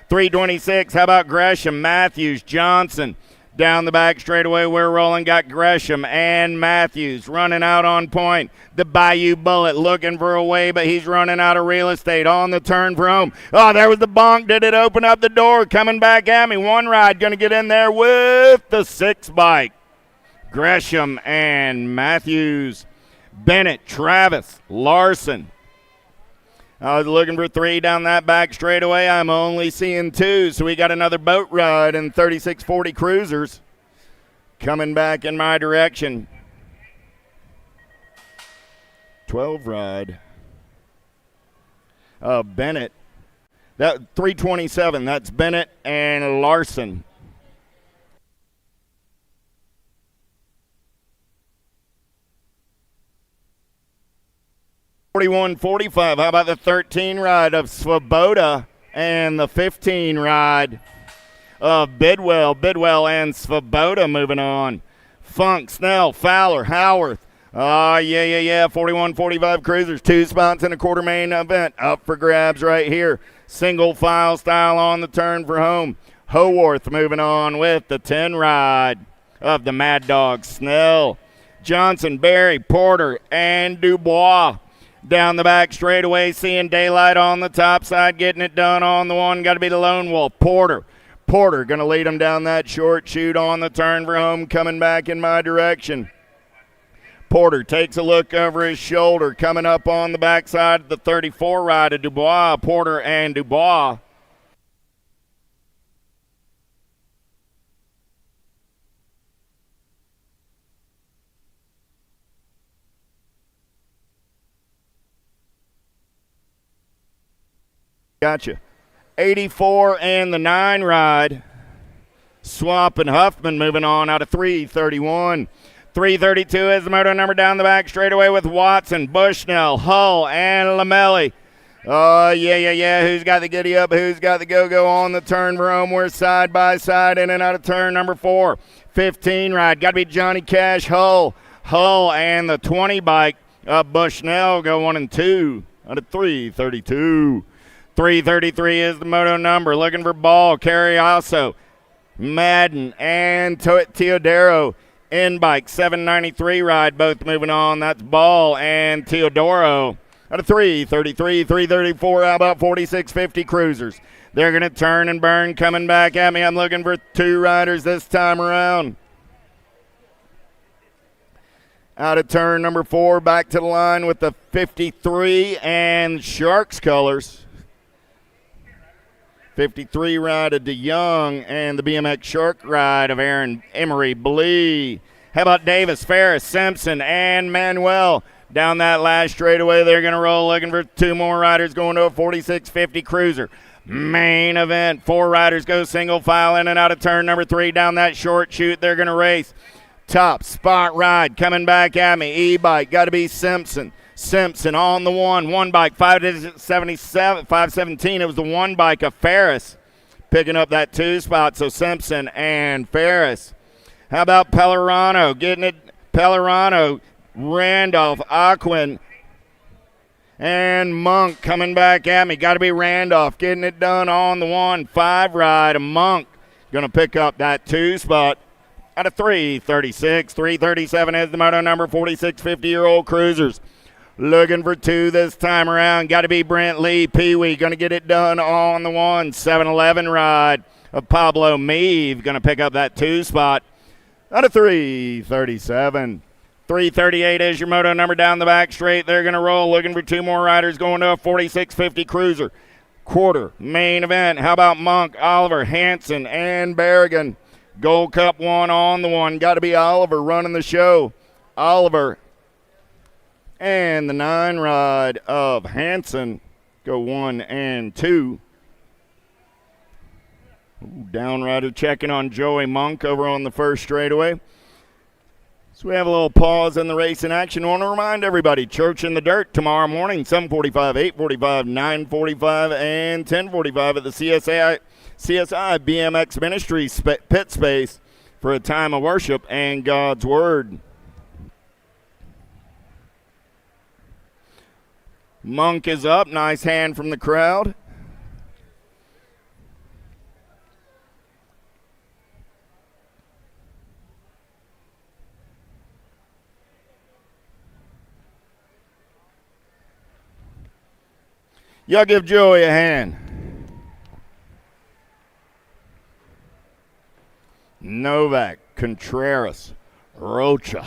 326, how about Gresham, Matthews, Johnson? Down the back straightaway, we're rolling. Got Gresham and Matthews running out on point. The Bayou Bullet looking for a way, but he's running out of real estate on the turn for home. There was the bonk. Did it open up the door? Coming back at me. 1 ride going to get in there with the 6 bike. Gresham and Matthews. Bennett, Travis, Larson. I was looking for 3 down that back straightaway. I'm only seeing 2, so we got another boat ride in 3640 Cruisers coming back in my direction. 12 ride. Bennett. That 327, that's Bennett and Larson. 41-45. How about the 13 ride of Svoboda and the 15 ride of Bidwell? Bidwell and Svoboda moving on. Funk, Snell, Fowler, Howarth. 41-45 Cruisers. 2 spots in a quarter main event. Up for grabs right here. Single file style on the turn for home. Howarth moving on with the 10 ride of the Mad Dog. Snell, Johnson, Berry, Porter, and Dubois. Down the back straightaway, seeing daylight on the top side, getting it done on the 1. Got to be the Lone Wolf. Porter going to lead him down that short chute on the turn for home, coming back in my direction. Porter takes a look over his shoulder, coming up on the backside of the 34 ride of Dubois. Porter and Dubois. Gotcha. 84 and the 9 ride. Swap and Huffman moving on out of 331. 332 is the moto number down the back straightaway with Watson, Bushnell, Hull, and Lamelli. Who's got the giddy up? Who's got the go-go on the turn for home? We're side by side in and out of turn number 4. 15 ride. Got to be Johnny Cash, Hull, and the 20 bike of Bushnell go 1 and 2 out of 332. 333 is the moto number. Looking for Ball, Carrioso, Madden, and Teodoro. In-bike, 793 ride, both moving on. That's Ball and Teodoro. Out of 333, 334, how about 4650 Cruisers? They're going to turn and burn coming back at me. I'm looking for 2 riders this time around. Out of turn number 4, back to the line with the 53 and Sharks colors. 53 ride of DeYoung and the BMX Shark ride of Aaron Emery Blee. How about Davis, Ferris, Simpson, and Manuel? Down that last straightaway, they're going to roll, looking for 2 more riders going to a 4650 cruiser. Main event, 4 riders go single file in and out of turn number 3. Down that short chute, they're going to race. Top spot ride coming back at me. E-bike, got to be Simpson. Simpson on the one bike, 517. It was the one bike of Ferris picking up that 2 spot. So Simpson and Ferris. How about Pellerano getting it? Pellerano, Randolph, Aquin, and Monk coming back at me. Got to be Randolph getting it done on the 1-5 ride. Monk going to pick up that 2 spot. Out of 336, 337 is the moto number, 46 50-year-old cruisers. Looking for 2 this time around. Got to be Brent Lee. Pee-wee going to get it done on the 7-11 ride of Pablo Meave. Going to pick up that 2 spot. Out of 337. 338 is your moto number down the back straight. They're going to roll. Looking for 2 more riders going to a 4650 cruiser. Quarter main event. How about Monk, Oliver, Hansen, and Berrigan? Gold Cup 1 on the 1. Got to be Oliver running the show. Oliver and the 9 ride of Hansen go 1 and 2. Down rider checking on Joey Monk over on the first straightaway. So we have a little pause in the race in action. I want to remind everybody, Church in the Dirt tomorrow morning, 7:45, 8:45, 9:45, and 10:45 at the CSI BMX Ministries pit space for a time of worship and God's Word. Monk is up. Nice hand from the crowd. Y'all give Joey a hand. Novak, Contreras, Rocha.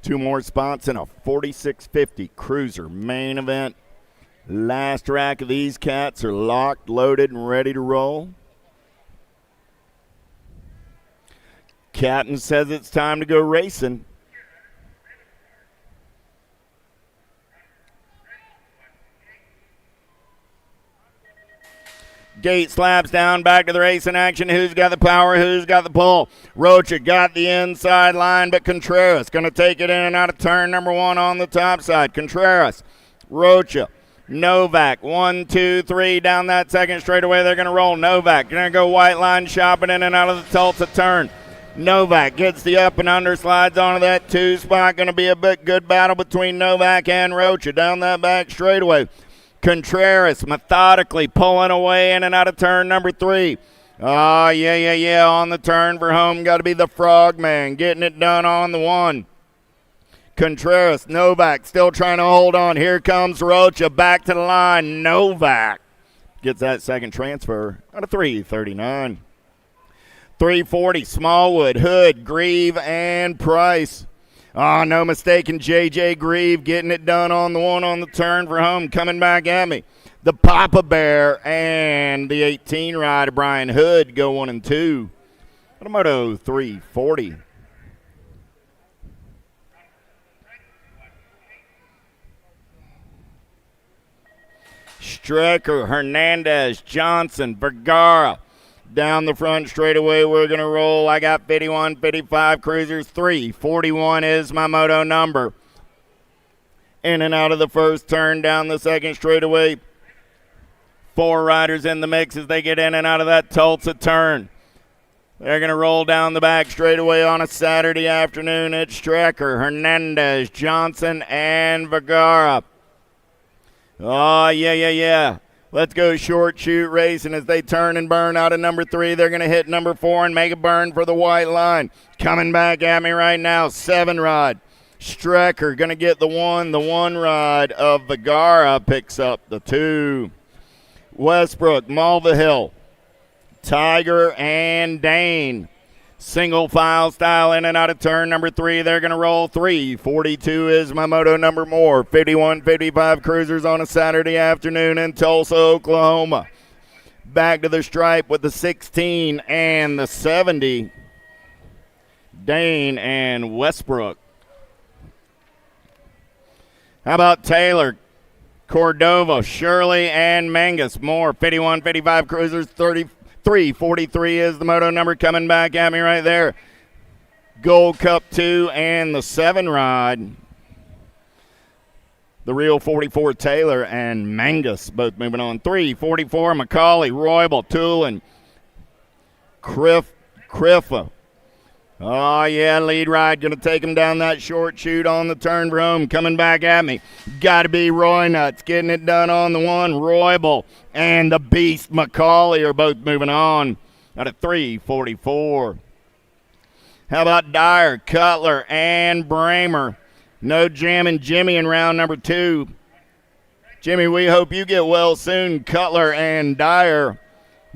2 more spots in a 4650 cruiser main event. Last rack of these cats are locked, loaded, and ready to roll. Captain says it's time to go racing. Gate slaps down, back to the race in action. Who's got the power? Who's got the pull? Rocha got the inside line, but Contreras going to take it in and out of turn number 1 on the top side. Contreras, Rocha, Novak, 1, 2, 3 down that second straightaway. They're going to roll. Novak going to go white line shopping in and out of the Tulsa turn. Novak gets the up and under, slides onto that 2 spot. Going to be a good battle between Novak and Rocha down that back straightaway. Contreras methodically pulling away in and out of turn number 3. Oh, yeah. On the turn for home, got to be the Frogman getting it done on the 1. Contreras, Novak still trying to hold on. Here comes Rocha back to the line. Novak gets that second transfer out of 339. 340, Smallwood, Hood, Grieve, and Price. Oh, no mistaking, J.J. Grieve getting it done on the 1 on the turn for home, coming back at me. The Papa Bear and the 18 rider, Brian Hood, go 1 and 2. Automoto 340. Strecker, Hernandez, Johnson, Vergara. Down the front straightaway, we're going to roll. I got 51, 55 cruisers. 341 is my moto number. In and out of the first turn, down the second straightaway. 4 riders in the mix as they get in and out of that Tulsa turn. They're going to roll down the back straightaway on a Saturday afternoon. It's Strecker, Hernandez, Johnson, and Vergara. Oh, yeah. Let's go short shoot racing as they turn and burn out of number 3. They're going to hit number 4 and make a burn for the white line. Coming back at me right now, 7 ride. Strecker going to get the 1. The 1 ride of Vergara picks up the 2. Westbrook, Mulvihill, Tiger, and Dane. Single file style in and out of turn number 3. They're going to roll 3:42 is my moto number. More 51-55 cruisers on a Saturday afternoon in Tulsa, Oklahoma. Back to the stripe with the 16 and the 70. Dane and Westbrook. How about Taylor, Cordova, Shirley, and Mangus? More 51-55 cruisers. 33:43 is the moto number. Coming back at me right there. Gold Cup 2 and the 7 ride. The real 44 Taylor and Mangus both moving on. 3:44 McCauley, Roybal, Tulin, Criffa. Oh, yeah, lead ride. Going to take him down that short chute on the turn for home. Coming back at me. Got to be Roy Nuts. Getting it done on the 1. Roybal and the Beast McCauley are both moving on out of 3:44. How about Dyer, Cutler, and Bramer? No jamming Jimmy in round number 2. Jimmy, we hope you get well soon. Cutler and Dyer.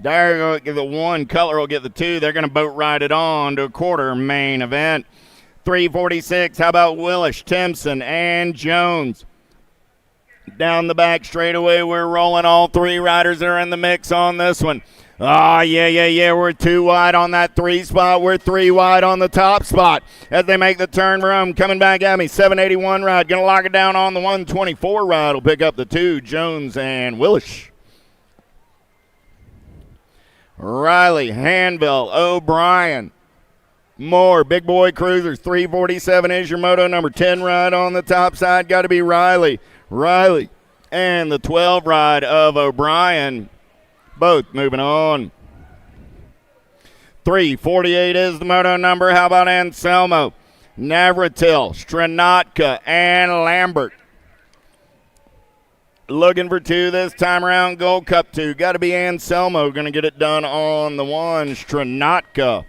Dyer will get the 1. Cutler will get the 2. They're going to boat ride it on to a quarter main event. 3:46. How about Willish, Timpson, and Jones? Down the back straightaway, we're rolling. All 3 riders are in the mix on this one. Oh, yeah. We're 2 wide on that 3 spot. We're 3 wide on the top spot as they make the turn for him. Coming back at me, 781 ride. Going to lock it down on the 124 ride. Will pick up the 2, Jones and Willish. Riley, Hanville, O'Brien, Moore, big boy cruisers. 3:47 is your moto number. 10 ride on the top side. Got to be Riley. And the 12 ride of O'Brien. Both moving on. 3:48 is the moto number. How about Anselmo, Navratil, Stranatka, and Lambert? Looking for 2 this time around. Gold Cup 2. Got to be Anselmo. Going to get it done on the 1. Stranatka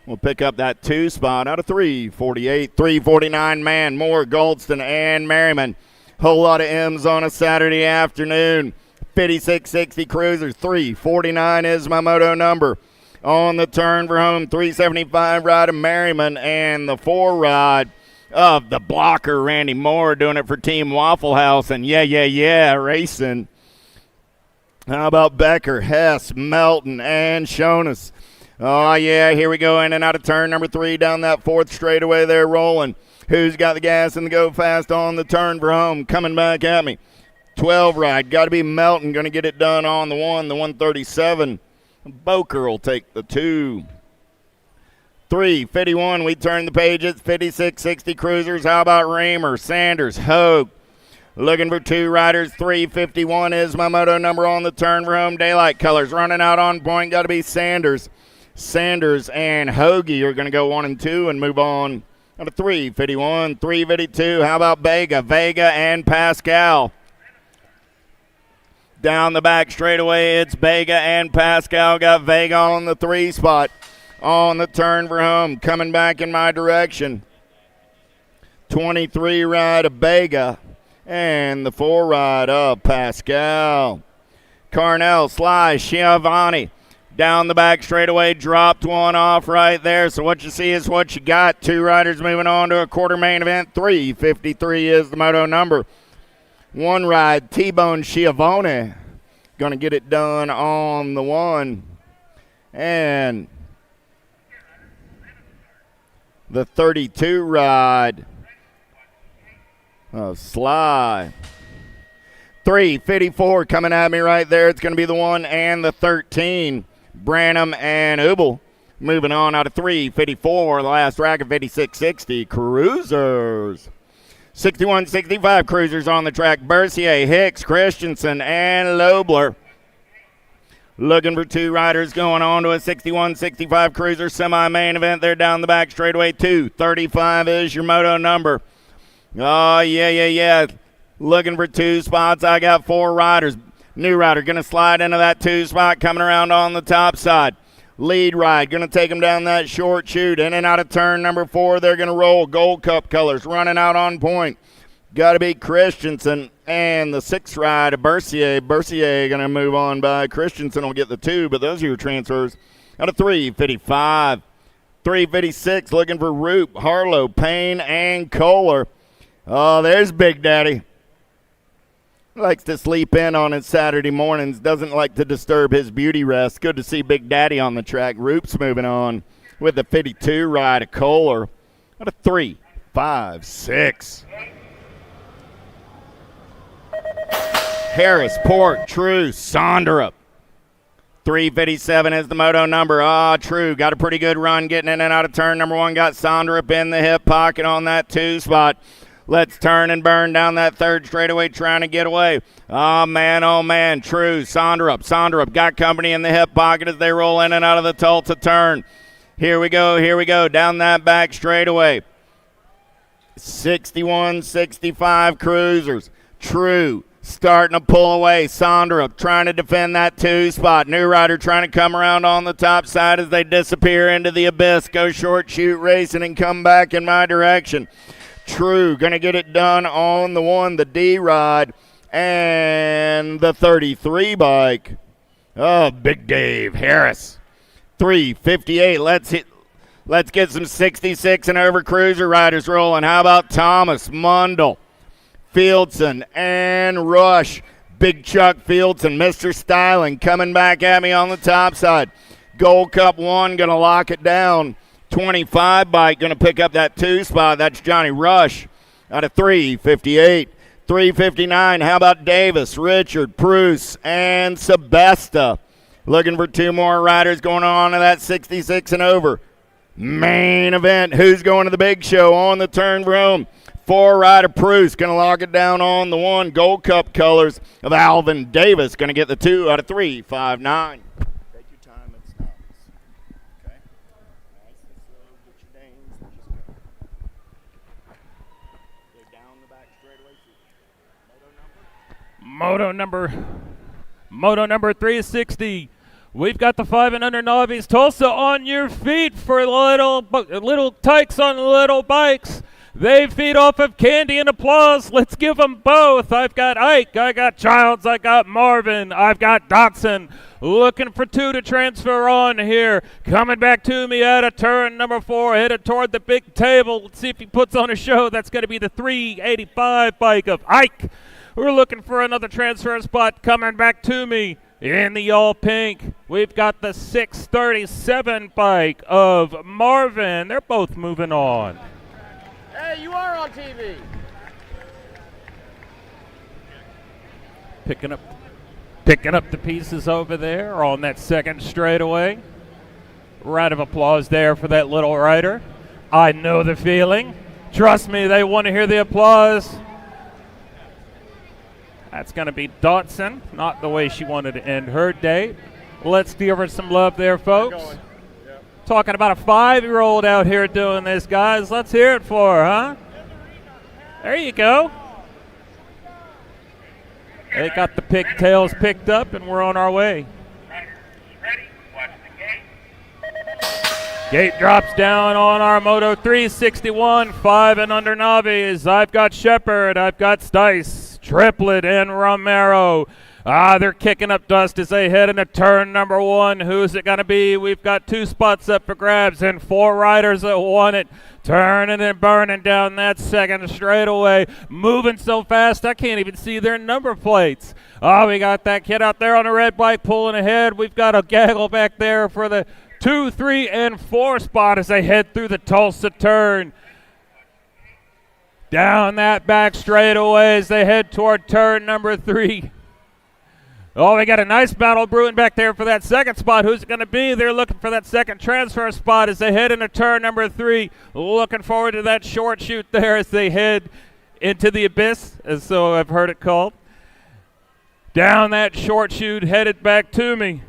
will pick up that 2 spot out of 3:48. 3:49 man. Moore, Goldston, and Merriman. Whole lot of M's on a Saturday afternoon. 5660 cruisers. 3:49 is my moto number. On the turn for home, 375 ride of Merriman and the 4 ride of the blocker, Randy Moore, doing it for Team Waffle House. And yeah, racing. How about Becker, Hess, Melton, and Shonas? Oh, yeah, here we go in and out of turn number 3 down that 4th straightaway there rolling. Who's got the gas and the go fast on the turn for home? Coming back at me. 12 ride. Got to be Melton. Going to get it done on the 1, the 137. Boker will take the 2. 3:51. We turn the page. It's 5660 cruisers. How about Reamer, Sanders, Hogue? Looking for 2 riders. 3:51 is my moto number on the turn for home. Daylight colors running out on point. Got to be Sanders. Sanders and Hoagie are going to go 1 and 2 and move on out of 3:51. 3:52. How about Vega and Pascal? Down the back straightaway, it's Vega and Pascal. Got Vega on the 3 spot. On the turn for home, coming back in my direction. 23 ride of Vega and the 4 ride of Pascal. Carnell, Sly, Schiavone. Down the back straightaway, dropped 1 off right there. So what you see is what you got. 2 riders moving on to a quarter main event. 3:53 is the moto number. 1 ride, T-Bone Schiavone. Going to get it done on the 1. And the 32 ride of Sly. 3:54 coming at me right there. It's going to be the 1 and the 13. Branham and Ubel moving on out of 3:54. The last rack of 5660 cruisers. 6165 cruisers on the track. Bercier, Hicks, Christensen, and Lobler. Looking for 2 riders going on to a 6165 cruiser semi-main event. They're down the back straightaway. 2:35 is your moto number. Oh, yeah. Looking for 2 spots. I got 4 riders. New rider going to slide into that 2 spot, coming around on the top side. Lead ride going to take them down that short chute. In and out of turn number 4. They're going to roll. Gold Cup colors running out on point. Got to be Christensen and the 6th ride of Bercier. Bercier going to move on by. Christensen will get the 2, but those are your transfers out of 3:55. 356 looking for Roop, Harlow, Payne, and Kohler. Oh, there's Big Daddy. Likes to sleep in on his Saturday mornings. Doesn't like to disturb his beauty rest. Good to see Big Daddy on the track. Roop's moving on with the 52 ride of Kohler. At a 3, 5, 6. Harris, Port, True, Sonderup. 357 is the moto number. True got a pretty good run getting in and out of turn number 1. Got Sonderup in the hip pocket on that 2 spot. Let's turn and burn down that 3rd straightaway trying to get away. Oh, man. True, Sonderup. Sonderup got company in the hip pocket as they roll in and out of the Tulsa turn. Here we go. Down that back straightaway. 61, 65 cruisers. True starting to pull away. Sonderup trying to defend that 2 spot. New rider trying to come around on the top side as they disappear into the abyss. Go short shoot racing and come back in my direction. True going to get it done on the 1, the D ride, and the 33 bike. Oh, Big Dave Harris. 358. Let's get some 66 and over cruiser riders rolling. How about Thomas, Mundell, Fieldson, and Rush? Big Chuck Fieldson, Mr. Styling coming back at me on the top side. Gold Cup 1 going to lock it down. 25 bike going to pick up that 2 spot. That's Johnny Rush out of 358. 359. How about Davis, Richard, Bruce, and Sebesta? Looking for 2 more riders going on to that 66 and over. Main event. Who's going to the big show on the turn room? 4 rider Bruce going to lock it down on the 1. Gold Cup colors of Alvin Davis going to get the 2 out of 359. Take your time and stop. Okay. Nice and slow. Get your names. Just go. Go down the back straightaway. Moto number 360. We've got the 5 and under Novice. Tulsa on your feet for little tykes on little bikes. They feed off of candy and applause. Let's give them both. I've got Ike, I got Childs, I got Marvin, I've got Dotson. Looking for 2 to transfer on here. Coming back to me at a turn number 4, headed toward the big table. Let's see if he puts on a show. That's going to be the 385 bike of Ike. We're looking for another transfer spot coming back to me. In the all pink, we've got the 637 bike of Marvin. They're both moving on. Hey, you are on TV. Picking up the pieces over there on that 2nd straightaway. Round of applause there for that little rider. I know the feeling. Trust me, they want to hear the applause. That's going to be Dotson, not the way she wanted to end her day. Let's give her some love there, folks. Talking about a 5-year-old out here doing this, guys. Let's hear it for her, huh? There you go. They got the pigtails picked up, and we're on our way. Gate drops down on our Moto 361, 5 and under Novice. I've got Shepard, I've got Stice, Triplett, and Romero. They're kicking up dust as they head into turn number 1. Who's it going to be? We've got 2 spots up for grabs and 4 riders that want it. Turning and burning down that 2nd straightaway. Moving so fast, I can't even see their number plates. We got that kid out there on a red bike pulling ahead. We've got a gaggle back there for the 2, 3, and 4 spot as they head through the Tulsa turn. Down that back straightaway as they head toward turn number 3. We got a nice battle brewing back there for that 2nd spot. Who's it going to be? They're looking for that 2nd transfer spot as they head into turn number 3. Looking forward to that short shoot there as they head into the abyss, as so I've heard it called. Down that short shoot, headed back to me.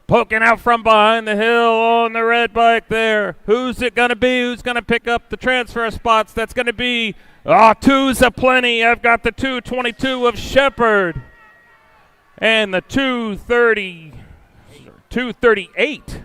Poking out from behind the hill on the red bike there. Who's it going to be? Who's going to pick up the transfer spots? That's going to be 2's aplenty. I've got the 222 of Shepard. And the 238.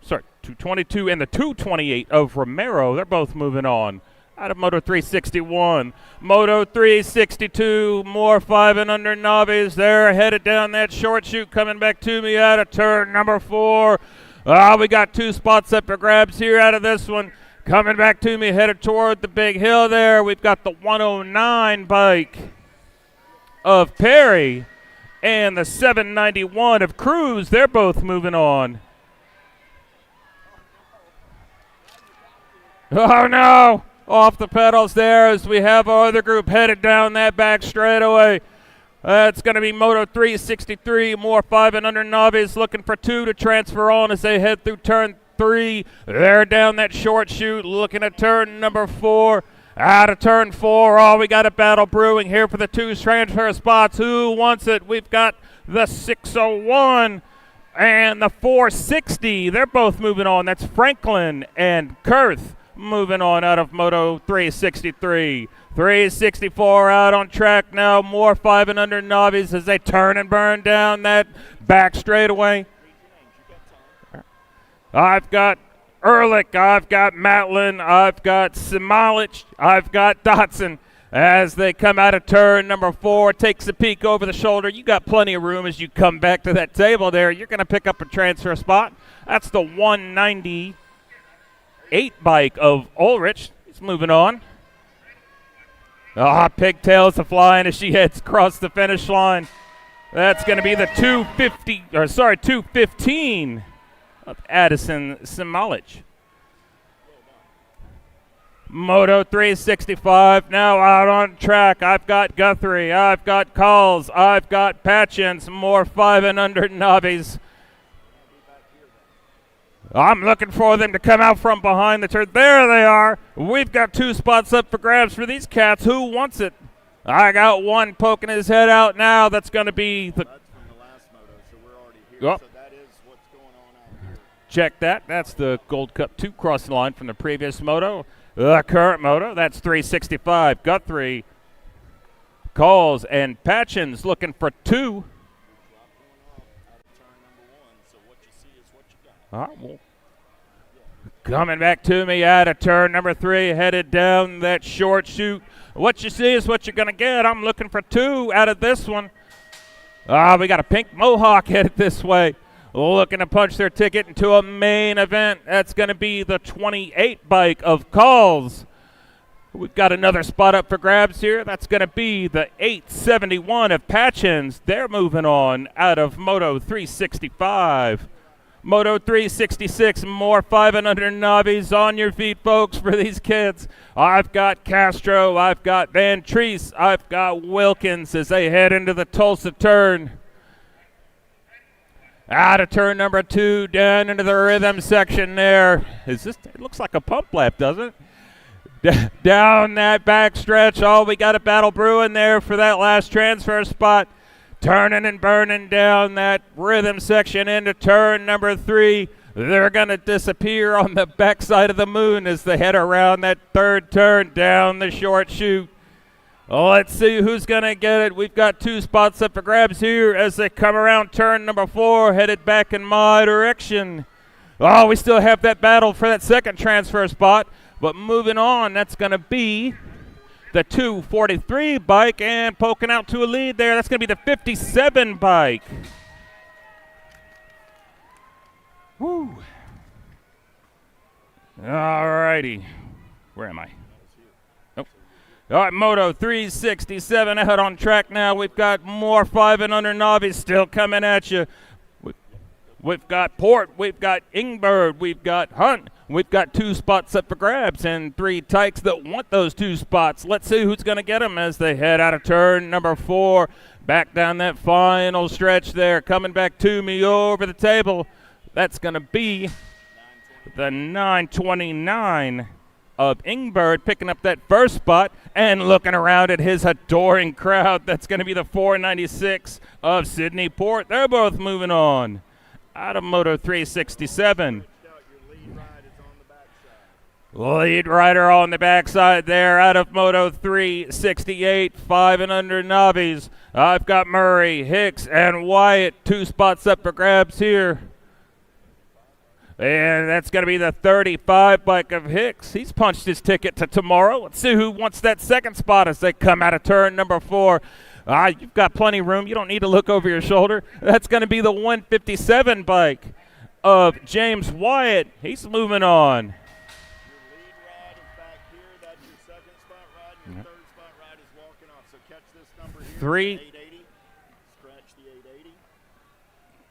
Sorry, 222 and the 228 of Romero. They're both moving on. out of Moto 361. Moto 362, more 5 and under novice. They're headed down that short chute, coming back to me out of turn number 4. We got 2 spots up for grabs here out of this one. Coming back to me, headed toward the big hill there. We've got the 109 bike of Perry and the 791 of Cruz. They're both moving on. Oh no! Off the pedals there as we have our other group headed down that back straightaway. It's going to be Moto 363, more 5 and under novice, looking for 2 to transfer on as they head through turn 3. They're down that short chute, looking at turn number 4. Out of turn 4, we got a battle brewing here for the 2 transfer spots. Who wants it? We've got the 601 and the 460. They're both moving on. That's Franklin and Kurth moving on out of Moto 363. 364 out on track now. More 5 and under novice as they turn and burn down that back straightaway. I've got Ehrlich, I've got Matlin, I've got Simolich, I've got Dotson as they come out of turn number 4. Takes a peek over the shoulder. You got plenty of room as you come back to that table there. You're going to pick up a transfer spot. That's the 198 bike of Ulrich. He's moving on. Pigtails are flying as she heads across the finish line. That's going to be the 215 of Addison Simolich. Moto 365 now out on track. I've got Guthrie, I've got Calls, I've got Patchen, some more 5 and under novice. I'm looking for them to come out from behind the turn. There they are. We've got 2 spots up for grabs for these cats. Who wants it? I got one poking his head out now. That's going to be the... That's from the last moto, so we're already here. So that is what's going on out here. Check that. That's the Gold Cup 2 crossing line from the previous moto. The current moto, that's 365. Guthrie, Calls, and Patchens looking for 2. Well, coming back to me out of turn number 3, headed down that short chute. What you see is what you're going to get. I'm looking for 2 out of this one. We got a pink Mohawk headed this way, looking to punch their ticket into a main event. That's going to be the 28 bike of Calls. We've got another spot up for grabs here. That's going to be the 871 of Patchens. They're moving on out of Moto 365. Moto 366, more 5 and under novice. On your feet, folks, for these kids. I've got Castro, I've got Van Treese, I've got Wilkins as they head into the Tulsa turn. Out of turn number 2, down into the rhythm section there. It looks like a pump lap, doesn't it? Down that back stretch. We got a battle brewing there for that last transfer spot. Turning and burning down that rhythm section into turn number 3. They're going to disappear on the backside of the moon as they head around that third turn down the short chute. Let's see who's going to get it. We've got 2 spots up for grabs here as they come around turn number 4, headed back in my direction. We still have that battle for that second transfer spot, but moving on, that's going to be the 243 bike, and poking out to a lead there, that's going to be the 57 bike. Woo. All righty. Where am I? Nope. All right, Moto 367 out on track now. We've got more 5 and under novice still coming at you. We've got Port, we've got Ingbird, we've got Hunt. We've got 2 spots up for grabs and 3 tykes that want those 2 spots. Let's see who's going to get them as they head out of turn number 4. Back down that final stretch there. Coming back to me over the table. That's going to be the 929 of Ingbird picking up that first spot and looking around at his adoring crowd. That's going to be the 496 of Sydney Port. They're both moving on out of Moto 367. Lead rider on the backside there out of Moto 368, 5 and under novice. I've got Murray, Hicks, and Wyatt. 2 spots up for grabs here. And that's going to be the 35 bike of Hicks. He's punched his ticket to tomorrow. Let's see who wants that second spot as they come out of turn number 4. You've got plenty of room. You don't need to look over your shoulder. That's going to be the 157 bike of James Wyatt. He's moving on. Three.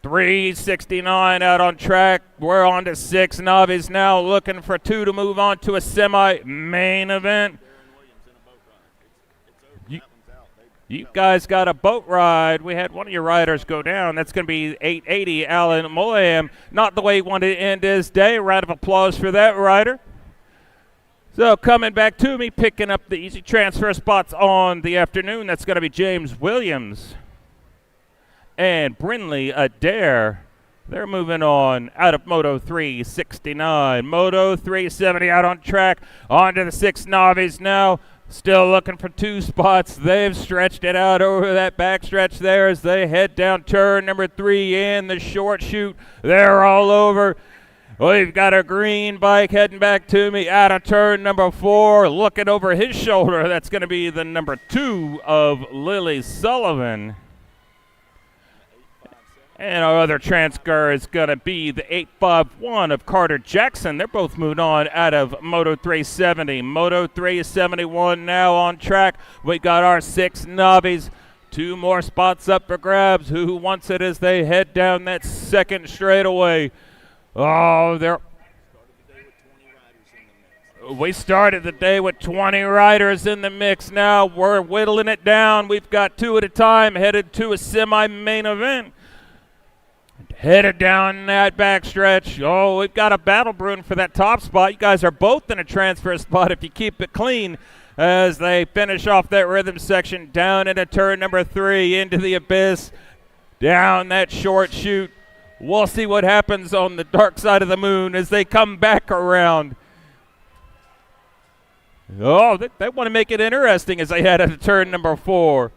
369 out on track. We're on to 6. Novice now looking for 2 to move on to a semi-main event. You guys got a boat ride. We had one of your riders go down. That's going to be 880 Alan Moyam. Not the way he wanted to end his day. Round of applause for that rider. So coming back to me, picking up the easy transfer spots on the afternoon. That's going to be James Williams and Brinley Adair. They're moving on out of Moto 369. Moto 370 out on track. On to the 6 Novice now. Still looking for 2 spots. They've stretched it out over that backstretch there as they head down turn number 3 in the short chute. They're all over. We've got a green bike heading back to me out of turn number 4. Looking over his shoulder. That's going to be the number 2 of Lily Sullivan. And our other transfer is going to be the 851 of Carter Jackson. They're both moving on out of Moto 370. Moto 371 now on track. We got our 6 Novice. 2 more spots up for grabs. Who wants it as they head down that second straightaway? Oh, we started the day with 20 riders in the mix. Now we're whittling it down. We've got 2 at a time headed to a semi-main event. Headed down that backstretch. Oh, we've got a battle brewing for that top spot. You guys are both in a transfer spot if you keep it clean as they finish off that rhythm section down into turn number 3 into the abyss. Down that short chute. We'll see what happens on the dark side of the moon as they come back around. Oh, they want to make it interesting as they head into turn number 4.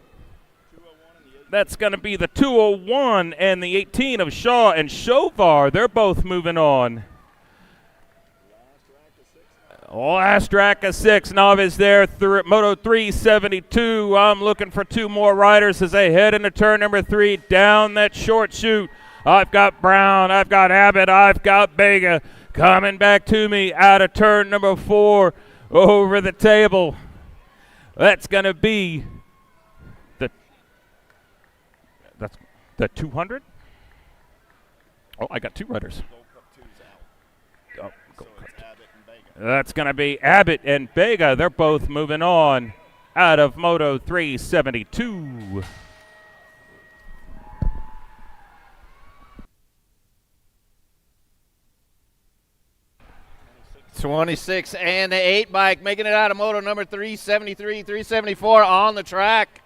That's going to be the 201 and the 18 of Shaw and Shovar. They're both moving on. Last track of 6 Novice there through Moto 372. I'm looking for 2 more riders as they head into turn number 3 down that short chute. I've got Brown, I've got Abbott, I've got Vega coming back to me out of turn number 4 over the table. That's going to be the 200. Oh, I got 2 riders. Oh, that's going to be Abbott and Vega. They're both moving on out of Moto 372. '26 and the 8 bike making it out of Moto number 373, 374 on the track.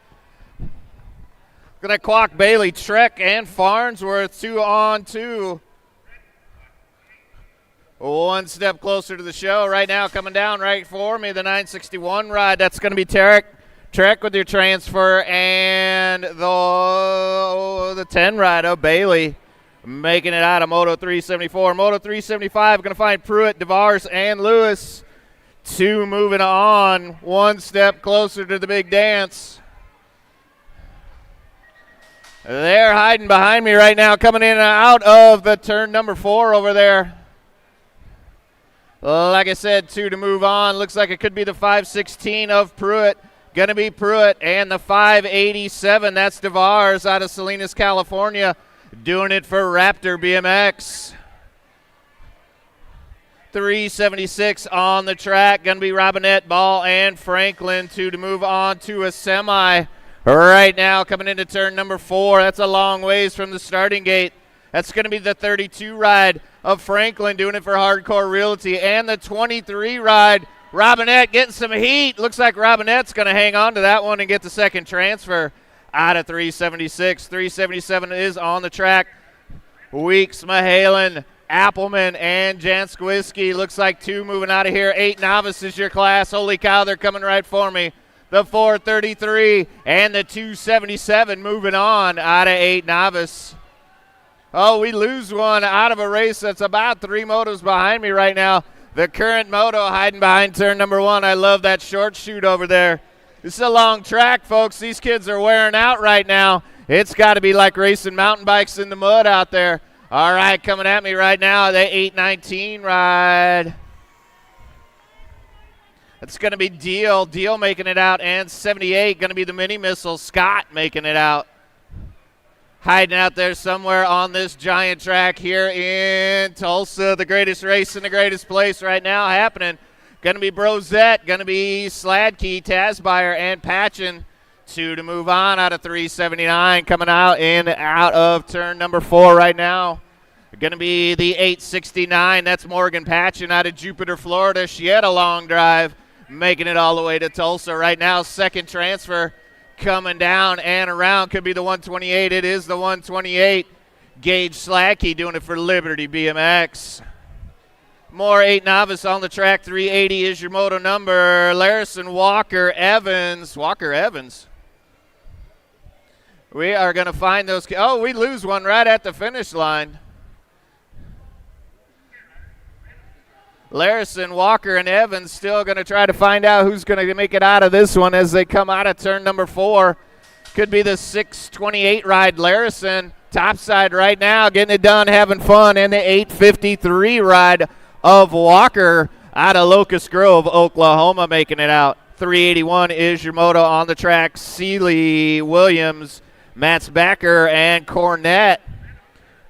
Gonna clock Bailey, Trek, and Farnsworth 2 on 2. 1 step closer to the show right now, coming down right for me, the 961 ride. That's gonna be Trek with your transfer, and the 10 ride of Bailey making it out of Moto 374. Moto 375 gonna find Pruitt, DeVars, and Lewis. 2 moving on, 1 step closer to the big dance. They're hiding behind me right now, coming in and out of the turn number 4 over there. Like I said, 2 to move on. Looks like it could be the 516 of Pruitt. Gonna be Pruitt, and the 587. That's DeVars out of Salinas, California, doing it for Raptor BMX. 376 on the track. Gonna be Robinette, Ball, and Franklin. 2 to move on to a semi. Right now, coming into turn number 4. That's a long ways from the starting gate. That's going to be the 32 ride of Franklin, doing it for Hardcore Realty. And the 23 ride, Robinette getting some heat. Looks like Robinette's going to hang on to that one and get the second transfer out of 376. 377 is on the track. Weeks, Mahalan, Appleman, and Janskowski. Looks like 2 moving out of here. 8 Novice is your class. Holy cow, they're coming right for me. The 433 and the 277 moving on out of 8 Novice. Oh, we lose one out of a race that's about 3 motos behind me right now. The current moto hiding behind turn number 1. I love that short chute over there. This is a long track, folks. These kids are wearing out right now. It's got to be like racing mountain bikes in the mud out there. All right, coming at me right now, the 819 ride. It's going to be Deal making it out, and 78 going to be the mini missile, Scott making it out. Hiding out there somewhere on this giant track here in Tulsa, the greatest race in the greatest place right now happening. Going to be Brozette, going to be Sladkey, Tasbire, and Patchen. 2 to move on out of 379. Coming out of turn number 4 right now. Going to be the 869. That's Morgan Patchen out of Jupiter, Florida. She had a long drive, making it all the way to Tulsa right now. Second transfer coming down and around. Could be the 128. It is the 128. Gage Slacky doing it for Liberty BMX. More 8 novice on the track. 380 is your moto number. Larison Walker Evans. We are going to find those. Oh, we lose one right at the finish line. Larison, Walker, and Evans still going to try to find out who's going to make it out of this one as they come out of turn number 4. Could be the 628 ride. Larison, topside right now, getting it done, having fun. And the 853 ride of Walker out of Locust Grove, Oklahoma, making it out. 381 is your moto on the track. Seeley, Williams, Matzbacher, and Cornett.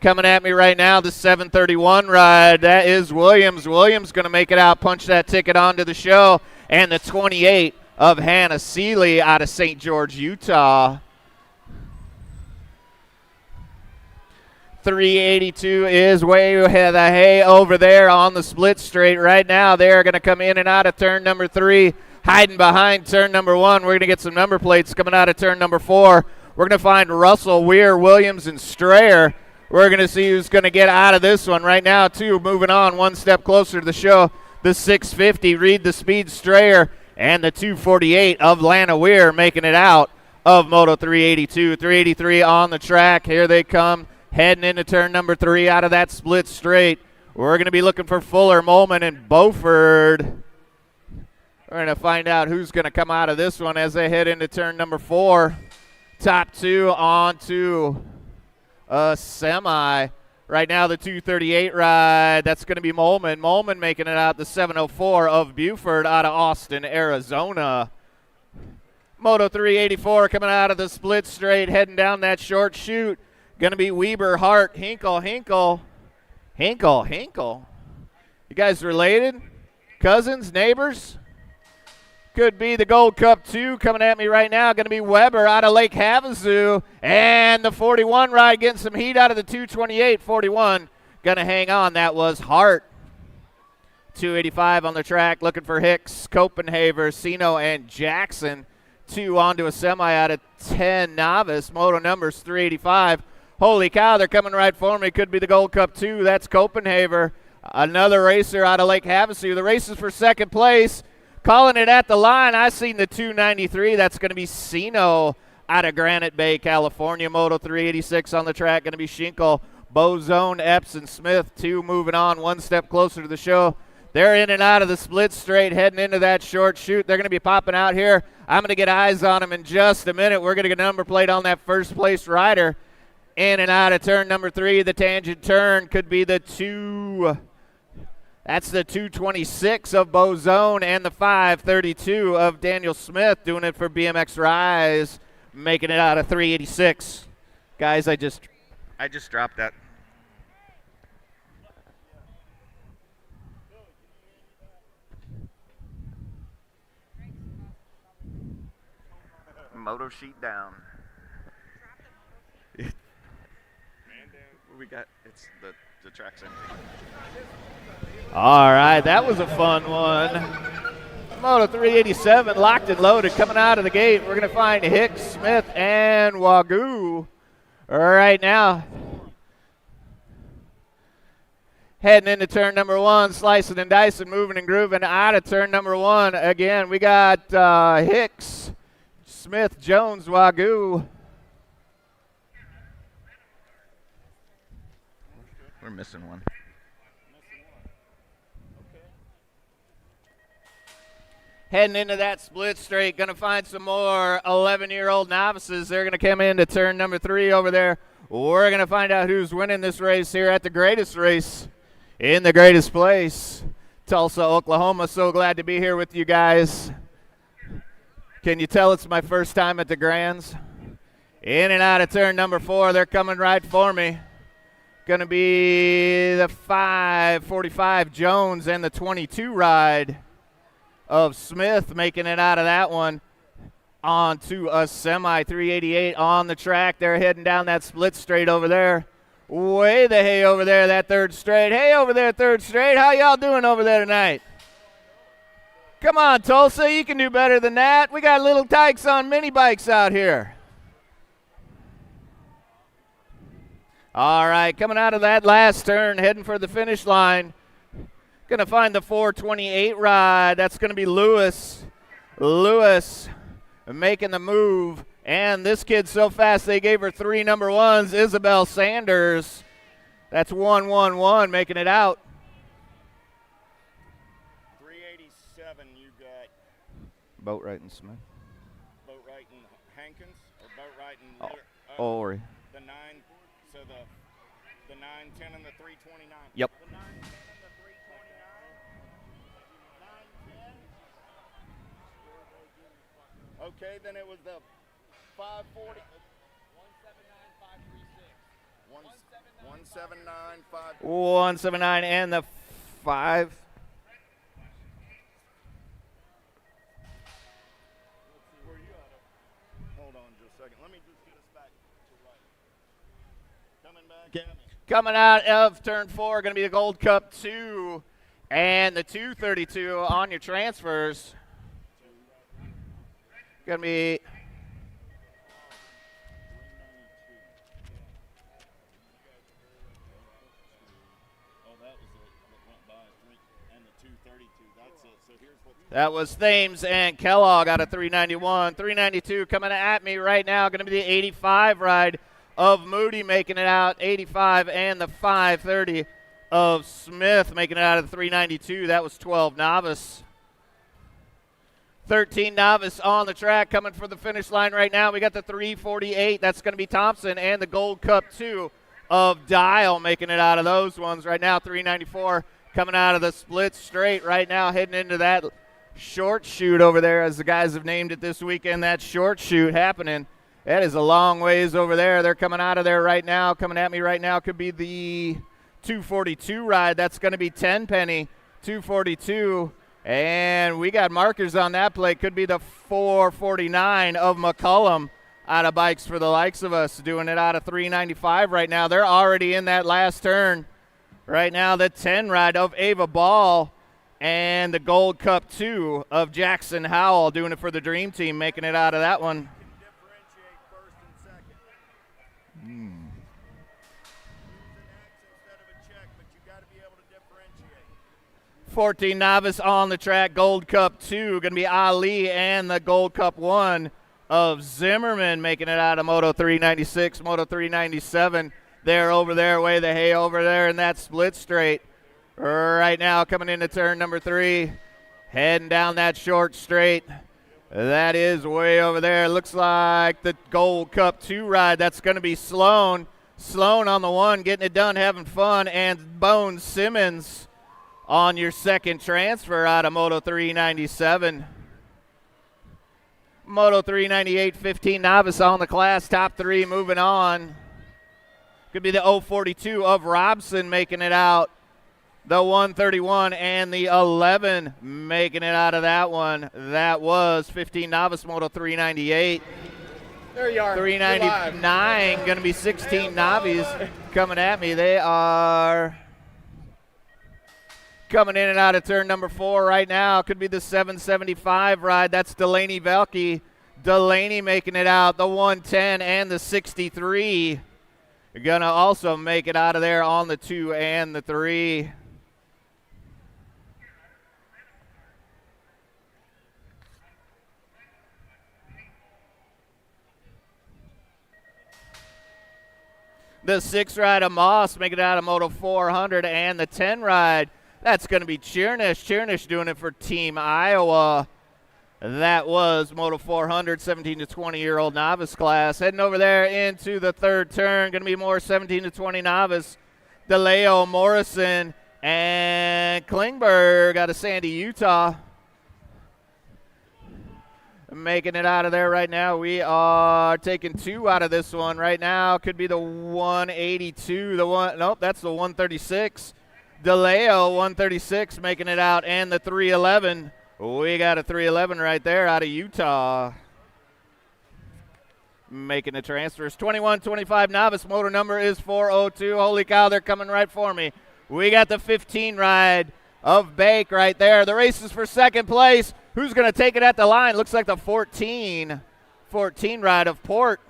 Coming at me right now, the 731 ride. That is Williams. Williams going to make it out, punch that ticket onto the show. And the 28 of Hannah Seeley out of St. George, Utah. 382 is way ahead of hay over there on the split straight right now. They're going to come in and out of turn number 3, hiding behind turn number 1. We're going to get some number plates coming out of turn number 4. We're going to find Russell, Weir, Williams, and Strayer. We're going to see who's going to get out of this one right now, too. Moving on one step closer to the show, the 650, Reed the Speed Strayer, and the 248 of Lana Weir making it out of Moto 382. 383 on the track. Here they come, heading into turn number 3 out of that split straight. We're going to be looking for Fuller, Molman, and Beauford. We're going to find out who's going to come out of this one as they head into turn number 4. Top 2 on to a semi. Right now, the 238 ride, that's going to be Molman. Molman making it out, the 704 of Buford out of Austin, Arizona. Moto 384 coming out of the split straight, heading down that short chute. Going to be Weber, Hart, Hinkle. You guys related? Cousins, neighbors? Could be the Gold Cup 2 coming at me right now. Going to be Weber out of Lake Havasu. And the 41 ride getting some heat out of the 228. 41 going to hang on. That was Hart. 285 on the track. Looking for Hicks, Copenhaver, Sino, and Jackson. 2 onto a semi out of 10 novice. Moto numbers 385. Holy cow, they're coming right for me. Could be the Gold Cup 2. That's Copenhaver. Another racer out of Lake Havasu. The race is for second place. Calling it at the line, I seen the 293. That's going to be Sino out of Granite Bay, California. Moto 386 on the track. Going to be Schinkel, Bozone, Epps, and Smith. 2 moving on one step closer to the show. They're in and out of the split straight, heading into that short chute. They're going to be popping out here. I'm going to get eyes on them in just a minute. We're going to get a number plate on that first place rider. In and out of turn number 3. The tangent turn could be the 2. That's the 226 of Bozone and the 532 of Daniel Smith doing it for BMX Rise, making it out of 386. Guys, I just dropped that. Moto sheet down. We got it's the track's empty. All right, that was a fun one. Moto 387 locked and loaded coming out of the gate. We're going to find Hicks, Smith, and Wagoo right now. Heading into turn number 1, slicing and dicing, moving and grooving out of turn number 1. Again, we got Hicks, Smith, Jones, Wagoo. We're missing one. Heading into that split straight, going to find some more 11-year-old novices. They're going to come into turn number 3 over there. We're going to find out who's winning this race here at the greatest race in the greatest place, Tulsa, Oklahoma. So glad to be here with you guys. Can you tell it's my first time at the Grands? In and out of turn number 4, they're coming right for me. Going to be the 545 Jones and the 22 ride of Smith making it out of that one onto a semi 388 on the track. They're heading down that split straight over there. Way the hay over there, that third straight. Hey over there, third straight. How y'all doing over there tonight? Come on, Tulsa, you can do better than that. We got little tykes on mini bikes out here. All right, coming out of that last turn, heading for the finish line. Going to find the 428 ride. That's going to be Lewis. Lewis making the move. And this kid's so fast they gave her 3 number 1s. Isabel Sanders. That's 111 making it out. 387 you got. Boatwright and Smith. Boatwright and Hankins or Boatwright and Ori. The 9, so the 9, 10 and the 329. Yep. The 9, 10 and the 329. 9, 10. Okay, then it was the 540. 179,536. 179 and the 5. Hold on just a second. Let me just get us back to right. Coming back at me. Coming out of turn 4, going to be the Gold Cup 2 and the 232 on your transfers. Going to be that was Thames and Kellogg out of 391. 392 coming at me right now. Going to be the 85 ride of Moody making it out. 85 and the 530 of Smith making it out of the 392. That was 12 novice. 13 novice on the track coming for the finish line right now. We got the 348. That's going to be Thompson and the Gold Cup 2 of Dial making it out of those ones right now. 394 coming out of the split straight right now, heading into that short shoot over there, as the guys have named it this weekend. That short shoot happening. That is a long ways over there. They're coming out of there right now. Coming at me right now could be the 242 ride. That's going to be Tenpenny, 242. And we got markers on that plate. Could be the 449 of McCullum out of Bikes for the Likes of Us, doing it out of 395 right now. They're already in that last turn. Right now, the 10 ride of Ava Ball and the Gold Cup 2 of Jackson Howell, doing it for the Dream Team, making it out of that one. 14 novice on the track, Gold Cup 2, going to be Ali and the Gold Cup 1 of Zimmerman making it out of Moto 396, Moto 397. They're over there, way the hay over there in that split straight. Right now coming into turn number 3, heading down that short straight. That is way over there. Looks like the Gold Cup 2 ride. That's going to be Sloan. Sloan on the 1, getting it done, having fun, and Bone Simmons on your second transfer out of Moto 397. Moto 398, 15 novice on the class, top 3 moving on. Could be the 042 of Robson making it out. The 131 and the 11 making it out of that one. That was 15 novice Moto 398. There you are. 399 going to be 16 novice coming at me. They are coming in and out of turn number 4 right now. Could be the 775 ride. That's Delaney Velke. Delaney making it out. The 110 and the 63. You're going to also make it out of there on the 2 and the 3. The 6 ride of Moss making it out of Moto 400, and the 10 ride, that's going to be Cheernish. Cheernish doing it for Team Iowa. That was Moto 400, 17 to 20-year-old novice class. Heading over there into the third turn, going to be more 17 to 20 novice. DeLeo, Morrison, and Klingberg out of Sandy, Utah. Making it out of there right now. We are taking 2 out of this one right now. Could be the 182. Nope, that's the 136. DeLeo, 136, making it out, and the 311. We got a 311 right there out of Utah. Making the transfers. 21-25 novice. Motor number is 402. Holy cow, they're coming right for me. We got the 15 ride of Bake right there. The race is for second place. Who's going to take it at the line? Looks like the 14 ride of Port.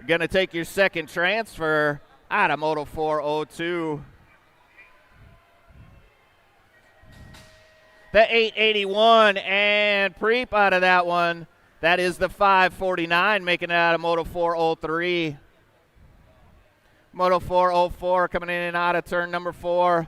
Going to take your second transfer out of Moto 402. The 881 and Preep out of that one. That is the 549 making it out of Moto 403. Moto 404 coming in and out of turn number 4.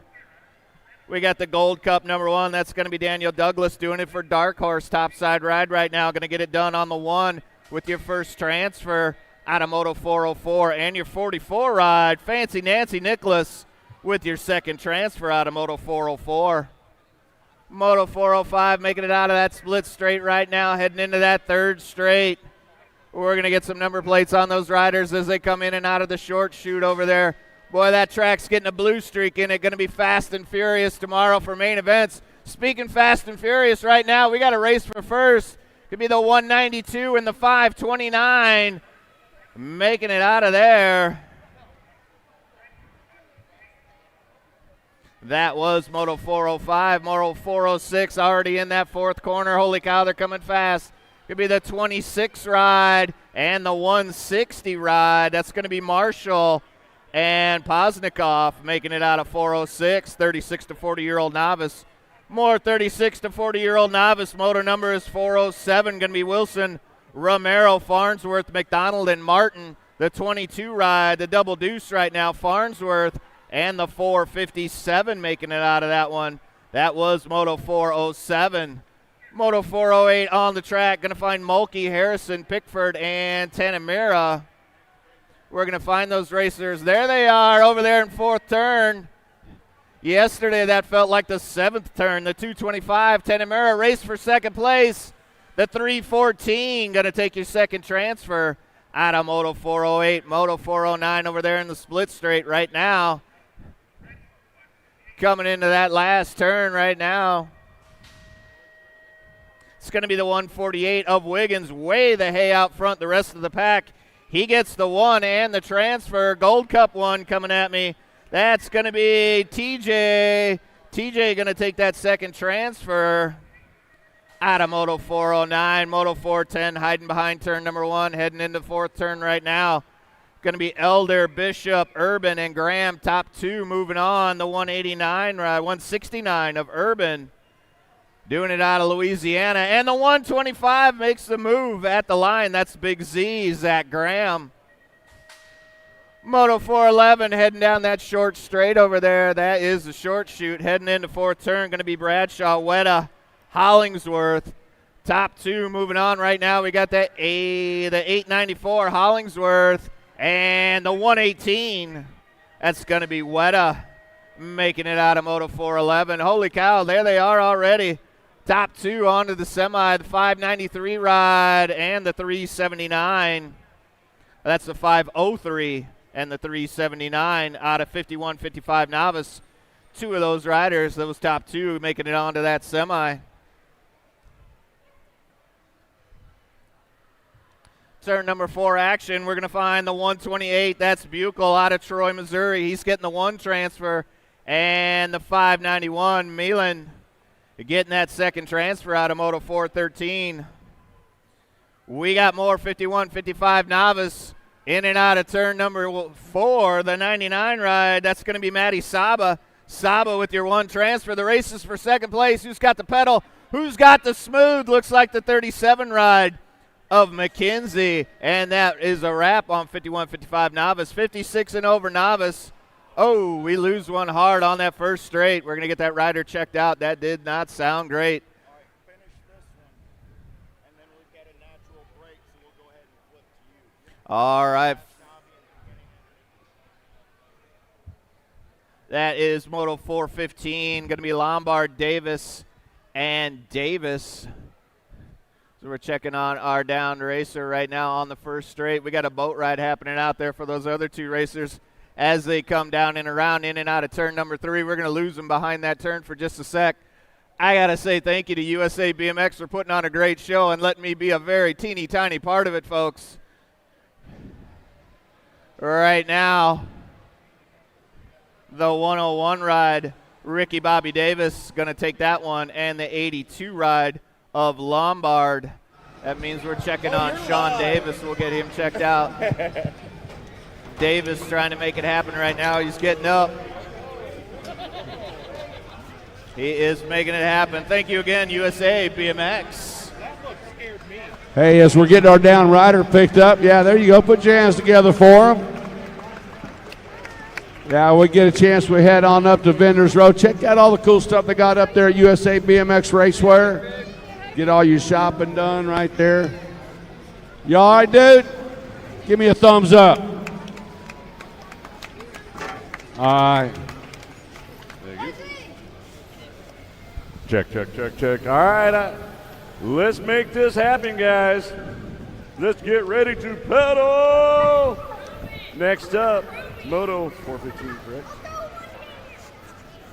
We got the Gold Cup number 1. That's going to be Daniel Douglas doing it for Dark Horse. Topside ride right now. Going to get it done on the 1 with your first transfer out of Moto 404. And your 44 ride, Fancy Nancy Nicholas with your second transfer out of Moto 404. Moto 405 making it out of that split straight right now, heading into that third straight. We're going to get some number plates on those riders as they come in and out of the short chute over there. Boy, that track's getting a blue streak in it. Going to be fast and furious tomorrow for main events. Speaking fast and furious right now, we got a race for first. Could be the 192 and the 529 making it out of there. That was Moto 405. Moto 406 already in that fourth corner. Holy cow, they're coming fast. Could be the 26 ride and the 160 ride. That's going to be Marshall and Posnikoff making it out of 406. 36 to 40-year-old novice. More 36 to 40-year-old novice. Motor number is 407. Going to be Wilson, Romero, Farnsworth, McDonald, and Martin. The 22 ride, the double deuce right now. Farnsworth and the 457 making it out of that one. That was Moto 407. Moto 408 on the track. Going to find Mulkey, Harrison, Pickford, and Tanamira. We're going to find those racers. There they are over there in fourth turn. Yesterday that felt like the seventh turn. The 225, Tanamira race for second place. The 314 going to take your second transfer out of Moto 408. Moto 409 over there in the split straight right now. Coming into that last turn right now. It's going to be the 148 of Wiggins. Way the hay out front. The rest of the pack. He gets the 1 and the transfer. Gold Cup 1 coming at me. That's going to be TJ. TJ going to take that second transfer out of Moto 409. Moto 410 hiding behind turn number 1. Heading into fourth turn right now. Going to be Elder, Bishop, Urban, and Graham. Top 2 moving on. The 189 ride. 169 of Urban. Doing it out of Louisiana. And the 125 makes the move at the line. That's Big Z, Zach Graham. Moto 411 heading down that short straight over there. That is the short chute. Heading into fourth turn. Going to be Bradshaw, Weta, Hollingsworth. Top 2 moving on right now. We got the 894 Hollingsworth. And the 118. That's going to be Weta making it out of Moto 411. Holy cow, there they are already. Top 2 onto the semi, the 593 ride and the 379. That's the 503 and the 379 out of 51-55 novice. 2 of those riders, those top 2, making it onto that semi. Turn number 4 action. We're going to find the 128. That's Buchel out of Troy, Missouri. He's getting the 1 transfer. And the 591, Milan, getting that second transfer out of Moto 413. We got more 51-55 novice in and out of turn number 4, the 99 ride. That's going to be Matty Saba. Saba with your 1 transfer. The race is for second place. Who's got the pedal? Who's got the smooth? Looks like the 37 ride. of McKenzie. And that is a wrap on 51-55 novice. 56 and over novice. Oh, we lose one hard on that first straight. We're going to get that rider checked out. That did not sound great. All right. That is Moto 415. Going to be Lombard, Davis, and Davis. So we're checking on our down racer right now on the first straight. We got a boat ride happening out there for those other two racers as they come down and around in and out of turn number 3. We're going to lose them behind that turn for just a sec. I got to say thank you to USA BMX for putting on a great show and letting me be a very teeny tiny part of it, folks. Right now, the 101 ride, Ricky Bobby Davis going to take that one, and the 82 ride of Lombard. That means we're checking on Sean Davis. We'll get him checked out. Davis trying to make it happen right now. He's getting up. He is making it happen. Thank you again, USA BMX. Hey, as we're getting our down rider picked up, yeah, there you go. Put your hands together for him. Yeah, we get a chance, we head on up to Vendors Row. Check out all the cool stuff they got up there at USA BMX Racewear. Get all your shopping done right there. You all right, dude? Give me a thumbs up. All right. Check, check, check, check. All right, let's make this happen, guys. Let's get ready to pedal. Next up, Moto 415, correct?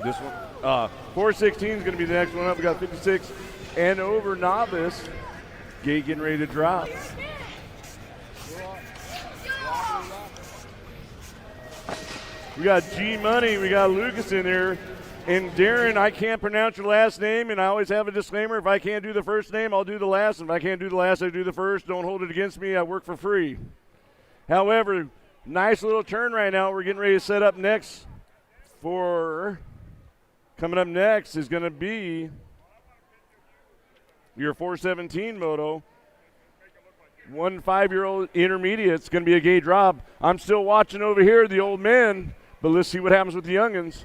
This one, 416 is going to be the next one up. We got 56 and over novice. Gate getting ready to drop. We got G Money, we got Lucas in there. And Darren, I can't pronounce your last name, and I always have a disclaimer. If I can't do the first name, I'll do the last. And if I can't do the last, I do the first. Don't hold it against me. I work for free. However, nice little turn right now. We're getting ready to set up next for coming up next is going to be your 417 moto. 1 5-year-old intermediate. It's going to be a gate drop. I'm still watching over here, the old men, but let's see what happens with the youngins.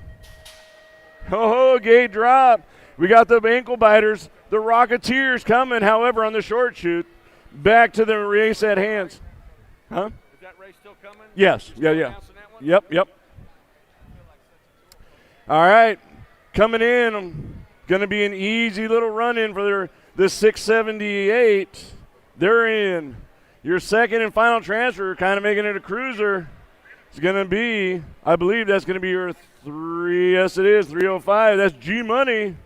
Oh, gate drop. We got the ankle biters, the Rocketeers coming, however, on the short shoot. Back to the race at hands. Huh? Is that race still coming? Yes. Yeah. Yep. All right. Coming in, going to be an easy little run-in for the 678. They're in. Your second and final transfer, kind of making it a cruiser. It's going to be, I believe that's going to be your 3, yes it is, 305. That's G Money.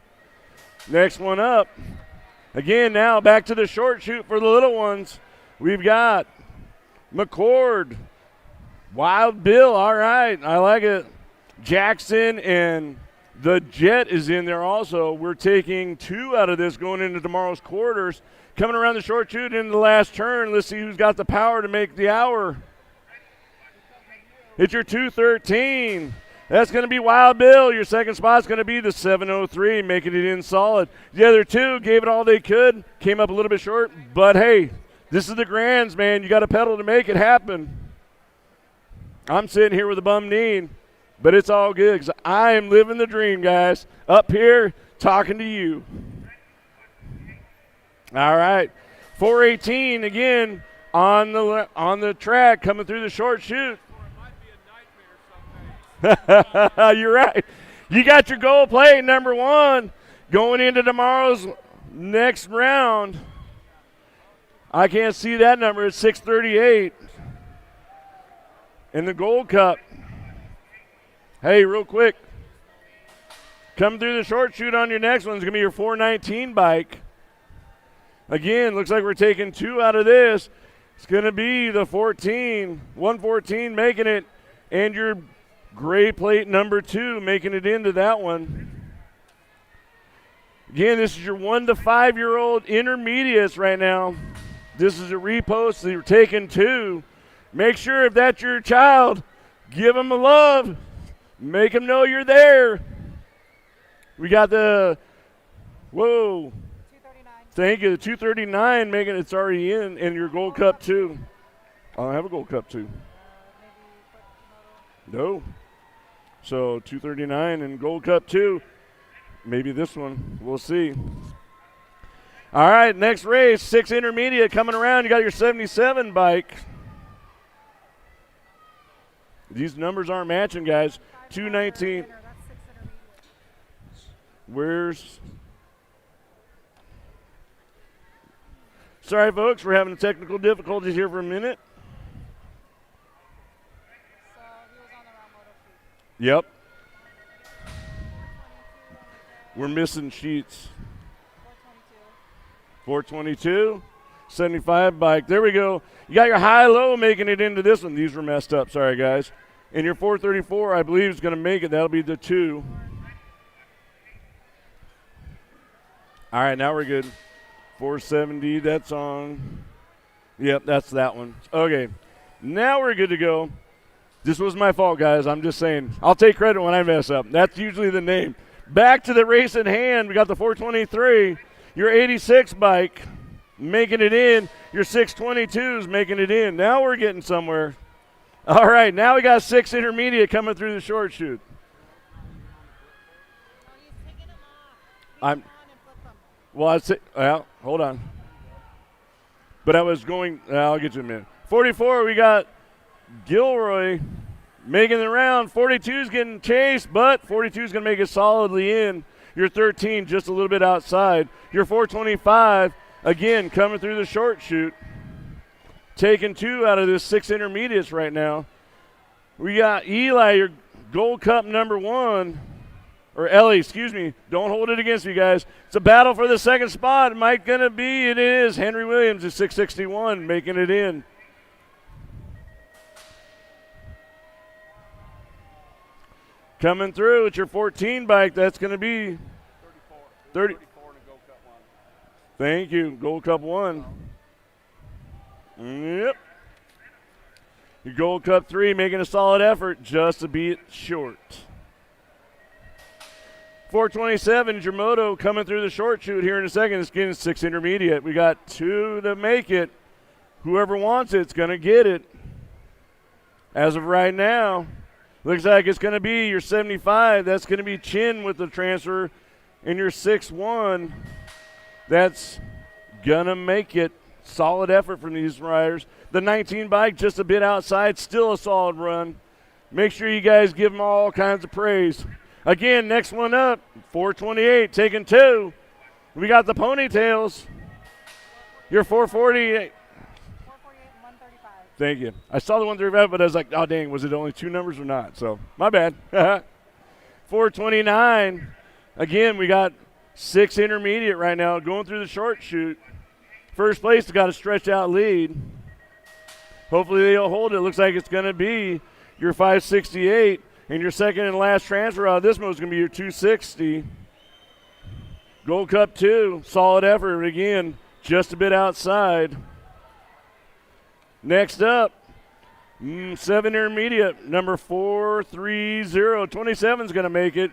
Next one up. Again, now back to the short shoot for the little ones. We've got McCord, Wild Bill, all right, I like it. Jackson and the Jet is in there also. We're taking 2 out of this going into tomorrow's quarters. Coming around the short shoot into the last turn. Let's see who's got the power to make the hour. It's your 213. That's going to be Wild Bill. Your second spot's going to be the 703, making it in solid. The other 2 gave it all they could, came up a little bit short, but hey, this is the Grands, man. You got to pedal to make it happen. I'm sitting here with a bum knee, but it's all good because I am living the dream, guys. Up here talking to you. All right, 418 again on the track coming through the short shoot. You're right. You got your gold plate, number 1, going into tomorrow's next round. I can't see that number. It's 638 in the Gold Cup. Hey, real quick, coming through the short shoot on your next one is going to be your 419 bike. Again, looks like we're taking 2 out of this. It's going to be the 114 making it, and your gray plate number 2 making it into that one. Again, this is your 1 to 5-year-old intermediates right now. This is a repost. So you're taking 2. Make sure if that's your child, give them a love. Make them know you're there. We got the, whoa. Thank you. The 239 making it's already in, and your Gold Cup 2. I don't have a Gold Cup 2. No. So 239 and Gold Cup 2. Maybe this one. We'll see. All right, next race, 6 intermediate coming around. You got your 77 bike. These numbers aren't matching, guys. 219. Where's... Sorry, folks, we're having technical difficulties here for a minute. Yep. We're missing sheets. 422, 75 bike. There we go. You got your high-low making it into this one. These were messed up. Sorry, guys. And your 434, I believe, is going to make it. That'll be the 2. All right, now we're good. 470, that's on. Yep, that's that one. Okay, now we're good to go. This was my fault, guys. I'm just saying. I'll take credit when I mess up. That's usually the name. Back to the race at hand. We got the 423. Your 86 bike making it in. Your 622s making it in. Now we're getting somewhere. All right, now we got 6 intermediate coming through the short chute. Well, hold on. But I was going, I'll get you in a minute. 44, we got Gilroy making the round. 42 is getting chased, but 42 is going to make it solidly in. Your 13 just a little bit outside. Your 425, again, coming through the short chute. Taking 2 out of this 6 intermediates right now. We got Eli, your Gold Cup number 1. Or Ellie, excuse me. Don't hold it against me, guys. It's a battle for the second spot. Might going to be, it is. Henry Williams is 661, making it in. Coming through, it's your 14 bike. That's going to be 34 in the Gold Cup 1. Thank you, Gold Cup 1. Yep. Your Gold Cup 3 making a solid effort, just a bit short. 427 is your moto coming through the short chute here in a second. It's getting 6 intermediate. We got 2 to make it. Whoever wants it's going to get it. As of right now, looks like it's going to be your 75. That's going to be Chin with the transfer. And your 6-1, that's going to make it. Solid effort from these riders. The 19 bike just a bit outside. Still a solid run. Make sure you guys give them all kinds of praise. Again, next one up, 428, taking 2. We got the ponytails. Your 448. 448 and 135. Thank you. I saw the 135, but I was like, oh, dang, was it only 2 numbers or not? So, my bad. 429. Again, we got 6 intermediate right now going through the short chute. First place has got a stretched out lead. Hopefully they'll hold it. Looks like it's going to be your 568. And your second and last transfer out of this one is going to be your 260. Gold Cup 2, solid effort. Again, just a bit outside. Next up, 7 intermediate, number 430. 27 is going to make it.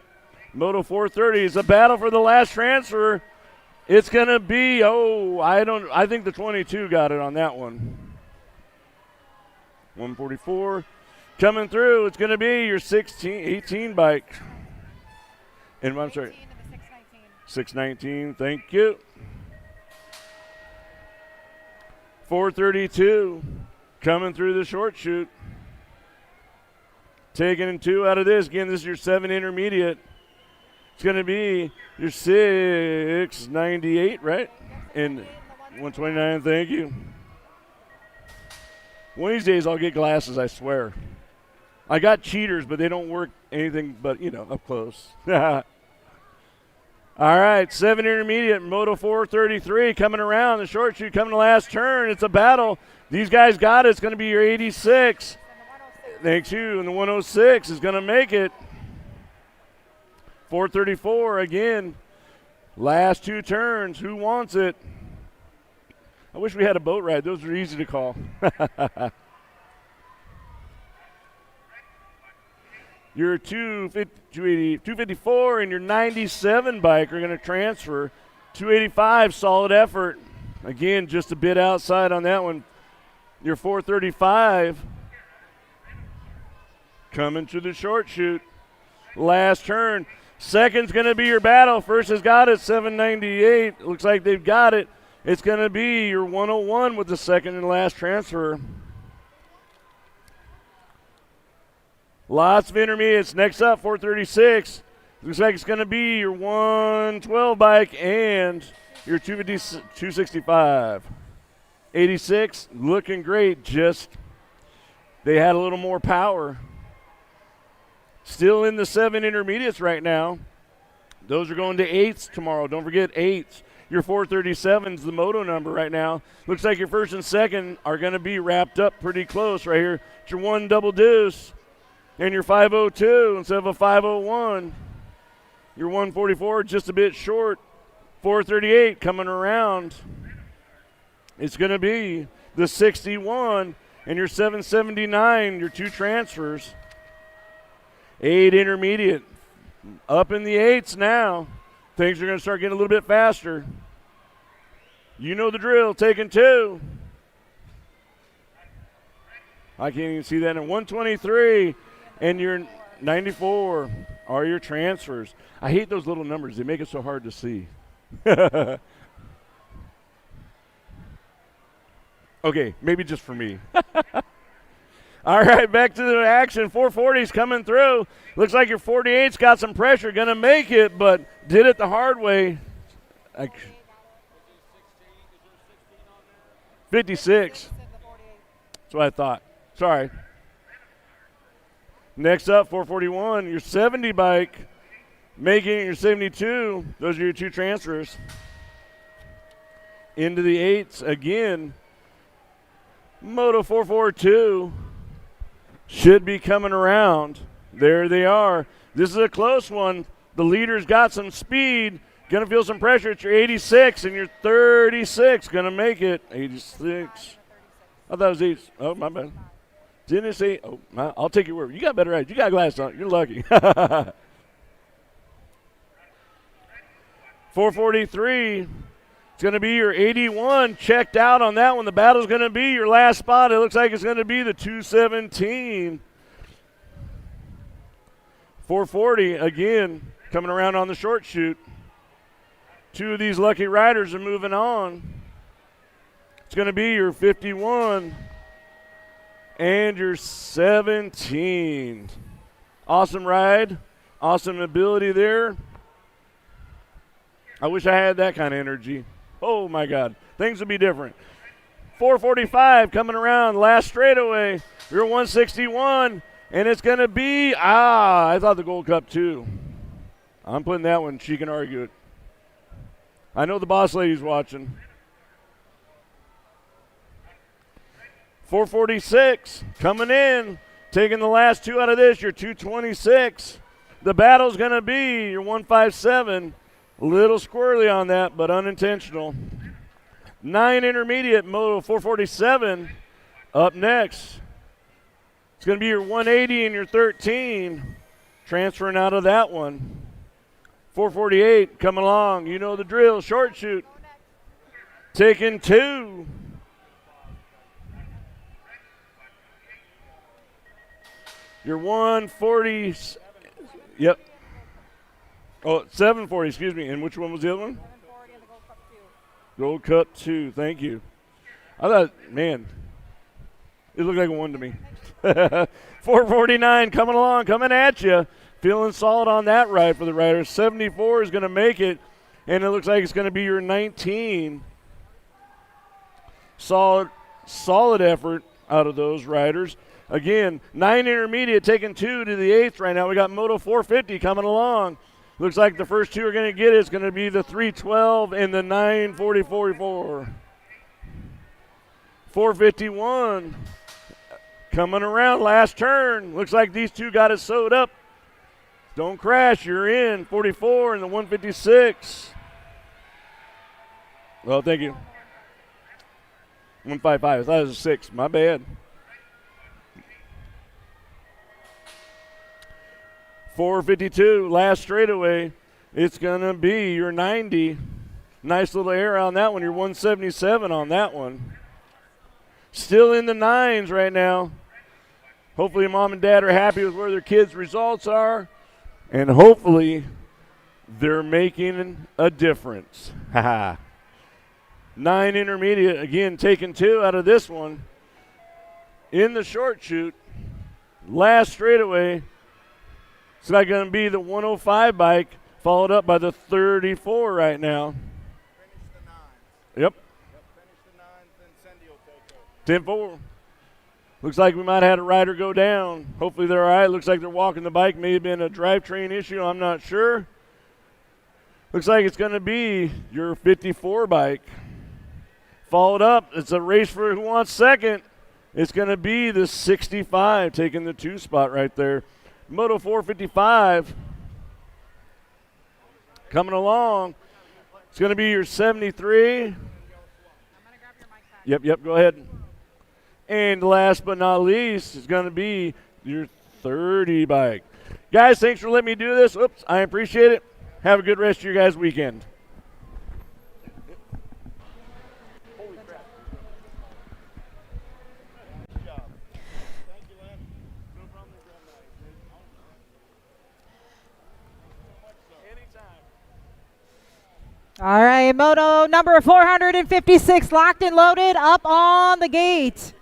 Moto 430 is a battle for the last transfer. It's going to be, I think the 22 got it on that one. 144. Coming through, it's going to be your 18 bike. And I'm sorry. 619, thank you. 432, coming through the short chute. Taking 2 out of this. Again, this is your 7 intermediate. It's going to be your 698, right? And 129, thank you. One of these days I'll get glasses, I swear. I got cheaters, but they don't work anything but, up close. All right, 7 intermediate, Moto 433 coming around. The short chute coming to last turn. It's a battle. These guys got it. It's going to be your 86. Thanks you. And the 106 is going to make it. 434 again. Last 2 turns. Who wants it? I wish we had a boat ride. Those are easy to call. Your 254 and your 97 bike are going to transfer 285, solid effort. Again, just a bit outside on that one. Your 435 coming to the short chute. Last turn. Second's going to be your battle. First has got it, 798. Looks like they've got it. It's going to be your 101 with the second and last transfer. Lots of intermediates. Next up, 436. Looks like it's going to be your 112 bike and your 265. 86, looking great. Just they had a little more power. Still in the 7 intermediates right now. Those are going to 8s tomorrow. Don't forget 8s. Your 437's the moto number right now. Looks like your first and second are going to be wrapped up pretty close right here. It's your 1 double deuce and your 502 instead of a 501. Your 144 just a bit short. 438 coming around. It's going to be the 61 and your 779, your 2 transfers. 8 intermediate. Up in the 8s now. Things are going to start getting a little bit faster. You know the drill. Taking 2. I can't even see that. In 123 and your 94 are your transfers. I hate those little numbers. They make it so hard to see. Okay, maybe just for me. All right, back to the action. 440's coming through. Looks like your 48's got some pressure. Going to make it, but did it the hard way. 56. That's what I thought. Sorry. Next up, 441, your 70 bike. Making it your 72. Those are your 2 transfers. Into the 8s again. Moto 442 should be coming around. There they are. This is a close one. The leader's got some speed. Going to feel some pressure. It's your 86 and your 36. Going to make it. 86. I thought it was 8. Oh, my bad. Didn't it say? Oh, I'll take your word. You got better eyes. You got glasses on. You're lucky. 443. It's going to be your 81 checked out on that one. The battle's going to be your last spot. It looks like it's going to be the 217. 440, again, coming around on the short chute. 2 of these lucky riders are moving on. It's going to be your 51 and your 17. Awesome ride. Awesome ability there. I wish I had that kind of energy. Oh, my God. Things would be different. 445 coming around, last straightaway. You're 161, and it's going to be, I thought the Gold Cup too. I'm putting that one. She can argue it. I know the boss lady's watching. 446 coming in, taking the last 2 out of this, your 226. The battle's going to be your 157. A little squirrely on that, but unintentional. 9 intermediate, Moto 447 up next. It's going to be your 180 and your 13. Transferring out of that one. 448 coming along. You know the drill. Short chute. Taking 2. Your 140. Yep. Oh, 740, excuse me. And which one was the other one? 740 and the Gold Cup 2. Gold Cup 2, thank you. I thought, man, it looked like a 1 to me. 449 coming along, coming at you. Feeling solid on that ride for the riders. 74 is going to make it, and it looks like it's going to be your 19. Solid effort out of those riders. Again, 9 intermediate taking 2 to the 8th right now. We got Moto 450 coming along. Looks like the first 2 are going to get it. It's going to be the 312 and the 940-44. 451 coming around, last turn. Looks like these 2 got it sewed up. Don't crash, you're in. 44 and the 156. Well, thank you. 155, I thought it was a 6, my bad. 452, last straightaway. It's going to be your 90. Nice little air on that one. You're 177 on that one. Still in the 9s right now. Hopefully mom and dad are happy with where their kids' results are. And hopefully they're making a difference. 9 intermediate, again, taking 2 out of this one. In the short shoot, last straightaway, it's not going to be the 105 bike, followed up by the 34 right now. Yep. 10-4. Looks like we might have had a rider go down. Hopefully they're all right. Looks like they're walking the bike. May have been a drivetrain issue. I'm not sure. Looks like it's going to be your 54 bike. Followed up, it's a race for who wants second. It's going to be the 65 taking the 2 spot right there. Moto 455 coming along. It's going to be your 73. Yep, go ahead. And last but not least is going to be your 30 bike. Guys, thanks for letting me do this. Oops, I appreciate it. Have a good rest of your guys' weekend. All right, moto number 456 locked and loaded up on the gate.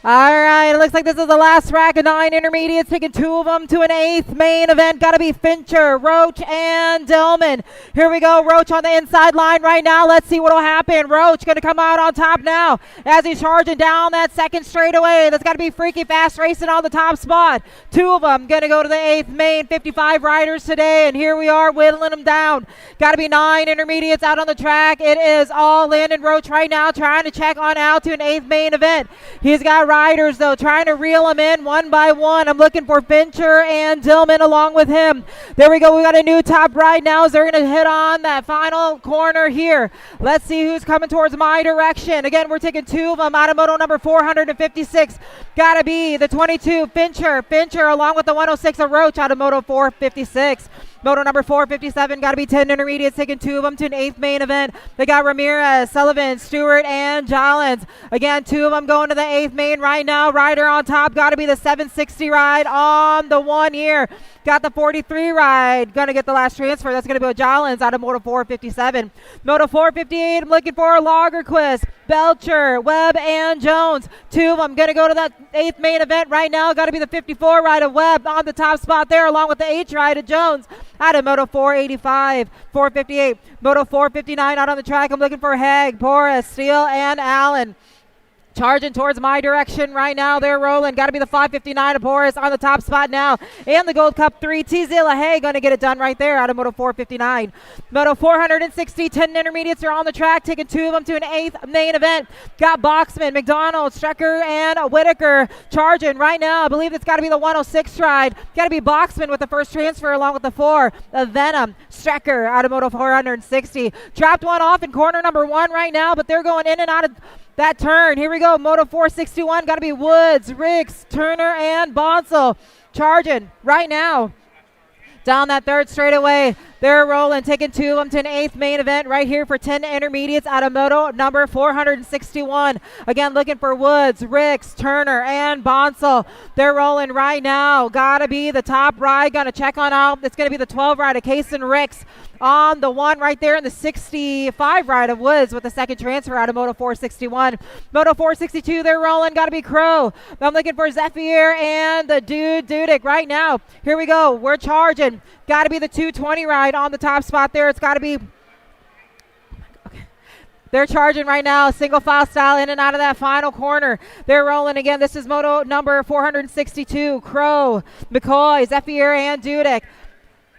All right, it looks like this is the last rack of 9 intermediates, taking 2 of them to an 8th main event. Got to be Fincher, Roach, and Dillman. Here we go, Roach on the inside line right now. Let's see what will happen. Roach going to come out on top now as he's charging down that second straightaway. That's got to be Freaky Fast racing on the top spot. 2 of them going to go to the 8th main. 55 riders today, and here we are whittling them down. Got to be 9 intermediates out on the track. It is all Landon Roach right now trying to check on out to an 8th main event. He's got riders, though, trying to reel them in one by one. I'm looking for Fincher and Dillman along with him. There we go. We got a new top ride now as they're going to hit on that final corner here. Let's see who's coming towards my direction. Again, we're taking 2 of them out of moto number 456. Got to be the 22, Fincher along with the 106 of Roach out of moto 456. Moto number 457, got to be 10 intermediates, taking 2 of them to an 8th main event. They got Ramirez, Sullivan, Stewart, and Jollins. Again, 2 of them going to the 8th main right now. Rider on top, got to be the 760 ride on the 1 year. Got the 43 ride, going to get the last transfer. That's going to be Jollins out of moto 457. Moto 458, I'm looking for Lagerquist, Belcher, Webb, and Jones. 2 of them going to go to that 8th main event right now. Got to be the 54 ride of Webb on the top spot there, along with the H ride of Jones out of moto 485, 458. Moto 459 out on the track. I'm looking for Haig, Porras, Steele, and Allen. Charging towards my direction right now. They're rolling. Got to be the 559 of Boris on the top spot now. And the Gold Cup 3. T. Zilla Hay going to get it done right there out of moto 459. Moto 460. 10 intermediates are on the track, taking 2 of them to an 8th main event. Got Boxman, McDonald, Strecker, and Whitaker charging right now. I believe it's got to be the 106 ride. Got to be Boxman with the first transfer along with the 4 of Venom. Strecker out of moto 460. Dropped one off in corner number 1 right now, but they're going in and out of that turn. Here we go. Moto 461. Got to be Woods, Riggs, Turner, and Bonsall charging right now. Down that third straightaway. They're rolling, taking 2 of them to an 8th main event right here for 10 intermediates out of moto number 461. Again, looking for Woods, Riggs, Turner, and Bonsall. They're rolling right now. Got to be the top ride. Going to check on out. It's going to be the 12 ride of Kaysen Ricks on the 1 right there in the 65 ride of Woods with the second transfer out of moto 461. Moto 462, they're rolling. Got to be Crow. I'm looking for Zephyr and the dude Dudek right now. Here we go. We're charging. Got to be the 220 ride on the top spot there. It's got to be. Okay. They're charging right now, single file style in and out of that final corner. They're rolling again. This is moto number 462. Crow, McCoy, Zephyr, and Dudek.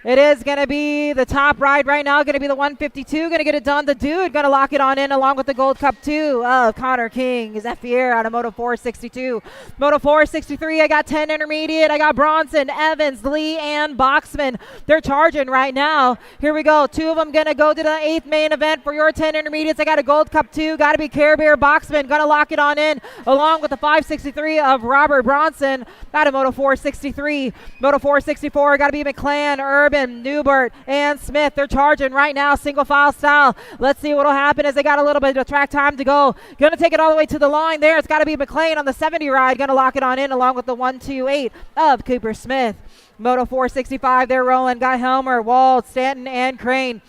It is going to be the top ride right now, going to be the 152, going to get it done. The dude going to lock it on in along with the Gold Cup 2 of Connor King. Zephyr out of Moto 462. Moto 463, I got 10 intermediate. I got Bronson, Evans, Lee, and Boxman. They're charging right now. Here we go. 2 of them going to go to the 8th main event for your 10 intermediates. I got a Gold Cup 2. Got to be Care Bear Boxman. Going to lock it on in along with the 563 of Robert Bronson out of Moto 463. Moto 464, got to be McClan, Urban, Newbert, and Smith. They're charging right now, single file style. Let's see what will happen as they got a little bit of track time to go. Going to take it all the way to the line there. It's got to be McClain on the 70 ride. Going to lock it on in along with the 128 of Cooper Smith. Moto 465, they're rolling. Got Helmer, Wald, Stanton, and Crane.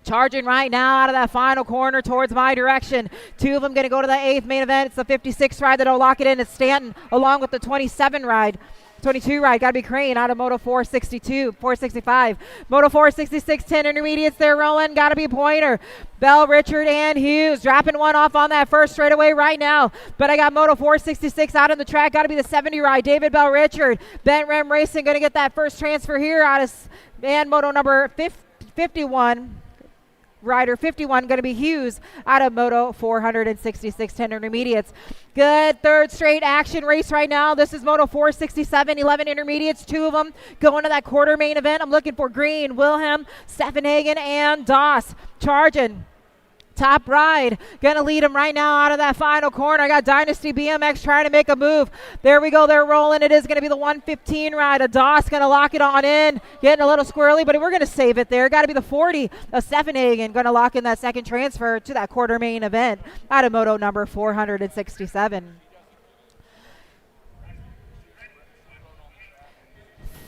Charging right now out of that final corner towards my direction. 2 of them going to go to the 8th main event. It's the 56 ride that'll lock it in. It's Stanton along with the 22 ride, got to be Crane out of Moto 465. Moto 466, 10 intermediates, they're rolling. Got to be Pointer, Bell, Richard, and Hughes. Dropping one off on that first straightaway right now. But I got Moto 466 out on the track. Got to be the 70 ride, David Bell, Richard. Bent Rem Racing going to get that first transfer here out of, and Moto number 51. Rider 51 going to be Hughes out of Moto 466, 10 intermediates. Good third straight action race right now. This is Moto 467, 11 intermediates, 2 of them going to that quarter main event. I'm looking for Green, Wilhelm, Steffenhagen, and Doss. Charging. Top ride, gonna lead him right now out of that final corner. I got Dynasty BMX trying to make a move. There we go, they're rolling. It is gonna be the 115 ride. A Doss gonna lock it on in, getting a little squirrely, but we're gonna save it there. Gotta be the 40 of Steffenhagen, gonna lock in that second transfer to that quarter main event out of Moto number 467.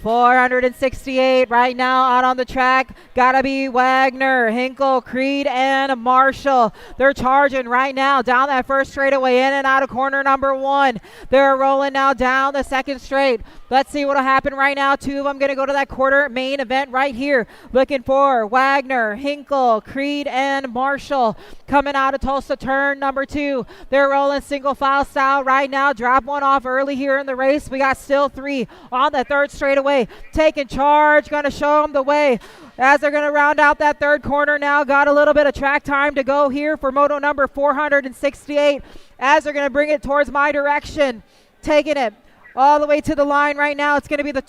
468 right now out on the track. Gotta be Wagner, Hinkle, Creed, and Marshall. They're charging right now down that first straightaway, in and out of corner number 1. They're rolling now down the second straight. Let's see what'll happen right now. 2 of them gonna go to that quarter main event right here. Looking for Wagner, Hinkle, Creed, and Marshall. Coming out of Tulsa turn number 2. They're rolling single file style right now. Drop one off early here in the race. We got still 3 on the third straightaway. Taking charge, going to show them the way as they're going to round out that third corner now. Got a little bit of track time to go here for Moto number 468 as they're going to bring it towards my direction. Taking it all the way to the line right now. It's going to be the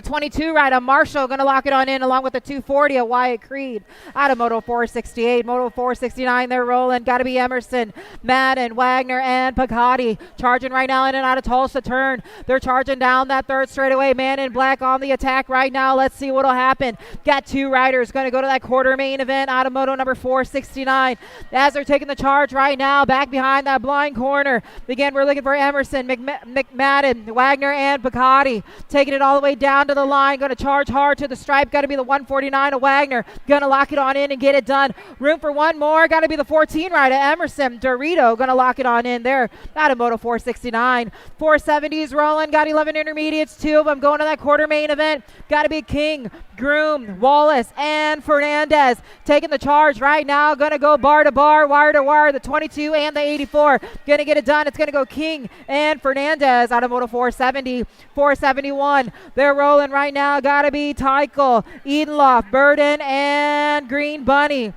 22 ride of Marshall, going to lock it on in along with the 240 of Wyatt Creed out of Moto 468. Moto 469, they're rolling. Got to be Emerson, Madden, Wagner, and Pagati. Charging right now in and out of Tulsa turn. They're charging down that third straightaway. Man in black on the attack right now. Let's see what'll happen. Got 2 riders going to go to that quarter main event out of Moto number 469 as they're taking the charge right now back behind that blind corner. Again, we're looking for Emerson, McMadden, Wagner, and Pagati. Taking it all the way down to the line, going to charge hard to the stripe. Got to be the 149 of Wagner, going to lock it on in and get it done. Room for one more. Got to be the 14 rider Emerson Dorito, going to lock it on in there out of Moto 469. 470s rolling, got 11 intermediates, 2 of them going to that quarter main event. Got to be King, Groom, Wallace, and Fernandez taking the charge right now. Going to go bar to bar, wire to wire, the 22 and the 84. Going to get it done. It's going to go King and Fernandez out of Moto 470. 471, they're rolling right now. Got to be Tykel, Edenloff, Burden, and Green Bunny.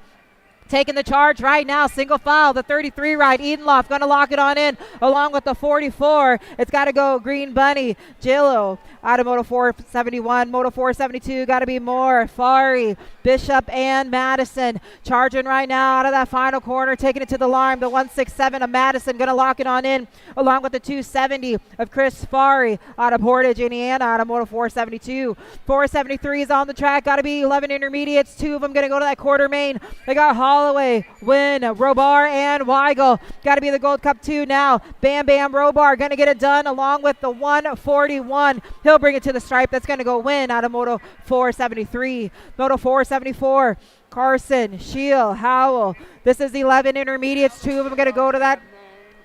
Taking the charge right now, single file, the 33 ride, Edenloff going to lock it on in along with the 44. It's got to go Green Bunny, Jillo out of Moto 471. Moto 472, got to be Moore, Fari, Bishop, and Madison. Charging right now out of that final corner, taking it to the line. The 167 of Madison going to lock it on in along with the 270 of Chris Fari out of Portage, Indiana, out of Moto 472. 473 is on the track, got to be 11 intermediates. 2 of them going to go to that quarter main. They got Holloway, Wynn, Robar, and Weigel. Got to be the Gold Cup 2 now. Bam Bam Robar going to get it done along with the 141. He'll bring it to the stripe. That's going to go Win out of Moto 473. Moto 474, Carson, Shield, Howell. This is 11 intermediates. 2 of them going to go to that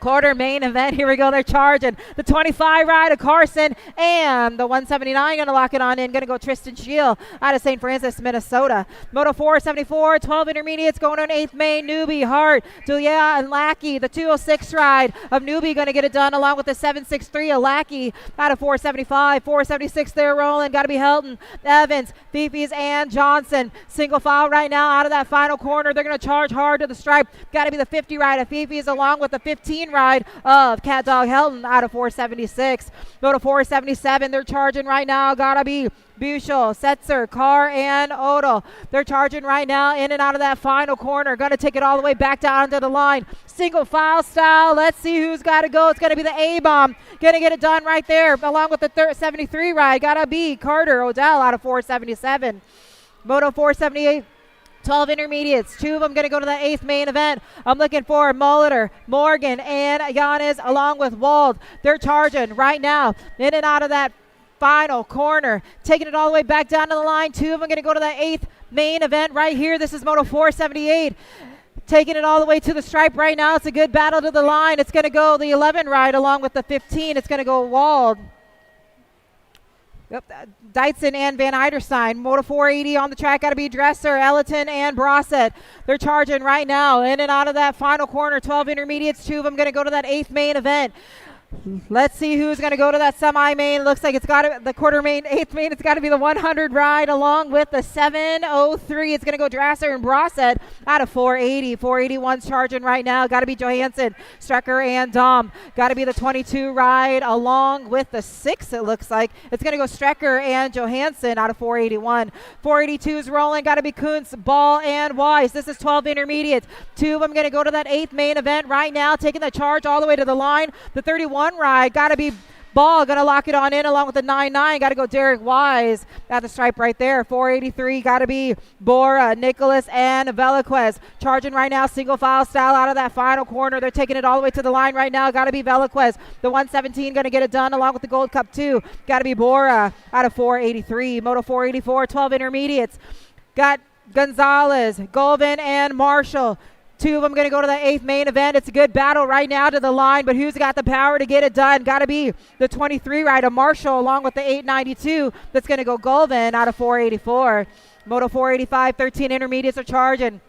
quarter main event. Here we go. They're charging. The 25 ride of Carson and the 179 going to lock it on in. Going to go Tristan Shield out of St. Francis, Minnesota. Moto 474, 12 intermediates going on 8th main. Newbie, Hart, Dulia, and Lackey. The 206 ride of Newbie going to get it done along with the 763 of Lackey out of 475. 476 they're rolling. Got to be Helton, Evans, Fifis, and Johnson. Single file right now out of that final corner. They're going to charge hard to the stripe. Got to be the 50 ride of Fifis along with the 15 ride of Cat Dog Helton out of 476. Go to 477. They're charging right now. Gotta be Bushel, Setzer, Carr, and Odell. They're charging right now in and out of that final corner. Gonna take it all the way back down to the line. Single file style. Let's see who's got to go. It's gonna be the A-bomb. Gonna get it done right there along with the 73 ride. Gotta be Carter Odell out of 477. Moto 478. 12 intermediates, 2 of them going to go to the 8th main event. I'm looking for Molitor, Morgan, and Giannis along with Wald. They're charging right now in and out of that final corner, taking it all the way back down to the line. 2 of them going to go to the 8th main event right here. This is Moto 478. Taking it all the way to the stripe right now. It's a good battle to the line. It's going to go the 11 ride along with the 15. It's going to go Wald. Yep, Dyson and Van Eiderstein. Moto 480 on the track. Got to be Dresser, Ellerton, and Brossett. They're charging right now in and out of that final corner. 12 intermediates. 2 of them going to go to that 8th main event. Let's see who's going to go to that semi-main. Looks like it's got to the quarter main, 8th main. It's got to be the 100 ride along with the 703. It's going to go Drasser and Brossett out of 480. 481's charging right now. Got to be Johansson, Strecker, and Dom. Got to be the 22 ride along with the 6, it looks like. It's going to go Strecker and Johansson out of 481. 482's rolling. Got to be Kuntz, Ball, and Wise. This is 12 intermediates. 2 of them going to go to that 8th main event right now, taking the charge all the way to the line. The 31 ride, got to be Ball, going to lock it on in along with the 9-9. Got to go Derek Wise at the stripe right there. 483, got to be Bora, Nicholas, and Veliquez. Charging right now, single file style out of that final corner. They're taking it all the way to the line right now. Got to be Veliquez. The 117 going to get it done along with the Gold Cup 2. Got to be Bora out of 483. Moto 484, 12 intermediates. Got Gonzalez, Golvin, and Marshall. 2 of them going to go to the 8th main event. It's a good battle right now to the line, but who's got the power to get it done? Got to be the 23 rider Marshall along with the 892. That's going to go Golvin out of 484. Moto 485, 13 intermediates are charging.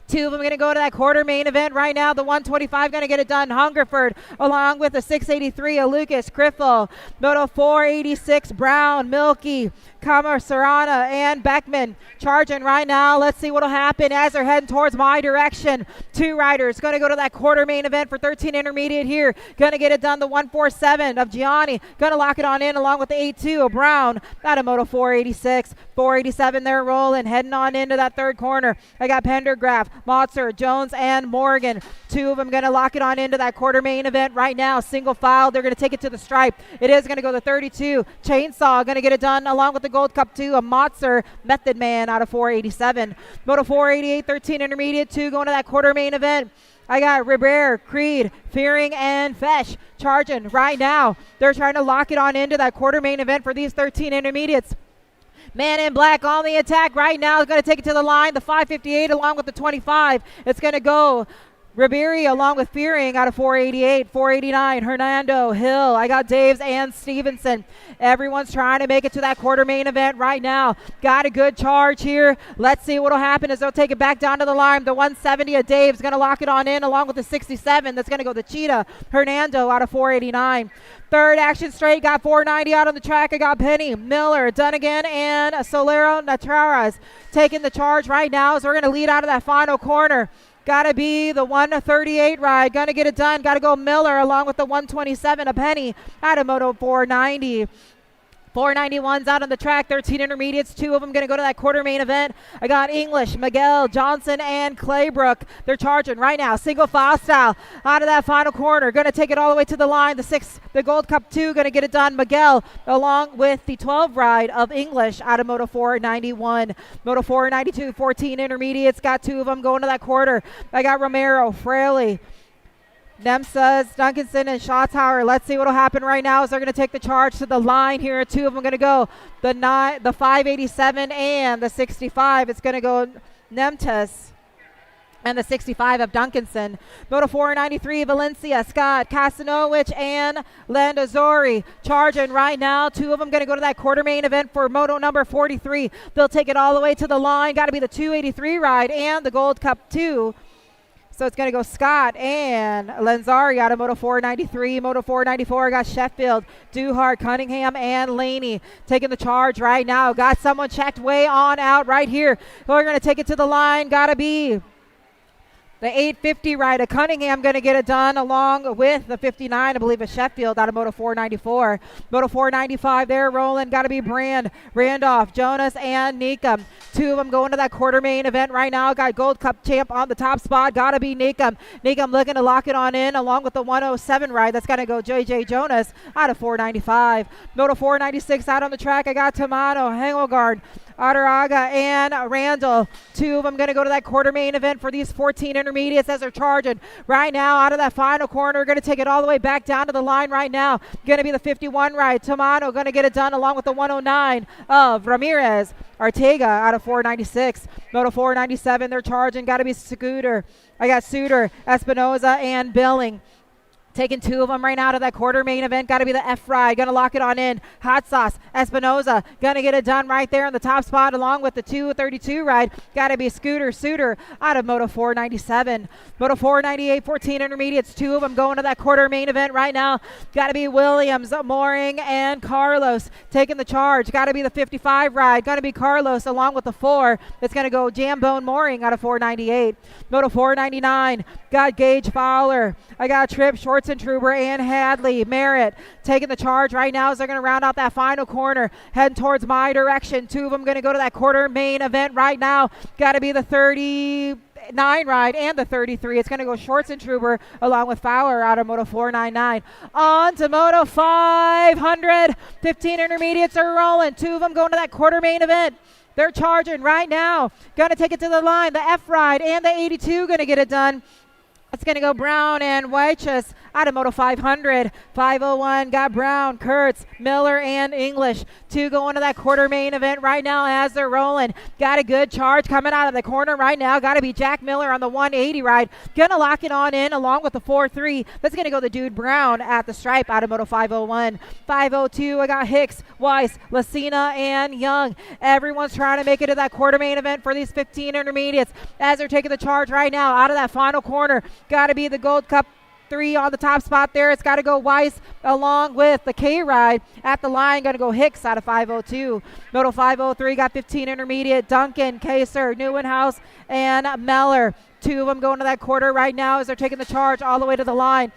2 of them going to go to that quarter main event right now. The 125 going to get it done. Hungerford along with the 683 of Lucas Criffle. Moto 486 Brown, Milky, Camarserana, and Beckman charging right now. Let's see what will happen as they're heading towards my direction. 2 riders going to go to that quarter main event for 13 intermediate here. Going to get it done. The 147 of Gianni going to lock it on in along with the 82 of Brown out of Moto 486. 487 they're rolling, heading on into that 3rd corner. I got Pendergraph, Motzer, Jones, and Morgan. 2 of them going to lock it on into that quarter main event right now. Single file. They're going to take it to the stripe. It is going to go the 32. Chainsaw going to get it done along with the Gold Cup 2. A Motzer, Method Man out of 487. Moto 488, 13 intermediate. 2 going to that quarter main event. I got Ribera, Creed, Fearing, and Fesh charging right now. They're trying to lock it on into that quarter main event for these 13 intermediates. Man in black on the attack right now is going to take it to the line. The 558 along with the 25. It's going to go Riberi along with Fearing out of 488. 489, Hernando, Hill. I got Daves and Stevenson. Everyone's trying to make it to that quarter main event right now. Got a good charge here. Let's see what will happen as they'll take it back down to the line. The 170 of Dave's going to lock it on in along with the 67. That's going to go to Cheetah, Hernando out of 489. 3rd action straight, got 490 out on the track. I got Penny, Miller, Dunnigan, and Solero Natara's taking the charge right now as we're going to lead out of that final corner. Got to be the 138 ride. Going to get it done. Got to go Miller along with the 127 of Penny out of Moto 490. 491's out on the track, 13 intermediates, 2 of them going to go to that quarter main event. I got English, Miguel, Johnson, and Claybrook. They're charging right now, single file style out of that final corner. Going to take it all the way to the line. The Gold Cup 2 going to get it done. Miguel along with the 12 ride of English out of Moto 491. Moto 492, 14 intermediates, got 2 of them going to that quarter. I got Romero, Fraley, Nemsas, Duncanson, and Shawtower. Let's see what will happen right now as they're going to take the charge to the line here. 2 of them going to go. The 587 and the 65. It's going to go Nemtas and the 65 of Duncanson. Moto 493, Valencia, Scott, Casanowicz, and Landazori charging right now. Two of them going to go to that quarter main event for Moto number 43. They'll take it all the way to the line. Got to be the 283 ride and the Gold Cup 2. So it's going to go Scott and Lanzari out of Moto 493. Moto 494 got Sheffield, Duhart, Cunningham, and Laney taking the charge right now. Got someone checked way on out right here. We're going to take it to the line. Got to be the 850 rider, Cunningham, going to get it done along with the 59, I believe, of Sheffield out of Moto 494. Moto 495 there, rolling. Got to be Brand, Randolph, Jonas, and Neekum. Two of them going to that quarter main event right now. Got Gold Cup champ on the top spot. Got to be Neekum. Neekum looking to lock it on in along with the 107 ride. That's going to go JJ Jonas out of 495. Moto 496 out on the track. I got Tomato, Hengelgard, Adaraga, and Randall. Two of them going to go to that quarter main event for these 14 intermediates as they're charging right now out of that final corner. Going to take it all the way back down to the line right now. Going to be the 51 ride. Tomato going to get it done along with the 109 of Ramirez. Ortega out of 496. Moto 497, they're charging. Got to be Scooter. I got Suter, Espinoza, and Billing. Taking two of them right now to that quarter main event. Got to be the F ride. Going to lock it on in. Hot Sauce. Espinoza. Going to get it done right there in the top spot along with the 232 ride. Got to be Scooter Suter out of Moto 497. Moto 498, 14 intermediates. Two of them going to that quarter main event right now. Got to be Williams, Mooring, and Carlos taking the charge. Got to be the 55 ride. Going to be Carlos along with the 4. It's going to go Jambone Mooring out of 498. Moto 499. Got Gage Fowler. I got Tripp Schwartzentruber and Hadley. Merritt taking the charge right now as they're going to round out that final corner. Heading towards my direction. Two of them going to go to that quarter main event right now. Got to be the 39 ride and the 33. It's going to go Schwartzentruber along with Fowler out of Moto 499. On to Moto 500. 15 intermediates are rolling. Two of them going to that quarter main event. They're charging right now. Going to take it to the line. The F ride and the 82 going to get it done. It's going to go Brown and Weichus out of Moto 500. 501 got Brown, Kurtz, Miller, and English. Two going to that quarter main event right now as they're rolling. Got a good charge coming out of the corner right now. Got to be Jack Miller on the 180 ride. Going to lock it on in along with the 4-3. That's going to go the dude Brown at the stripe out of Moto 501. 502, I got Hicks, Weiss, Lucina, and Young. Everyone's trying to make it to that quarter main event for these 15 intermediates as they're taking the charge right now out of that final corner. Got to be the Gold Cup 3 on the top spot there. It's got to go Weiss along with the K ride at the line. Going to go Hicks out of 502. Moto 503 got 15 intermediate. Duncan, Kaser, Neuenhaus, and Meller. Two of them going to that quarter right now as they're taking the charge all the way to the line.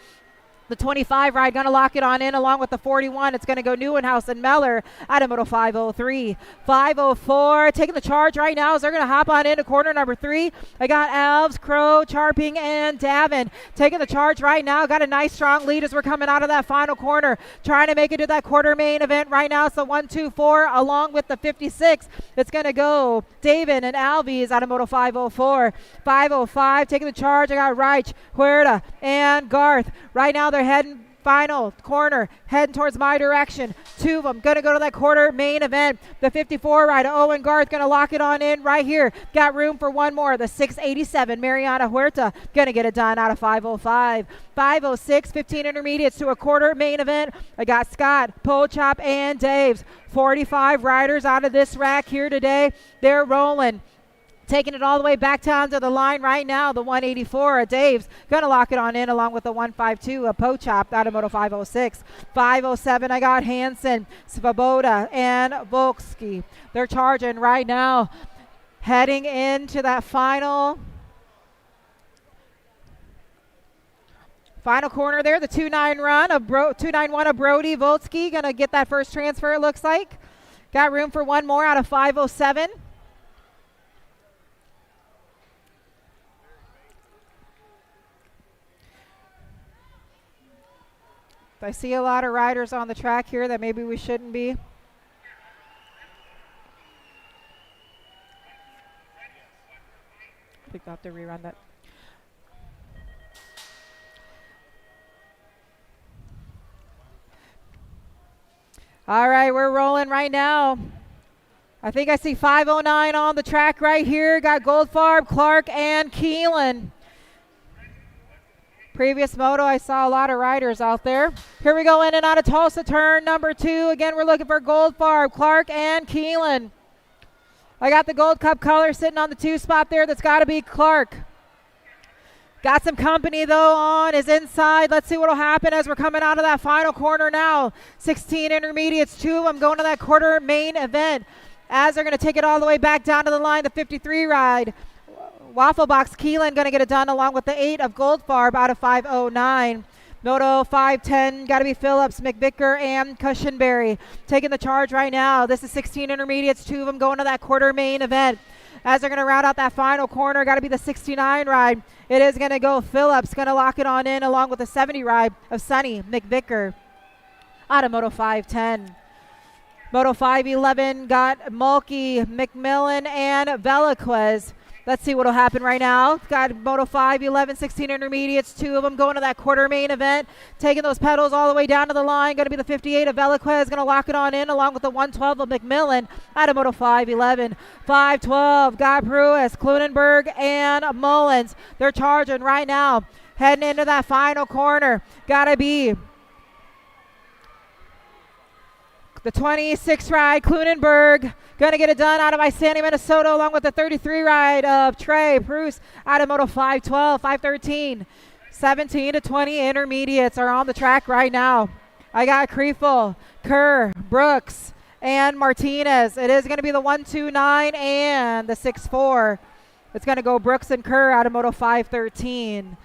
The 25 ride going to lock it on in along with the 41. It's going to go Neuenhaus and Meller out of Moto 503. 504 taking the charge right now as they're going to hop on into corner number 3. I got Alves, Crow, Charping, and Davin taking the charge right now. Got a nice strong lead as we're coming out of that final corner. Trying to make it to that quarter main event right now. So 124 along with the 56. It's going to go David and Alves out of Moto 504. 505 taking the charge. I got Reich, Huerta, and Garth. Right now they're heading final corner, heading towards my direction. Two of them going to go to that quarter main event. The 54 rider, Owen Garth, going to lock it on in right here. Got room for one more. The 687, Mariana Huerta, going to get it done out of 505. 506, 15 intermediates to a quarter main event. I got Scott, Pochop, and Daves. 45 riders out of this rack here today. They're rolling. Taking it all the way back down to the line right now. The 184 of Dave's going to lock it on in along with the 152 of Pochop out of Moto 506. 507, I got Hansen, Svoboda, and Volksky. They're charging right now. Heading into that final corner there. The 291 of Brody Volksky going to get that first transfer, it looks like. Got room for one more out of 507. I see a lot of riders on the track here that maybe we shouldn't be. I think I'll have to rerun that. All right, we're rolling right now. I think I see 509 on the track right here. Got Goldfarb, Clark, and Keelan. Previous moto, I saw a lot of riders out there. Here we go in and out of Tulsa, turn number 2. Again, we're looking for Goldfarb, Clark, and Keelan. I got the Gold Cup color sitting on the 2 spot there. That's got to be Clark. Got some company, though, on his inside. Let's see what will happen as we're coming out of that final corner now. 16 intermediates, 2 of them going to that quarter main event. As they're going to take it all the way back down to the line, the 53 ride. Waffle Box Keelan going to get it done along with the 8 of Goldfarb out of 509. Moto 510, got to be Phillips, McVicker, and Cushenberry. Taking the charge right now. This is 16 intermediates, 2 of them going to that quarter main event. As they're going to round out that final corner, got to be the 69 ride. It is going to go Phillips, going to lock it on in along with the 70 ride of Sonny McVicker out of Moto 510. Moto 511 got Mulkey, McMillan, and Velasquez. Let's see what will happen right now. Got Moto 511, 16 intermediates, 2 of them going to that quarter main event. Taking those pedals all the way down to the line. Going to be the 58 of Velasquez. Going to lock it on in along with the 112 of McMillan out of Moto 511. 512 got Pruis, Klunenberg, and Mullins. They're charging right now. Heading into that final corner. Got to be the 26 ride, Klunenberg, going to get it done out of Isani, Minnesota, along with the 33 ride of Trey Bruce out of Moto 512, 513. 17 to 20 intermediates are on the track right now. I got Kriefel, Kerr, Brooks, and Martinez. It is going to be the 129 and the 64. It's going to go Brooks and Kerr out of Moto 513.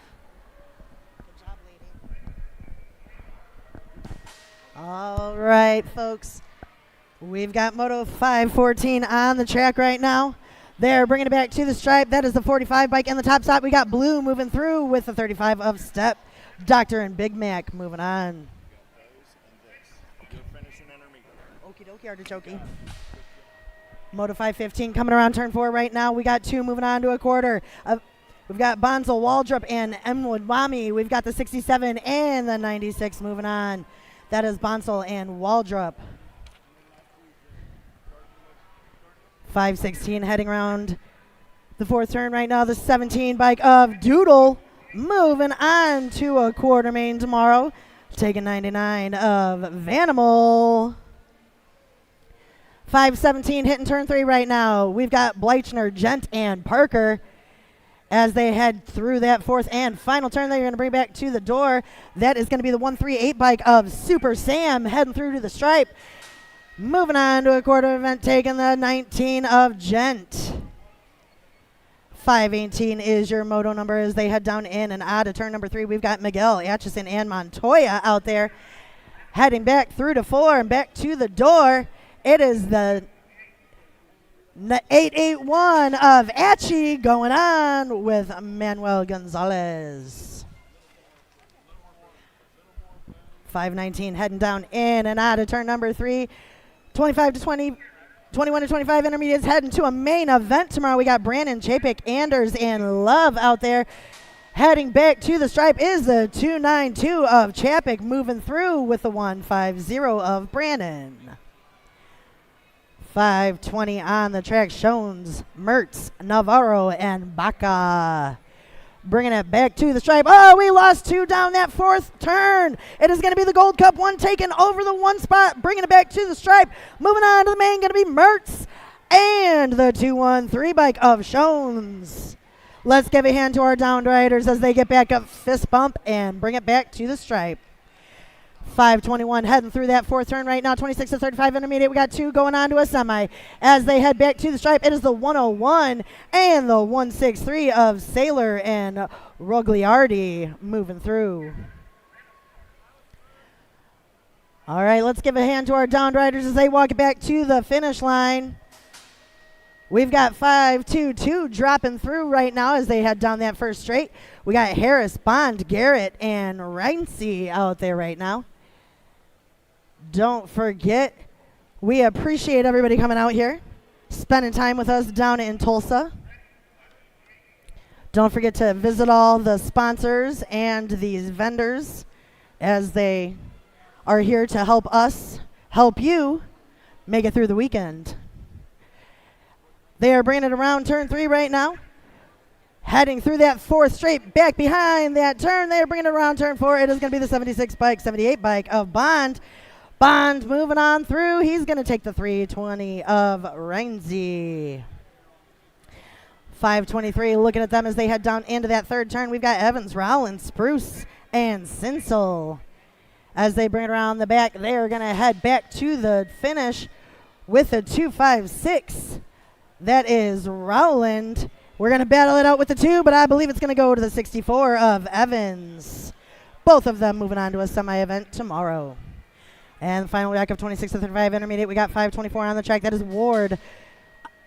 All right, folks. We've got Moto 514 on the track right now. They're bringing it back to the stripe. That is the 45 bike in the top spot. We got Blue moving through with the 35 of Step. Doctor and Big Mac moving on. Okie dokie, artichoke. Moto 515 coming around turn 4 right now. We got 2 moving on to a quarter. We've got Bonzel, Waldrop, and Mwami. We've got the 67 and the 96 moving on. That is Bonsall and Waldrop. 516 heading around the 4th turn right now. The 17 bike of Doodle moving on to a quarter main tomorrow. Taking 99 of Vanimal. 517 hitting turn 3 right now. We've got Bleichner, Gent, and Parker. As they head through that 4th and final turn, they're going to bring back to the door. That is going to be the 138 bike of Super Sam heading through to the stripe. Moving on to a quarter event, taking the 19 of Gent. 518 is your moto number as they head down in and out of turn number 3. We've got Miguel, Atchison, and Montoya out there. Heading back through to 4 and back to the door. It is the 881 of Atchie going on with Manuel Gonzalez. 519 heading down in and out of turn number 3. 25 to 20, 21 to 25 intermediates heading to a main event tomorrow. We got Brandon, Chapek, Anders, and Love out there. Heading back to the stripe is the 292 of Chapek moving through with the 150 of Brandon. 520 on the track, Shones, Mertz, Navarro, and Baca. Bringing it back to the stripe. Oh, we lost 2 down that 4th turn. It is going to be the Gold Cup 1 taking over the 1 spot, bringing it back to the stripe. Moving on to the main, going to be Mertz and the 213 bike of Shones. Let's give a hand to our down riders as they get back up, fist bump, and bring it back to the stripe. 521 heading through that 4th turn right now. 26 to 35 intermediate. We got 2 going on to a semi. As they head back to the stripe, it is the 101 and the 163 of Sailor and Rogliardi moving through. All right, let's give a hand to our down riders as they walk it back to the finish line. We've got 522 dropping through right now as they head down that first straight. We got Harris, Bond, Garrett, and Reinsey out there right now. Don't forget, we appreciate everybody coming out here, spending time with us down in Tulsa. Don't forget to visit all the sponsors and these vendors as they are here to help us, help you make it through the weekend. They are bringing it around turn 3 right now. Heading through that 4th straight, back behind that turn. They are bringing it around turn 4. It is going to be the 76 bike, 78 bike of Bond. Bond moving on through. He's going to take the 320 of Renzi. 523, looking at them as they head down into that 3rd turn. We've got Evans, Rowland, Spruce, and Sinsel. As they bring it around the back, they are going to head back to the finish with a 256. That is Rowland. We're going to battle it out with the 2, but I believe it's going to go to the 64 of Evans. Both of them moving on to a semi-event tomorrow. And the final rack of 26 to 35 intermediate, we got 524 on the track. That is Ward,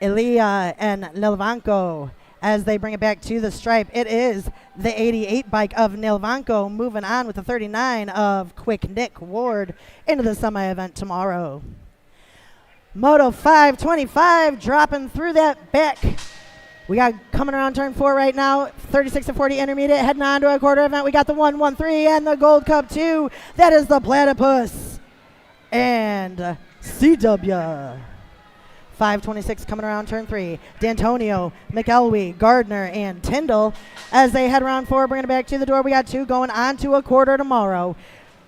Elia, and Nilvanko. As they bring it back to the stripe, it is the 88 bike of Nilvanko moving on with the 39 of Quick Nick Ward into the semi-event tomorrow. Moto 525 dropping through that back. We got coming around turn 4 right now, 36 to 40 intermediate, heading on to a quarter event. We got the 113 and the Gold Cup 2. That is the Platypus and CW. 526 coming around turn 3. D'Antonio, McElwee, Gardner, and Tyndall. As they head around 4, bringing it back to the door. We got 2 going on to a quarter tomorrow.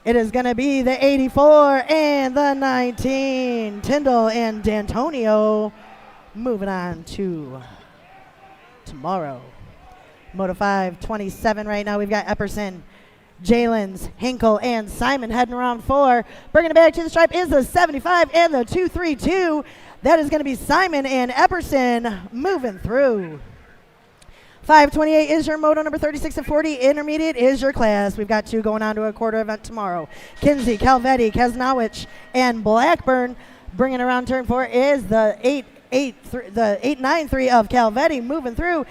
It is going to be the 84 and the 19. Tyndall and D'Antonio moving on to tomorrow. Moto 527 right now. We've got Epperson, Jalen's, Hinkle, and Simon heading around 4. Bringing it back to the stripe is the 75 and the 232. That is going to be Simon and Epperson moving through. 528 is your moto. Number 36 to 40 intermediate is your class. We've got 2 going on to a quarter event tomorrow. Kinsey, Calvetti, Kesnowich, and Blackburn. Bringing around turn 4 is the 893 of Calvetti moving through.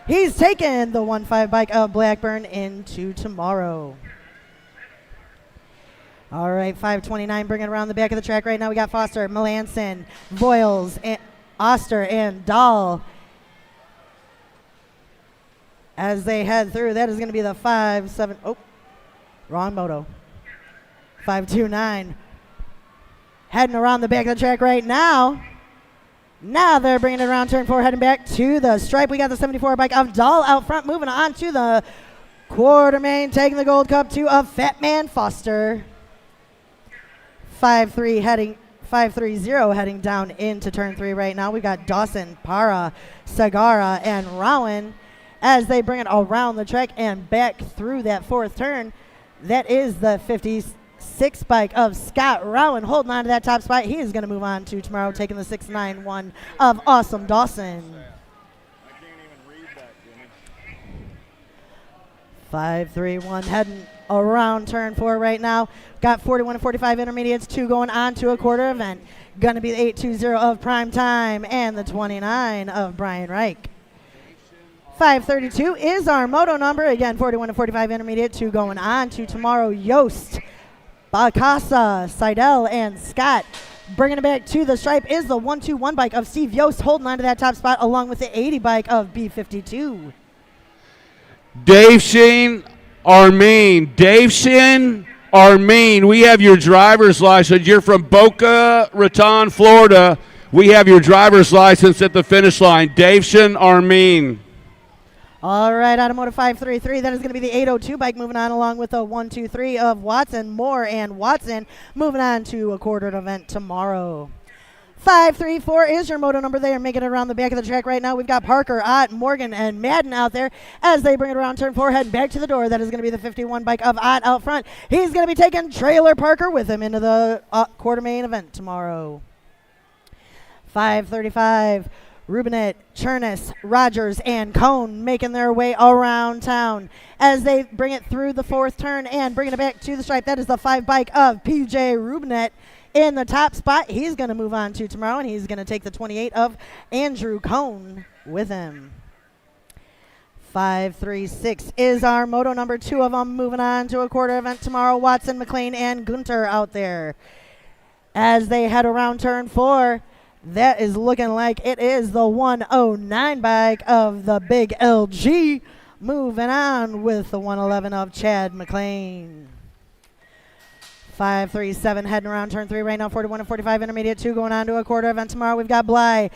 He's taken the 1.5 bike of Blackburn into tomorrow. All right, 529 bringing around the back of the track right now. We got Foster, Melanson, Voiles, and Oster, and Dahl. As they head through, that is going to be the 5-7. Oh, wrong moto. 529. Heading around the back of the track right now. Now they're bringing it around turn 4, heading back to the stripe. We got the 74 bike of Dahl out front, moving on to the quarter main, taking the Gold Cup 2 of Fat Man Foster. 530 heading down into turn 3 right now. We've got Dawson, Para, Sagara, and Rowan as they bring it around the track and back through that 4th turn. That is the 56 bike of Scott Rowan holding on to that top spot. He is going to move on to tomorrow, taking the 691 of Awesome Dawson. 531 heading around turn 4 right now. Got 41 and 45 intermediates, 2 going on to a quarter event. Going to be the 820 of Prime Time and the 29 of Brian Reich. 532 is our moto number. Again, 41 and 45 intermediate, 2 going on to tomorrow. Yost, Bacasa, Seidel, and Scott. Bringing it back to the stripe is the 121 bike of Steve Yost holding on to that top spot along with the 80 bike of B52. Dave Sheen, Armin. Dave Sheen, Armin. We have your driver's license. You're from Boca Raton, Florida. We have your driver's license at the finish line. Dave Sheen, Armin. All right, Automotive 533, that is going to be the 802 bike moving on along with the 123 of Watson, Moore, and Watson moving on to a quarter event tomorrow. 534 is your moto number. They are making it around the back of the track right now. We've got Parker, Ott, Morgan, and Madden out there as they bring it around turn 4, heading back to the door. That is going to be the 51 bike of Ott out front. He's going to be taking Trailer Parker with him into the quarter main event tomorrow. 535. Rubinet, Chernus, Rogers, and Cone making their way around town as they bring it through the 4th turn and bringing it back to the stripe. That is the 5 bike of PJ Rubinet in the top spot. He's going to move on to tomorrow, and he's going to take the 28 of Andrew Cone with him. 536 is our moto number. 2 of them moving on to a quarter event tomorrow. Watson, McLean, and Gunter out there as they head around turn 4. That is looking like it is the 109 bike of the big LG. Moving on with the 111 of Chad McLean. 537 heading around turn 3 right now. 41 and 45 intermediate, 2 going on to a quarter event tomorrow. We've got Bly,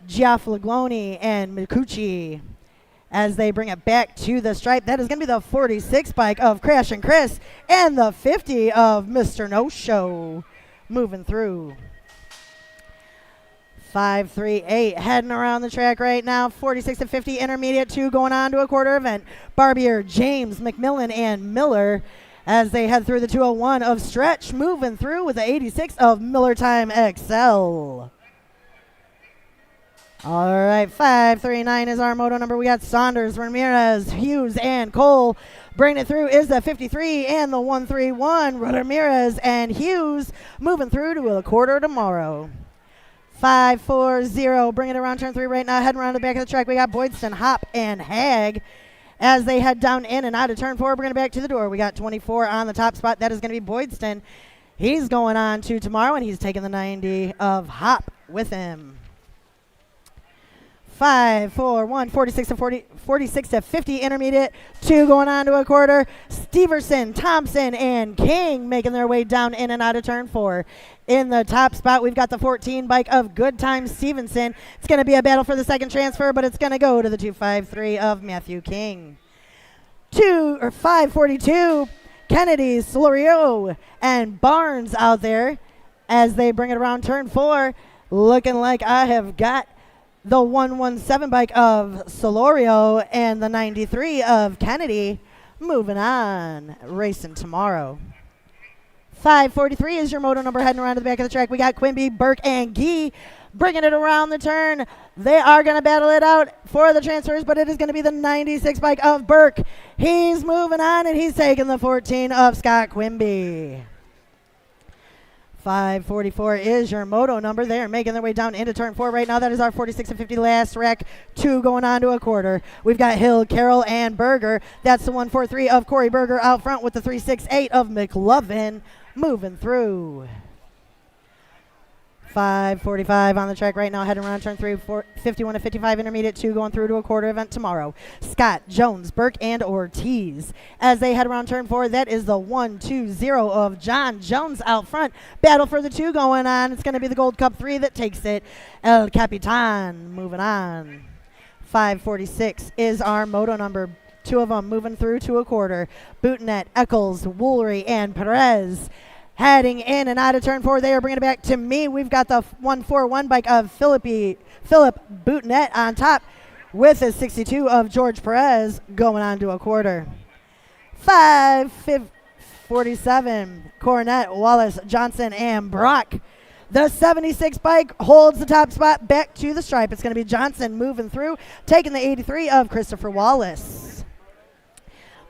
Giaflagloni and Mikuchi as they bring it back to the stripe. That is going to be the 46 bike of Crash and Chris and the 50 of Mr. No Show moving through. 5-3-8 heading around the track right now. 46 and 50 intermediate 2 going on to a quarter event. Barbier, James, McMillan, and Miller as they head through the 201 of Stretch moving through with the 86 of Miller Time XL. All right, 539 is our moto number. We got Saunders, Ramirez, Hughes, and Cole. Bringing it through is the 53 and the 131. Ramirez and Hughes moving through to a quarter tomorrow. 540, bringing it around turn 3 right now. Heading around the back of the track, we got Boydston, Hop, and Hag as they head down in and out of turn 4. Bringing it back to the door. We got 24 on the top spot. That is going to be Boydston. He's going on to tomorrow, and he's taking the 90 of Hop with him. 5-4-1, 46 to 50 intermediate 2 going on to a quarter. Steverson, Thompson, and King making their way down in and out of turn 4. In the top spot, we've got the 14 bike of Good Time Stevenson. It's going to be a battle for the second transfer, but it's going to go to the 253 of Matthew King. 542, Kennedy, Solorio, and Barnes out there as they bring it around turn 4. Looking like I have got the 117 bike of Solorio and the 93 of Kennedy moving on, racing tomorrow. 543 is your moto number heading around to the back of the track. We got Quimby, Burke, and Gee bringing it around the turn. They are going to battle it out for the transfers, but it is going to be the 96 bike of Burke. He's moving on, and he's taking the 14 of Scott Quimby. 544 is your moto number. They are making their way down into turn 4 right now. That is our 46 and 50 last rack. 2 going on to a quarter. We've got Hill, Carroll, and Berger. That's the 143 of Corey Berger out front with the 368 of McLovin moving through. 545 on the track right now, heading around turn 3, 51 to 55 intermediate 2 going through to a quarter event tomorrow. Scott, Jones, Burke, and Ortiz as they head around turn 4. That is the 120 of John Jones out front. Battle for the 2 going on. It's going to be the Gold Cup 3 that takes it. El Capitan moving on. 546 is our moto number. 2 of them moving through to a quarter. Boutonnet, Eccles, Woolery, and Perez. Heading in and out of turn 4, they are bringing it back to me. We've got the 141 bike of Philip Boutonnet on top with a 62 of George Perez going on to a quarter. 547, Cornett, Wallace, Johnson, and Brock. The 76 bike holds the top spot back to the stripe. It's going to be Johnson moving through, taking the 83 of Christopher Wallace.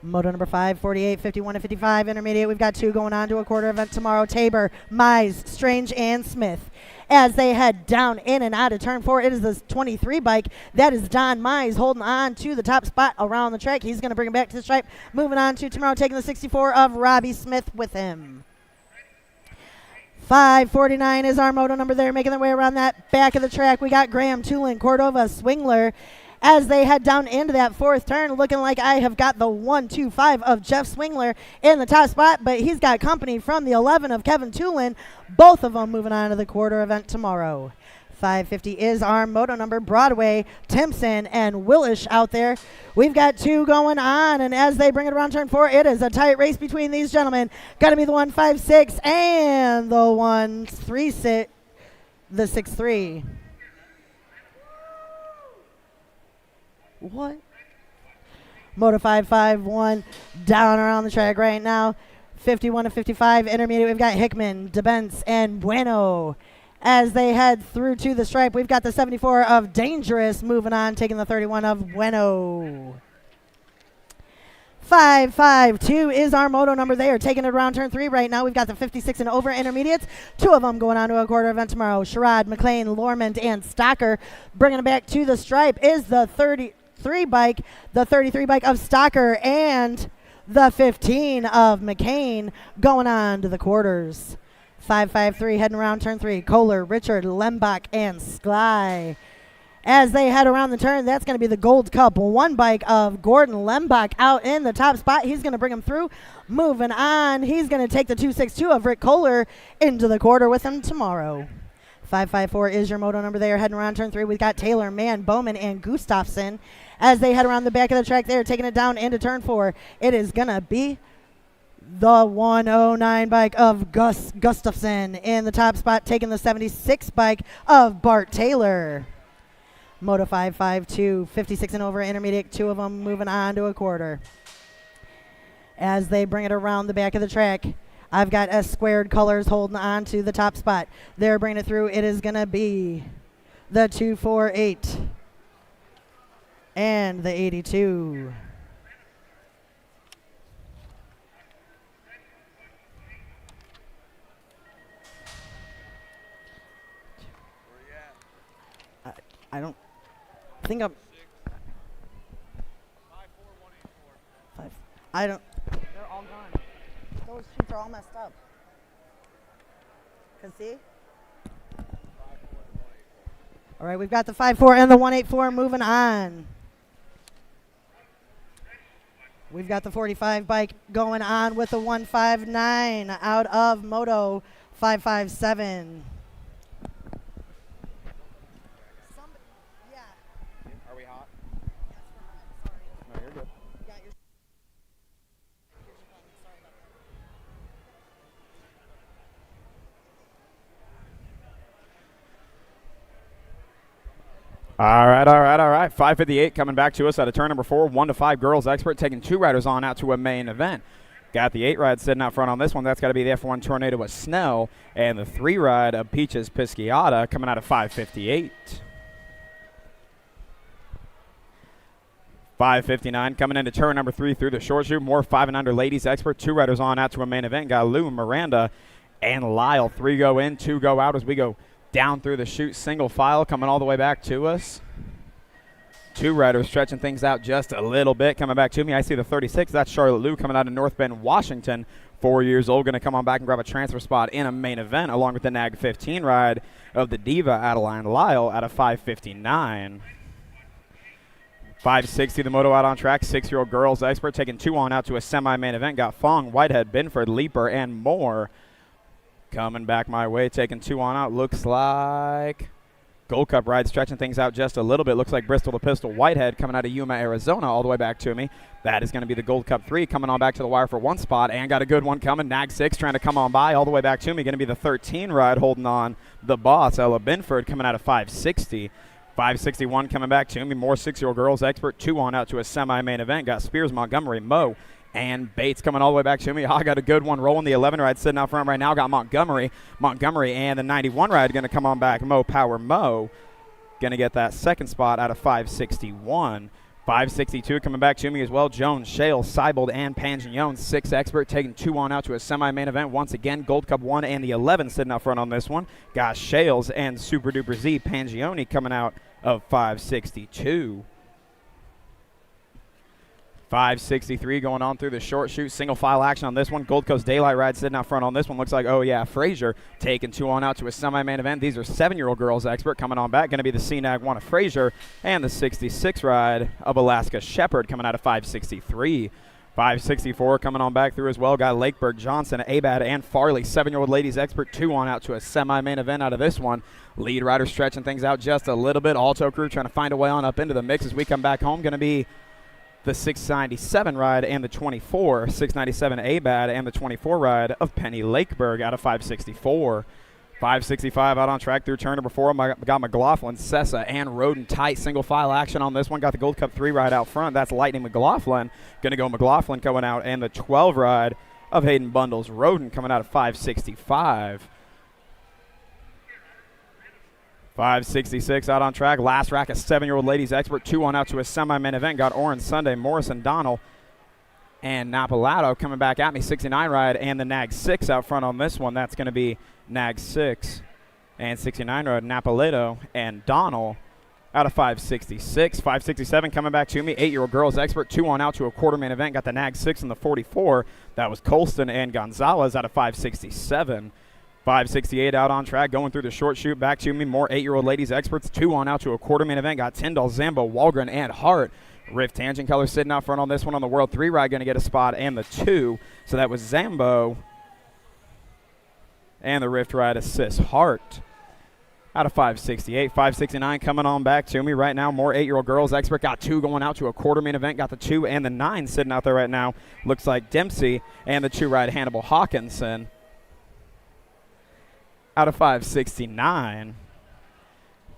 Moto number 548, 51 to 55 intermediate. We've got 2 going on to a quarter event tomorrow. Tabor, Mize, Strange, and Smith. As they head down in and out of turn 4, it is the 23 bike. That is Don Mize holding on to the top spot around the track. He's going to bring it back to the stripe. Moving on to tomorrow, taking the 64 of Robbie Smith with him. 549 is our moto number there, making their way around that back of the track. We got Graham, Tulin, Cordova, Swingler. As they head down into that 4th turn, looking like I have got the 125 of Jeff Swingler in the top spot, but he's got company from the 11 of Kevin Tulin, both of them moving on to the quarter event tomorrow. 550 is our moto number. Broadway, Timpson, and Willish out there. We've got 2 going on, and as they bring it around turn 4, it is a tight race between these gentlemen. Got to be the 156 and the 136, the 63. What? Moto 551 down around the track right now. 51 to 55 intermediate. We've got Hickman, DeBence, and Bueno. As they head through to the stripe, we've got the 74 of Dangerous moving on, taking the 31 of Bueno. 552 is our moto number. They are taking it around turn 3 right now. We've got the 56 and over intermediates. 2 of them going on to a quarter event tomorrow. Sherrod, McLean, Lormond, and Stocker. Bringing it back to the stripe is the 33 bike of Stocker, and the 15 of McCain going on to the quarters. 553 heading around turn 3. Kohler, Richard, Lembach, and Sky. As they head around the turn, that's going to be the Gold Cup 1 bike of Gordon Lembach out in the top spot. He's going to bring him through. Moving on, he's going to take the 262 of Rick Kohler into the quarter with him tomorrow. 554 is your moto number there. Heading around turn 3, we've got Taylor, Mann, Bowman, and Gustafson. As they head around the back of the track, they're taking it down into turn 4. It is going to be the 109 bike of Gustafson. In the top spot, taking the 76 bike of Bart Taylor. Moto 552, 56 and over intermediate, 2 of them moving on to a quarter. As they bring it around the back of the track, I've got S squared colors holding on to the top spot. They're bringing it through. It is going to be the 248 and the 82. I don't think I'm. I don't. They're all gone. Those sheets are all messed up. Can see? All right, we've got the 5.4 and the 1.84 moving on. We've got the 45 bike going on with the 159 out of Moto 557. Are we hot? No, you're good. All right. 5:58 coming back to us out of turn number 4. 1 to 5 girls expert taking 2 riders on out to a main event. Got the 8 ride sitting out front on this one. That's got to be the F1 Tornado with Snell. And the 3 ride of Peaches Pisciata coming out of 5:58. 5:59 coming into turn number 3 through the short shoot. More 5 and under ladies expert. 2 riders on out to a main event. Got Lou, Miranda, and Lyle. 3 go in, 2 go out as we go down through the chute, single file coming all the way back to us. 2 riders stretching things out just a little bit coming back to me. I see the 36. That's Charlotte Lou coming out of North Bend, Washington. 4 years old, going to come on back and grab a transfer spot in a main event along with the NAG 15 ride of the Diva Adeline Lyle out of 5:59. 5:60 the moto out on track. 6-year-old girls expert taking 2 on out to a semi-main event. Got Fong, Whitehead, Binford, Leaper, and more. Coming back my way, taking 2 on out. Looks like Gold Cup ride, stretching things out just a little bit. Looks like Bristol the Pistol Whitehead coming out of Yuma, Arizona, all the way back to me. That is going to be the Gold Cup 3 coming on back to the wire for 1 spot. And got a good one coming. Nag 6 trying to come on by all the way back to me. Going to be the 13 ride holding on. The Boss, Ella Binford, coming out of 5:60. 5:61 coming back to me. More 6-year-old girls expert. 2 on out to a semi-main event. Got Spears, Montgomery, Moe, and Bates coming all the way back to me. I got a good one rolling. The 11 ride sitting out front right now. Got Montgomery, and the 91 ride going to come on back. Mo Power Mo going to get that second spot out of 5:61. 5:62 coming back to me as well. Jones, Shale, Seibold, and Pangione. 6 expert taking 2 on out to a semi-main event. Once again, Gold Cup 1 and the 11 sitting out front on this one. Got Shales and Super Duper Z Pangione coming out of 5:62. 5:63 going on through the short shoot. Single file action on this one. Gold Coast Daylight ride sitting out front on this one. Looks like, oh yeah, Frazier taking 2 on out to a semi-main event. These are 7-year-old girls expert coming on back. Going to be the CNAG 1 of Frazier and the 66 ride of Alaska Shepherd coming out of 5:63. 5:64 coming on back through as well. Got Lakeberg, Johnson, Abad, and Farley. 7-year-old ladies expert. 2 on out to a semi-main event out of this one. Lead rider stretching things out just a little bit. Alto crew trying to find a way on up into the mix as we come back home. Going to be the 697 ride and the 24, 697 Abad and the 24 ride of Penny Lakeberg out of 5:64. 5:65 out on track through turn number 4. Got McLaughlin, Sessa, and Roden tight single file action on this one. Got the Gold Cup 3 ride out front. That's Lightning McLaughlin. Going to go McLaughlin going out, and the 12 ride of Hayden Bundles. Roden coming out of 5:65. 5:66 out on track. Last rack, a 7-year-old ladies expert. 2 on out to a semi-main event. Got Orange Sunday, Morrison, Donnell, and Napolato coming back at me. 69 ride and the Nag 6 out front on this one. That's going to be Nag 6 and 69 ride, Napolato and Donnell out of 5:66. 5:67 coming back to me. 8-year-old girls expert. 2 on out to a quarter-main event. Got the Nag 6 and the 44. That was Colston and Gonzalez out of 5:67. 5:68 out on track, going through the short shoot. Back to me, more 8-year-old ladies experts. 2 on out to a quarter-main event. Got Tyndall, Zambo, Walgren, and Hart. Rift Tangent Color sitting out front on this one on the World 3 ride, going to get a spot, and the 2. So that was Zambo and the Rift ride assists Hart. out of 568. 569 coming on back to me right now. More 8-year-old girls. Expert got 2 going out to a quarter main event. Got the 2 and the 9 sitting out there right now. Looks like Dempsey and the 2 ride Hannibal Hawkinson. Out of 569.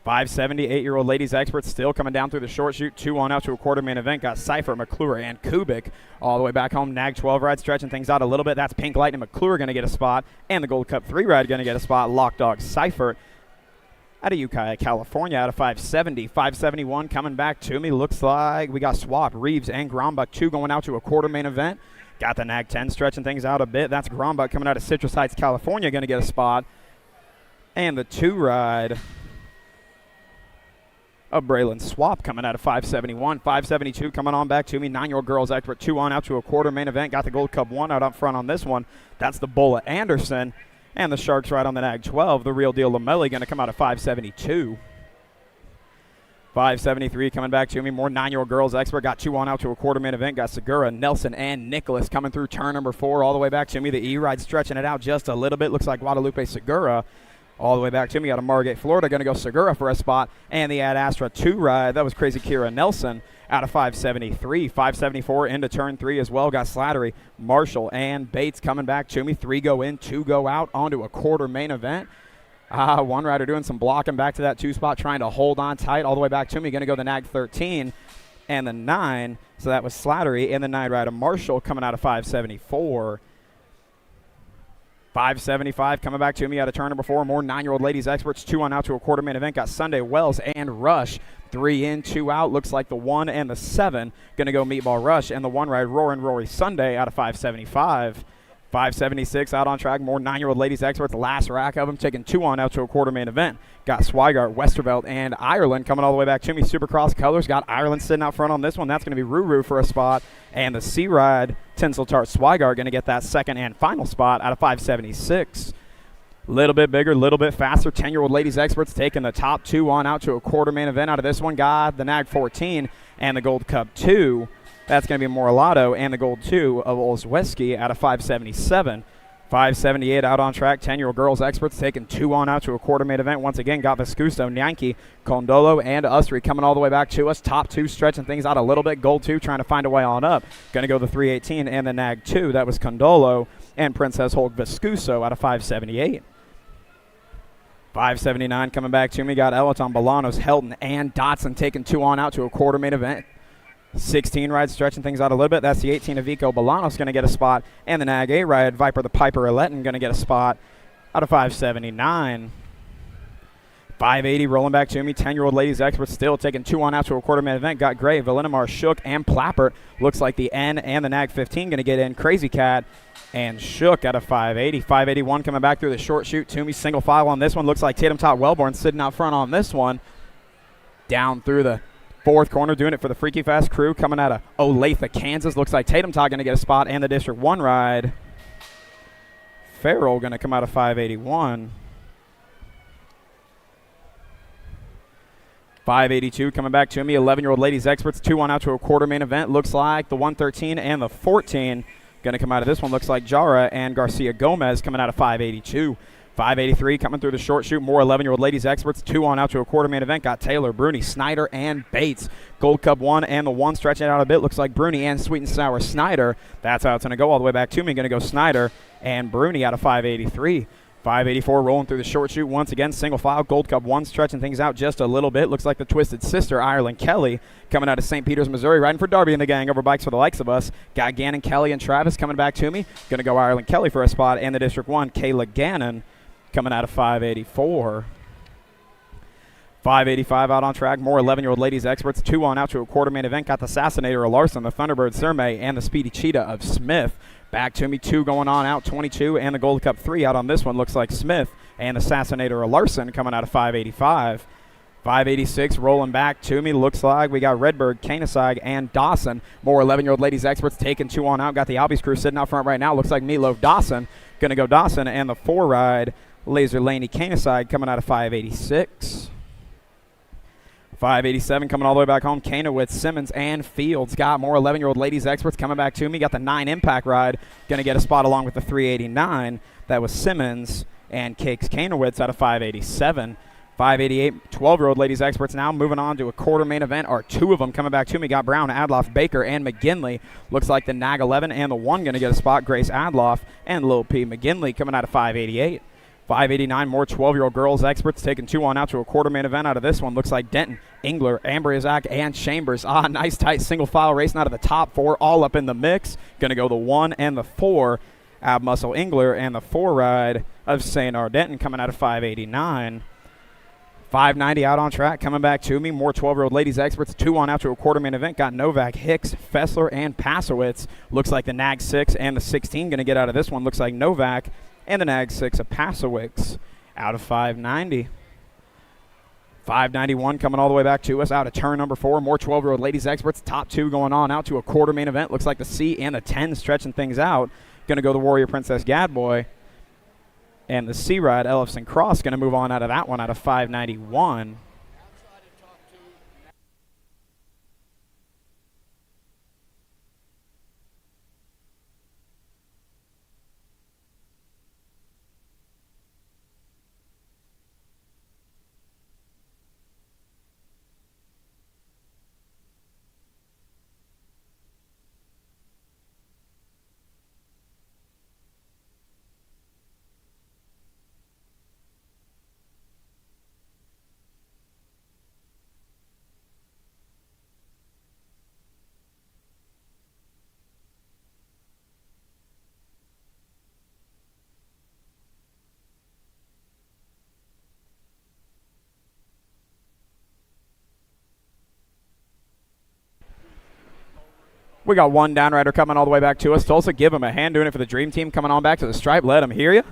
570, 8-year-old ladies Expert still coming down through the short shoot. 2 on out to a quarter main event. Got Cypher, McClure, and Kubik all the way back home. Nag 12 ride stretching things out a little bit. That's Pink Lightning. McClure going to get a spot. And the Gold Cup 3 ride going to get a spot. Lock Dog Cypher out of Ukiah, California, out of 570. 571 coming back to me. Looks like we got Swap, Reeves, and Grombach 2 going out to a quarter main event. Got the Nag 10 stretching things out a bit. That's Grombach coming out of Citrus Heights, California, going to get a spot. And the 2 ride of Braylon Swap coming out of 571. 572 coming on back to me. 9-year-old girls Expert 2 on out to a quarter main event. Got the Gold Cup 1 out up front on this one. That's the Bullet Anderson. And the Sharks ride on the Nag 12. The Real Deal Lamelli going to come out of 572. 573 coming back to me. More 9-year-old girls Expert got 2 on out to a quarter main event. Got Segura, Nelson, and Nicholas coming through turn number 4 all the way back to me. The E-ride stretching it out just a little bit. Looks like Guadalupe Segura. All the way back to me, out of Margate, Florida, going to go Segura for a spot. And the Ad Astra 2 ride, that was Crazy Kira Nelson out of 573. 574 into turn 3 as well. Got Slattery, Marshall, and Bates coming back to me. 3 go in, 2 go out onto a quarter main event. One rider doing some blocking back to that 2 spot, trying to hold on tight all the way back to me. Going to go the Nag 13 and the 9. So that was Slattery and the 9 rider Marshall coming out of 574. 575 coming back to me out of turn number 4. More 9-year-old ladies Experts 2 on out to a quarter main event. Got Sunday Wells and Rush 3 in, 2 out. Looks like the 1 and the 7 going to go Meatball Rush, and the 1 ride Roaring Rory Sunday out of 575. 576 out on track. More 9-year-old ladies Experts. Last rack of them taking 2 on out to a quarter main event. Got Swigart, Westervelt, and Ireland coming all the way back to me. Supercross colors. Got Ireland sitting out front on this one. That's going to be Ruru for a spot. And the C-Ride, Tinsel Tart Swigart going to get that second and final spot out of 576. Little bit bigger, little bit faster. 10-year-old ladies Experts taking the top 2 on out to a quarter main event out of this one. Got the Nag 14 and the Gold Cup 2. That's going to be Moralato and the Gold 2 of Olszewski out of 577. 578 out on track. 10-year-old girls Experts taking 2 on out to a quarter main event. Once again, got Viscuso, Nyanki, Condolo, and Usry coming all the way back to us. Top 2 stretching things out a little bit. Gold 2 trying to find a way on up. Going to go the 318 and the Nag 2. That was Condolo and Princess Hulk Viscuso out of 578. 579 coming back to me. Got Elaton, Bolanos, Helton, and Dotson taking 2 on out to a quarter main event. 16 ride stretching things out a little bit. That's the 18 of Vico Bolanos going to get a spot. And the Nag 8 ride, Viper the Piper Aletin going to get a spot out of 579. 580 rolling back to me. 10-year-old ladies Experts still taking 2 on out to a quarter main event. Got Gray, Valinamar, Shook, and Plappert. Looks like the N and the Nag 15 going to get in. Crazy Cat and Shook out of 580. 581 coming back through the short shoot. Toomey single file on this one. Looks like Tatum Tot Wellborn sitting out front on this one. Down through the 4th corner, doing it for the Freaky Fast crew coming out of Olathe, Kansas. Looks like Tatum Tot going to get a spot, and the District 1 ride. Farrell going to come out of 581. 582 coming back to me. 11-year-old ladies Experts 2 on out to a quarter main event. Looks like the 113 and the 14 going to come out of this one. Looks like Jara and Garcia Gomez coming out of 582. 583 coming through the short shoot. More 11-year-old ladies Experts 2 on out to a quarter main event. Got Taylor, Bruni, Snyder, and Bates. Gold Cup 1 and the 1 stretching out a bit. Looks like Bruni and Sweet and Sour Snyder. That's how it's going to go all the way back to me. Going to go Snyder and Bruni out of 583. 584 rolling through the short shoot once again. Single file. Gold Cup 1 stretching things out just a little bit. Looks like the Twisted Sister, Ireland Kelly, coming out of St. Peters, Missouri, riding for Darby and the gang over bikes for the likes of us. Got Gannon, Kelly, and Travis coming back to me. Going to go Ireland Kelly for a spot. And the District 1, Kayla Gannon, coming out of 584. 585 out on track. More 11-year-old ladies Experts 2 on out to a quarter main event. Got the Assassinator of Larson, the Thunderbird Surmay, and the Speedy Cheetah of Smith. Back to me, 2 going on out, 22, and the Gold Cup 3 out on this one. Looks like Smith and the Assassinator of Larson coming out of 585. 586 rolling back to me. Looks like we got Redbird, Kanesag, and Dawson. More 11-year-old ladies Experts taking 2 on out. Got the Albies crew sitting out front right now. Looks like Meatloaf Dawson. Going to go Dawson, and the 4 ride Laser Laney Kanesag coming out of 586. 587 coming all the way back home. Kanowitz, Simmons, and Fields. Got more 11-year-old ladies Experts coming back to me. Got the 9 Impact ride. Going to get a spot along with the 389. That was Simmons and Cakes Kanowitz out of 587. 588, 12-year-old ladies experts now moving on to a quarter main event. Are two of them coming back to me. Got Brown, Adloff, Baker, and McGinley. Looks like the Nag 11 and the 1 going to get a spot. Grace Adloff and Lil P. McGinley coming out of 588. 589, more 12-year-old girls experts taking 2 on out to a quarter main event out of this one. Looks like Denton, Engler, Ambriazak, and Chambers. Nice tight single file racing out of the top 4, all up in the mix. Going to go the 1 and the 4. Ab Muscle Engler and the 4 ride of Sayonara Denton coming out of 589. 590 out on track, coming back to me. More 12-year-old ladies experts, 2 on out to a quarter main event. Got Novak, Hicks, Fessler, and Pasowitz. Looks like the Nag 6 and the 16 going to get out of this one. Looks like Novak and the Nag 6 of Pasowitz out of 590. 591 coming all the way back to us out of turn number 4. More 12-year-old ladies experts, top 2 going on out to a quarter main event. Looks like the C and the 10 stretching things out. Going to go the Warrior Princess Gadboy. And the C-Ride, Ellefson Cross, going to move on out of that one out of 591. We got one downrider coming all the way back to us. Tulsa, give him a hand doing it for the Dream Team. Coming on back to the stripe. Let him hear you.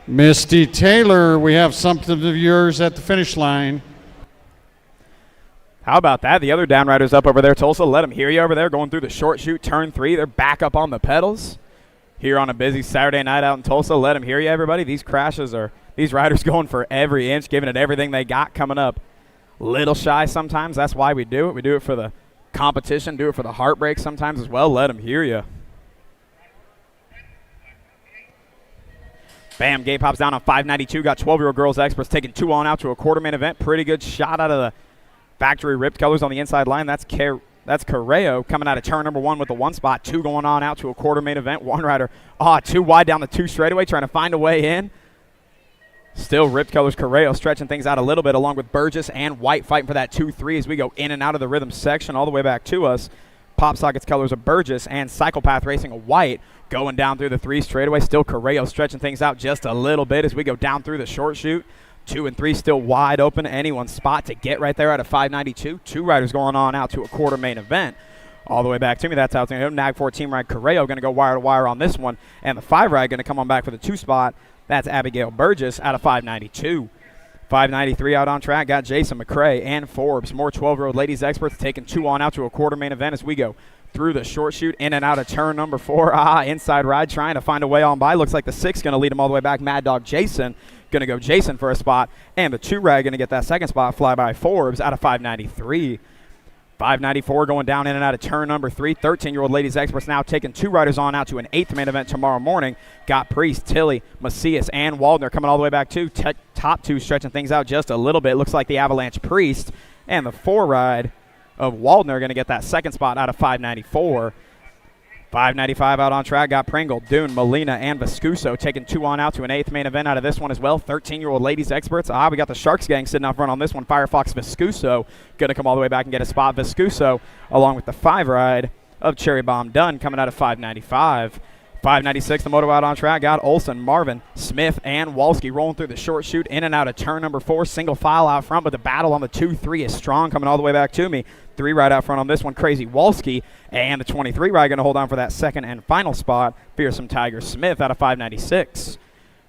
Misty Taylor, we have something of yours at the finish line. How about that? The other downriders up over there, Tulsa. Let them hear you over there going through the short shoot, turn 3. They're back up on the pedals here on a busy Saturday night out in Tulsa. Let them hear you, everybody. These riders going for every inch, giving it everything they got coming up. Little shy sometimes. That's why we do it. We do it for the competition, do it for the heartbreak sometimes as well. Let them hear you. Bam, gate pops down on 592. Got 12-year-old girls experts taking 2 on out to a quarter main event. Pretty good shot out of the factory ripped colors on the inside line. That's Correo coming out of turn number 1 with the 1 spot. 2 going on out to a quarter main event. One rider, too wide down the 2 straightaway, trying to find a way in. Still ripped colors Correo stretching things out a little bit, along with Burgess and White fighting for that 2-3 as we go in and out of the rhythm section all the way back to us. Pop Sockets colors of Burgess and Psychopath Racing of White going down through the 3 straightaway. Still Correo stretching things out just a little bit as we go down through the short shoot. 2 and 3 still wide open. Anyone's spot to get right there out of 592. 2 riders going on out to a quarter main event. All the way back to me. That's how it's going to go. Nag 14 ride Correo going to go wire to wire on this one. And the 5 ride going to come on back for the 2 spot. That's Abigail Burgess out of 592. 593 out on track, got Jason McCrae and Forbes. More 12-year-old ladies experts taking 2 on out to a quarter main event as we go through the short shoot, in and out of turn number 4. Inside ride trying to find a way on by. Looks like the 6 going to lead him all the way back. Mad Dog Jason going to go Jason for a spot. And the 2 ride going to get that second spot. Fly by Forbes out of 593. 594 going down in and out of turn number 3. 13-year-old ladies experts now taking 2 riders on out to an 8th main event tomorrow morning. Got Priest, Tilly, Macias, and Waldner coming all the way back to top 2 stretching things out just a little bit. Looks like the Avalanche Priest and the 4 ride of Waldner going to get that second spot out of 594. 595 out on track, got Pringle, Dune, Molina, and Vescuso taking 2 on out to an 8th main event out of this one as well. 13-year-old ladies experts. We got the Sharks gang sitting out front on this one. Firefox Vescuso going to come all the way back and get a spot. Vescuso along with the 5 ride of Cherry Bomb Dunn coming out of 595. 596, the moto out on track, got Olson, Marvin, Smith, and Walski rolling through the short shoot, in and out of turn number 4. Single file out front, but the battle on the 2-3 is strong, coming all the way back to me. 3 ride out front on this one, Crazy Walski, and the 23 ride going to hold on for that second and final spot. Fearsome Tiger Smith out of 596.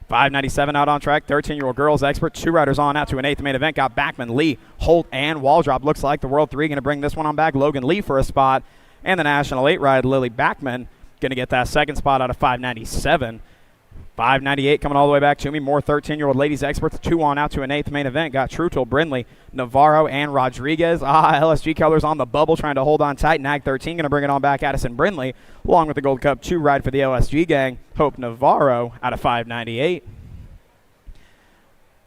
597 out on track, 13-year-old girls expert. 2 riders on out to an 8th main event. Got Backman, Lee, Holt, and Waldrop. Looks like the World 3 going to bring this one on back. Logan Lee for a spot. And the National 8 ride, Lily Backman, going to get that second spot out of 597. 598 coming all the way back to me. More 13-year-old ladies experts. 2 on out to an 8th main event. Got Trutel, Brindley, Navarro, and Rodriguez. LSG colors on the bubble, trying to hold on tight. Nag 13 going to bring it on back. Addison Brindley, along with the Gold Cup 2 ride for the LSG gang. Hope Navarro out of 598.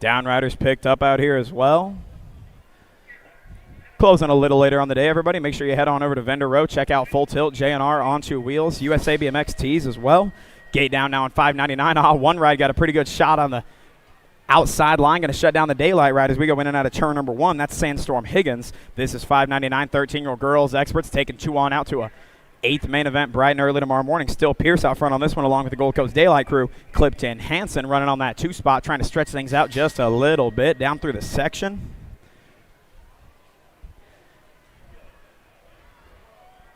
Downriders picked up out here as well. Closing a little later on the day, everybody. Make sure you head on over to Vendor Row. Check out Full Tilt, JNR on 2 wheels, USA BMX tees as well. Gate down now on 599. One ride got a pretty good shot on the outside line. Going to shut down the daylight ride as we go in and out of turn number 1. That's Sandstorm Higgins. This is 599, 13-year-old girls experts taking 2 on out to a 8th main event bright and early tomorrow morning. Still Pierce out front on this one along with the Gold Coast Daylight crew. Clipped in Hansen running on that 2 spot, trying to stretch things out just a little bit down through the section.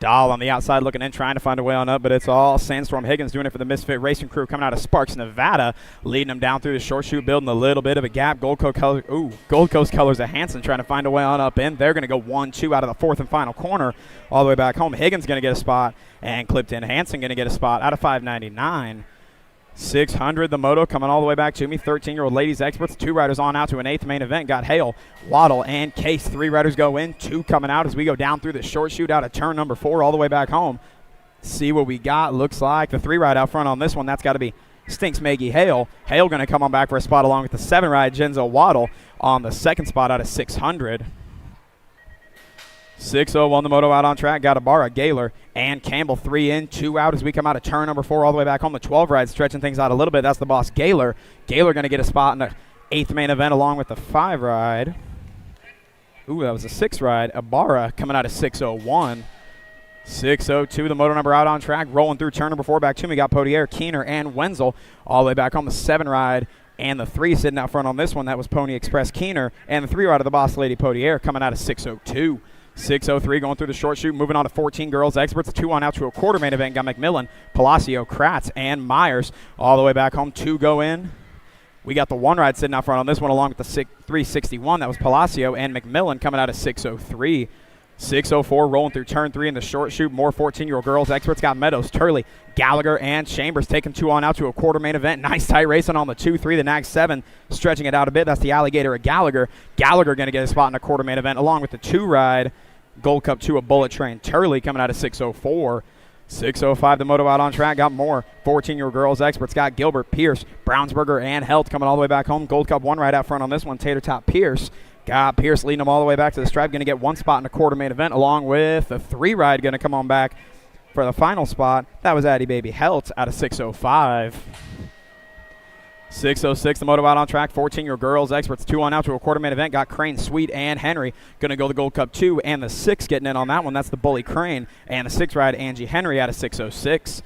Dahl on the outside looking in, trying to find a way on up, but it's all Sandstorm Higgins doing it for the Misfit Racing crew coming out of Sparks, Nevada, leading them down through the short chute, building a little bit of a gap. Gold Coast colors of Hansen trying to find a way on up in. They're going to go 1-2 out of the 4th and final corner all the way back home. Higgins going to get a spot, and clipped in Hansen going to get a spot out of 599. 600, the moto coming all the way back to me. 13-year-old ladies experts. 2 riders on out to an 8th main event. Got Hale, Waddle, and Case. 3 riders go in, 2 coming out as we go down through the short chute out of turn number 4 all the way back home. See what we got. Looks like the 3 ride out front on this one. That's got to be Stinks Maggie Hale. Hale going to come on back for a spot along with the 7 ride, Genzo Waddle, on the second spot out of 600. 601 the moto out on track. Got Ibarra, Gaylor, and Campbell. 3 in, 2 out as we come out of turn number 4 all the way back home. The 12 ride stretching things out a little bit. That's the boss, Gaylor. Gaylor going to get a spot in the 8th main event along with the 5 ride. Ooh, that was a 6 ride. Ibarra coming out of 601. 602 the moto number out on track. Rolling through turn number 4 back to me. Got Podier, Keener, and Wenzel all the way back home. The 7 ride and the 3 sitting out front on this one. That was Pony Express Keener. And the 3 ride of the boss lady, Podier, coming out of 602. 603 going through the short chute, moving on to 14 girls experts. 2 on out to a quarter main event. Got McMillan, Palacio, Kratz, and Myers all the way back home. 2 go in. We got the 1 ride sitting out front on this one along with the 361. That was Palacio and McMillan coming out of 603. 604 rolling through turn 3 in the short chute. More 14-year-old girls experts. Got Meadows, Turley, Gallagher, and Chambers taking 2 on out to a quarter main event. Nice tight racing on the 2-3. The Nag 7 stretching it out a bit. That's the Alligator of Gallagher. Gallagher going to get a spot in a quarter main event along with the 2 ride. Gold Cup 2, a Bullet Train. Turley coming out of 604. 605, the moto out on track. Got more 14-year-old girls experts. Got Gilbert, Pierce, Brownsburger, and Health coming all the way back home. Gold Cup 1 right out front on this one. Tater Top Pierce. Got Pierce leading them all the way back to the stripe. Going to get 1 spot in a quarter main event along with the 3 ride going to come on back for the final spot. That was Addy Baby Health out of 605. 606, the moto out on track. 14-year-old girls experts. 2 on out to a quarter main event. Got Crane, Sweet, and Henry. Going to go the Gold Cup 2 and the 6 getting in on that one. That's the Bully Crane. And the 6 ride, Angie Henry out of 606.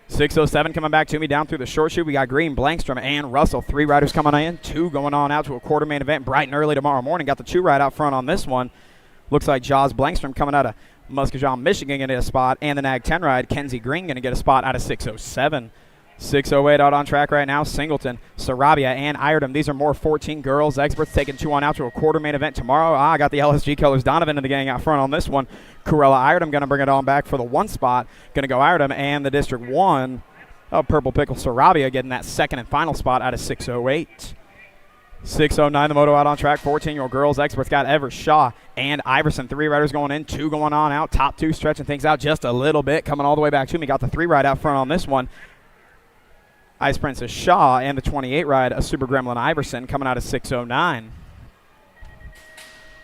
607 coming back to me down through the short chute. We got Green, Blankstrom, and Russell. 3 riders coming in. 2 going on out to a quarter main event bright and early tomorrow morning. Got the 2 ride out front on this one. Looks like Jaws Blankstrom coming out of Muskegon, Michigan, going to get a spot. And the Nag 10 ride, Kenzie Green, going to get a spot out of 607. 608 out on track right now. Singleton, Sarabia, and Iredom. These are more 14 girls experts taking 2 on out to a quarter main event tomorrow. I got the LSG Killers Donovan in the gang out front on this one. Corella Iredom going to bring it on back for the 1 spot. Going to go Iredom and the District 1 of Purple Pickle Sarabia getting that 2nd and final spot out of 608. 609 the moto out on track. 14-year-old girls experts. Got Evers, Shaw, and Iverson. 3 riders going in, 2 going on out. Top 2 stretching things out just a little bit. Coming all the way back to me. Got the 3 ride out front on this one. Ice Princess Shaw and the 28 ride, a Super Gremlin Iverson coming out of 609.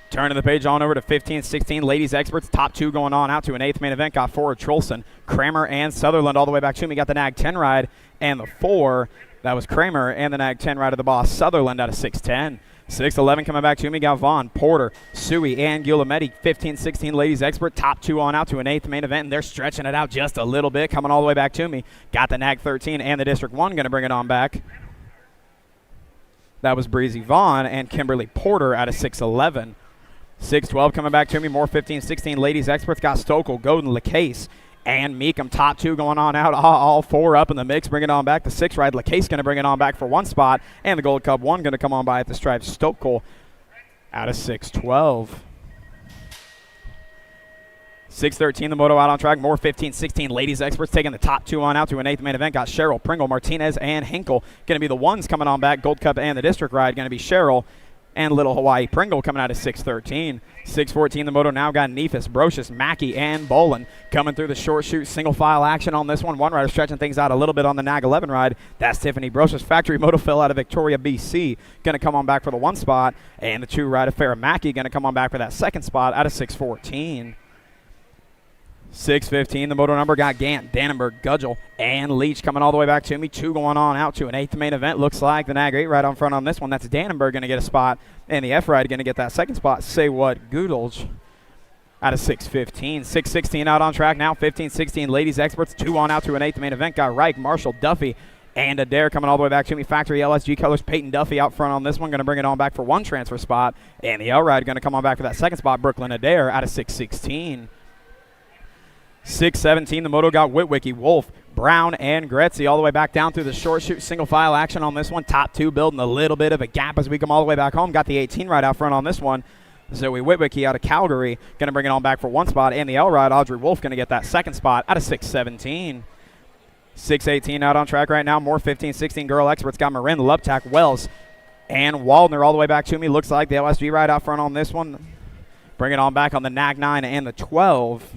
Turning the page on over to 15, 16 ladies experts. Top 2 going on out to an 8th main event. Got Ford, Trolson, Kramer, and Sutherland all the way back to me. Got the Nag 10 ride and the 4. That was Kramer and the Nag 10 ride of the boss, Sutherland out of 610. 611 coming back to me. Got Vaughn, Porter, Suey, and Gulimetti. 15, 16 ladies expert. Top 2 on out to an 8th main event, and they're stretching it out just a little bit, coming all the way back to me. Got the Nag 13 and the District 1 going to bring it on back. That was Breezy Vaughn and Kimberly Porter out of 611. 612 coming back to me. More 15, 16 ladies experts. Got Stokel, Godin, LaCase, and Meekum. Top 2 going on out. All 4 up in the mix. Bring it on back. The 6 ride. LeCase going to bring it on back for 1 spot. And the Gold Cup 1 going to come on by at the stripe. Stokel out of 6:12. 6:13, the moto out on track. More 15-16 ladies experts taking the top 2 on out to an 8th main event. Got Cheryl, Pringle, Martinez, and Hinkle. Going to be the ones coming on back. Gold Cup and the district ride going to be Cheryl and Little Hawaii Pringle coming out of 6:13. 6:14, the moto now got Neefus, Brocious, Mackey, and Bolin coming through the short shoot single file action on this one. One rider stretching things out a little bit on the NAG 11 ride. That's Tiffany Brocious. Factory Moto Phil out of Victoria, BC. Going to come on back for the 1 spot. And the 2 rider Farrah Mackey going to come on back for that 2nd spot out of 6:14. 6:15, the moto number got Gant, Dannenberg, Gudgel, and Leach coming all the way back to me. 2 going on out to an 8th main event. Looks like the NAG 8 right on front on this one. That's Dannenberg going to get a spot, and the F ride going to get that 2nd spot. Say what, Goodles out of 6:15. 6:16 out on track now. 15-16 ladies experts. 2 on out to an 8th main event. Got Reich, Marshall, Duffy, and Adair coming all the way back to me. Factory LSG colors. Peyton Duffy out front on this one. Going to bring it on back for 1 transfer spot, and the L ride going to come on back for that 2nd spot. Brooklyn Adair out of 6:16. 6:17, the moto got Witwicky, Wolf, Brown, and Gretzky all the way back down through the short shoot single file action on this one. Top 2 building a little bit of a gap as we come all the way back home. Got the 18 ride out front on this one. Zoe Witwicky out of Calgary going to bring it on back for 1 spot. And the L ride, Audrey Wolf going to get that 2nd spot out of 6:17. 6:18 out on track right now. More 15-16 girl experts got Marin, Luptak, Wells, and Waldner all the way back to me. Looks like the LSG ride out front on this one. Bring it on back on the NAG 9 and the 12.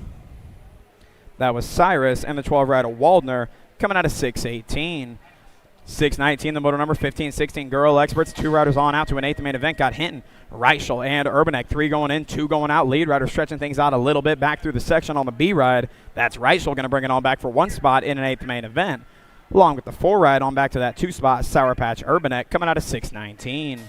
That was Cyrus, and the 12 rider Waldner coming out of 6:18. 6:19, the moto number 15-16 girl experts. 2 riders on out to an 8th main event. Got Hinton, Reichel, and Urbanek. 3 going in, 2 going out. Lead rider stretching things out a little bit back through the section on the B ride. That's Reichel going to bring it on back for 1 spot in an 8th main event. Along with the 4 ride on back to that 2 spot, Sour Patch Urbanek coming out of 6:19.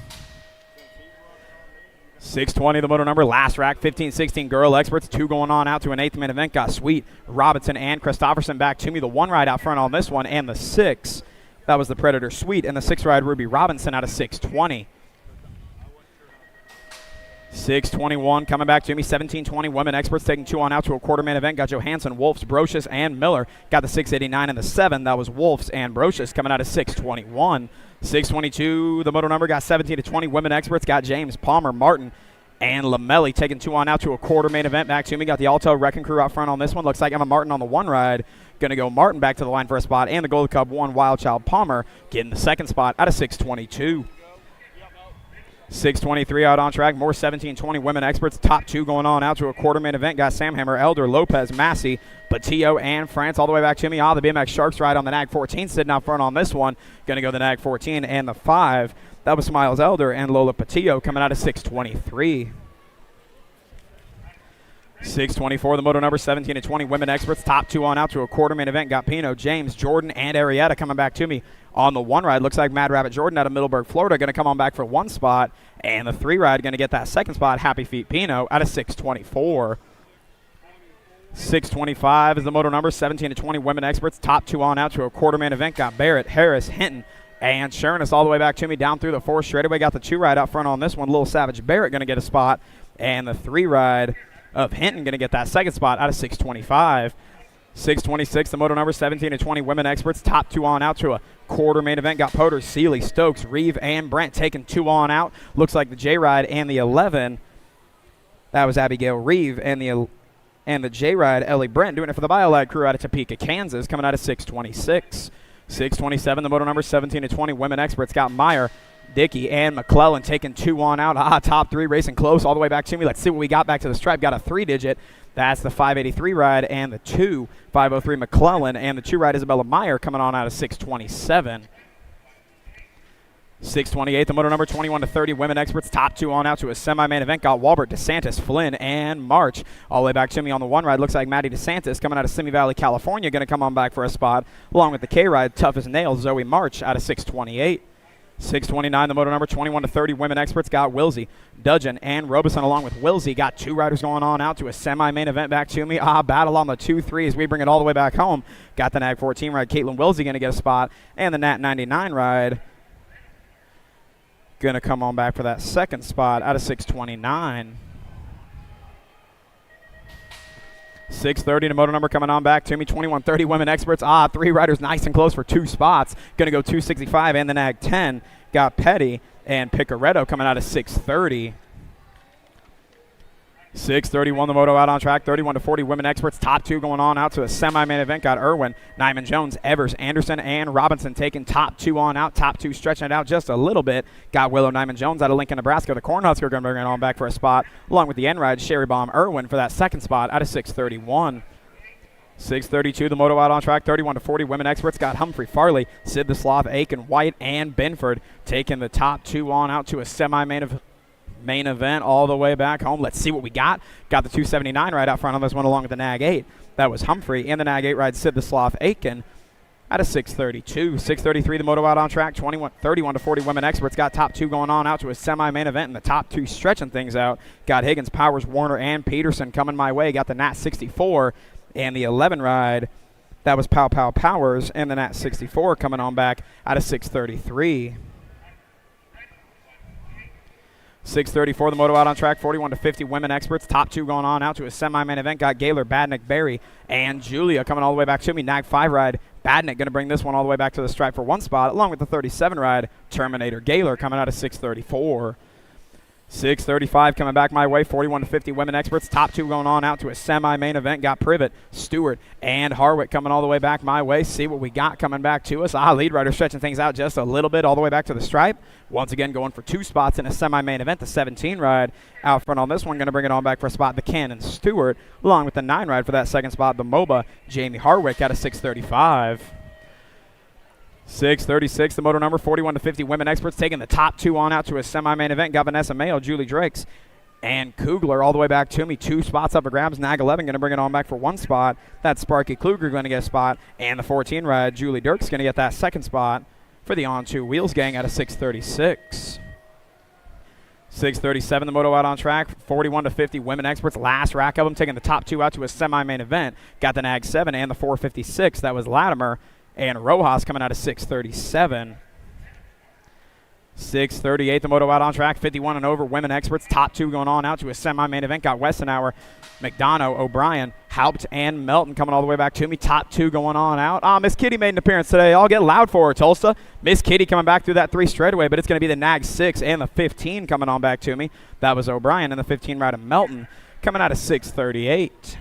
6:20, the moto number, last rack, 15-16 girl experts. 2 going on out to an 8th main event. Got Sweet, Robinson, and Christofferson back to me. The 1 ride out front on this one, and the 6. That was the Predator Sweet, and the 6 ride Ruby Robinson out of 6:20. 6:21 coming back to me. 17-20 women experts taking 2 on out to a quarter main event. Got Johansson, Wolfs, Brocious, and Miller. Got the 6:89 and the 7. That was Wolfs and Brocious coming out of 6:21. 6:22, the moto number got 17-20 women experts. Got James, Palmer, Martin, and Lamelli taking 2 on out to a quarter main event. Back to me. Got the Alto Wrecking Crew out front on this one. Looks like Emma Martin on the 1 ride. Going to go Martin back to the line for a spot. And the Gold Cup 1 Wild Child Palmer getting the 2nd spot out of 6:22. 6:23 out on track. More 17-20 women experts. Top 2 going on out to a quarter main event. Got Sam Hammer, Elder, Lopez, Massey, Batillo, and France all the way back to me. The BMX Sharks ride on the NAG 14 sitting out front on this one. Going to go the NAG 14 and the 5. That was Smiles Elder and Lola Patillo coming out of 6:23. 6:24, the moto number 17-20 women experts. Top 2 on out to a quarter main event. Got Pino, James, Jordan, and Arietta coming back to me on the 1 ride. Looks like Mad Rabbit Jordan out of Middleburg, Florida, going to come on back for 1 spot. And the 3 ride going to get that 2nd spot. Happy Feet Pino out of 6:24. 6:25 is the moto number 17-20 women experts. Top 2 on out to a quarter main event. Got Barrett, Harris, Hinton, and Sharoness all the way back to me down through the 4th straightaway. Got the 2 ride out front on this one. Little Savage Barrett going to get a spot. And the 3 ride of Hinton going to get that 2nd spot out of 6:25. 6:26, the moto number 17-20 women experts. Top 2 on out to a quarter main event. Got Potter, Seeley, Stokes, Reeve, and Brent taking 2 on out. Looks like the J ride and the 11. That was Abigail Reeve and the J ride Ellie Brent doing it for the BioLag crew out of Topeka, Kansas, coming out of 6:26. 6:27, the moto number 17-20 women experts. Got Meyer, Dickey, and McClellan taking 2 on out. Top 3 racing close all the way back to me. Let's see what we got back to the stripe. Got a 3-digit. That's the 583 ride and the 2 503 McClellan, and the 2 ride Isabella Meyer coming on out of 6:27. 6:28, the moto number 21-30 women experts. Top 2 on out to a semi-main event. Got Walbert, DeSantis, Flynn, and March all the way back to me on the 1 ride. Looks like Maddie DeSantis coming out of Simi Valley, California, going to come on back for a spot, along with the K ride Tough as Nails Zoe March out of 6:28. 6:29, the moto number 21-30 women experts. Got Wilsey, Dudgeon, and Robeson along with Wilsey. Got 2 riders going on out to a semi-main event back to me. Battle on the 2-3 as we bring it all the way back home. Got the NAG 14 ride. Caitlin Wilsey going to get a spot, and the Nat 99 ride going to come on back for that 2nd spot out of 6:29. 6:30 to moto number coming on back to me. 21:30 women experts. 3 riders nice and close for 2 spots. Going to go 265 and the nag 10. Got Petty and Picaretto coming out of 6:30. 6:31 the moto out on track. 31 to 40 women experts. Top 2 going on out to a semi-main event. Got Irwin, Nyman Jones, Evers, Anderson, and Robinson taking top 2 on out. Top 2 stretching it out just a little bit. Got Willow Nyman Jones out of Lincoln, Nebraska. The Cornhusker going to bring it on back for a spot, along with the end ride Sherry Bomb Irwin for that second spot out of 6:31. 6:32 the moto out on track. 31 to 40 women experts. Got Humphrey, Farley, Sid the Sloth, Aiken, White, and Binford taking the top 2 on out to a main event all the way back home. Let's see what we got. Got the 279 right out front on this one along with the nag 8. That was Humphrey. And the nag 8 ride Sid the Sloth Aiken out of 6:32. 6:33 the moto out on track. 31 to 40 women experts. Got top 2 going on out to a semi-main event, and the top 2 stretching things out. Got Higgins, Powers, Warner, and Peterson coming my way. Got the Nat 64 and the 11 ride. That was Powers and the Nat 64 coming on back out of 6:33. 6:34 the moto out on track. 41 to 50 women experts. Top 2 going on out to a semi-main event. Got Gaylor, Badnick, Barry, and Julia coming all the way back to me. Nag 5 ride. Badnick going to bring this one all the way back to the stripe for 1 spot, along with the 37 ride Terminator Gaylor coming out of 6:34. 6:35 coming back my way. 41 to 50 women experts. Top 2 going on out to a semi-main event. Got Privet, Stewart, and Harwick coming all the way back my way. See what we got coming back to us. Lead rider stretching things out just a little bit all the way back to the stripe. Once again going for 2 spots in a semi-main event. The 17 ride out front on this one. Going to bring it on back for a spot. The Cannon Stewart, along with the 9 ride for that second spot. The MOBA, Jamie Harwick out of 6:35. 6:36 the moto number. 41 to 50 women experts taking the top 2 on out to a semi-main event. Got Vanessa Mayo, Julie Drakes, and Kugler all the way back to me. 2 spots up for grabs. Nag 11 going to bring it on back for 1 spot. That's Sparky Kluger going to get a spot, and the 14 ride Julie Dirks going to get that second spot for the On 2 Wheels gang out of 6:36. 6:37 the moto out on track. 41 to 50 women experts. Last rack of them taking the top 2 out to a semi-main event. Got the Nag 7 and the 456. That was Latimer and Rojas coming out of 6:37. 6:38 the moto out on track. 51 and over women experts. Top 2 going on out to a semi-main event. Got Westenauer, McDonough, O'Brien, Haupt, and Melton coming all the way back to me. Top 2 going on out. Miss Kitty made an appearance today. I'll get loud for her, Tulsa. Miss Kitty coming back through that 3 straightaway, but it's going to be the Nag 6 and the 15 coming on back to me. That was O'Brien, and the 15 ride of Melton coming out of 6:38.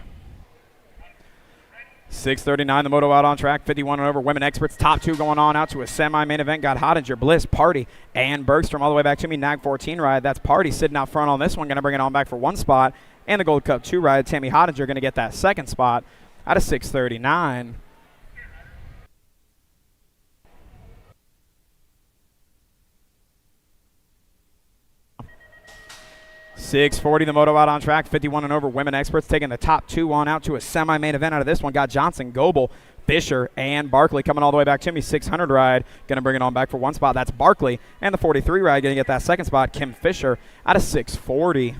6:39 the moto out on track. 51 and over women experts. Top 2 going on out to a semi-main event. Got Hottinger, Bliss, Party, and Bergstrom all the way back to me. Nag 14 ride. That's Party sitting out front on this one. Going to bring it on back for 1 spot. And the Gold Cup 2 ride. Tammy Hottinger going to get that second spot out of 6:39. 6:40 the moto out on track. 51 and over women experts taking the top 2 on out to a semi-main event out of this one. Got Johnson, Goebel, Fisher, and Barkley coming all the way back to me. 600 ride going to bring it on back for 1 spot. That's Barkley. And the 43 ride going to get that second spot. Kim Fisher out of 6:40.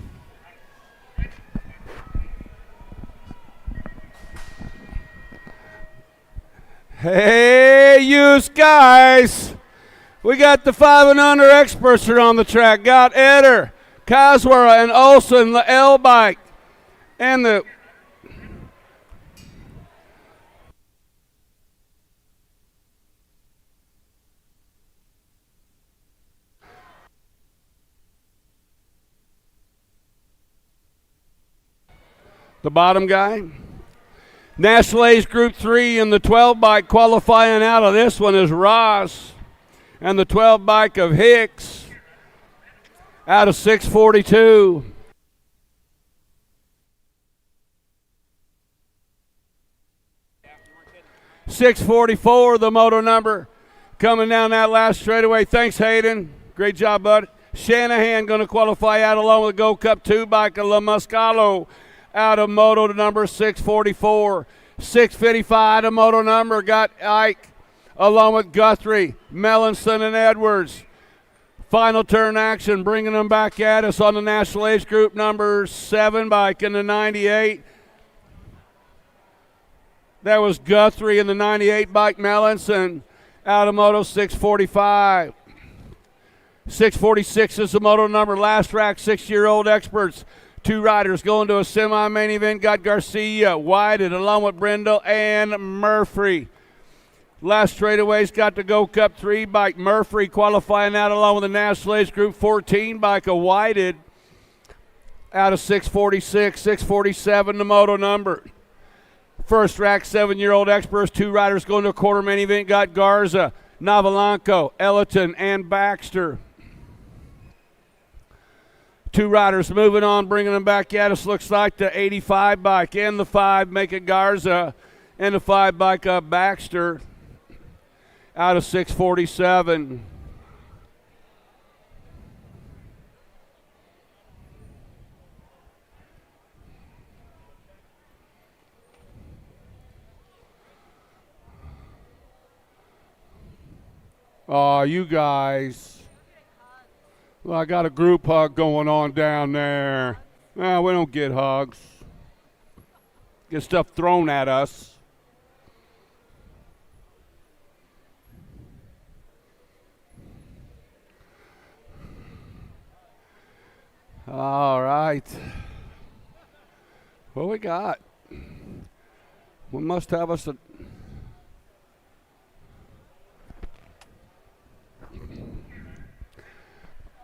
Hey, you guys. We got the 5 and under experts are on the track. Got Eder, Caswara, and Olson, the L bike, and the bottom guy. National A's Group 3 and the 12 bike qualifying out of this one is Ross, and the 12 bike of Hicks out of 6:42. $6:44 the moto number coming down that last straightaway. Thanks, Hayden. Great job, bud. Shanahan going to qualify out along with the Gold Cup 2 bike of La Muscalo out of moto number 6:44. 6:55 the moto number got Ike along with Guthrie, Mellinson, and Edwards. Final turn action, bringing them back at us on the National Age Group number 7 bike in the 98. That was Guthrie in the 98 bike, Mellinson out of moto 6:45. 6:46 is the moto number. Last rack, 6-year-old experts. 2 riders going to a semi-main event. Got Garcia, Whited, along with Brindle and Murphy. Last straightaway's got the Gold Cup 3 bike. Murphy qualifying out along with the National Age Group 14 bike of Whited out of 646, 647 the moto number. First rack 7-year-old experts. 2 riders going to a quarter main event. Got Garza, Navalanco, Ellerton, and Baxter. 2 riders moving on, bringing them back at us. Looks like the 85 bike and the 5 make it Garza, and the 5 bike up Baxter out of 647. Oh, you guys. Well, I got a group hug going on down there. Well, we don't get hugs. Get stuff thrown at us. All right. What we got? We must have us a...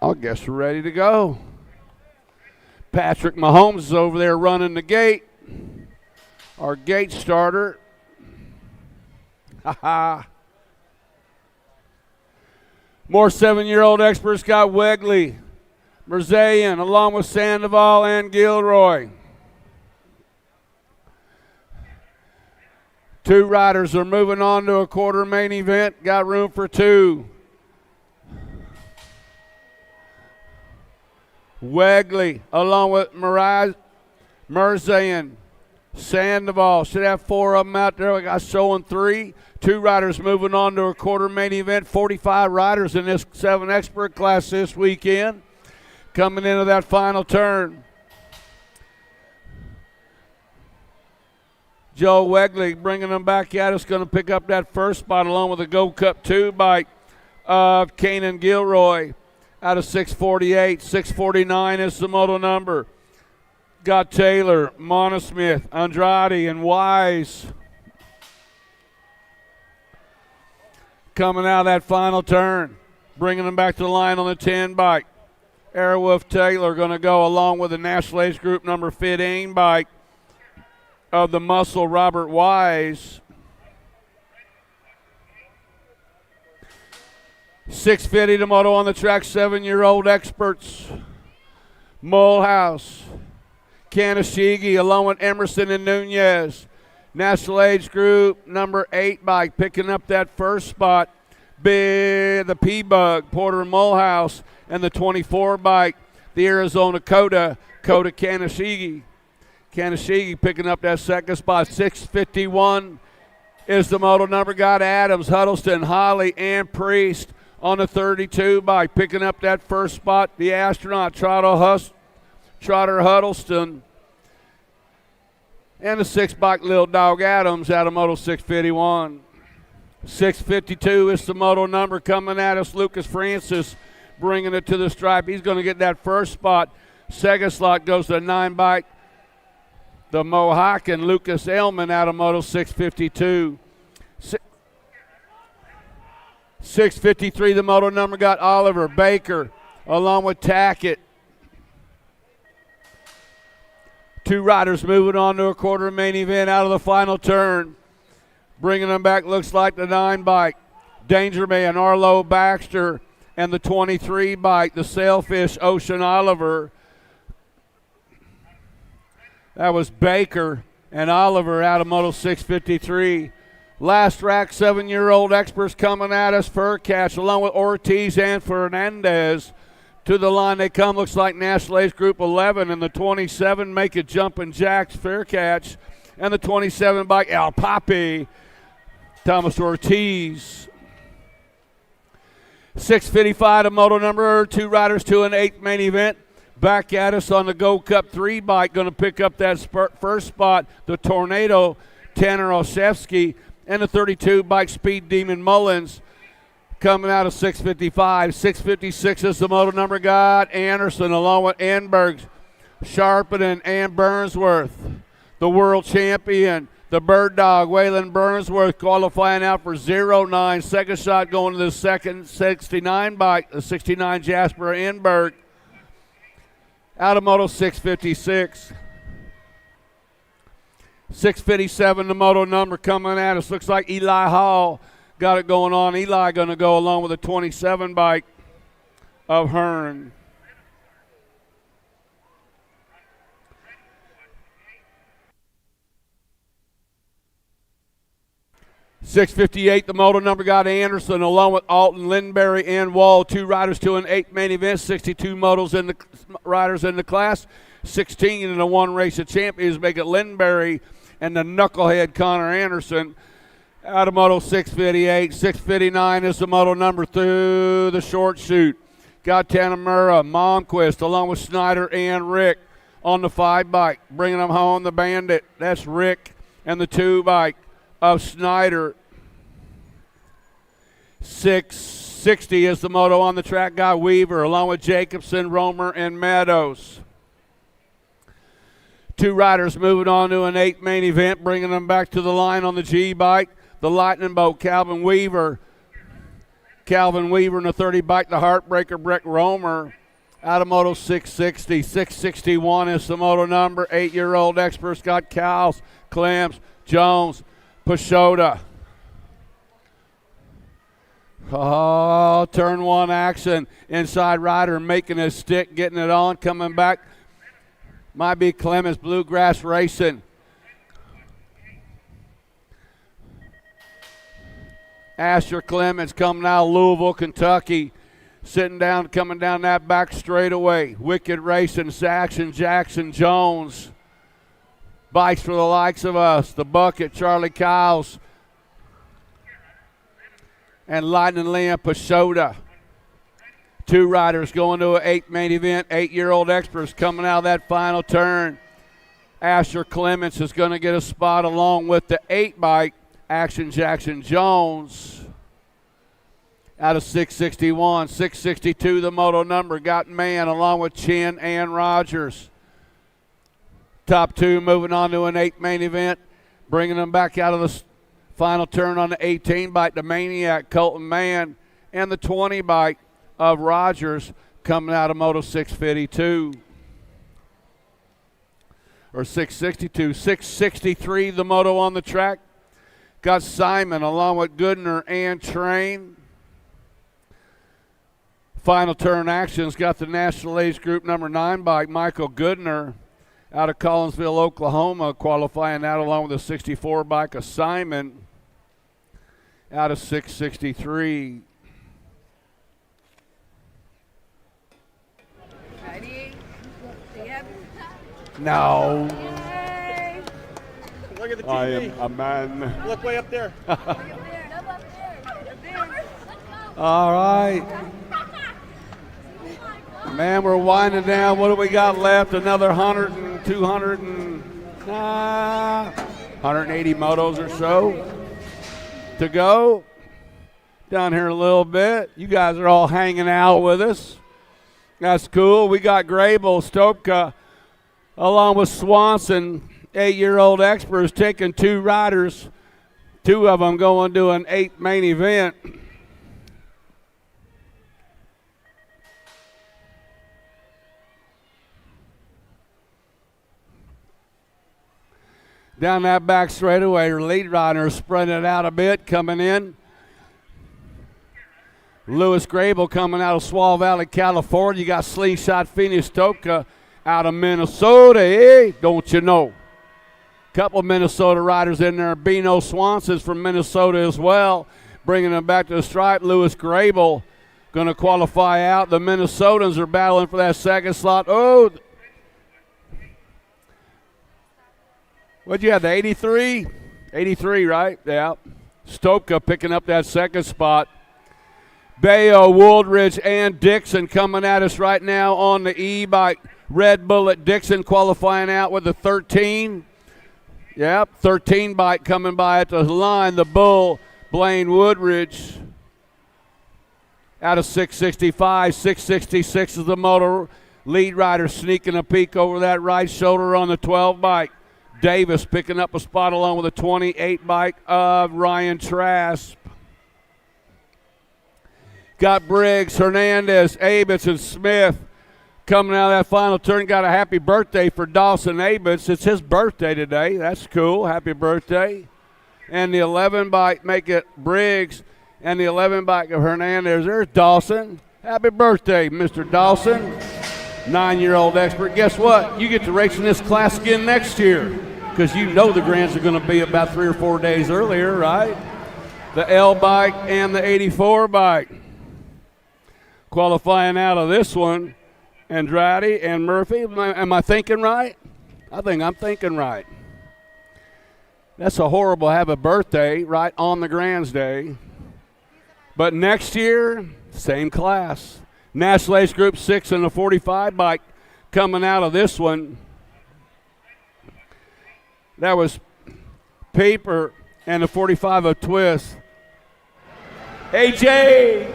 I guess we're ready to go. Patrick Mahomes is over there running the gate. Our gate starter. More 7-year-old experts got Wegley, Merzayan, along with Sandoval and Gilroy. 2 riders are moving on to a quarter main event. Got room for 2. Wegley, along with Merzayan, Sandoval. Should have 4 of them out there. We got showing 3. 2 riders moving on to a quarter main event. 45 riders in this 7 expert class this weekend. Coming into that final turn. Joe Wegley bringing them back at us. Going to pick up that first spot along with the Gold Cup 2 bike of Kanan Gilroy. Out of 648, 649 is the moto number. Got Taylor, Monosmith, Andrade, and Wise. Coming out of that final turn, bringing them back to the line on the 10 bike. Airwolf Taylor going to go along with the National Age Group number 15 bike of the Muscle Robert Wise. 650 the moto on the track, 7-year-old experts. Mulhouse, Kanashigi, along with Emerson and Nunez. National Age Group number 8 bike picking up that first spot. The P-Bug, Porter Mulhouse, and the 24 bike, the Arizona Coda Kanashigi. Kanashigi picking up that second spot. 651 is the moto number. Got Adams, Huddleston, Holly, and Priest on the 32 bike picking up that first spot. The Astronaut, Trotter Huddleston, and the 6 bike Little Dog Adams out of moto 651. 652 is the moto number coming at us. Lucas Francis bringing it to the stripe. He's going to get that first spot. Second slot goes to the 9 bike, the Mohawken Lucas Elman out of moto 652. 653 the moto number got Oliver Baker along with Tackett. 2 riders moving on to a quarter main event out of the final turn. Bringing them back looks like the 9 bike, Danger Man Arlo Baxter, and the 23 bike, the Sailfish Ocean Oliver. That was Baker and Oliver out of moto 653. Last rack, 7-year-old experts coming at us. Furcatch along with Ortiz and Fernandez. To the line they come. Looks like National Age Group 11 and the 27 make it Jumpin' Jacks Faircatch. And the 27 bike El Papi, Thomas Ortiz. 655 to moto number. 2 riders to an 8th main event. Back at us on the Gold Cup 3 bike. Going to pick up that first spot. The Tornado, Tanner Olszewski. And the 32 bike Speed Demon Mullins coming out of 655. 656 is the moto number. Got Anderson along with Enbergs, Sharpening and Burnsworth. The world champion, the Bird Dog, Waylon Burnsworth, qualifying out for 09. Second shot going to the second 69 bike, the 69 Jasper Enberg. Out of Moto 656. 657, the moto number coming at us. Looks like Eli Hall got it going on. Eli going to go along with a 27 bike of Hearn. .658, the moto number got Anderson along with Alton, Lindenberry, and Wall. 2 riders to an 8 main event. 62 motos in the riders in the class. 16 in the one race of champions make it Lindenberry and the knucklehead Connor Anderson. Out of moto 658. 659 is the moto number through the short chute. Got Tanamura, Momquist along with Snyder and Rick on the 5 bike. Bringing them home, the Bandit. That's Rick and the 2 bike of Snyder. 660 is the moto on the track. Got Weaver along with Jacobson, Romer, and Meadows. 2 riders moving on to an 8 main event, bringing them back to the line on the G bike. The Lightning Boat, Calvin Weaver in the 30 bike, the Heartbreaker, Breck Romer. Out of moto 660. 661 is the moto number. 8-year-old Expert got Cowles, Clems, Jones, Pashota. Oh, turn 1 action. Inside rider making his stick, getting it on, coming back. Might be Clemens, Bluegrass Racing. Asher Clemens coming out of Louisville, Kentucky. Sitting down, coming down that back straightaway. Wicked Racing, Saxon, Jackson, Jones. Bikes for the likes of us. The Bucket, Charlie Cowles. And Lightning Liam Pashota. 2 riders going to an 8 main event. 8-year-old Experts coming out of that final turn. Asher Clements is going to get a spot along with the 8 bike, Action Jackson Jones. Out of 661. 662, the moto number, got Man along with Chin and Rogers. Top 2 moving on to an 8 main event. Bringing them back out of the final turn on the 18 bike, the Maniac, Colton Mann, and the 20 bike of Rogers coming out of moto 652. Or 662. 663, the moto on the track. Got Simon along with Goodner and Train. Final turn actions got the National Age Group number 9 bike, Michael Goodner, out of Collinsville, Oklahoma, qualifying out along with the 64 bike of Simon out of 663. No. Look at the TV. I am a man. Look way up there. All right. Man, we're winding down. What do we got left? Another 100 and 200 and 180 motos or so to go. Down here a little bit. You guys are all hanging out with us. That's cool. We got Grable, Stopka, along with Swanson, 8-year-old Experts, taking 2 riders. 2 of them going to an 8 main event. Down that back straightaway, your lead rider spreading it out a bit, coming in. Lewis Grable coming out of Swall Valley, California. You got Slingshot Phoenix Stopka out of Minnesota, eh? Don't you know? Couple of Minnesota riders in there. Bino Swanson's from Minnesota as well. Bringing them back to the stripe. Lewis Grable going to qualify out. The Minnesotans are battling for that second slot. Oh, what'd you have, the 83? 83, right? Yeah. Stopka picking up that second spot. Bayo, Wooldridge, and Dixon coming at us right now on the E-bike. Red Bullet Dixon qualifying out with the 13. Yep, 13 bike coming by at the line. The Bull, Blaine Woodridge out of 665. 666 is the motor. Lead rider sneaking a peek over that right shoulder on the 12 bike. Davis picking up a spot along with the 28 bike of Ryan Trask. Got Briggs, Hernandez, Abitz, and Smith coming out of that final turn. Got a happy birthday for Dawson Abitz. It's his birthday today. That's cool. Happy birthday. And the 11 bike make it Briggs, and the 11 bike of Hernandez. There's Dawson. Happy birthday, Mr. Dawson. 9-year-old expert. Guess what? You get to race in this class again next year, because you know the Grands are going to be about 3 or 4 days earlier, right? The L bike and the 84 bike. Qualifying out of this one, Andrade and Murphy. Am I thinking right? I think I'm thinking right. That's a horrible have a birthday right on the Grands Day. But next year, same class. National Ace Group 6 and the 45 bike coming out of this one. That was Paper and the 45 of Twist. AJ!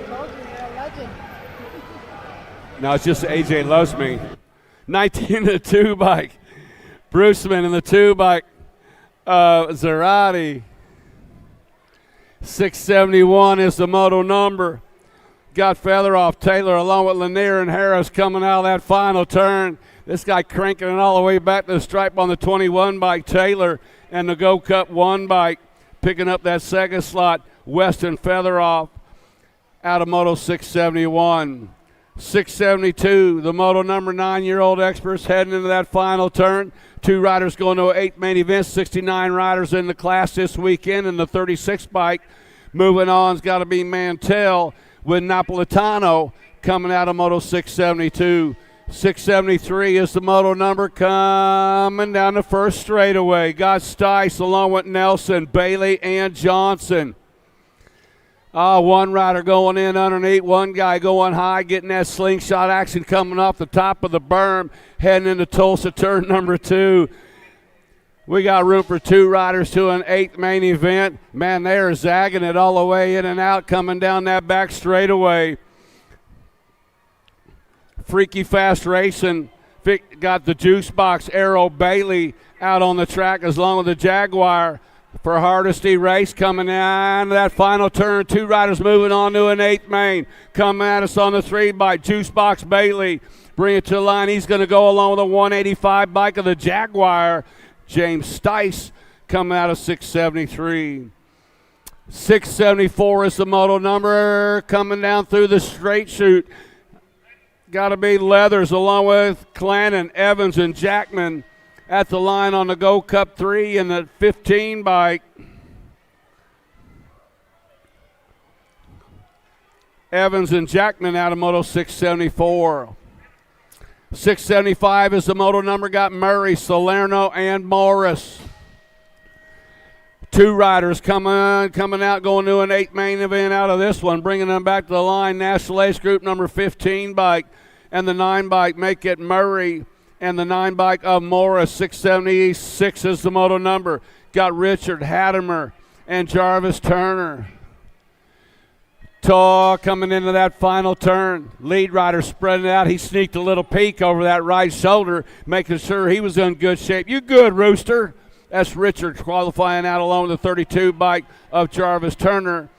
No, it's just AJ loves me. 19 the 2 bike. Bruceman and the 2 bike. Zarate. 671 is the moto number. Got Featheroff, Taylor, along with Lanier and Harris coming out of that final turn. This guy cranking it all the way back to the stripe on the 21 bike, Taylor, and the Go Cup 1 bike picking up that second slot. Weston Featheroff out of Moto 671. 672, the moto number 9-year-old experts heading into that final turn. 2 riders going to an 8 main event, 69 riders in the class this weekend, and the 36 bike moving on's got to be Mantell with Napolitano coming out of Moto 672. 673 is the moto number coming down the first straightaway. Got Stice along with Nelson, Bailey, and Johnson. 1 rider going in underneath, 1 guy going high, getting that slingshot action coming off the top of the berm, heading into Tulsa turn number 2. We got room for 2 riders to an 8th main event. Man, they are zagging it all the way in and out, coming down that back straightaway. Freaky Fast Racing got the juice box, Arrow Bailey out on the track as long as the Jaguar. For Hardesty race coming down that final turn. 2 riders moving on to an 8th main. Coming at us on the 3 bike. Juicebox Bailey. Bring it to the line. He's going to go along with a 185 bike of the Jaguar. James Stice coming out of 673. 674 is the moto number coming down through the straight chute. Got to be Leathers along with Clannon, Evans, and Jackman at the line on the Go Cup 3 and the 15 bike. Evans and Jackman out of Moto 674. 675 is the moto number. Got Murray, Salerno, and Morris. 2 riders coming out, going to an 8 main event out of this one, bringing them back to the line. National Ace Group number 15 bike and the 9 bike make it Murray and the 9 bike of Morris. 676 is the moto number. Got Richard Hattemer and Jarvis Turner. Taw coming into that final turn. Lead rider spreading out. He sneaked a little peek over that right shoulder, making sure he was in good shape. You good, Rooster? That's Richard qualifying out along with the 32 bike of Jarvis Turner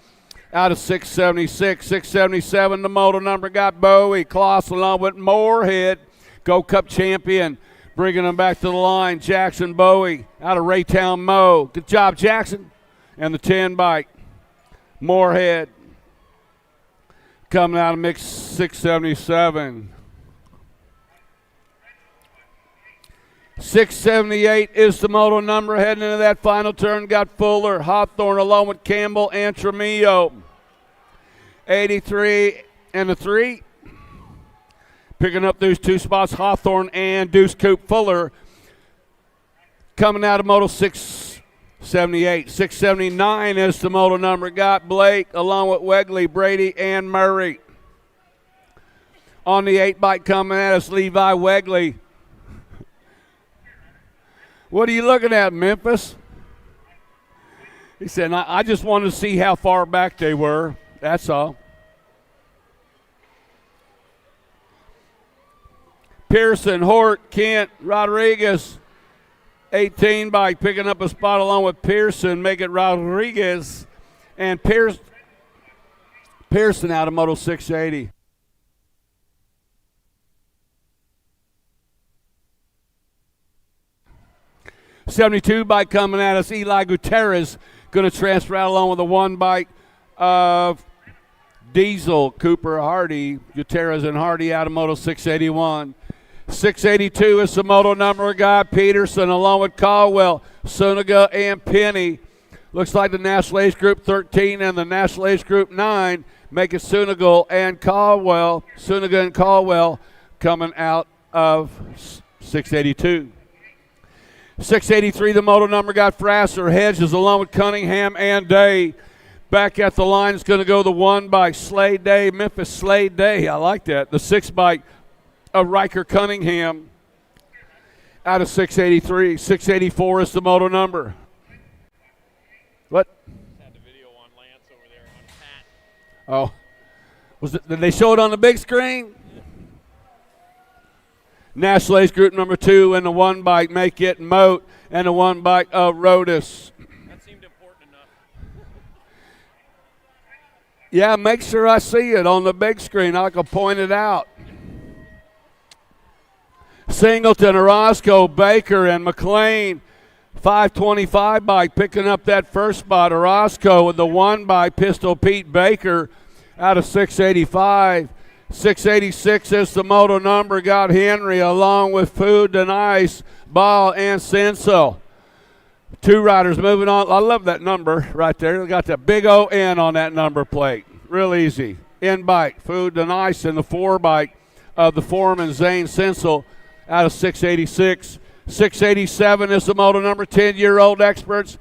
out of 676. 677, the moto number got Bowie. Kloss along with Moorhead, Go Cup champion, bringing them back to the line. Jackson Bowie out of Raytown Mo. Good job, Jackson. And the 10 bike, Moorhead, coming out of mix 677. 678 is the moto number heading into that final turn. Got Fuller, Hawthorne along with Campbell and Tremillo. 83 and the 3. Picking up those 2 spots, Hawthorne and Deuce Coop Fuller. Coming out of moto 678. 679 is the moto number. Got Blake along with Wegley, Brady, and Murray. On the 8 bike coming at us, Levi Wegley. What are you looking at, Memphis? He said, I just wanted to see how far back they were. That's all. Pearson, Hort, Kent, Rodriguez. 18 bike picking up a spot along with Pearson, make it Rodriguez. And Pearson out of Moto 680. '72 bike coming at us. Eli Gutierrez going to transfer out along with the 1 bike of Diesel, Cooper, Hardy. Gutierrez and Hardy out of Moto 681. 682 is the moto number. Guy Peterson along with Caldwell, Suniga, and Penny. Looks like the National Age Group 13 and the National Age Group 9 make it Suniga and Caldwell. Suniga and Caldwell coming out of 682. 683, the moto number, got Frasser, Hedges along with Cunningham and Day. Back at the line is going to go the 1 bike, Slade Day, Memphis Slade Day. I like that. The 6 bike of Riker Cunningham out of 683. 684 is the moto number. What? Had the video on Lance over there on Pat. Oh. Did they show it on the big screen? National Age Group number 2 and the 1 bike make it Moat and the 1 bike of Rodas. That seemed important enough. Yeah, make sure I see it on the big screen. I can point it out. Singleton, Orozco, Baker, and McLean. 525 bike picking up that first spot. Orozco with the 1 bike, Pistol Pete Baker out of 685. 686 is the moto number. Got Henry along with Food and Ice, Ball, and Senso. 2 riders moving on. I love that number right there. They got that big O-N on that number plate. Real easy. In bike, Food and Ice, and the 4 bike of the foreman, Zane Senso, out of 686. 687 is the moto number. 10-year-old experts.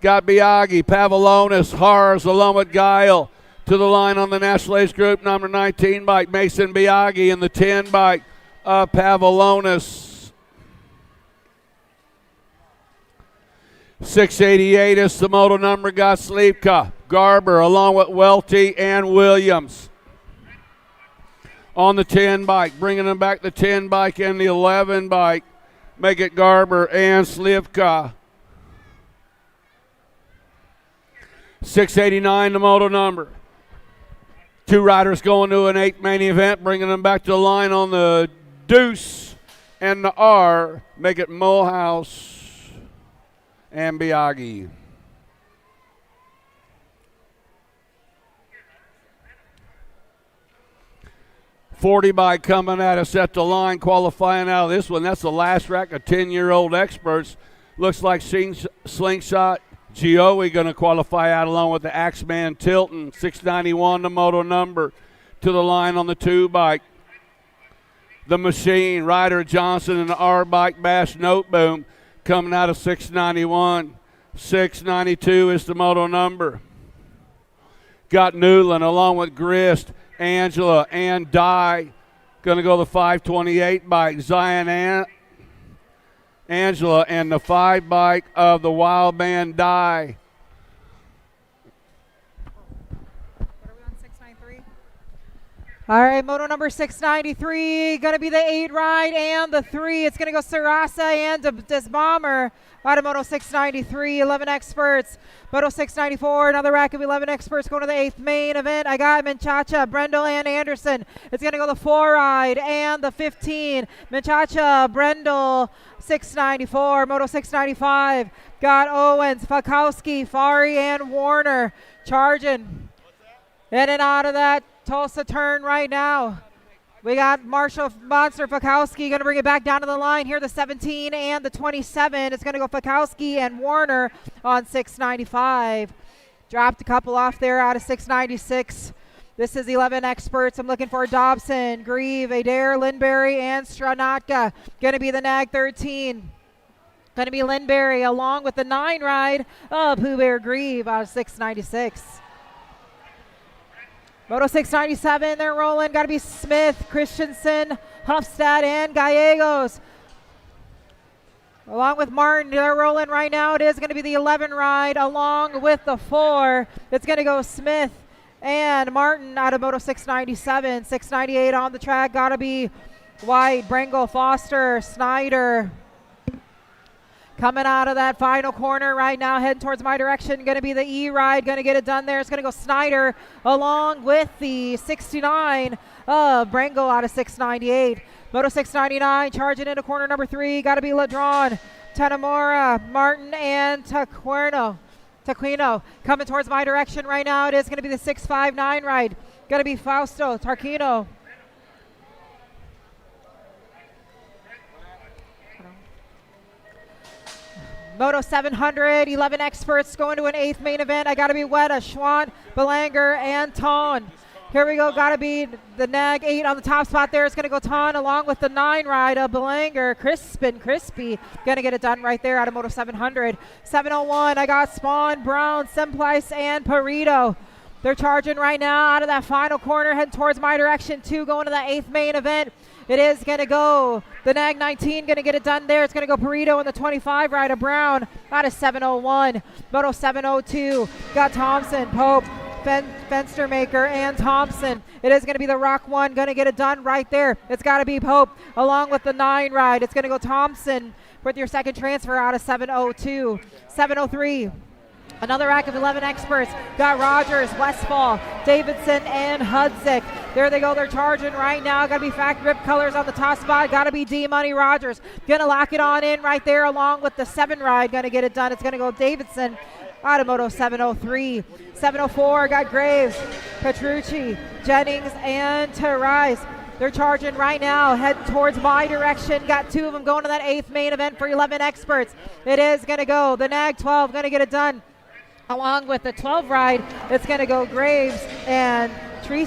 Got Biaggi, Pavlonis, Hars, along with Guile. To the line on the National Age Group, number 19 bike, Mason Biaggi, and the 10 bike of Pavlonis. 688 is the moto number. Got Slivka, Garber, along with Welty and Williams. On the 10 bike, bringing them back the 10 bike and the 11 bike. Make it Garber and Slivka. 689, the moto number. 2 riders going to an 8th main event, bringing them back to the line on the Deuce and the R. Make it Mulhouse and Biaggi. .40 bike coming at us at the line, qualifying out of this one. That's the last rack of 10-year-old experts. Looks like Slingshot Gioe going to qualify out along with the Axeman Tilton. 691, the moto number. To the line on the 2 bike. The Machine, Ryder Johnson, and the R bike Bash Noteboom coming out of 691. 692 is the moto number. Got Newland along with Grist, Angela, and Dye. Going to go the 528 bike. Zion Angela and the 5 bike of the Wild Man Dye. All right, moto number 693, going to be the 8 ride and the 3. It's going to go Sarasa and Desbomber out of moto 693, 11 experts. Moto 694, another rack of 11 experts going to the 8th main event. I got Menchaca, Brendel, and Anderson. It's going to go the 4 ride and the 15. Menchaca, Brendel, 694. Moto 695, got Owens, Fakowski, Fari, and Warner charging in and out of that Tulsa turn right now. We got Marshall Monster Fakowski going to bring it back down to the line here, the 17 and the 27. It's going to go Fakowski and Warner on 695. Dropped a couple off there out of 696. This is 11 experts. I'm looking for Dobson, Grieve, Adair, Lindberry, and Stranatka. Going to be the NAG 13. Going to be Lindberry along with the 9 ride of Pooh Bear Grieve out of 696. Moto 697, they're rolling. Got to be Smith, Christensen, Hofstad, and Gallegos. Along with Martin, they're rolling right now. It is going to be the 11 ride along with the 4. It's going to go Smith and Martin out of Moto 697. 698 on the track. Got to be White, Brangle, Foster, Snyder. Coming out of that final corner right now, heading towards my direction, going to be the E-Ride, going to get it done there. It's going to go Snyder along with the 69 of Brangle out of 698. Moto 699 charging into corner number 3, got to be Ladron, Tanamura, Martin, and Taquino. Coming towards my direction right now, it is going to be the 659 ride. Going to be Fausto Tarquino. Moto 700, 11 experts going to an 8th main event. I got to be Weta, Schwant, Belanger, and Ton. Here we go, got to be the Nag 8 on the top spot there. It's going to go Ton along with the 9 ride of Belanger. Crispy, going to get it done right there out of Moto 700. 701, I got Spawn, Brown, Semplice, and Perito. They're charging right now out of that final corner, heading towards my direction, 2 going to the 8th main event. It is going to go the Nag 19, going to get it done there. It's going to go Perito in the 25 ride of Brown out of 701. Moto 702, got Thompson, Pope, Fenstermaker, and Thompson. It is going to be the Rock 1, going to get it done right there. It's got to be Pope along with the 9 ride. It's going to go Thompson with your second transfer out of 702. 703. Another rack of 11 experts. Got Rogers, Westfall, Davidson, and Hudzik. There they go. They're charging right now. Got to be Fact Rip Colors on the top spot. Got to be D-Money Rogers. Going to lock it on in right there along with the 7 ride. Going to get it done. It's going to go Davidson out of Moto 703. 704 got Graves, Petrucci, Jennings, and Terrais. They're charging right now, heading towards my direction. Got 2 of them going to that 8th main event for 11 experts. It is going to go the Nag 12, going to get it done. Along with the 12 ride, it's going to go Graves and Tree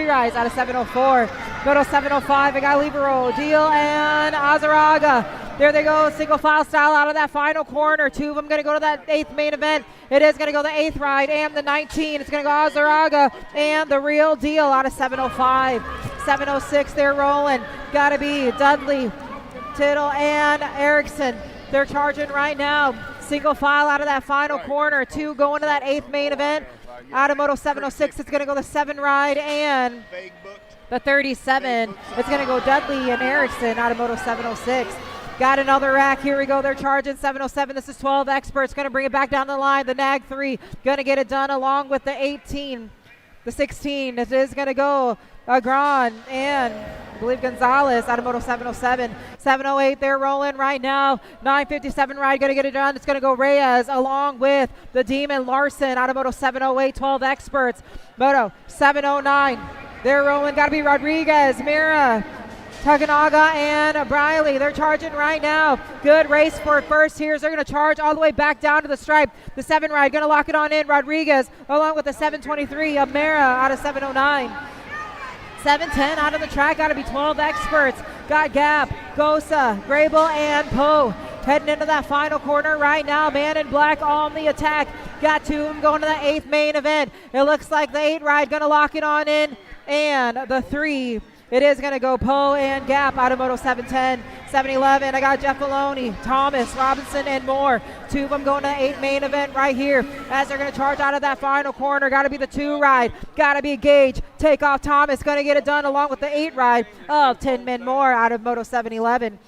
Rise out of 704. Moto 705, I got Libero, Deal, and Azaraga. There they go, single file style out of that final corner. 2 of them going to go to that 8th main event. It is going to go the 8th ride and the 19. It's going to go Azaraga and the Real Deal out of 705. 706, they're rolling. Got to be Dudley, Tittle, and Erickson. They're charging right now. Single file out of that final corner. 2 going to that 8th main event. Out of Moto 706, it's going to go the 7 ride and the 37. It's going to go Dudley and Erickson out of Moto 706. Got another rack. Here we go. They're charging 707. This is 12 experts. Going to bring it back down the line. The Nag 3 going to get it done along with the 18. The 16. It is going to go Agron and I believe Gonzalez out of Moto 707. 708, they're rolling right now. 957 ride, going to get it done. It's going to go Reyes along with the Demon Larson out of Moto 708. 12 experts. Moto 709, they're rolling. Got to be Rodriguez, Mira, Taganaga, and Briley. They're charging right now. Good race for first here. They're going to charge all the way back down to the stripe. The 7 ride, going to lock it on in. Rodriguez along with the 723 of Mira out of 709. 710 out of the track, got to be 12 experts. Got Gap, Gosa, Grable, and Poe. Heading into that final corner right now. Man in black on the attack. Got 2 of them going to the 8th main event. It looks like the 8 ride going to lock it on in. And the 3, it is going to go Poe and Gap out of Moto 710. 711, I got Jeff Maloney, Thomas, Robinson, and more. 2 of them going to the 8th main event right here as they're going to charge out of that final corner. Got to be the 2 ride. Got to be Gage. Take off Thomas. Going to get it done along with the 8 ride of 10 men more out of Moto 711.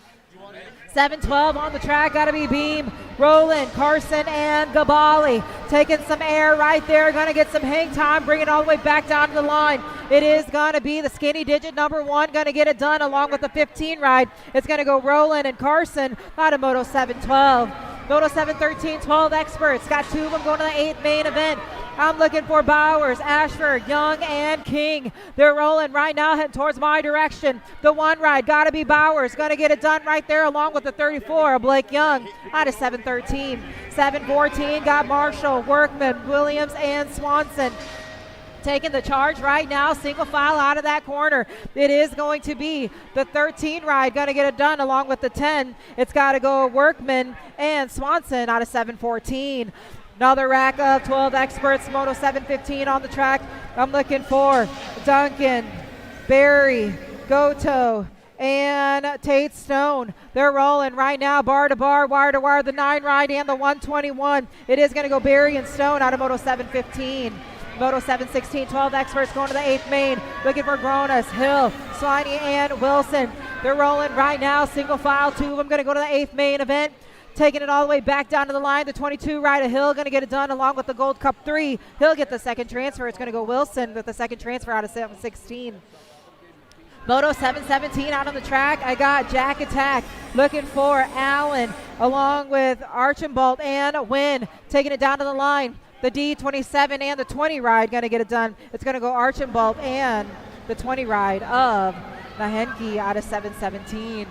712 on the track, got to be Beam, Roland, Carson, and Gabali. Taking some air right there, going to get some hang time, bring it all the way back down to the line. It is going to be the skinny digit number 1, going to get it done along with the 15 ride. It's going to go Roland and Carson out of Moto 712. Moto 713, 12 experts, got 2 of them going to the 8th main event. I'm looking for Bowers, Ashford, Young, and King. They're rolling right now, heading towards my direction. The 1 ride, got to be Bowers. Going to get it done right there along with the 34 of Blake Young out of 713. 714, got Marshall, Workman, Williams, and Swanson. Taking the charge right now, single file out of that corner. It is going to be the 13 ride, going to get it done along with the 10. It's got to go Workman and Swanson out of 714. Another rack of 12 experts, Moto 715 on the track. I'm looking for Duncan, Barry, Goto, and Tate Stone. They're rolling right now, bar to bar, wire to wire, the 9 ride and the 121. It is going to go Barry and Stone out of Moto 715. Moto 716, 12 experts going to the 8th main. Looking for Gronas, Hill, Swiney, and Wilson. They're rolling right now, single file. 2 of them going to go to the 8th main event. Taking it all the way back down to the line. The 22 Ryder Hill going to get it done along with the Gold Cup 3. He'll get the second transfer. It's going to go Wilson with the second transfer out of 716. Moto 717 out on the track. I got Jack Attack looking for Allen along with Archibald and Wynn. Taking it down to the line. The D27 and the 20 ride going to get it done. It's going to go Archibald and the 20 ride of Nahenki out of 717.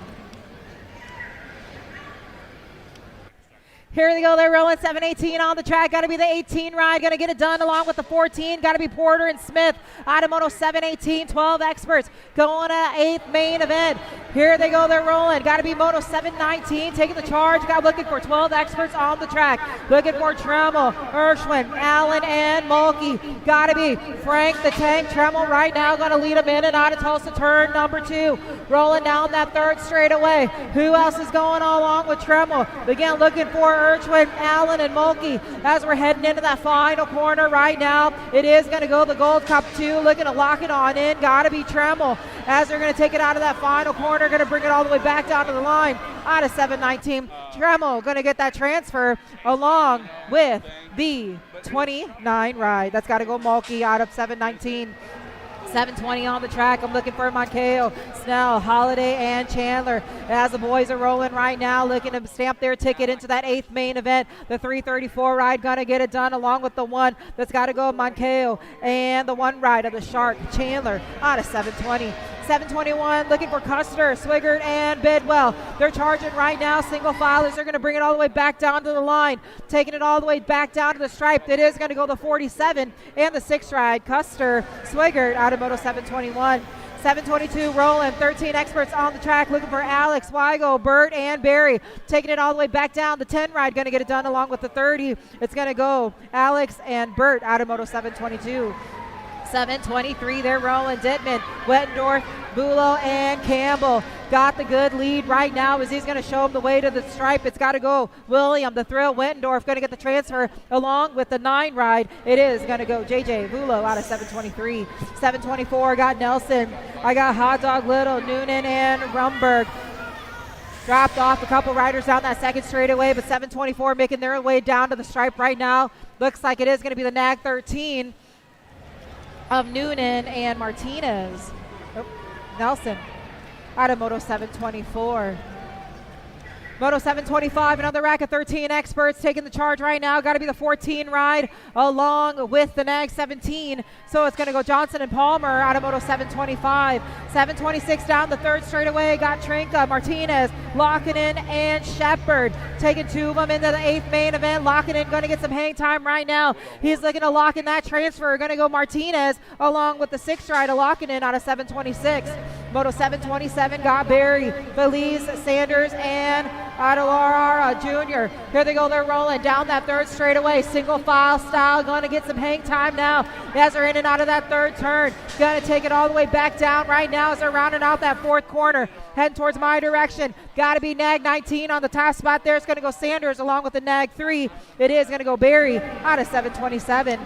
Here they go, they're rolling 718 on the track. Got to be the 18 ride, going to get it done along with the 14. Got to be Porter and Smith out of Moto 718. 12 experts going to 8th main event. Here they go, they're rolling. Got to be Moto 719 taking the charge. Got looking for 12 experts on the track. Looking for Tremmel, Erschwin, Allen, and Mulkey. Got to be Frank the Tank Tremmel right now. Going to lead them in and out of Tulsa turn number 2. Rolling down that third straightaway. Who else is going along with Tremmel? Again, looking for Erschwin, Allen, and Mulkey as we're heading into that final corner right now. It is going to go the Gold Cup 2, looking to lock it on in. Got to be Tremmel as they're going to take it out of that final corner, going to bring it all the way back down to the line out of 719. Tremmel going to get that transfer along with the 29 ride. That's got to go Mulkey out of 719. 720 on the track. I'm looking for Moncayo, Snell, Holiday, and Chandler as the boys are rolling right now, looking to stamp their ticket into that 8th main event. The 334 ride gonna get it done along with the 1 that's got to go Moncayo and the 1 ride of the Shark, Chandler out of 720. 721 looking for Custer, Swigert, and Bidwell. They're charging right now. Single filers are going to bring it all the way back down to the line. Taking it all the way back down to the stripe. It is going to go the 47 and the 6 ride. Custer, Swigert out of Moto 721. 722 rolling, 13 experts on the track looking for Alex, Weigel, Burt, and Barry. Taking it all the way back down. The 10 ride going to get it done along with the 30. It's going to go Alex and Burt out of Moto 722. 723, they're rolling. Dittman, Wettendorf, Bulow, and Campbell got the good lead right now as he's going to show him the way to the stripe. It's got to go William, the thrill. Wettendorf going to get the transfer along with the 9 ride. It is going to go JJ Bulow out of 723. 724, got Nelson. I got Hot Dog Little, Noonan, and Rumberg. Dropped off a couple riders down that second straightaway, but 724 making their way down to the stripe right now. Looks like it is going to be the NAG 13. Of Noonan and Martinez. Nelson out of Moto 724. Moto 725, another rack of 13 experts taking the charge right now. Got to be the 14 ride along with the NAG 17. So it's going to go Johnson and Palmer out of Moto 725. 726 down the third straightaway. Got Trinka, Martinez, Lockinen, and Shepard. Taking 2 of them into the 8th main event. Lockinen going to get some hang time right now. He's looking to lock in that transfer. Going to go Martinez along with the 6th ride of Lockinen out of 726. Moto 727 got Barry, Feliz, Sanders, and Adelara Jr. Here they go, they're rolling down that third straightaway. Single file style, going to get some hang time now as they're in and out of that third turn. Going to take it all the way back down right now as they're rounding out that 4th corner. Heading towards my direction. Got to be NAG 19 on the top spot there. It's going to go Sanders along with the NAG 3. It is going to go Barry out of 727.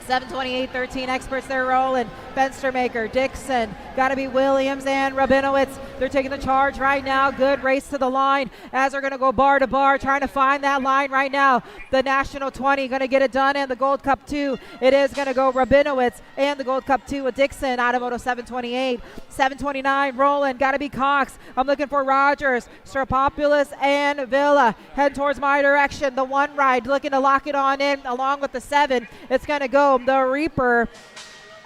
728, 13 experts, they're rolling. Fenstermaker, Dixon, got to be Williams and Rabinowitz. They're taking the charge right now. Good race to the line as they're going to go bar to bar, trying to find that line right now. The National 20 going to get it done, and the Gold Cup 2. It is going to go Rabinowitz and the Gold Cup 2 with Dixon out of Moto 728. 729 rolling, got to be Cox. I'm looking for Rogers, Stropopoulos, and Villa. Heading towards my direction. The 1 ride looking to lock it on in along with the 7. It's going to go the Reaper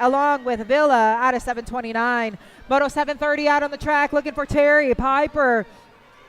along with Villa out of 729. Moto 730 out on the track looking for Terry, Piper,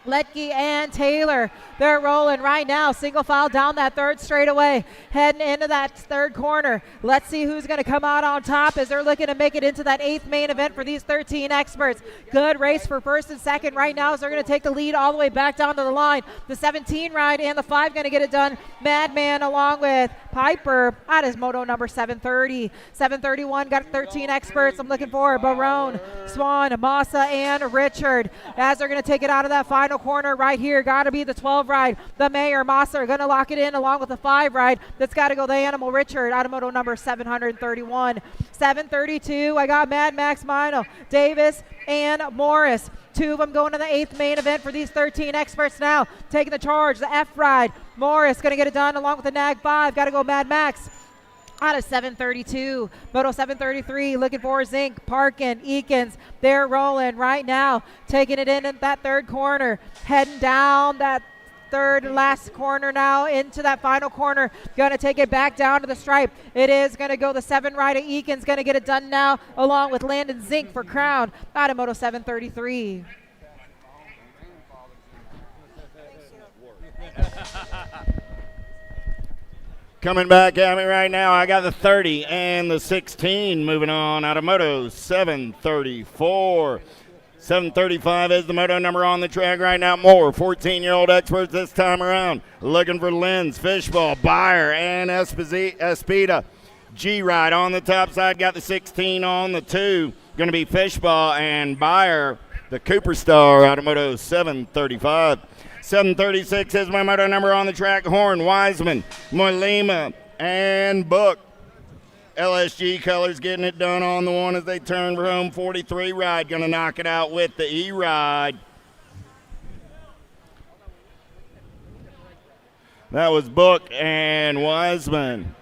Letke, and Taylor. They're rolling right now. Single file down that third straightaway. Heading into that third corner. Let's see who's going to come out on top as they're looking to make it into that 8th main event for these 13 experts. Good race for first and second right now as they're going to take the lead all the way back down to the line. The 17 ride and the 5 going to get it done. Madman along with Piper. That is moto number 730. 731 got 13 experts. I'm looking for Barone, Swan, Massa, and Richard. As they're going to take it out of that final corner right here. Got to be the 12 ride. The Mayor, Massa are going to lock it in along with the 5 ride. That's got to go the Animal Richard out of moto number 731. 732, I got Mad Max Mino, Davis, and Morris. 2 of them going to the 8th main event for these 13 experts now. Taking the charge, the F ride. Morris going to get it done along with the Nag 5. Got to go Mad Max. Out of 732, moto 733, looking for Zink, Parkin, Eakins. They're rolling right now, taking it in at that 3rd corner, heading down that 3rd last corner now into that final corner. Going to take it back down to the stripe. It is going to go the 7 rider. Eakins going to get it done now along with Landon Zink for Crown out of moto 733. Coming back at me right now, I got the 30 and the 16 moving on out of moto 734. 735 is the moto number on the track right now. More 14-year-old experts this time around. Looking for Lenz, Fishball, Beyer, and Espida. G-Ride on the top side. Got the 16 on the 2. Going to be Fishball and Beyer. The Cooper Star out of moto 735. 736 is my moto number on the track. Horn, Wiseman, Moilima, and Book. LSG Colors getting it done on the one as they turn for home. 43 ride, going to knock it out with the E-Ride. That was Book and Wiseman.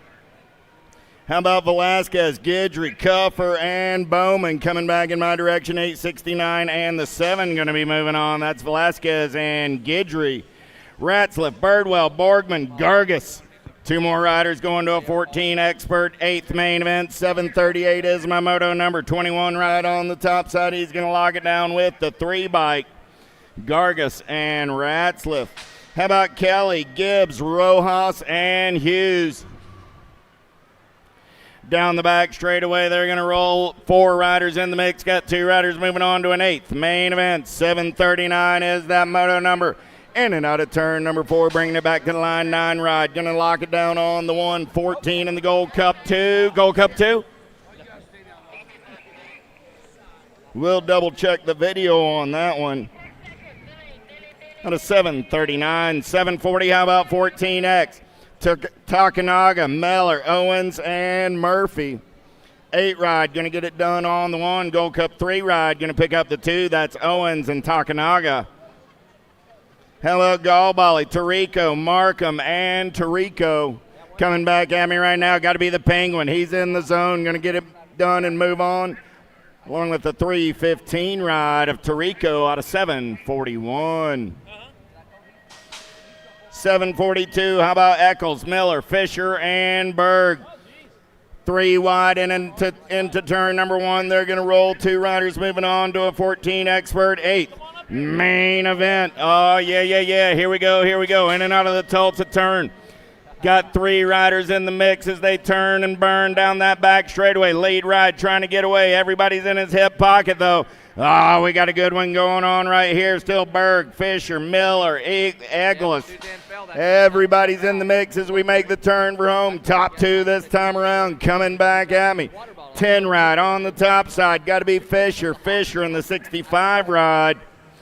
How about Velasquez, Guidry, Cuffer, and Bowman coming back in my direction. 869 and the 7 going to be moving on. That's Velasquez and Guidry. Ratzliff, Birdwell, Borgman, Gargas. 2 more riders going to a 14 expert 8th main event. 738 is my moto number. 21 ride on the top side. He's going to lock it down with the 3 bike. Gargas and Ratzliff. How about Kelly, Gibbs, Rojas, and Hughes? Down the back straightaway, they're going to roll 4 riders in the mix. Got 2 riders moving on to an 8th main event. 739 is that moto number. In and out of turn number 4, bringing it back to the line. 9 ride, going to lock it down on the 114 in the Gold Cup 2. Gold Cup 2. We'll double check the video on that one. Out of 739, 740. How about 14X? Takanaga, Meller, Owens, and Murphy. 8 ride, going to get it done on the 1. Gold Cup 3 ride, going to pick up the 2. That's Owens and Takanaga. Hello, Galbali, Tarico, Markham, and Tarico. Coming back at me right now, got to be the Penguin. He's in the zone, going to get it done and move on. Along with the 315 ride of Tarico out of 741. 742, how about Eccles, Miller, Fisher, and Berg. 3 wide and into turn number 1. They're going to roll 2 riders moving on to a 14 expert 8th main event. Oh, yeah. Here we go. In and out of the Tulsa turn. Got 3 riders in the mix as they turn and burn down that back straightaway. Lead ride trying to get away. Everybody's in his hip pocket, though. Oh, we got a good one going on right here. Still Berg, Fisher, Miller, Eggles. Everybody's in the mix as we make the turn for home. Top 2 this time around coming back at me. 10 ride on the top side. Got to be Fisher. Fisher in the 65 ride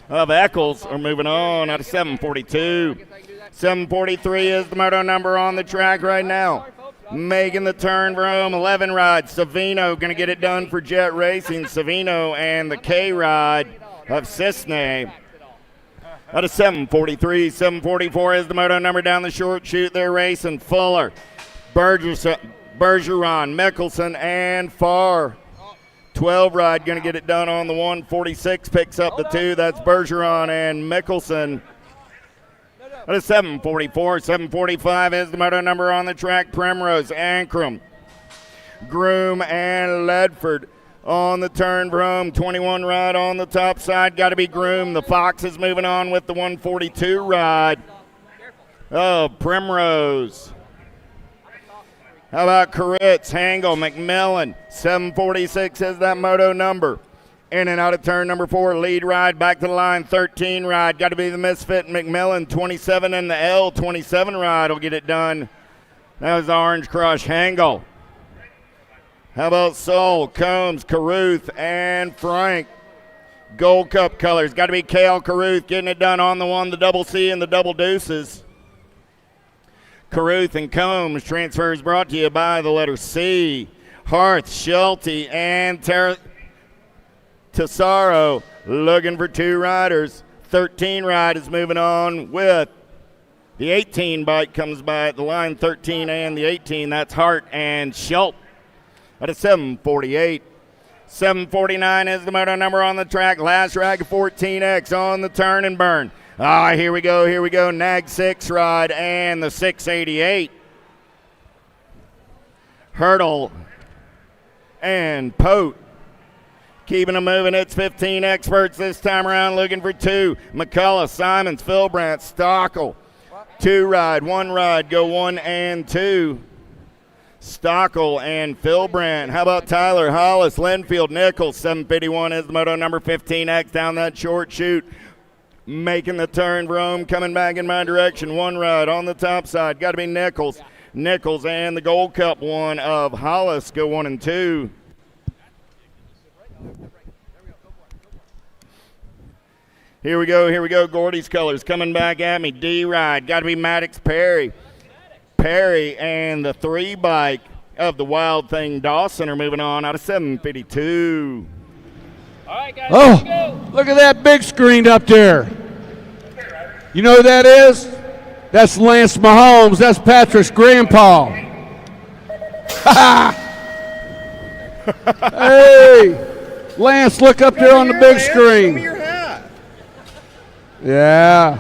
of Eccles are moving on out of 742. 743 is the moto number on the track right now. Making the turn for home, 11 ride. Savino going to get it done for Jet Racing. Savino and the K ride of Cisne. Out of 743, 744 is the moto number down the short chute. They're racing Fuller, Bergeron, Mickelson, and Farr. 12 ride going to get it done on the 146. Picks up the 2. That's Bergeron and Mickelson. Out of 744, 745 is the moto number on the track. Primrose, Ankrum, Groom, and Ledford on the turn for home. 21 ride on the top side. Got to be Groom. The Fox is moving on with the 142 ride. Oh, Primrose. How about Koritz, Hangle, McMillan? 746 is that moto number. In and out of turn number 4, lead ride, back to the line, 13 ride. Got to be the Misfit McMillan, 27 in the L, 27 ride will get it done. That was Orange Crush Hengel. How about Soul, Combs, Caruth, and Frank? Gold Cup colors. Got to be Kale Caruth getting it done on the one, the double C, and the double deuces. Caruth and Combs. Transfers brought to you by the letter C. Harth, Schulte, and Tesaro looking for 2 riders. 13 ride is moving on with the 18 bike comes by at the line. 13 and the 18. That's Hart and Schulte at a 7:48. 7:49 is the moto number on the track. Last rag 14X on the turn and burn. Here we go. Nag 6 ride and the 688. Hurdle and Pote. Keeping them moving. It's 15 experts this time around looking for 2. McCullough, Simons, Philbrandt, Stockel. 2 ride, 1 ride, go 1 and 2. Stockel and Philbrandt. How about Tyler, Hollis, Linfield, Nichols? 7:51 is the moto number. 15X down that short chute. Making the turn for home, coming back in my direction. 1 ride on the top side. Got to be Nichols. Nichols and the Gold Cup one of Hollis go 1 and 2. Here we go. Gordy's colors coming back at me. D ride. Got to be Maddox Perry. Perry and the 3 bike of the Wild Thing Dawson are moving on out of 7:52. All right, guys. Look at that big screen up there. You know who that is? That's Lance Mahomes. That's Patrick's grandpa. Hey, Lance, look up there on the big screen. Yeah.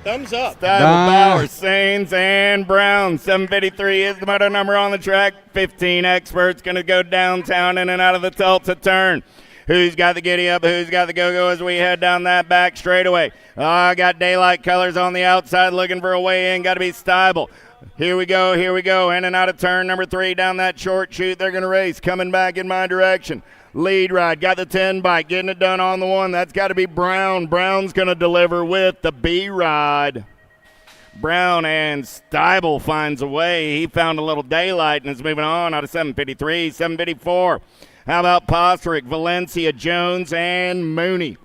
Thumbs up. Bauer, Sains, and Brown. 7:53 is the moto number on the track. 15 experts going to go downtown in and out of the Tulsa turn. Who's got the giddy up? Who's got the go-go as we head down that back straightaway? I got daylight colors on the outside looking for a way in. Got to be Steibel. Here we go. In and out of turn number 3 down that short chute. They're going to race. Coming back in my direction. Lead ride. Got the 10 bike. Getting it done on the 1. That's got to be Brown. Brown's going to deliver with the B ride. Brown and Steibel finds a way. He found a little daylight and is moving on out of 7:53. 7:54. How about Posterick, Valencia, Jones, and Mooney?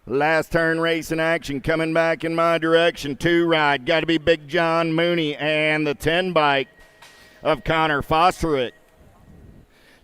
Last turn race in action coming back in my direction. 2 ride. Got to be Big John Mooney and the 10 bike of Connor Fosterick.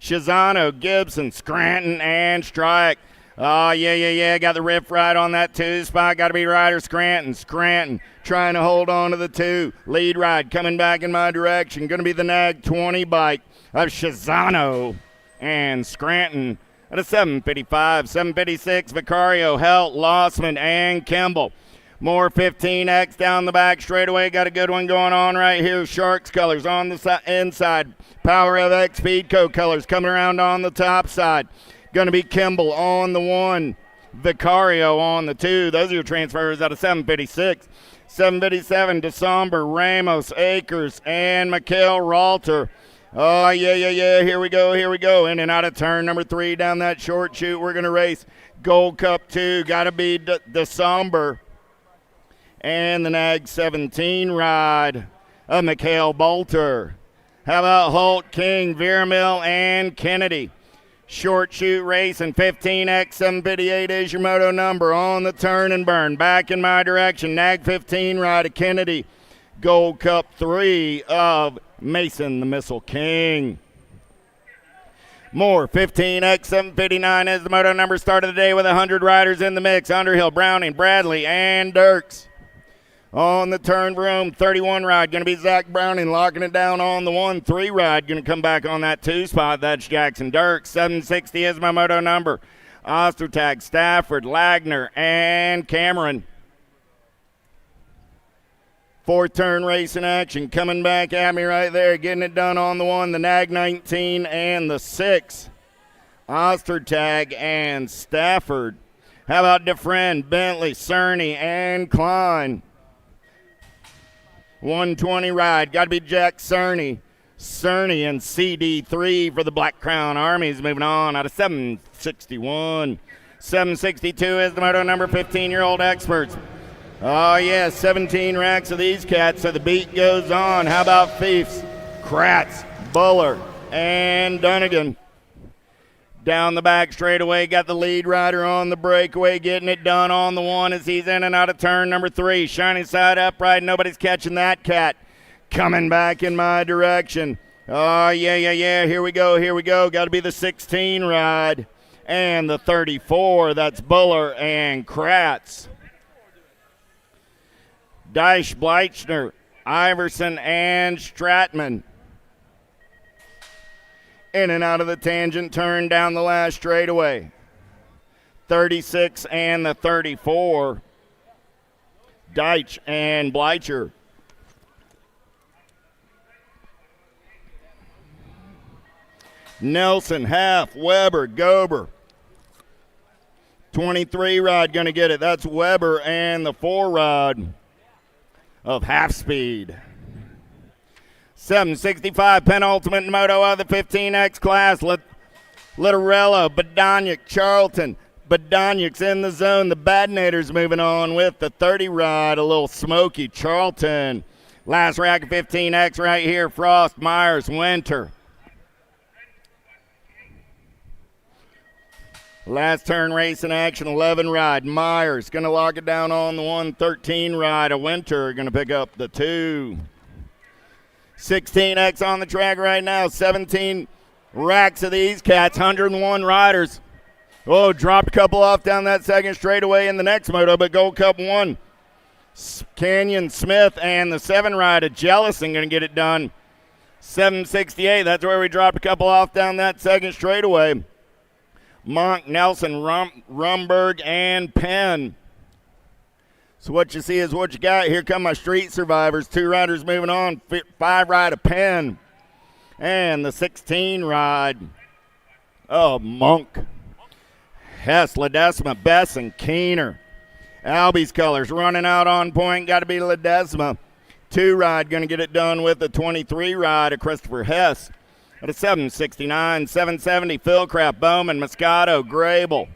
Shizano, Gibson, Scranton, and Strike. Oh, yeah. Got the riff ride on that 2 spot. Got to be Ryder Scranton. Scranton trying to hold on to the 2. Lead ride coming back in my direction. Going to be the Nag 20 bike of Shizano and Scranton at a 7:55. 7:56, Vicario, Helt, Lossman, and Kimball. More 15X down the back straightaway. Got a good one going on right here. Sharks colors on the inside. Power of X Speedco colors coming around on the top side. Going to be Kimball on the 1. Vicario on the 2. Those are your transfers out of 7:56. 7:57, DeSomber, Ramos, Akers, and Mikhail Ralter. Oh, yeah. Here we go. In and out of turn number 3 down that short chute. We're going to race Gold Cup 2. Got to be DeSomber. And the Nag 17 ride of Mikhail Bolter. How about Holt, King, Veermill, and Kennedy? Short chute race and 15X 758 is your moto number on the turn and burn. Back in my direction. Nag 15 ride of Kennedy. Gold Cup 3 of Mason the Missile King. More 15X 759 is the moto number. Start of the day with 100 riders in the mix. Underhill, Browning, Bradley, and Dirks. On the turn room, 31 ride, going to be Zach Browning locking it down on the 1-3 ride. Going to come back on that 2 spot. That's Jackson Dirks. 760 is my moto number. Ostertag, Stafford, Lagner, and Cameron. 4th turn race in action. Coming back at me right there. Getting it done on the 1, the Nag 19, and the 6. Ostertag and Stafford. How about DeFriend, Bentley, Cerny, and Klein? 120 ride. Got to be Jack Cerny. Cerny and CD3 for the Black Crown Armies moving on out of 761. 762 is the moto number. 15-year-old experts. Oh, yeah, 17 racks of these cats, so the beat goes on. How about Fiefs, Kratz, Buller, and Dunnigan? Down the back straightaway, got the lead rider on the breakaway, getting it done on the one as he's in and out of turn number 3. Shining side upright, nobody's catching that cat. Coming back in my direction. Oh, yeah, here we go. Got to be the 16 ride. And the 34, that's Buller and Kratz. Dyche, Bleichner, Iverson, and Stratman. In and out of the tangent turn down the last straightaway. 36 and the 34. Dyche and Bleicher. Nelson, Half, Weber, Gober. 23 rod going to get it. That's Weber and the 4 rod of Half Speed. 765 penultimate moto of the 15X class. Littorello, Badonic, Charlton. Badonic's in the zone. The Badnators moving on with the 30 rod. A little smoky Charlton. Last rack of 15X right here. Frost, Myers, Winter. Last turn race in action, 11 ride. Myers going to lock it down on the 113 ride. A Winter going to pick up the 2. 16X on the track right now. 17 racks of these cats. 101 riders. Oh, dropped a couple off down that second straightaway in the next moto, but Gold Cup 1. Canyon, Smith, and the 7 ride of Jellison going to get it done. 768, that's where we dropped a couple off down that second straightaway. Monk, Nelson, Rumberg, and Penn. So what you see is what you got. Here come my street survivors. 2 riders moving on. 5 ride of Penn. And the 16 ride of Monk. Hess, Ledesma, Bess, and Keener. Albie's colors running out on point. Got to be Ledesma. 2 ride going to get it done with the 23 ride of Christopher Hess. At a 769, 770, Philcraft, Bowman, Moscato, Grable.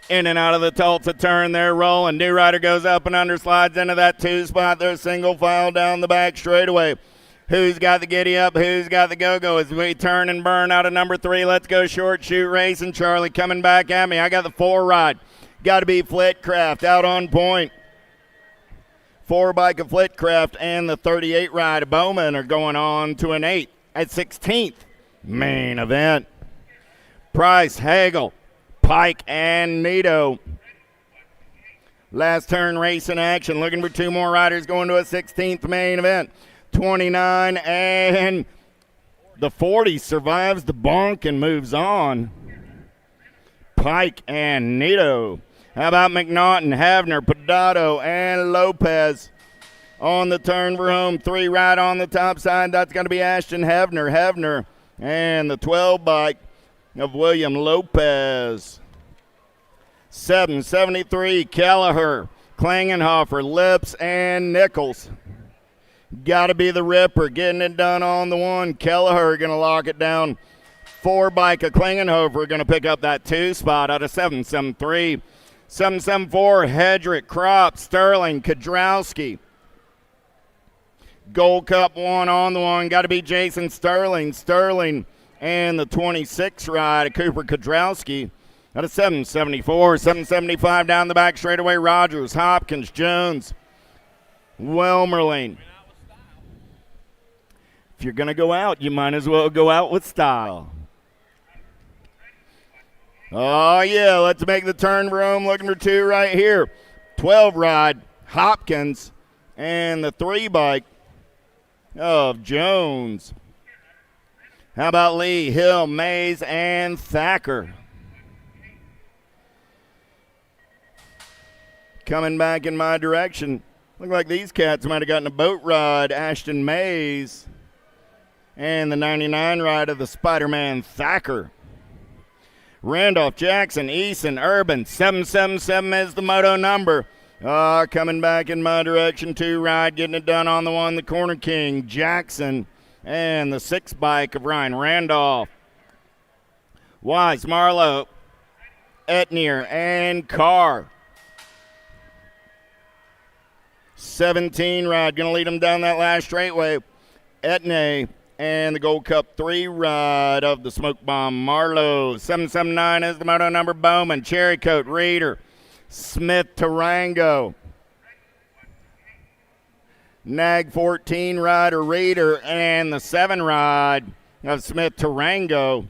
In and out of the Tulsa turn, they're rolling. New rider goes up and under, slides into that 2 spot. They're single file down the back straightaway. Who's got the giddy up? Who's got the go-go? As we turn and burn out of number 3, let's go short shoot racing. Charlie coming back at me. I got the 4 ride. Got to be Flitcraft out on point. 4 bike of Flitcraft and the 38 ride of Bowman are going on to an 8 at 16th main event. Price, Hagel, Pike, and Nito. Last turn race in action. Looking for 2 more riders going to a 16th main event. 29 and the 40 survives the bonk and moves on. Pike and Nito. How about McNaughton, Havner, Pedato, and Lopez on the turn for home? 3 right on the top side. That's going to be Ashton Havner, and the 12 bike of William Lopez. 773, Kelleher, Klangenhofer, Lips, and Nichols. Got to be the Ripper getting it done on the 1. Kelleher going to lock it down. 4 bike of Klangenhofer going to pick up that 2 spot out of 773. 774, Hedrick, Kropp, Sterling, Kodrowski. Gold Cup 1 on the 1. Got to be Jason Sterling. Sterling and the 26 ride of Cooper Kodrowski. Out of 774. 775 down the back straightaway. Rogers, Hopkins, Jones, Welmerling. If you're going to go out, you might as well go out with style. Oh, yeah, let's make the turn for home. Looking for 2 right here. 12 ride, Hopkins, and the 3 bike of Jones. How about Lee, Hill, Mays, and Thacker? Coming back in my direction. Look like these cats might have gotten a boat ride. Ashton Mays and the 99 ride of the Spider-Man Thacker. Randolph, Jackson, Eason, Urban, 777 is the moto number. Coming back in my direction, 2 ride, getting it done on the 1, the Corner King, Jackson, and the 6 bike of Ryan Randolph. Wise, Marlowe, Etnier, and Carr. 17 ride, going to lead them down that last straightway. Etne and the Gold Cup 3 ride of the Smoke Bomb Marlowe. 779 is the moto number. Bowman, Cherry Coat, Reeder, Smith, Tarango. Nag 14 rider Reeder and the 7 ride of Smith, Tarango.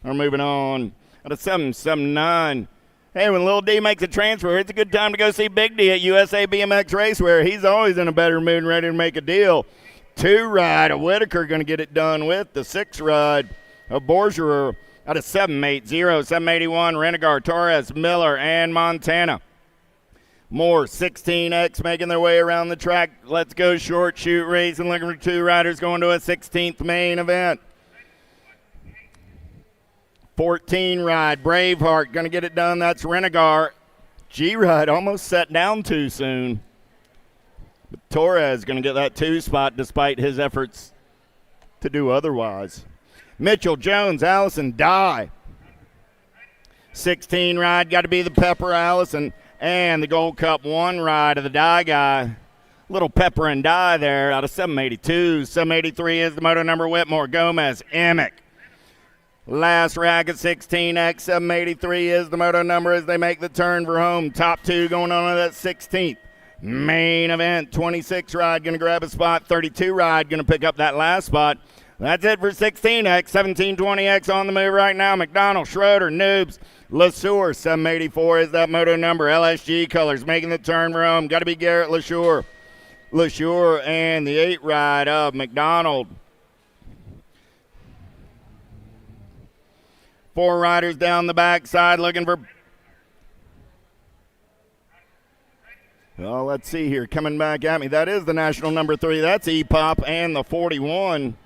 We're moving on at a 779. Hey, when Lil D makes a transfer, it's a good time to go see Big D at USA BMX Raceware. He's always in a better mood and ready to make a deal. 2 ride of Whitaker going to get it done with. The 6 ride of Borgerer out of 780, 781, Renegar, Torres, Miller, and Montana. More 16X making their way around the track. Let's go short shoot race and looking for 2 riders going to a 16th main event. 14 ride, Braveheart, going to get it done. That's Renegar. G-Ride almost set down too soon. But Torres going to get that 2 spot despite his efforts to do otherwise. Mitchell, Jones, Allison, Dye. 16 ride, got to be the Pepper, Allison, and the Gold Cup 1 ride of the Dye guy. Little Pepper and Dye there out of 782. 783 is the moto number. Whitmore, Gomez, Emick. Last rack at 16X, 783 is the moto number as they make the turn for home. Top 2 going on to that 16th main event. 26 ride going to grab a spot. 32 ride going to pick up that last spot. That's it for 16X. 1720X on the move right now. McDonald, Schroeder, Noobs, LeSueur. 784 is that moto number. LSG colors making the turn for home. Got to be Garrett LeSueur. LeSueur and the 8 ride of McDonald. 4 riders down the backside looking for. Oh, let's see here. Coming back at me. That is the national number 3. That's E-Pop and the 41.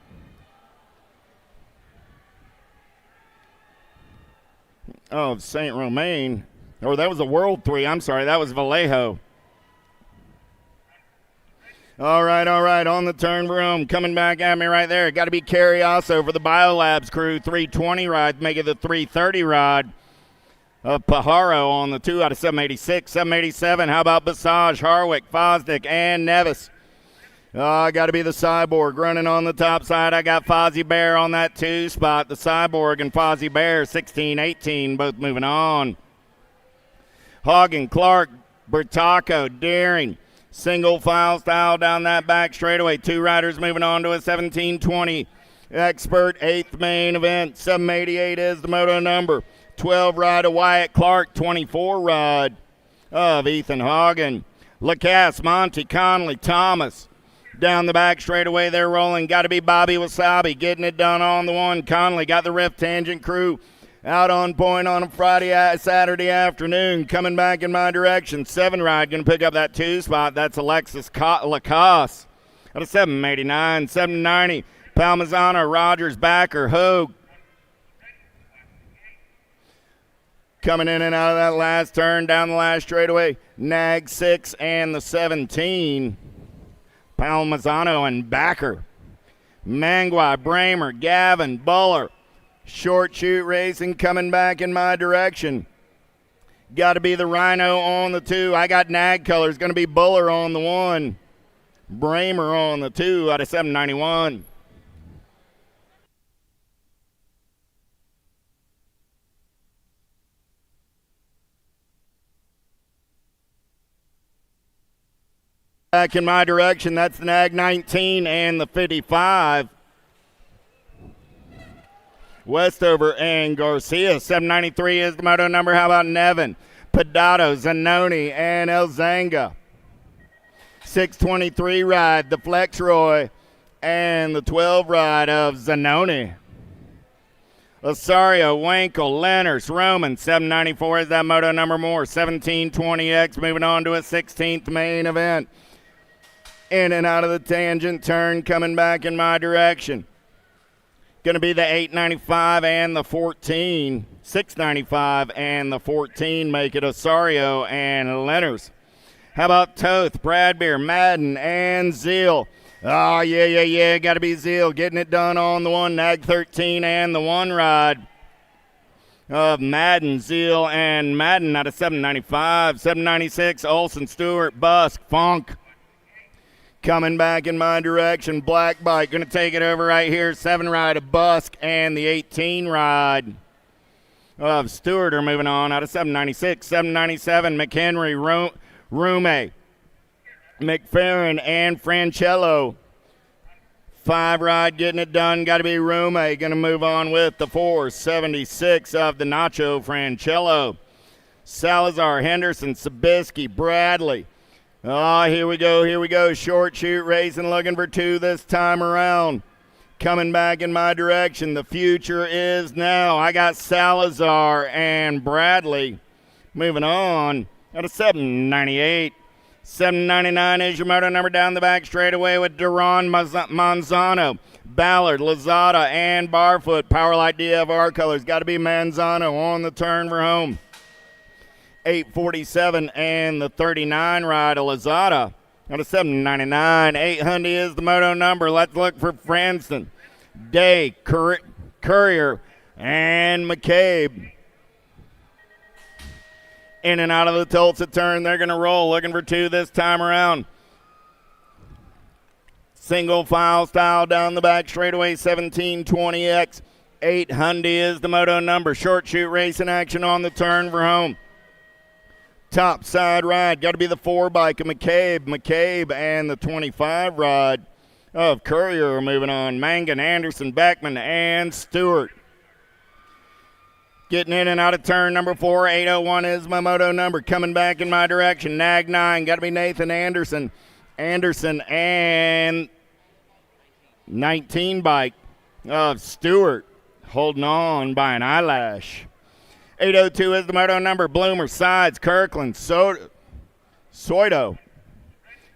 Oh, St. Romain. Or that was a World 3. I'm sorry. That was Vallejo. All right, on the turn room, coming back at me right there. Got to be Carrioso for the Biolabs crew. 320 ride, make it the 330 ride of Pajaro on the 2 out of 786. 787, how about Basage, Harwick, Fosdick, and Nevis? Got to be the Cyborg running on the top side. I got Fozzie Bear on that 2 spot. The Cyborg and Fozzie Bear, 16-18, both moving on. Hagen, Clark, Bertacco, Daring. Single file style down that back straightaway. 2 riders moving on to a 17-20 Expert 8th main event. 788 is the moto number. 12 ride of Wyatt Clark. 24 ride of Ethan Hagen. Lacasse, Monty, Conley, Thomas. Down the back straightaway they're rolling. Got to be Bobby Wasabi getting it done on the 1. Conley got the Rift Tangent crew out on point on a Saturday afternoon. Coming back in my direction. 7 ride going to pick up that 2 spot. That's Alexis Lacasse at a 789. 790. Palmazano, Rogers, Backer, Hogue. Coming in and out of that last turn down the last straightaway. Nag 6 and the 17. Palmazano and Backer. Mangua, Bramer, Gavin, Buller. Short shoot racing coming back in my direction. Got to be the Rhino on the 2. I got Nag colors. Going to be Buller on the 1. Bramer on the 2 out of 791. Back in my direction, that's the Nag 19 and the 55. Westover and Garcia. 793 is the moto number. How about Nevin? Pedato, Zanoni, and Elzanga. 623 ride, the Flexroy, and the 12 ride of Zanoni. Osario, Wankel, Lenners, Roman. 794 is that moto number more. 1720X moving on to a 16th main event. In and out of the tangent turn coming back in my direction. Going to be the 895 and the 14. 695 and the 14 make it Osario and Lenners. How about Toth, Bradbeer, Madden, and Zeal? Oh, yeah. Got to be Zeal getting it done on the 1. Nag 13 and the 1 ride of Madden, Zeal, and Madden out of 795. 796, Olson, Stewart, Busk, Funk. Coming back in my direction, Black Bike going to take it over right here. 7 ride of Busk and the 18 ride of Stewart are moving on out of 796. 797, McHenry, Rume, McFerrin, and Francello. 5 ride getting it done. Got to be Rume. Going to move on with the 476 of the Nacho Francello. Salazar, Henderson, Sabisky, Bradley. Oh, here we go. Here we go. Short shoot racing, looking for 2 this time around. Coming back in my direction. The future is now. I got Salazar and Bradley. Moving on out of 798. 799 is your moto number down the back straightaway with Duran Manzano, Ballard, Lazada, and Barfoot. Powerlight DFR colors. Got to be Manzano on the turn for home. 847 and the 39 ride of Lazada. Out of 799. 800 is the moto number. Let's look for Franston, Day, Courier, and McCabe. In and out of the Tulsa turn, they're going to roll. Looking for 2 this time around. Single file style down the back straightaway, 1720X. 800 is the moto number. Short shoot racing action on the turn for home. Top side ride, got to be the 4 bike of McCabe, and the 25 ride of Courier are moving on. Mangan, Anderson, Beckman, and Stewart. Getting in and out of turn number 4, 801 is my moto number. Coming back in my direction, Nag 9, got to be Nathan Anderson. Anderson and 19 bike of Stewart, holding on by an eyelash. 802 is the moto number. Bloomer, Sides, Kirkland, Soito,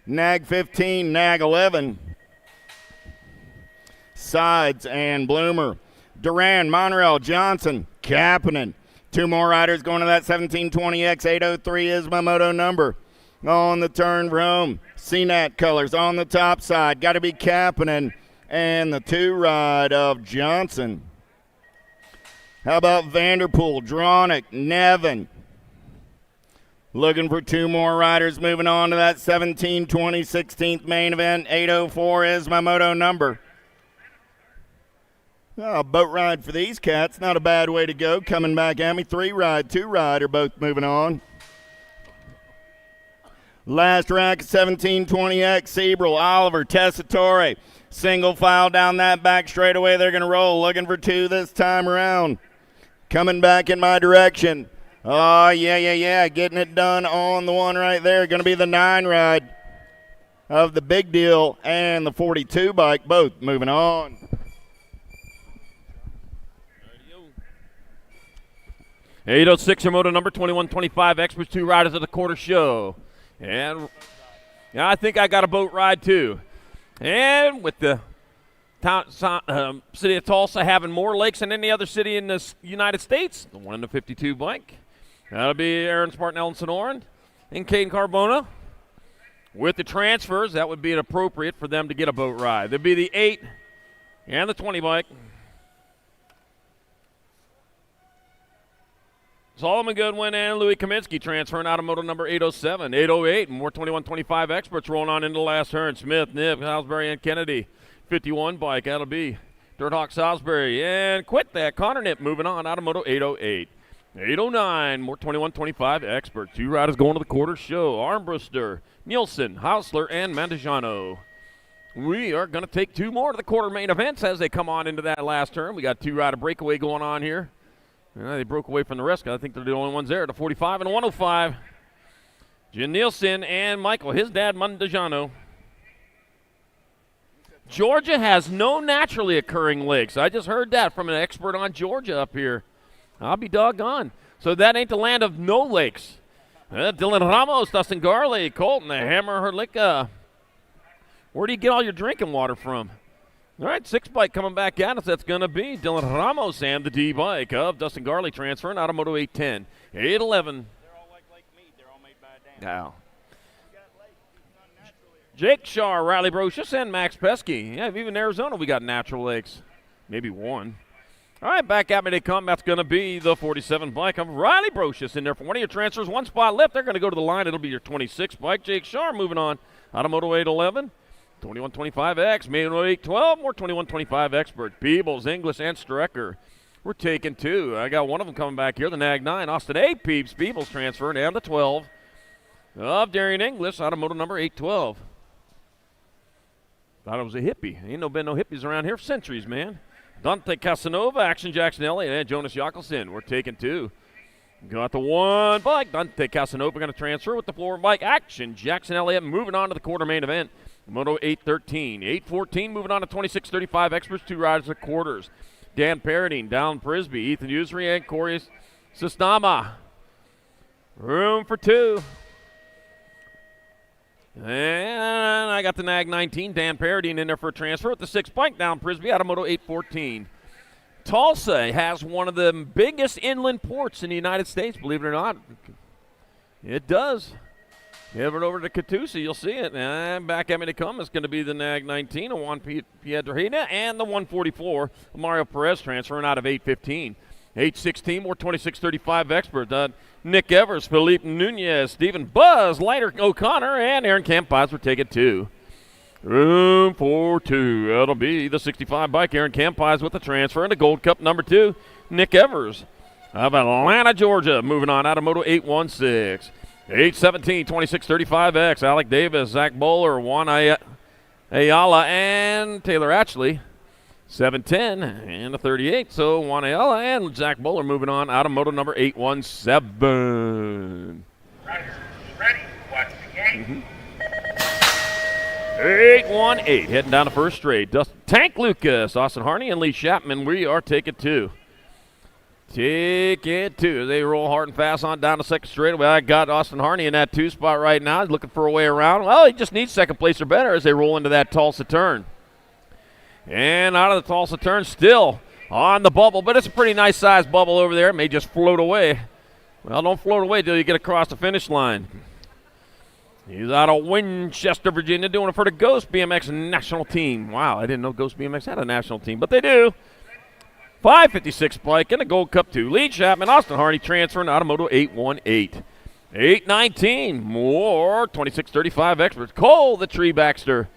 Nag 15, Nag 11, Sides and Bloomer. Duran, Monreal, Johnson, Kapanen. 2 more riders going to that 1720X. 803 is my moto number. On the turn for home. CNAT colors on the top side. Got to be Kapanen and the 2 ride of Johnson. How about Vanderpool, Dronick, Nevin? Looking for 2 more riders moving on to that 1720 16th main event. 804 is my moto number. Oh, boat ride for these cats. Not a bad way to go. Coming back at me. 3 ride, 2 ride are both moving on. Last rack, 1720X, Sebrel, Oliver, Tessitore. Single file down that back straightaway. They're going to roll. Looking for 2 this time around. Coming back in my direction. Oh, yeah. Getting it done on the one right there. Going to be the 9 ride of the Big Deal and the 42 bike. Both moving on. 806 your moto number, 2125 Experts, 2 riders of the quarter show. And I think I got a boat ride too. And with the city of Tulsa having more lakes than any other city in the United States, the 1 in the 52 bike. That'll be Aaron Spartan, Ellen Sonoran, and Caden Carbona. With the transfers, that would be appropriate for them to get a boat ride. There'd be the 8 and the 20 bike. Solomon Goodwin and Louis Kaminsky transferring out of moto number 807. 808, more 2125 Experts rolling on into the last turn. Smith, Nib, Salisbury, and Kennedy. 51 bike, that'll be Dirt Hawk Salisbury. And quit that, Connor Nip moving on out of moto 808. 809, more 2125 Experts. 2 riders going to the quarter show. Armbruster, Nielsen, Hausler, and Mandajano. We are going to take 2 more to the quarter main events as they come on into that last turn. We got 2 rider breakaway going on here. They broke away from the rest. I think they're the only ones there. The 45 and 105. Jim Nielsen and Michael, his dad, Mandajano. Georgia has no naturally occurring lakes. I just heard that from an expert on Georgia up here. I'll be doggone. So that ain't the land of no lakes. Dylan Ramos, Dustin Garley, Colton, the Hammer, Herlicka. Where do you get all your drinking water from? All right, 6 bike coming back at us. That's going to be Dylan Ramos and the D bike of Dustin Garley transferring out of Moto 810. 811. They're all like me. They're all made by a dam. Now. Jake Shaw, Riley Brocious, and Max Pesky. Yeah, even in Arizona we got natural lakes. Maybe 1. All right, back at me they come. That's going to be the 47 bike of Riley Brocious in there for one of your transfers. One spot left. They're going to go to the line. It'll be your 26 bike. Jake Shar moving on out of Moto 811. 2125X, Moto 812, more 2125 Expert. Peebles, English, and Strecker. We're taking 2. I got one of them coming back here, the Nag 9. Austin A. Peebles transferring down to 12 of Darian English out of Moto number 812. Thought it was a hippie. Ain't been no hippies around here for centuries, man. Dante Casanova, Action Jackson Elliott, and Jonas Jockelson. We're taking 2. Got the 1 bike. Dante Casanova going to transfer with the 4 bike. Action Jackson Elliott moving on to the quarter main event. Moto 813. 814 moving on to 2635 Experts, 2 riders at quarters. Dan Paradine, Dallin Prisby, Ethan Usery, and Corey Sistama. Room for 2. And I got the Nag 19, Dan Paradine in there for a transfer with the 6 bike down Prisby out of Moto 814. Tulsa has one of the biggest inland ports in the United States, believe it or not. It does. Give it over to Catoosa, you'll see it. And back at me to come is going to be the Nag 19, a Juan Piedrahita, and the 144, Mario Perez transferring out of 815. 816, more 2635 Expert. Nick Evers, Felipe Nunez, Stephen Buzz, Leiter O'Connor, and Aaron Campos were taking 2. Room for 2. That'll be the 65 bike. Aaron Campos with the transfer into Gold Cup number 2. Nick Evers of Atlanta, Georgia, moving on out of Moto 816. 817, 2635X, Alec Davis, Zach Bowler, Juan Ayala, and Taylor Atchley. 710 and a 38. So Juan Ayala and Zach Bowler moving on out of Moto number 817. Ready? Watch the game. 818, heading down the first straight. Tank Lucas, Austin Harney, and Lee Chapman. We are taking 2. Taking 2. They roll hard and fast on down the second straightaway. I got Austin Harney in that 2 spot right now. He's looking for a way around. Well, he just needs second place or better as they roll into that Tulsa turn. And out of the Tulsa turn, still on the bubble, but it's a pretty nice sized bubble over there. It may just float away. Well, don't float away till you get across the finish line. He's out of Winchester, Virginia, doing it for the Ghost BMX national team. Wow, I didn't know Ghost BMX had a national team, but they do. 556 bike in the Gold Cup 2. Lee Chapman, Austin Harney transferring out of Moto 818. 819, more 2635 Experts. Cole, the Tree Baxter.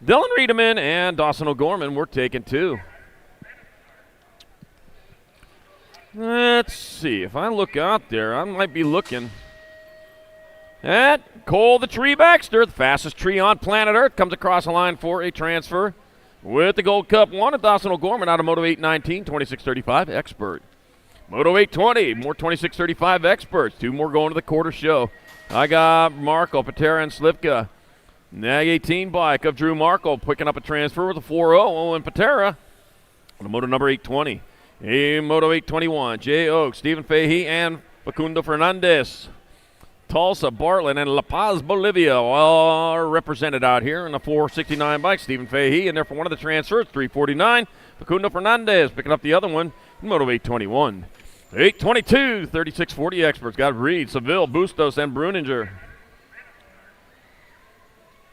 Dylan Riedemann and Dawson O'Gorman were taking 2. Let's see. If I look out there, I might be looking at Cole, the Tree Baxter, the fastest tree on planet Earth, comes across the line for a transfer with the Gold Cup 1 at Dawson O'Gorman out of Moto 819, 2635 Expert. Moto 820, more 2635 Experts. 2 more going to the quarter show. I got Marco, Patera, and Slivka. Nag 18 bike of Drew Marco picking up a transfer with a 4-0. Owen Patera on the Moto number 820. Moto 821, Jay Oaks, Stephen Fahey, and Facundo Fernandez. Tulsa, Bartlett, and La Paz, Bolivia are represented out here in the 469 bike. Stephen Fahey in there for one of the transfers, 349. Facundo Fernandez picking up the other one in Moto 821. 822, 3640 Experts. Got Reed, Seville, Bustos, and Bruninger.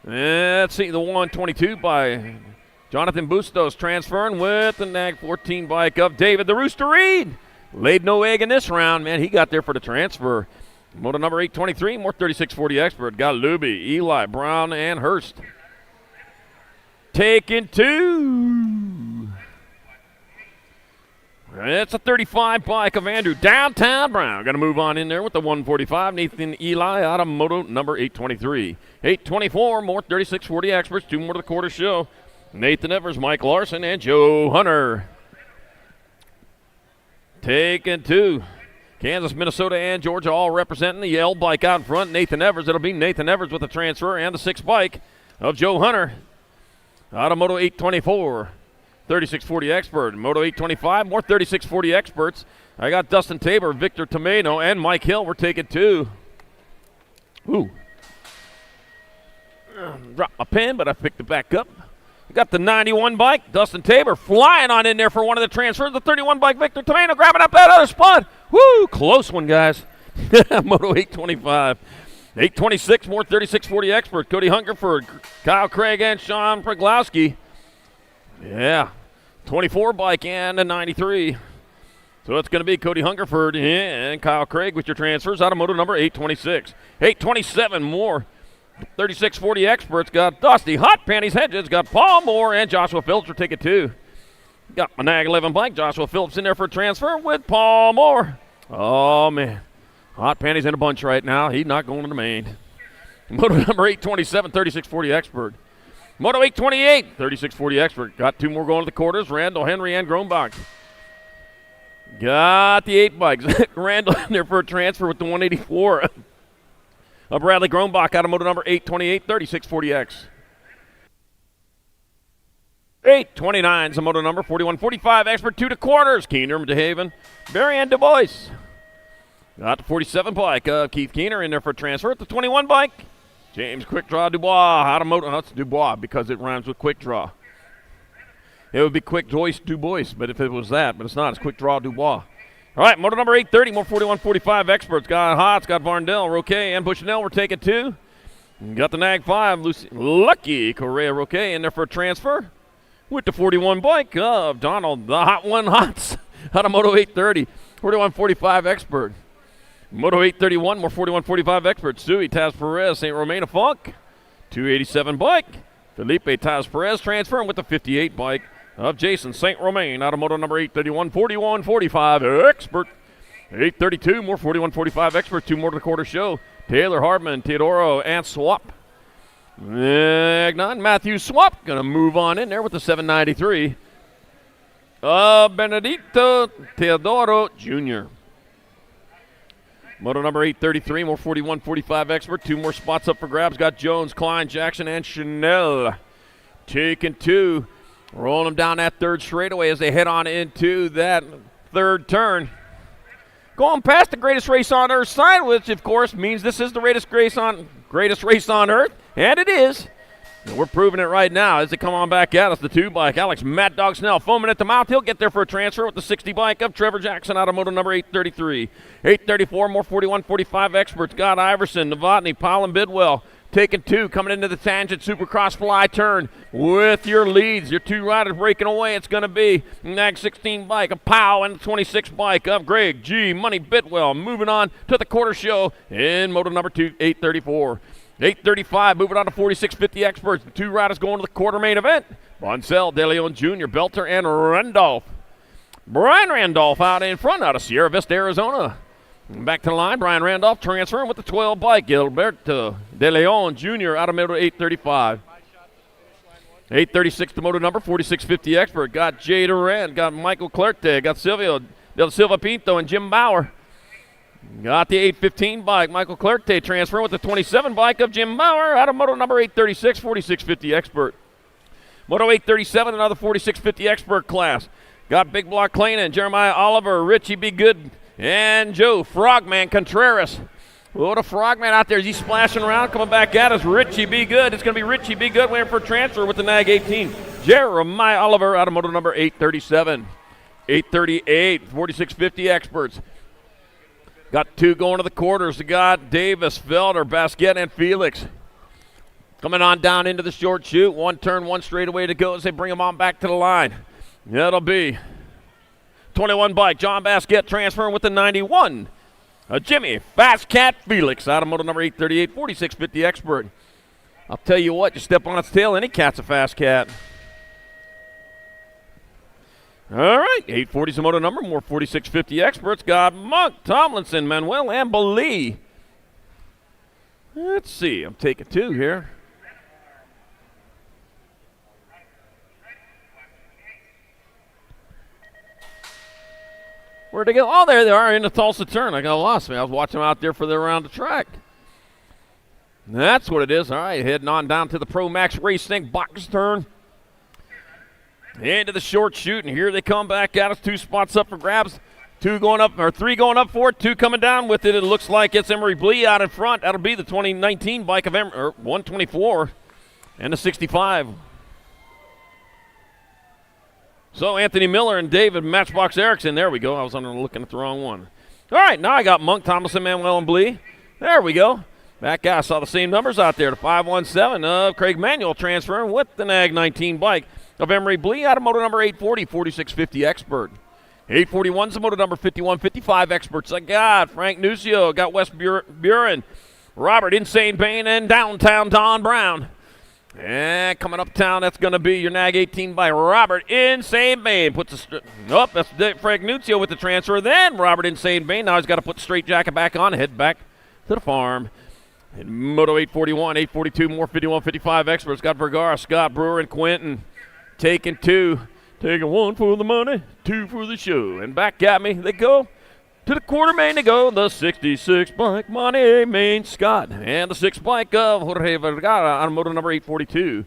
Let's see the 122 by Jonathan Bustos transferring with the Nag 14 bike of David the Rooster Reed. Laid no egg in this round, man. He got there for the transfer. Moto number 823, more 3640 Expert. Got Luby, Eli, Brown, and Hurst. Taking 2. It's a 35 bike of Andrew Downtown Brown. Going to move on in there with the 145. Nathan Eli out of Moto number 823. 824, more 3640 Experts. 2 more to the quarter show. Nathan Evers, Mike Larson, and Joe Hunter. Taking 2. Kansas, Minnesota, and Georgia all representing the L bike out in front. Nathan Evers. It'll be Nathan Evers with the transfer and the 6 bike of Joe Hunter out of Moto 824. 3640 Expert. Moto 825, more 3640 Experts. I got Dustin Tabor, Victor Tomato, and Mike Hill. We're taking 2. Ooh. Dropped my pen, but I picked it back up. We got the 91 bike. Dustin Tabor flying on in there for one of the transfers. The 31 bike, Victor Tomato grabbing up that other spot. Woo, close one, guys. Moto 825. 826, more 3640 Expert. Cody Hungerford, Kyle Craig, and Sean Preglowski. Yeah, 24 bike and a 93. So it's going to be Cody Hungerford and Kyle Craig with your transfers out of moto number 826. 827 more. 3640 Experts got Dusty Hot Panties Hedges, got Paul Moore and Joshua Phillips for ticket 2. Got my Nag 11 bike. Joshua Phillips in there for a transfer with Paul Moore. Oh, man. Hot Panties in a bunch right now. He's not going to the main. Moto number 827, 3640 Expert. Moto 828, 3640 Expert. Got 2 more going to the quarters. Randall, Henry, and Grombach. Got the 8 bikes. Randall in there for a transfer with the 184. Bradley Grombach out of moto number 828, 3640X. 829 is a moto number 4145 Expert 2 to quarters. Keener, DeHaven, Barry, and DuBois. Got the 47 bike. Keith Keener in there for a transfer at the 21 bike. James Quick Draw Dubois out of moto. No, it's Dubois because it rhymes with Quick Draw. It would be Quick Joyce Dubois, but if it was that, but it's not. It's Quick Draw Dubois. All right, moto number 830, more 4145 Experts. Got Hotz, got Varndell, Roque, and Bushnell. We're taking 2. Got the Nag 5, Lucky Correa Roque in there for a transfer with the 41 bike of Donald, the Hot One Hotz, out of moto 830, 4145 Expert. Moto 831, more 4145 Expert. Sui, Taz Perez, St. Romain Funk, 287 bike. Felipe Taz Perez transferring with the 58 bike of Jason St. Romain out of moto number 831, 4145 Expert. 832, more 4145 Expert. 2 more to the quarter show. Taylor Hardman, Teodoro, and Swap. None. Matthew Swap going to move on in there with the 793. Benedito Teodoro Jr. Moto number 833, more 4145 Expert. 2 more spots up for grabs. Got Jones, Klein, Jackson, and Chanel. Taking 2. Rolling them down that 3rd straightaway as they head on into that 3rd turn. Going past the greatest race on Earth sign, which of course means this is the greatest race on Earth, and it is. And we're proving it right now as they come on back at us. The 2 bike, Alex Mad Dog Snell foaming at the mouth. He'll get there for a transfer with the 60 bike of Trevor Jackson out of moto number 833. 834, more 4145 Experts. Got Iverson, Novotny, Powell, and Bidwell. Taking 2, coming into the tangent Supercross fly turn with your leads. Your 2 riders breaking away. It's going to be Nag 16 bike of Powell and the 26 bike of Greg G. Money Bitwell. Moving on to the quarter show in moto number 2, 834. 835, moving on to 4650 Experts. The 2 riders going to the quarter main event. Boncel, De Leon Jr., Belter, and Randolph. Brian Randolph out in front out of Sierra Vista, Arizona. Back to the line, Brian Randolph transferring with the 12 bike. Gilberto De Leon Jr. out of moto 835. 836 the moto number, 4650 Expert. Got Jay Durant, got Michael Clerkte, got Silvio Del Silva Pinto, and Jim Bauer. Got the 815 bike, Michael Clerkte transferring with the 27 bike of Jim Bauer out of moto number 836, 4650 Expert. Moto 837, another 4650 Expert class. Got Big Block Clayton, Jeremiah Oliver, Richie Be Good, and Joe Frogman Contreras. What a Frogman out there. He's splashing around, coming back at us. Richie Be Good. It's going to be Richie Be Good waiting for a transfer with the Nag 18. Jeremiah Oliver out of moto number 837. 838, 4650 Experts. Got 2 going to the quarters. We got Davis, Felder, Basquet, and Felix. Coming on down into the short chute. 1 turn, 1 straightaway to go as they bring them on back to the line. That'll be 21 bike, John Basquet transferring with the 91. Jimmy Fast Cat Felix out of moto number 838, 4650 Expert. I'll tell you what, you step on its tail, any cat's a fast cat. All right, 840 is the moto number, more 4650 Experts. Got Monk, Tomlinson, Manuel, and Balee. Let's see, I'm taking 2 here. Where'd they go? Oh, there they are in the Tulsa turn. I got lost, man. I was watching them out there for their round of track. That's what it is. All right, heading on down to the Pro Max Racing box turn. Into the short chute, and here they come back at us. 2 spots up for grabs. 2 going up, or 3 going up for it. 2 coming down with it. It looks like it's Emery Blee out in front. That'll be the 2019 bike of 124 and the 65. So Anthony Miller and David Matchbox Erickson. There we go. I was looking at the wrong one. All right, now I got Monk, Thomason, Manuel, and Blee. There we go. Back out. I saw the same numbers out there. The 517 of Craig Manuel transferring with the Nag 19 bike of Emery Blee out of moto number 840, 4650 Expert. 841's the moto number 5155 experts. I got Frank Nucio, got Wes Buren, Robert Insane Bain, and downtown Don Brown. And coming uptown, that's going to be your nag 18 by Robert Insane Bain. Puts that's Frank Nucio with the transfer. Then Robert Insane Bain. Now he's got to put the straight jacket back on and head back to the farm. And Moto 841, 842, more 5155 experts. Got Vergara, Scott, Brewer, and Quentin taking two. Taking one for the money, two for the show. And back at me they go. To the quarter main they go. The 66 bike, Monty Main Scott. And the 6 bike of Jorge Vergara on moto number 842.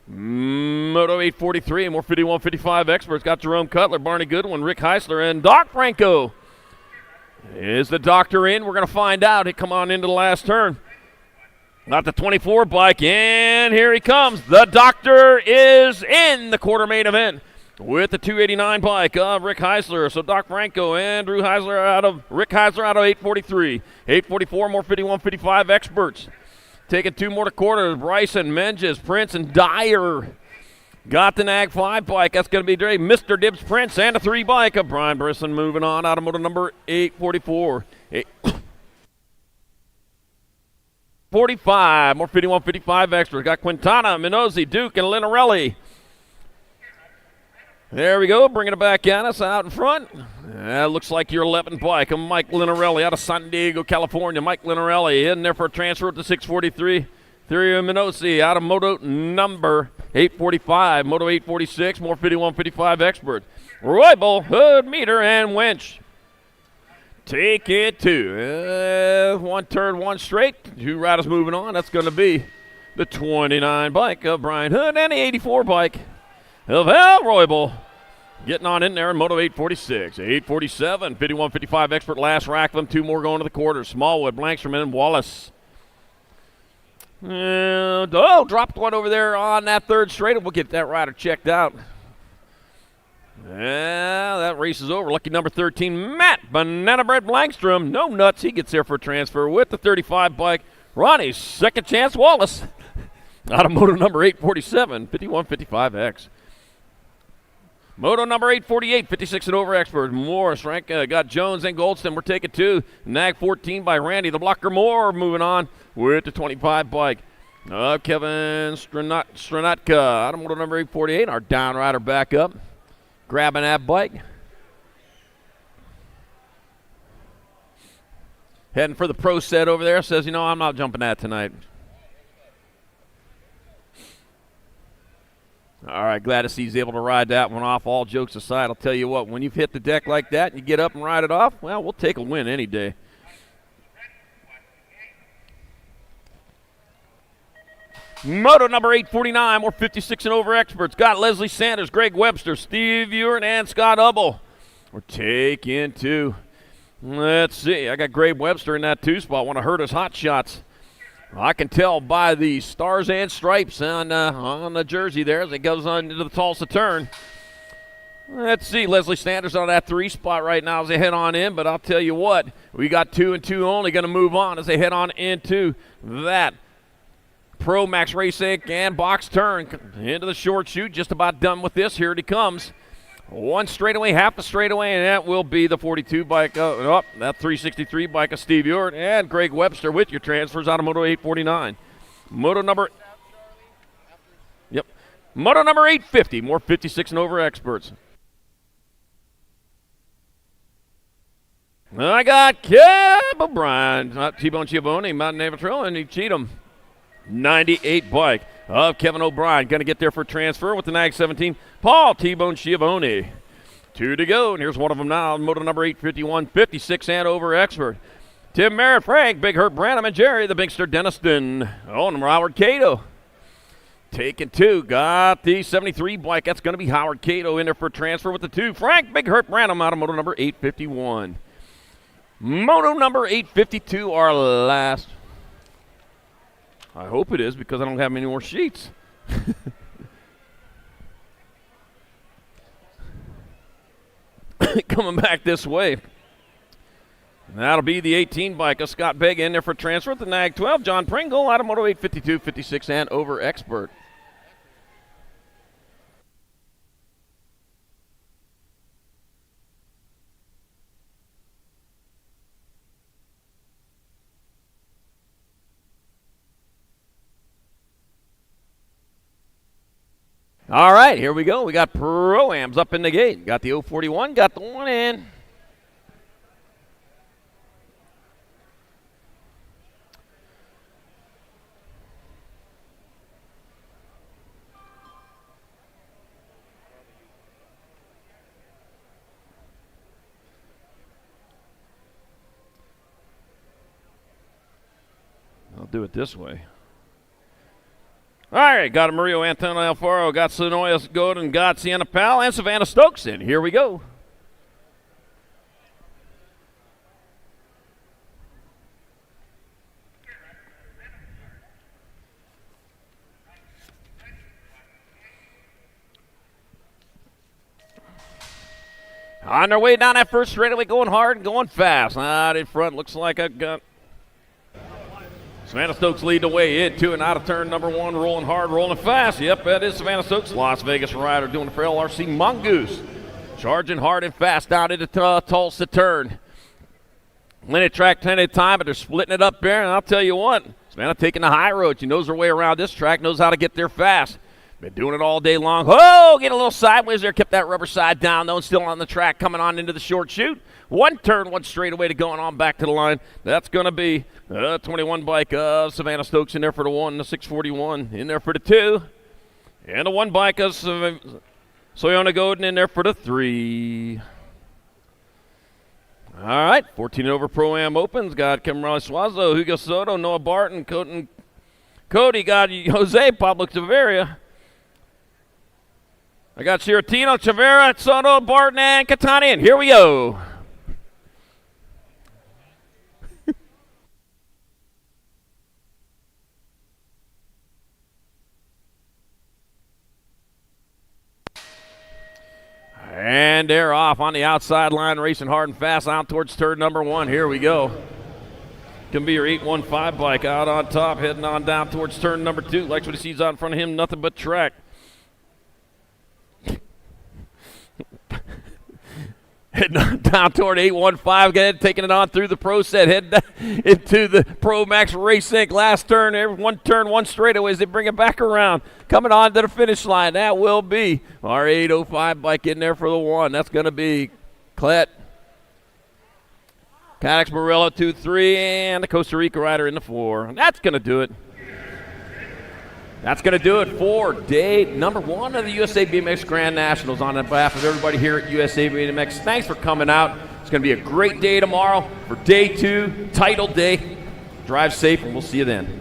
Moto 843, more 5155 experts. Got Jerome Cutler, Barney Goodwin, Rick Heisler, and Doc Franco. Is the doctor in? We're going to find out. He come on into the last turn. Got the 24 bike, and here he comes. The doctor is in the quarter main event with the 289 bike of Rick Heisler. So Doc Franco and Rick Heisler out of 843. 844, more 5155 experts. Taking 2 more to quarter. Bryson, Menges, Prince, and Dyer. Got the Nag 5 bike. That's going to be Dre, Mr. Dibbs Prince, and a 3 bike of Brian Brisson moving on out of motor number 844. 45, more 5155 extras. Got Quintana, Minozzi, Duke, and Linarelli. There we go, bringing it back at us out in front. That looks like your 11 bike of Mike Linarelli out of San Diego, California. Mike Linarelli in there for a transfer at the 643. Therio Minozzi out of moto number 845. Moto 846, more 5155 expert. Roybal, Hood, Meter, and Winch. Take it 2. 1 turn, 1 straight. 2 riders moving on. That's going to be the 29 bike of Brian Hood and the 84 bike of Al Roybal. Getting on in there in Moto 846. 847, 5155 expert last rack of them. 2 more going to the quarters. Smallwood, Blankstrom, and Wallace. Dropped one over there on that 3rd straight. We'll get that rider checked out. Yeah, that race is over. Lucky number 13, Matt Banana Bread Blankstrom. No nuts. He gets there for a transfer with the 35 bike. Ronnie's second chance Wallace. Out of moto number 847, 5155X. Moto number 848, 56 and over expert. Morris, Rank, got Jones and Goldston. We're taking 2. Nag 14 by Randy. The blocker Moore moving on with the 25 bike. Kevin Stranatka out of moto number 848. Our down rider back up. Grabbing that bike. Heading for the pro set over there. Says, I'm not jumping that tonight. All right, glad to see he's able to ride that one off. All jokes aside, I'll tell you what, when you've hit the deck like that and you get up and ride it off, well, we'll take a win any day. Moto number 849, more 56 and over experts. Got Leslie Sanders, Greg Webster, Steve Ewert, and Scott Hubble. We're taking 2. Let's see. I got Greg Webster in that 2 spot. One of Hurta's hot shots. I can tell by the stars and stripes on the jersey there as it goes on into the Tulsa turn. Let's see. Leslie Sanders on that 3 spot right now as they head on in. But I'll tell you what, we got 2 and 2 only going to move on as they head on into that Pro Max Racing and box turn into the short chute. Just about done with this. Here he comes. 1 straightaway, half a straightaway, and that will be the 42 bike. That 363 bike of Steve Ewert and Greg Webster with your transfers out of Moto 849. Moto number 850, more 56 and over experts. I got Kev O'Brien, not T-Bone Schiavone, Mountain Navatril, and Cheatham. 98 bike of Kevin O'Brien. Going to get there for transfer with the Nag 17. Paul T-Bone Schiavone. 2 to go, and here's one of them now. Moto number 851, 56 and over expert. Tim Merritt, Frank, Big Hurt Branham, and Jerry, the Bigster Deniston. And Howard Cato. Taking 2. Got the 73 bike. That's going to be Howard Cato in there for transfer with the 2. Frank, Big Hurt Branham out of moto number 851. Moto number 852, our last. I hope it is because I don't have many more sheets. Coming back this way. That'll be the 18 bike of Scott Begg in there for transfer at the Nag 12. John Pringle out of Moto 852, 56 and over expert. All right, here we go. We got Pro-Ams up in the gate. Got the 041, got the one in. I'll do it this way. All right, got a Mario Antonio Alfaro, got Sonoya Godin, got Sienna Powell, and Savannah Stokes in. Here we go. On their way down that first straightaway, going hard and going fast. Out in front, looks like a gun. Savannah Stokes lead the way into and out of turn number one, rolling hard, rolling fast. Yep, that is Savannah Stokes. Las Vegas rider doing it for LRC Mongoose. Charging hard and fast down into Tulsa turn. Plenty of track, plenty of time, but they're splitting it up there. And I'll tell you what, Savannah taking the high road. She knows her way around this track, knows how to get there fast. Been doing it all day long. Oh, get a little sideways there. Kept that rubber side down, though, and still on the track, coming on into the short chute. One turn, one straightaway to going on back to the line. That's going to be 21 bike of Savannah Stokes in there for the one, the 641 in there for the two. And the one bike of Sonoya Godin in there for the three. All right, 14 and over Pro-Am opens. Got Cameron Suazo, Hugo Soto, Noah Barton, Cody, got Jose Pablo Taveria. I got Ciratino, Chavera, Soto, Barton, and Catani, and here we go. And they're off on the outside line, racing hard and fast out towards turn number one. Here we go. Can be your 815 bike out on top, heading on down towards turn number two. Likes what he sees out in front of him, nothing but track. Heading on down toward 815, taking it on through the Pro set, heading into the Pro Max Race Inc. Last turn, turn, one straightaway as they bring it back around. Coming on to the finish line, that will be our 805 bike in there for the one. That's going to be Clet, Canex Morello 2-3, and the Costa Rica rider in the 4. And that's going to do it. That's going to do it for day number one of the USA BMX Grand Nationals. On behalf of everybody here at USA BMX, thanks for coming out. It's going to be a great day tomorrow for day two, title day. Drive safe, and we'll see you then.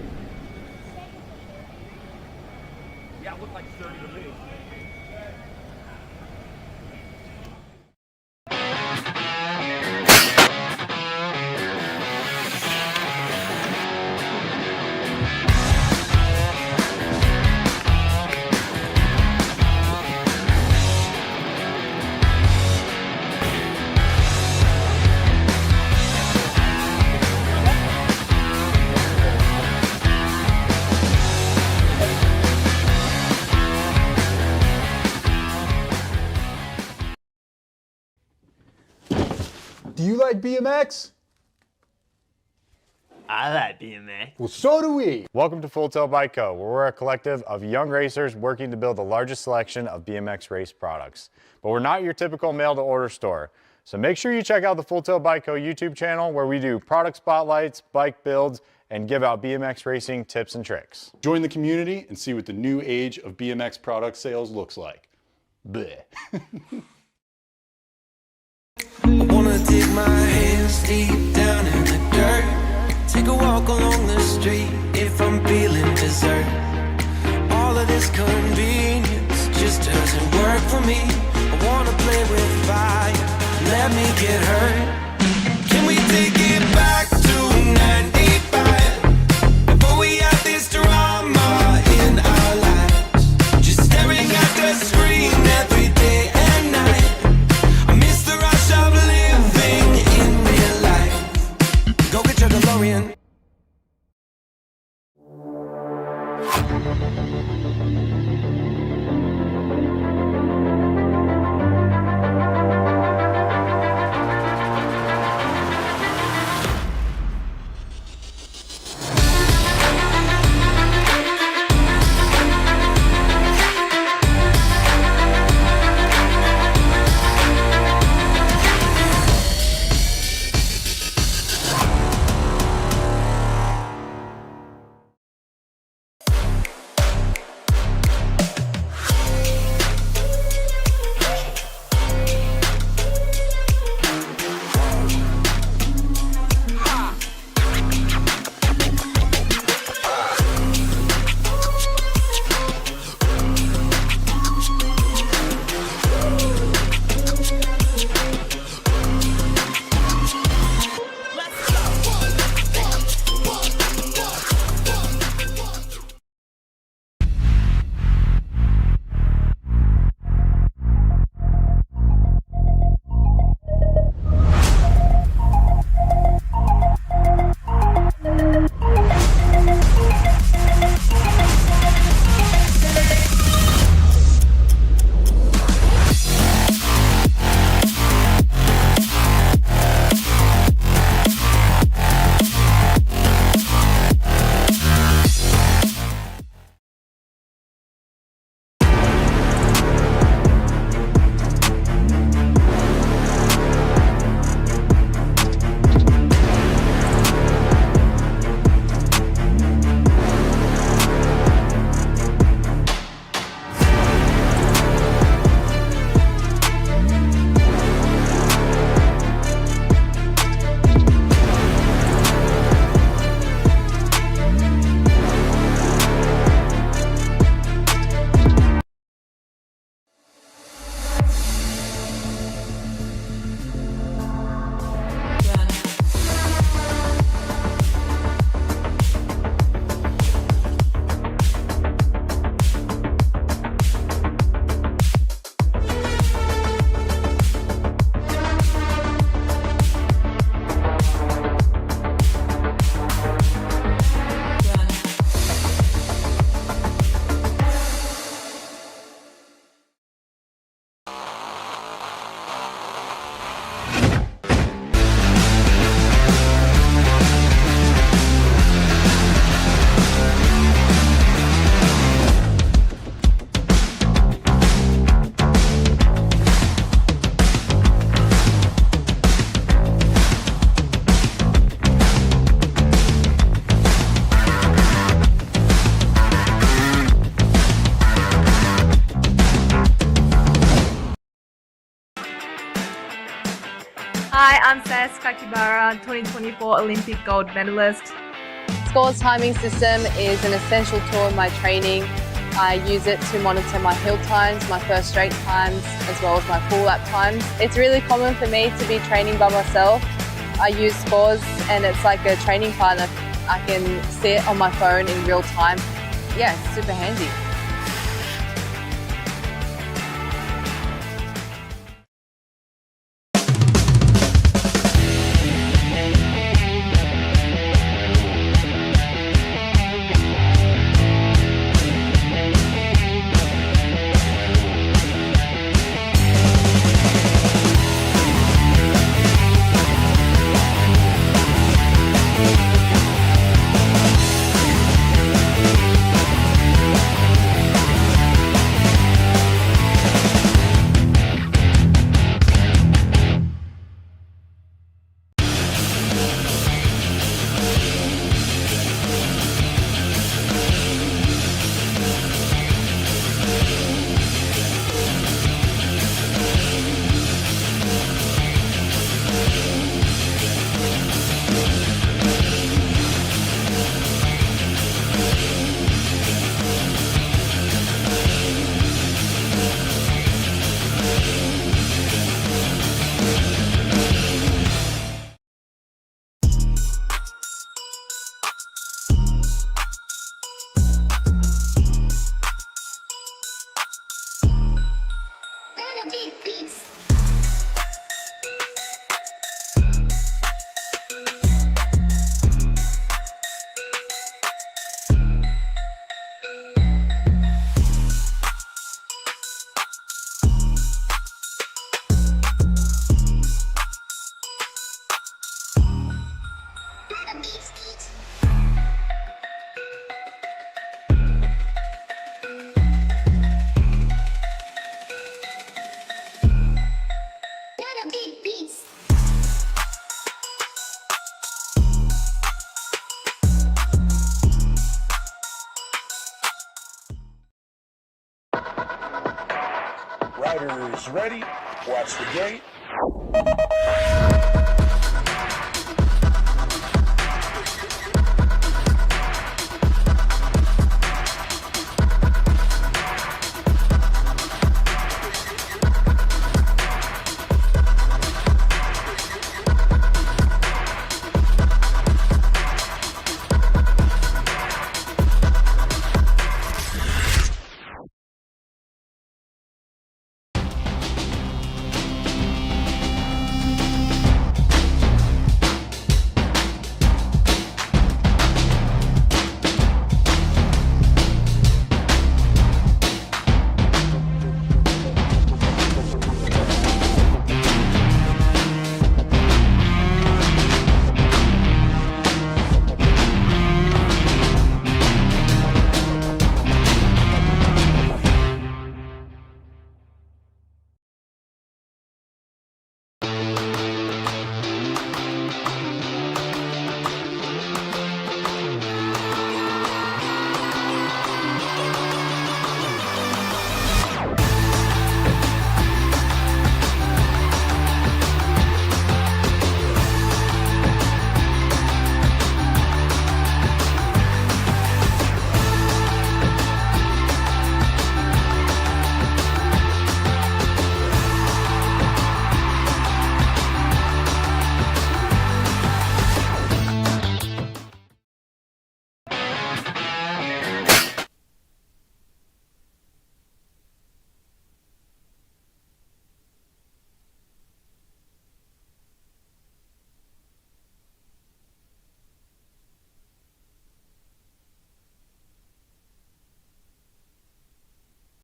Do you like BMX? I like BMX. Well, so do we. Welcome to Full Tilt Bike Co., where we're a collective of young racers working to build the largest selection of BMX race products. But we're not your typical mail-to-order store. So make sure you check out the Full Tilt Bike Co. YouTube channel, where we do product spotlights, bike builds, and give out BMX racing tips and tricks. Join the community and see what the new age of BMX product sales looks like. Bleh. I wanna dig my hands deep down in the dirt. Take a walk along the street if I'm feeling dessert. All of this convenience just doesn't work for me. I wanna play with fire, let me get hurt. Can we take it back to 95? Before we had this drama in our lives, just staring at the screen every day and night. I miss the rush of living in real life. Go get your DeLorean. Hi, I'm Sae Kakibara, 2024 Olympic gold medalist. Scores timing system is an essential tool in my training. I use it to monitor my hill times, my first straight times, as well as my full lap times. It's really common for me to be training by myself. I use Scores and it's like a training partner. I can see it on my phone in real time. Yeah, it's super handy. Riders ready? Watch the gate.